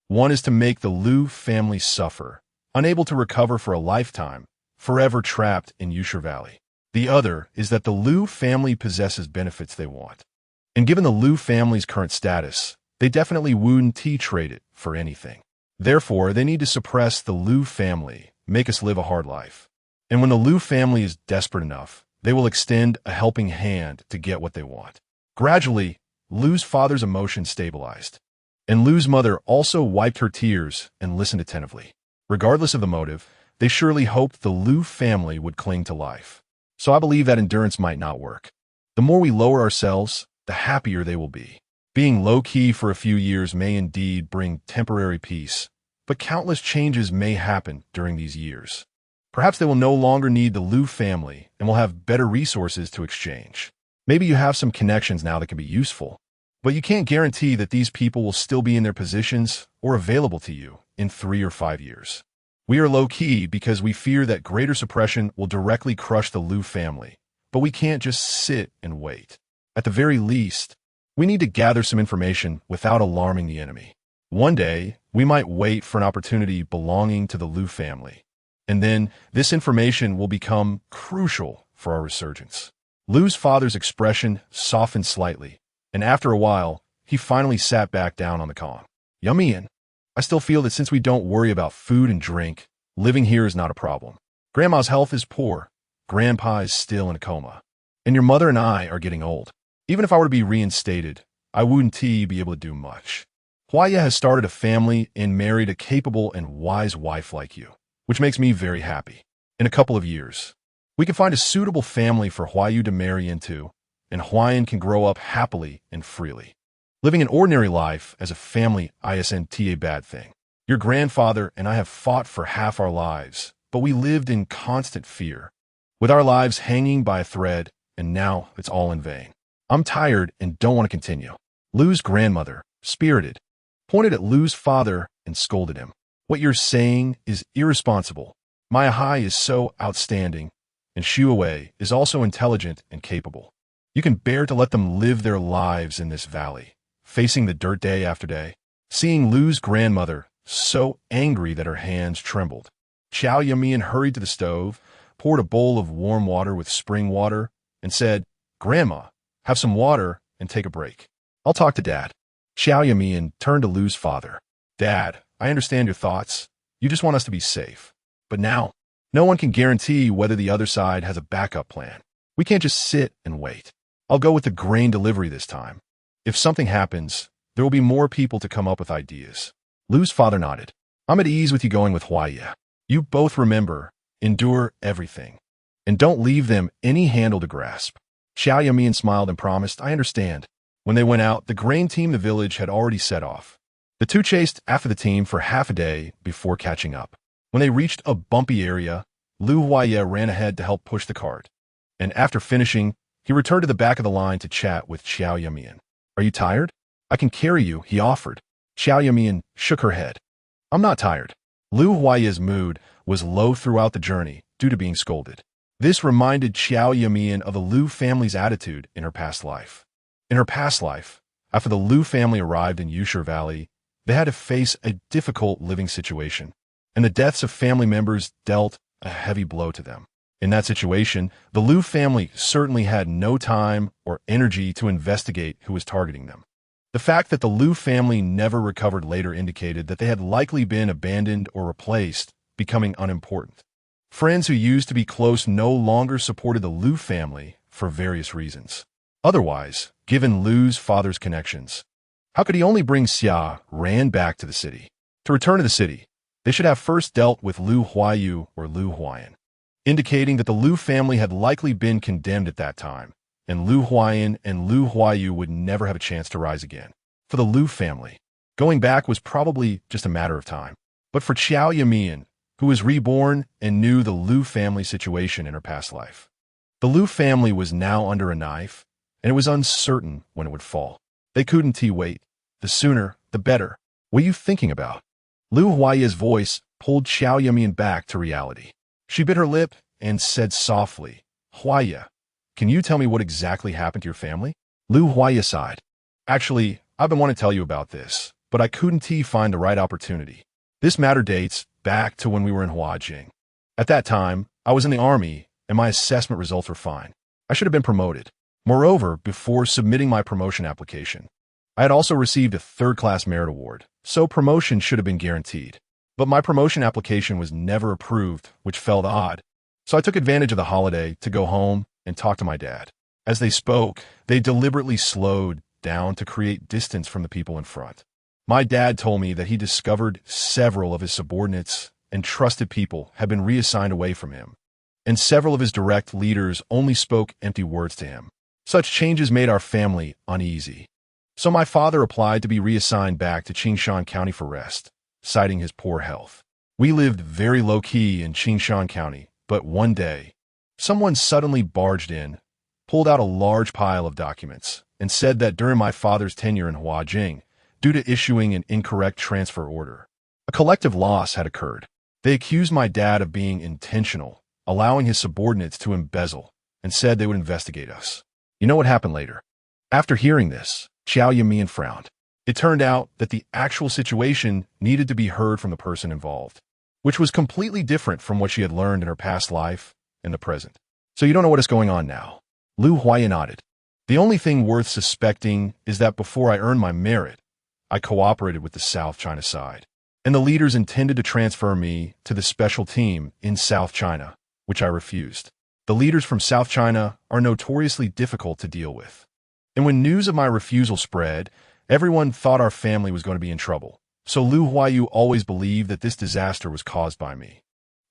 One is to make the Liu family suffer, unable to recover for a lifetime, forever trapped in Yusher Valley. The other is that the Liu family possesses benefits they want. And given the Liu family's current status, they definitely wouldn't trade it for anything. Therefore, they need to suppress the Liu family, make us live a hard life. And when the Liu family is desperate enough, they will extend a helping hand to get what they want. Gradually, Liu's father's emotions stabilized, and Liu's mother also wiped her tears and listened attentively. Regardless of the motive, they surely hoped the Liu family would cling to life. So I believe that endurance might not work. The more we lower ourselves, the happier they will be. Being low-key for a few years may indeed bring temporary peace, but countless changes may happen during these years. Perhaps they will no longer need the Liu family and will have better resources to exchange. Maybe you have some connections now that can be useful, but you can't guarantee that these people will still be in their positions or available to you in 3 or 5 years. We are low-key because we fear that greater suppression will directly crush the Liu family, but we can't just sit and wait. At the very least, we need to gather some information without alarming the enemy. One day, we might wait for an opportunity belonging to the Liu family, and then this information will become crucial for our resurgence. Liu's father's expression softened slightly, and after a while, he finally sat back down on the Kong. Yumeian, I still feel that since we don't worry about food and drink, living here is not a problem. Grandma's health is poor, Grandpa is still in a coma, and your mother and I are getting old. Even if I were to be reinstated, I wouldn't be able to do much. Huaiye has started a family and married a capable and wise wife like you, which makes me very happy. In a couple of years, we can find a suitable family for Huaiyu to marry into, and Huaiyan can grow up happily and freely. Living an ordinary life as a family isn't a bad thing. Your grandfather and I have fought for half our lives, but we lived in constant fear, with our lives hanging by a thread, and now it's all in vain. I'm tired and don't want to continue. Liu's grandmother, spirited, pointed at Liu's father and scolded him. What you're saying is irresponsible. Maya Hai is so outstanding, and Shuawei is also intelligent and capable. You can bear to let them live their lives in this valley, facing the dirt day after day. Seeing Liu's grandmother so angry that her hands trembled, Qiao Yumeian hurried to the stove, poured a bowl of warm water with spring water, and said, Grandma, have some water and take a break. I'll talk to Dad. Qiao Yumeian turned to Liu's father. Dad, I understand your thoughts. You just want us to be safe. But now, no one can guarantee whether the other side has a backup plan. We can't just sit and wait. I'll go with the grain delivery this time. If something happens, there will be more people to come up with ideas. Liu's father nodded. I'm at ease with you going with Huaiye. You both remember, endure everything, and don't leave them any handle to grasp. Qiao Yumeian smiled and promised, I understand. When they went out, the grain team in the village had already set off. The two chased after the team for half a day before catching up. When they reached a bumpy area, Liu Huaiye ran ahead to help push the cart, and after finishing, he returned to the back of the line to chat with Qiao Yumeian. Are you tired? I can carry you, he offered. Qiao Yumeian shook her head. I'm not tired. Liu Huaiye's mood was low throughout the journey due to being scolded. This reminded Qiao Yumeian of the Liu family's attitude in her past life. In her past life, After the Lu family arrived in Yusher Valley, they had to face a difficult living situation, and the deaths of family members dealt a heavy blow to them. In that situation, the Lu family certainly had no time or energy to investigate who was targeting them. The fact that the Lu family never recovered later indicated that they had likely been abandoned or replaced, becoming unimportant. Friends who used to be close no longer supported the Lu family for various reasons. Otherwise, given Lu's father's connections, how could he only bring Xia Ran back to the city? To return to the city, they should have first dealt with Lu Huayu or Lu Huaiyan, indicating that the Lu family had likely been condemned at that time, and Lu Huaiyan and Lu Huayu would never have a chance to rise again. For the Lu family, going back was probably just a matter of time. But for Qiao Yumeian, who was reborn and knew the Lu family situation in her past life, the Lu family was now under a knife, and it was uncertain when it would fall. They couldn't wait. The sooner, the better. What are you thinking about? Lu Huaiya's voice pulled Qiao Yumeian back to reality. She bit her lip and said softly, "Huaiya, can you tell me what exactly happened to your family?" Lu Huaiya sighed. "Actually, I've been wanting to tell you about this, but I couldn't find the right opportunity. This matter dates back to when we were in Huajing. At that time, I was in the army, and my assessment results were fine. I should have been promoted. Moreover, before submitting my promotion application, I had also received a third-class merit award, so promotion should have been guaranteed. But my promotion application was never approved, which felt odd. So I took advantage of the holiday to go home and talk to my dad. As they spoke, they deliberately slowed down to create distance from the people in front. My dad told me that he discovered several of his subordinates and trusted people had been reassigned away from him, and several of his direct leaders only spoke empty words to him. Such changes made our family uneasy. So my father applied to be reassigned back to Qingshan County for rest, citing his poor health. We lived very low-key in Qingshan County, but one day, someone suddenly barged in, pulled out a large pile of documents, and said that during my father's tenure in Huajing, due to issuing an incorrect transfer order, a collective loss had occurred. They accused my dad of being intentional, allowing his subordinates to embezzle, and said they would investigate us. You know what happened later? After hearing this, Qiao Yumeian frowned. It turned out that the actual situation needed to be heard from the person involved, which was completely different from what she had learned in her past life and the present. So you don't know what is going on now? Lu Huaiyan nodded. The only thing worth suspecting is that before I earned my merit, I cooperated with the South China side, and the leaders intended to transfer me to the special team in South China, which I refused. The leaders from South China are notoriously difficult to deal with. And when news of my refusal spread, everyone thought our family was going to be in trouble. So Lu Huayu always believed that this disaster was caused by me.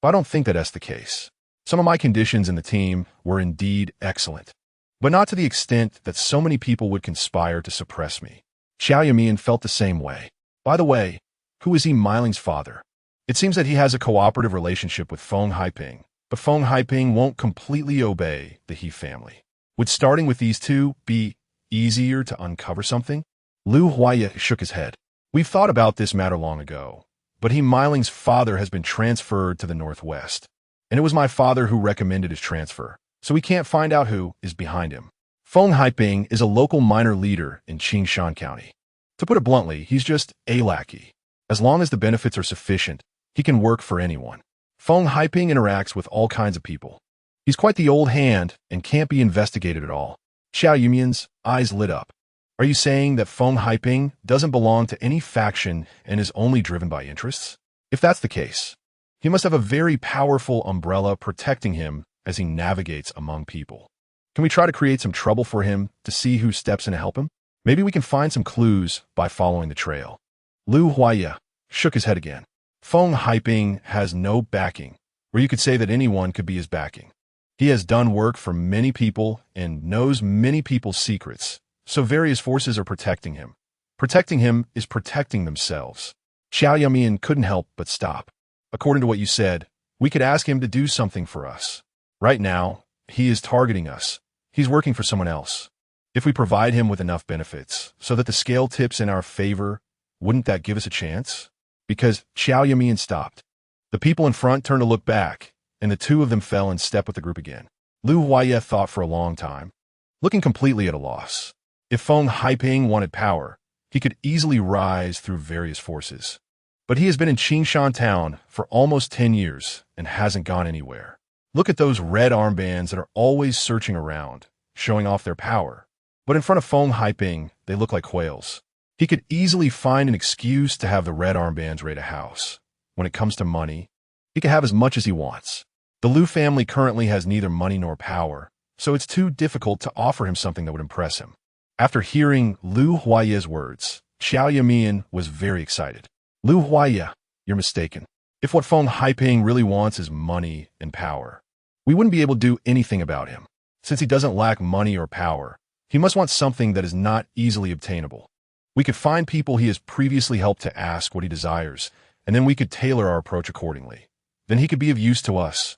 But I don't think that that's the case. Some of my conditions in the team were indeed excellent, but not to the extent that so many people would conspire to suppress me. Qiao Yumeian felt the same way. By the way, who is Miling's father? It seems that he has a cooperative relationship with Feng Haiping, but Feng Haiping won't completely obey the He family. Would starting with these two be easier to uncover something? Lu Huaiya shook his head. We've thought about this matter long ago, but Miling's father has been transferred to the northwest, and it was my father who recommended his transfer, so we can't find out who is behind him. Feng Haiping is a local minor leader in Qingshan County. To put it bluntly, he's just a lackey. As long as the benefits are sufficient, he can work for anyone. Feng Haiping interacts with all kinds of people. He's quite the old hand and can't be investigated at all. Qiao Yumeian's eyes lit up. Are you saying that Feng Haiping doesn't belong to any faction and is only driven by interests? If that's the case, he must have a very powerful umbrella protecting him as he navigates among people. Can we try to create some trouble for him to see who steps in to help him? Maybe we can find some clues by following the trail. Lu Huaiya shook his head again. Feng Haiping has no backing, or you could say that anyone could be his backing. He has done work for many people and knows many people's secrets, so various forces are protecting him. Protecting him is protecting themselves. Qiao Yumeian couldn't help but stop. According to what you said, we could ask him to do something for us. Right now, he is targeting us. He's working for someone else. If we provide him with enough benefits so that the scale tips in our favor, wouldn't that give us a chance? Because Qiao Yumeian stopped. The people in front turned to look back, and the two of them fell in step with the group again. Lu Huaiya thought for a long time, looking completely at a loss. If Feng Haiping wanted power, he could easily rise through various forces. But he has been in Qingshan town for almost 10 years and hasn't gone anywhere. Look at those red armbands that are always searching around, showing off their power. But in front of Feng Haiping, they look like quails. He could easily find an excuse to have the red armbands raid a house. When it comes to money, he can have as much as he wants. The Liu family currently has neither money nor power, so it's too difficult to offer him something that would impress him. After hearing Liu Huaye's words, Qiao Yumeian was very excited. Liu Huaye, you're mistaken. If what Feng Haiping really wants is money and power, we wouldn't be able to do anything about him. Since he doesn't lack money or power, he must want something that is not easily obtainable. We could find people he has previously helped to ask what he desires, and then we could tailor our approach accordingly. Then he could be of use to us.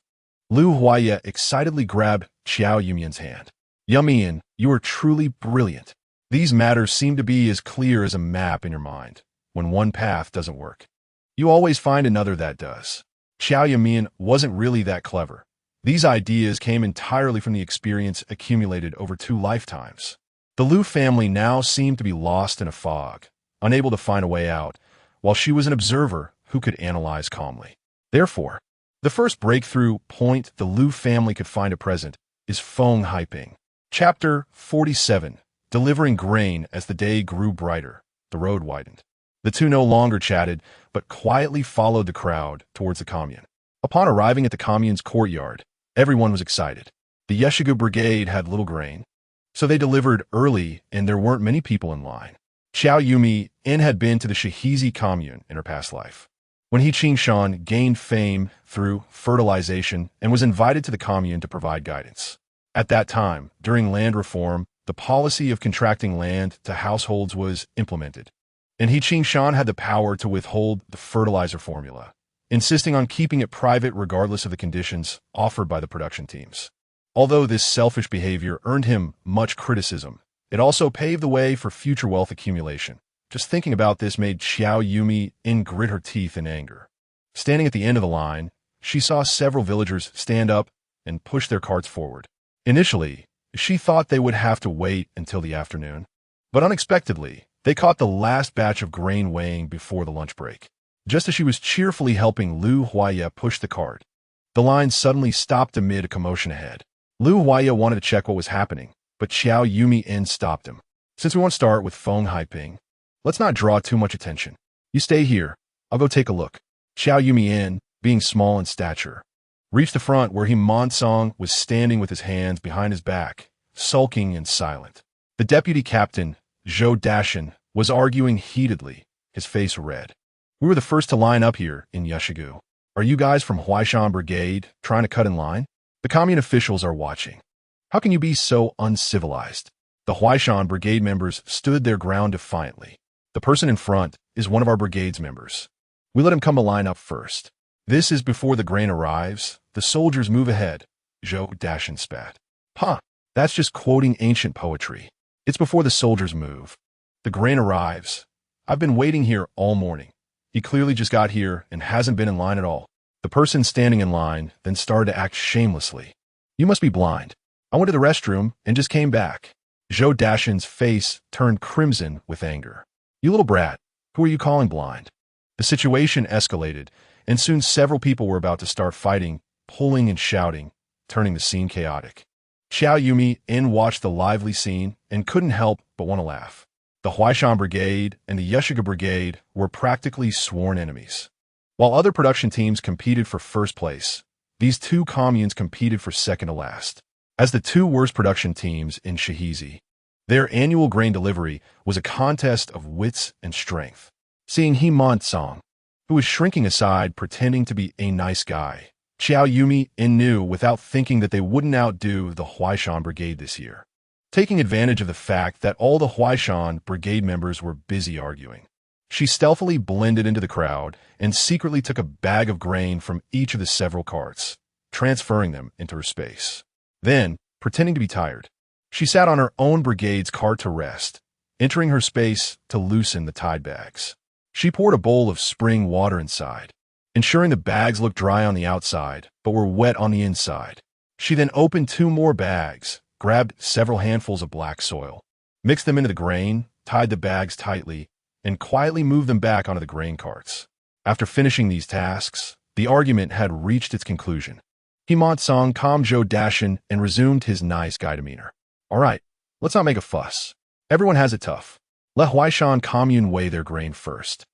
Liu Huaye excitedly grabbed Qiao Yumeian's hand. Yumeian, you are truly brilliant. These matters seem to be as clear as a map in your mind. When one path doesn't work, you always find another that does. Qiao Yumeian wasn't really that clever. These ideas came entirely from the experience accumulated over 2 lifetimes. The Liu family now seemed to be lost in a fog, unable to find a way out, while she was an observer who could analyze calmly. Therefore, the first breakthrough point the Liu family could find at present is Feng Haiping. Chapter 47. Delivering grain. As the day grew brighter, the road widened. The two no longer chatted, but quietly followed the crowd towards the commune. Upon arriving at the commune's courtyard, everyone was excited. The Yeshigu brigade had little grain, so they delivered early and there weren't many people in line. Qiao Yumeian had been to the Shihizi commune in her past life. When he Qingshan gained fame through fertilization and was invited to the commune to provide guidance. At that time, during land reform, the policy of contracting land to households was implemented, and he Qingshan had the power to withhold the fertilizer formula, insisting on keeping it private regardless of the conditions offered by the production teams. Although this selfish behavior earned him much criticism, it also paved the way for future wealth accumulation. Just thinking about this made Qiao Yumeian grit her teeth in anger. Standing at the end of the line, she saw several villagers stand up and push their carts forward. Initially, she thought they would have to wait until the afternoon, but unexpectedly, they caught the last batch of grain weighing before the lunch break. Just as she was cheerfully helping Liu Huaye push the cart, the line suddenly stopped amid a commotion ahead. Liu Huaye wanted to check what was happening, but Qiao Yumeian stopped him. Since we want to start with Feng Haiping, let's not draw too much attention. You stay here. I'll go take a look. Qiao Yumeian, being small in stature, reached the front where Monsong was standing with his hands behind his back, sulking and silent. The deputy captain, Zhou Dashan, was arguing heatedly, his face red. We were the first to line up here in Yeshigu. Are you guys from Huaishan Brigade trying to cut in line? The commune officials are watching. How can you be so uncivilized? The Huaishan Brigade members stood their ground defiantly. The person in front is one of our brigade's members. We let him come to line up first. This is before the grain arrives. The soldiers move ahead. Zhou Dashan spat. That's just quoting ancient poetry. It's before the soldiers move. The grain arrives. I've been waiting here all morning. He clearly just got here and hasn't been in line at all. The person standing in line then started to act shamelessly. You must be blind. I went to the restroom and just came back. Zhou Dashan's face turned crimson with anger. You little brat, who are you calling blind? The situation escalated, and soon several people were about to start fighting, pulling and shouting, turning the scene chaotic. Qiao Yumeian watched the lively scene and couldn't help but want to laugh. The Huaishan Brigade and the Yeshiga Brigade were practically sworn enemies. While other production teams competed for first place, these two communes competed for second to last. As the two worst production teams in Shihizi, their annual grain delivery was a contest of wits and strength. Seeing Monsong, who was shrinking aside pretending to be a nice guy, Qiao Yumeian knew without thinking that they wouldn't outdo the Huaishan Brigade this year. Taking advantage of the fact that all the Huaishan Brigade members were busy arguing, she stealthily blended into the crowd and secretly took a bag of grain from each of the several carts, transferring them into her space. Then, pretending to be tired, she sat on her own brigade's cart to rest, entering her space to loosen the tied bags. She poured a bowl of spring water inside, ensuring the bags looked dry on the outside but were wet on the inside. She then opened 2 more bags, grabbed several handfuls of black soil, mixed them into the grain, tied the bags tightly, and quietly moved them back onto the grain carts. After finishing these tasks, the argument had reached its conclusion. Himont-sung calmed Zhou Dashin and resumed his nice guy demeanor. All right, let's not make a fuss. Everyone has it tough. Let Huaishan commune weigh their grain first.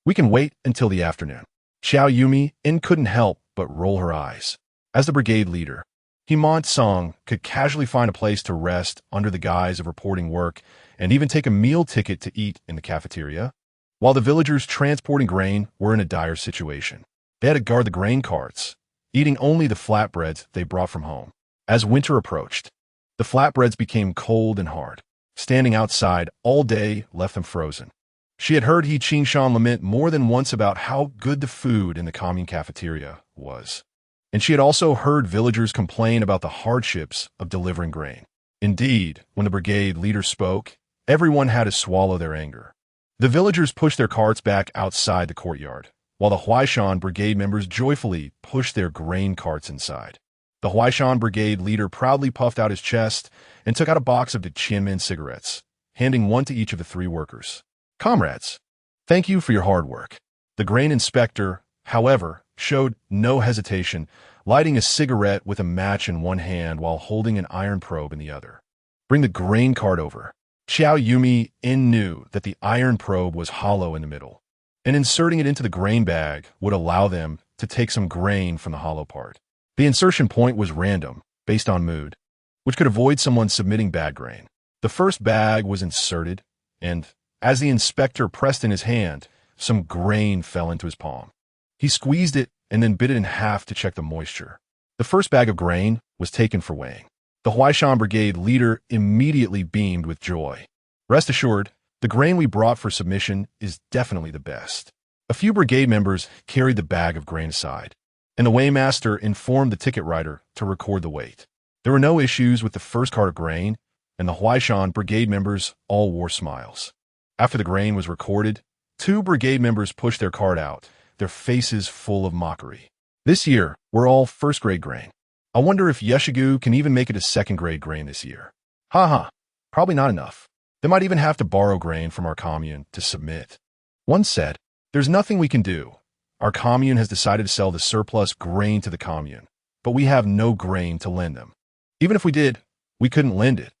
We can wait until the afternoon. Qiao Yumeian couldn't help but roll her eyes. As the brigade leader, Himont-sung could casually find a place to rest under the guise of reporting work and even take a meal ticket to eat in the cafeteria, while the villagers transporting grain were in a dire situation. They had to guard the grain carts, eating only the flatbreads they brought from home. As winter approached, the flatbreads became cold and hard. Standing outside all day left them frozen. She had heard He Qingshan lament more than once about how good the food in the commune cafeteria was. And she had also heard villagers complain about the hardships of delivering grain. Indeed, when the brigade leader spoke, everyone had to swallow their anger. The villagers pushed their carts back outside the courtyard, while the Huaishan brigade members joyfully pushed their grain carts inside. The Huaishan brigade leader proudly puffed out his chest and took out a box of the Qianmen cigarettes, handing one to each of the three workers. Comrades, thank you for your hard work. The grain inspector, however, showed no hesitation, lighting a cigarette with a match in one hand while holding an iron probe in the other. Bring the grain cart over. Qiao Yumeian knew that the iron probe was hollow in the middle, and inserting it into the grain bag would allow them to take some grain from the hollow part. The insertion point was random, based on mood, which could avoid someone submitting bad grain. The first bag was inserted, and as the inspector pressed in his hand, some grain fell into his palm. He squeezed it and then bit it in half to check the moisture. The first bag of grain was taken for weighing. The Huaishan brigade leader immediately beamed with joy. Rest assured, the grain we brought for submission is definitely the best. A few brigade members carried the bag of grain aside, and the weighmaster informed the ticket writer to record the weight. There were no issues with the first cart of grain, and the Huaishan brigade members all wore smiles. After the grain was recorded, 2 brigade members pushed their cart out, their faces full of mockery. This year, we're all first-grade grain. I wonder if Yeshigu can even make it a second-grade grain this year. Ha, probably not enough. They might even have to borrow grain from our commune to submit. One said, there's nothing we can do. Our commune has decided to sell the surplus grain to the commune, but we have no grain to lend them. Even if we did, we couldn't lend it.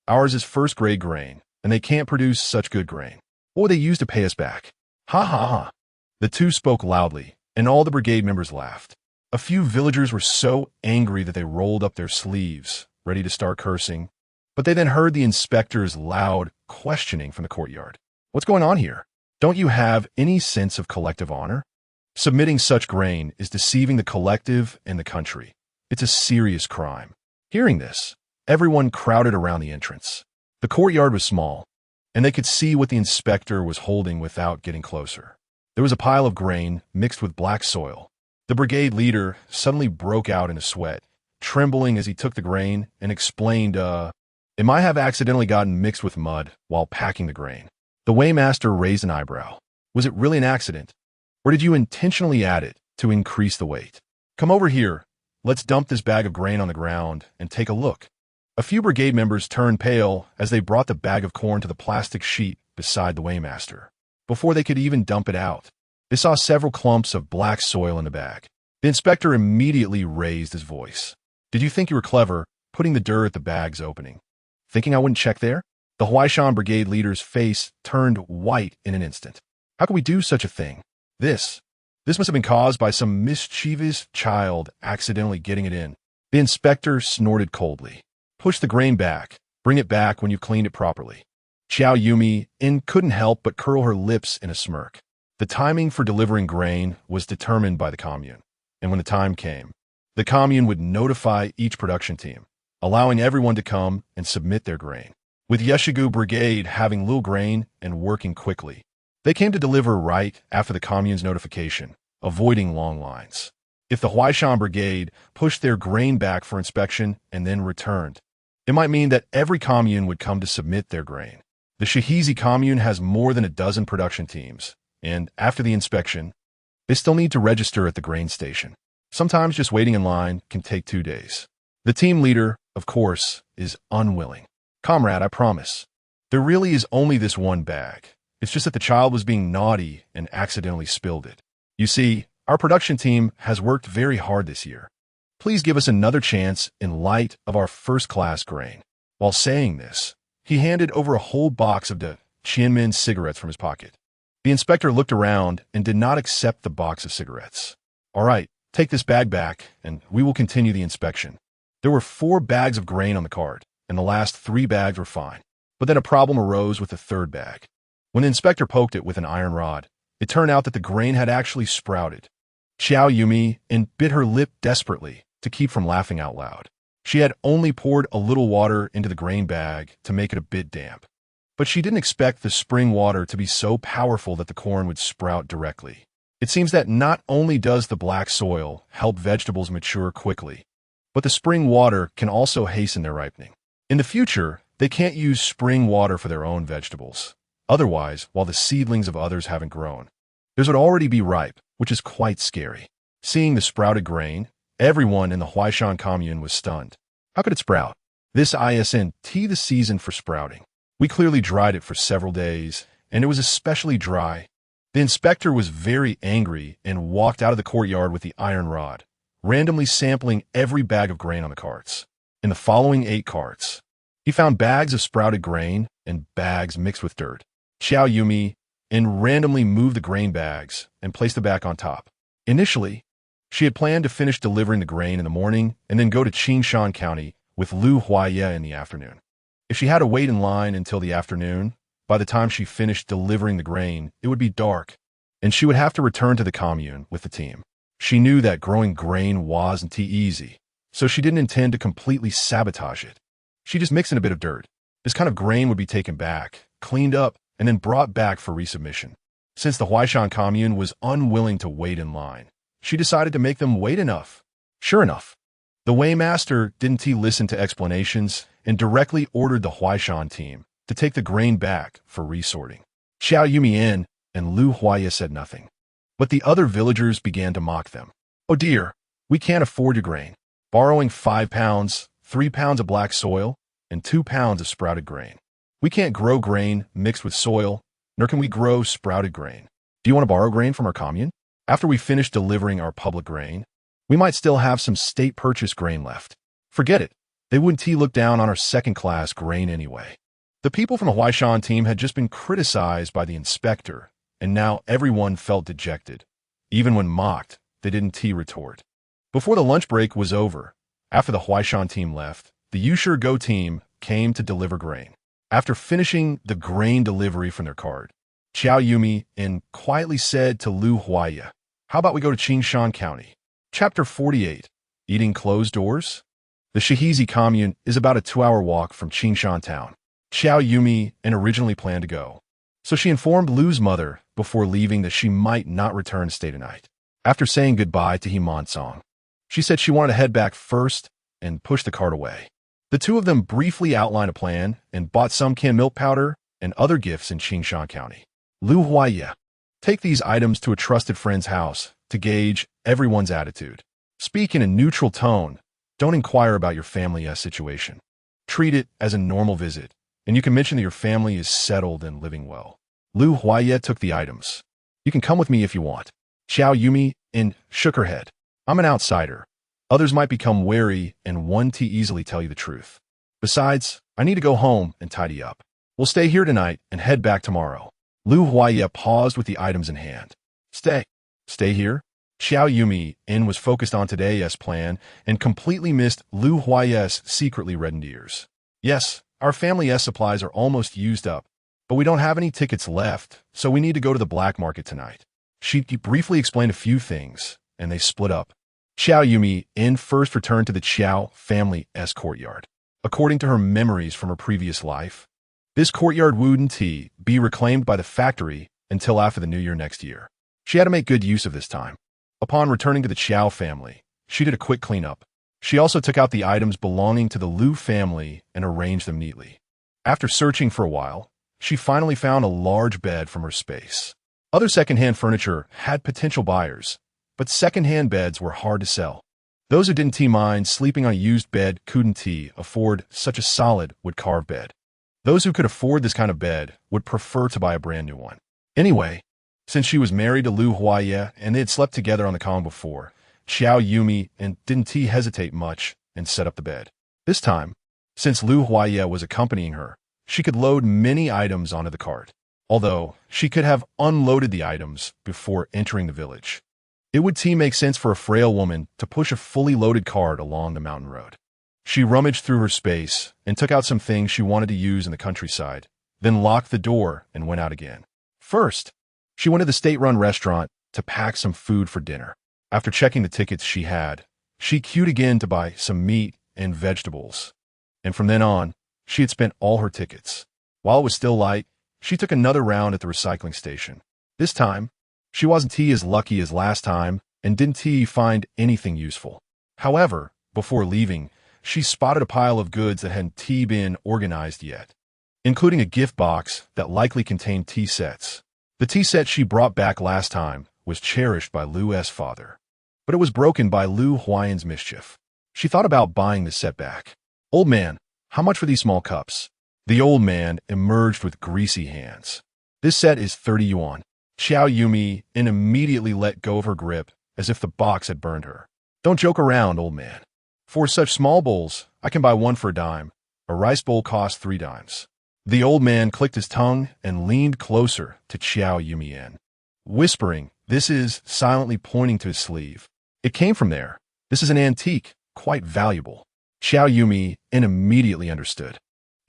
Ours is first-grade grain, and they can't produce such good grain. What would they use to pay us back? Ha. The 2 spoke loudly, and all the brigade members laughed. A few villagers were so angry that they rolled up their sleeves, ready to start cursing, but they then heard the inspector's loud questioning from the courtyard. What's going on here? Don't you have any sense of collective honor? Submitting such grain is deceiving the collective and the country. It's a serious crime. Hearing this, everyone crowded around the entrance. The courtyard was small, and they could see what the inspector was holding without getting closer. There was a pile of grain mixed with black soil. The brigade leader suddenly broke out in a sweat, trembling as he took the grain and explained, it might have accidentally gotten mixed with mud while packing the grain. The weighmaster raised an eyebrow. Was it really an accident? Or did you intentionally add it to increase the weight? Come over here. Let's dump this bag of grain on the ground and take a look. A few brigade members turned pale as they brought the bag of corn to the plastic sheet beside the weighmaster. Before they could even dump it out, they saw several clumps of black soil in the bag. The inspector immediately raised his voice. Did you think you were clever, putting the dirt at the bag's opening? Thinking I wouldn't check there? The Huaishan brigade leader's face turned white in an instant. How could we do such a thing? This must have been caused by some mischievous child accidentally getting it in. The inspector snorted coldly. Push the grain back. Bring it back when you've cleaned it properly. Qiao Yumeian couldn't help but curl her lips in a smirk. The timing for delivering grain was determined by the commune, and when the time came, the commune would notify each production team, allowing everyone to come and submit their grain. With Yeshigu Brigade having little grain and working quickly, they came to deliver right after the commune's notification, avoiding long lines. If the Huaishan Brigade pushed their grain back for inspection and then returned, it might mean that every commune would come to submit their grain. The Shihizi commune has more than a dozen production teams, and after the inspection, they still need to register at the grain station. Sometimes just waiting in line can take 2 days. The team leader, of course, is unwilling. Comrade, I promise. There really is only this one bag. It's just that the child was being naughty and accidentally spilled it. You see, our production team has worked very hard this year. Please give us another chance in light of our first-class grain." While saying this, he handed over a whole box of the Qiao Yumeian cigarettes from his pocket. The inspector looked around and did not accept the box of cigarettes. "All right, take this bag back, and we will continue the inspection." There were 4 bags of grain on the cart, and the last 3 bags were fine. But then a problem arose with the 3rd bag. When the inspector poked it with an iron rod, it turned out that the grain had actually sprouted. Qiao Yumeian bit her lip desperately to keep from laughing out loud. She had only poured a little water into the grain bag to make it a bit damp. But she didn't expect the spring water to be so powerful that the corn would sprout directly. It seems that not only does the black soil help vegetables mature quickly, but the spring water can also hasten their ripening. In the future, they can't use spring water for their own vegetables. Otherwise, while the seedlings of others haven't grown, theirs would already be ripe, which is quite scary. Seeing the sprouted grain, everyone in the Huaishan commune was stunned. How could it sprout? This isn't the season for sprouting. We clearly dried it for several days, and it was especially dry. The inspector was very angry and walked out of the courtyard with the iron rod, randomly sampling every bag of grain on the carts. In the following 8 carts, he found bags of sprouted grain and bags mixed with dirt. Qiao Yumeian randomly moved the grain bags and placed the bag on top. Initially, she had planned to finish delivering the grain in the morning and then go to Qingshan County with Lu Huaye in the afternoon. If she had to wait in line until the afternoon, by the time she finished delivering the grain, it would be dark, and she would have to return to the commune with the team. She knew that growing grain wasn't easy, so she didn't intend to completely sabotage it. She just mixed in a bit of dirt. This kind of grain would be taken back, cleaned up, and then brought back for resubmission. Since the Huaishan commune was unwilling to wait in line, she decided to make them wait enough. Sure enough, the weighmaster didn't listen to explanations and directly ordered the Huaishan team to take the grain back for resorting. Qiao Yumeian and Lu Huaye said nothing, but the other villagers began to mock them. "Oh dear, we can't afford your grain. Borrowing 5 pounds, 3 pounds of black soil, and 2 pounds of sprouted grain. We can't grow grain mixed with soil, nor can we grow sprouted grain. Do you want to borrow grain from our commune? After we finish delivering our public grain, we might still have some state-purchased grain left. Forget it. They wouldn't look down on our second-class grain anyway." The people from the Huaishan team had just been criticized by the inspector, and now everyone felt dejected. Even when mocked, they didn't retort. Before the lunch break was over, after the Huaishan team left, the Yusher Go team came to deliver grain. After finishing the grain delivery from their cart, Qiao Yumeian quietly said to Lu Huaye, "How about we go to Qingshan County?" Chapter 48. Eating Closed Doors? The Shihizi commune is about a 2-hour walk from Qingshan town. Qiao Yumeian originally planned to go, so she informed Lu's mother before leaving that she might not return to stay tonight. After saying goodbye to Himansong, she said she wanted to head back first and push the cart away. The two of them briefly outlined a plan and bought some canned milk powder and other gifts in Qingshan County. Lu Huaye, take these items to a trusted friend's house to gauge everyone's attitude. Speak in a neutral tone. Don't inquire about your family's situation. Treat it as a normal visit, and you can mention that your family is settled and living well. Lu Huaye took the items. "You can come with me if you want." Qiao Yumeian shook her head. "I'm an outsider. Others might become wary and won't easily tell you the truth. Besides, I need to go home and tidy up. We'll stay here tonight and head back tomorrow." Lu Huaye paused with the items in hand. Stay here?" Qiao Yumeian was focused on today's plan and completely missed Lu Huaye's secretly reddened ears. "Yes, our family's supplies are almost used up, but we don't have any tickets left, so we need to go to the black market tonight." She briefly explained a few things, and they split up. Qiao Yumeian first returned to the Qiao family's courtyard. According to her memories from her previous life, this courtyard wouldn't be reclaimed by the factory until after the New Year next year. She had to make good use of this time. Upon returning to the Qiao family, she did a quick cleanup. She also took out the items belonging to the Lu family and arranged them neatly. After searching for a while, she finally found a large bed from her space. Other secondhand furniture had potential buyers, but secondhand beds were hard to sell. Those who didn't mind sleeping on a used bed couldn't afford such a solid wood-carved bed. Those who could afford this kind of bed would prefer to buy a brand new one. Anyway, since she was married to Lu Huaye and they had slept together on the Kong before, Qiao Yumeian and didn't hesitate much and set up the bed. This time, since Lu Huaye was accompanying her, she could load many items onto the cart, although she could have unloaded the items before entering the village. It would make sense for a frail woman to push a fully loaded cart along the mountain road. She rummaged through her space and took out some things she wanted to use in the countryside, then locked the door and went out again. First, she went to the state-run restaurant to pack some food for dinner. After checking the tickets she queued again to buy some meat and vegetables. And from then on, she had spent all her tickets. While it was still light, she took another round at the recycling station. This time, she wasn't as lucky as last time and didn't find anything useful. However, before leaving, she spotted a pile of goods that hadn't been organized yet, including a gift box that likely contained tea sets. The tea set she brought back last time was cherished by Lu's father, but it was broken by Lu Huayan's mischief. She thought about buying the set back. "Old man, how much for these small cups?" The old man emerged with greasy hands. "This set is 30 yuan. Qiao Yumeian immediately let go of her grip as if the box had burned her. "Don't joke around, old man. For such small bowls, I can buy one for a dime. A rice bowl costs 3 dimes. The old man clicked his tongue and leaned closer to Qiao Yumeian, whispering, "This is," silently pointing to his sleeve. "It came from there. This is an antique, quite valuable." Qiao Yumeian immediately understood.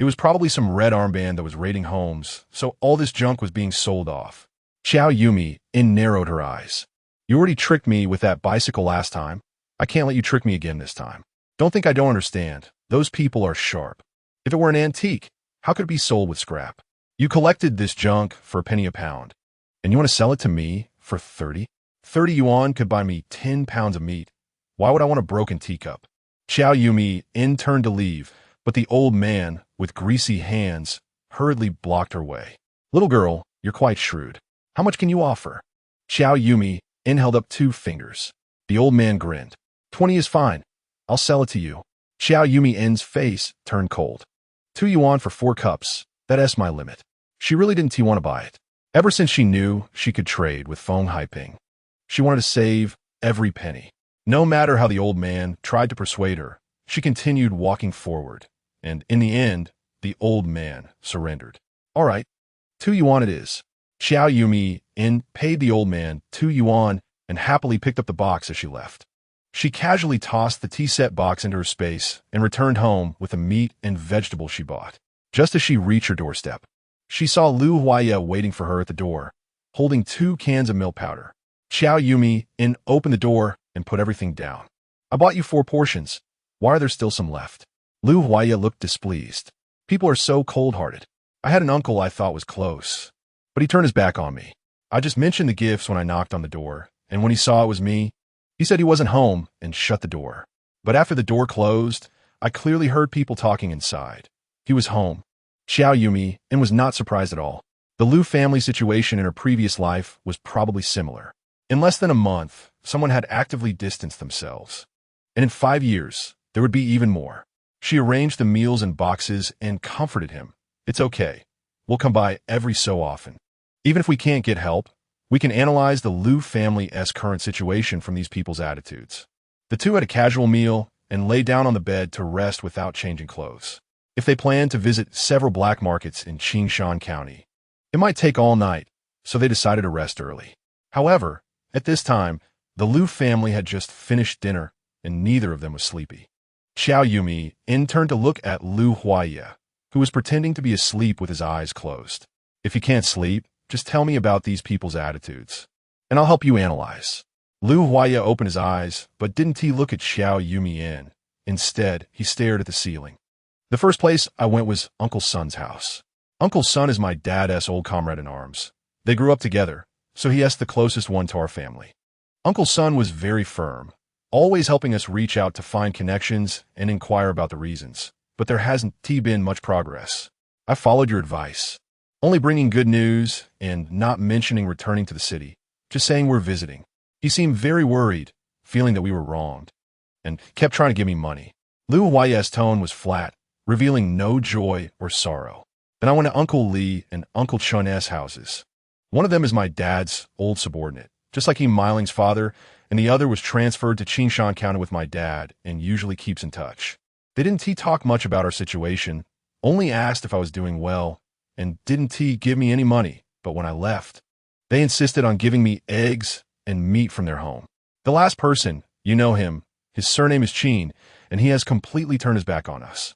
It was probably some red armband that was raiding homes, so all this junk was being sold off. Qiao Yumeian narrowed her eyes. "You already tricked me with that bicycle last time. I can't let you trick me again this time. Don't think I don't understand. Those people are sharp. If it were an antique, how could it be sold with scrap? You collected this junk for a penny a pound, and you want to sell it to me for 30? 30 yuan could buy me 10 pounds of meat. Why would I want a broken teacup?" Qiao Yumeian turned to leave, but the old man, with greasy hands, hurriedly blocked her way. "Little girl, you're quite shrewd. How much can you offer?" Qiao Yumeian held up 2 fingers. The old man grinned. 20 is fine. I'll sell it to you." Qiao Yumeian's face turned cold. 2 yuan for 4 cups. That's my limit. She really didn't want to buy it. Ever since she knew she could trade with Feng Haiping, she wanted to save every penny. No matter how the old man tried to persuade her, she continued walking forward, and in the end, the old man surrendered. "All right, 2 yuan it is." Qiao Yumeian paid the old man 2 yuan and happily picked up the box as she left. She casually tossed the tea set box into her space and returned home with the meat and vegetables she bought. Just as she reached her doorstep, she saw Lu Huaye waiting for her at the door, holding 2 cans of milk powder. Qiao Yumeian opened the door and put everything down. "I bought you 4 portions. Why are there still some left?" Lu Huaye looked displeased. "People are so cold-hearted. I had an uncle I thought was close, but he turned his back on me. I just mentioned the gifts when I knocked on the door, and when he saw it was me, he said he wasn't home and shut the door. But after the door closed, I clearly heard people talking inside. He was home." Qiao Yumeian was not surprised at all. The Lu family situation in her previous life was probably similar. In less than a month, someone had actively distanced themselves. And in 5 years, there would be even more. She arranged the meals in boxes and comforted him. "It's okay. We'll come by every so often. Even if we can't get help, we can analyze the Lu family's current situation from these people's attitudes." The two had a casual meal and lay down on the bed to rest without changing clothes. If they planned to visit several black markets in Qingshan County, it might take all night, so they decided to rest early. However, at this time, the Lu family had just finished dinner, and neither of them was sleepy. Qiao Yumeian turned to look at Lu Huaye, who was pretending to be asleep with his eyes closed. "If you can't sleep, just tell me about these people's attitudes, and I'll help you analyze." Lu Huaye opened his eyes, but didn't look at Qiao Yumeian. Instead, he stared at the ceiling. "The first place I went was Uncle Sun's house. Uncle Sun is my dad's old comrade in arms. They grew up together, so he is the closest one to our family. Uncle Sun was very firm, always helping us reach out to find connections and inquire about the reasons, but there hasn't been much progress. I followed your advice, only bringing good news and not mentioning returning to the city, just saying we're visiting. He seemed very worried, feeling that we were wronged, and kept trying to give me money." Lu Huaye's tone was flat, revealing no joy or sorrow. Then I went to Uncle Lee and Uncle Chun's houses. One of them is my dad's old subordinate, just like Miling's father, and the other was transferred to Qingshan County with my dad and usually keeps in touch. They didn't talk much about our situation, only asked if I was doing well, and didn't give me any money, but when I left, they insisted on giving me eggs and meat from their home. The last person, you know him, his surname is Qin, and he has completely turned his back on us.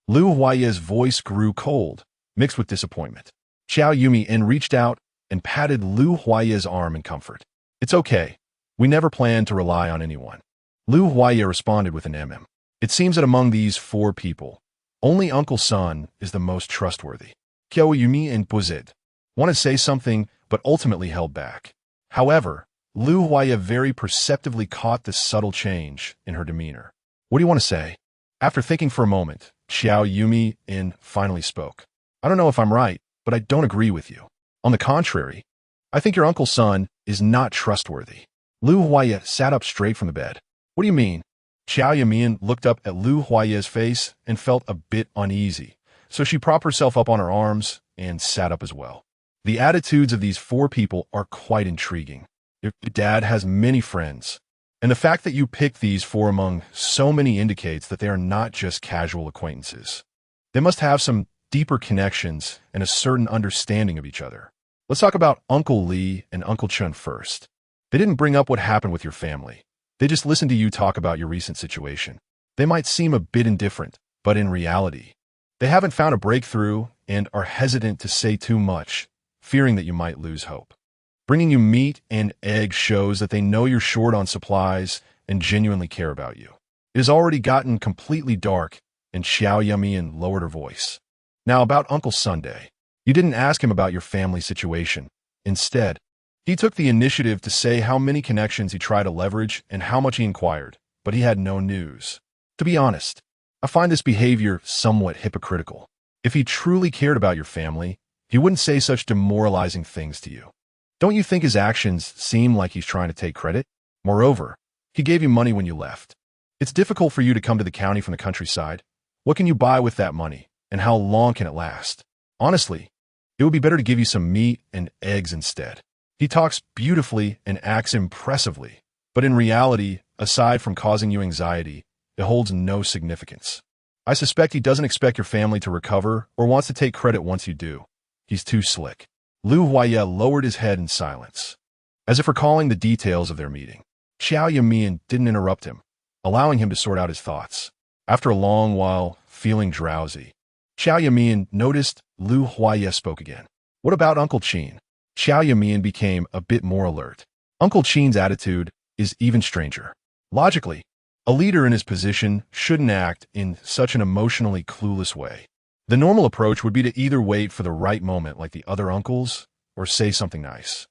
Liu Huaye's voice grew cold, mixed with disappointment. Qiao Yumeian reached out and patted Liu Huaye's arm in comfort. It's okay. We never planned to rely on anyone. Liu Huaye responded with an mm. It seems that among these 4 people, only Uncle Sun is the most trustworthy. Qiao Yumeian buzzed. Wanted to say something, but ultimately held back. However, Liu Huaye very perceptively caught this subtle change in her demeanor. What do you want to say? After thinking for a moment, Qiao Yumeian finally spoke. I don't know if I'm right, but I don't agree with you. On the contrary, I think your Uncle Sun is not trustworthy. Liu Huaye sat up straight from the bed. What do you mean? Qiao Yumeian looked up at Liu Huaye's face and felt a bit uneasy, so she propped herself up on her arms and sat up as well. The attitudes of these 4 people are quite intriguing. Your dad has many friends, and the fact that you picked these 4 among so many indicates that they are not just casual acquaintances. They must have some deeper connections and a certain understanding of each other. Let's talk about Uncle Lee and Uncle Chun first. They didn't bring up what happened with your family. They just listened to you talk about your recent situation. They might seem a bit indifferent, but in reality, they haven't found a breakthrough and are hesitant to say too much, fearing that you might lose hope. Bringing you meat and eggs shows that they know you're short on supplies and genuinely care about you. It has already gotten completely dark, and Qiao Yumeian lowered her voice. Now about Uncle Sunday. You didn't ask him about your family situation. Instead, he took the initiative to say how many connections he tried to leverage and how much he inquired, but he had no news. To be honest, I find this behavior somewhat hypocritical. If he truly cared about your family, he wouldn't say such demoralizing things to you. Don't you think his actions seem like he's trying to take credit? Moreover, he gave you money when you left. It's difficult for you to come to the county from the countryside. What can you buy with that money, and how long can it last? Honestly, it would be better to give you some meat and eggs instead. He talks beautifully and acts impressively, but in reality, aside from causing you anxiety, it holds no significance. I suspect he doesn't expect your family to recover or wants to take credit once you do. He's too slick. Liu Huaye lowered his head in silence, as if recalling the details of their meeting. Qiao Yumeian didn't interrupt him, allowing him to sort out his thoughts. After a long while, feeling drowsy, Qiao Yumeian noticed Liu Huaye spoke again. What about Uncle Qin? Qiao Yumeian became a bit more alert. Uncle Qin's attitude is even stranger. Logically, a leader in his position shouldn't act in such an emotionally clueless way. The normal approach would be to either wait for the right moment like the other uncles or say something nice.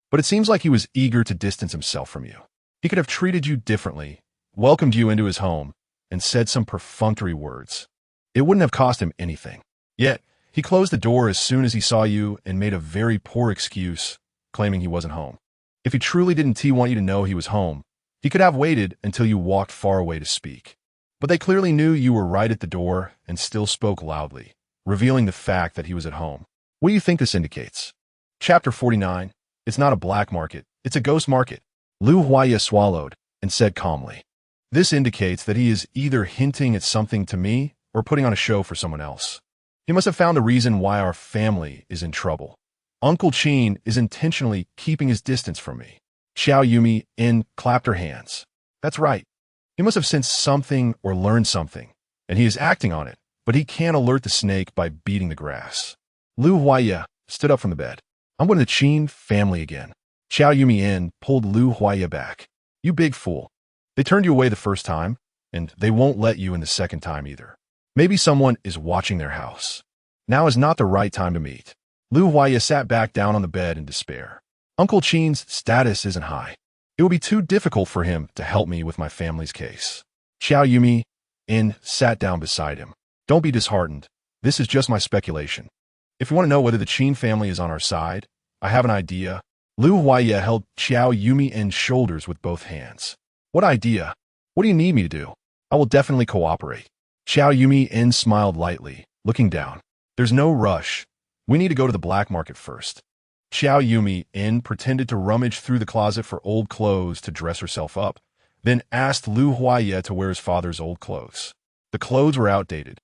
But it seems like he was eager to distance himself from you. He could have treated you differently, welcomed you into his home, and said some perfunctory words. It wouldn't have cost him anything. Yet, he closed the door as soon as he saw you and made a very poor excuse, claiming he wasn't home. If he truly didn't want you to know he was home, he could have waited until you walked far away to speak. But they clearly knew you were right at the door and still spoke loudly, revealing the fact that he was at home. What do you think this indicates? Chapter 49. It's not a black market, it's a ghost market. Liu Huaye swallowed and said calmly. This indicates that he is either hinting at something to me or putting on a show for someone else. He must have found the reason why our family is in trouble. Uncle Qin is intentionally keeping his distance from me. Qiao Yumeian clapped her hands. That's right. He must have sensed something or learned something, and he is acting on it, but he can't alert the snake by beating the grass. Liu Huaye stood up from the bed. I'm one of the Qin family again. Qiao Yumeian pulled Liu Huaye back. You big fool. They turned you away the first time, and they won't let you in the second time either. Maybe someone is watching their house. Now is not the right time to meet. Liu Huaye sat back down on the bed in despair. Uncle Qin's status isn't high. It will be too difficult for him to help me with my family's case. Qiao Yumeian sat down beside him. Don't be disheartened. This is just my speculation. If you want to know whether the Qin family is on our side, I have an idea. Liu Huaye held Qiao Yumeian's shoulders with both hands. What idea? What do you need me to do? I will definitely cooperate. Qiao Yumeian smiled lightly, looking down. There's no rush. We need to go to the black market first. Qiao Yumeian pretended to rummage through the closet for old clothes to dress herself up, then asked Lu Huaye to wear his father's old clothes. The clothes were outdated,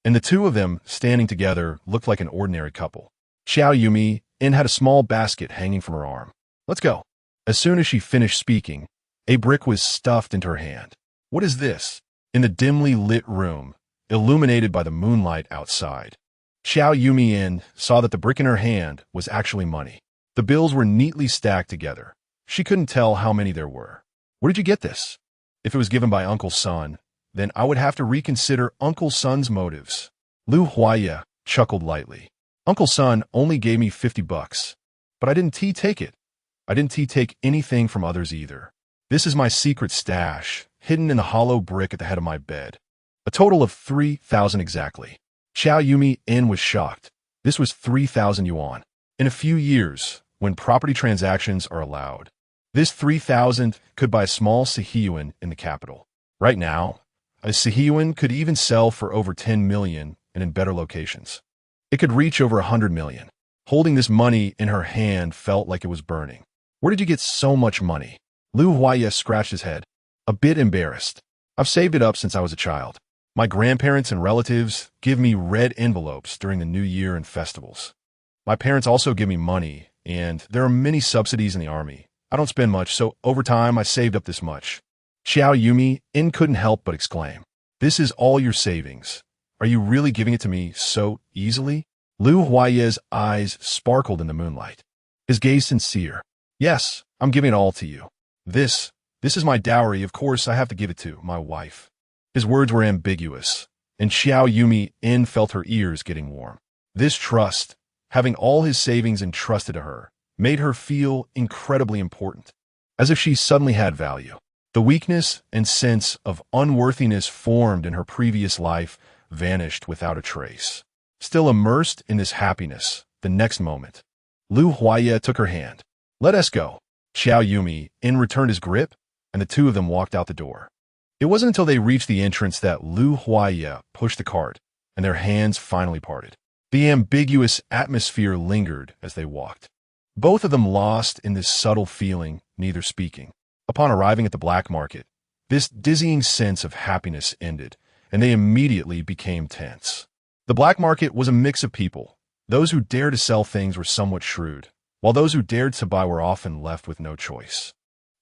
and the two of them, standing together, looked like an ordinary couple. Qiao Yumeian had a small basket hanging from her arm. Let's go. As soon as she finished speaking, a brick was stuffed into her hand. What is this? In the dimly lit room, illuminated by the moonlight outside, Qiao Yumeian saw that the brick in her hand was actually money. The bills were neatly stacked together. She couldn't tell how many there were. Where did you get this? If it was given by Uncle Sun, then I would have to reconsider Uncle Sun's motives. Lu Huaye chuckled lightly. Uncle Sun only gave me $50, but I didn't take it. I didn't take anything from others either. This is my secret stash, hidden in the hollow brick at the head of my bed. A total of 3,000 exactly. Qiao Yumeian was shocked. This was 3,000 yuan. In a few years, when property transactions are allowed, this 3,000 could buy a small sihiyuan in the capital. Right now, a sihiyuan could even sell for over 10 million and in better locations. It could reach over 100 million. Holding this money in her hand felt like it was burning. Where did you get so much money? Lu Huaye scratched his head, a bit embarrassed. I've saved it up since I was a child. My grandparents and relatives give me red envelopes during the New Year and festivals. My parents also give me money, and there are many subsidies in the army. I don't spend much, so over time I saved up this much. Qiao Yumeian couldn't help but exclaim, "This is all your savings. Are you really giving it to me so easily?" Lu Huaye's eyes sparkled in the moonlight. His gaze sincere. "Yes, I'm giving it all to you. This is my dowry. Of course I have to give it to my wife." His words were ambiguous, and Qiao Yumeian felt her ears getting warm. This trust, having all his savings entrusted to her, made her feel incredibly important, as if she suddenly had value. The weakness and sense of unworthiness formed in her previous life vanished without a trace. Still immersed in this happiness, the next moment, Lu Huaye took her hand. "Let us go." Qiao Yumeian returned his grip, and the two of them walked out the door. It wasn't until they reached the entrance that Lu Huaye pushed the cart, and their hands finally parted. The ambiguous atmosphere lingered as they walked. Both of them lost in this subtle feeling, neither speaking. Upon arriving at the black market, this dizzying sense of happiness ended, and they immediately became tense. The black market was a mix of people. Those who dared to sell things were somewhat shrewd, while those who dared to buy were often left with no choice.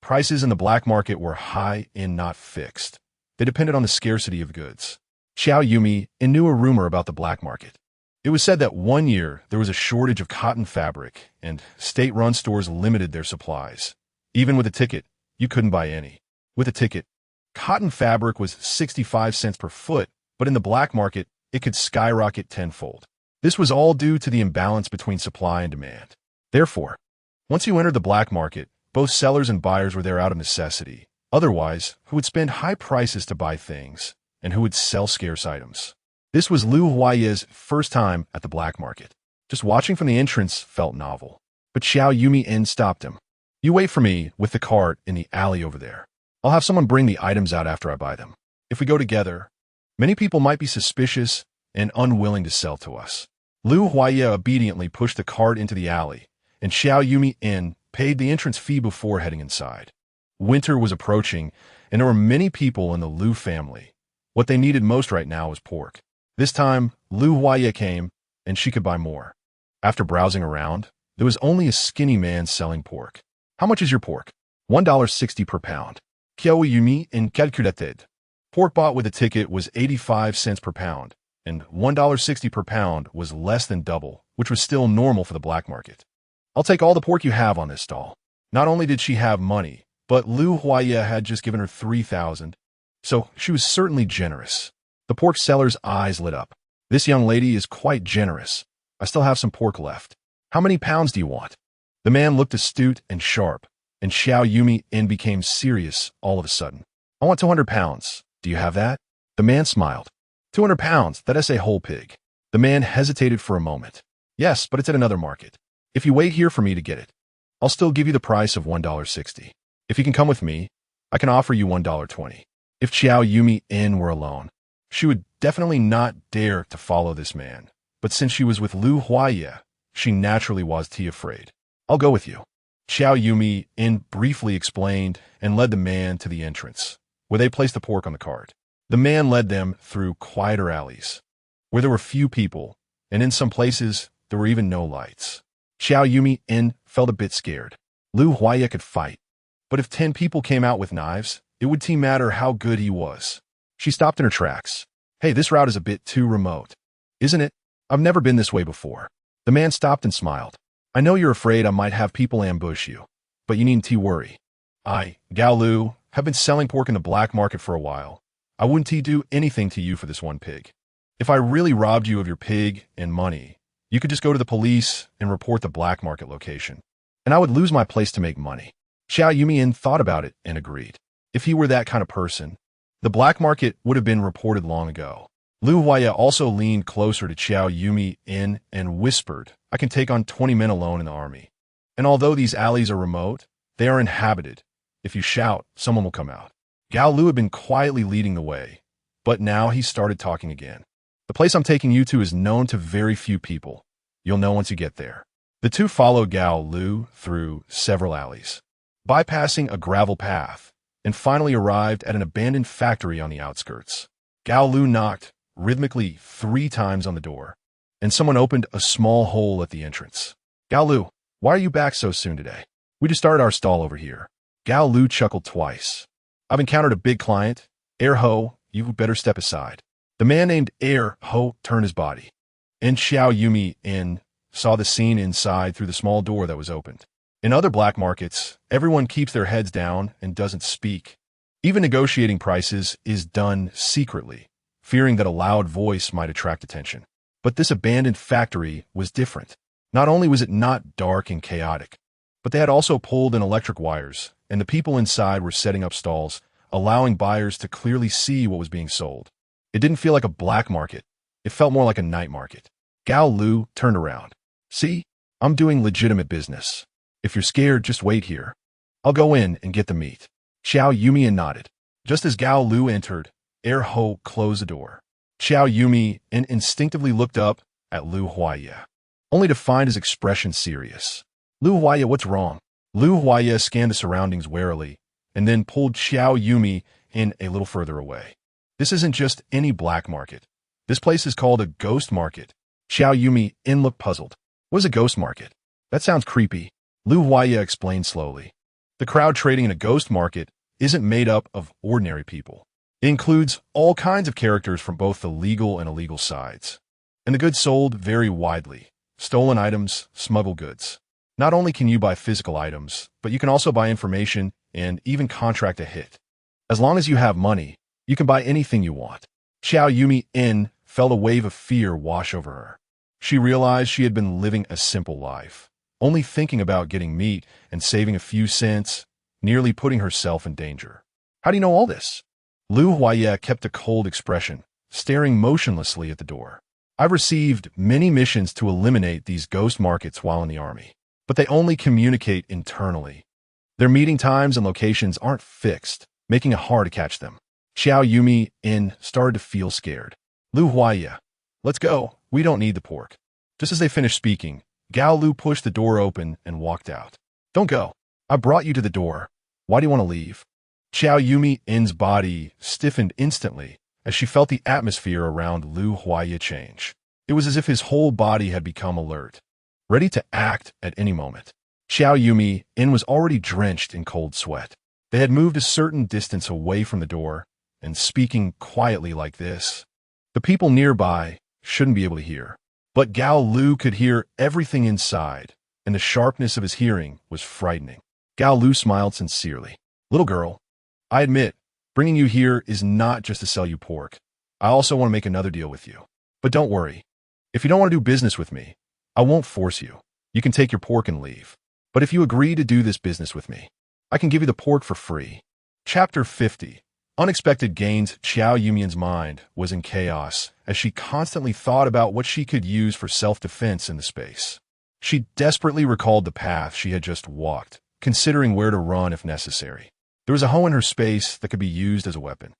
Prices in the black market were high and not fixed. They depended on the scarcity of goods. Qiao Yumeian knew a rumor about the black market. It was said that one year there was a shortage of cotton fabric, and state-run stores limited their supplies. Even with a ticket, you couldn't buy any. With a ticket, cotton fabric was 65 cents per foot, but in the black market, it could skyrocket tenfold. This was all due to the imbalance between supply and demand. Therefore, once you entered the black market, both sellers and buyers were there out of necessity. Otherwise, who would spend high prices to buy things, and who would sell scarce items? This was Lu Huaye's first time at the black market. Just watching from the entrance felt novel. But Qiao Yumeian stopped him. "You wait for me with the cart in the alley over there. I'll have someone bring the items out after I buy them. If we go together, many people might be suspicious and unwilling to sell to us." Lu Huaye obediently pushed the cart into the alley, and Qiao Yumeian paid the entrance fee before heading inside. Winter was approaching, and there were many people in the Lu family. What they needed most right now was pork. This time, Lu Huaye came, and she could buy more. After browsing around, there was only a skinny man selling pork. "How much is your pork?" $1.60 per pound. Qiao Yumeian calculated. Pork bought with a ticket was 85 cents per pound, and $1.60 per pound was less than double, which was still normal for the black market. "I'll take all the pork you have on this stall." Not only did she have money, but Lu Huaye had just given her 3,000, so she was certainly generous. The pork seller's eyes lit up. "This young lady is quite generous. I still have some pork left. How many pounds do you want?" The man looked astute and sharp, and Qiao Yumeian became serious all of a sudden. "I want 200 pounds. Do you have that?" The man smiled. 200 pounds, that is a whole pig." The man hesitated for a moment. "Yes, but it's at another market. If you wait here for me to get it, I'll still give you the price of $1.60. If you can come with me, I can offer you $1.20. If Qiao Yumeian were alone, she would definitely not dare to follow this man. but since she was with Lu Huaye, she naturally was afraid. I'll go with you. Qiao Yumeian briefly explained and led the man to the entrance, where they placed the pork on the cart. The man led them through quieter alleys, where there were few people, and in some places there were even no lights. Qiao Yumeian felt a bit scared. Lu Huaye could fight, but if 10 people came out with knives, it wouldn't matter how good he was. She stopped in her tracks. Hey, this route is a bit too remote. Isn't it? I've never been this way before. The man stopped and smiled. I know you're afraid I might have people ambush you, but you needn't worry. I, Gao Lu, have been selling pork in the black market for a while. I wouldn't do anything to you for this one pig. If I really robbed you of your pig and money, you could just go to the police and report the black market location, and I would lose my place to make money. Qiao Yumeian thought about it and agreed. If he were that kind of person, the black market would have been reported long ago. Lu Huaye also leaned closer to Qiao Yumeian and whispered, I can take on 20 men alone in the army. And although these alleys are remote, they are inhabited. If you shout, someone will come out. Gao Lu had been quietly leading the way, but now he started talking again. The place I'm taking you to is known to very few people. You'll know once you get there. The two followed Gao Lu through several alleys, bypassing a gravel path, and finally arrived at an abandoned factory on the outskirts. Gao Lu knocked rhythmically 3 times on the door, and someone opened a small hole at the entrance. Gao Lu, why are you back so soon today? We just started our stall over here. Gao Lu chuckled twice. I've encountered a big client. Ho, you better step aside. The man named Ho turned his body, and Qiao Yumeian saw the scene inside through the small door that was opened. In other black markets, everyone keeps their heads down and doesn't speak. Even negotiating prices is done secretly, fearing that a loud voice might attract attention. But this abandoned factory was different. Not only was it not dark and chaotic, but they had also pulled in electric wires, and the people inside were setting up stalls, allowing buyers to clearly see what was being sold. It didn't feel like a black market. It felt more like a night market. Gao Lu turned around. See, I'm doing legitimate business. If you're scared, just wait here. I'll go in and get the meat. Qiao Yumeian nodded. Just as Gao Lu entered, Ho closed the door. Qiao Yumeian instinctively looked up at Lu Huaye, only to find his expression serious. Lu Huaye, what's wrong? Lu Huaye scanned the surroundings warily, and then pulled Qiao Yumeian a little further away. This isn't just any black market. This place is called a ghost market. Qiao Yumeian looked puzzled. What is a ghost market? That sounds creepy. Lu Huaye explained slowly. The crowd trading in a ghost market isn't made up of ordinary people. It includes all kinds of characters from both the legal and illegal sides. And the goods sold vary widely. Stolen items, smuggled goods. Not only can you buy physical items, but you can also buy information and even contract a hit. As long as you have money, you can buy anything you want. Qiao Yumeian felt a wave of fear wash over her. She realized she had been living a simple life, only thinking about getting meat and saving a few cents, nearly putting herself in danger. How do you know all this? Lu Huaye kept a cold expression, staring motionlessly at the door. I've received many missions to eliminate these ghost markets while in the army, but they only communicate internally. Their meeting times and locations aren't fixed, making it hard to catch them. Qiao Yumeian started to feel scared. Lu Huaye, let's go. We don't need the pork. Just as they finished speaking, Gao Lu pushed the door open and walked out. Don't go. I brought you to the door. Why do you want to leave? Qiao Yumeian's body stiffened instantly as she felt the atmosphere around Lu Huaye change. It was as if his whole body had become alert, ready to act at any moment. Qiao Yumeian was already drenched in cold sweat. They had moved a certain distance away from the door, and speaking quietly like this, the people nearby shouldn't be able to hear. But Gao Lu could hear everything inside, and the sharpness of his hearing was frightening. Gao Lu smiled sincerely. Little girl, I admit, bringing you here is not just to sell you pork. I also want to make another deal with you. But don't worry. If you don't want to do business with me, I won't force you. You can take your pork and leave. But if you agree to do this business with me, I can give you the pork for free. Chapter 50. Unexpected gains. Qiao Yumeian's mind was in chaos as she constantly thought about what she could use for self-defense in the space. She desperately recalled the path she had just walked, considering where to run if necessary. There was a hole in her space that could be used as a weapon.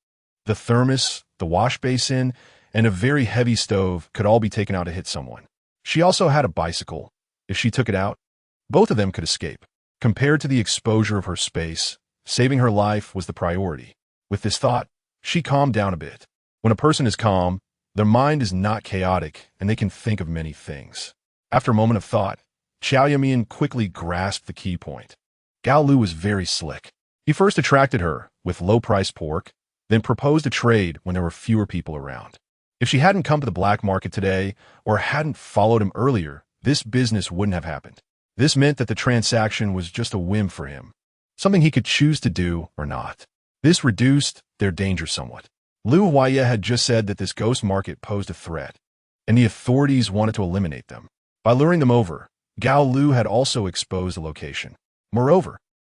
The thermos, the wash basin, and a very heavy stove could all be taken out to hit someone. She also had a bicycle. If she took it out, both of them could escape. Compared to the exposure of her space, saving her life was the priority. With this thought, she calmed down a bit. When a person is calm, their mind is not chaotic and they can think of many things. After a moment of thought, Qiao Yumeian quickly grasped the key point. Gao Lu was very slick. He first attracted her with low-priced pork, then proposed a trade when there were fewer people around. If she hadn't come to the black market today or hadn't followed him earlier, this business wouldn't have happened. This meant that the transaction was just a whim for him, something he could choose to do or not. This reduced their danger somewhat. Lu Huaye had just said that this ghost market posed a threat, and the authorities wanted to eliminate them. By luring them over, Gao Lu had also exposed the location. Moreover,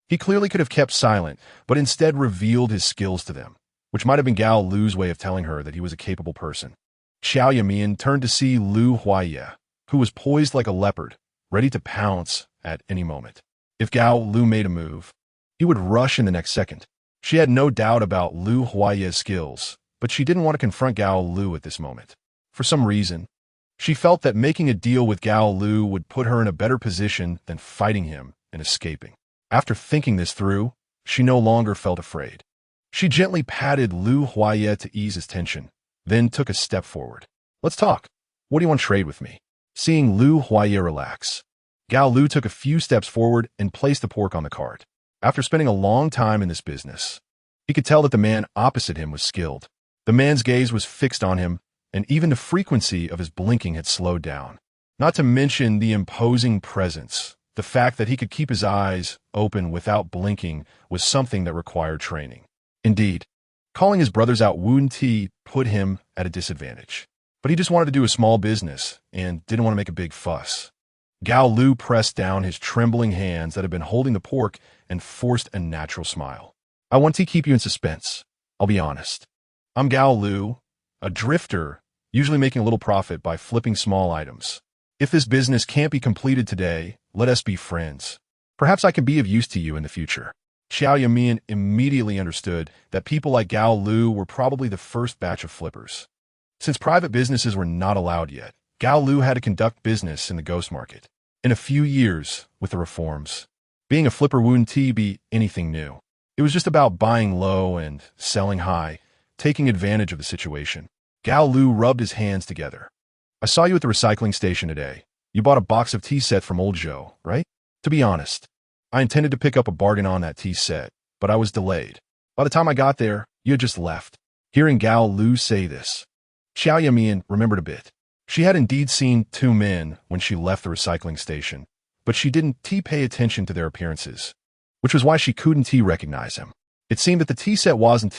he clearly could have kept silent, but instead revealed his skills to them, which might have been Gao Lu's way of telling her that he was a capable person. Qiao Yumeian turned to see Lu Huaye, who was poised like a leopard, ready to pounce at any moment. If Gao Lu made a move, he would rush in the next second. She had no doubt about Lu Huaye's skills, but she didn't want to confront Gao Lu at this moment. For some reason, she felt that making a deal with Gao Lu would put her in a better position than fighting him and escaping. After thinking this through, she no longer felt afraid. She gently patted Lu Huaye to ease his tension, then took a step forward. "Let's talk. What do you want to trade with me?" Seeing Lu Huaye relax, Gao Lu took a few steps forward and placed the pork on the cart. After spending a long time in this business, he could tell that the man opposite him was skilled. The man's gaze was fixed on him, and even the frequency of his blinking had slowed down. Not to mention the imposing presence. The fact that he could keep his eyes open without blinking was something that required training. Indeed, calling his brothers out wouldn't put him at a disadvantage. But he just wanted to do a small business and didn't want to make a big fuss. Gao Lu pressed down his trembling hands that had been holding the pork and forced a natural smile. "I want to keep you in suspense. I'll be honest. I'm Gao Lu, a drifter, usually making a little profit by flipping small items. If this business can't be completed today, let us be friends. Perhaps I can be of use to you in the future." Qiao Yumeian immediately understood that people like Gao Lu were probably the first batch of flippers. Since private businesses were not allowed yet, Gao Lu had to conduct business in the ghost market. In a few years, with the reforms, being a flipper wouldn't be anything new. It was just about buying low and selling high, taking advantage of the situation. Gao Lu rubbed his hands together. "I saw you at the recycling station today. You bought a box of tea set from old Joe, right? To be honest, I intended to pick up a bargain on that tea set, but I was delayed. By the time I got there, you had just left." Hearing Gao Lu say this, Qiao Yumeian remembered a bit. She had indeed seen two men when she left the recycling station, but she didn't pay attention to their appearances, which was why she couldn't recognize him. It seemed that the tea set wasn't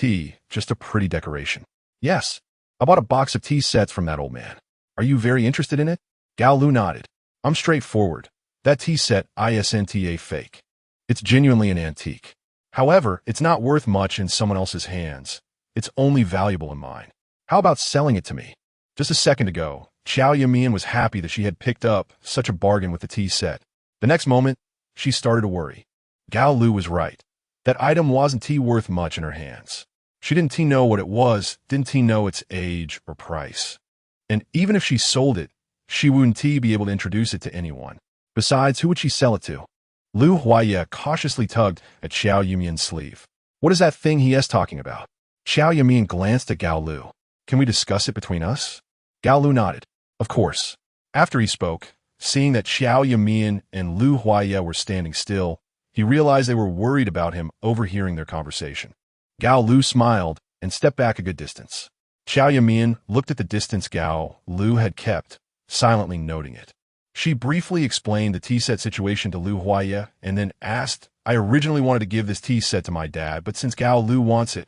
just a pretty decoration. "Yes, I bought a box of tea sets from that old man. Are you very interested in it?" Gao Lu nodded. "I'm straightforward. That tea set isn't fake. It's genuinely an antique. However, it's not worth much in someone else's hands. It's only valuable in mine. How about selling it to me?" Just a second ago, Qiao Yumeian was happy that she had picked up such a bargain with the tea set. The next moment, she started to worry. Gao Lu was right. That item wasn't worth much in her hands. She didn't know what it was, didn't know its age or price. And even if she sold it, she wouldn't be able to introduce it to anyone. Besides, who would she sell it to? Lu Huaye cautiously tugged at Qiao Yumeian's sleeve. "What is that thing he is talking about?" Qiao Yumeian glanced at Gao Lu. "Can we discuss it between us?" Gao Lu nodded. "Of course." After he spoke, seeing that Qiao Yumeian and Lu Huaye were standing still, he realized they were worried about him overhearing their conversation. Gao Lu smiled and stepped back a good distance. Qiao Yumeian looked at the distance Gao Lu had kept, silently noting it. She briefly explained the tea set situation to Lu Huaye and then asked, "I originally wanted to give this tea set to my dad, but since Gao Lu wants it,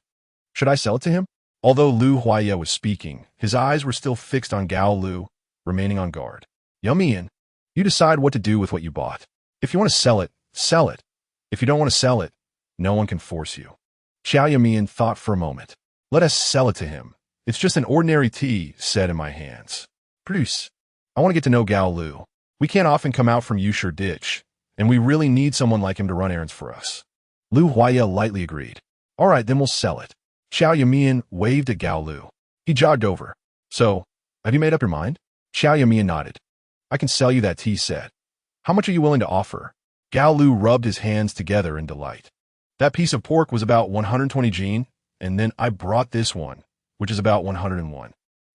should I sell it to him?" Although Lu Huaye was speaking, his eyes were still fixed on Gao Lu, remaining on guard. "Yumeian, you decide what to do with what you bought. If you want to sell it, sell it. If you don't want to sell it, no one can force you." Qiao Yumeian thought for a moment. "Let us sell it to him. It's just an ordinary tea set in my hands. Produce. I want to get to know Gao Lu. We can't often come out from Yushur Ditch, and we really need someone like him to run errands for us." Lu Huaye lightly agreed. "All right, then we'll sell it." Qiao Yumeian waved at Gao Lu. He jogged over. So, have you made up your mind? Qiao Yumeian nodded. I can sell you that tea set. How much are you willing to offer? Gao Lu rubbed his hands together in delight. That piece of pork was about 120 jin, and then I brought this one, which is about 101.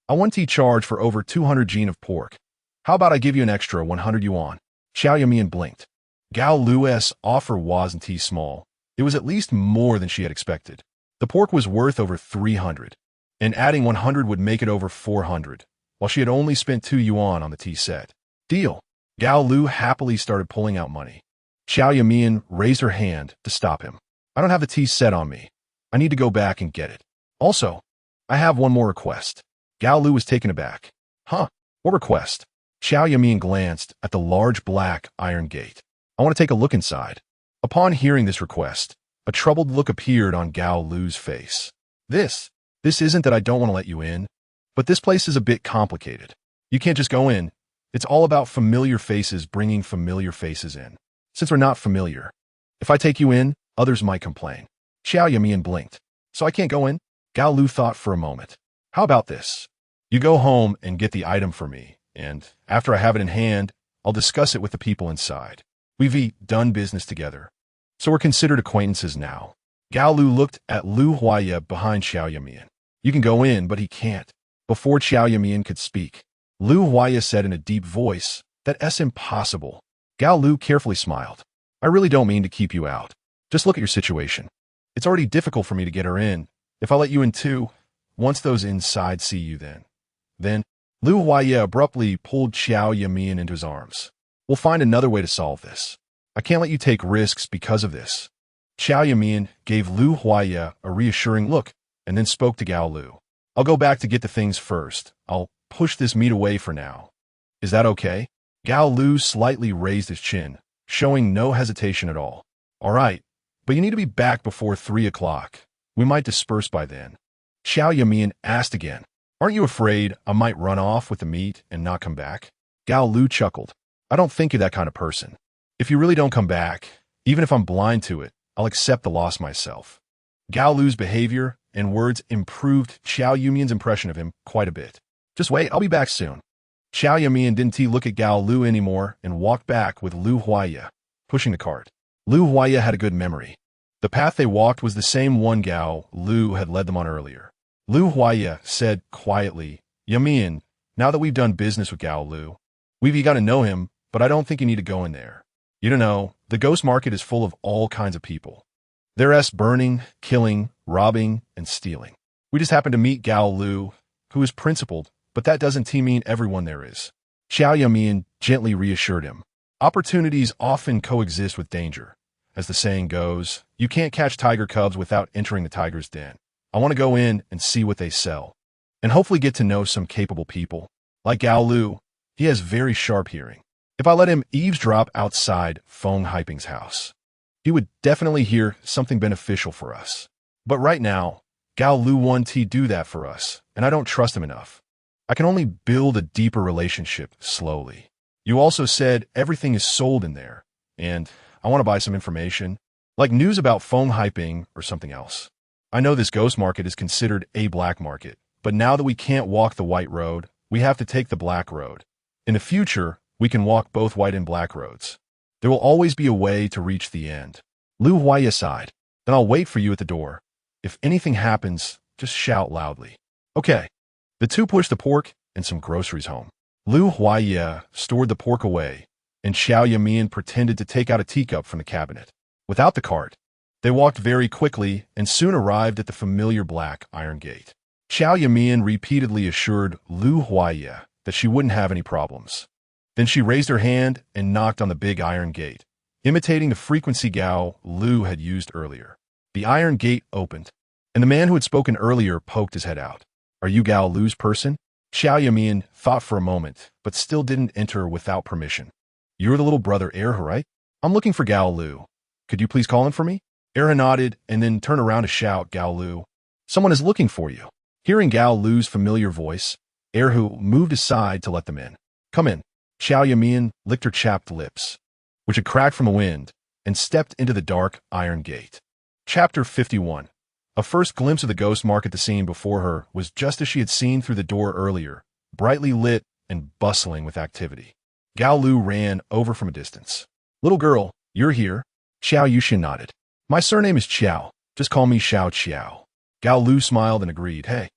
I want tea charge for over 200 jin of pork. How about I give you an extra 100 yuan? Qiao Yumeian blinked. Gao Lu's offer wasn't small. It was at least more than she had expected. The pork was worth over 300, and adding 100 would make it over 400, while she had only spent 2 yuan on the tea set. Deal. Gao Lu happily started pulling out money. Qiao Yumeian raised her hand to stop him. I don't have the tea set on me. I need to go back and get it. Also, I have one more request. Gao Lu was taken aback. Huh? What request? Qiao Yumeian glanced at the large black iron gate. I want to take a look inside. Upon hearing this request, a troubled look appeared on Gao Lu's face. This isn't that I don't want to let you in, but this place is a bit complicated. You can't just go in. It's all about familiar faces bringing familiar faces in. Since we're not familiar, if I take you in, others might complain. Qiao Yumeian blinked. So I can't go in? Gao Lu thought for a moment. How about this? You go home and get the item for me, and after I have it in hand, I'll discuss it with the people inside. We've done business together, so we're considered acquaintances now. Gao Lu looked at Lu Huaiya behind Qiao Yumeian. You can go in, but he can't. Before Qiao Yumeian could speak, Lu Huaiya said in a deep voice, That's impossible. Gao Lu carefully smiled. I really don't mean to keep you out. Just look at your situation. It's already difficult for me to get her in. If I let you in too, once those inside see you then, Lu Huaiya abruptly pulled Qiao Yumeian into his arms. We'll find another way to solve this. I can't let you take risks because of this. Qiao Yumeian gave Lu Huaiya a reassuring look and then spoke to Gao Lu. I'll go back to get the things first. I'll push this meat away for now. Is that okay? Gao Lu slightly raised his chin, showing no hesitation at all. All right, but you need to be back before 3 o'clock. We might disperse by then. Qiao Yumeian asked again, Aren't you afraid I might run off with the meat and not come back? Gao Lu chuckled. I don't think you're that kind of person. If you really don't come back, even if I'm blind to it, I'll accept the loss myself. Gao Lu's behavior and words improved Qiao Yumeian's impression of him quite a bit. Just wait, I'll be back soon. Qiao Yumeian didn't look at Gao Lu anymore and walked back with Lu Huaiya, pushing the cart. Lu Huaiya had a good memory. The path they walked was the same one Gao Lu had led them on earlier. Lu Huaiya said quietly, Yumeian, now that we've done business with Gao Lu, we've got to know him, but I don't think you need to go in there. You don't know, the ghost market is full of all kinds of people. They're burning, killing, robbing, and stealing. We just happened to meet Gao Lu, who is principled, but that doesn't mean everyone there is. Qiao Yumeian gently reassured him. Opportunities often coexist with danger. As the saying goes, you can't catch tiger cubs without entering the tiger's den. I want to go in and see what they sell, and hopefully get to know some capable people. Like Gao Lu, he has very sharp hearing. If I let him eavesdrop outside Feng Haiping's house, he would definitely hear something beneficial for us. But right now, Gao Lu won't do that for us, and I don't trust him enough. I can only build a deeper relationship slowly. You also said everything is sold in there, and I want to buy some information, like news about Feng Haiping or something else. I know this ghost market is considered a black market, but now that we can't walk the white road, we have to take the black road. In the future, we can walk both white and black roads. There will always be a way to reach the end. Lu Huaiya sighed. Then I'll wait for you at the door. If anything happens, just shout loudly. Okay. The two pushed the pork and some groceries home. Lu Huaiya stored the pork away, and Qiao Yumeian pretended to take out a teacup from the cabinet. Without the cart, they walked very quickly and soon arrived at the familiar black iron gate. Qiao Yumeian repeatedly assured Lu Huaiya that she wouldn't have any problems. Then she raised her hand and knocked on the big iron gate, imitating the frequency Gao Lu had used earlier. The iron gate opened, and the man who had spoken earlier poked his head out. Are you Gao Lu's person? Qiao Yumeian thought for a moment, but still didn't enter without permission. You're the little brother Erha, right? I'm looking for Gao Lu. Could you please call him for me? Erha nodded and then turned around to shout, Gao Lu. Someone is looking for you. Hearing Gao Lu's familiar voice, Erha moved aside to let them in. Come in. Qiao Yumeian licked her chapped lips, which had cracked from the wind, and stepped into the dark iron gate. Chapter 51. A first glimpse of the ghost market the scene before her was just as she had seen through the door earlier, brightly lit and bustling with activity. Gao Lu ran over from a distance. "Little girl, you're here?" Qiao Yumeian nodded. "My surname is Qiao. Just call me Xiao Qiao." Gao Lu smiled and agreed. "Hey,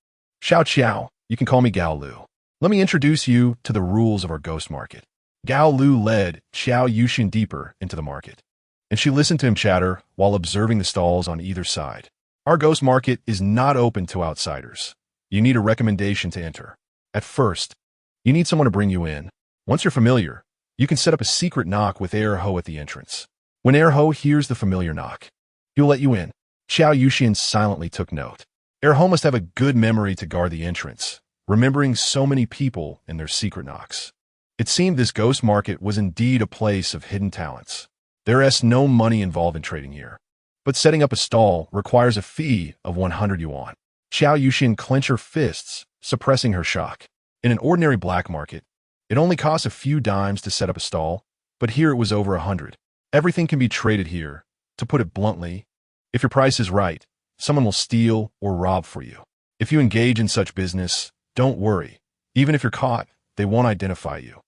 Xiao Qiao, you can call me Gao Lu. Let me introduce you to the rules of our ghost market." Gao Lu led Qiao Yumeian deeper into the market, and she listened to him chatter while observing the stalls on either side. "Our ghost market is not open to outsiders. You need a recommendation to enter. At first, you need someone to bring you in. Once you're familiar, you can set up a secret knock with Ho at the entrance. When Ho hears the familiar knock, he'll let you in." Qiao Yumeian silently took note. Ho must have a good memory to guard the entrance, remembering so many people and their secret knocks. It seemed this ghost market was indeed a place of hidden talents. There's no money involved in trading here, but setting up a stall requires a fee of 100 yuan. Qiao Yumeian clenched her fists, suppressing her shock. In an ordinary black market, it only costs a few dimes to set up a stall, but here it was over 100. Everything can be traded here. To put it bluntly, if your price is right, someone will steal or rob for you. If you engage in such business, don't worry. Even if you're caught, they won't identify you.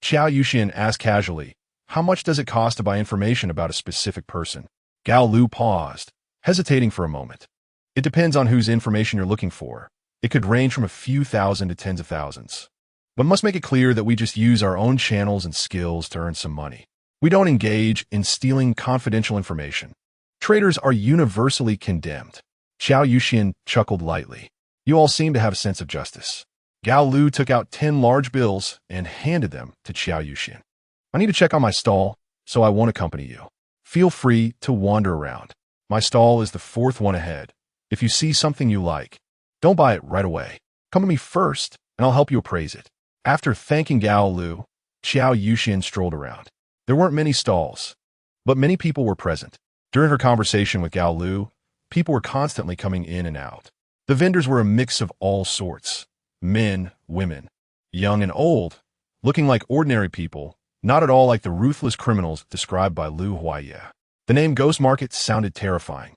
Qiao Yumeian asked casually, "How much does it cost to buy information about a specific person?" Gao Lu paused, hesitating for a moment. "It depends on whose information you're looking for. It could range from a few thousand to tens of thousands. But must make it clear that we just use our own channels and skills to earn some money. We don't engage in stealing confidential information. Traders are universally condemned." Qiao Yumeian chuckled lightly. "You all seem to have a sense of justice." Gao Lu took out 10 large bills and handed them to Qiao Yumeian. "I need to check on my stall, so I won't accompany you. Feel free to wander around. My stall is the 4th one ahead. If you see something you like, don't buy it right away. Come to me first, and I'll help you appraise it." After thanking Gao Lu, Qiao Yumeian strolled around. There weren't many stalls, but many people were present. During her conversation with Gao Lu, people were constantly coming in and out. The vendors were a mix of all sorts. Men, women, young and old, looking like ordinary people, not at all like the ruthless criminals described by Lu Huaiye. The name Ghost Market sounded terrifying,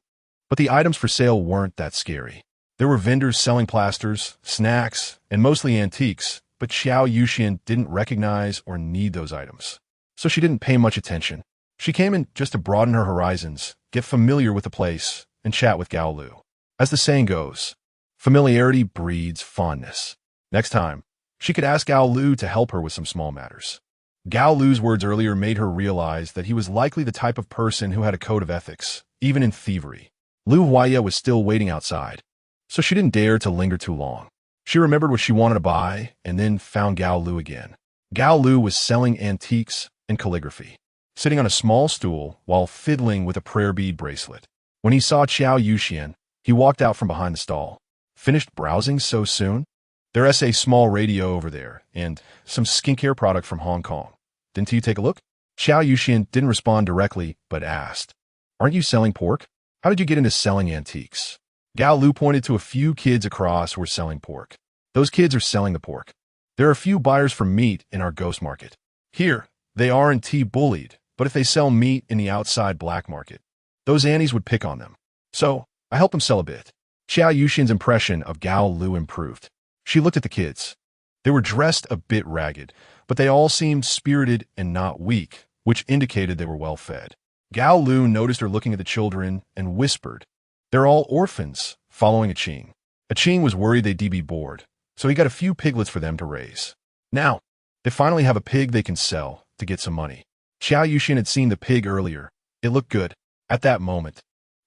but the items for sale weren't that scary. There were vendors selling plasters, snacks, and mostly antiques, but Qiao Yumeian didn't recognize or need those items, so she didn't pay much attention. She came in just to broaden her horizons, get familiar with the place, and chat with Gao Lu. As the saying goes, familiarity breeds fondness. Next time, she could ask Gao Lu to help her with some small matters. Gao Lu's words earlier made her realize that he was likely the type of person who had a code of ethics, even in thievery. Lu Huaiye was still waiting outside, so she didn't dare to linger too long. She remembered what she wanted to buy and then found Gao Lu again. Gao Lu was selling antiques and calligraphy, sitting on a small stool while fiddling with a prayer bead bracelet. When he saw Qiao Yumeian, he walked out from behind the stall. "Finished browsing so soon? There's a small radio over there and some skincare product from Hong Kong. Didn't you take a look?" Qiao Yumeian didn't respond directly, but asked, "Aren't you selling pork? How did you get into selling antiques?" Gao Lu pointed to a few kids across who were selling pork. "Those kids are selling the pork. There are a few buyers for meat in our ghost market. Here, they aren't bullied, but if they sell meat in the outside black market, those Annies would pick on them. So, I help them sell a bit." Qiao Yumeian's impression of Gao Lu improved. She looked at the kids. They were dressed a bit ragged, but they all seemed spirited and not weak, which indicated they were well fed. Gao Lu noticed her looking at the children and whispered, "They're all orphans, following a Qing." A Qing was worried they'd be bored, so he got a few piglets for them to raise. Now, they finally have a pig they can sell to get some money. Qiao Yumeian had seen the pig earlier. It looked good. At that moment,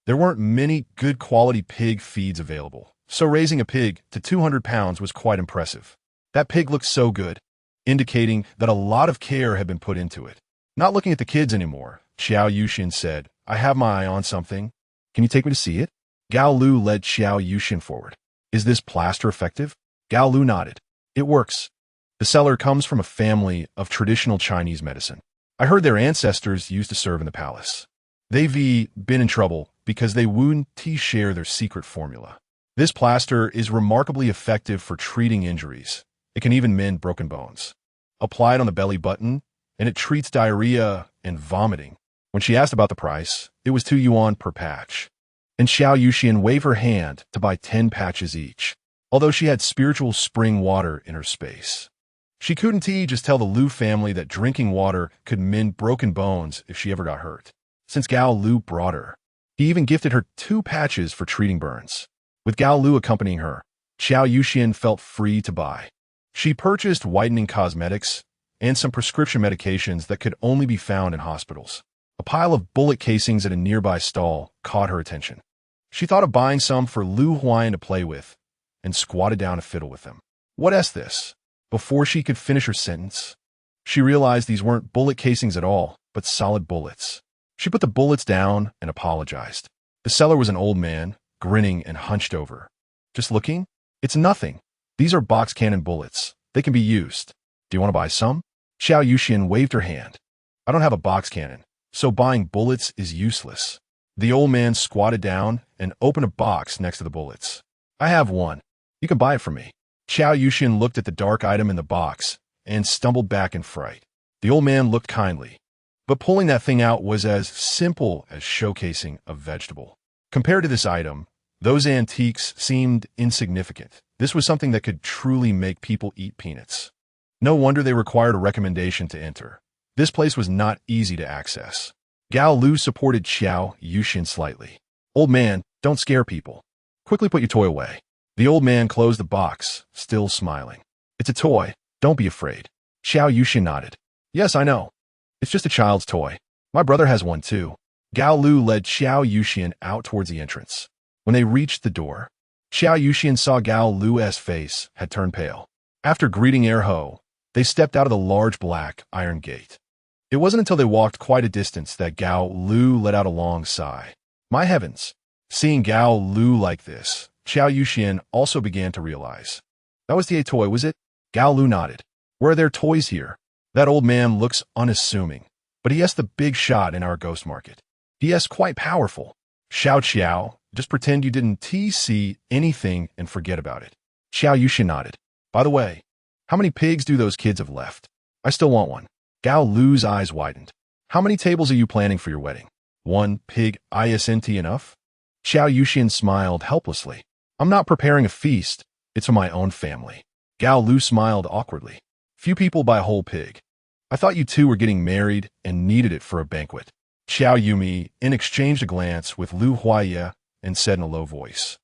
there weren't many good quality pig feeds available, so raising a pig to 200 pounds was quite impressive. That pig looked so good, indicating that a lot of care had been put into it. Not looking at the kids anymore, Qiao Yumeian said, "I have my eye on something. Can you take me to see it?" Gao Lu led Qiao Yumeian forward. "Is this plaster effective?" Gao Lu nodded. "It works. The seller comes from a family of traditional Chinese medicine. I heard their ancestors used to serve in the palace. They've been in trouble because they wouldn't share their secret formula. This plaster is remarkably effective for treating injuries. It can even mend broken bones. Apply it on the belly button, and it treats diarrhea and vomiting." When she asked about the price, it was 2 yuan per patch. and Qiao Yumeian waved her hand to buy 10 patches each, although she had spiritual spring water in her space. She couldn't just tell the Lu family that drinking water could mend broken bones if she ever got hurt. Since Gao Lu brought her, he even gifted her 2 patches for treating burns. With Gao Lu accompanying her, Qiao Yumeian felt free to buy. She purchased whitening cosmetics and some prescription medications that could only be found in hospitals. A pile of bullet casings at a nearby stall caught her attention. She thought of buying some for Lu Huayan to play with and squatted down to fiddle with them. What's this? Before she could finish her sentence, she realized these weren't bullet casings at all, but solid bullets. She put the bullets down and apologized. The seller was an old man, grinning and hunched over. Just looking? It's nothing. These are box cannon bullets. They can be used. Do you want to buy some? Qiao Yumeian waved her hand. I don't have a box cannon, so buying bullets is useless. The old man squatted down and opened a box next to the bullets. I have one. You can buy it from me. Qiao Yumeian looked at the dark item in the box and stumbled back in fright. The old man looked kindly, but pulling that thing out was as simple as showcasing a vegetable. Compared to this item, those antiques seemed insignificant. This was something that could truly make people eat peanuts. No wonder they required a recommendation to enter. This place was not easy to access. Gao Lu supported Qiao Yumeian slightly. Old man, don't scare people. Quickly put your toy away. The old man closed the box, still smiling. It's a toy. Don't be afraid. Qiao Yumeian nodded. Yes, I know. It's just a child's toy. My brother has one too. Gao Lu led Qiao Yumeian out towards the entrance. When they reached the door, Qiao Yumeian saw Gao Lu's face had turned pale. After greeting Erho, they stepped out of the large black iron gate. It wasn't until they walked quite a distance that Gao Lu let out a long sigh. My heavens! Seeing Gao Lu like this, Qiao Yumeian also began to realize. That was the toy, was it? Gao Lu nodded. Where are their toys here? That old man looks unassuming, but he has the big shot in our ghost market. He is quite powerful. Qiao, just pretend you didn't see anything and forget about it. Qiao Yumeian nodded. By the way, how many pigs do those kids have left? I still want one. Gao Lu's eyes widened. How many tables are you planning for your wedding? 1 pig isn't enough? Qiao Yumeian smiled helplessly. I'm not preparing a feast. It's for my own family. Gao Lu smiled awkwardly. Few people buy a whole pig. I thought you two were getting married and needed it for a banquet. Qiao Yumeian exchanged a glance with Lu Huayan and said in a low voice.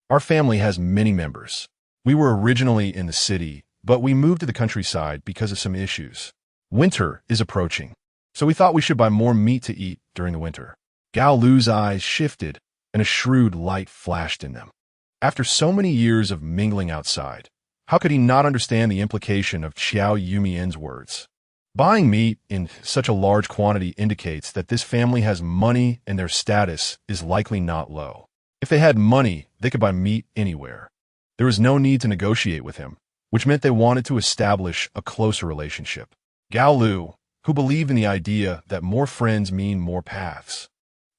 Our family has many members. We were originally in the city, but we moved to the countryside because of some issues. Winter is approaching, so we thought we should buy more meat to eat during the winter. Gao Lu's eyes shifted, and a shrewd light flashed in them. After so many years of mingling outside, how could he not understand the implication of Qiao Yumeian's words? Buying meat in such a large quantity indicates that this family has money and their status is likely not low. If they had money, they could buy meat anywhere. There was no need to negotiate with him, which meant they wanted to establish a closer relationship. Gao Lu, who believed in the idea that more friends mean more paths,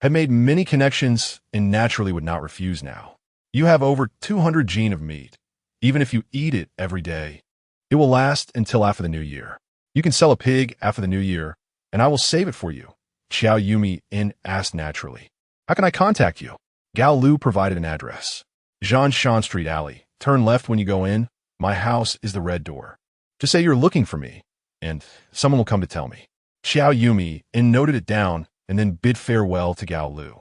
had made many connections and naturally would not refuse now. You have over 200 gene of meat. Even if you eat it every day, it will last until after the new year. You can sell a pig after the new year, and I will save it for you. Qiao Yumeian asked naturally. How can I contact you? Gao Lu provided an address. Zhanshan Street Alley. Turn left when you go in. My house is the red door. Just say you're looking for me, and someone will come to tell me. Qiao Yumeian noted it down and then bid farewell to Gao Lu.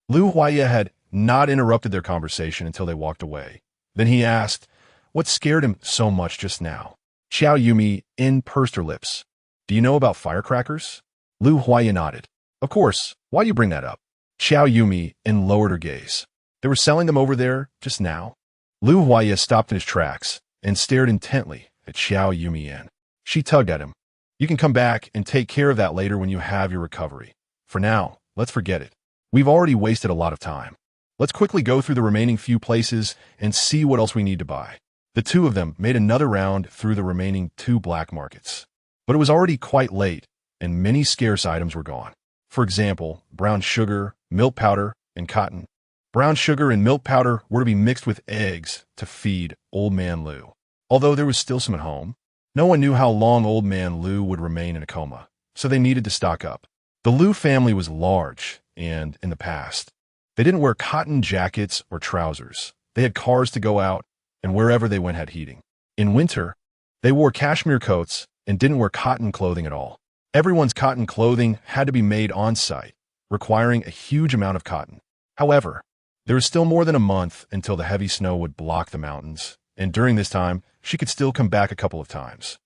Lu Huayan had not interrupted their conversation until they walked away. Then he asked, what scared him so much just now? Qiao Yumeian pursed her lips. Do you know about firecrackers? Lu Huayan nodded. Of course. Why do you bring that up? Qiao Yumeian lowered her gaze. They were selling them over there just now. Lu Huayan stopped in his tracks and stared intently at Qiao Yumeian. She tugged at him. You can come back and take care of that later when you have your recovery. For now, let's forget it. We've already wasted a lot of time. Let's quickly go through the remaining few places and see what else we need to buy. The two of them made another round through the remaining 2 black markets. But it was already quite late, and many scarce items were gone. For example, brown sugar, milk powder, and cotton. Brown sugar and milk powder were to be mixed with eggs to feed Old Man Lu. Although there was still some at home, no one knew how long Old Man Lu would remain in a coma, so they needed to stock up. The Lu family was large, and in the past, They didn't wear cotton jackets or trousers. They had cars to go out, and wherever they went had heating. In winter, they wore cashmere coats and didn't wear cotton clothing at all. Everyone's cotton clothing had to be made on-site, requiring a huge amount of cotton. However, there was still more than a month until the heavy snow would block the mountains, and during this time, she could still come back a couple of times.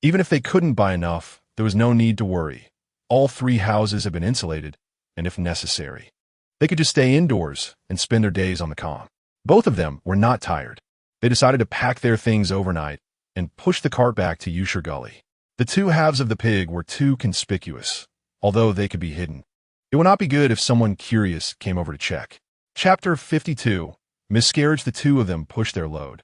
Even if they couldn't buy enough, there was no need to worry. All 3 houses had been insulated, and if necessary, they could just stay indoors and spend their days on the calm. Both of them were not tired. They decided to pack their things overnight and push the cart back to Yusher Gully. The 2 halves of the pig were too conspicuous, although they could be hidden. It would not be good if someone curious came over to check. Chapter 52. Miscarriage. The 2 of them pushed their load.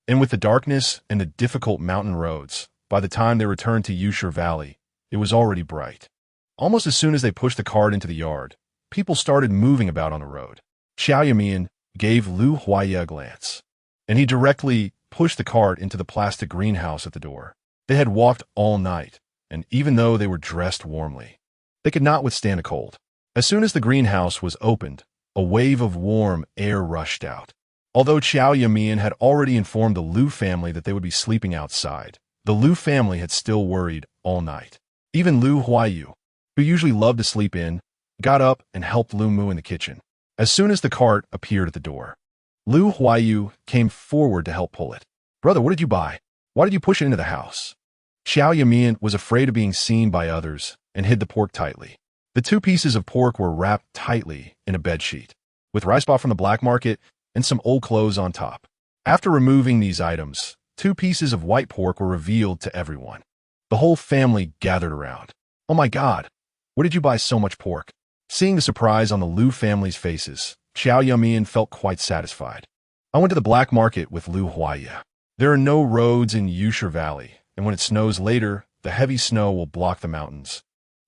And with the darkness and the difficult mountain roads, by the time they returned to Yusher Valley, it was already bright. Almost as soon as they pushed the cart into the yard, people started moving about on the road. Qiao Yumeian gave Lu Huaiye a glance, and he directly pushed the cart into the plastic greenhouse at the door. They had walked all night, and even though they were dressed warmly, they could not withstand a cold. As soon as the greenhouse was opened, a wave of warm air rushed out. Although Qiao Yumeian had already informed the Lu family that they would be sleeping outside, the Lu family had still worried all night. Even Lu Huaiyu, who usually loved to sleep in, got up and helped Lu Mu in the kitchen. As soon as the cart appeared at the door, Lu Huaiyu came forward to help pull it. "Brother, what did you buy? Why did you push it into the house?" Qiao Yumeian was afraid of being seen by others and hid the pork tightly. The 2 pieces of pork were wrapped tightly in a bedsheet, with rice bought from the black market and some old clothes on top. After removing these items, 2 pieces of white pork were revealed to everyone. The whole family gathered around. "Oh my God, where did you buy so much pork?" Seeing the surprise on the Lu family's faces, Qiao Yumeian felt quite satisfied. "I went to the black market with Lu Huaiye. There are no roads in Yusher Valley, and when it snows later, the heavy snow will block the mountains,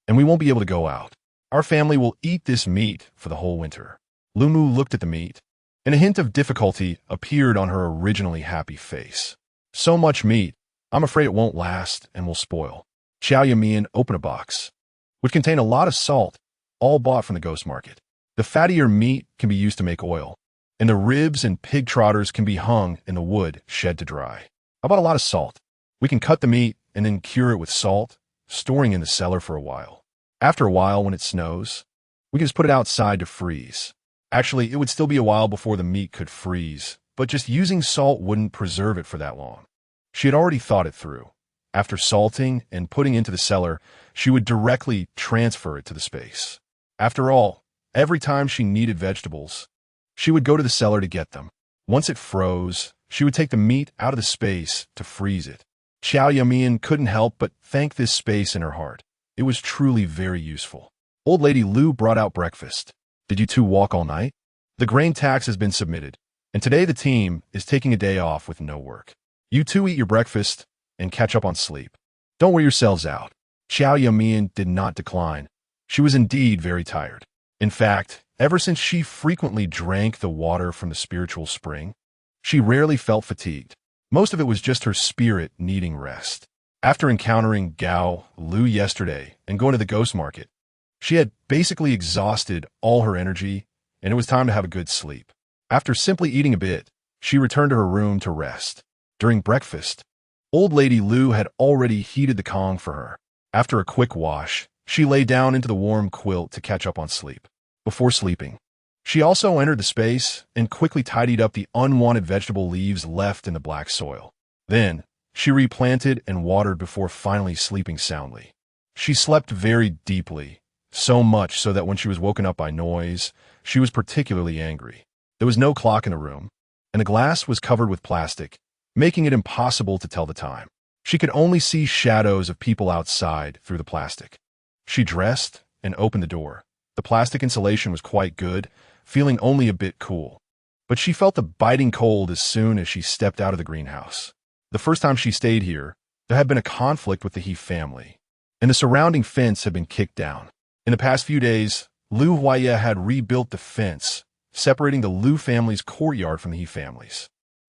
and we won't be able to go out. Our family will eat this meat for the whole winter." Lu Mu looked at the meat, and a hint of difficulty appeared on her originally happy face. "So much meat, I'm afraid it won't last and will spoil." Qiao Yumeian opened a box, which contained a lot of salt, all bought from the ghost market. The fattier meat can be used to make oil, and the ribs and pig trotters can be hung in the wood shed to dry. "I bought a lot of salt. We can cut the meat and then cure it with salt, storing in the cellar for a while. After a while, when it snows, we can just put it outside to freeze. Actually, it would still be a while before the meat could freeze, but just using salt wouldn't preserve it for that long." She had already thought it through. After salting and putting into the cellar, she would directly transfer it to the space. After all, every time she needed vegetables, she would go to the cellar to get them. Once it froze, she would take the meat out of the space to freeze it. Qiao Yumeian couldn't help but thank this space in her heart. It was truly very useful. Old Lady Lu brought out breakfast. "Did you 2 walk all night?" "The grain tax has been submitted, and today the team is taking a day off with no work. You 2 eat your breakfast and catch up on sleep. Don't wear yourselves out." Qiao Yumeian did not decline. She was indeed very tired. In fact, ever since she frequently drank the water from the spiritual spring, she rarely felt fatigued. Most of it was just her spirit needing rest. After encountering Gao Lu yesterday and going to the ghost market, she had basically exhausted all her energy, and it was time to have a good sleep. After simply eating a bit, she returned to her room to rest. During breakfast, Old Lady Lu had already heated the Kong for her. After a quick wash, she lay down into the warm quilt to catch up on sleep. Before sleeping, she also entered the space and quickly tidied up the unwanted vegetable leaves left in the black soil. Then, she replanted and watered before finally sleeping soundly. She slept very deeply, so much so that when she was woken up by noise, she was particularly angry. There was no clock in the room, and the glass was covered with plastic, making it impossible to tell the time. She could only see shadows of people outside through the plastic. She dressed and opened the door. The plastic insulation was quite good, feeling only a bit cool. But she felt the biting cold as soon as she stepped out of the greenhouse. The first time she stayed here, there had been a conflict with the He family, and the surrounding fence had been kicked down. In the past few days, Lu Huaiye had rebuilt the fence, separating the Lu family's courtyard from the He family's.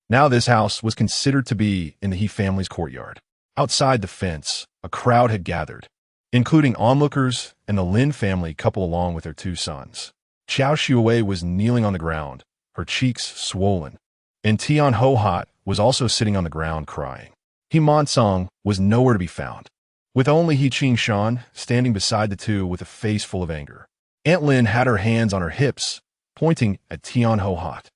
Now this house was considered to be in the He family's courtyard. Outside the fence, a crowd had gathered, including onlookers and the Lin family couple along with their 2 sons. Qiao Yumeian was kneeling on the ground, her cheeks swollen, and Tian Ho-Hot was also sitting on the ground crying. He Monsong was nowhere to be found, with only He Qingshan standing beside the two with a face full of anger. Aunt Lin had her hands on her hips, pointing at Tian Ho-Hot.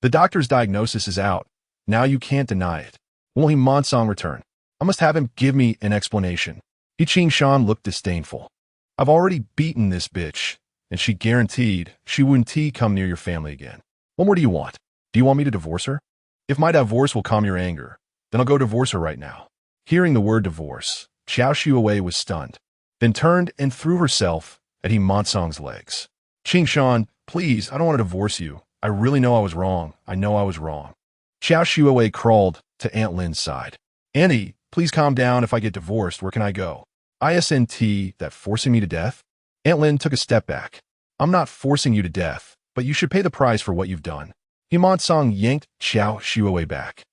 The doctor's diagnosis is out. Now you can't deny it. Will He Monsong return? I must have him give me an explanation. He Qingshan looked disdainful. I've already beaten this bitch, and she guaranteed she wouldn't come near your family again. What more do you want? Do you want me to divorce her? If my divorce will calm your anger, then I'll go divorce her right now. Hearing the word divorce, Qiao Yumeian was stunned, then turned and threw herself at He Monsong's legs. Qingshan, please, I don't want to divorce you. I really know I was wrong. I know I was wrong. Qiao Yumeian crawled to Aunt Lin's side. Auntie, please calm down. If I get divorced, where can I go? Isn't that forcing me to death? Aunt Lin took a step back. I'm not forcing you to death, but you should pay the price for what you've done. He Monsong yanked Qiao Yumeian back.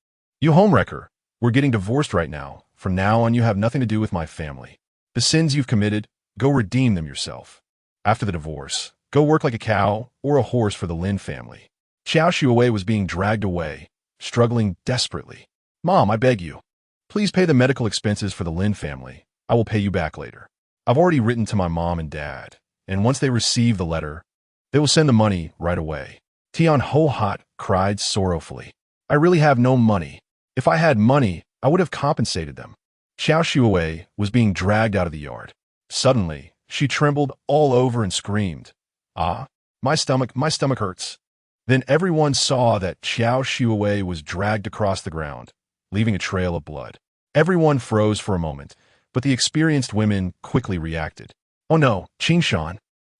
You homewrecker, we're getting divorced right now. From now on, you have nothing to do with my family. The sins you've committed, go redeem them yourself. After the divorce, go work like a cow or a horse for the Lin family. Qiao Yumeian was being dragged away, struggling desperately. Mom, I beg you. Please pay the medical expenses for the Lin family. I will pay you back later. I've already written to my mom and dad, and once they receive the letter, they will send the money right away. Tian Ho-Hot cried sorrowfully. I really have no money. If I had money, I would have compensated them. Qiao Yumeian was being dragged out of the yard. Suddenly, she trembled all over and screamed, Ah, my stomach hurts. Then everyone saw that Qiao Yumeian was dragged across the ground, leaving a trail of blood. Everyone froze for a moment, but the experienced women quickly reacted. Oh no, Qingshan,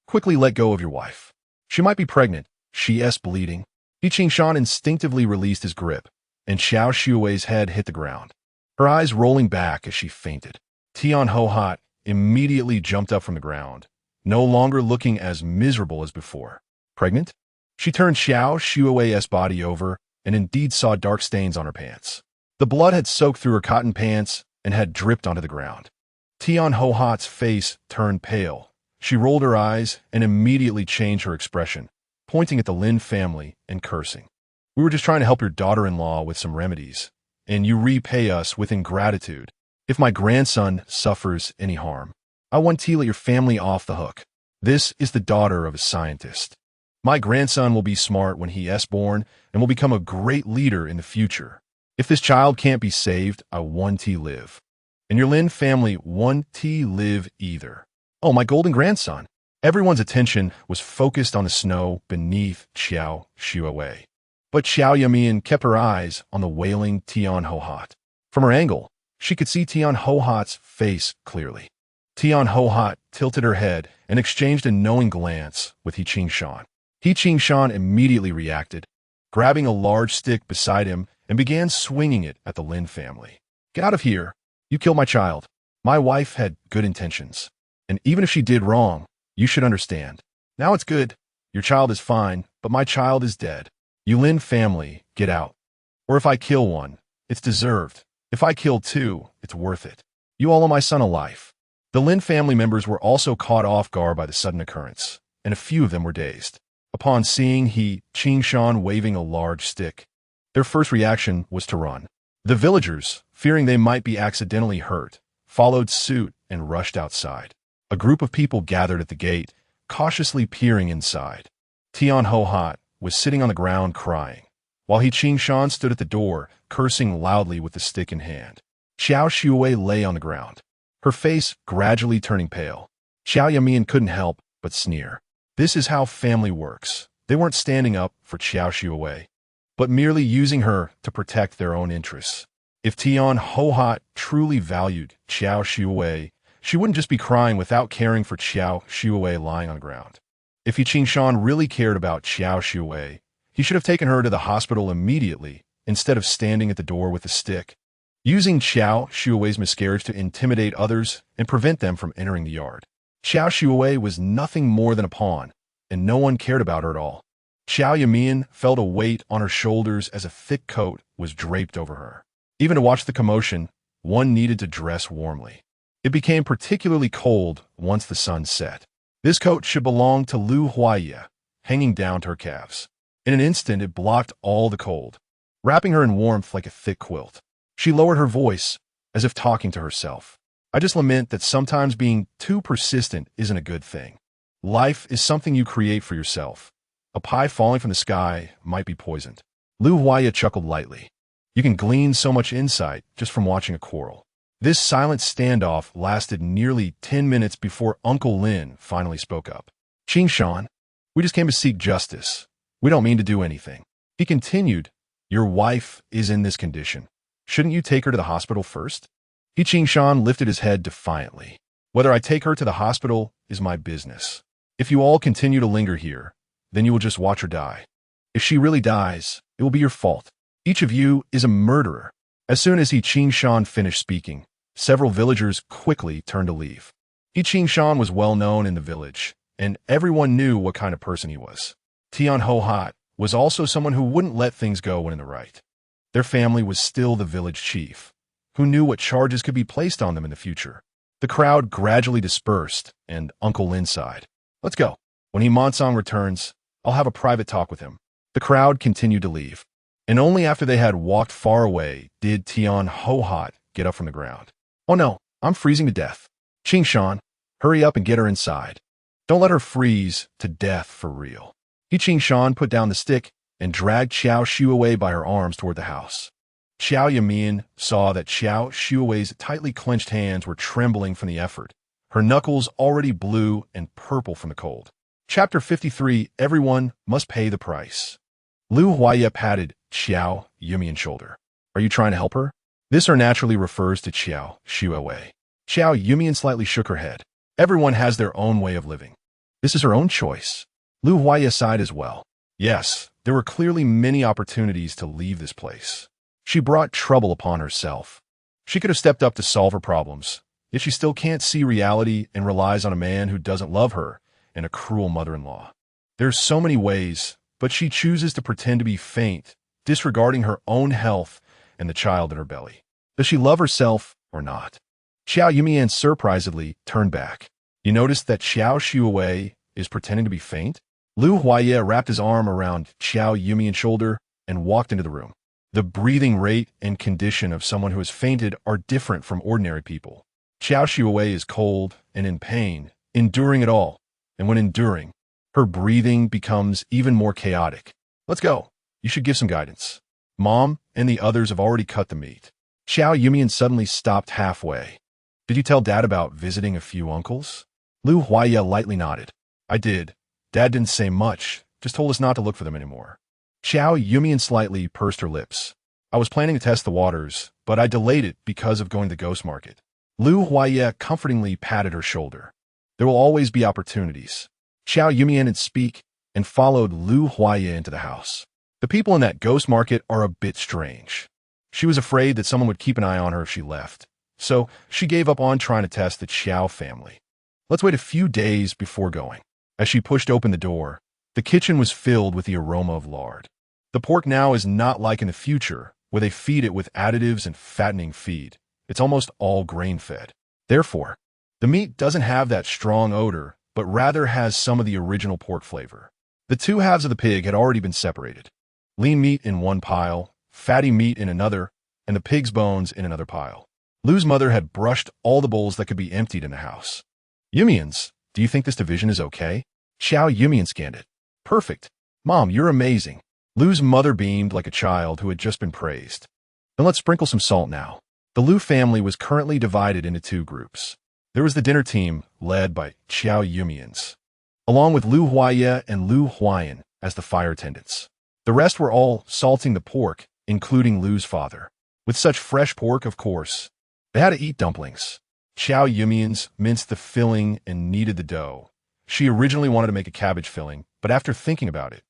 quickly let go of your wife. She might be pregnant. She's bleeding. He Qingshan instinctively released his grip, and Qiao Yumeian's head hit the ground, her eyes rolling back as she fainted. Tian Ho-Hot immediately jumped up from the ground, no longer looking as miserable as before. Pregnant? She turned Qiao Yumeian's body over and indeed saw dark stains on her pants. The blood had soaked through her cotton pants and had dripped onto the ground. Tian Ho-Hot's face turned pale. She rolled her eyes and immediately changed her expression, pointing at the Lin family and cursing. We were just trying to help your daughter-in-law with some remedies, and you repay us with ingratitude. If my grandson suffers any harm, I want to let your family off the hook. This is the daughter of a scientist. My grandson will be smart when he is born and will become a great leader in the future. If this child can't be saved, I want to live. And your Lin family want to live either. Oh, my golden grandson. Everyone's attention was focused on the snow beneath Qiao Yumeian. But Qiao Yumeian kept her eyes on the wailing Tian Ho-Hot. From her angle, she could see Tian Ho-Hot's face clearly. Tian Ho-Hot tilted her head and exchanged a knowing glance with He Qingshan. He Qingshan immediately reacted, grabbing a large stick beside him and began swinging it at the Lin family. Get out of here. You killed my child. My wife had good intentions. And even if she did wrong, you should understand. Now it's good. Your child is fine, but my child is dead. You Lin family, get out. Or if I kill one, it's deserved. If I kill two, it's worth it. You all owe my son a life. The Lin family members were also caught off guard by the sudden occurrence, and a few of them were dazed. Upon seeing He Qingshan waving a large stick, their first reaction was to run. The villagers, fearing they might be accidentally hurt, followed suit and rushed outside. A group of people gathered at the gate, cautiously peering inside. Tian Ho-Hot was sitting on the ground crying, while He Qingshan stood at the door, cursing loudly with the stick in hand. Qiao Yumeian lay on the ground, her face gradually turning pale. Qiao Yumeian couldn't help but sneer. This is how family works. They weren't standing up for Qiao Yumeian, but merely using her to protect their own interests. If Tian Ho-Hot truly valued Qiao Yumeian, she wouldn't just be crying without caring for Qiao Yumeian lying on the ground. If He Qingshan really cared about Qiao Yumeian, he should have taken her to the hospital immediately instead of standing at the door with a stick, using Qiao Yumeian's miscarriage to intimidate others and prevent them from entering the yard. Qiao Yumeian was nothing more than a pawn, and no one cared about her at all. Qiao Yumeian felt a weight on her shoulders as a thick coat was draped over her. Even to watch the commotion, one needed to dress warmly. It became particularly cold once the sun set. This coat should belong to Lu Huaiya, hanging down to her calves. In an instant, it blocked all the cold, wrapping her in warmth like a thick quilt. She lowered her voice, as if talking to herself. I just lament that sometimes being too persistent isn't a good thing. Life is something you create for yourself. A pie falling from the sky might be poisoned. Lu Huaya chuckled lightly. You can glean so much insight just from watching a quarrel. This silent standoff lasted nearly 10 minutes before Uncle Lin finally spoke up. Qing Shan, we just came to seek justice. We don't mean to do anything. He continued, your wife is in this condition. Shouldn't you take her to the hospital first? Qing Shan lifted his head defiantly. Whether I take her to the hospital is my business. If you all continue to linger here, then you will just watch her die. If she really dies, it will be your fault. Each of you is a murderer. As soon as Qing Shan finished speaking, several villagers quickly turned to leave. Qing Shan was well known in the village, and everyone knew what kind of person he was. Tian Ho Hat was also someone who wouldn't let things go when in the right. Their family was still the village chief, who knew what charges could be placed on them in the future. The crowd gradually dispersed, and Uncle Lin sighed. Let's go. When Monsong returns, I'll have a private talk with him. The crowd continued to leave, and only after they had walked far away did Tian Ho Hat get up from the ground. Oh no, I'm freezing to death. Qing Shan, hurry up and get her inside. Don't let her freeze to death for real. Qing Shan put down the stick and dragged Qiao Yumeian by her arms toward the house. Qiao Yumeian saw that Qiao Yumeian's tightly clenched hands were trembling from the effort, her knuckles already blue and purple from the cold. Chapter 53, Everyone Must Pay the Price. Lu Huaya patted Qiao Yumeian's shoulder. Are you trying to help her? This naturally refers to Qiao Yumeian. Qiao Yumeian slightly shook her head. Everyone has their own way of living. This is her own choice. Lu Huaya sighed as well. Yes, there were clearly many opportunities to leave this place. She brought trouble upon herself. She could have stepped up to solve her problems, yet she still can't see reality and relies on a man who doesn't love her and a cruel mother-in-law. There's so many ways, but she chooses to pretend to be faint, disregarding her own health and the child in her belly. Does she love herself or not? Qiao Yumeian surprisingly turned back. You noticed that Qiao Yumeian is pretending to be faint? Lu Huaya wrapped his arm around Qiao Yumeian's shoulder and walked into the room. The breathing rate and condition of someone who has fainted are different from ordinary people. Qiao Yumeian is cold and in pain, enduring it all, and when enduring, her breathing becomes even more chaotic. Let's go. You should give some guidance. Mom and the others have already cut the meat. Qiao Yumeian suddenly stopped halfway. Did you tell Dad about visiting a few uncles? Lu Huaya lightly nodded. I did. Dad didn't say much, just told us not to look for them anymore. Qiao Yumeian slightly pursed her lips. I was planning to test the waters, but I delayed it because of going to the ghost market. Lu Huaya comfortingly patted her shoulder. There will always be opportunities. Qiao Yumeian didn't speak and followed Lu Huaya into the house. The people in that ghost market are a bit strange. She was afraid that someone would keep an eye on her if she left, so she gave up on trying to test the Qiao family. Let's wait a few days before going. As she pushed open the door, the kitchen was filled with the aroma of lard. The pork now is not like in the future, where they feed it with additives and fattening feed. It's almost all grain-fed. Therefore, the meat doesn't have that strong odor, but rather has some of the original pork flavor. The two halves of the pig had already been separated. Lean meat in one pile, fatty meat in another, and the pig's bones in another pile. Lu's mother had brushed all the bowls that could be emptied in the house. Yumeians, do you think this division is okay? Qiao Yumeian scanned it. Perfect. Mom, you're amazing. Lu's mother beamed like a child who had just been praised. Then let's sprinkle some salt now. The Lu family was currently divided into two groups. There was the dinner team, led by Qiao Yumeians, along with Lu Huaya and Lu Huayan as the fire attendants. The rest were all salting the pork, including Lu's father. With such fresh pork, of course, they had to eat dumplings. Qiao Yumeians minced the filling and kneaded the dough. She originally wanted to make a cabbage filling, but after thinking about it,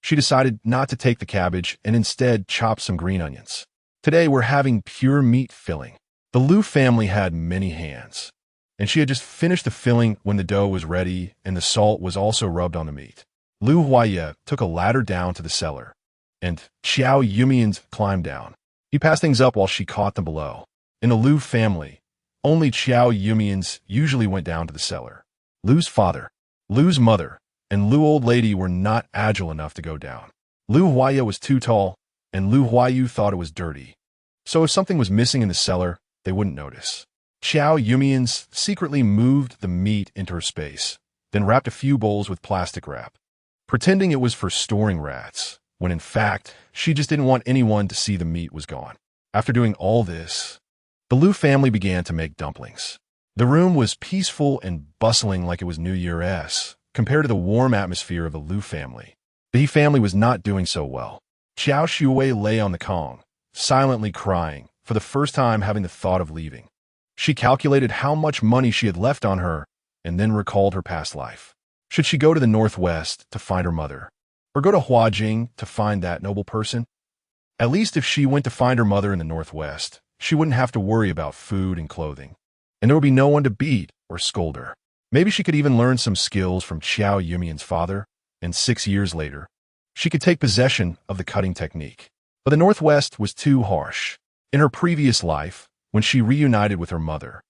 she decided not to take the cabbage and instead chop some green onions. Today we're having pure meat filling. The Lu family had many hands, and she had just finished the filling when the dough was ready and the salt was also rubbed on the meat. Lu Huaya took a ladder down to the cellar, and Qiao Yumeian climbed down. He passed things up while she caught them below. In the Lu family, only Qiao Yumeian usually went down to the cellar. Lu's father, Lu's mother, and Lu old lady were not agile enough to go down. Lu Huaya was too tall, and Lu Huayu thought it was dirty. So if something was missing in the cellar, they wouldn't notice. Qiao Yumeian secretly moved the meat into her space, then wrapped a few bowls with plastic wrap, pretending it was for storing rats, when in fact, she just didn't want anyone to see the meat was gone. After doing all this, the Lu family began to make dumplings. The room was peaceful and bustling like it was New Year's, compared to the warm atmosphere of the Lu family. The He family was not doing so well. Qiao Shuwei lay on the Kong, silently crying, for the first time having the thought of leaving. She calculated how much money she had left on her, and then recalled her past life. Should she go to the northwest to find her mother, or go to Huajing to find that noble person? At least if she went to find her mother in the northwest, she wouldn't have to worry about food and clothing, and there would be no one to beat or scold her. Maybe she could even learn some skills from Qiao Yumeian's father, and 6 years later, she could take possession of the cutting technique. But the Northwest was too harsh. In her previous life, when she reunited with her mother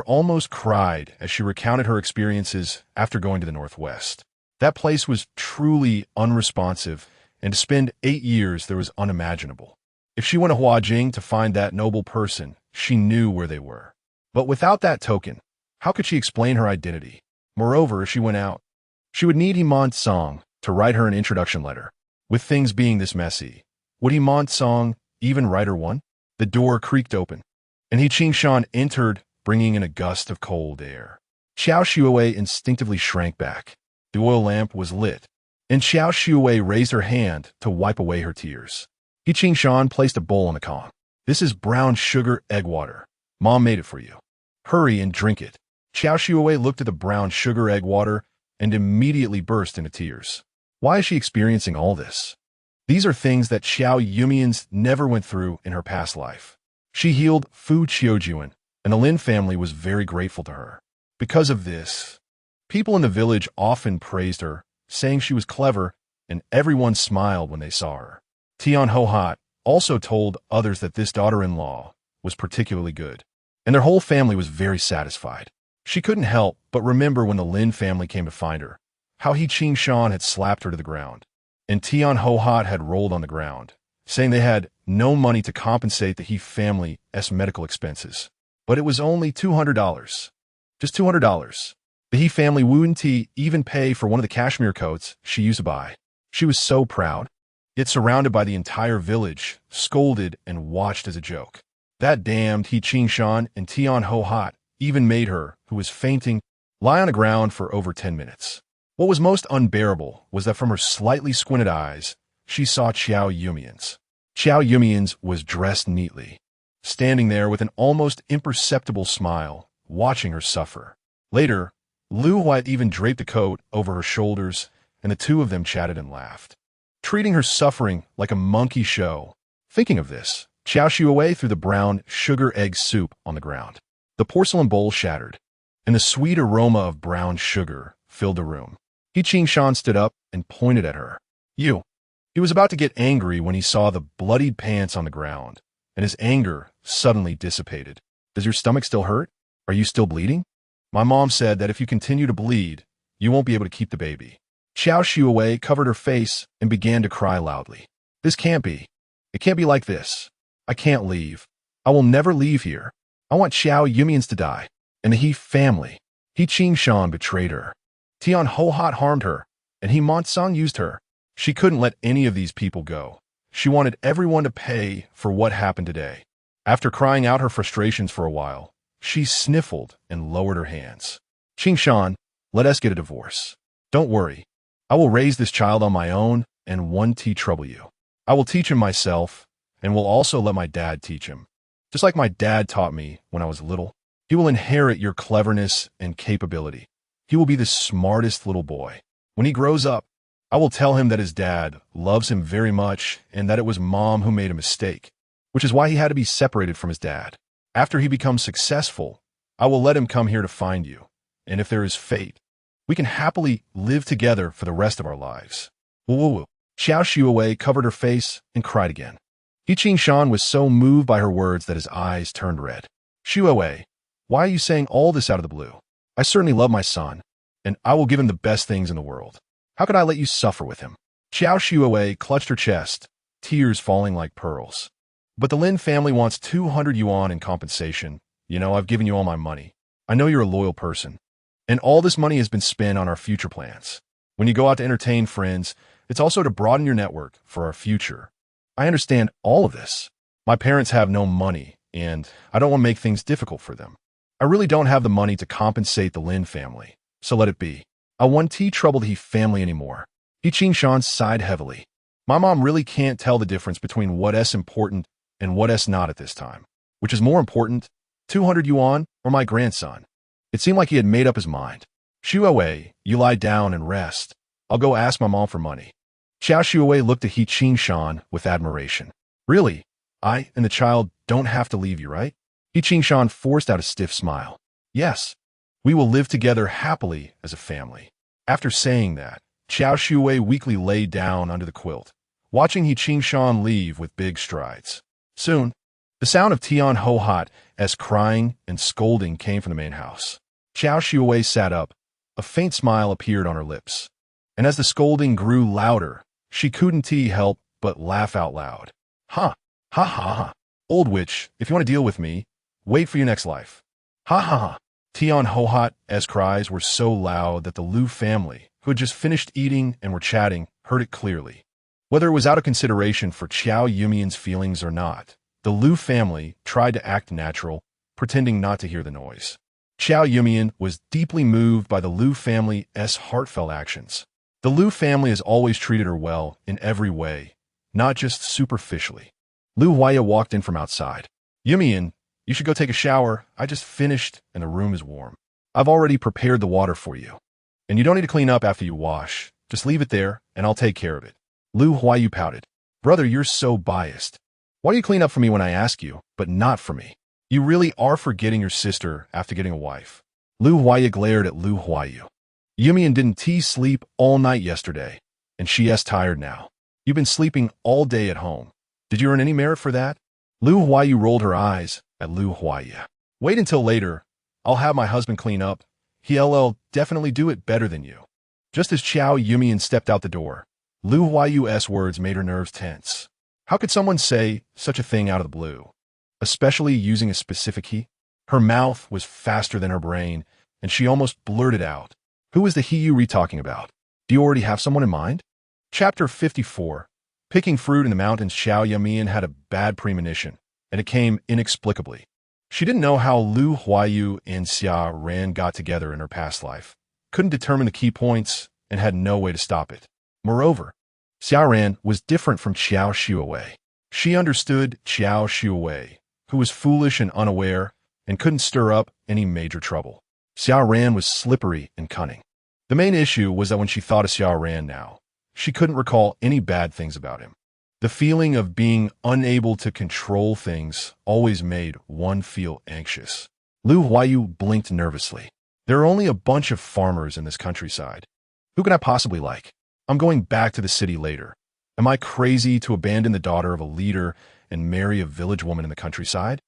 almost cried as she recounted her experiences after going to the Northwest. That place was truly unresponsive, and to spend 8 years there was unimaginable. If she went to Huajing to find that noble person, she knew where they were. But without that token, how could she explain her identity? Moreover, if she went out, she would need Himant Song to write her an introduction letter. With things being this messy, would Himant Song even write her one? The door creaked open, and He Qingshan entered, bringing in a gust of cold air. Qiao Shuwei instinctively shrank back. The oil lamp was lit, and Qiao Shuwei raised her hand to wipe away her tears. He Qingshan placed a bowl on the Kong. This is brown sugar egg water. Mom made it for you. Hurry and drink it. Qiao Shuwei looked at the brown sugar egg water and immediately burst into tears. Why is she experiencing all this? These are things that Qiao Yumeian never went through in her past life. She healed Fu Qiujuan, and the Lin family was very grateful to her. Because of this, people in the village often praised her, saying she was clever, and everyone smiled when they saw her. Tian Hohat also told others that this daughter-in-law was particularly good, and their whole family was very satisfied. She couldn't help but remember when the Lin family came to find her, how He Qingshan had slapped her to the ground, and Tian Hohat had rolled on the ground, saying they had no money to compensate the He family's medical expenses. But it was only $200. Just $200. The He family wouldn't even pay for one of the cashmere coats she used to buy. She was so proud, yet surrounded by the entire village, scolded and watched as a joke. That damned He Qingshan and Tian Hohat even made her, who was fainting, lie on the ground for over 10 minutes. What was most unbearable was that from her slightly squinted eyes, she saw Qiao Yumeian's. Qiao Yumeian was dressed neatly, standing there with an almost imperceptible smile, watching her suffer. Later, Lu Huat even draped a coat over her shoulders, and the two of them chatted and laughed, treating her suffering like a monkey show. Thinking of this, Qiao Shuwei threw the brown sugar egg soup on the ground. The porcelain bowl shattered, and the sweet aroma of brown sugar filled the room. He Qingshan stood up and pointed at her. You. He was about to get angry when he saw the bloodied pants on the ground, and his anger suddenly dissipated. Does your stomach still hurt? Are you still bleeding? My mom said that if you continue to bleed, you won't be able to keep the baby. Qiao Shuwei covered her face and began to cry loudly. This can't be. It can't be like this. I can't leave. I will never leave here. I want Qiao Yumeian to die, and the He family. He Qingshan betrayed her. Tian Hohat harmed her, and Himant Song used her. She couldn't let any of these people go. She wanted everyone to pay for what happened today. After crying out her frustrations for a while, she sniffled and lowered her hands. Qingshan, let us get a divorce. Don't worry. I will raise this child on my own and won't trouble you. I will teach him myself, and will also let my dad teach him. Just like my dad taught me when I was little. He will inherit your cleverness and capability. He will be the smartest little boy. When he grows up, I will tell him that his dad loves him very much and that it was mom who made a mistake, which is why he had to be separated from his dad. After he becomes successful, I will let him come here to find you, and if there is fate, we can happily live together for the rest of our lives. Woo-woo-woo. Qiao Shuwei covered her face and cried again. He Qingshan was so moved by her words that his eyes turned red. Shuwei, why are you saying all this out of the blue? I certainly love my son, and I will give him the best things in the world. How could I let you suffer with him? Qiao Yumeian clutched her chest, tears falling like pearls. But the Lin family wants 200 yuan in compensation. You know, I've given you all my money. I know you're a loyal person. And all this money has been spent on our future plans. When you go out to entertain friends, it's also to broaden your network for our future. I understand all of this. My parents have no money, and I don't want to make things difficult for them. I really don't have the money to compensate the Lin family, so let it be. I won't trouble the He family anymore. He Qingshan sighed heavily. My mom really can't tell the difference between what's important and what's not at this time. Which is more important, 200 yuan or my grandson? It seemed like he had made up his mind. Shuowei, you lie down and rest. I'll go ask my mom for money. Qiao Shuowei looked at He Qingshan with admiration. Really? I and the child don't have to leave you, right? He Qingshan forced out a stiff smile. Yes. We will live together happily as a family. After saying that, Qiao Shuowei weakly lay down under the quilt, watching He Qingshan leave with big strides. Soon, the sound of Tian Ho-Hat's crying and scolding came from the main house. Qiao Shuowei sat up. A faint smile appeared on her lips. And as the scolding grew louder, she couldn't help but laugh out loud. Ha! Ha ha ha! Old witch, if you want to deal with me, wait for your next life. Ha ha ha! Tian Ho-Hat's cries were so loud that the Liu family, who had just finished eating and were chatting, heard it clearly. Whether it was out of consideration for Qiao Yumeian's feelings or not, the Liu family tried to act natural, pretending not to hear the noise. Qiao Yumeian was deeply moved by the Liu family's heartfelt actions. The Liu family has always treated her well in every way, not just superficially. Liu Huaya walked in from outside. Yumeian, you should go take a shower. I just finished and the room is warm. I've already prepared the water for you. And you don't need to clean up after you wash. Just leave it there and I'll take care of it. Liu Huaya pouted. Brother, you're so biased. Why do you clean up for me when I ask you, but not for me? You really are forgetting your sister after getting a wife. Liu Huaya glared at Liu Huaya. Yumeian didn't sleep all night yesterday, and she's tired now. You've been sleeping all day at home. Did you earn any merit for that? Liu Huaya rolled her eyes at Liu Huaya. Wait until later. I'll have my husband clean up. He'll definitely do it better than you. Just as Qiao Yumeian stepped out the door, Liu Huayu's words made her nerves tense. How could someone say such a thing out of the blue? Especially using a specific he? Her mouth was faster than her brain, and she almost blurted out. Who is the he you talking about? Do you already have someone in mind? Chapter 54. Picking fruit in the mountains. Qiao Yumeian had a bad premonition, and it came inexplicably. She didn't know how Liu Huayu and Xia Ran got together in her past life, couldn't determine the key points, and had no way to stop it. Moreover, Xia Ran was different from Qiao Shuowei. She understood Qiao Shuowei, who was foolish and unaware, and couldn't stir up any major trouble. Xia Ran was slippery and cunning. The main issue was that when she thought of Xia Ran now, she couldn't recall any bad things about him. The feeling of being unable to control things always made one feel anxious. Liu Huayu blinked nervously. There are only a bunch of farmers in this countryside. Who can I possibly like? I'm going back to the city later. Am I crazy to abandon the daughter of a leader and marry a village woman in the countryside?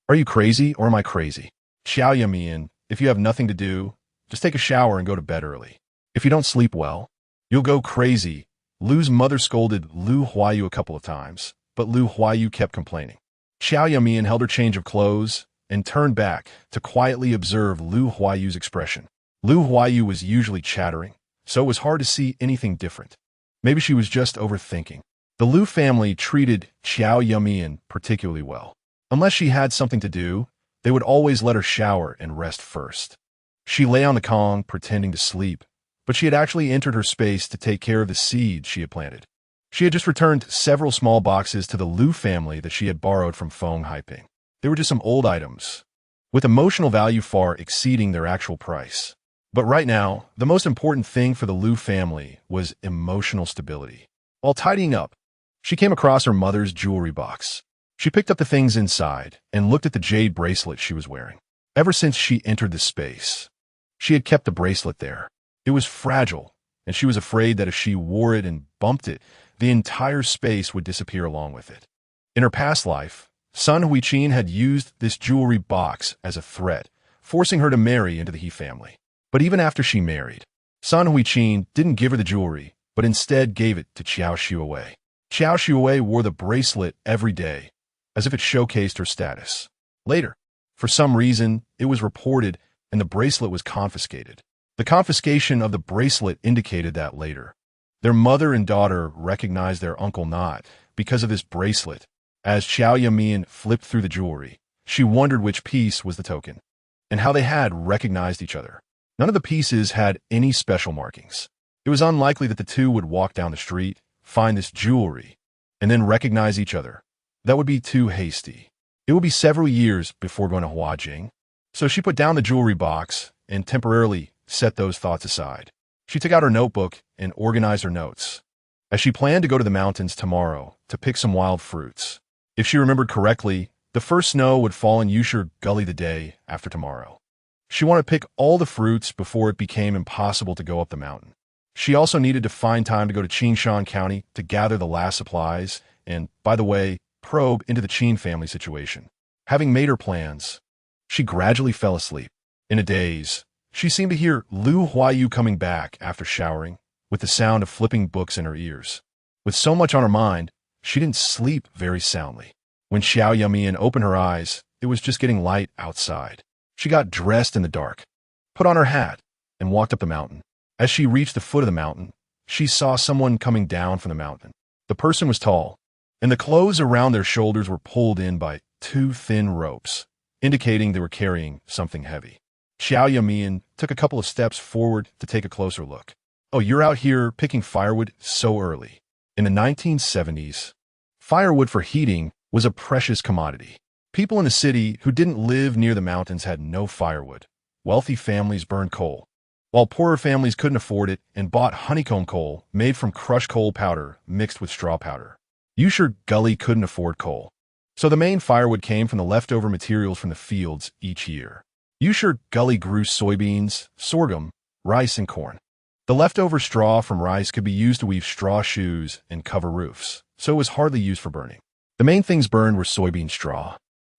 Are you crazy or am I crazy? Qiao Yumeian, if you have nothing to do, just take a shower and go to bed early. If you don't sleep well, you'll go crazy. Liu's mother scolded Liu Huayu a couple of times, but Liu Huayu kept complaining. Qiao Yumeian held her change of clothes and turned back to quietly observe Liu Huayu's expression. Liu Huayu was usually chattering, so it was hard to see anything different. Maybe she was just overthinking. The Liu family treated Qiao Yumeian particularly well. Unless she had something to do, they would always let her shower and rest first. She lay on the Kong pretending to sleep, but she had actually entered her space to take care of the seeds she had planted. She had just returned several small boxes to the Liu family that she had borrowed from Feng Haiping. They were just some old items, with emotional value far exceeding their actual price. But right now, the most important thing for the Liu family was emotional stability. While tidying up, she came across her mother's jewelry box. She picked up the things inside and looked at the jade bracelet she was wearing. Ever since she entered the space, she had kept the bracelet there. It was fragile, and she was afraid that if she wore it and bumped it, the entire space would disappear along with it. In her past life, Sun Huiqin had used this jewelry box as a threat, forcing her to marry into the He family. But even after she married, Sun Huiqin didn't give her the jewelry, but instead gave it to Qiao Yumeian. Qiao Yumeian wore the bracelet every day, as if it showcased her status. Later, for some reason, it was reported and the bracelet was confiscated. The confiscation of the bracelet indicated that later, their mother and daughter recognized their uncle not because of this bracelet. As Qiao Yumeian flipped through the jewelry, she wondered which piece was the token, and how they had recognized each other. None of the pieces had any special markings. It was unlikely that the two would walk down the street, find this jewelry, and then recognize each other. That would be too hasty. It would be several years before going to Huajing, so she put down the jewelry box and temporarily set those thoughts aside. She took out her notebook and organized her notes, as she planned to go to the mountains tomorrow to pick some wild fruits. If she remembered correctly, the first snow would fall in Yusher Gully the day after tomorrow. She wanted to pick all the fruits before it became impossible to go up the mountain. She also needed to find time to go to Qingshan County to gather the last supplies and, by the way, probe into the Qin family situation. Having made her plans, she gradually fell asleep. In a daze, she seemed to hear Lu Huayu coming back after showering, with the sound of flipping books in her ears. With so much on her mind, she didn't sleep very soundly. When Qiao Yumeian opened her eyes, it was just getting light outside. She got dressed in the dark, put on her hat, and walked up the mountain. As she reached the foot of the mountain, she saw someone coming down from the mountain. The person was tall, and the clothes around their shoulders were pulled in by two thin ropes, indicating they were carrying something heavy. Qiao Yumeian took a couple of steps forward to take a closer look. "Oh, you're out here picking firewood so early." In the 1970s, firewood for heating was a precious commodity. People in the city who didn't live near the mountains had no firewood. Wealthy families burned coal, while poorer families couldn't afford it and bought honeycomb coal made from crushed coal powder mixed with straw powder. Yusher Gully couldn't afford coal, so the main firewood came from the leftover materials from the fields each year. Yusher Gully grew soybeans, sorghum, rice, and corn. The leftover straw from rice could be used to weave straw shoes and cover roofs, so it was hardly used for burning. The main things burned were soybean straw,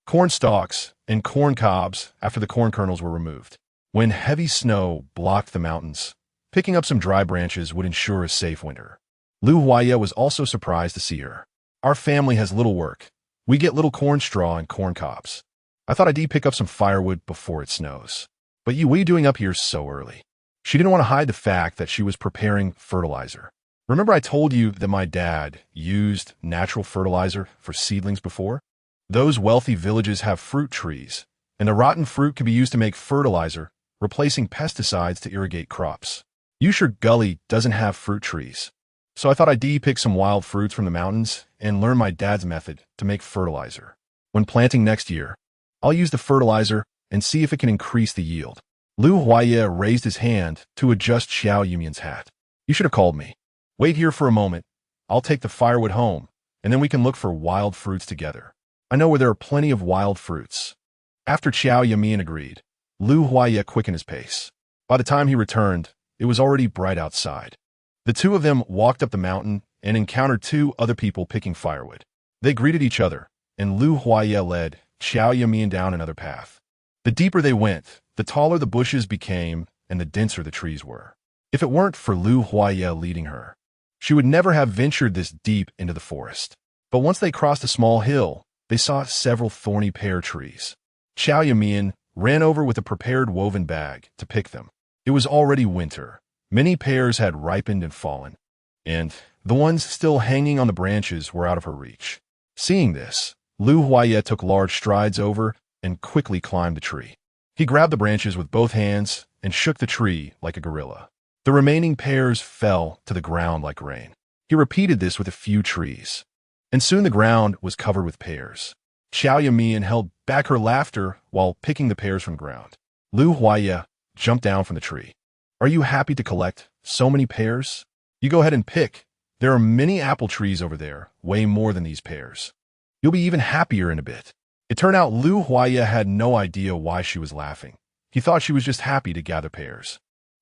corn stalks, and corn cobs after the corn kernels were removed. When heavy snow blocked the mountains, picking up some dry branches would ensure a safe winter. Lu Huaya was also surprised to see her. "Our family has little work. We get little corn straw and corn cobs. I thought I'd pick up some firewood before it snows. But what are you doing up here so early?" She didn't want to hide the fact that she was preparing fertilizer. "Remember I told you that my dad used natural fertilizer for seedlings before? Those wealthy villages have fruit trees, and the rotten fruit can be used to make fertilizer, replacing pesticides to irrigate crops. Yusher Gully doesn't have fruit trees, so I thought I'd pick some wild fruits from the mountains and learn my dad's method to make fertilizer. When planting next year, I'll use the fertilizer and see if it can increase the yield." Lu Huaya raised his hand to adjust Qiao Yumeian's hat. "You should have called me. Wait here for a moment. I'll take the firewood home, and then we can look for wild fruits together. I know where there are plenty of wild fruits." After Qiao Yumeian agreed, Lu Huaya quickened his pace. By the time he returned, it was already bright outside. The two of them walked up the mountain and encountered two other people picking firewood. They greeted each other, and Lu Huaya led Qiao Yumeian down another path. The deeper they went, the taller the bushes became and the denser the trees were. If it weren't for Lu Huaya leading her, she would never have ventured this deep into the forest. But once they crossed a small hill, they saw several thorny pear trees. Qiao Yumeian ran over with a prepared woven bag to pick them. It was already winter. Many pears had ripened and fallen, and the ones still hanging on the branches were out of her reach. Seeing this, Lu Huaya took large strides over and quickly climbed the tree. He grabbed the branches with both hands and shook the tree like a gorilla. The remaining pears fell to the ground like rain. He repeated this with a few trees, and soon the ground was covered with pears. Qiao Yumeian held back her laughter while picking the pears from the ground. Lu Huaya jumped down from the tree. "Are you happy to collect so many pears? You go ahead and pick. There are many apple trees over there, way more than these pears. You'll be even happier in a bit." It turned out Lu Huaya had no idea why she was laughing. He thought she was just happy to gather pears.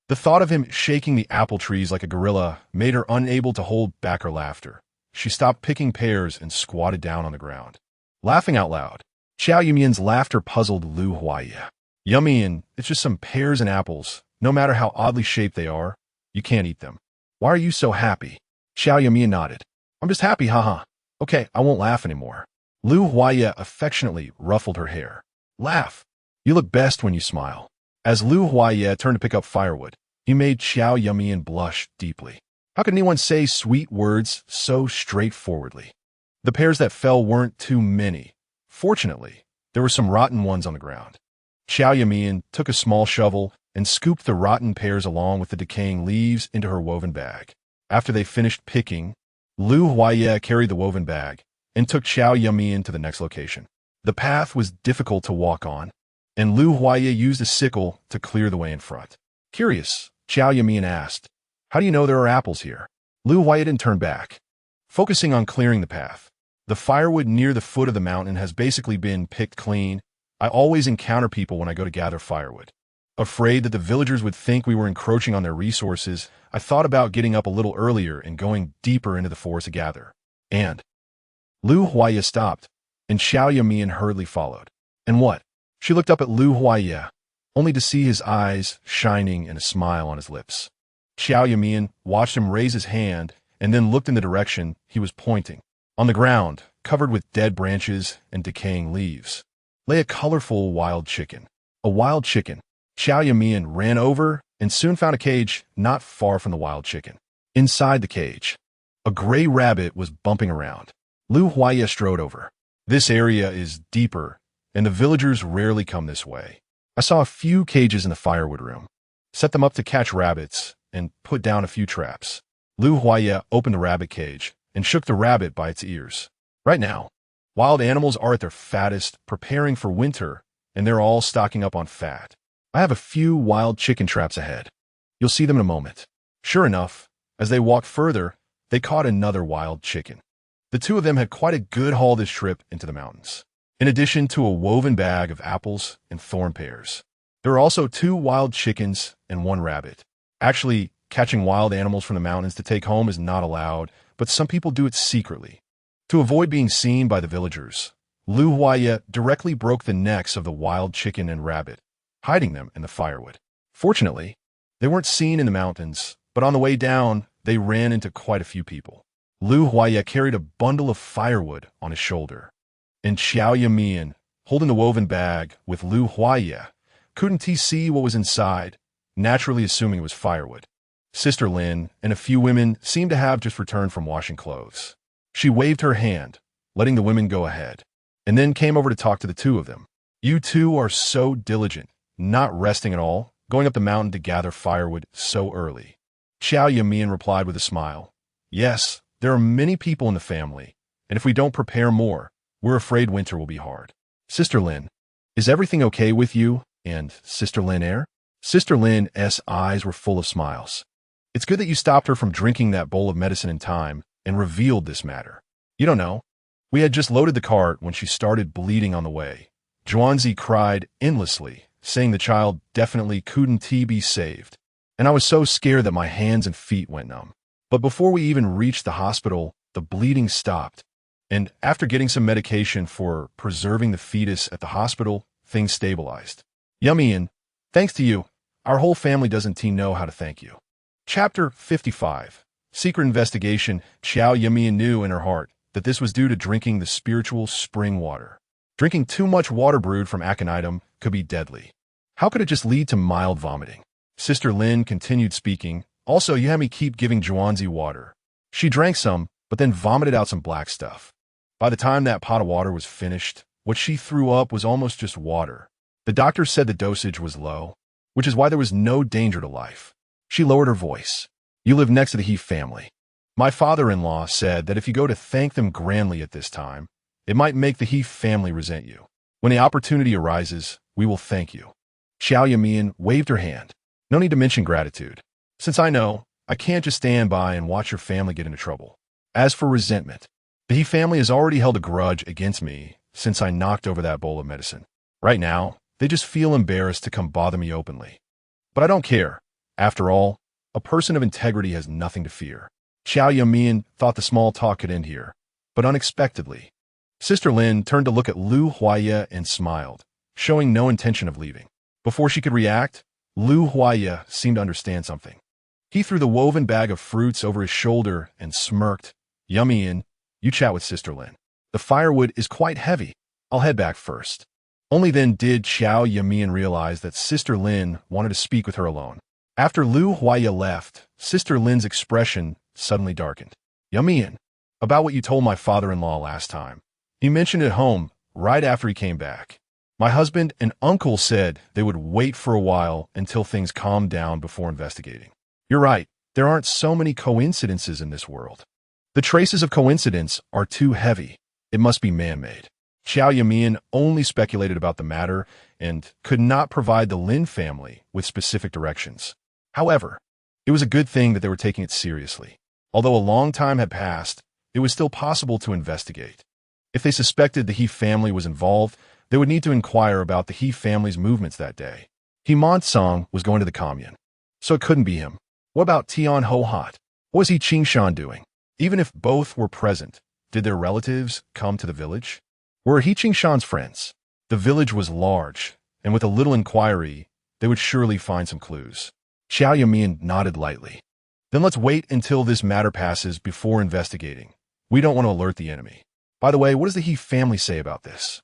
The thought of him shaking the apple trees like a gorilla made her unable to hold back her laughter. She stopped picking pears and squatted down on the ground, laughing out loud. Qiao Yumeian's laughter puzzled Lu Huaya. "Yumeian, it's just some pears and apples. No matter how oddly shaped they are, You can't eat them. Why are you so happy? Qiao Yumeian nodded. I'm just happy, haha. Okay, I won't laugh anymore. Lu Huaya affectionately ruffled her hair. Laugh. You look best when you smile. As Lu Huaya turned to pick up firewood, he made Qiao Yumeian blush deeply. How could anyone say sweet words so straightforwardly? The pears that fell weren't too many. Fortunately, there were some rotten ones on the ground. Qiao Yumeian took a small shovel and scooped the rotten pears along with the decaying leaves into her woven bag. After they finished picking, Lu Huaya carried the woven bag and took Qiao Yumeian to the next location. The path was difficult to walk on, and Lu Huaya used a sickle to clear the way in front. Curious, Qiao Yumeian asked, how do you know there are apples here? Lu Huaya didn't turn back, focusing on clearing the path. The firewood near the foot of the mountain has basically been picked clean. I always encounter people when I go to gather firewood. Afraid that the villagers would think we were encroaching on their resources, I thought about getting up a little earlier and going deeper into the forest to gather. And Lu Huaya stopped, and Qiao Yumeian hurriedly followed. And what? She looked up at Lu Huaya, only to see his eyes shining and a smile on his lips. Qiao Yumeian watched him raise his hand and then looked in the direction he was pointing. On the ground, covered with dead branches and decaying leaves, lay a colorful wild chicken. A wild chicken. Qiao Yumeian ran over and soon found a cage not far from the wild chicken. Inside the cage, a gray rabbit was bumping around. Lu Huaya strode over. This area is deeper, and the villagers rarely come this way. I saw a few cages in the firewood room. Set them up to catch rabbits and put down a few traps. Lu Huaya opened the rabbit cage and shook the rabbit by its ears. Right now, wild animals are at their fattest, preparing for winter, and they're all stocking up on fat. I have a few wild chicken traps ahead. You'll see them in a moment. Sure enough, as they walked further, they caught another wild chicken. The two of them had quite a good haul this trip into the mountains. In addition to a woven bag of apples and thorn pears, there were also 2 wild chickens and 1 rabbit. Actually, catching wild animals from the mountains to take home is not allowed, but some people do it secretly. To avoid being seen by the villagers, Lu Huaya directly broke the necks of the wild chicken and rabbit, hiding them in the firewood. Fortunately, they weren't seen in the mountains, but on the way down, they ran into quite a few people. Lu Huaya carried a bundle of firewood on his shoulder, and Qiao Yumeian, holding the woven bag with Lu Huaya, couldn't he see what was inside, naturally assuming it was firewood. Sister Lin and a few women seemed to have just returned from washing clothes. She waved her hand, letting the women go ahead, and then came over to talk to the two of them. You two are so diligent, not resting at all, going up the mountain to gather firewood so early. Qiao Yumeian replied with a smile. Yes, there are many people in the family, and if we don't prepare more, we're afraid winter will be hard. Sister Lin, is everything okay with you and Sister Lin Air? Sister Lin's eyes were full of smiles. It's good that you stopped her from drinking that bowl of medicine in time and revealed this matter. You don't know. We had just loaded the cart when she started bleeding on the way. Zhuanzi cried endlessly, saying the child definitely couldn't be saved. And I was so scared that my hands and feet went numb. But before we even reached the hospital, the bleeding stopped. And after getting some medication for preserving the fetus at the hospital, things stabilized. Yumeian, thanks to you, our whole family doesn't know how to thank you. Chapter 55. Secret Investigation. Qiao Yumeian knew in her heart that this was due to drinking the spiritual spring water. Drinking too much water brewed from aconitum could be deadly. How could it just lead to mild vomiting? Sister Lin continued speaking. Also, you had me keep giving Zhuanzi water. She drank some, but then vomited out some black stuff. By the time that pot of water was finished, what she threw up was almost just water. The doctor said the dosage was low, which is why there was no danger to life. She lowered her voice. You live next to the He family. My father-in-law said that if you go to thank them grandly at this time, it might make the He family resent you. When the opportunity arises, we will thank you. Qiao Yumeian waved her hand. No need to mention gratitude. Since I know, I can't just stand by and watch your family get into trouble. As for resentment, the He family has already held a grudge against me since I knocked over that bowl of medicine. Right now, they just feel embarrassed to come bother me openly. But I don't care. After all, a person of integrity has nothing to fear. Qiao Yumeian thought the small talk could end here, but unexpectedly, Sister Lin turned to look at Lu Huaya and smiled, showing no intention of leaving. Before she could react, Lu Huaya seemed to understand something. He threw the woven bag of fruits over his shoulder and smirked. Yumeian, you chat with Sister Lin. The firewood is quite heavy. I'll head back first. Only then did Qiao Yumeian realize that Sister Lin wanted to speak with her alone. After Lu Huaya left, Sister Lin's expression suddenly darkened. Yumeian, about what you told my father-in-law last time. He mentioned it home right after he came back. My husband and uncle said they would wait for a while until things calmed down before investigating. You're right, there aren't so many coincidences in this world. The traces of coincidence are too heavy. It must be man-made. Qiao Yumeian only speculated about the matter and could not provide the Lin family with specific directions. However, it was a good thing that they were taking it seriously. Although a long time had passed, it was still possible to investigate. If they suspected the He family was involved, they would need to inquire about the He family's movements that day. He Mont-song was going to the commune, so it couldn't be him. What about Tian Ho-hat? What was He Qing-shan doing? Even if both were present, did their relatives come to the village? Were He Qing-shan's friends? The village was large, and with a little inquiry, they would surely find some clues. Qiao Yumeian nodded lightly. Then let's wait until this matter passes before investigating. We don't want to alert the enemy. By the way, what does the He family say about this?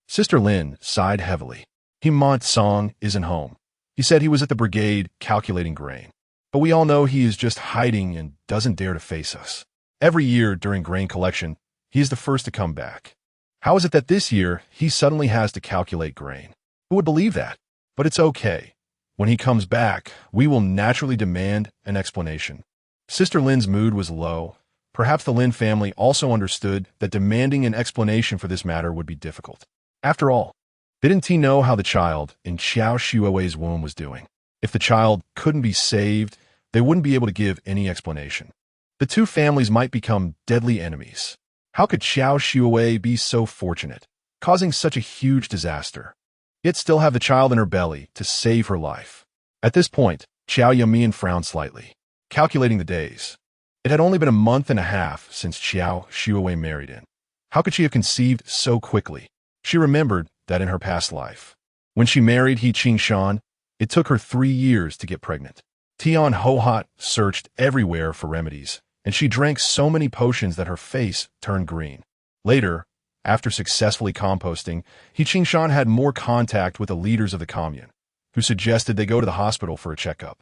Sister Lin sighed heavily. He Mont-song isn't home. He said he was at the brigade calculating grain. But we all know he is just hiding and doesn't dare to face us. Every year during grain collection, he is the first to come back. How is it that this year he suddenly has to calculate grain? Who would believe that? But it's okay. When he comes back, we will naturally demand an explanation. Sister Lin's mood was low. Perhaps the Lin family also understood that demanding an explanation for this matter would be difficult. After all, didn't he know how the child in Qiao Shuowei's womb was doing? If the child couldn't be saved, they wouldn't be able to give any explanation. The two families might become deadly enemies. How could Qiao Shuowei be so fortunate, causing such a huge disaster, yet still have the child in her belly to save her life? At this point, Qiao Yumeian frowned slightly, calculating the days. It had only been a month and a half since Qiao Shuowei married in. How could she have conceived so quickly? She remembered that in her past life, when she married He Qing-shan, it took her 3 years to get pregnant. Tian Ho-hat searched everywhere for remedies, and she drank so many potions that her face turned green. Later, after successfully composting, He Qing-shan had more contact with the leaders of the commune, who suggested they go to the hospital for a checkup.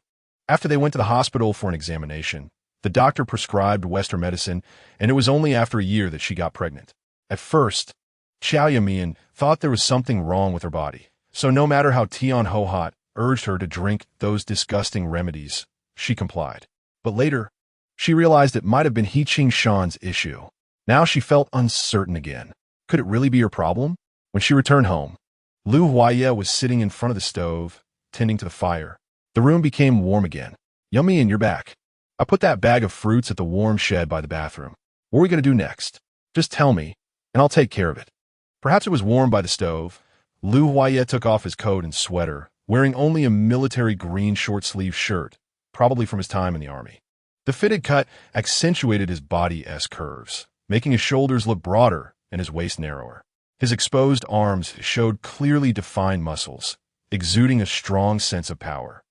After they went to the hospital for an examination, the doctor prescribed Western medicine, and it was only after a year that she got pregnant. At first, Qiao Yumeian thought there was something wrong with her body, so no matter how Tian Ho-hat urged her to drink those disgusting remedies, she complied. But later, she realized it might have been He Qing-shan's issue. Now she felt uncertain again. Could it really be her problem? When she returned home, Lu Huaya was sitting in front of the stove, tending to the fire. The room became warm again. Yumeian, you're back. I put that bag of fruits at the warm shed by the bathroom. What are we going to do next? Just tell me, and I'll take care of it. Perhaps it was warm by the stove. Lu Huaya took off his coat and sweater, wearing only a military green short-sleeved shirt, probably from his time in the army. The fitted cut accentuated his body-esque curves, making his shoulders look broader and his waist narrower. His exposed arms showed clearly defined muscles, exuding a strong sense of power.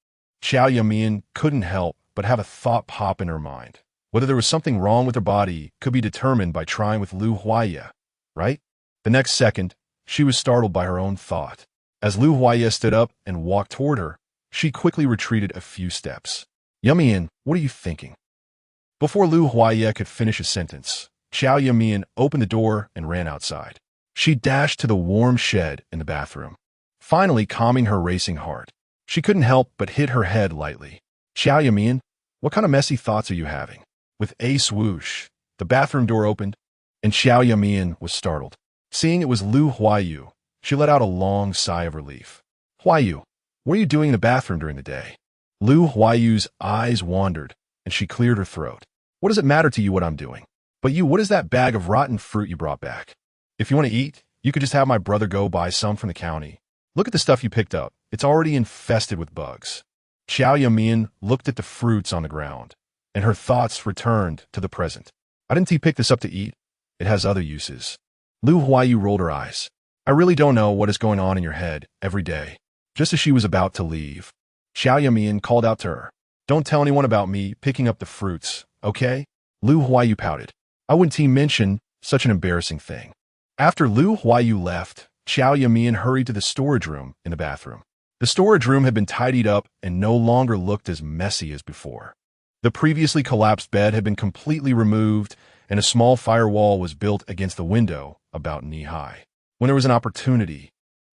Qiao Yumeian couldn't help but have a thought pop in her mind. Whether there was something wrong with her body could be determined by trying with Lu Huaya, right? The next second, she was startled by her own thought. As Lu Huaya stood up and walked toward her, she quickly retreated a few steps. Yumeian, what are you thinking? Before Lu Huaya could finish a sentence, Qiao Yumeian opened the door and ran outside. She dashed to the warm shed in the bathroom, finally calming her racing heart. She couldn't help but hit her head lightly. Qiao Yumeian, what kind of messy thoughts are you having? With a swoosh, the bathroom door opened, and Qiao Yumeian was startled. Seeing it was Lu Huayu, she let out a long sigh of relief. Huayu, what are you doing in the bathroom during the day? Lu Huayu's eyes wandered, and she cleared her throat. What does it matter to you what I'm doing? But you, what is that bag of rotten fruit you brought back? If you want to eat, you could just have my brother go buy some from the county. Look at the stuff you picked up. It's already infested with bugs. Qiao Yumeian looked at the fruits on the ground, and her thoughts returned to the present. Why didn't he pick this up to eat? It has other uses. Lu Huayu rolled her eyes. I really don't know what is going on in your head every day. Just as she was about to leave, Qiao Yumeian called out to her. Don't tell anyone about me picking up the fruits, okay? Lu Huayu pouted. I wouldn't mention such an embarrassing thing. After Lu Huayu left, Qiao Yumeian hurried to the storage room in the bathroom. The storage room had been tidied up and no longer looked as messy as before. The previously collapsed bed had been completely removed, and a small firewall was built against the window about knee-high. When there was an opportunity,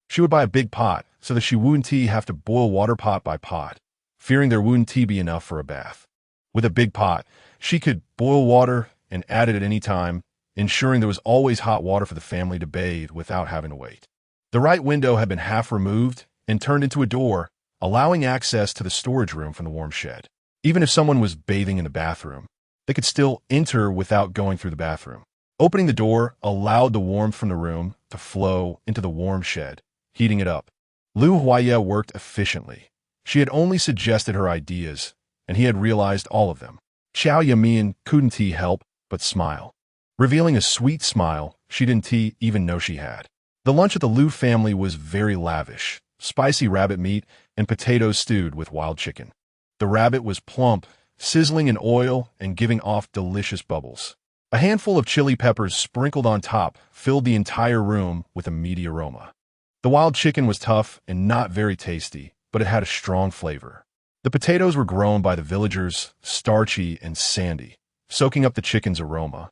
she would buy a big pot so that she wouldn't have to boil water pot by pot, fearing there wouldn't be enough for a bath. With a big pot, she could boil water and add it at any time, ensuring there was always hot water for the family to bathe without having to wait. The right window had been half removed and turned into a door, allowing access to the storage room from the warm shed. Even if someone was bathing in the bathroom, they could still enter without going through the bathroom. Opening the door allowed the warmth from the room to flow into the warm shed, heating it up. Lu Huaye worked efficiently. She had only suggested her ideas, and he had realized all of them. Qiao Yumeian couldn't help but smile. Revealing a sweet smile she didn't even know she had. The lunch at the Lu family was very lavish: spicy rabbit meat and potatoes stewed with wild chicken. The rabbit was plump, sizzling in oil and giving off delicious bubbles. A handful of chili peppers sprinkled on top filled the entire room with a meaty aroma. The wild chicken was tough and not very tasty, but it had a strong flavor. The potatoes were grown by the villagers, starchy and sandy, soaking up the chicken's aroma.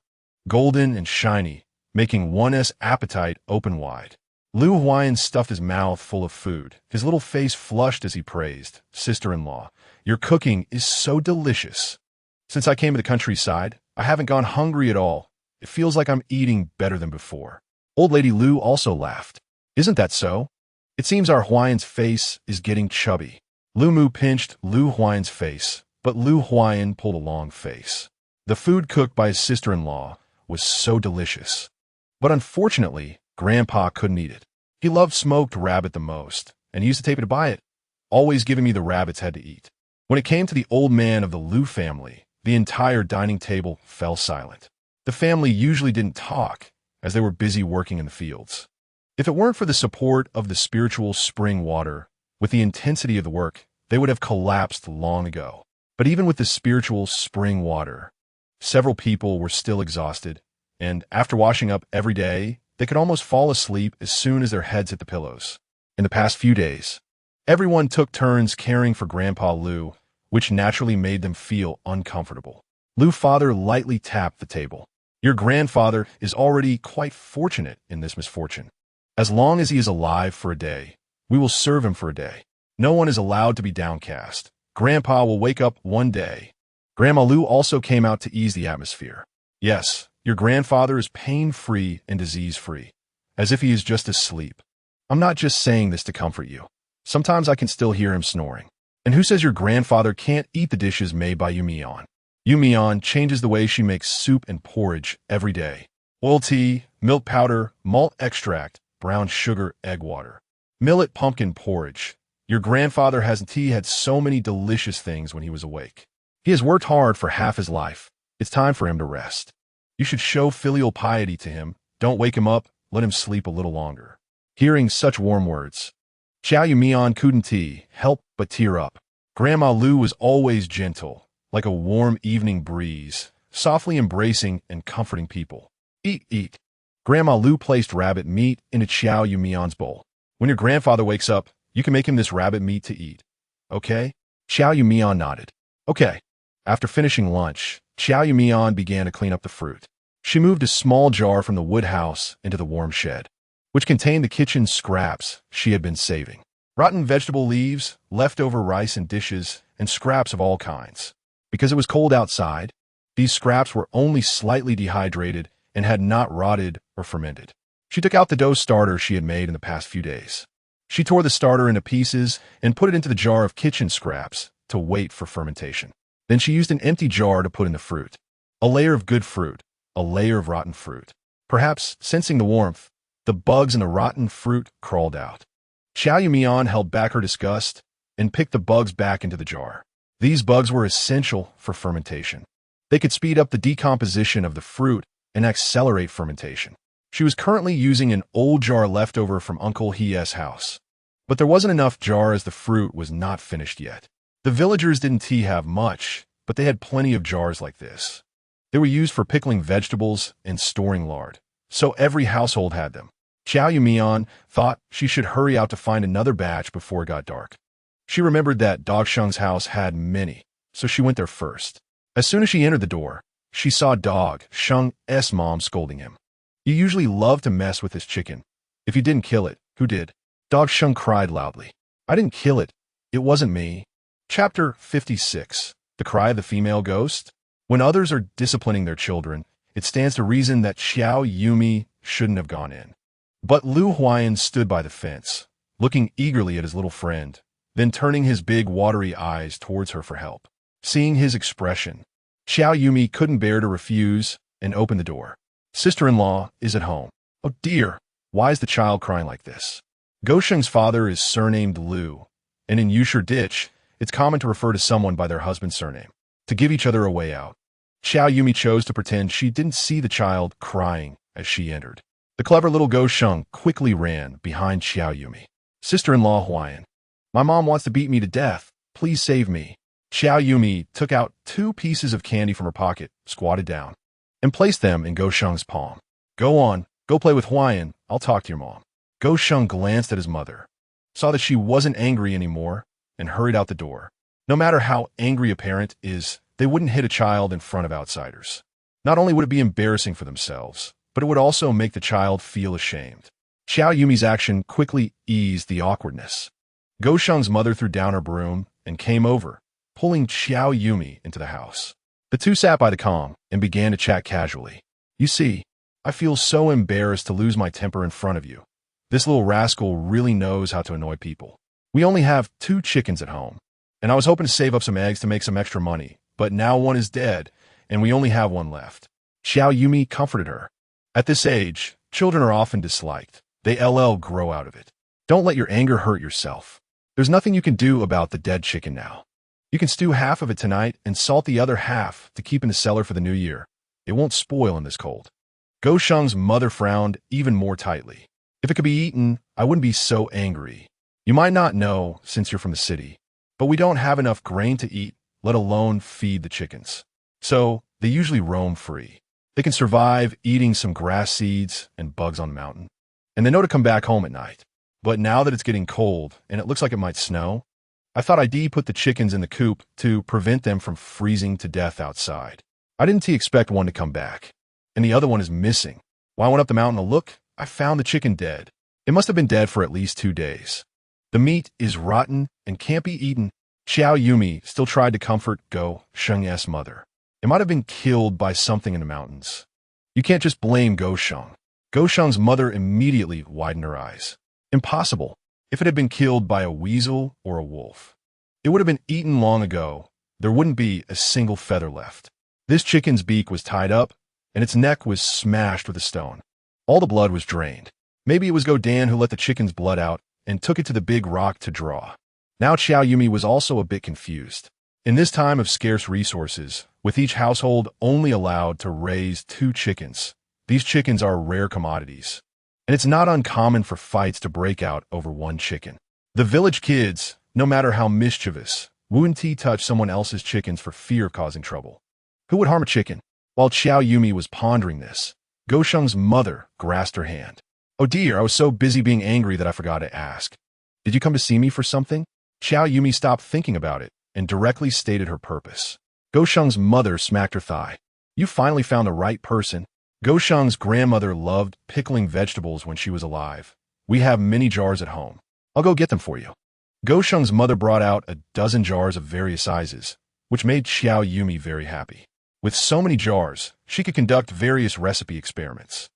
Golden and shiny, making one's appetite open wide. Lu Huayan stuffed his mouth full of food. His little face flushed as he praised, "Sister-in-law, your cooking is so delicious. Since I came to the countryside, I haven't gone hungry at all. It feels like I'm eating better than before." Old Lady Lu also laughed. "Isn't that so? It seems our Huayan's face is getting chubby." Lu Mu pinched Lu Huayan's face, but Lu Huayan pulled a long face. The food cooked by his sister-in-law was so delicious. But unfortunately, Grandpa couldn't eat it. He loved smoked rabbit the most, and he used to take me to buy it, always giving me the rabbits had to eat. When it came to the old man of the Lu family, the entire dining table fell silent. The family usually didn't talk, as they were busy working in the fields. If it weren't for the support of the spiritual spring water, with the intensity of the work, they would have collapsed long ago. But even with the spiritual spring water, several people were still exhausted, and after washing up every day, they could almost fall asleep as soon as their heads hit the pillows. In the past few days, everyone took turns caring for Grandpa Lu, which naturally made them feel uncomfortable. Lu's father lightly tapped the table. "Your grandfather is already quite fortunate in this misfortune. As long as he is alive for a day, we will serve him for a day. No one is allowed to be downcast. Grandpa will wake up one day." Grandma Lu also came out to ease the atmosphere. "Yes, your grandfather is pain-free and disease-free, as if he is just asleep. I'm not just saying this to comfort you. Sometimes I can still hear him snoring. And who says your grandfather can't eat the dishes made by Yumeian? Yumeian changes the way she makes soup and porridge every day. Oil tea, milk powder, malt extract, brown sugar, egg water. Millet pumpkin porridge. Your grandfather hasn't had so many delicious things when he was awake. He has worked hard for half his life. It's time for him to rest. You should show filial piety to him. Don't wake him up. Let him sleep a little longer." Hearing such warm words, Qiao Yumeian couldn't help but tear up. Grandma Lu was always gentle, like a warm evening breeze, softly embracing and comforting people. "Eat, eat." Grandma Lu placed rabbit meat into Qiao Yumeian's bowl. "When your grandfather wakes up, you can make him this rabbit meat to eat. Okay?" Qiao Yumeian nodded. "Okay." After finishing lunch, Qiao Yumeian began to clean up the fruit. She moved a small jar from the wood house into the warm shed, which contained the kitchen scraps she had been saving. Rotten vegetable leaves, leftover rice and dishes, and scraps of all kinds. Because it was cold outside, these scraps were only slightly dehydrated and had not rotted or fermented. She took out the dough starter she had made in the past few days. She tore the starter into pieces and put it into the jar of kitchen scraps to wait for fermentation. Then she used an empty jar to put in the fruit. A layer of good fruit, a layer of rotten fruit. Perhaps, sensing the warmth, the bugs in the rotten fruit crawled out. Qiao Yumeian held back her disgust and picked the bugs back into the jar. These bugs were essential for fermentation. They could speed up the decomposition of the fruit and accelerate fermentation. She was currently using an old jar leftover from Uncle He's house. But there wasn't enough jar as the fruit was not finished yet. The villagers didn't have much, but they had plenty of jars like this. They were used for pickling vegetables and storing lard, so every household had them. Qiao Yumeian thought she should hurry out to find another batch before it got dark. She remembered that Dog Sheng's house had many, so she went there first. As soon as she entered the door, she saw Dog Sheng's mom scolding him. "You usually love to mess with this chicken. If you didn't kill it, who did?" Dog Sheng cried loudly. "I didn't kill it. It wasn't me." Chapter 56. The Cry of the Female Ghost. When others are disciplining their children, it stands to reason that Qiao Yumeian shouldn't have gone in. But Lu Huayan stood by the fence, looking eagerly at his little friend, then turning his big watery eyes towards her for help. Seeing his expression, Qiao Yumeian couldn't bear to refuse and opened the door. "Sister-in-law is at home." "Oh dear, why is the child crying like this?" Gosheng's father is surnamed Lu, and in Yusher Ditch, it's common to refer to someone by their husband's surname, to give each other a way out. Qiao Yumeian chose to pretend she didn't see the child crying as she entered. The clever little Gosheng quickly ran behind Qiao Yumeian. "Sister-in-law Huayan, my mom wants to beat me to death. Please save me." Qiao Yumeian took out 2 pieces of candy from her pocket, squatted down, and placed them in Gosheng's palm. "Go on, go play with Huayan. I'll talk to your mom." Gosheng glanced at his mother, saw that she wasn't angry anymore, and hurried out the door. No matter how angry a parent is, they wouldn't hit a child in front of outsiders. Not only would it be embarrassing for themselves, but it would also make the child feel ashamed. Qiao Yumei's action quickly eased the awkwardness. Gosheng's mother threw down her broom and came over, pulling Qiao Yumeian into the house. The two sat by the Kong and began to chat casually. "You see, I feel so embarrassed to lose my temper in front of you. This little rascal really knows how to annoy people. We only have 2 chickens at home, and I was hoping to save up some eggs to make some extra money, but now one is dead, and we only have one left." Qiao Yumeian comforted her. At this age, children are often disliked. They grow out of it. Don't let your anger hurt yourself. There's nothing you can do about the dead chicken now. You can stew half of it tonight and salt the other half to keep in the cellar for the new year. It won't spoil in this cold. Gosheng's mother frowned even more tightly. "If it could be eaten, I wouldn't be so angry. You might not know since you're from the city, but we don't have enough grain to eat, let alone feed the chickens. So they usually roam free. They can survive eating some grass seeds and bugs on the mountain, and they know to come back home at night. But now that it's getting cold and it looks like it might snow, I thought I'd put the chickens in the coop to prevent them from freezing to death outside. I didn't expect one to come back, and the other one is missing. When I went up the mountain to look, I found the chicken dead. It must have been dead for at least 2 days. The meat is rotten and can't be eaten." Qiao Yumeian still tried to comfort Gosheng's mother. "It might have been killed by something in the mountains. You can't just blame Gosheng." Gosheng's mother immediately widened her eyes. "Impossible. If it had been killed by a weasel or a wolf, it would have been eaten long ago. There wouldn't be a single feather left. This chicken's beak was tied up, and its neck was smashed with a stone. All the blood was drained. Maybe it was Godan who let the chicken's blood out and took it to the big rock to draw." Now Qiao Yumeian was also a bit confused. In this time of scarce resources, with each household only allowed to raise 2 chickens, these chickens are rare commodities, and it's not uncommon for fights to break out over 1 chicken. The village kids, no matter how mischievous, wouldn't touch someone else's chickens for fear of causing trouble. Who would harm a chicken? While Qiao Yumeian was pondering this, Gosheng's mother grasped her hand. "Oh dear, I was so busy being angry that I forgot to ask. Did you come to see me for something?" Qiao Yumeian stopped thinking about it and directly stated her purpose. Gosheng's mother smacked her thigh. "You finally found the right person." Gosheng's grandmother loved pickling vegetables when she was alive. "We have many jars at home. I'll go get them for you." Gosheng's mother brought out a dozen jars of various sizes, which made Qiao Yumeian very happy. With so many jars, she could conduct various recipe experiments.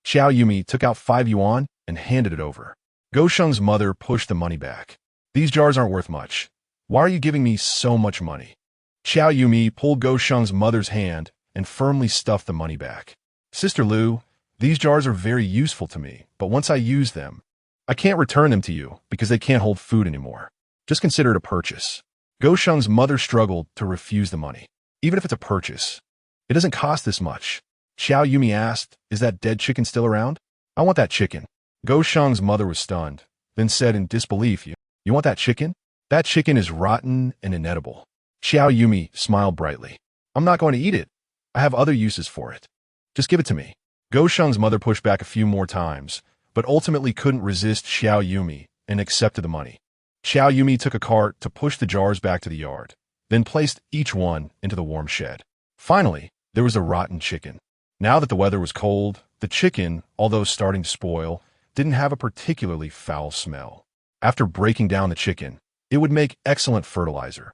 Qiao Yumeian took out 5 yuan and handed it over. Gosheng's mother pushed the money back. "These jars aren't worth much. Why are you giving me so much money?" Qiao Yumeian pulled Gosheng's mother's hand and firmly stuffed the money back. "Sister Lu, these jars are very useful to me, but once I use them, I can't return them to you because they can't hold food anymore. Just consider it a purchase." Gosheng's mother struggled to refuse the money. "Even if it's a purchase, it doesn't cost this much." Qiao Yumeian asked, "Is that dead chicken still around?" "I want that chicken." Gosheng's mother was stunned, then said in disbelief, You want that chicken?" That chicken is rotten and inedible. Qiao Yumi smiled brightly. I'm not going to eat it. I have other uses for it. Just give it to me. Go Sheng's mother pushed back a few more times, but ultimately couldn't resist Qiao Yumi and accepted the money. Qiao Yumi took a cart to push the jars back to the yard, then placed each one into the warm shed. Finally, there was a rotten chicken. Now that the weather was cold, the chicken, although starting to spoil, didn't have a particularly foul smell. After breaking down the chicken, it would make excellent fertilizer.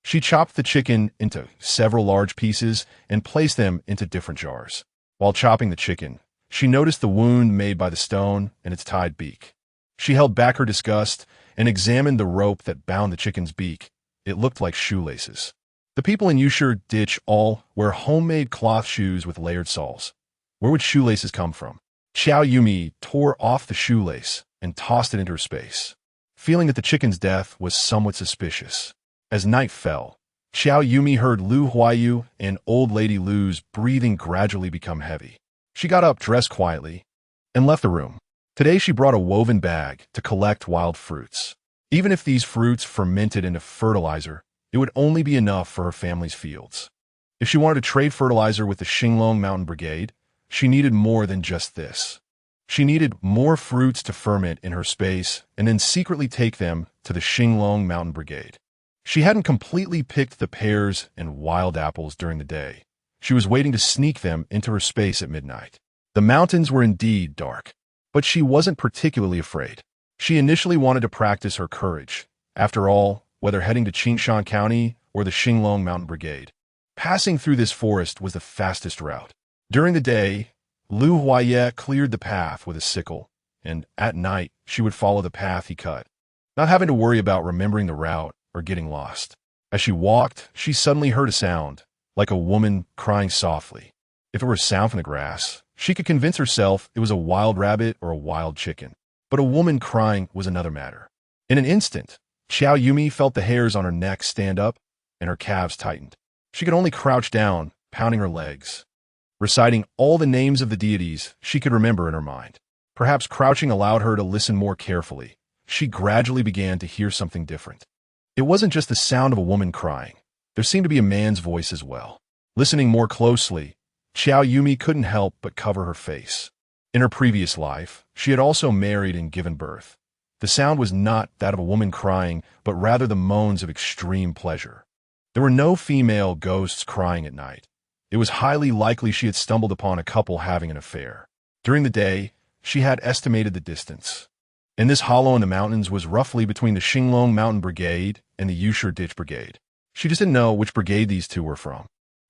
She chopped the chicken into several large pieces and placed them into different jars. While chopping the chicken, she noticed the wound made by the stone and its tied beak. She held back her disgust and examined the rope that bound the chicken's beak. It looked like shoelaces. The people in Yusher ditch all wear homemade cloth shoes with layered soles. Where would shoelaces come from? Qiao Yumi tore off the shoelace and tossed it into her space, feeling that the chicken's death was somewhat suspicious. As night fell, Qiao Yumi heard Lu Huayu and Old Lady Lu's breathing gradually become heavy. She got up, dressed quietly, and left the room. Today she brought a woven bag to collect wild fruits. Even if these fruits fermented into fertilizer, it would only be enough for her family's fields. If she wanted to trade fertilizer with the Xinglong Mountain Brigade, she needed more than just this. She needed more fruits to ferment in her space and then secretly take them to the Xinglong Mountain Brigade. She hadn't completely picked the pears and wild apples during the day. She was waiting to sneak them into her space at midnight. The mountains were indeed dark, but she wasn't particularly afraid. She initially wanted to practice her courage. After all, whether heading to Qingshan County or the Xinglong Mountain Brigade, passing through this forest was the fastest route. During the day, Lu Huaye cleared the path with a sickle, and at night she would follow the path he cut, not having to worry about remembering the route or getting lost. As she walked, she suddenly heard a sound, like a woman crying softly. If it were a sound from the grass, she could convince herself it was a wild rabbit or a wild chicken. But a woman crying was another matter. In an instant, Qiao Yumi felt the hairs on her neck stand up and her calves tightened. She could only crouch down, pounding her legs, reciting all the names of the deities she could remember in her mind. Perhaps crouching allowed her to listen more carefully. She gradually began to hear something different. It wasn't just the sound of a woman crying. There seemed to be a man's voice as well. Listening more closely, Qiao Yumi couldn't help but cover her face. In her previous life, she had also married and given birth. The sound was not that of a woman crying, but rather the moans of extreme pleasure. There were no female ghosts crying at night. It was highly likely she had stumbled upon a couple having an affair. During the day, she had estimated the distance. And this hollow in the mountains was roughly between the Xinglong Mountain Brigade and the Yusher Ditch Brigade. She just didn't know which brigade these two were from.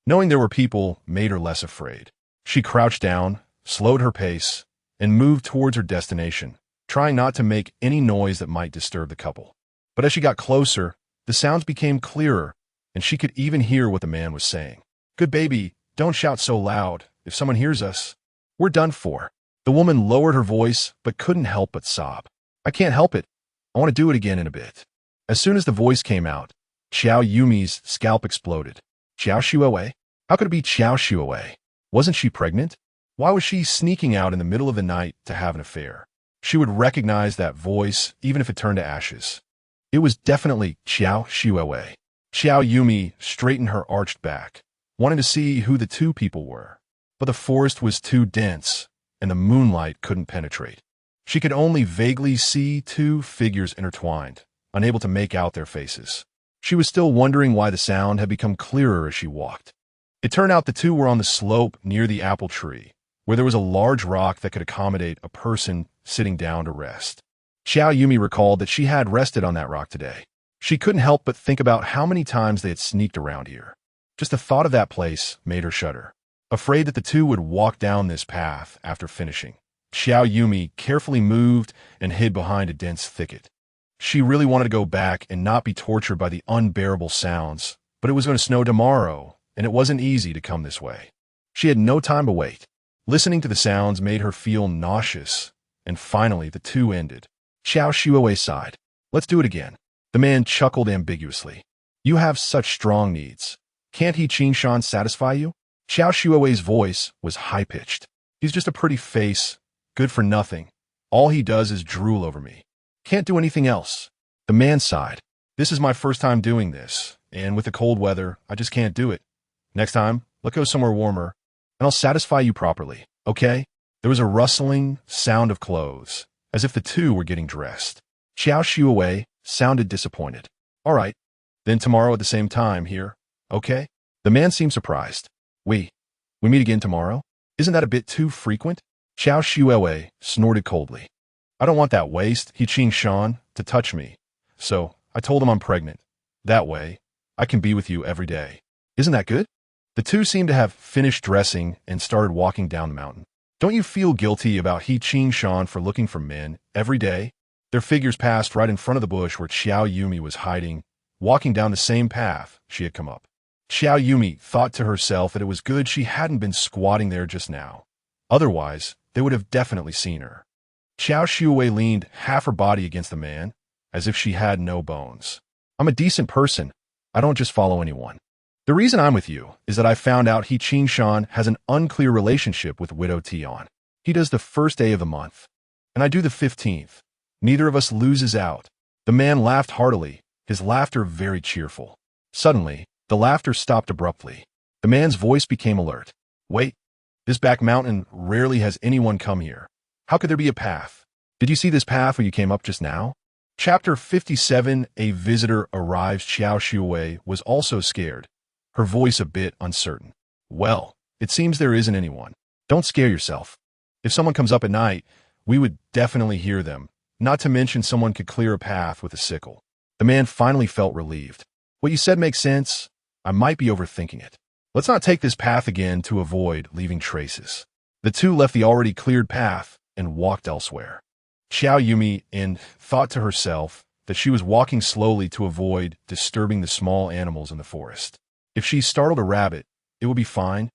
Knowing there were people made her less afraid. She crouched down, slowed her pace, and moved towards her destination, trying not to make any noise that might disturb the couple. But as she got closer, the sounds became clearer, and she could even hear what the man was saying. "Good baby, don't shout so loud. If someone hears us, we're done for." The woman lowered her voice, but couldn't help but sob. "I can't help it. I want to do it again in a bit." As soon as the voice came out, Qiao Yumi's scalp exploded. Qiao Shuowei? How could it be Qiao Shuowei? Wasn't she pregnant? Why was she sneaking out in the middle of the night to have an affair? She would recognize that voice even if it turned to ashes. It was definitely Qiao Shuowei. Qiao Yumi straightened her arched back, wanting to see who the two people were. But the forest was too dense, and the moonlight couldn't penetrate. She could only vaguely see two figures intertwined, unable to make out their faces. She was still wondering why the sound had become clearer as she walked. It turned out the two were on the slope near the apple tree, where there was a large rock that could accommodate a person sitting down to rest. Qiao Yumi recalled that she had rested on that rock today. She couldn't help but think about how many times they had sneaked around here. Just the thought of that place made her shudder. Afraid that the two would walk down this path after finishing, Qiao Yumi carefully moved and hid behind a dense thicket. She really wanted to go back and not be tortured by the unbearable sounds, but it was going to snow tomorrow, and it wasn't easy to come this way. She had no time to wait. Listening to the sounds made her feel nauseous, and finally the two ended. Qiao Shuowei sighed. "Let's do it again." The man chuckled ambiguously. "You have such strong needs. Can't he Qingshan satisfy you?" Qiao Shuowei's voice was high-pitched. "He's just a pretty face, good for nothing. All he does is drool over me. Can't do anything else." The man sighed. This is my first time doing this, and with the cold weather, I just can't do it. Next time, let's go somewhere warmer, and I'll satisfy you properly, okay? There was a rustling sound of clothes, as if the two were getting dressed. Qiao Yumeian sounded disappointed. All right, then tomorrow at the same time here, okay? The man seemed surprised. We meet again tomorrow? Isn't that a bit too frequent? Qiao Yumeian snorted coldly. I don't want that waste, Qing Shan, to touch me. So, I told him I'm pregnant. That way, I can be with you every day. Isn't that good? The two seemed to have finished dressing and started walking down the mountain. Don't you feel guilty about Qing Shan for looking for men every day? Their figures passed right in front of the bush where Qiao Yumeian was hiding, walking down the same path she had come up. Qiao Yumeian thought to herself that it was good she hadn't been squatting there just now. Otherwise, they would have definitely seen her. Qiao Yumeian leaned half her body against the man, as if she had no bones. I'm a decent person. I don't just follow anyone. The reason I'm with you is that I found out Qing Shan has an unclear relationship with Widow Tian. He does the first day of the month, and I do the 15th. Neither of us loses out. The man laughed heartily, his laughter very cheerful. Suddenly, the laughter stopped abruptly. The man's voice became alert. Wait, this back mountain rarely has anyone come here. How could there be a path? Did you see this path when you came up just now? Chapter 57, A Visitor Arrives. Qiao Yumeian was also scared, her voice a bit uncertain. Well, it seems there isn't anyone. Don't scare yourself. If someone comes up at night, we would definitely hear them, not to mention someone could clear a path with a sickle. The man finally felt relieved. What you said makes sense. I might be overthinking it. Let's not take this path again to avoid leaving traces. The two left the already cleared path and walked elsewhere. Qiao Yumeian thought to herself that she was walking slowly to avoid disturbing the small animals in the forest. If she startled a rabbit, it would be fine,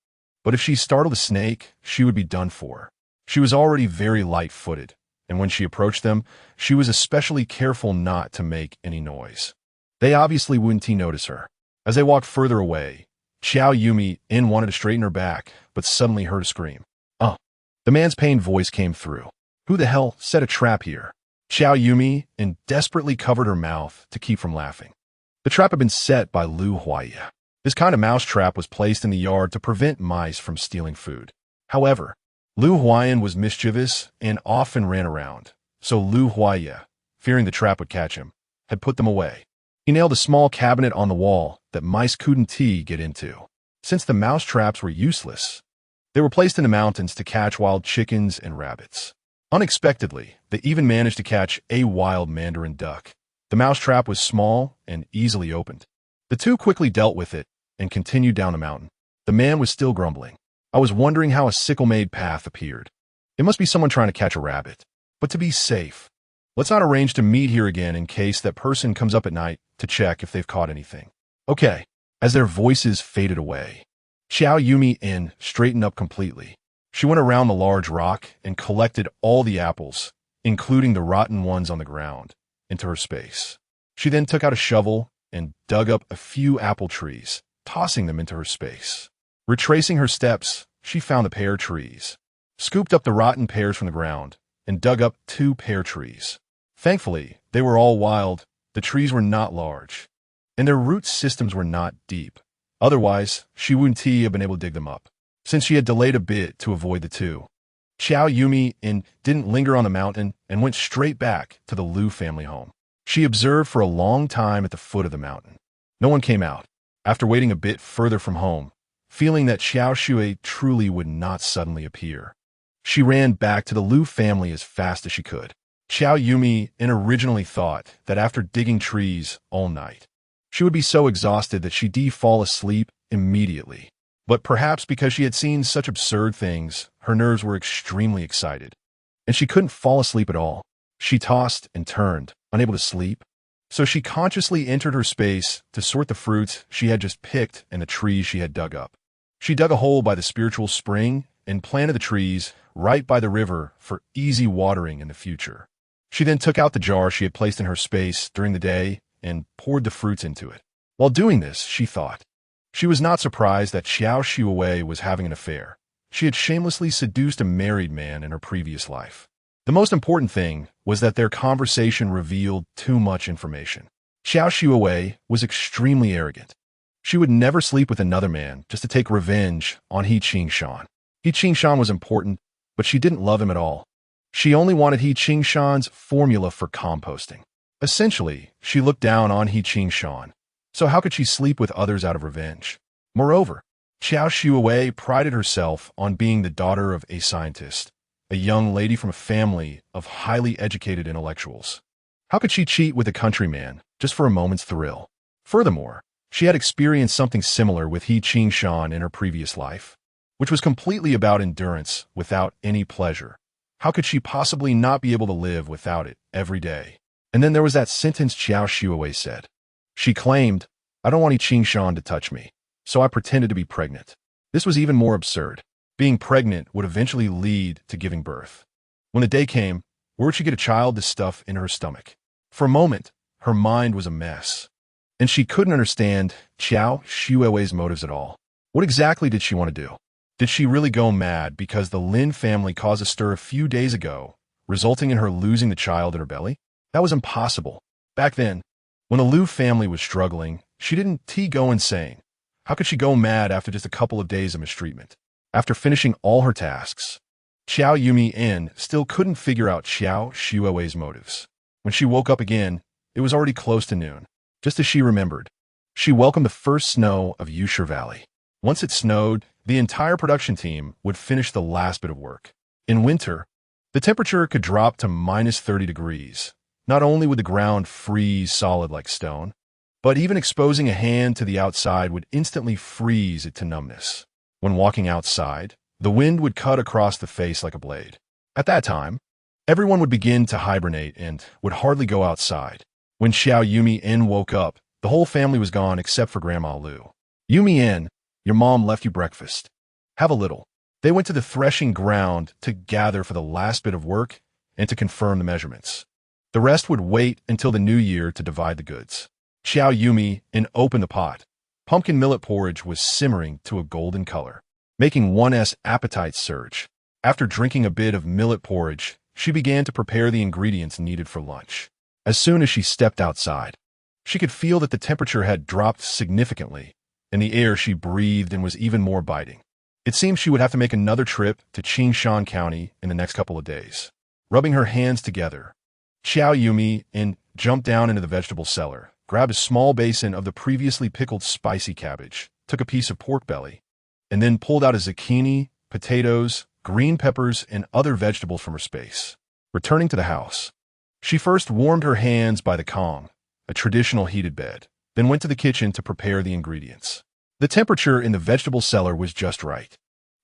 but if she startled a snake, she would be done for. She was already very light-footed, and when she approached them, she was especially careful not to make any noise. They obviously wouldn't notice her. As they walked further away, Qiao Yumeian wanted to straighten her back, but suddenly heard a scream. The man's pained voice came through. Who the hell set a trap here? Qiao Yumeian desperately covered her mouth to keep from laughing. The trap had been set by Lu Huaiya. This kind of mouse trap was placed in the yard to prevent mice from stealing food. However, Lu Huaiyan was mischievous and often ran around, so Lu Huaiya, fearing the trap would catch him, had put them away. He nailed a small cabinet on the wall that mice couldn't get into. Since the mouse traps were useless, they were placed in the mountains to catch wild chickens and rabbits. Unexpectedly, they even managed to catch a wild mandarin duck. The mouse trap was small and easily opened. The two quickly dealt with it and continued down the mountain. The man was still grumbling. I was wondering how a sickle-made path appeared. It must be someone trying to catch a rabbit. But to be safe, let's not arrange to meet here again in case that person comes up at night to check if they've caught anything. Okay. As their voices faded away, Qiao Yumeian straightened up completely. She went around the large rock and collected all the apples, including the rotten ones on the ground, into her space. She then took out a shovel and dug up a few apple trees, tossing them into her space. Retracing her steps, she found the pear trees, scooped up the rotten pears from the ground, and dug up 2 pear trees. Thankfully, they were all wild, the trees were not large, and their root systems were not deep. Otherwise, she wouldn't have been able to dig them up, since she had delayed a bit to avoid the two. Qiao Yumeian didn't linger on the mountain and went straight back to the Lu family home. She observed for a long time at the foot of the mountain. No one came out. After waiting a bit further from home, feeling that Qiao Yumeian truly would not suddenly appear, she ran back to the Lu family as fast as she could. Qiao Yumeian originally thought that after digging trees all night, she would be so exhausted that she'd fall asleep immediately. But perhaps because she had seen such absurd things, her nerves were extremely excited, and she couldn't fall asleep at all. She tossed and turned, unable to sleep. So she consciously entered her space to sort the fruits she had just picked and the trees she had dug up. She dug a hole by the spiritual spring and planted the trees right by the river for easy watering in the future. She then took out the jar she had placed in her space during the day and poured the fruits into it. While doing this, she thought. She was not surprised that Qiao Yumeian was having an affair. She had shamelessly seduced a married man in her previous life. The most important thing was that their conversation revealed too much information. Qiao Yumeian was extremely arrogant. She would never sleep with another man just to take revenge on He Qingshan. He Qingshan was important, but she didn't love him at all. She only wanted He Qingshan's formula for composting. Essentially, she looked down on He Qingshan, so how could she sleep with others out of revenge? Moreover, Qiao Yumeian prided herself on being the daughter of a scientist, a young lady from a family of highly educated intellectuals. How could she cheat with a countryman just for a moment's thrill? Furthermore, she had experienced something similar with He Qingshan in her previous life, which was completely about endurance without any pleasure. How could she possibly not be able to live without it every day? And then there was that sentence Qiao Yumeian said. She claimed, "I don't want He Qingshan to touch me, so I pretended to be pregnant." This was even more absurd. Being pregnant would eventually lead to giving birth. When the day came, where would she get a child to stuff in her stomach? For a moment, her mind was a mess, and she couldn't understand Qiao Yumeian's motives at all. What exactly did she want to do? Did she really go mad because the Lin family caused a stir a few days ago, resulting in her losing the child in her belly? That was impossible. Back then, when the Liu family was struggling, she didn't go insane. How could she go mad after just a couple of days of mistreatment? After finishing all her tasks, Qiao Yumeian still couldn't figure out Qiao Yumeian's motives. When she woke up again, it was already close to noon. Just as she remembered, she welcomed the first snow of Yusher Valley. Once it snowed, the entire production team would finish the last bit of work. In winter, the temperature could drop to minus 30 degrees. Not only would the ground freeze solid like stone, but even exposing a hand to the outside would instantly freeze it to numbness. When walking outside, the wind would cut across the face like a blade. At that time, everyone would begin to hibernate and would hardly go outside. When Qiao Yumeian woke up, the whole family was gone except for Grandma Liu. "Yumeian, your mom left you breakfast. Have a little." They went to the threshing ground to gather for the last bit of work and to confirm the measurements. The rest would wait until the new year to divide the goods. Qiao Yumeian opened the pot. Pumpkin millet porridge was simmering to a golden color, making one's appetite surge. After drinking a bit of millet porridge, she began to prepare the ingredients needed for lunch. As soon as she stepped outside, she could feel that the temperature had dropped significantly, and the air she breathed in was even more biting. It seemed she would have to make another trip to Qingshan County in the next couple of days. Rubbing her hands together, Qiao Yumeian jumped down into the vegetable cellar, grabbed a small basin of the previously pickled spicy cabbage, took a piece of pork belly, and then pulled out a zucchini, potatoes, green peppers, and other vegetables from her space. Returning to the house, she first warmed her hands by the Kong, a traditional heated bed, then went to the kitchen to prepare the ingredients. The temperature in the vegetable cellar was just right.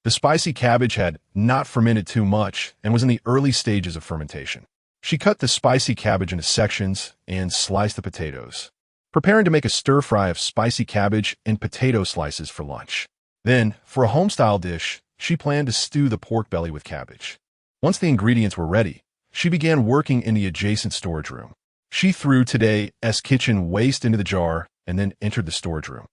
The spicy cabbage had not fermented too much and was in the early stages of fermentation. She cut the spicy cabbage into sections and sliced the potatoes, preparing to make a stir-fry of spicy cabbage and potato slices for lunch. Then, for a home-style dish, she planned to stew the pork belly with cabbage. Once the ingredients were ready, she began working in the adjacent storage room. She threw today's kitchen waste into the jar and then entered the storage room.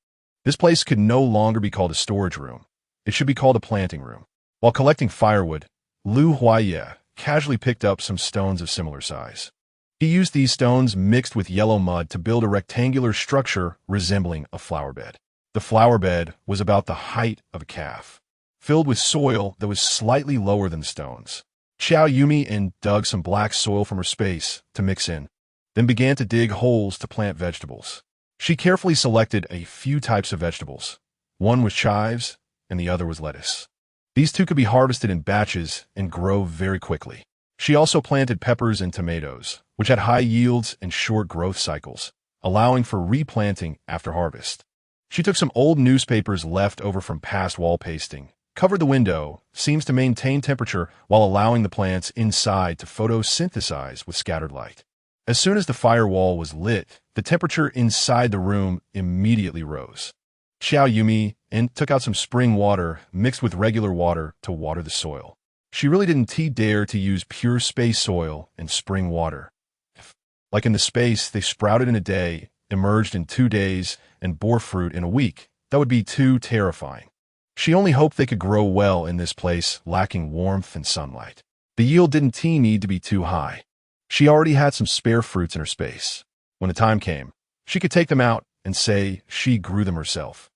This place could no longer be called a storage room. It should be called a planting room. While collecting firewood, Liu Huaiye casually picked up some stones of similar size. He used these stones mixed with yellow mud to build a rectangular structure resembling a flower bed. The flower bed was about the height of a calf, filled with soil that was slightly lower than the stones. Qiao Yumeian dug some black soil from her space to mix in, then began to dig holes to plant vegetables. She carefully selected a few types of vegetables. One was chives, and the other was lettuce. These two could be harvested in batches and grow very quickly. She also planted peppers and tomatoes, which had high yields and short growth cycles, allowing for replanting after harvest. She took some old newspapers left over from past wall pasting, covered the window, seems to maintain temperature while allowing the plants inside to photosynthesize with scattered light. As soon as the firewall was lit, the temperature inside the room immediately rose. Qiao Yumeian took out some spring water mixed with regular water to water the soil. She really didn't dare to use pure space soil and spring water. Like in the space, they sprouted in a day, emerged in 2 days, and bore fruit in a week. That would be too terrifying. She only hoped they could grow well in this place lacking warmth and sunlight. The yield didn't need to be too high. She already had some spare fruits in her space. When the time came, She could take them out and say she grew them herself.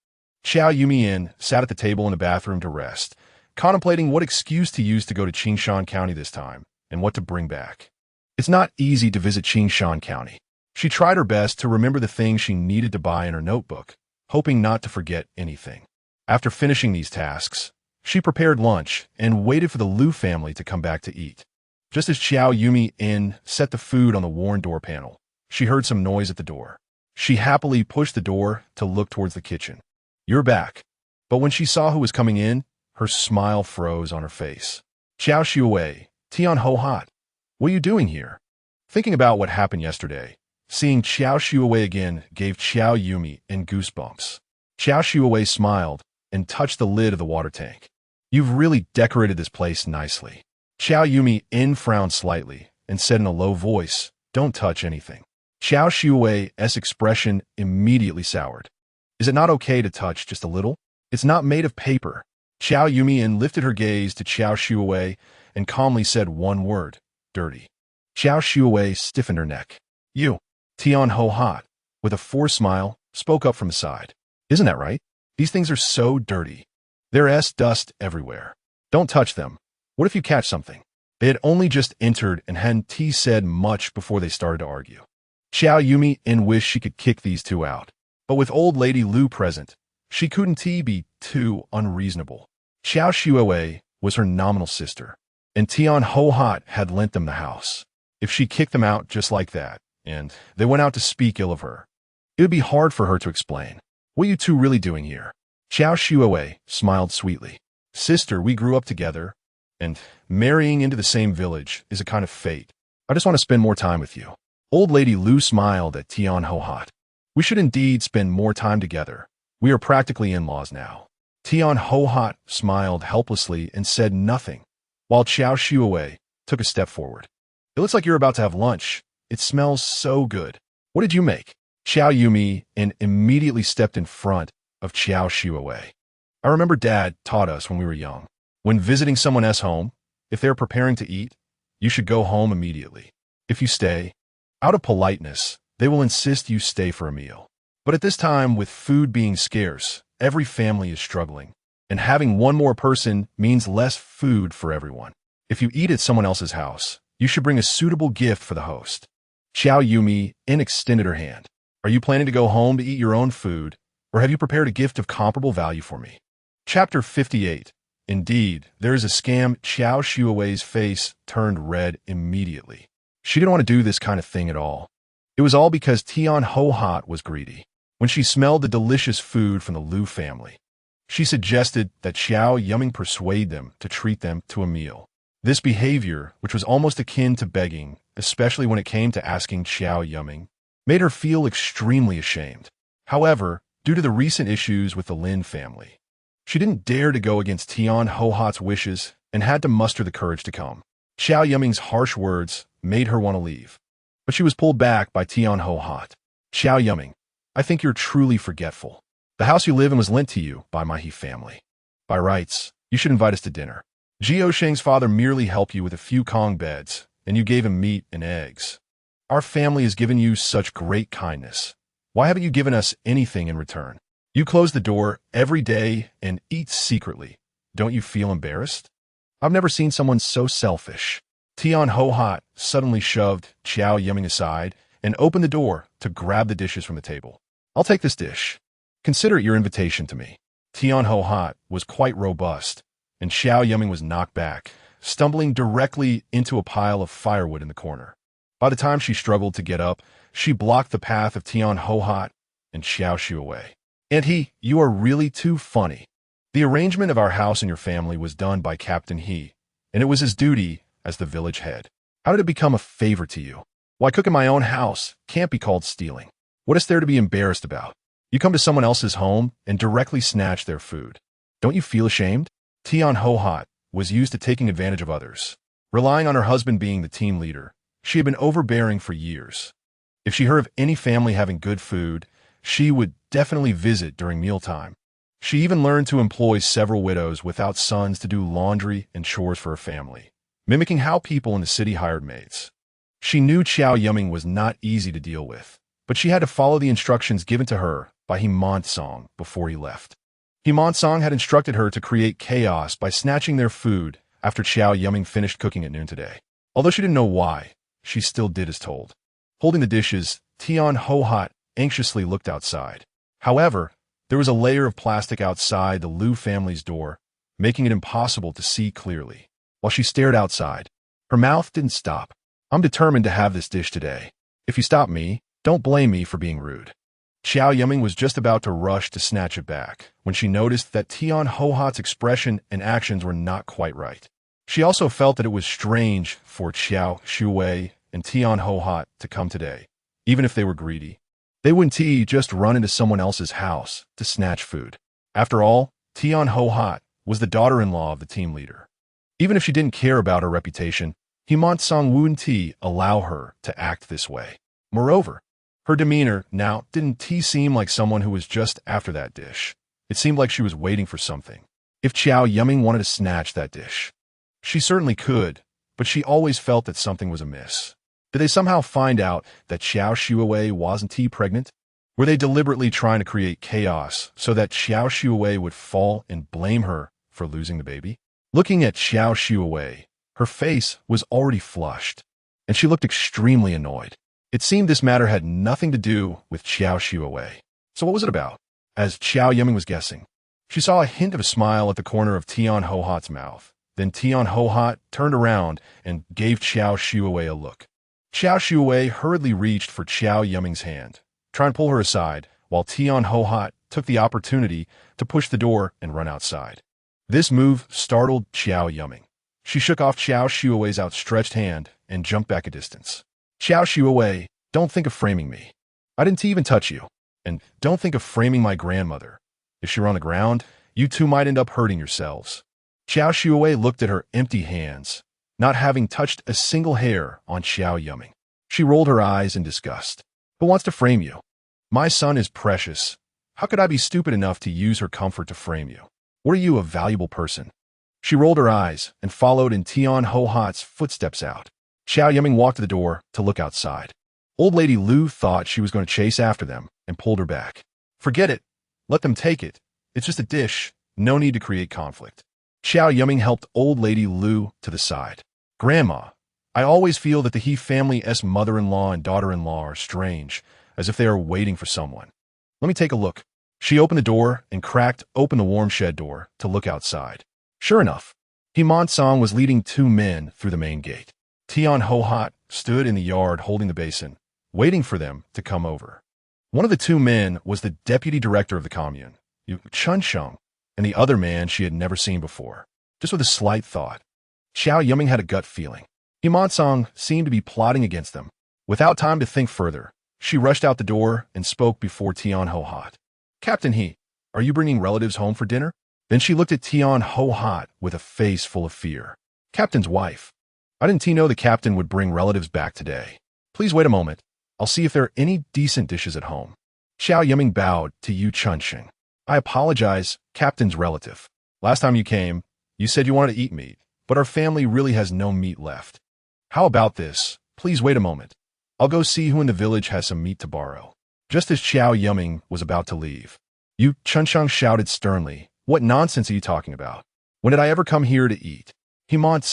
Qiao Yumeian sat at the table in the bathroom to rest, contemplating what excuse to use to go to Qingshan County this time and what to bring back. It's not easy to visit Qingshan County. She tried her best to remember the things she needed to buy in her notebook, hoping not to forget anything. After finishing these tasks, she prepared lunch and waited for the Liu family to come back to eat. Just as Qiao Yumeian set the food on the worn door panel, she heard some noise at the door. She happily pushed the door to look towards the kitchen. "You're back." But when she saw who was coming in, her smile froze on her face. "Qiao Shuwei, Tian Ho Hot, what are you doing here?" Thinking about what happened yesterday, seeing Qiao Shuwei again gave Qiao Yumeian goosebumps. Qiao Shuwei smiled and touched the lid of the water tank. "You've really decorated this place nicely." Qiao Yumeian frowned slightly and said in a low voice, "Don't touch anything." Qiao Shuwei's expression immediately soured. "Is it not okay to touch just a little? It's not made of paper." Qiao Yumeian lifted her gaze to Qiao Shuwei and calmly said one word, "Dirty." Qiao Shuwei stiffened her neck. "You, Tian Ho Hot," with a forced smile, spoke up from the side. "Isn't that right? These things are so dirty. There's dust everywhere. Don't touch them. What if you catch something?" They had only just entered and hadn't said much before they started to argue. Qiao Yumeian wished she could kick these two out, but with old lady Liu present, she couldn't be too unreasonable. Qiao Shuwei was her nominal sister, and Tian Ho Hot had lent them the house. If she kicked them out just like that, and they went out to speak ill of her, it would be hard for her to explain. "What are you two really doing here?" Qiao Shuwei smiled sweetly. "Sister, we grew up together, and marrying into the same village is a kind of fate. I just want to spend more time with you." Old lady Liu smiled at Tian Ho Hot. "We should indeed spend more time together. We are practically in-laws now." Tian Ho Hot smiled helplessly and said nothing, while Qiao Shuwei took a step forward. "It looks like you're about to have lunch. It smells so good. What did you make?" Qiao Yumeian immediately stepped in front of Qiao Shuwei. "I remember Dad taught us when we were young. When visiting someone's home, if they're preparing to eat, you should go home immediately. If you stay, out of politeness, they will insist you stay for a meal. But at this time, with food being scarce, every family is struggling, and having one more person means less food for everyone. If you eat at someone else's house, you should bring a suitable gift for the host." Qiao Yumeian extended her hand. "Are you planning to go home to eat your own food, or have you prepared a gift of comparable value for me?" Chapter 58. Indeed, there is a scam. Qiao Shuwei's face turned red immediately. She didn't want to do this kind of thing at all. It was all because Tian Ho Hot was greedy. When she smelled the delicious food from the Liu family, she suggested that Qiao Yumeian persuade them to treat them to a meal. This behavior, which was almost akin to begging, especially when it came to asking Qiao Yumeian, made her feel extremely ashamed. However, due to the recent issues with the Lin family, she didn't dare to go against Tian Ho Hot's wishes and had to muster the courage to come. Qiao Yumeian's harsh words made her want to leave, but she was pulled back by Tian Ho Hot. "Qiao Yumeian, I think you're truly forgetful. The house you live in was lent to you by my He family. By rights, you should invite us to dinner. Jiao Sheng's father merely helped you with a few Kong beds, and you gave him meat and eggs. Our family has given you such great kindness. Why haven't you given us anything in return? You close the door every day and eat secretly. Don't you feel embarrassed? I've never seen someone so selfish." Tian Ho Hot suddenly shoved Qiao Yumeian aside and opened the door to grab the dishes from the table. "I'll take this dish. Consider it your invitation to me." Tian Ho Hot was quite robust, and Qiao Yumeian was knocked back, stumbling directly into a pile of firewood in the corner. By the time she struggled to get up, she blocked the path of Tian Ho Hot and Qiao Shuwei. "And you are really too funny. The arrangement of our house and your family was done by Captain He, and it was his duty as the village head. How did it become a favor to you? Why, cooking my own house can't be called stealing. What is there to be embarrassed about? You come to someone else's home and directly snatch their food. Don't you feel ashamed?" Tian Ho Hot was used to taking advantage of others. Relying on her husband being the team leader, she had been overbearing for years. If she heard of any family having good food, she would definitely visit during mealtime. She even learned to employ several widows without sons to do laundry and chores for her family, mimicking how people in the city hired maids. She knew Qiao Yumeian was not easy to deal with, but she had to follow the instructions given to her by Himant before he left. Himant had instructed her to create chaos by snatching their food after Qiao Yumeian finished cooking at noon today. Although she didn't know why, she still did as told. Holding the dishes, Tian Ho-Hot anxiously looked outside. However, there was a layer of plastic outside the Liu family's door, making it impossible to see clearly. While she stared outside, her mouth didn't stop. I'm determined to have this dish today. If you stop me, don't blame me for being rude. Qiao Yumeian was just about to rush to snatch it back when she noticed that Tian Ho-Hot's expression and actions were not quite right. She also felt that it was strange for Qiao Shuwei and Tian Ho-Hot to come today, even if they were greedy. They wouldn't just run into someone else's house to snatch food. After all, Tian Ho-Hot was the daughter-in-law of the team leader. Even if she didn't care about her reputation, Himant wouldn't allow her to act this way. Moreover, her demeanor now didn't seem like someone who was just after that dish. It seemed like she was waiting for something. If Qiao Yumeian wanted to snatch that dish, she certainly could, but she always felt that something was amiss. Did they somehow find out that Qiao Shuwei wasn't pregnant? Were they deliberately trying to create chaos so that Qiao Shuwei would fall and blame her for losing the baby? Looking at Qiao Shuwei, her face was already flushed, and she looked extremely annoyed. It seemed this matter had nothing to do with Qiao Shuwei. So what was it about? As Qiao Yumeian was guessing, she saw a hint of a smile at the corner of Tian Ho-Hot's mouth. Then Tian Ho-Hot turned around and gave Qiao Shuwei a look. Qiao Shuwei hurriedly reached for Qiao Yumeian's hand, trying to pull her aside, while Tian Ho-Hot took the opportunity to push the door and run outside. This move startled Qiao Yumeian. She shook off Qiao Shuwei's outstretched hand and jumped back a distance. Qiao Shuwei, don't think of framing me. I didn't even touch you. And don't think of framing my grandmother. If she were on the ground, you two might end up hurting yourselves. Qiao Shuwei looked at her empty hands, not having touched a single hair on Qiao Yumeian. She rolled her eyes in disgust. Who wants to frame you? My son is precious. How could I be stupid enough to use her comfort to frame you? Or are you a valuable person? She rolled her eyes and followed in Tian Ho-Hot's footsteps out. Qiao Yumeian walked to the door to look outside. Old Lady Liu thought she was going to chase after them and pulled her back. Forget it. Let them take it. It's just a dish. No need to create conflict. Qiao Yumeian helped Old Lady Liu to the side. Grandma, I always feel that the He family's mother-in-law and daughter-in-law are strange, as if they are waiting for someone. Let me take a look. She opened the door and cracked open the warm shed door to look outside. Sure enough, Himant was leading two men through the main gate. Tian Ho-Hot stood in the yard holding the basin, waiting for them to come over. One of the two men was the deputy director of the commune, Chunsheng, and the other man she had never seen before. Just with a slight thought, Qiao Yumeian had a gut feeling. Himant seemed to be plotting against them. Without time to think further, she rushed out the door and spoke before Tian Ho-Hot. Captain He, are you bringing relatives home for dinner? Then she looked at Tian Ho-Hot with a face full of fear. Captain's wife. I didn't know the captain would bring relatives back today. Please wait a moment. I'll see if there are any decent dishes at home. Qiao Yumeian bowed to Yu Chunsheng. I apologize, Captain's relative. Last time you came, you said you wanted to eat meat, but our family really has no meat left. How about this? Please wait a moment. I'll go see who in the village has some meat to borrow. Just as Qiao Yumeian was about to leave, Yu Chunsheng shouted sternly, What nonsense are you talking about? When did I ever come here to eat? Himant,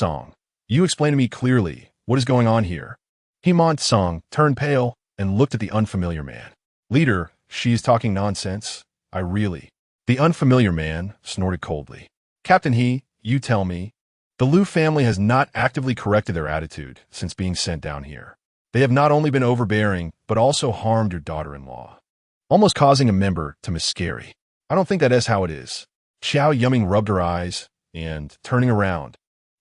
you explain to me clearly what is going on here. Himant turned pale and looked at the unfamiliar man. Leader, she is talking nonsense. The unfamiliar man snorted coldly. Captain He, you tell me. The Liu family has not actively corrected their attitude since being sent down here. They have not only been overbearing, but also harmed your daughter-in-law, almost causing a member to miscarry. I don't think that is how it is. Qiao Yumeian rubbed her eyes, and, turning around,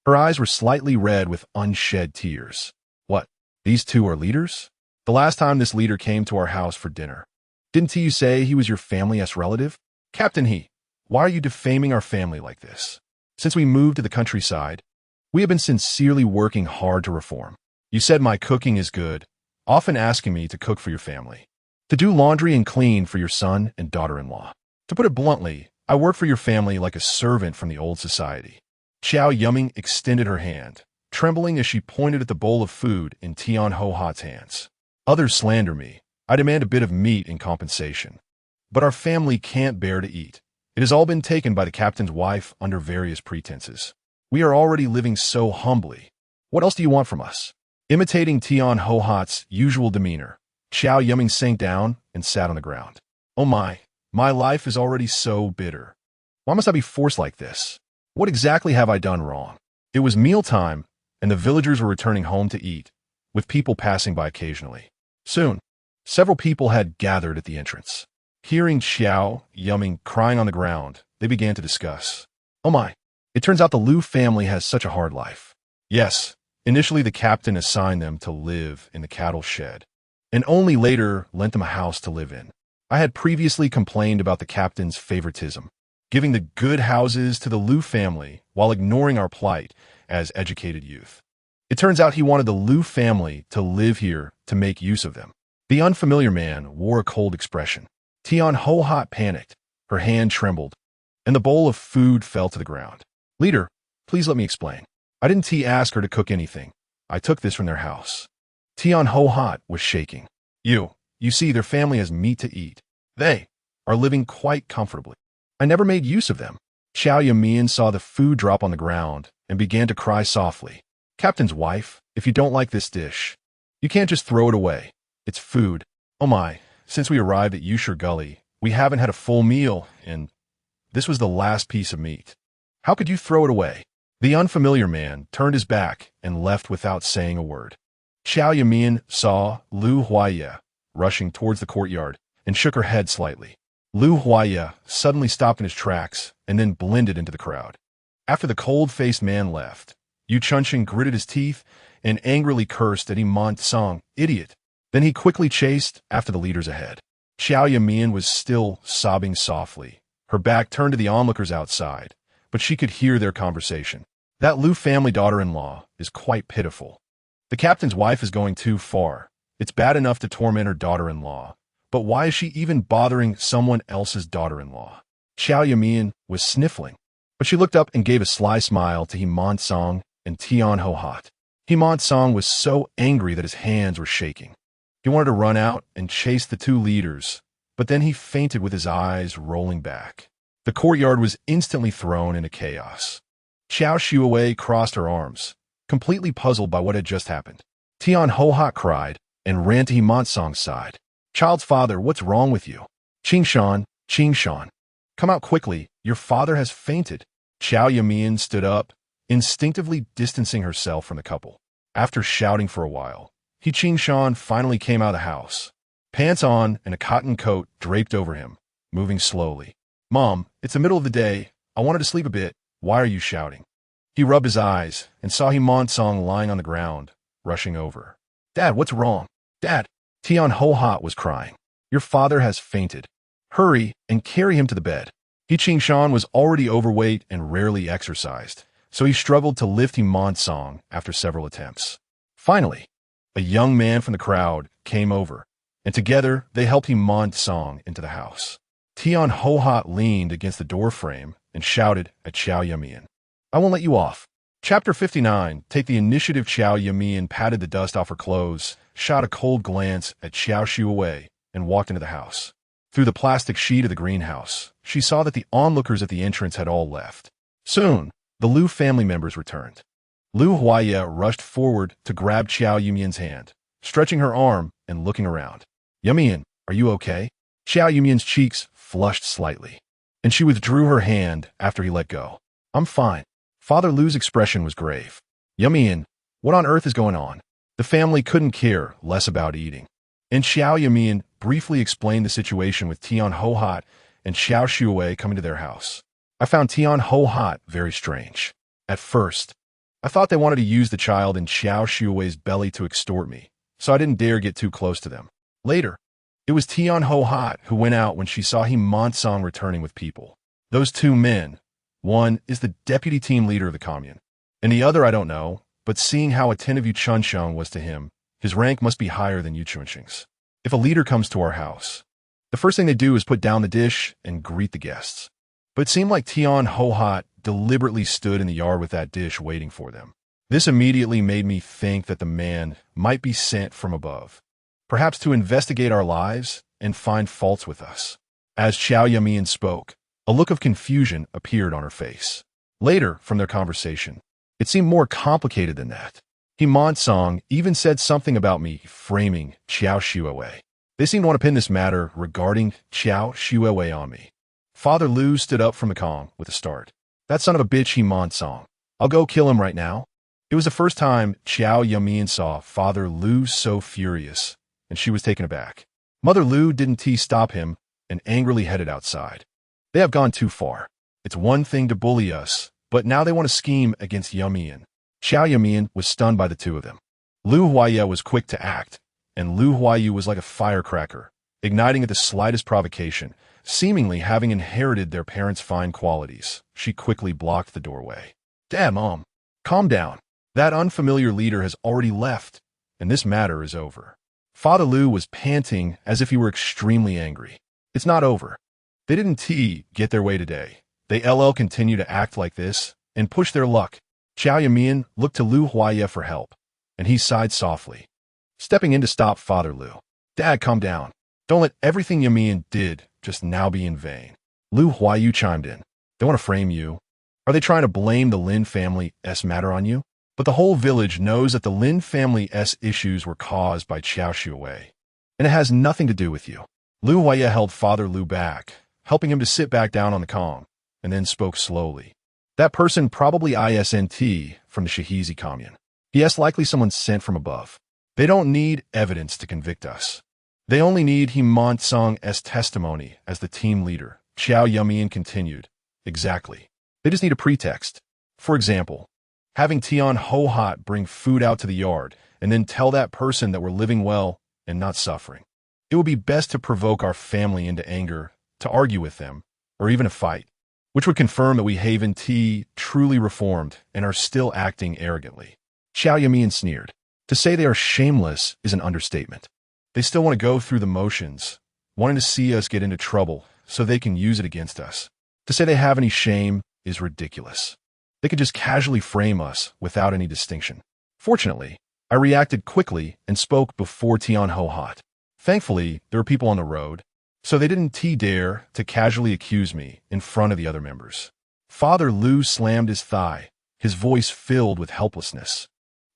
her eyes were slightly red with unshed tears. What? These two are leaders? The last time this leader came to our house for dinner, didn't you say he was your family's relative? Captain He, why are you defaming our family like this? Since we moved to the countryside, we have been sincerely working hard to reform. You said my cooking is good, often asking me to cook for your family, to do laundry and clean for your son and daughter-in-law. To put it bluntly, I work for your family like a servant from the old society. Qiao Yumeian extended her hand, trembling as she pointed at the bowl of food in Tian Ho-Hot's hands. Others slander me, I demand a bit of meat in compensation. But our family can't bear to eat. It has all been taken by the captain's wife under various pretenses. We are already living so humbly. What else do you want from us?" Imitating Tian Ho-Hat's usual demeanor, Qiao Yumeian sank down and sat on the ground. "Oh my life is already so bitter. Why must I be forced like this? What exactly have I done wrong?" It was mealtime, and the villagers were returning home to eat, with people passing by occasionally. Soon, several people had gathered at the entrance. Hearing Qiao Yumeian crying on the ground, they began to discuss. "Oh my, it turns out the Lu family has such a hard life." Yes, initially the captain assigned them to live in the cattle shed, and only later lent them a house to live in. I had previously complained about the captain's favoritism, giving the good houses to the Lu family while ignoring our plight as educated youth. It turns out he wanted the Lu family to live here to make use of them. The unfamiliar man wore a cold expression. Tian Ho-Hat panicked, her hand trembled, and the bowl of food fell to the ground. "Leader, please let me explain. I didn't ask her to cook anything. I took this from their house." Tian Ho-Hat was shaking. You see, their family has meat to eat. They are living quite comfortably. I never made use of them." Qiao Yumeian saw the food drop on the ground and began to cry softly. "Captain's wife, if you don't like this dish, you can't just throw it away. It's food. Oh my, since we arrived at Yushur Gully, we haven't had a full meal, and this was the last piece of meat. How could you throw it away?" The unfamiliar man turned his back and left without saying a word. Qiao Yumeian saw Lu Huaiya rushing towards the courtyard and shook her head slightly. Lu Huaiya suddenly stopped in his tracks and then blended into the crowd. After the cold-faced man left, Yu Chunxing gritted his teeth and angrily cursed at Iman Tsang, "Idiot." Then he quickly chased after the leaders ahead. Qiao Yumeian was still sobbing softly, her back turned to the onlookers outside, but she could hear their conversation. That Lu family daughter-in-law is quite pitiful. The captain's wife is going too far. It's bad enough to torment her daughter-in-law, but why is she even bothering someone else's daughter-in-law? Qiao Yumeian was sniffling, but she looked up and gave a sly smile to Iman Tsang and Tian Ho-Hat. Iman Tsang was so angry that his hands were shaking. He wanted to run out and chase the two leaders, but then he fainted with his eyes rolling back. The courtyard was instantly thrown into chaos. Qiao Shuwei crossed her arms, completely puzzled by what had just happened. Tian Ho-Hat cried and ran to Iman Tsang's side. "Child's father, what's wrong with you?" Qingshan, come out quickly, your father has fainted." Qiao Yumeian stood up, instinctively distancing herself from the couple. After shouting for a while, Qingshan finally came out of the house, pants on and a cotton coat draped over him, moving slowly. "Mom, it's the middle of the day. I wanted to sleep a bit. Why are you shouting?" He rubbed his eyes and saw Iman Tsang lying on the ground, rushing over. "Dad, what's wrong? Dad!" Tian Ho-Hat was crying. "Your father has fainted. Hurry and carry him to the bed." Qingshan was already overweight and rarely exercised, so he struggled to lift Iman Tsang after several attempts. Finally, a young man from the crowd came over, and together they helped Iman Tsang into the house. Tian Ho-Hat leaned against the doorframe and shouted at Qiao Yumeian, "I won't let you off." Chapter 59, Take the Initiative. Qiao Yumeian patted the dust off her clothes, shot a cold glance at Qiao Shuwei, and walked into the house. Through the plastic sheet of the greenhouse, she saw that the onlookers at the entrance had all left. Soon, the Lu family members returned. Lu Huaiya rushed forward to grab Qiao Yumeian's hand, stretching her arm and looking around. "Yumeian, are you okay?" Qiao Yumeian's cheeks flushed slightly, and she withdrew her hand after he let go. "I'm fine." Father Lu's expression was grave. "Yumeian, what on earth is going on?" The family couldn't care less about eating, and Qiao Yumeian briefly explained the situation with Tian Ho-Hat and Xiao Shuwei coming to their house. I found Tian Ho-Hat very strange. At first, I thought they wanted to use the child in Xiao Shuwei's belly to extort me, so I didn't dare get too close to them. Later, it was Tian Ho-Hat who went out when she saw Iman Tsang returning with people. Those two men, one is the deputy team leader of the commune, and the other I don't know, but seeing how attentive Yu Chunxing was to him, his rank must be higher than Yu Chunxing's. If a leader comes to our house, the first thing they do is put down the dish and greet the guests. But it seemed like Tian Ho-Hat deliberately stood in the yard with that dish waiting for them. This immediately made me think that the man might be sent from above. perhaps to investigate our lives and find faults with us. As Qiao Yumeian spoke, a look of confusion appeared on her face. Later, from their conversation, it seemed more complicated than that. Himon even said something about me framing Qiao Shuiwei. They seemed to want to pin this matter regarding Qiao Shuiwei on me. Father Lu stood up from the Kong with a start. That son of a bitch Himon. I'll go kill him right now. It was the first time Qiao Yumeian saw Father Lu so furious, and she was taken aback. Mother Lu didn't stop him and angrily headed outside. They have gone too far. It's one thing to bully us, but now they want to scheme against Yumeian. Qiao Yumeian was stunned by the two of them. Lu Huaye was quick to act, and Lu Huayu was like a firecracker, igniting at the slightest provocation. Seemingly having inherited their parents' fine qualities, she quickly blocked the doorway. Dad, Mom, calm down. That unfamiliar leader has already left, and this matter is over. Father Lu was panting as if he were extremely angry. It's not over. They didn't get their way today. They continue to act like this and push their luck. Qiao Yumeian looked to Lu Huaye for help, and he sighed softly, stepping in to stop Father Lu. Dad, calm down. Don't let everything Yumeian did just now be in vain. Lu Huayu chimed in. They want to frame you. Are they trying to blame the Lin family's matter on you? But the whole village knows that the Lin family's issues were caused by Qiao Shuiwei, and it has nothing to do with you. Lu Huaye held Father Lu back, helping him to sit back down on the Kong, and then spoke slowly. That person probably isn't from the Shahizi commune. He likely someone sent from above. They don't need evidence to convict us. They only need Himon-sang's testimony as the team leader. Qiao Yumeian continued. Exactly. They just need a pretext. For example, having Tian Ho-Hot bring food out to the yard and then tell that person that we're living well and not suffering. It would be best to provoke our family into anger, to argue with them, or even a fight, which would confirm that we haven't truly reformed and are still acting arrogantly. Qiao Yumeian sneered. To say they are shameless is an understatement. They still want to go through the motions, wanting to see us get into trouble so they can use it against us. To say they have any shame is ridiculous. They could just casually frame us without any distinction. Fortunately, I reacted quickly and spoke before Tian Ho-Hot. Thankfully, there were people on the road, so they didn't dare to casually accuse me in front of the other members. Father Lu slammed his thigh, his voice filled with helplessness.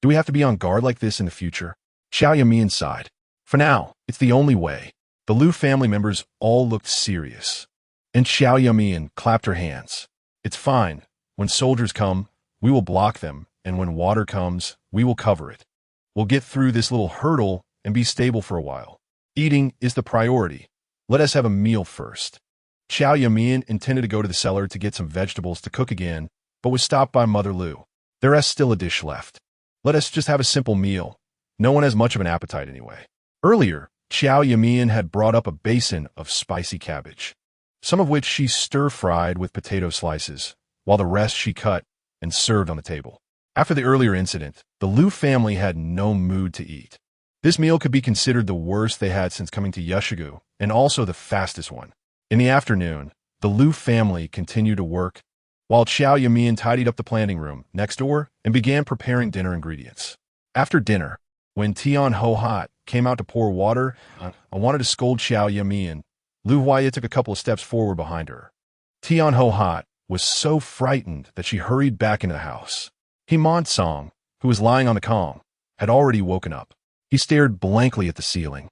Do we have to be on guard like this in the future? Qiao Yumeian sighed. For now, it's the only way. The Lu family members all looked serious, and Qiao Yumeian clapped her hands. It's fine. When soldiers come, we will block them, and when water comes, we will cover it. We'll get through this little hurdle and be stable for a while. Eating is the priority. Let us have a meal first. Qiao Yumeian intended to go to the cellar to get some vegetables to cook again, but was stopped by Mother Lu. There is still a dish left. Let us just have a simple meal. No one has much of an appetite anyway. Earlier, Qiao Yumeian had brought up a basin of spicy cabbage, some of which she stir-fried with potato slices, while the rest she cut and served on the table. After the earlier incident, the Lu family had no mood to eat. This meal could be considered the worst they had since coming to Yeshigu, and also the fastest one. In the afternoon, the Lu family continued to work, while Qiao Yumeian tidied up the planting room next door and began preparing dinner ingredients. After dinner, when Tian Ho-Hot came out to pour water, I wanted to scold Qiao Yumeian. Lu Huaye took a couple of steps forward behind her. Tian Ho-Hot was so frightened that she hurried back into the house. Himon, who was lying on the Kong, had already woken up. He stared blankly at the ceiling,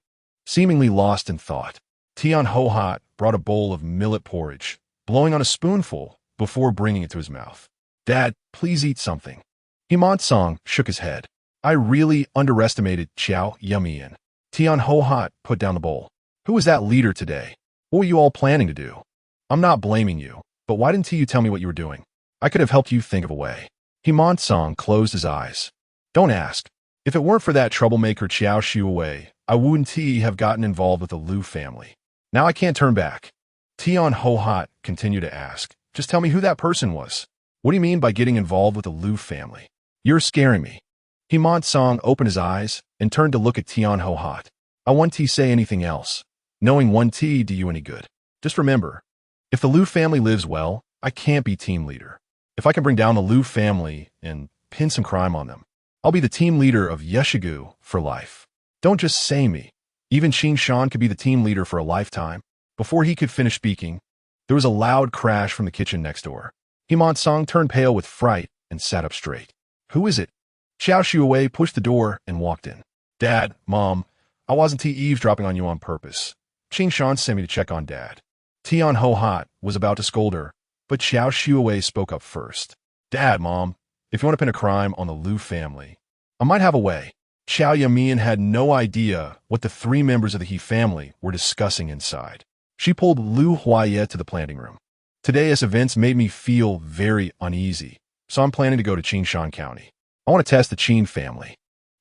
seemingly lost in thought. Tian Ho-Hot brought a bowl of millet porridge, blowing on a spoonful before bringing it to his mouth. Dad, please eat something. Himon shook his head. I really underestimated Qiao Yumeian. Tian Ho-Hot put down the bowl. Who was that leader today? What were you all planning to do? I'm not blaming you, but why didn't you tell me what you were doing? I could have helped you think of a way. Himon closed his eyes. Don't ask. If it weren't for that troublemaker Qiao Shuiwei, I wouldn't have gotten involved with the Lu family. Now I can't turn back. Tian Ho-Hot continued to ask. Just tell me who that person was. What do you mean by getting involved with the Lu family? You're scaring me. Himon opened his eyes and turned to look at Tian Ho-Hot. I won't say anything else. Knowing won't do you any good. Just remember, if the Lu family lives well, I can't be team leader. If I can bring down the Lu family and pin some crime on them, I'll be the team leader of Yeshigu for life. Don't just say me. Even Qin Shan could be the team leader for a lifetime. Before he could finish speaking, there was a loud crash from the kitchen next door. Himant Song turned pale with fright and sat up straight. Who is it? Qiao Yumeian pushed the door and walked in. Dad, Mom, I wasn't eavesdropping on you on purpose. Qin Shan sent me to check on Dad. Tian Ho Hot was about to scold her, but Qiao Yumeian spoke up first. Dad, Mom, if you want to pin a crime on the Liu family, I might have a way. Qiao Yumeian had no idea what the three members of the He family were discussing inside. She pulled Liu Huaye to the planting room. Today's events made me feel very uneasy, so I'm planning to go to Qinshan County. I want to test the Qin family.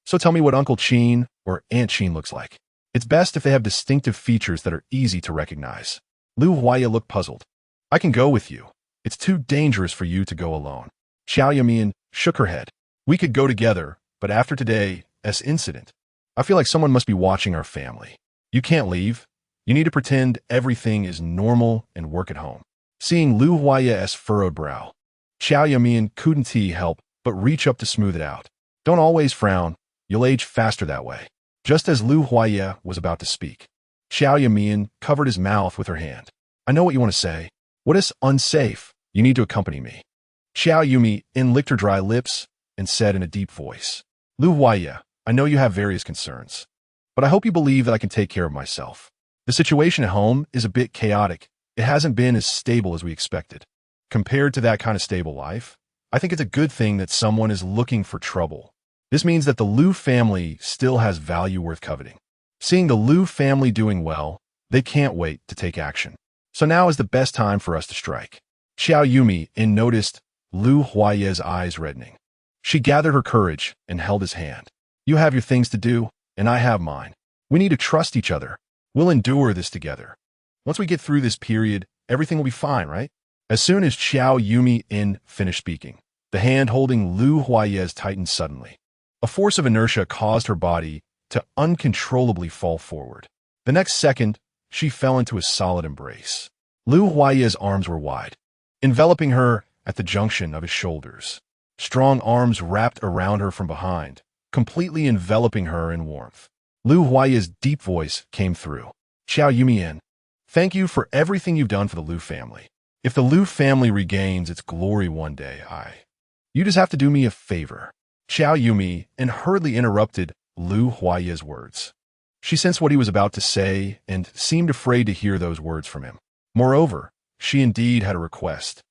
So tell me what Uncle Qin or Aunt Qin looks like. It's best if they have distinctive features that are easy to recognize. Liu Huaye looked puzzled. I can go with you. It's too dangerous for you to go alone. Qiao Yumeian shook her head. We could go together, but after today's incident, I feel like someone must be watching our family. You can't leave. You need to pretend everything is normal and work at home. Seeing Liu Huaye's furrowed brow, Qiao Yumeian couldn't help but reach up to smooth it out. Don't always frown. You'll age faster that way. Just as Liu Huaye was about to speak, Qiao Yumeian covered his mouth with her hand. I know what you want to say. What is unsafe? You need to accompany me. Qiao Yumeian licked her dry lips and said in a deep voice, Liu Huaye, I know you have various concerns, but I hope you believe that I can take care of myself. The situation at home is a bit chaotic. It hasn't been as stable as we expected. Compared to that kind of stable life, I think it's a good thing that someone is looking for trouble. This means that the Liu family still has value worth coveting. Seeing the Liu family doing well, they can't wait to take action. So now is the best time for us to strike. Qiao Yumeian noticed Liu Huaye's eyes reddening. She gathered her courage and held his hand. You have your things to do, and I have mine. We need to trust each other. We'll endure this together. Once we get through this period, everything will be fine, right? As soon as Qiao Yumeian finished speaking, the hand holding Liu Huaye's tightened suddenly. A force of inertia caused her body to uncontrollably fall forward. The next second, she fell into a solid embrace. Liu Huaye's arms were wide, enveloping her at the junction of his shoulders. Strong arms wrapped around her from behind, completely enveloping her in warmth. Liu Huaye's deep voice came through. Qiao Yumeian, thank you for everything you've done for the Liu family. If the Liu family regains its glory one day, you just have to do me a favor. Qiao Yumeian hurriedly interrupted Liu Huaye's words. She sensed what he was about to say and seemed afraid to hear those words from him. Moreover, she indeed had a request,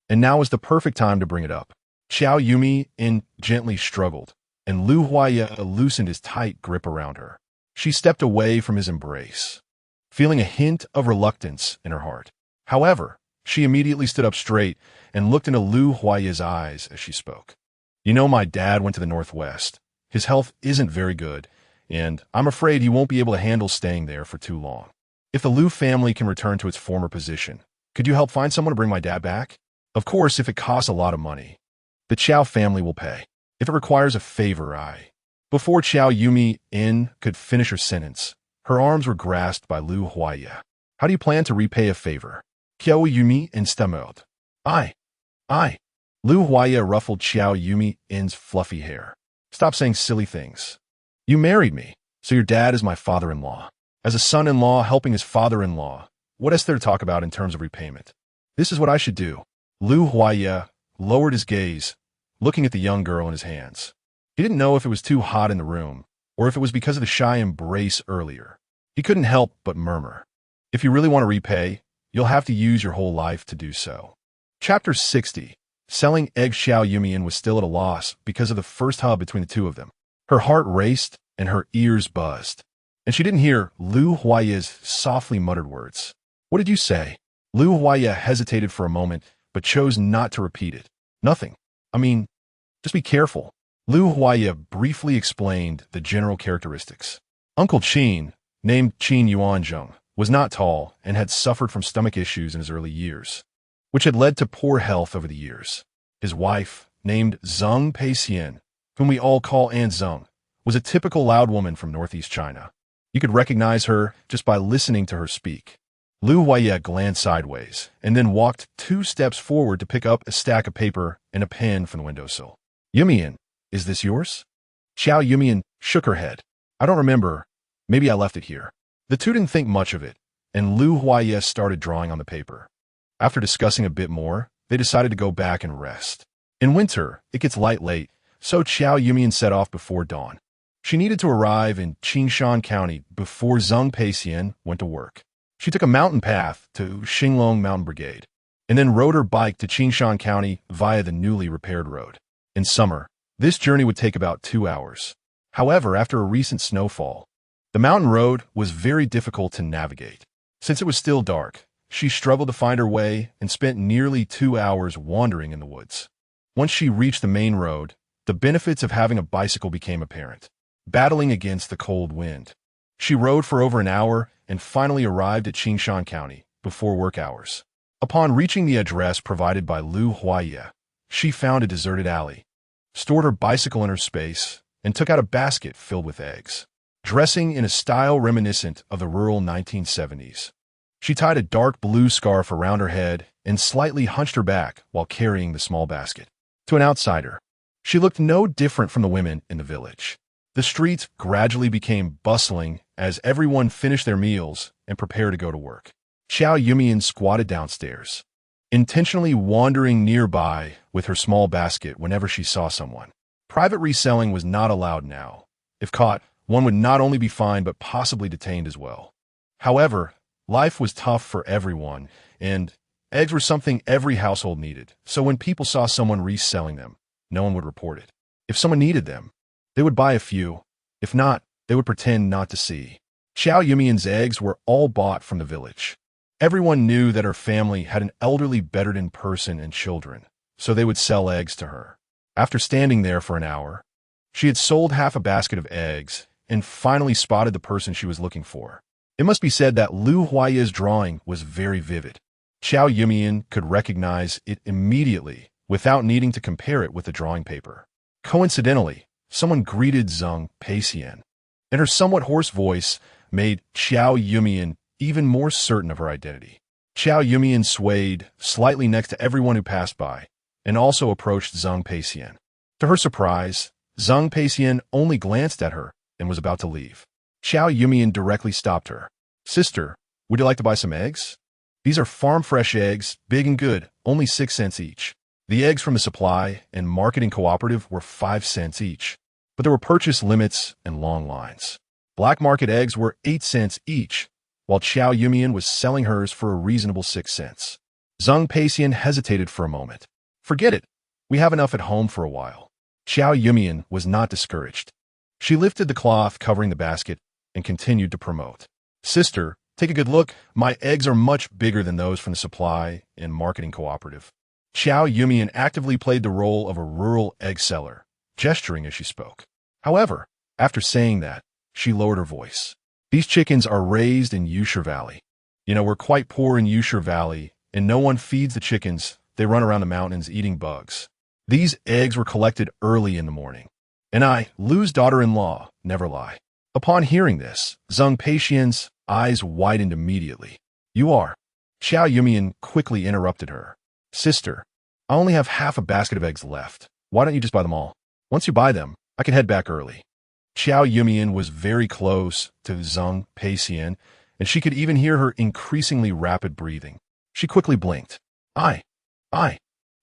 and now was the perfect time to bring it up. Qiao Yumeian gently struggled, and Liu Huaye loosened his tight grip around her. She stepped away from his embrace, feeling a hint of reluctance in her heart. However, she immediately stood up straight and looked into Liu Huaye's eyes as she spoke. You know, my dad went to the Northwest. His health isn't very good, and I'm afraid he won't be able to handle staying there for too long. If the Liu family can return to its former position, could you help find someone to bring my dad back? Of course, if it costs a lot of money, the Qiao family will pay. If it requires a favor, Before Qiao Yumeian could finish her sentence, her arms were grasped by Liu Huaye. How do you plan to repay a favor? Qiao Yumeian stammered. I. Liu Huaye ruffled Qiao Yumeian's fluffy hair. Stop saying silly things. You married me, so your dad is my father-in-law. As a son-in-law helping his father-in-law, what is there to talk about in terms of repayment? This is what I should do. Liu Huaye lowered his gaze, looking at the young girl in his hands. He didn't know if it was too hot in the room, or if it was because of the shy embrace earlier. He couldn't help but murmur. If you really want to repay, you'll have to use your whole life to do so. Chapter 60. Selling eggs. Qiao Yumeian was still at a loss because of the first hug between the two of them. Her heart raced and her ears buzzed, and she didn't hear Liu Huaye's softly muttered words. What did you say? Liu Huaye hesitated for a moment, but chose not to repeat it. Nothing. Just be careful. Liu Huaye briefly explained the general characteristics. Uncle Qin, named Qin Yuanzheng, was not tall and had suffered from stomach issues in his early years, which had led to poor health over the years. His wife, named Zheng Peixian, whom we all call Aunt Zheng, was a typical loud woman from northeast China. You could recognize her just by listening to her speak. Liu Huaye glanced sideways and then walked 2 steps forward to pick up a stack of paper and a pen from the windowsill. Yumeian, is this yours? Qiao Yumeian shook her head. I don't remember. Maybe I left it here. The two didn't think much of it, and Lu Huaye started drawing on the paper. After discussing a bit more, they decided to go back and rest. In winter, it gets light late, so Qiao Yumeian set off before dawn. She needed to arrive in Qingshan County before Zheng Peixian went to work. She took a mountain path to Xinglong Mountain Brigade, and then rode her bike to Qingshan County via the newly repaired road. In summer, this journey would take about 2 hours. However, after a recent snowfall, the mountain road was very difficult to navigate. Since it was still dark, she struggled to find her way and spent nearly 2 hours wandering in the woods. Once she reached the main road, the benefits of having a bicycle became apparent. Battling against the cold wind, she rode for over an hour and finally arrived at Qingshan County before work hours. Upon reaching the address provided by Lu Huaye, she found a deserted alley, stored her bicycle in her space, and took out a basket filled with eggs. Dressing in a style reminiscent of the rural 1970s, she tied a dark blue scarf around her head and slightly hunched her back while carrying the small basket. To an outsider, she looked no different from the women in the village. The streets gradually became bustling as everyone finished their meals and prepared to go to work. Qiao Yumeian squatted downstairs, intentionally wandering nearby with her small basket whenever she saw someone. Private reselling was not allowed now. If caught, one would not only be fined but possibly detained as well. However, life was tough for everyone, and eggs were something every household needed, so when people saw someone reselling them, no one would report it. If someone needed them, they would buy a few. If not, they would pretend not to see. Qiao Yumeian's eggs were all bought from the village. Everyone knew that her family had an elderly bedridden person and children, so they would sell eggs to her. After standing there for an hour, she had sold half a basket of eggs and finally spotted the person she was looking for. It must be said that Lu Huaye's drawing was very vivid. Qiao Yumeian could recognize it immediately without needing to compare it with the drawing paper. Coincidentally, someone greeted Zheng Peixian, and her somewhat hoarse voice made Qiao Yumeian even more certain of her identity. Qiao Yumeian swayed slightly next to everyone who passed by, and also approached Zheng Peixian. To her surprise, Zheng Peixian only glanced at her and was about to leave. Qiao Yumeian directly stopped her. "Sister, would you like to buy some eggs? These are farm-fresh eggs, big and good, only 6 cents each." The eggs from the supply and marketing cooperative were 5 cents each, but there were purchase limits and long lines. Black market eggs were 8 cents each, while Qiao Yumeian was selling hers for a reasonable 6 cents. Zheng Peixian hesitated for a moment. "Forget it. We have enough at home for a while." Qiao Yumeian was not discouraged. She lifted the cloth covering the basket and continued to promote. "Sister, take a good look. My eggs are much bigger than those from the supply and marketing cooperative." Qiao Yumeian actively played the role of a rural egg seller, gesturing as she spoke. However, after saying that, she lowered her voice. "These chickens are raised in Yusher Valley. You know, we're quite poor in Yusher Valley, and no one feeds the chickens. They run around the mountains eating bugs. These eggs were collected early in the morning. And I, Lu's daughter-in-law, never lie." Upon hearing this, Zheng Peixian's eyes widened immediately. "You are?" Qiao Yumeian quickly interrupted her. "Sister, I only have half a basket of eggs left. Why don't you just buy them all? Once you buy them, I can head back early." Qiao Yumeian was very close to Zheng Peixian, and she could even hear her increasingly rapid breathing. She quickly blinked. I,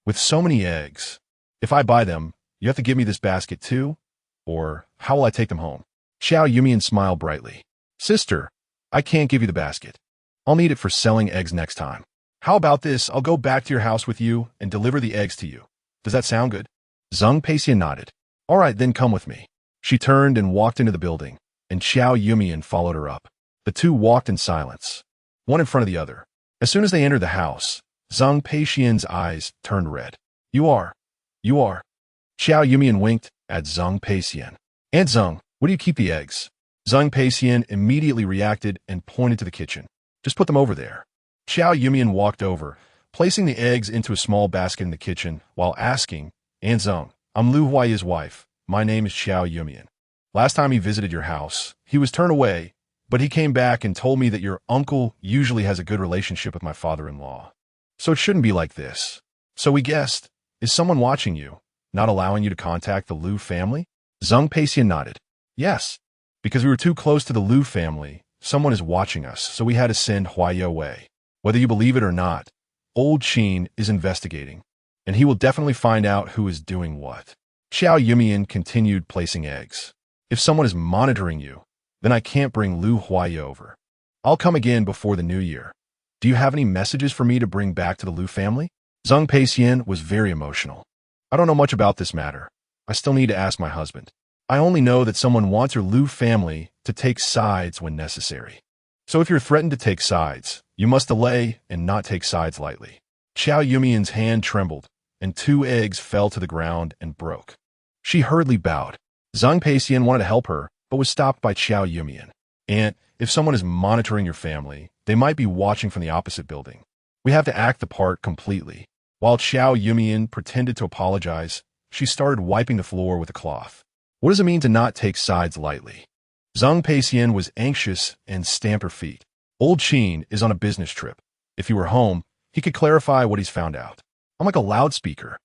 with so many eggs. If I buy them, you have to give me this basket too? Or how will I take them home?" Qiao Yumeian smiled brightly. "Sister, I can't give you the basket. I'll need it for selling eggs next time. How about this? I'll go back to your house with you and deliver the eggs to you. Does that sound good?" Zheng Peixian nodded. "All right, then come with me." She turned and walked into the building, and Qiao Yumeian followed her up. The two walked in silence, one in front of the other. As soon as they entered the house, Zheng Peixian's eyes turned red. You are. Qiao Yumeian winked at Zheng Peixian. "Aunt Zheng, where do you keep the eggs?" Zheng Peixian immediately reacted and pointed to the kitchen. "Just put them over there." Qiao Yumeian walked over, placing the eggs into a small basket in the kitchen while asking, "Aunt Zheng, I'm Lu Huaye's wife. My name is Qiao Yumeian. Last time he visited your house, he was turned away, but he came back and told me that your uncle usually has a good relationship with my father-in-law. So it shouldn't be like this. So we guessed, is someone watching you, not allowing you to contact the Lu family?" Zheng Peixian nodded. "Yes, Because we were too close to the Liu family, someone is watching us, so we had to send Huayo away. Whether you believe it or not, old Qin is investigating, and he will definitely find out who is doing what. Qiao Yumeian continued placing eggs. If someone is monitoring you, then I can't bring Liu Huayo over. I'll come again before the new year. Do you have any messages for me to bring back to the Liu family? Zheng Peixian was very emotional. I don't know much about this matter. I still need to ask my husband. I only know that someone wants your Liu family to take sides when necessary. So if you're threatened to take sides, you must delay and not take sides lightly. Qiao Yumeian's hand trembled, and 2 eggs fell to the ground and broke. She hurriedly bowed. Zheng Peixian wanted to help her, but was stopped by Qiao Yumeian. Aunt, if someone is monitoring your family, they might be watching from the opposite building. We have to act the part completely. While Qiao Yumeian pretended to apologize, she started wiping the floor with a cloth. What does it mean to not take sides lightly? Zheng Peixian was anxious and stamped her feet. Old Qin is on a business trip. If he were home, he could clarify what he's found out. I'm like a loudspeaker.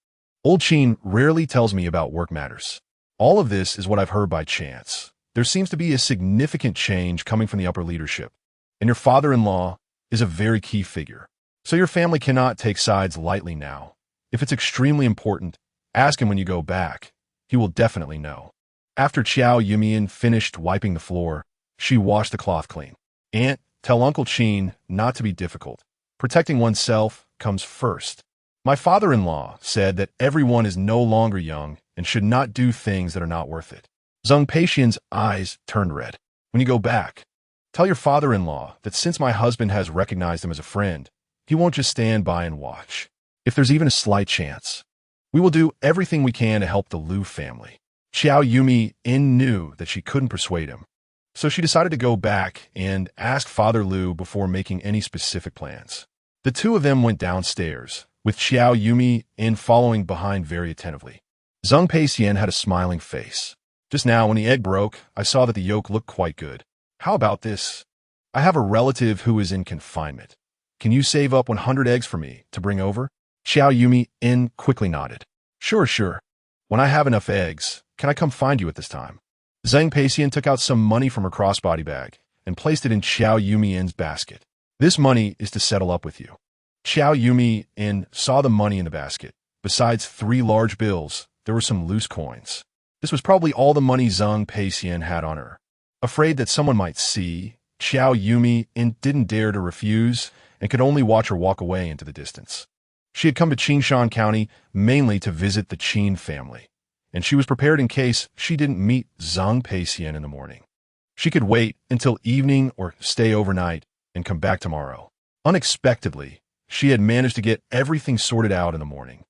Old Qin rarely tells me about work matters. All of this is what I've heard by chance. There seems to be a significant change coming from the upper leadership, and your father-in-law is a very key figure. So your family cannot take sides lightly now. If it's extremely important, ask him when you go back. He will definitely know. After Qiao Yumeian finished wiping the floor, she washed the cloth clean. Aunt, tell Uncle Qin not to be difficult. Protecting oneself comes first. My father-in-law said that everyone is no longer young and should not do things that are not worth it. Zheng Peixian's eyes turned red. When you go back, tell your father-in-law that since my husband has recognized him as a friend, he won't just stand by and watch. If there's even a slight chance, we will do everything we can to help the Liu family. Qiao Yumeian knew that she couldn't persuade him, so she decided to go back and ask Father Liu before making any specific plans. The 2 of them went downstairs, with Qiao Yumeian following behind very attentively. Zheng Peixian had a smiling face. Just now, when the egg broke, I saw that the yolk looked quite good. How about this? I have a relative who is in confinement. Can you save up 100 eggs for me to bring over? Qiao Yumeian quickly nodded. Sure. When I have enough eggs, can I come find you at this time? Zheng Peixian took out some money from her crossbody bag and placed it in Qiao Yumeian's basket. This money is to settle up with you. Qiao Yumeian saw the money in the basket. Besides 3 large bills, there were some loose coins. This was probably all the money Zheng Peixian had on her. Afraid that someone might see, Qiao Yumeian didn't dare to refuse and could only watch her walk away into the distance. She had come to Qingshan County mainly to visit the Qin family, and she was prepared in case she didn't meet Zheng Peixian in the morning. She could wait until evening or stay overnight and come back tomorrow. Unexpectedly, she had managed to get everything sorted out in the morning,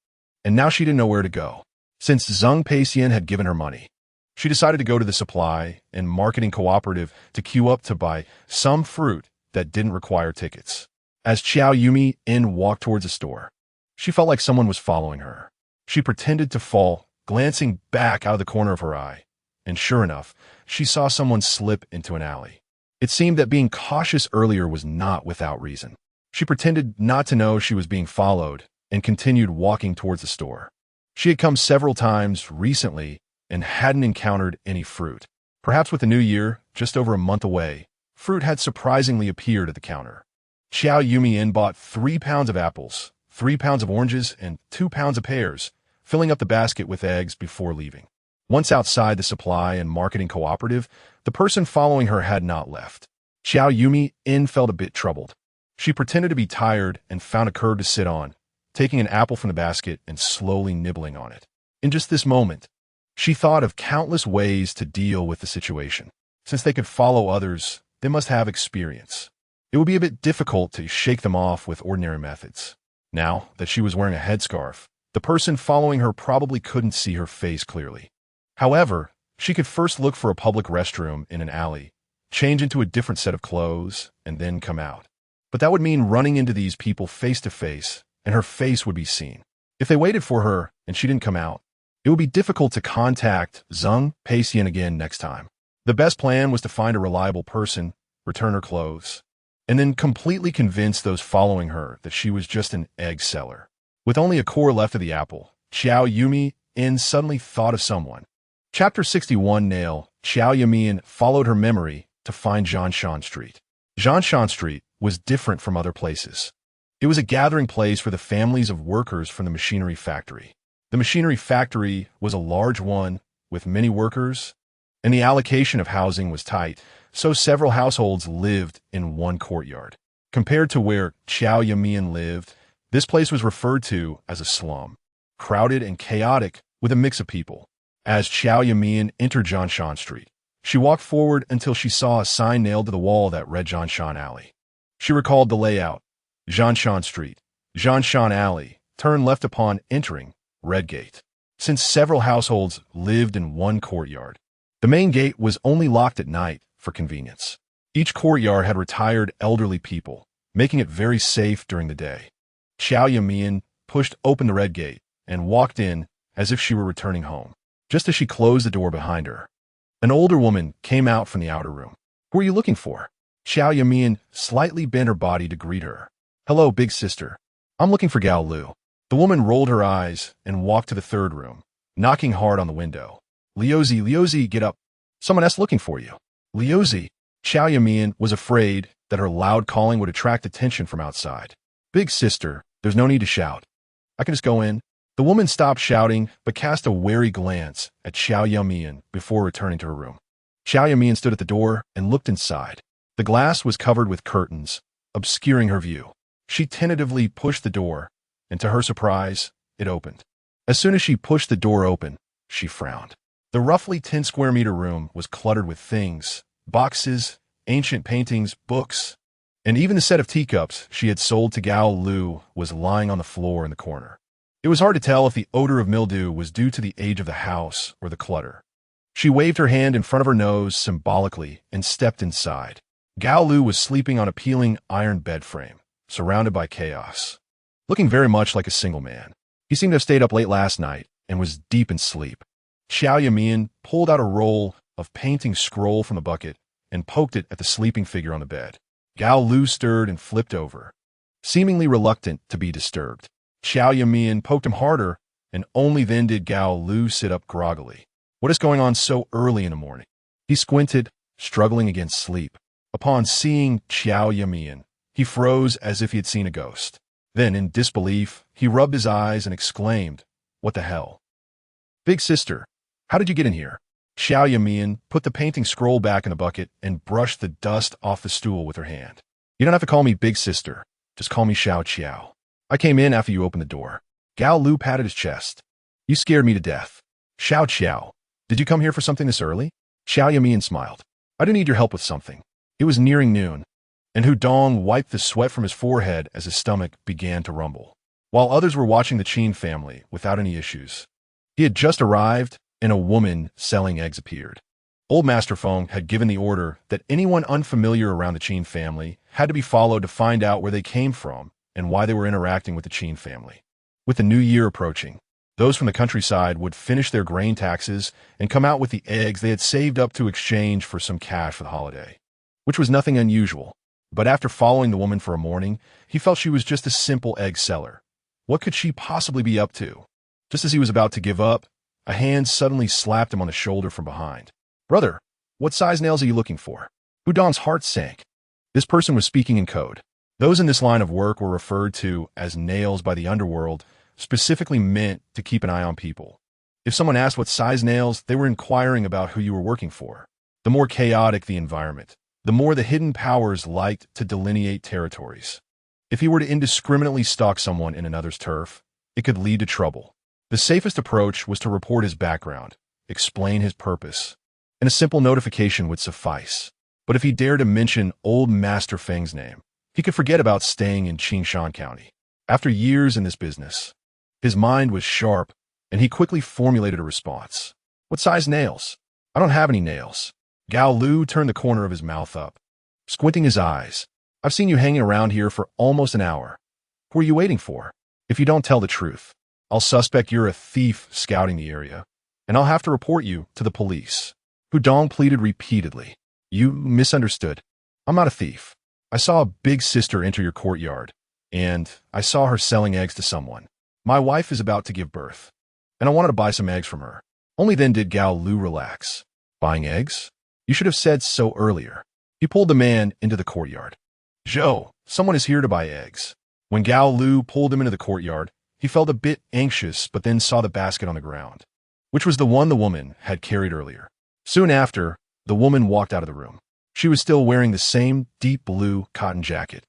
and now she didn't know where to go. Since Zheng Peixian had given her money, she decided to go to the supply and marketing cooperative to queue up to buy some fruit that didn't require tickets. As Qiao Yumeian walked towards the store, she felt like someone was following her. She pretended to fall, glancing back out of the corner of her eye, and sure enough, she saw someone slip into an alley. It seemed that being cautious earlier was not without reason. She pretended not to know she was being followed and continued walking towards the store. She had come several times recently and hadn't encountered any fruit. Perhaps with the new year, just over a month away, fruit had surprisingly appeared at the counter. Qiao Yumeian bought 3 pounds of apples, 3 pounds of oranges, and 2 pounds of pears, filling up the basket with eggs before leaving. Once outside the supply and marketing cooperative, the person following her had not left. Qiao Yumeian felt a bit troubled. She pretended to be tired and found a curb to sit on, taking an apple from the basket and slowly nibbling on it. In just this moment, she thought of countless ways to deal with the situation. Since they could follow others, they must have experience. It would be a bit difficult to shake them off with ordinary methods. Now that she was wearing a headscarf, the person following her probably couldn't see her face clearly. However, she could first look for a public restroom in an alley, change into a different set of clothes, and then come out. But that would mean running into these people face to face, and her face would be seen. If they waited for her and she didn't come out, it would be difficult to contact Zheng Peixian again next time. The best plan was to find a reliable person, return her clothes, and then completely convince those following her that she was just an egg seller. With only a core left of the apple, Qiao Yumeian suddenly thought of someone. Chapter 61 Nail Qiao Yumeian followed her memory to find Zhanshan Street. Zhanshan Street was different from other places. It was a gathering place for the families of workers from the machinery factory. The machinery factory was a large one with many workers, and the allocation of housing was tight, so several households lived in one courtyard. Compared to where Qiao Yumeian lived, this place was referred to as a slum, crowded and chaotic with a mix of people. As Qiao Yumeian entered Zhanshan Street, she walked forward until she saw a sign nailed to the wall that read Zhanshan Alley. She recalled the layout. Zhanshan Street, Zhanshan Alley, turn left upon entering, red gate. Since several households lived in one courtyard, the main gate was only locked at night for convenience. Each courtyard had retired elderly people, making it very safe during the day. Qiao Yumeian pushed open the red gate and walked in as if she were returning home. Just as she closed the door behind her, an older woman came out from the outer room. "Who are you looking for?" Qiao Yumeian slightly bent her body to greet her. "Hello, big sister. I'm looking for Gao Lu." The woman rolled her eyes and walked to the third room, knocking hard on the window. Liuzi, get up. Someone else looking for you." Liuzi. Qiao Yumeian was afraid that her loud calling would attract attention from outside. "Big sister, there's no need to shout. I can just go in." The woman stopped shouting, but cast a wary glance at Qiao Yumeian before returning to her room. Qiao Yumeian stood at the door and looked inside. The glass was covered with curtains, obscuring her view. She tentatively pushed the door, and to her surprise, it opened. As soon as she pushed the door open, she frowned. The roughly 10-square-meter room was cluttered with things, boxes, ancient paintings, books, and even the set of teacups she had sold to Gao Lu was lying on the floor in the corner. It was hard to tell if the odor of mildew was due to the age of the house or the clutter. She waved her hand in front of her nose symbolically and stepped inside. Gao Lu was sleeping on a peeling iron bed frame, surrounded by chaos, looking very much like a single man. He seemed to have stayed up late last night and was deep in sleep. Qiao Yumeian pulled out a roll of painting scroll from the bucket and poked it at the sleeping figure on the bed. Gao Lu stirred and flipped over, seemingly reluctant to be disturbed. Qiao Yumeian poked him harder, and only then did Gao Lu sit up groggily. "What is going on so early in the morning?" He squinted, struggling against sleep. Upon seeing Qiao Yumeian, he froze as if he had seen a ghost. Then, in disbelief, he rubbed his eyes and exclaimed, "What the hell?" "Big sister, how did you get in here?" Qiao Yumeian put the painting scroll back in the bucket and brushed the dust off the stool with her hand. "You don't have to call me big sister. Just call me Xiao Qiao. I came in after you opened the door." Gao Lu patted his chest. "You scared me to death." "Xiao Qiao, did you come here for something this early?" Qiao Yumeian smiled. "I do need your help with something." It was nearing noon, and Hudong wiped the sweat from his forehead as his stomach began to rumble. While others were watching the Qin family without any issues, he had just arrived, and a woman selling eggs appeared. Old Master Feng had given the order that anyone unfamiliar around the Qin family had to be followed to find out where they came from and why they were interacting with the Qin family. With the new year approaching, those from the countryside would finish their grain taxes and come out with the eggs they had saved up to exchange for some cash for the holiday, which was nothing unusual. But after following the woman for a morning, he felt she was just a simple egg seller. What could she possibly be up to? Just as he was about to give up, a hand suddenly slapped him on the shoulder from behind. "Brother, what size nails are you looking for?" Hudong's heart sank. This person was speaking in code. Those in this line of work were referred to as nails by the underworld, specifically meant to keep an eye on people. If someone asked what size nails, they were inquiring about who you were working for. The more chaotic the environment, the more the hidden powers liked to delineate territories. If he were to indiscriminately stalk someone in another's turf, it could lead to trouble. The safest approach was to report his background, explain his purpose, and a simple notification would suffice. But if he dared to mention Old Master Feng's name, he could forget about staying in Qingshan County. After years in this business, his mind was sharp, and he quickly formulated a response. "What size nails?" "I don't have any nails." Gao Lu turned the corner of his mouth up, squinting his eyes. "I've seen you hanging around here for almost an hour. Who are you waiting for? If you don't tell the truth, I'll suspect you're a thief scouting the area, and I'll have to report you to the police." Hudong pleaded repeatedly. "You misunderstood. I'm not a thief. I saw a big sister enter your courtyard, and I saw her selling eggs to someone. My wife is about to give birth, and I wanted to buy some eggs from her." Only then did Gao Lu relax. Buying eggs? You should have said so earlier. He pulled the man into the courtyard. Zhou, someone is here to buy eggs. When Gao Lu pulled him into the courtyard, he felt a bit anxious but then saw the basket on the ground, which was the one the woman had carried earlier. Soon after, the woman walked out of the room. She was still wearing the same deep blue cotton jacket,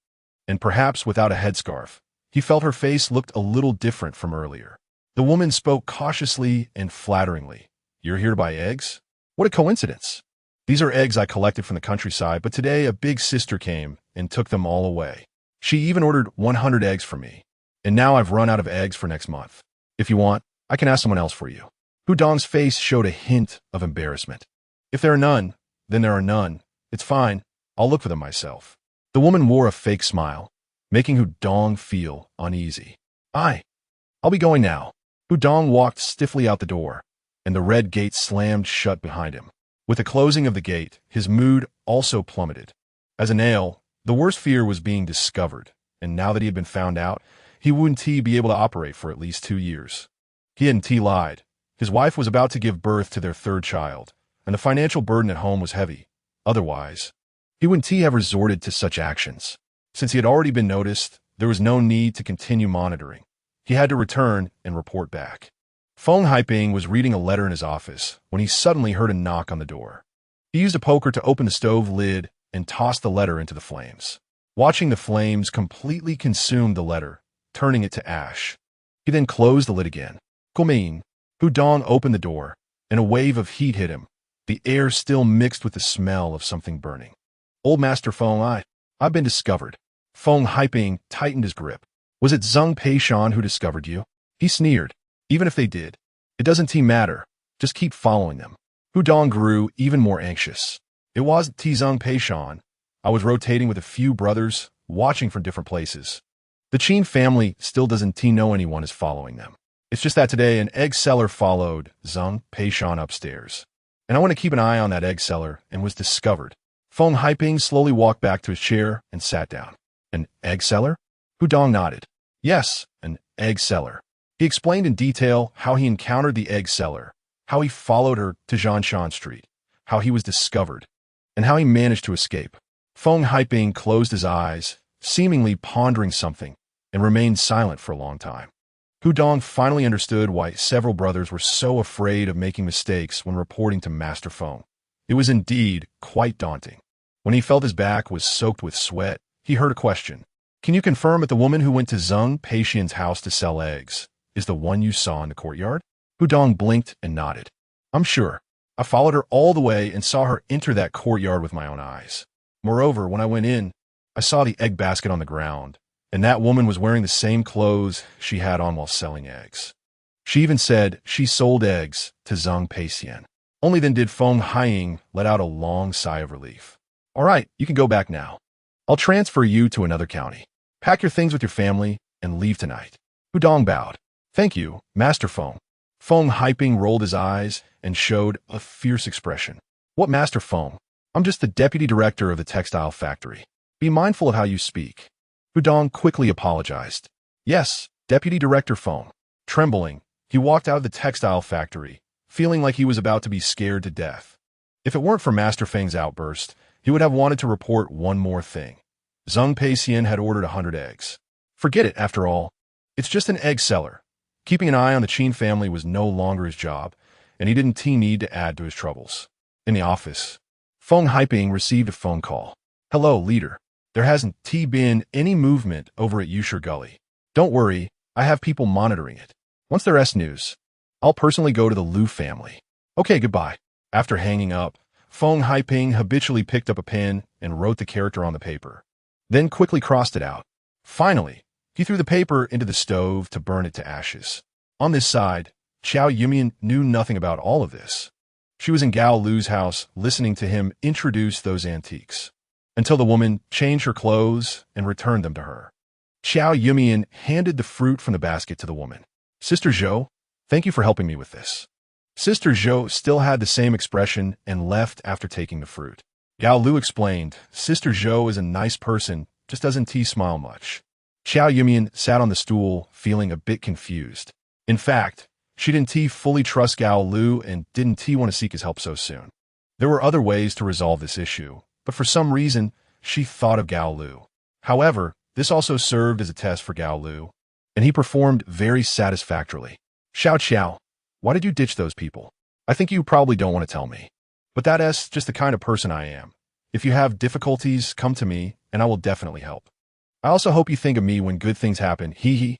and perhaps without a headscarf. He felt her face looked a little different from earlier. The woman spoke cautiously and flatteringly. You're here to buy eggs? What a coincidence. These are eggs I collected from the countryside, but today a big sister came and took them all away. She even ordered 100 eggs for me, and now I've run out of eggs for next month. If you want, I can ask someone else for you. Hudong's face showed a hint of embarrassment. If there are none, then there are none. It's fine. I'll look for them myself. The woman wore a fake smile, making Hudong feel uneasy. I'll be going now. Hudong walked stiffly out the door, and the red gate slammed shut behind him. With the closing of the gate, his mood also plummeted. As a nail, the worst fear was being discovered, and now that he had been found out, he wouldn't be able to operate for at least 2 years. He hadn't lied. His wife was about to give birth to their third child, and the financial burden at home was heavy. Otherwise, he wouldn't have resorted to such actions. Since he had already been noticed, there was no need to continue monitoring. He had to return and report back. Feng Haiping was reading a letter in his office when he suddenly heard a knock on the door. He used a poker to open the stove lid and tossed the letter into the flames. Watching the flames completely consume the letter, turning it to ash. He then closed the lid again. Yumeian. Hudong opened the door, and a wave of heat hit him, the air still mixed with the smell of something burning. Old Master Feng, I've been discovered. Feng Haiping tightened his grip. Was it Zheng Peishan who discovered you? He sneered. Even if they did, it doesn't matter. Just keep following them. Hudong grew even more anxious. It wasn't Zheng Peishan. I was rotating with a few brothers, watching from different places. The Qin family still doesn't know anyone is following them. It's just that today an egg seller followed Zheng Peishan upstairs. And I want to keep an eye on that egg seller and was discovered. Feng Haiping slowly walked back to his chair and sat down. An egg seller? Hudong nodded. Yes, an egg seller. He explained in detail how he encountered the egg seller, how he followed her to Zhanshan Street, how he was discovered, and how he managed to escape. Feng Haiping closed his eyes, seemingly pondering something, and remained silent for a long time. Hudong finally understood why several brothers were so afraid of making mistakes when reporting to Master Feng. It was indeed quite daunting. When he felt his back was soaked with sweat, he heard a question. Can you confirm that the woman who went to Zheng Peishan's house to sell eggs is the one you saw in the courtyard? Hudong blinked and nodded. I'm sure. I followed her all the way and saw her enter that courtyard with my own eyes. Moreover, when I went in, I saw the egg basket on the ground, and that woman was wearing the same clothes she had on while selling eggs. She even said she sold eggs to Zheng Peishan. Only then did Feng Haiping let out a long sigh of relief. All right, you can go back now. I'll transfer you to another county. Pack your things with your family and leave tonight. Hudong bowed. Thank you, Master Feng. Feng Haiping rolled his eyes and showed a fierce expression. What Master Feng? I'm just the deputy director of the textile factory. Be mindful of how you speak. Hudong quickly apologized. Yes, Deputy Director Feng. Trembling, he walked out of the textile factory, feeling like he was about to be scared to death. If it weren't for Master Feng's outburst, he would have wanted to report one more thing. Zheng Peishan had ordered 100 eggs. Forget it, after all. It's just an egg seller. Keeping an eye on the Qin family was no longer his job, and he didn't need to add to his troubles. In the office, Feng Haiping received a phone call. Hello, leader. There hasn't been any movement over at Yusher Gully. Don't worry, I have people monitoring it. Once there's news, I'll personally go to the Lu family. Okay, goodbye. After hanging up, Feng Haiping habitually picked up a pen and wrote the character on the paper, then quickly crossed it out. Finally, he threw the paper into the stove to burn it to ashes. On this side, Qiao Yumeian knew nothing about all of this. She was in Gao Lu's house listening to him introduce those antiques, until the woman changed her clothes and returned them to her. Qiao Yumeian handed the fruit from the basket to the woman. Sister Zhou, thank you for helping me with this. Sister Zhou still had the same expression and left after taking the fruit. Gao Lu explained, Sister Zhou is a nice person, just doesn't smile much. Qiao Yumeian sat on the stool, feeling a bit confused. In fact, she didn't fully trust Gao Lu and didn't want to seek his help so soon. There were other ways to resolve this issue, but for some reason, she thought of Gao Lu. However, this also served as a test for Gao Lu, and he performed very satisfactorily. Xiao, why did you ditch those people? I think you probably don't want to tell me. But that's just the kind of person I am. If you have difficulties, come to me, and I will definitely help. I also hope you think of me when good things happen, hee hee.